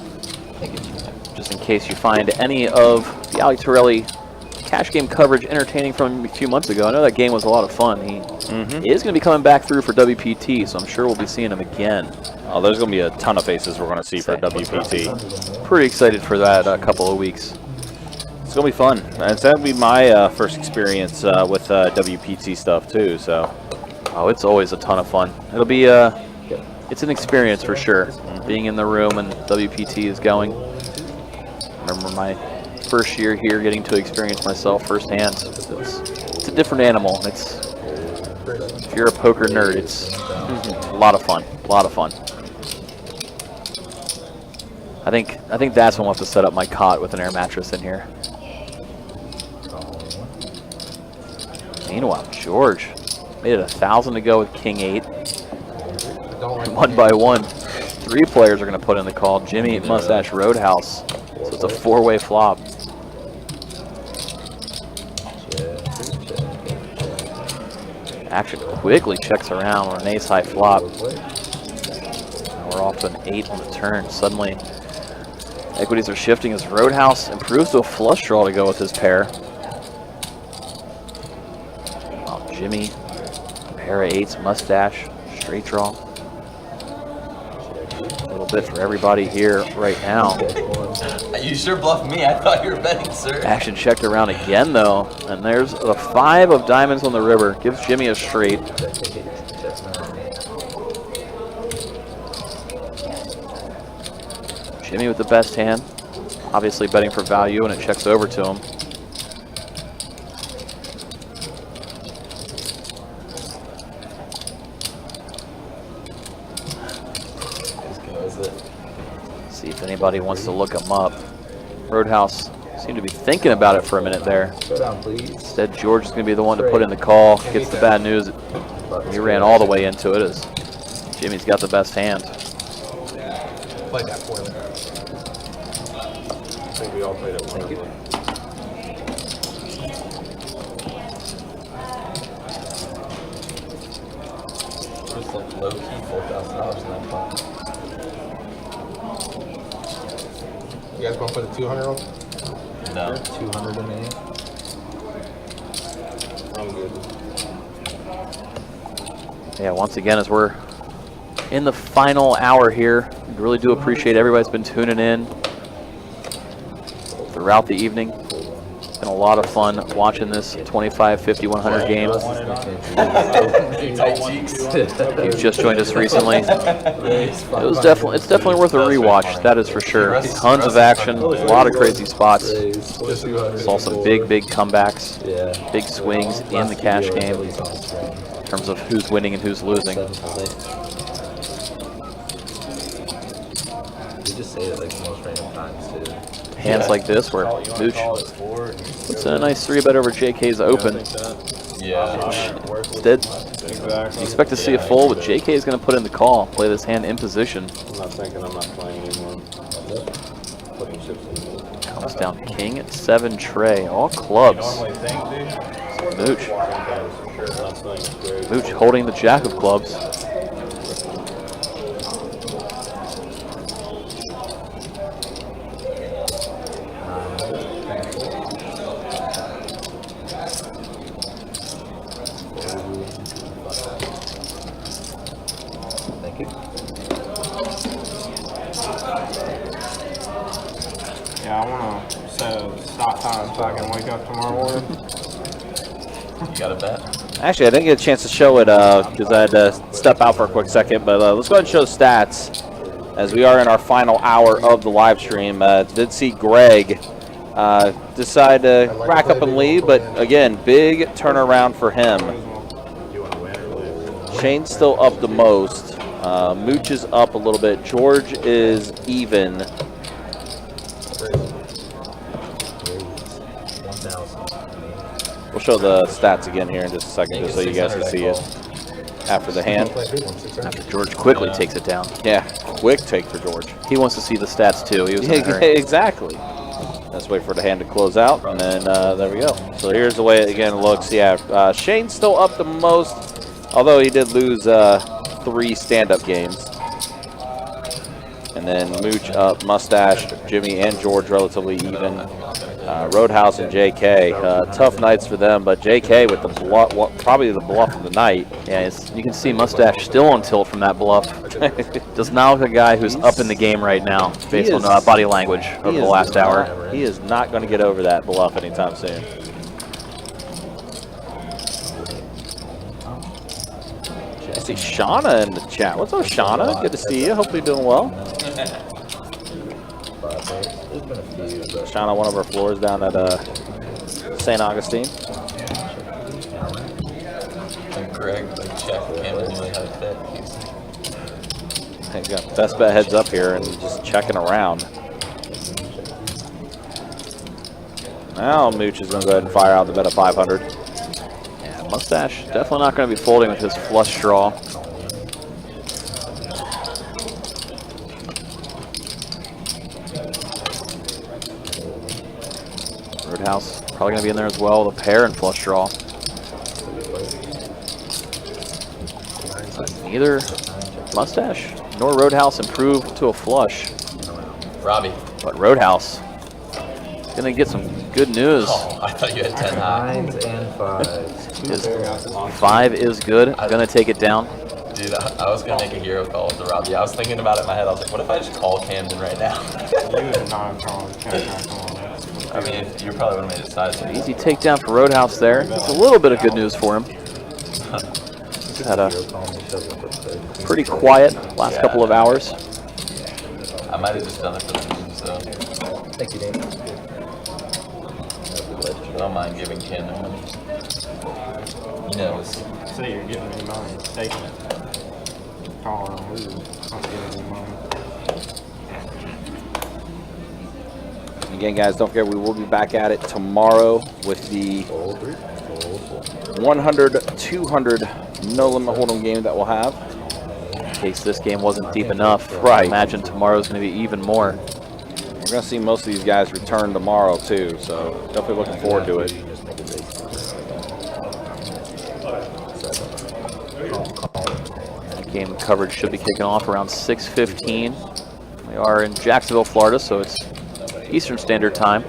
Just in case you find any of the Alec Torelli cash game coverage entertaining from a few months ago. I know that game was a lot of fun. He is going to be coming back through for WPT, so I'm sure we'll be seeing him again. Oh, there's going to be a ton of faces we're going to see for WPT. Pretty excited for that couple of weeks. It's going to be fun. And it's going to be my first experience with WPT stuff too. So, oh, it's always a ton of fun. It'll be it's an experience for sure. Being in the room and WPT is going. Remember my first year here, getting to experience myself firsthand. It's a different animal. It's if you're a poker nerd, it's a lot of fun. A lot of fun. I think that's when we'll have to set up my cot with an air mattress in here. Meanwhile, George made it 1,000 to go with King 8. One by one, 3 players are going to put in the call. Jimmy, Mustache, Roadhouse. So it's a 4-way flop. Action quickly checks around on an ace-high flop. Now we're off to an 8 on the turn. Suddenly, equities are shifting as Roadhouse improves to a flush draw to go with his pair. Well, Jimmy, pair of 8s, Mustache, straight draw. A little bit for everybody here right now. You sure bluffed me. I thought you were betting, sir. Action checked around again, though. And there's the 5 of diamonds on the river. Gives Jimmy a straight. Jimmy with the best hand. Obviously betting for value, and it checks over to him. See if anybody wants to look him up. Roadhouse seemed to be thinking about it for a minute there. Instead, George is going to be the one to put in the call. Gets the bad news. He ran all the way into it as Jimmy's got the best hand. Played that poorly. I think we all played it poorly. Just like low key $4,000 in that pot. You guys want to put a 200 on? No. 200 in me. I'm good. Yeah, once again, as we're in the final hour here, we really do appreciate everybody's been tuning in throughout the evening. It's been a lot of fun watching this 25, 50, 100 game. If you've just joined us recently, it's definitely worth a rewatch, that is for sure. Tons of action, a lot of crazy spots. Saw some big comebacks, big swings in the cash game in terms of who's winning and who's losing. You just say it like the most random times too. Hands like this where Mooch puts in a nice 3-bet over JK's open. Instead, you expect to see a full, but JK is going to put in the call, play this hand in position. I'm not thinking I'm not playing anymore. Putting chips in. Comes down King 7 tray, all clubs. Mooch. Mooch holding the jack of clubs. Yeah, I want to set a stop time so I can wake up tomorrow morning. You got a bet? Actually, I didn't get a chance to show it because I had to step out for a quick second, but let's go ahead and show stats as we are in our final hour of the live stream. Did see Greg decide to rack up and lead, but again, big turnaround for him. Shane's still up the most. Mooch is up a little bit. George is even. We'll show the stats again here in just a second, just so you guys can see it after the hand. After George quickly takes it down. Yeah, quick take for George. He wants to see the stats too. He was in a hurry. Exactly. Let's wait for the hand to close out, and then there we go. So here's the way it again looks. Yeah, Shane's still up the most, although he did lose 3 stand-up games. And then Mooch up, Mustache, Jimmy, and George relatively even. Roadhouse and JK, tough nights for them, but JK with the bluff, probably the bluff of the night. Yeah, you can see Mustache still on tilt from that bluff. Does not look like a guy who's up in the game right now, based on body language over the last hour. He is not going to get over that bluff anytime soon. I see Shauna in the chat. What's up, Shauna? Good to see you. Hopefully you're doing well. Shauna, one of our floors down at St. Augustine. And Greg, like, check can't really how to bet. He's got best bet heads up here and just checking around. Now Mooch is going to go ahead and fire out the bet of 500. Yeah, Mustache definitely not going to be folding with his flush draw. Roadhouse probably going to be in there as well with a pair and flush draw. Neither Mustache nor Roadhouse improved to a flush. Robbie. But Roadhouse going to get some good news. Oh, I thought you had 10 high. 9s and 5s. His 5 is good. Going to take it down. Dude, I was gonna make a hero call with the Robbie. I was thinking about it in my head. I was like, what if I just call Camden right now? You would not have called. Come on. I mean, you probably would have made it size. Easy takedown for Roadhouse there. It's a little bit of good news for him. Had a pretty quiet last couple of hours. I might have just done it for the reason, so. Thank you, Dave. I don't mind giving Camden money. He knows. So you're giving me money, taking it. Calling on who? I'm giving you money. Again, guys, don't forget we will be back at it tomorrow with the 100, 200 no limit hold'em game that we'll have. In case this game wasn't deep enough, right? I imagine tomorrow's going to be even more. We're going to see most of these guys return tomorrow too, so definitely looking forward to it. Game coverage should be kicking off around 6:15. We are in Jacksonville, Florida, so it's Eastern Standard Time.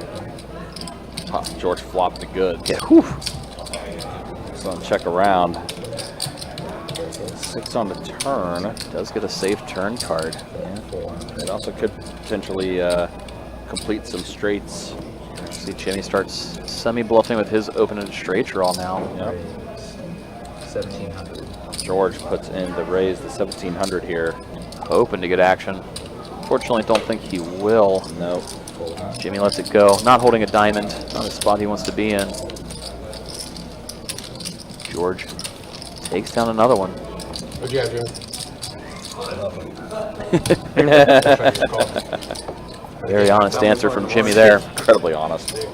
Oh, George flopped the good. Yeah, whew. So check around. 6 on the turn. Does get a safe turn card. Yeah. It also could potentially complete some straights. See, Jimmy starts semi-bluffing with his open-ended straight draw now. Yep. 1,700. George puts in the raise, the 1,700 here. Hoping to get action. Fortunately, don't think he will. Nope. Jimmy lets it go. Not holding a diamond. Not a spot he wants to be in. George takes down another one. What'd you have, Jimmy? Very honest answer from Jimmy there. Incredibly honest.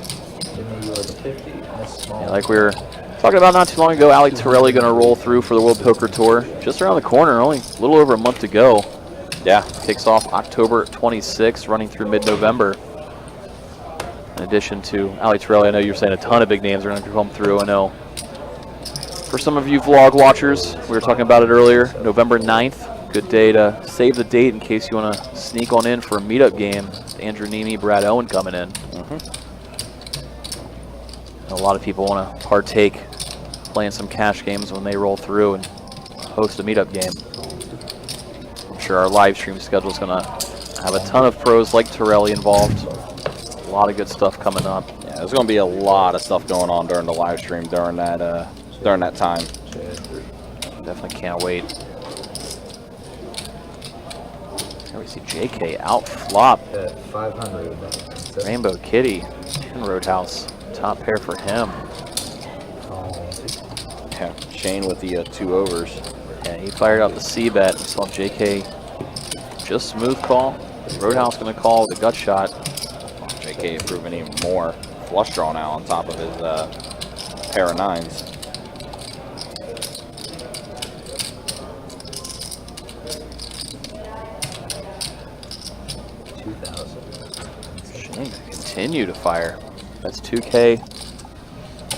Yeah, like we were talking about not too long ago, Ali Torelli going to roll through for the World Poker Tour. Just around the corner, only a little over a month to go. Yeah, kicks off October 26th, running through mid-November. In addition to Ali Torelli, I know you're saying a ton of big names are going to come through. I know for some of you vlog watchers, we were talking about it earlier, November 9th. Good day to save the date in case you want to sneak on in for a meetup game. Andrew Nemi, Brad Owen coming in. A lot of people want to partake playing some cash games when they roll through and host a meetup game. I'm sure our live stream schedule is going to have a ton of pros like Torelli involved. A lot of good stuff coming up. Yeah, there's going to be a lot of stuff going on during the live stream during that time. Definitely can't wait. There we see JK out flop. At 500. Rainbow Kitty and Roadhouse. Top pair for him. Yeah, Shane with the 2 overs. Yeah, he fired out the C bet. Saw JK just smooth call. Roadhouse going to call with a gut shot. JK improving even more. Flush draw now on top of his pair of 9s. Shane continue to fire. That's 2K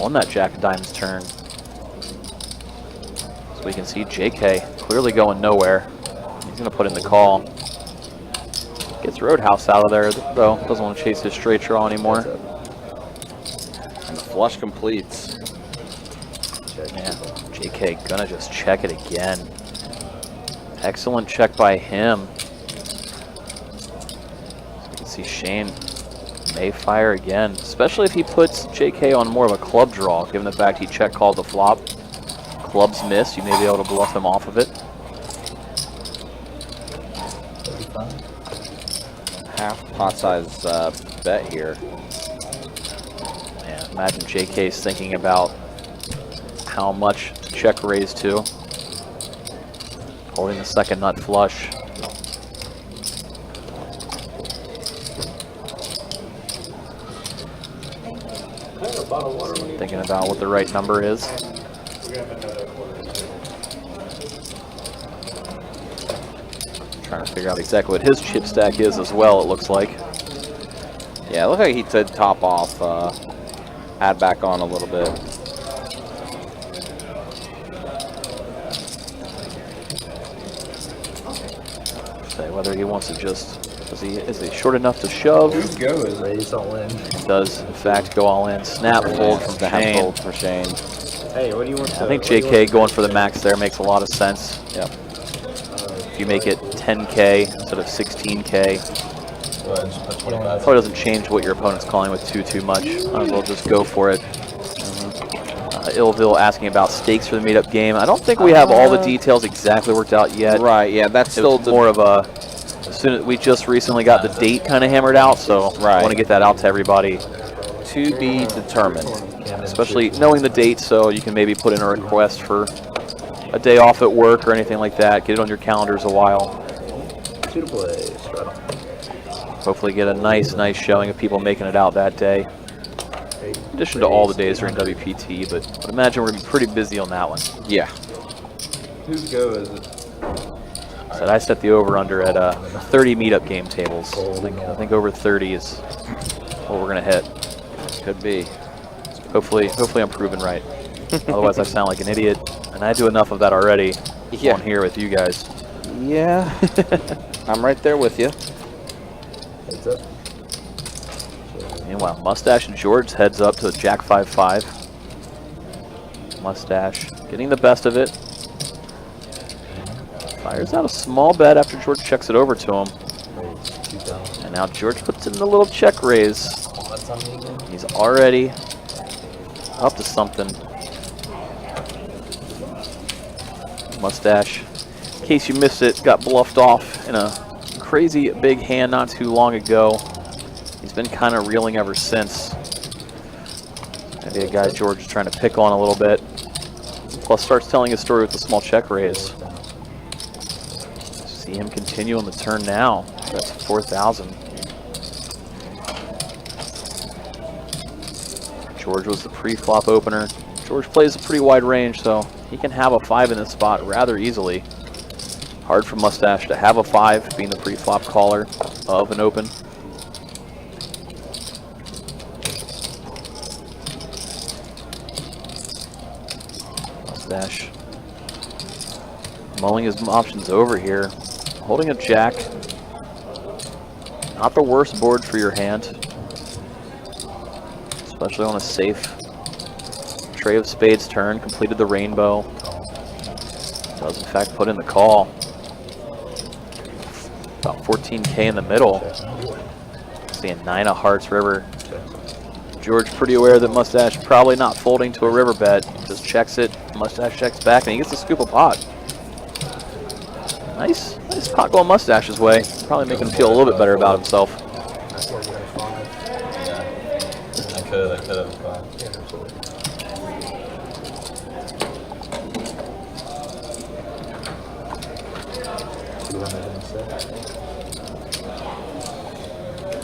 on that Jack of Diamonds turn. So we can see JK clearly going nowhere. He's going to put in the call. Gets Roadhouse out of there, though. Doesn't want to chase his straight draw anymore. And the flush completes. Yeah, JK gonna just check it again. Excellent check by him. You can see Shane may fire again, especially if he puts JK on more of a club draw, given the fact he check called the flop. Clubs miss, you may be able to bluff him off of it. Half pot size bet here. Yeah, imagine JK's thinking about how much to check raise to. Holding the second nut flush. Thinking about what the right number is. Trying to figure out exactly what his chip stack is as well, it looks like. Yeah, it looked like he did top off, add back on a little bit. Say whether he wants to just, is he short enough to shove? Raise all in. Does in fact go all in. Snap fold from Snap Shane. fold for Shane. Hey, what do you want? I think JK going for the max there makes a lot of sense. Yep. If you make it 10K instead of 16K, Go ahead and just put 25. probably doesn't change what your opponent's calling with too much. Might as well just go for it. Illville asking about stakes for the meetup game. I don't think we have all the details exactly worked out yet. Right, yeah, that's still more of a, as soon as we just recently got the date kind of hammered out, so I want to get that out to everybody. to be determined. Especially knowing the date, so you can maybe put in a request for a day off at work or anything like that. Get it on your calendars a while. 2 to play, straddle. Hopefully get a nice showing of people making it out that day. In addition to all the days during WPT, but I would imagine we're going to be pretty busy on that one. Yeah. Whose go is it? So I set the over-under at 30 meetup game tables. I think over 30 is what we're going to hit. Could be. Hopefully I'm proven right. Otherwise I sound like an idiot, and I do enough of that already on here with you guys. Yeah. I'm right there with you. Heads up. Meanwhile, Mustache and George heads up to a Jack 5-5. Mustache getting the best of it. Fires out a small bet after George checks it over to him. And now George puts in the little check raise. He's already up to something. Mustache, in case you missed it, got bluffed off in a crazy big hand not too long ago. He's been kind of reeling ever since. Maybe a guy George is trying to pick on a little bit. Plus starts telling his story with a small check raise. See him continue on the turn now. That's 4,000. George was the pre-flop opener. George plays a pretty wide range, so he can have a 5 in this spot rather easily. Hard for Mustache to have a 5, being the pre-flop caller of an open. Mustache mulling his options over here. Holding a jack. Not the worst board for your hand. Especially on a safe tray of spades turn. Completed the rainbow. Does in fact put in the call. About 14K in the middle. Seeing 9 of hearts river. George pretty aware that Mustache probably not folding to a river bet. Just checks it. Mustache checks back and he gets to scoop a pot. Nice pot going Mustache's way. Probably making him feel a little bit better about himself. I could have 5.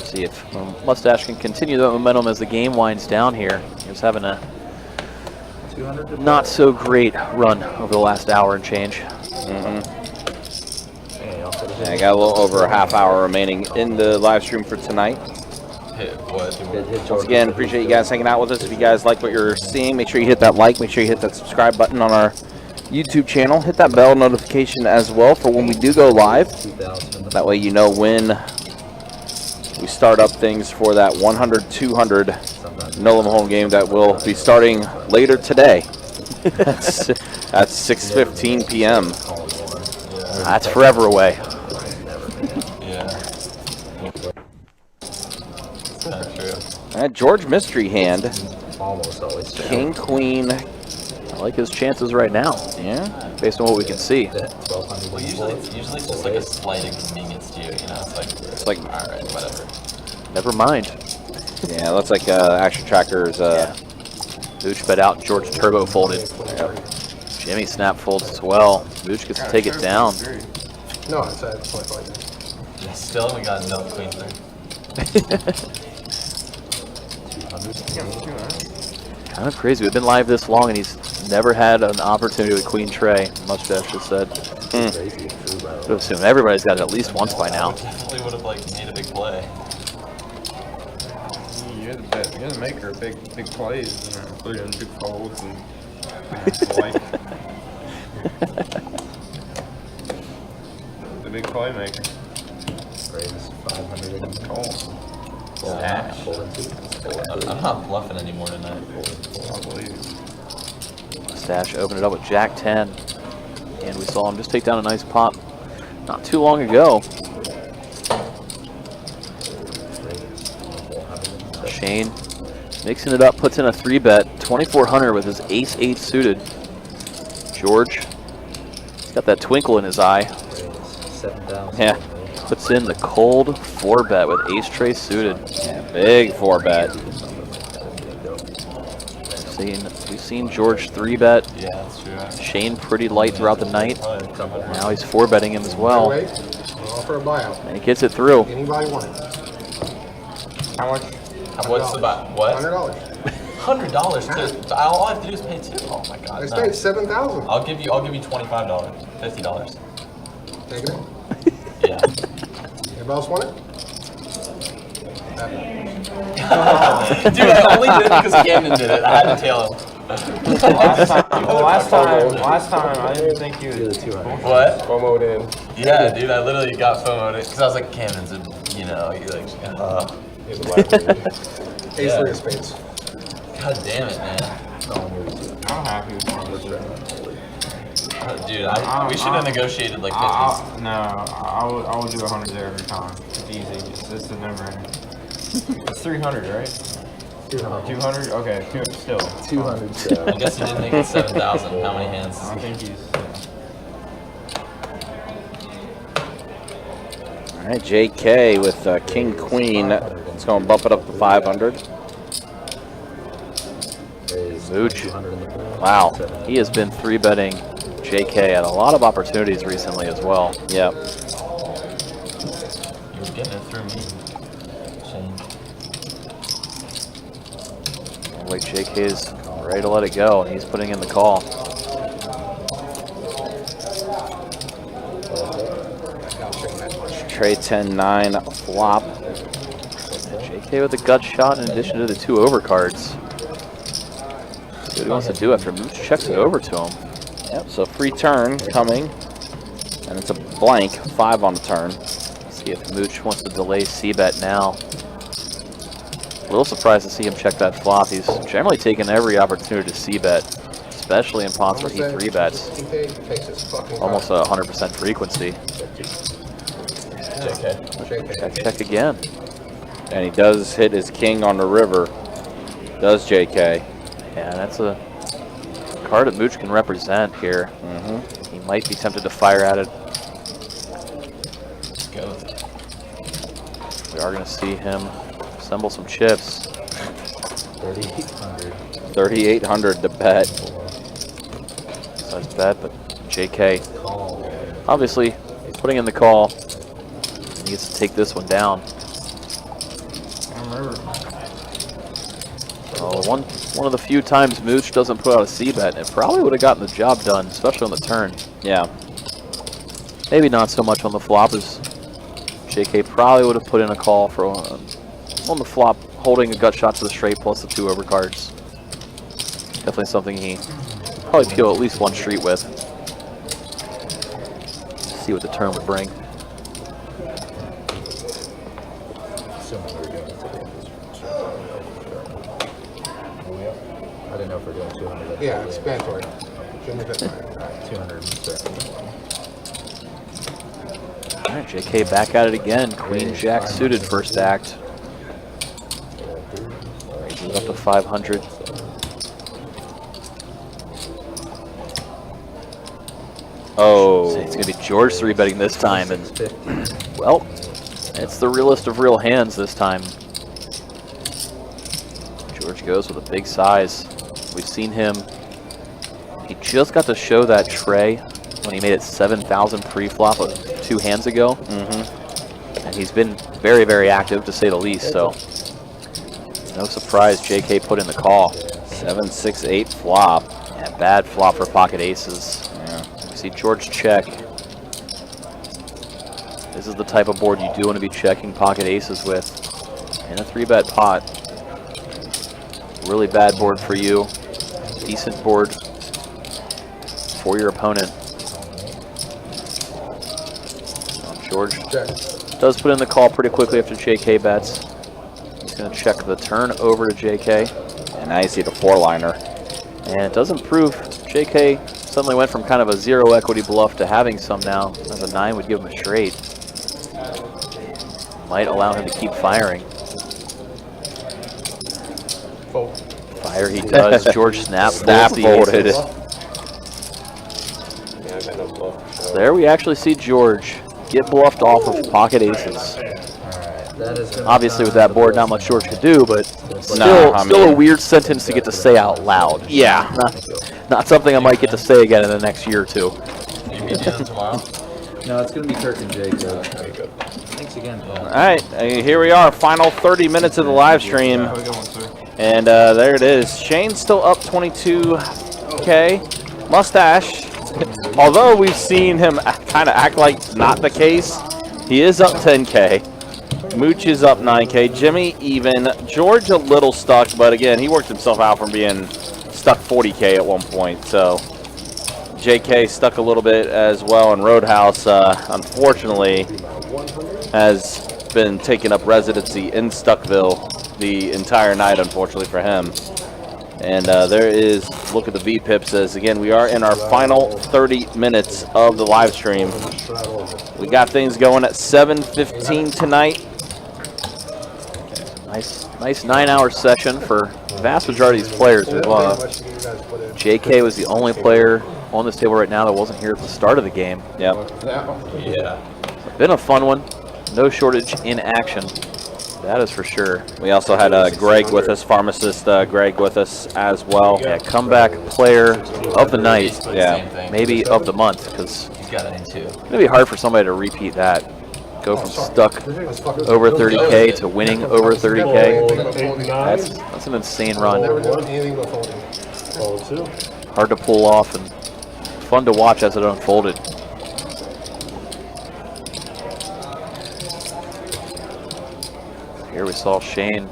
See if Mustache can continue the momentum as the game winds down here. He was having a not so great run over the last hour and change. Yeah, I got a little over a half hour remaining in the live stream for tonight. Once again, appreciate you guys hanging out with us. If you guys like what you're seeing, make sure you hit that like, make sure you hit that subscribe button on our YouTube channel. Hit that bell notification as well for when we do go live. That way you know when we start up things for that 100-200 no limit home game that will be starting later today. At 6:15 p.m. That's forever away. George mystery hand. Almost always. King, queen. I like his chances right now. Yeah. Based on what we can see. Well, usually it's just like a slight inconvenience to you, you know? It's like all right, whatever. Never mind. Yeah, looks like Action Tracker's. Mooch bet out. George turbo folded. Jimmy snap folds as well. Mooch gets to take it down. No, it's like Yeah, still we got no queen 3. Kind of crazy. We've been live this long and he's never had an opportunity with Queen Trey. Mustache just said. Would have assumed everybody's got it at least once by now. Definitely would have made a big play. You're the maker of big plays, including big folds and the big play maker. Raise 500 and call. I'm not bluffing anymore tonight. I believe. Stash opened it up with Jack 10. And we saw him just take down a nice pop not too long ago. Shane mixing it up, puts in a 3-bet, 2,400 with his ace-8 suited. George, he's got that twinkle in his eye. 7,000. Yeah, puts in the cold 4-bet with ace-tray suited. Yeah, big 4-bet. We've seen George 3-bet. Yeah, that's true. Shane pretty light throughout the night. Now he's 4-betting him as well. Wait, I'll offer a buyout. And he gets it through. Anybody want it? How much? What's the buy? What? $100. $100 too. All I have to do is pay 2. Oh my god. I no. spent $7,000. I'll give you $25. $50. Take it. Yeah. Anybody else want it? Dude, I only did it because Camden did it. I had to tell him. Last time, I didn't think you would. What? FOMO'd in. Yeah, dude, I literally got FOMO'd because I was like, Camden's a, you know, you're like, Ace 3 of spades. God damn it, man. I'm happy with Dude, we should have negotiated like 50s. No, I will do 100 there every time. It's easy. It's a no-brainer. It's 300, right? 200? Okay, still. 200. So. I guess he didn't make it 7,000. How many hands? I think he's. All right, JK with King Queen. It's going to bump it up to 500. Mooch. Wow, he has been 3-betting JK at a lot of opportunities recently as well. Yep. You were getting it through me. Shane. Wait, JK is ready to let it go, and he's putting in the call. Trade 10-9 flop. JK with a gut shot in addition to the 2 overcards. See what he wants to do after Mooch checks it over to him. Yep, so free turn coming. And it's a blank, 5 on the turn. See if Mooch wants to delay C-bet now. A little surprised to see him check that flop. He's generally taken every opportunity to C-bet, especially in pots where he 3-bets. Almost a 100% frequency. JK. Check again. And he does hit his king on the river. Does JK. Yeah, that's a card that Mooch can represent here. He might be tempted to fire at it. Let's go with it. We are going to see him assemble some chips. 3,800. 3,800 to bet. Nice bet, but JK obviously putting in the call. He gets to take this one down. One of the few times Mooch doesn't put out a C-bet, it probably would have gotten the job done, especially on the turn. Yeah. Maybe not so much on the flop as JK probably would have put in a call for on the flop, holding a gut shot to the straight plus the 2 overcards. Definitely something he probably peel at least 1 street with. See what the turn would bring. I didn't know if we're doing 200. Yeah, it's mandatory. 200. All right, JK back at it again. Queen Jack suited first act. Raises up to 500. Oh. So it's going to be George 3-betting this time, and well, it's the realest of real hands this time. George goes with a big size. We've seen him. He just got to show that tray when he made it 7,000 pre-flop 2 hands ago. And he's been very, very active to say the least. So no surprise JK put in the call. 7-6-8 flop. Yeah, bad flop for pocket aces. Yeah. We see George check. This is the type of board you do want to be checking pocket aces with. In a 3-bet pot. Really bad board for you. Decent board for your opponent. George does put in the call pretty quickly after JK bets. He's going to check the turn over to JK. And now you see the 4-liner. And it does improve JK suddenly went from kind of a 0 equity bluff to having some now. As a 9 would give him a straight. Might allow him to keep firing. Fold. Fire he does. George snap folded. So there we actually see George get bluffed off of pocket aces. Obviously with that board, not much George could do, but still a weird sentence to get to say out loud. Yeah. Not something I might get to say again in the next year or two. You meet him tomorrow? No, it's going to be Kirk and Jake. Thanks again, Paul. All right, here we are, final 30 minutes of the live stream. And there it is. Shane's still up 22K. Mustache, although we've seen him kind of act like not the case, he is up 10K. Mooch is up 9K. Jimmy even. George a little stuck, but again, he worked himself out from being stuck 40K at one point. So JK stuck a little bit as well, and Roadhouse, unfortunately, has been taking up residency in Stuckville the entire night, unfortunately for him. And there is, look at the V-pips, as again, we are in our final 30 minutes of the live stream. We got things going at 7:15 tonight. Nice 9-hour session for the vast majority of these players. JK was the only player on this table right now that wasn't here at the start of the game. Yep. Yeah. Been a fun one. No shortage in action. That is for sure. We also had Greg with us, pharmacist Greg with us as well. Yeah, comeback player of the night. Yeah, maybe of the month, because He's got an A2. it's gonna be hard for somebody to repeat that. Go from stuck over 30K to winning over 30K. That's an insane run. Hard to pull off and fun to watch as it unfolded. Here we saw Shane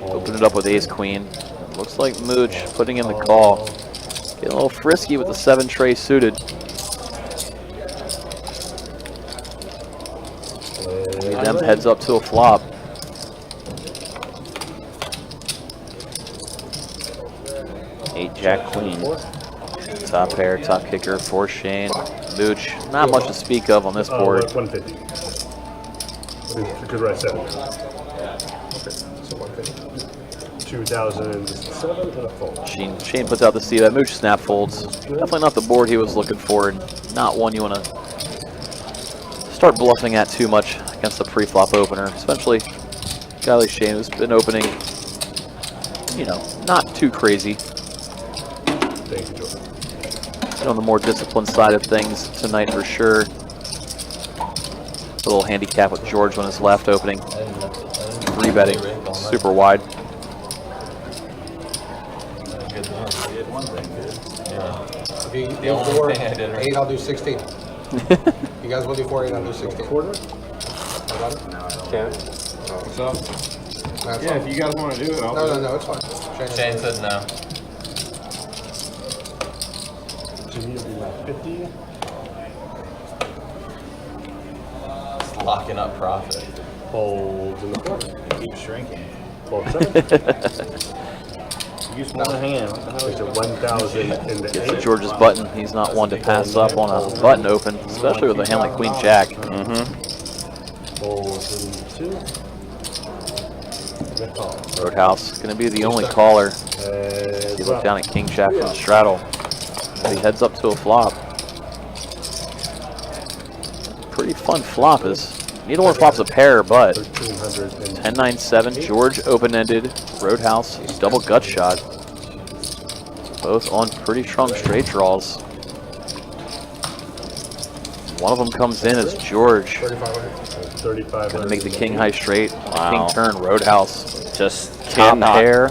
open it up with ace queen. Looks like Mooch putting in the call. Getting a little frisky with the 7 tray suited. Maybe them heads up to a flop. Eight jack queen. Top pair, top kicker for Shane. Mooch, not much to speak of on this board. 150. Good right 7. Okay, so 150. 2007 and a fold. Shane puts out the C. That Mooch snap folds. Definitely not the board he was looking for, and not one you want to start bluffing at too much against the pre-flop opener, especially a guy like Shane who's been opening, you know, not too crazy. Thank you, Jordan. And on the more disciplined side of things tonight for sure. A little handicap with George on his left opening. 3-betting, super wide. If you do 4, 8, I'll do 16. You guys will do 4, 8, I'll do 16. Quarter? Can. So? Yeah, if you guys want to do it, I'll do it. No, it's fine. Shane said no. Jimmy will be like 50. It's locking up profit. Folds in the corner. Keep shrinking. Fold 7. Use one hand. There's a 1,000 in the Gets to 8. George's button. He's not one to pass up on a button open, especially with a hand like Queen Jack. Folds in 2. And a call. Roadhouse going to be the only caller. You look down at King Jack from the straddle. He heads up to a flop. Pretty fun flop. Neither one flops a pair, but 10-9-7, George open-ended, Roadhouse double gut shot. Both on pretty strong straight draws. One of them comes in as George. 3,500. Gonna make the king high straight. King turn, Roadhouse. Just Top cannot. pair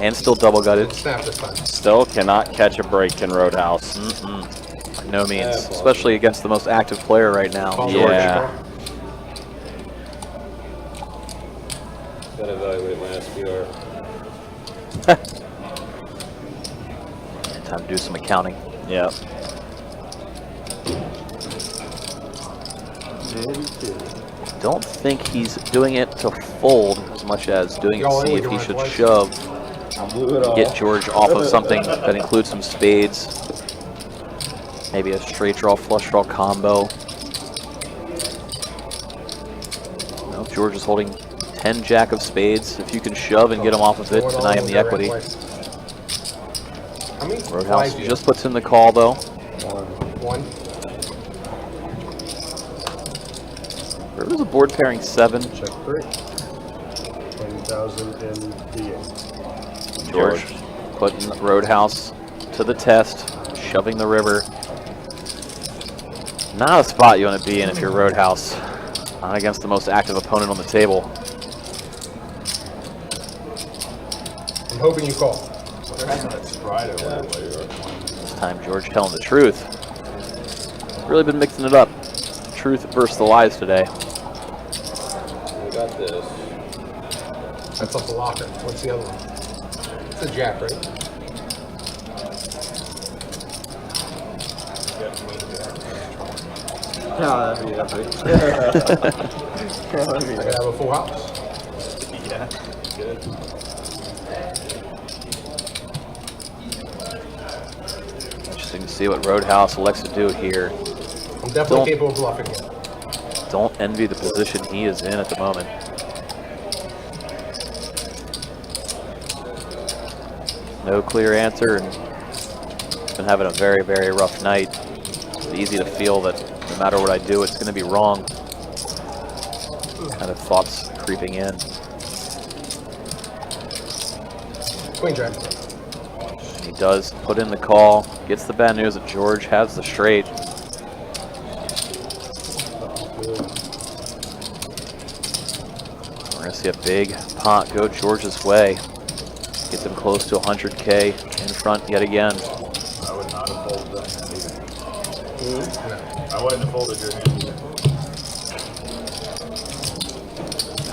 and still double gutted. Snap this time. Still cannot catch a break in Roadhouse. By no means, especially against the most active player right now, George. Yeah. Gotta evaluate my SPR. Time to do some accounting. Yep. Don't think he's doing it to fold as much as doing it to see if he should shove. Get George off of something that includes some spades. Maybe a straight draw, flush draw combo. No, George is holding 10 jack of spades. If you can shove and get him off of it, deny him the equity. Roadhouse just puts in the call though. One. River's a board pairing 7. Check 3. 20,000 in the 8. George putting Roadhouse to the test, shoving the river. Not a spot you want to be in if you're Roadhouse. Not against the most active opponent on the table. I'm hoping you call. This time George telling the truth. Really been mixing it up. Truth versus the lies today. We got this. That's off the locker. What's the other one? It's a jack, right? Yeah, that'd be epic. I could have a full house. Yeah, good. Interesting to see what Roadhouse elects to do here. I'm definitely capable of bluffing it. Don't envy the position he is in at the moment. No clear answer, and been having a very, very rough night. It's easy to feel that no matter what I do, it's going to be wrong. Kind of thoughts creeping in. Queen jack. He does put in the call, gets the bad news that George has the straight. We're going to see a big pot go George's way. Gets him close to 100K in front yet again. I would not have folded that hand either. I wouldn't have folded your hand either.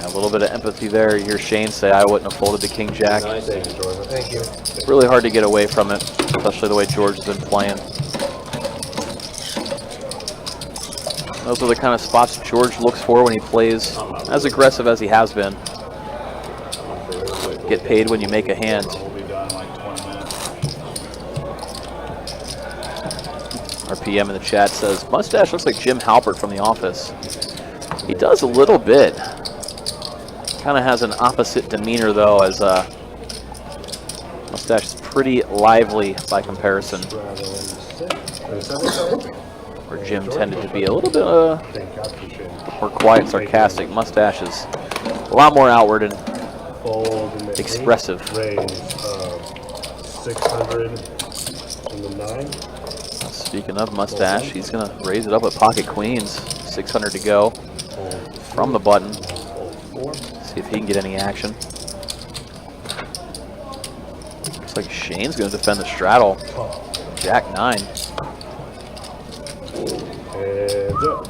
A little bit of empathy there. You hear Shane say, I wouldn't have folded the king jack. Thank you. Really hard to get away from it, especially the way George has been playing. Those are the kind of spots George looks for when he plays as aggressive as he has been. Get paid when you make a hand. We'll be done in like 20 minutes. Our PM in the chat says, Mustache looks like Jim Halpert from The Office. He does a little bit. Kind of has an opposite demeanor though, as Mustache is pretty lively by comparison. Where Jim tended to be a little bit more quiet and sarcastic. Mustache is a lot more outward and expressive. Raise 600 in the 9. Speaking of Mustache, he's going to raise it up with pocket queens. 600 to go from the button. See if he can get any action. Looks like Shane's going to defend the straddle. Jack 9. Heads up.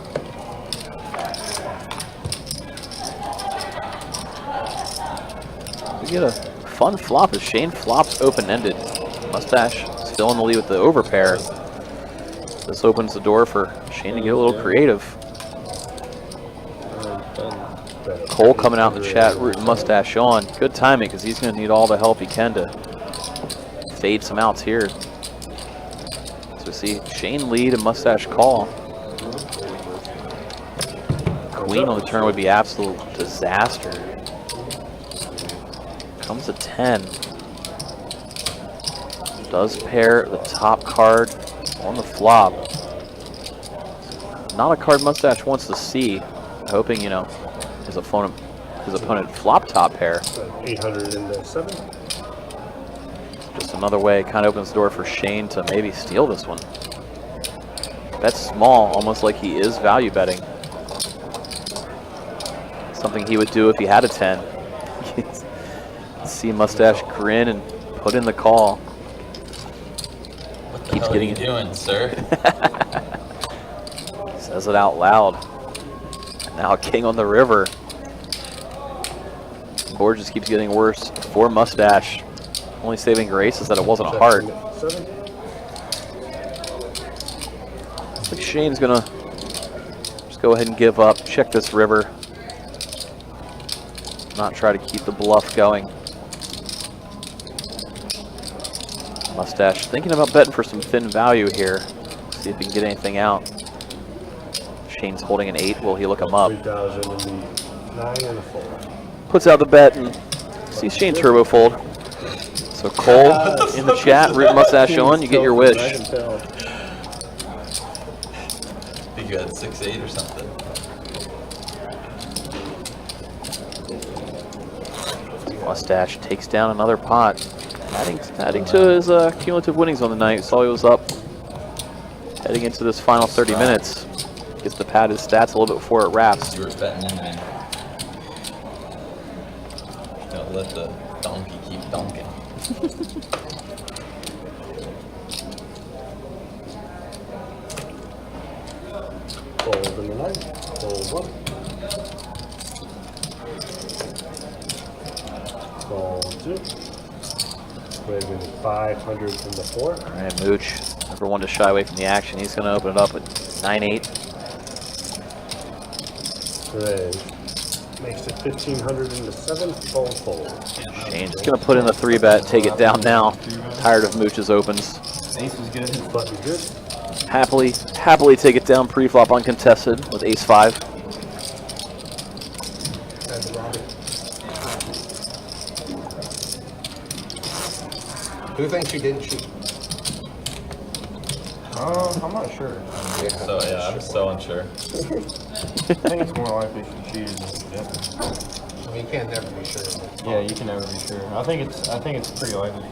We get a fun flop as Shane flops open-ended. Mustache still in the lead with the overpair. This opens the door for Shane to get a little creative. Cole coming out in the chat, rooting Mustache on. Good timing, because he's going to need all the help he can to fade some outs here. So we see Shane lead and Mustache call. Queen on the turn would be absolute disaster. Comes a 10. Does pair the top card on the flop. Not a card Mustache wants to see. Hoping, you know, his opponent flop top pair. 800 in the 7. Just another way, kind of opens the door for Shane to maybe steal this one. That's small, almost like he is value betting. Something he would do if he had a 10. See Mustache grin and put in the call. What the hell are you doing, sir? Says it out loud. And now king on the river. Board just keeps getting worse for Mustache. Only saving grace is that it wasn't a heart. Looks like Shane's gonna just go ahead and give up. Check this river. Not try to keep the bluff going. Mustache thinking about betting for some thin value here. See if he can get anything out. Shane's holding an 8. Will he look him up? 3,000 in the 9 and a 4. Puts out the bet and sees Shane turbo fold. So Cole in the chat, Root Mustache showing, you get your wish. I think you had 6-8 or something. Mustache takes down another pot, adding to his cumulative winnings on the night. Saw he was up heading into this final 30 minutes. Gets to pad his stats a little bit before it wraps. You were betting in there. Don't let the donkey keep donking. Fold in the 9. Fold 1. Fold 2. Raising 500 from the 4. All right, Mooch, never one to shy away from the action. He's going to open it up with 9-8. Raise. Makes it 1,500 in the 7. Fold, fold. Shane's going to put in the 3-bet, take it down now. Tired of Mooch's opens. Ace was good. Button good. Happily take it down pre-flop uncontested with ace-5. That's Robbie. Who thinks you didn't shoot? I'm not sure. So yeah, I'm so unsure. I think it's more likely she cheated than she didn't. I mean, you can't never be sure. Yeah, you can never be sure. I think it's pretty likely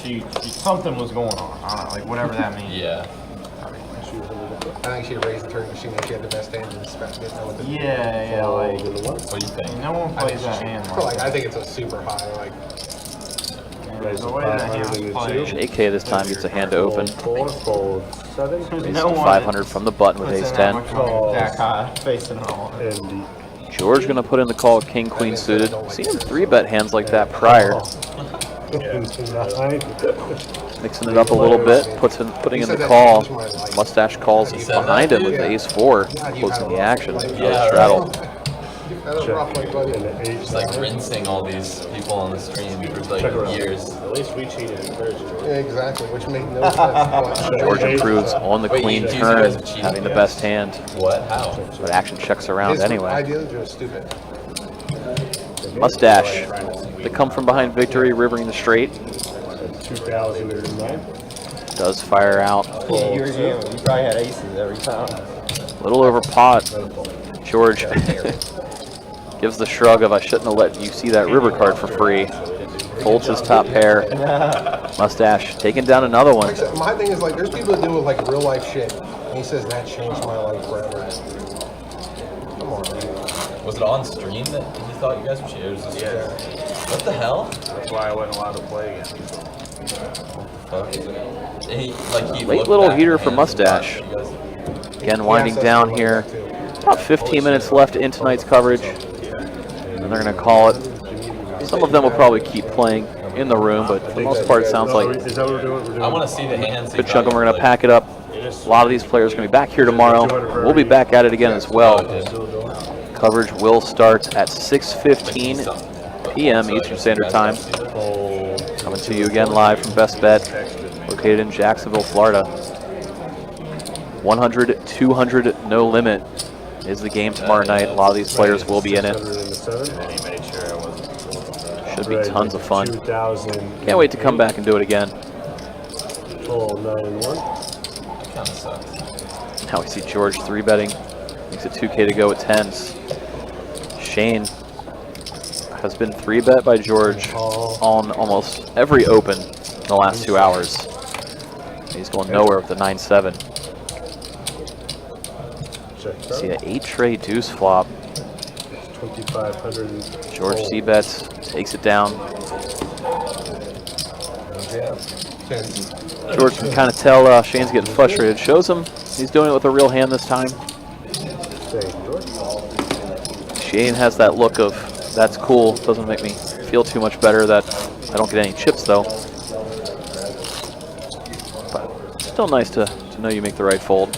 she something was going on. I don't know, like whatever that means. Yeah. I think she raised the turn machine if she had the best hand in the spec. Yeah, like What do you think? no one plays that hand. I think it's a super high. Like The way that hand was played. JK this time gets a hand to open. Fold 7. Raises to 500 from the button with ace-10. Jack high, facing it all. And George going to put in the call with king-queen suited. Seen him 3-bet hands like that prior. Mixing it up a little bit, putting in the call. Mustache calls behind him with ace-4, closing the action. Straddle. Just like rinsing all these people on the stream for like years. At least we cheated in version. yeah, exactly, which made no sense. George improves on the queen you turn, guys have cheated. having the best hand. What? How? But action checks around His anyway. ideas are stupid. Mustache, the come from behind victory, rivering the straight. 2,009. Does fire out. Yeah, you were jamming. You probably had aces every time. A little over pot. George gives the shrug of I shouldn't have let you see that river card for free. Folds his top pair. Mustache taking down another one. My thing is like, there's people that do with like real life shit, and he says that changed my life forever. Come on, dude. Was it on stream that you thought you guys were cheaters? Yeah. What the hell? That's why I wasn't allowed to play against you. Late little heater for Mustache. Again, winding down here. About 15 minutes left in tonight's coverage. And they're going to call it. Some of them will probably keep playing in the room, but for the most part, it sounds like Is that what we're doing? I want to see the hands. a good chunk of them are going to pack it up. A lot of these players are going to be back here tomorrow. We'll be back at it again as well. Coverage will start at 6:15 p.m. Eastern Standard Time. Coming to you again live from Best Bet, located in Jacksonville, Florida. 100, 200, no limit is the game tomorrow night. A lot of these players will be in it. Should be tons of fun. Can't wait to come back and do it again. Now we see George 3-betting. Makes it 2K to go with 10s. Shane has been 3-bet by George on almost every open in the last 2 hours. He's going nowhere with the 9-7. See an 8-tray deuce flop. 2,500. George C-bets, takes it down. George can kind of tell Shane's getting frustrated. Shows him he's doing it with a real hand this time. Shane has that look of, that's cool, doesn't make me feel too much better that I don't get any chips though. But still nice to know you make the right fold.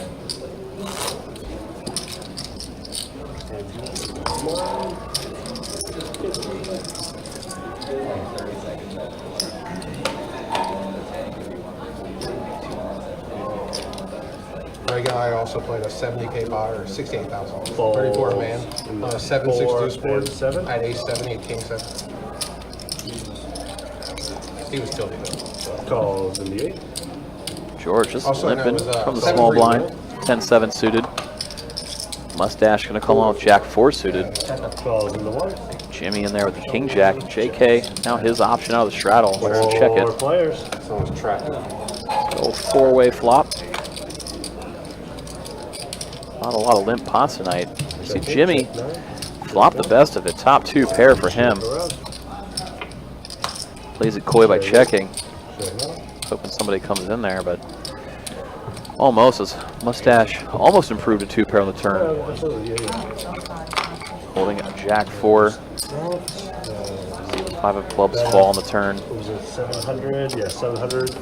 I also played a 70K pot or 68,000. 34 man. 7-6 deuce board. I had ace 7, 8 king 7. He was tilting though. Calls in the 8. George just Also, limping that was, from the 7-3 small blind. win. 10-7 suited. Mustache going to come on with Jack 4 suited. Calls in the 1. Jimmy in there with the King Jack. JK, now his option out of the straddle. We're going to check it. Players. Someone's trapped. Old 4-way flop. Not a lot of limp pots tonight. You see Jimmy flop the best of it. Top 2 pair for him. Plays it coy by checking. Hoping somebody comes in there, but almost as Mustache almost improved to 2 pair on the turn. Holding a Jack 4. 5 of clubs fall on the turn. Was it 700? Yeah, 700.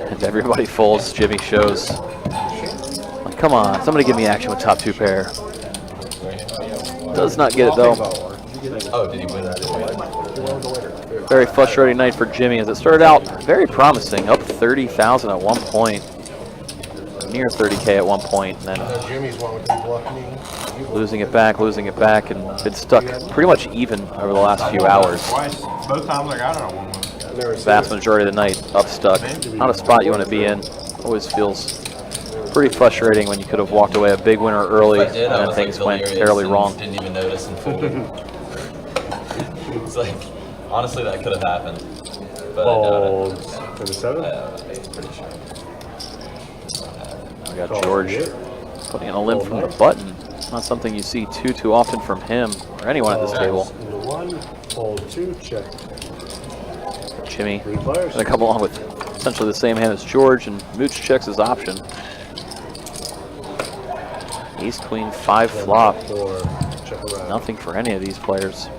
And everybody folds. Jimmy shows. Like, come on, somebody give me action with top 2 pair. Does not get it though. Oh, did he win that? Very frustrating night for Jimmy as it started out very promising, up 30,000 at one point, near 30K at one point, and then losing it back, and been stuck pretty much even over the last few hours. Both times I got it, I won one. Vast majority of the night up stuck. Not a spot you want to be in. Always feels pretty frustrating when you could have walked away a big winner early and then things went terribly wrong. Didn't even notice and folded. It's like, honestly, that could have happened. But for the 7? I'm pretty sure. We got George putting in a limp from the button. Not something you see too often from him or anyone at this table. 1, fold 2, check. Jimmy going to come along with essentially the same hand as George, and Mooch checks his option. Ace Queen 5 flop. Nothing for any of these players.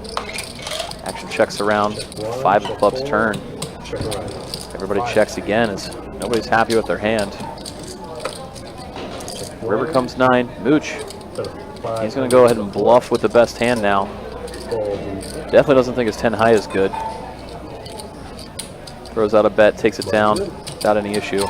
Action checks around. 5 of clubs turn. Everybody checks again as nobody's happy with their hand. River comes 9. Mooch. He's going to go ahead and bluff with the best hand now. Definitely doesn't think his 10 high is good. Throws out a bet, takes it down without any issue.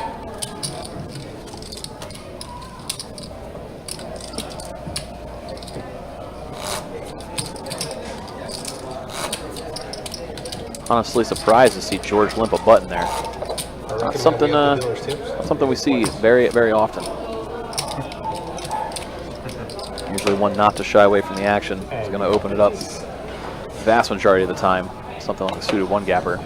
Honestly surprised to see George limp a button there. Not something we see very often. Usually one not to shy away from the action is going to open it up vast majority of the time. Something like a suited 1-gapper.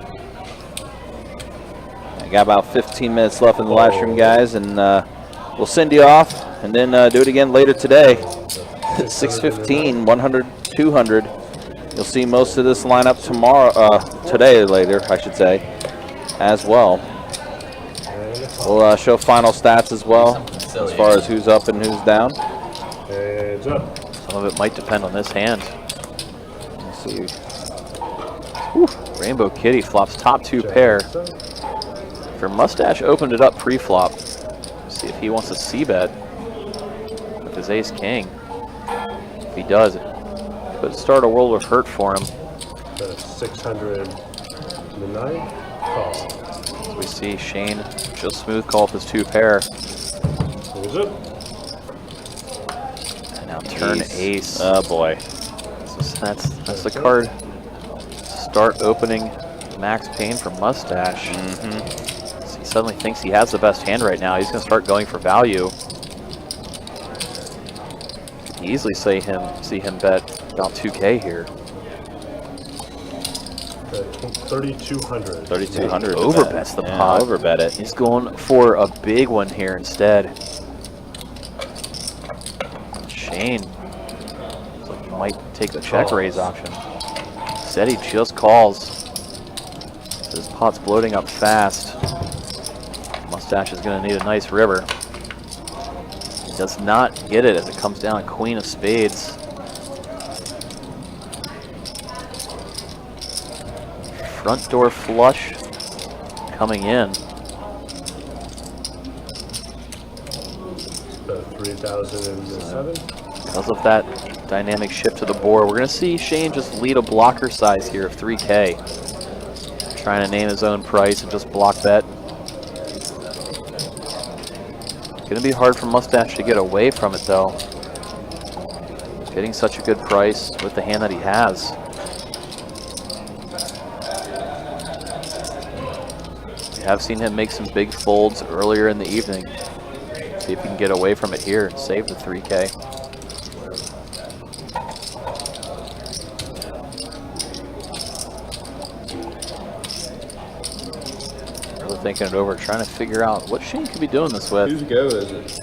Got about 15 minutes left in the live stream, guys, and we'll send you off and then do it again later today. 6:15, 100, 200. You'll see most of this lineup tomorrow, today later, I should say, as well. We'll show final stats as well, as far as who's up and who's down. Heads up. Some of it might depend on this hand. Let's see. Whew. Rainbow Kitty flops top 2 pair. For Mustache opened it up pre-flop. See if he wants to c-bet with his ace king. If he does, it could start a world of hurt for him. 600 the 9. Call. As we see Shane just smooth call with his 2 pair. And now turn ace. Oh boy. So that's the card. Start opening max pain for Mustache. He suddenly thinks he has the best hand right now. He's going to start going for value. Could easily see him bet about 2K here. 3,200. 3,200. Overbets the pot. Overbet it. He's going for a big one here instead. Shane looks like he might take the check raise option. Said he just calls. This pot's bloating up fast. Mustache is going to need a nice river. He does not get it as it comes down Queen of Spades. Front door flush coming in. 3,007. Because of that dynamic shift to the board, we're going to see Shane just lead a blocker size here of 3K. Trying to name his own price and just block bet. Gonna be hard for Mustache to get away from it though. Getting such a good price with the hand that he has. We have seen him make some big folds earlier in the evening. See if he can get away from it here and save the 3K. Really thinking it over, trying to figure out what Shane could be doing this with. Whose go is it?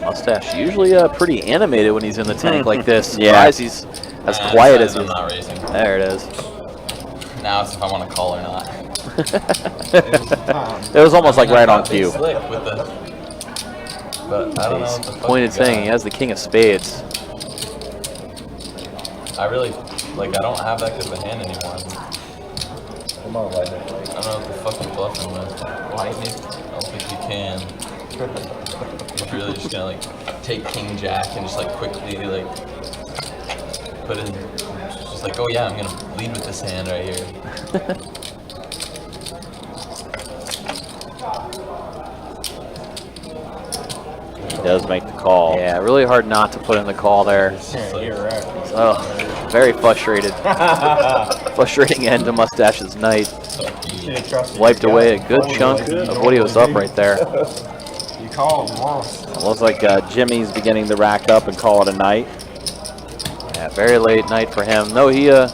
Mustache usually pretty animated when he's in the tank like this. Yeah. Surprised he's as quiet as he I'm is. not raising. There it is. Now it's if I want to call or not. It was almost like right on Big cue. slick with the, but I don't know. He's What the fuck pointed he got. saying he has the king of spades. I really, like, I don't have that good of a hand anymore. Come on, Lightning. I don't know what the fuck you're bluffing with. Lightning? I don't think you can. You're really just gonna, like, take king jack and just, like, quickly, like, put in, just like, oh yeah, I'm gonna lead with this hand right here. He does make the call. Yeah, really hard not to put in the call there. Oh, very frustrated. Frustrating end to Mustache's night. Wiped away a good chunk of what he was up right there. You called and lost. Looks like Jimmy's beginning to rack up and call it a night. Yeah, very late night for him. No, he was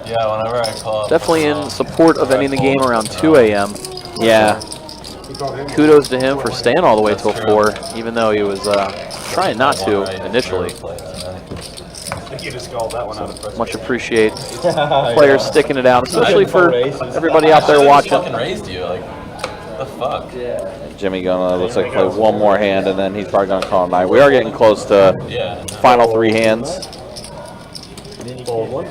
Yeah, whenever I call. definitely in support of ending the game around 2 a.m. Yeah. Kudos to him for staying all the way till 4, even though he was trying not to initially. I think you just called that one out of frustration. Much appreciate players sticking it out, especially for everybody out there watching. Fucking raised you, like, the fuck? Jimmy gonna looks like play one more hand and then he's probably gonna call it a night. We are getting close to Yeah. final 3 hands. Fold one.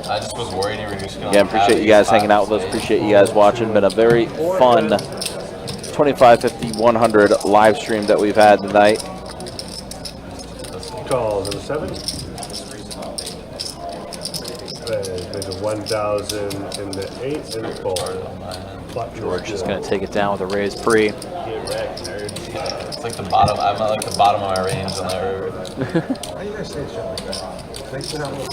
I just was worried you were just gonna. Again, appreciate you guys hanging out with us. Appreciate you guys watching. Been a very fun 25, 50, 100 live stream that we've had tonight. Calls in the 7. There's a 1,000 in the 8 and a fold. George is going to take it down with a raised pre. It's like the bottom. I'm at like the bottom of my range on that river. Why you guys say shit like that? They sit out in the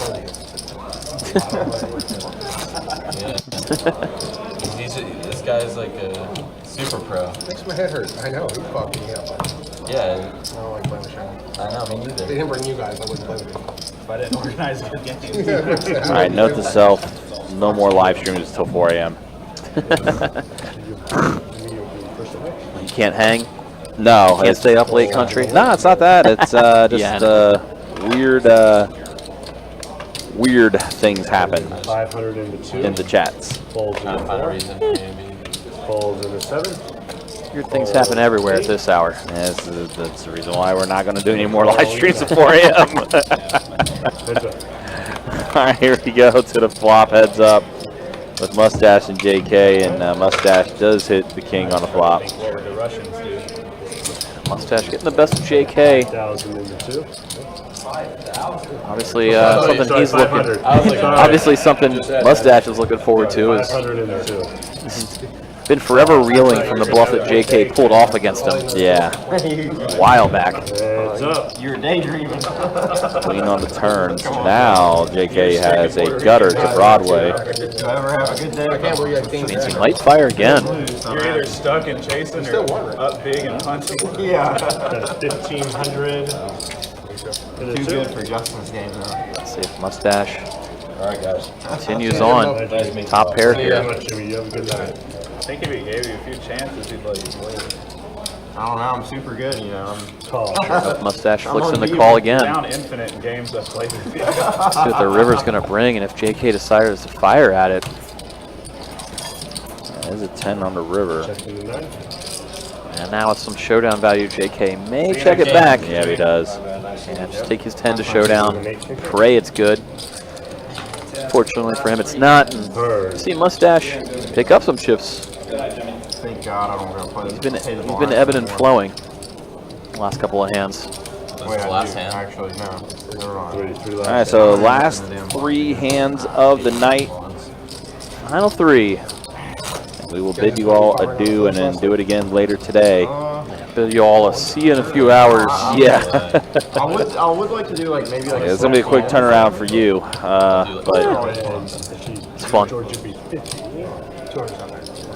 This guy's like a super pro. Makes my head hurt. I know, he's fucking me up. Yeah. I don't like playing the show. I know, me neither. They didn't bring you guys, I wouldn't play with you. If I didn't organize a good game. All right, note to self: no more live streams until 4 a.m. You can't hang? No, Can't stay up late country? No, it's not that. It's Yeah, just weird things happen 500 in the 2. in the chats. Folds in Trying the to find a 4. reason for maybe. Folds in the 7. Weird things happen everywhere at this hour. Yeah, that's the reason why we're not going to do any more live streams at 4 a.m. All right, here we go to the flop. Heads up with Mustache and JK, and Mustache does hit the king on the flop. Mustache getting the best of JK. 1,000 in the 2. Obviously, something he's looking. Obviously, something Mustache is looking forward to is 500 in the 2. been forever reeling from the bluff that JK pulled off against him. Yeah, A while back. Heads up. You're daydreaming. queen on the turns. Now JK has a gutter to Broadway. Do I ever have a good day? I can't believe you had king Means he jack. might fire again. You're either stuck and chasing or up big and punching. Yeah. That's 1,500 in the Too 2. good for Justin's game now. Let's see if Mustache All right, guys. continues on. Top pair Thank you here. very much, Jimmy. You have a good night. I think if he gave you a few chances, he'd let you play. I don't know. I'm super good, you know. Call. Mustache flicks in the call again. Down infinite in games I've played with you. See what the river's going to bring, and if JK decides to fire at it. There's a 10 on the river. Checking the 9. And now with some showdown value, JK may check it back. Yeah, he does. Yeah, just take his 10 to showdown. Pray it's good. Fortunately for him, it's not. And see Mustache pick up some chips. Thank God I don't gotta play. He's been ebbing and flowing the last couple of hands. Let's Since the last hand. Actually, no. Never mind. All right, so last 3 hands of the night. Final 3. And we will bid you all adieu and then do it again later today. Bid you all a see you in a few hours. Yeah. I would like to do like maybe like. Yeah, it's gonna be a quick turnaround for you, but it's fun. George would be 50. Let's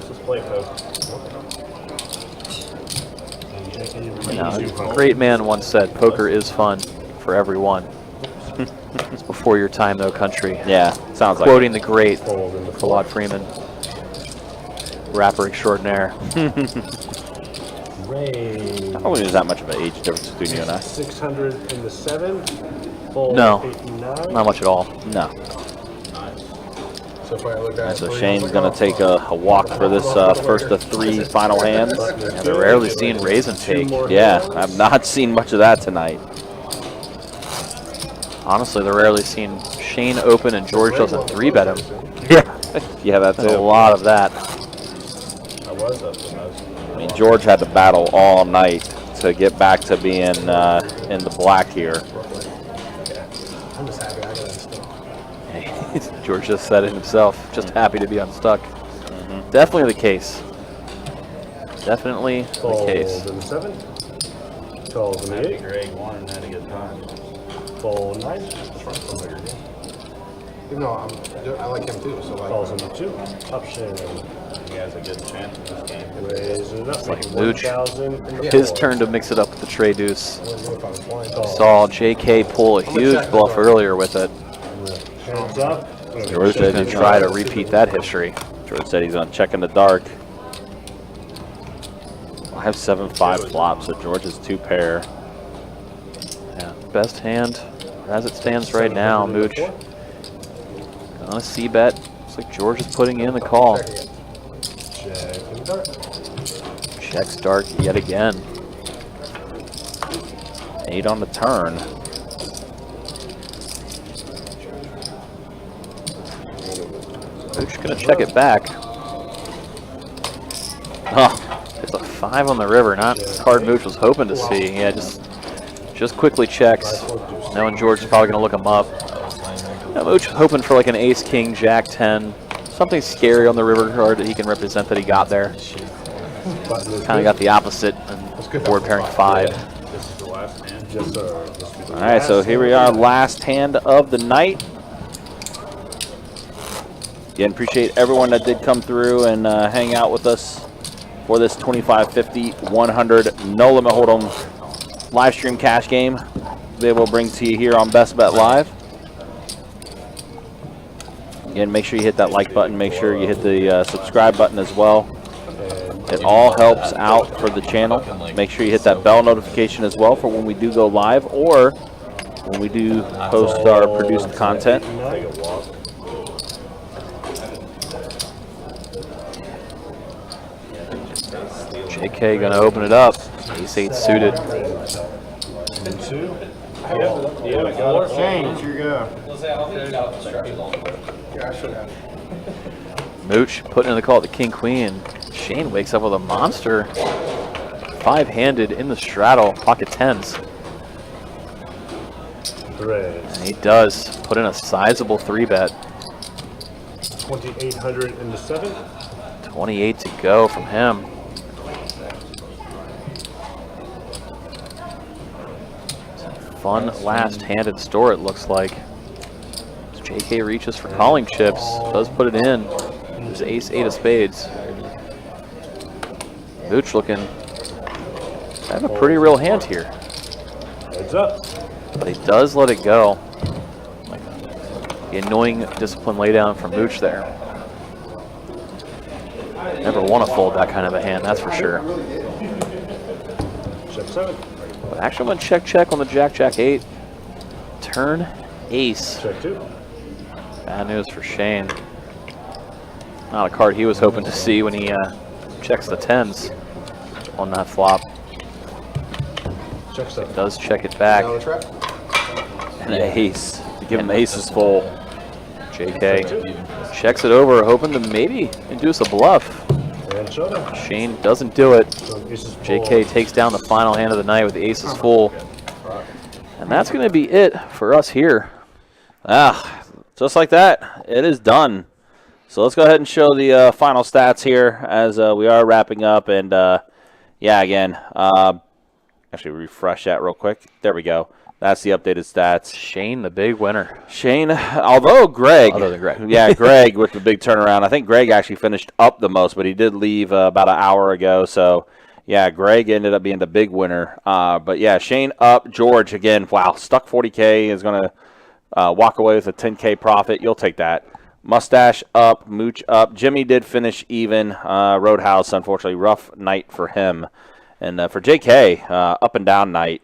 just play poker. A great man once said, "Poker is fun for everyone." It's before your time, though, country. Yeah, sounds like. Quoting the great Claude Freeman, rapper extraordinaire. Ray. I don't think there's that much of an age difference between you and I. 600 in the 7. Fold No, 8 and 9. not much at all. No. So far, I looked at All right, so it, Shane's gonna take a walk for this first of 3 final hands. Yeah, they're rarely seen raise and take. Yeah, I've not seen much of that tonight. Honestly, they're rarely seen Shane open and George doesn't 3-bet him. Yeah, that's There's a lot of that. I was up the most. I mean, George had to battle all night to get back to being in the black here. I'm just happy I got unstuck. George just said it himself. Just happy to be unstuck. Definitely the case. Definitely the case. Fold in the 7. Calls in the 8. Greg Warren had a good time. Fold 9. Even though I like him too, so like. Calls in the 2. Option. He has a good chance in this game. Raise it up. It's like make it Mooch. 1,000 in the His 4. turn to mix it up with the tray deuce. I wouldn't know if I was blind. Saw JK pull a huge bluff earlier with it. Hands up. George He's going to try to repeat that history. George said he's gonna check in the dark. I have 7-5 flops, so George is 2 pair. Yeah, best hand as it stands right now, Mooch. On a C-bet. Looks like George is putting in the call. Check in the dark. Checks dark yet again. 8 on the turn. Mooch gonna check it back. Oh, it's a 5 on the river, not the card Mooch was hoping to see. Yeah, just quickly checks, knowing George is probably gonna look him up. Yeah, Mooch hoping for like an ace, king, jack, 10, something scary on the river card that he can represent that he got there. Kind of got the opposite, and board pairing 5. This is the last hand. Yes, sir. All right, so here we are, last hand of the night. Again, appreciate everyone that did come through and hang out with us for this 25, 50, 100 no limit hold'em live stream cash game. They will bring to you here on Best Bet Live. Again, make sure you hit that like button. Make sure you hit the subscribe button as well. It all helps out for the channel. Make sure you hit that bell notification as well for when we do go live or when we do post our produced content. Take a walk. JK gonna open it up. Ace 8 suited. Shane, it's your go. Mooch putting in the call at the king queen. Shane wakes up with a monster. 5-handed in the straddle, pocket 10s. Threads. And he does put in a sizable 3-bet. 2,800 in the 7. 28 to go from him. Fun last hand in store, it looks like. As JK reaches for calling chips, does put it in. There's ace 8 of spades. Mooch looking to have a pretty real hand here. Heads up. But he does let it go. Like the annoying discipline laydown from Mooch there. Never want to fold that kind of a hand, that's for sure. Check 7. But actually went check on the jack, jack 8. Turn ace. Check 2. Bad news for Shane. Not a card he was hoping to see when he checks the 10s on that flop. Check 7. Does check it back. And an ace. Give him the aces full. JK checks it over, hoping to maybe induce a bluff. And showdown. Shane doesn't do it. So aces full. JK takes down the final hand of the night with the aces full. And that's going to be it for us here. Just like that, it is done. So let's go ahead and show the final stats here as we are wrapping up. And, again, actually refresh that real quick. There we go. That's the updated stats. Shane, the big winner. Shane, although Greg. Other than Greg. Yeah, Greg with the big turnaround. I think Greg actually finished up the most, but he did leave about an hour ago. So, yeah, Greg ended up being the big winner. But, yeah, Shane up. George, again, wow, stuck 40K, is going to walk away with a 10K profit. You'll take that. Mustache up. Mooch up. Jimmy did finish even. Roadhouse, unfortunately, rough night for him. And for JK, up and down night.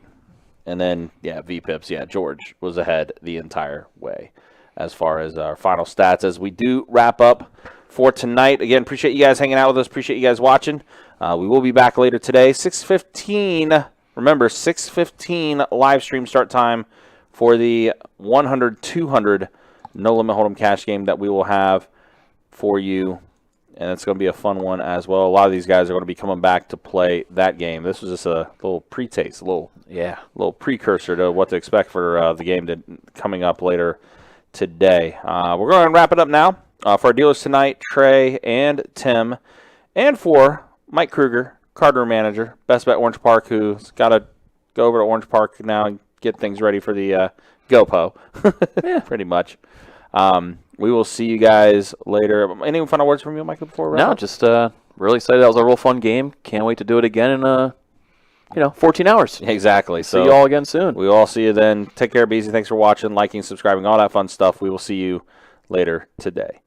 And then, V-Pips, George was ahead the entire way as far as our final stats. As we do wrap up for tonight, again, appreciate you guys hanging out with us. Appreciate you guys watching. We will be back later today, 6:15. Remember, 6:15 live stream start time for the 100-200 No Limit Hold'em cash game that we will have for you. And it's going to be a fun one as well. A lot of these guys are going to be coming back to play that game. This was just a little pre-taste, a little precursor to what to expect for the game coming up later today. We're going to wrap it up now. For our dealers tonight, Trey and Tim, and for Mike Kruger, card room manager, Best Bet Orange Park, who's got to go over to Orange Park now and get things ready for the GoPo, pretty much. We will see you guys later. Any final words from you, Michael, before we wrap up? Just really excited. That was a real fun game. Can't wait to do it again in 14 hours. Exactly. See you all again soon. We will all see you then. Take care, be easy. Thanks for watching, liking, subscribing, all that fun stuff. We will see you later today.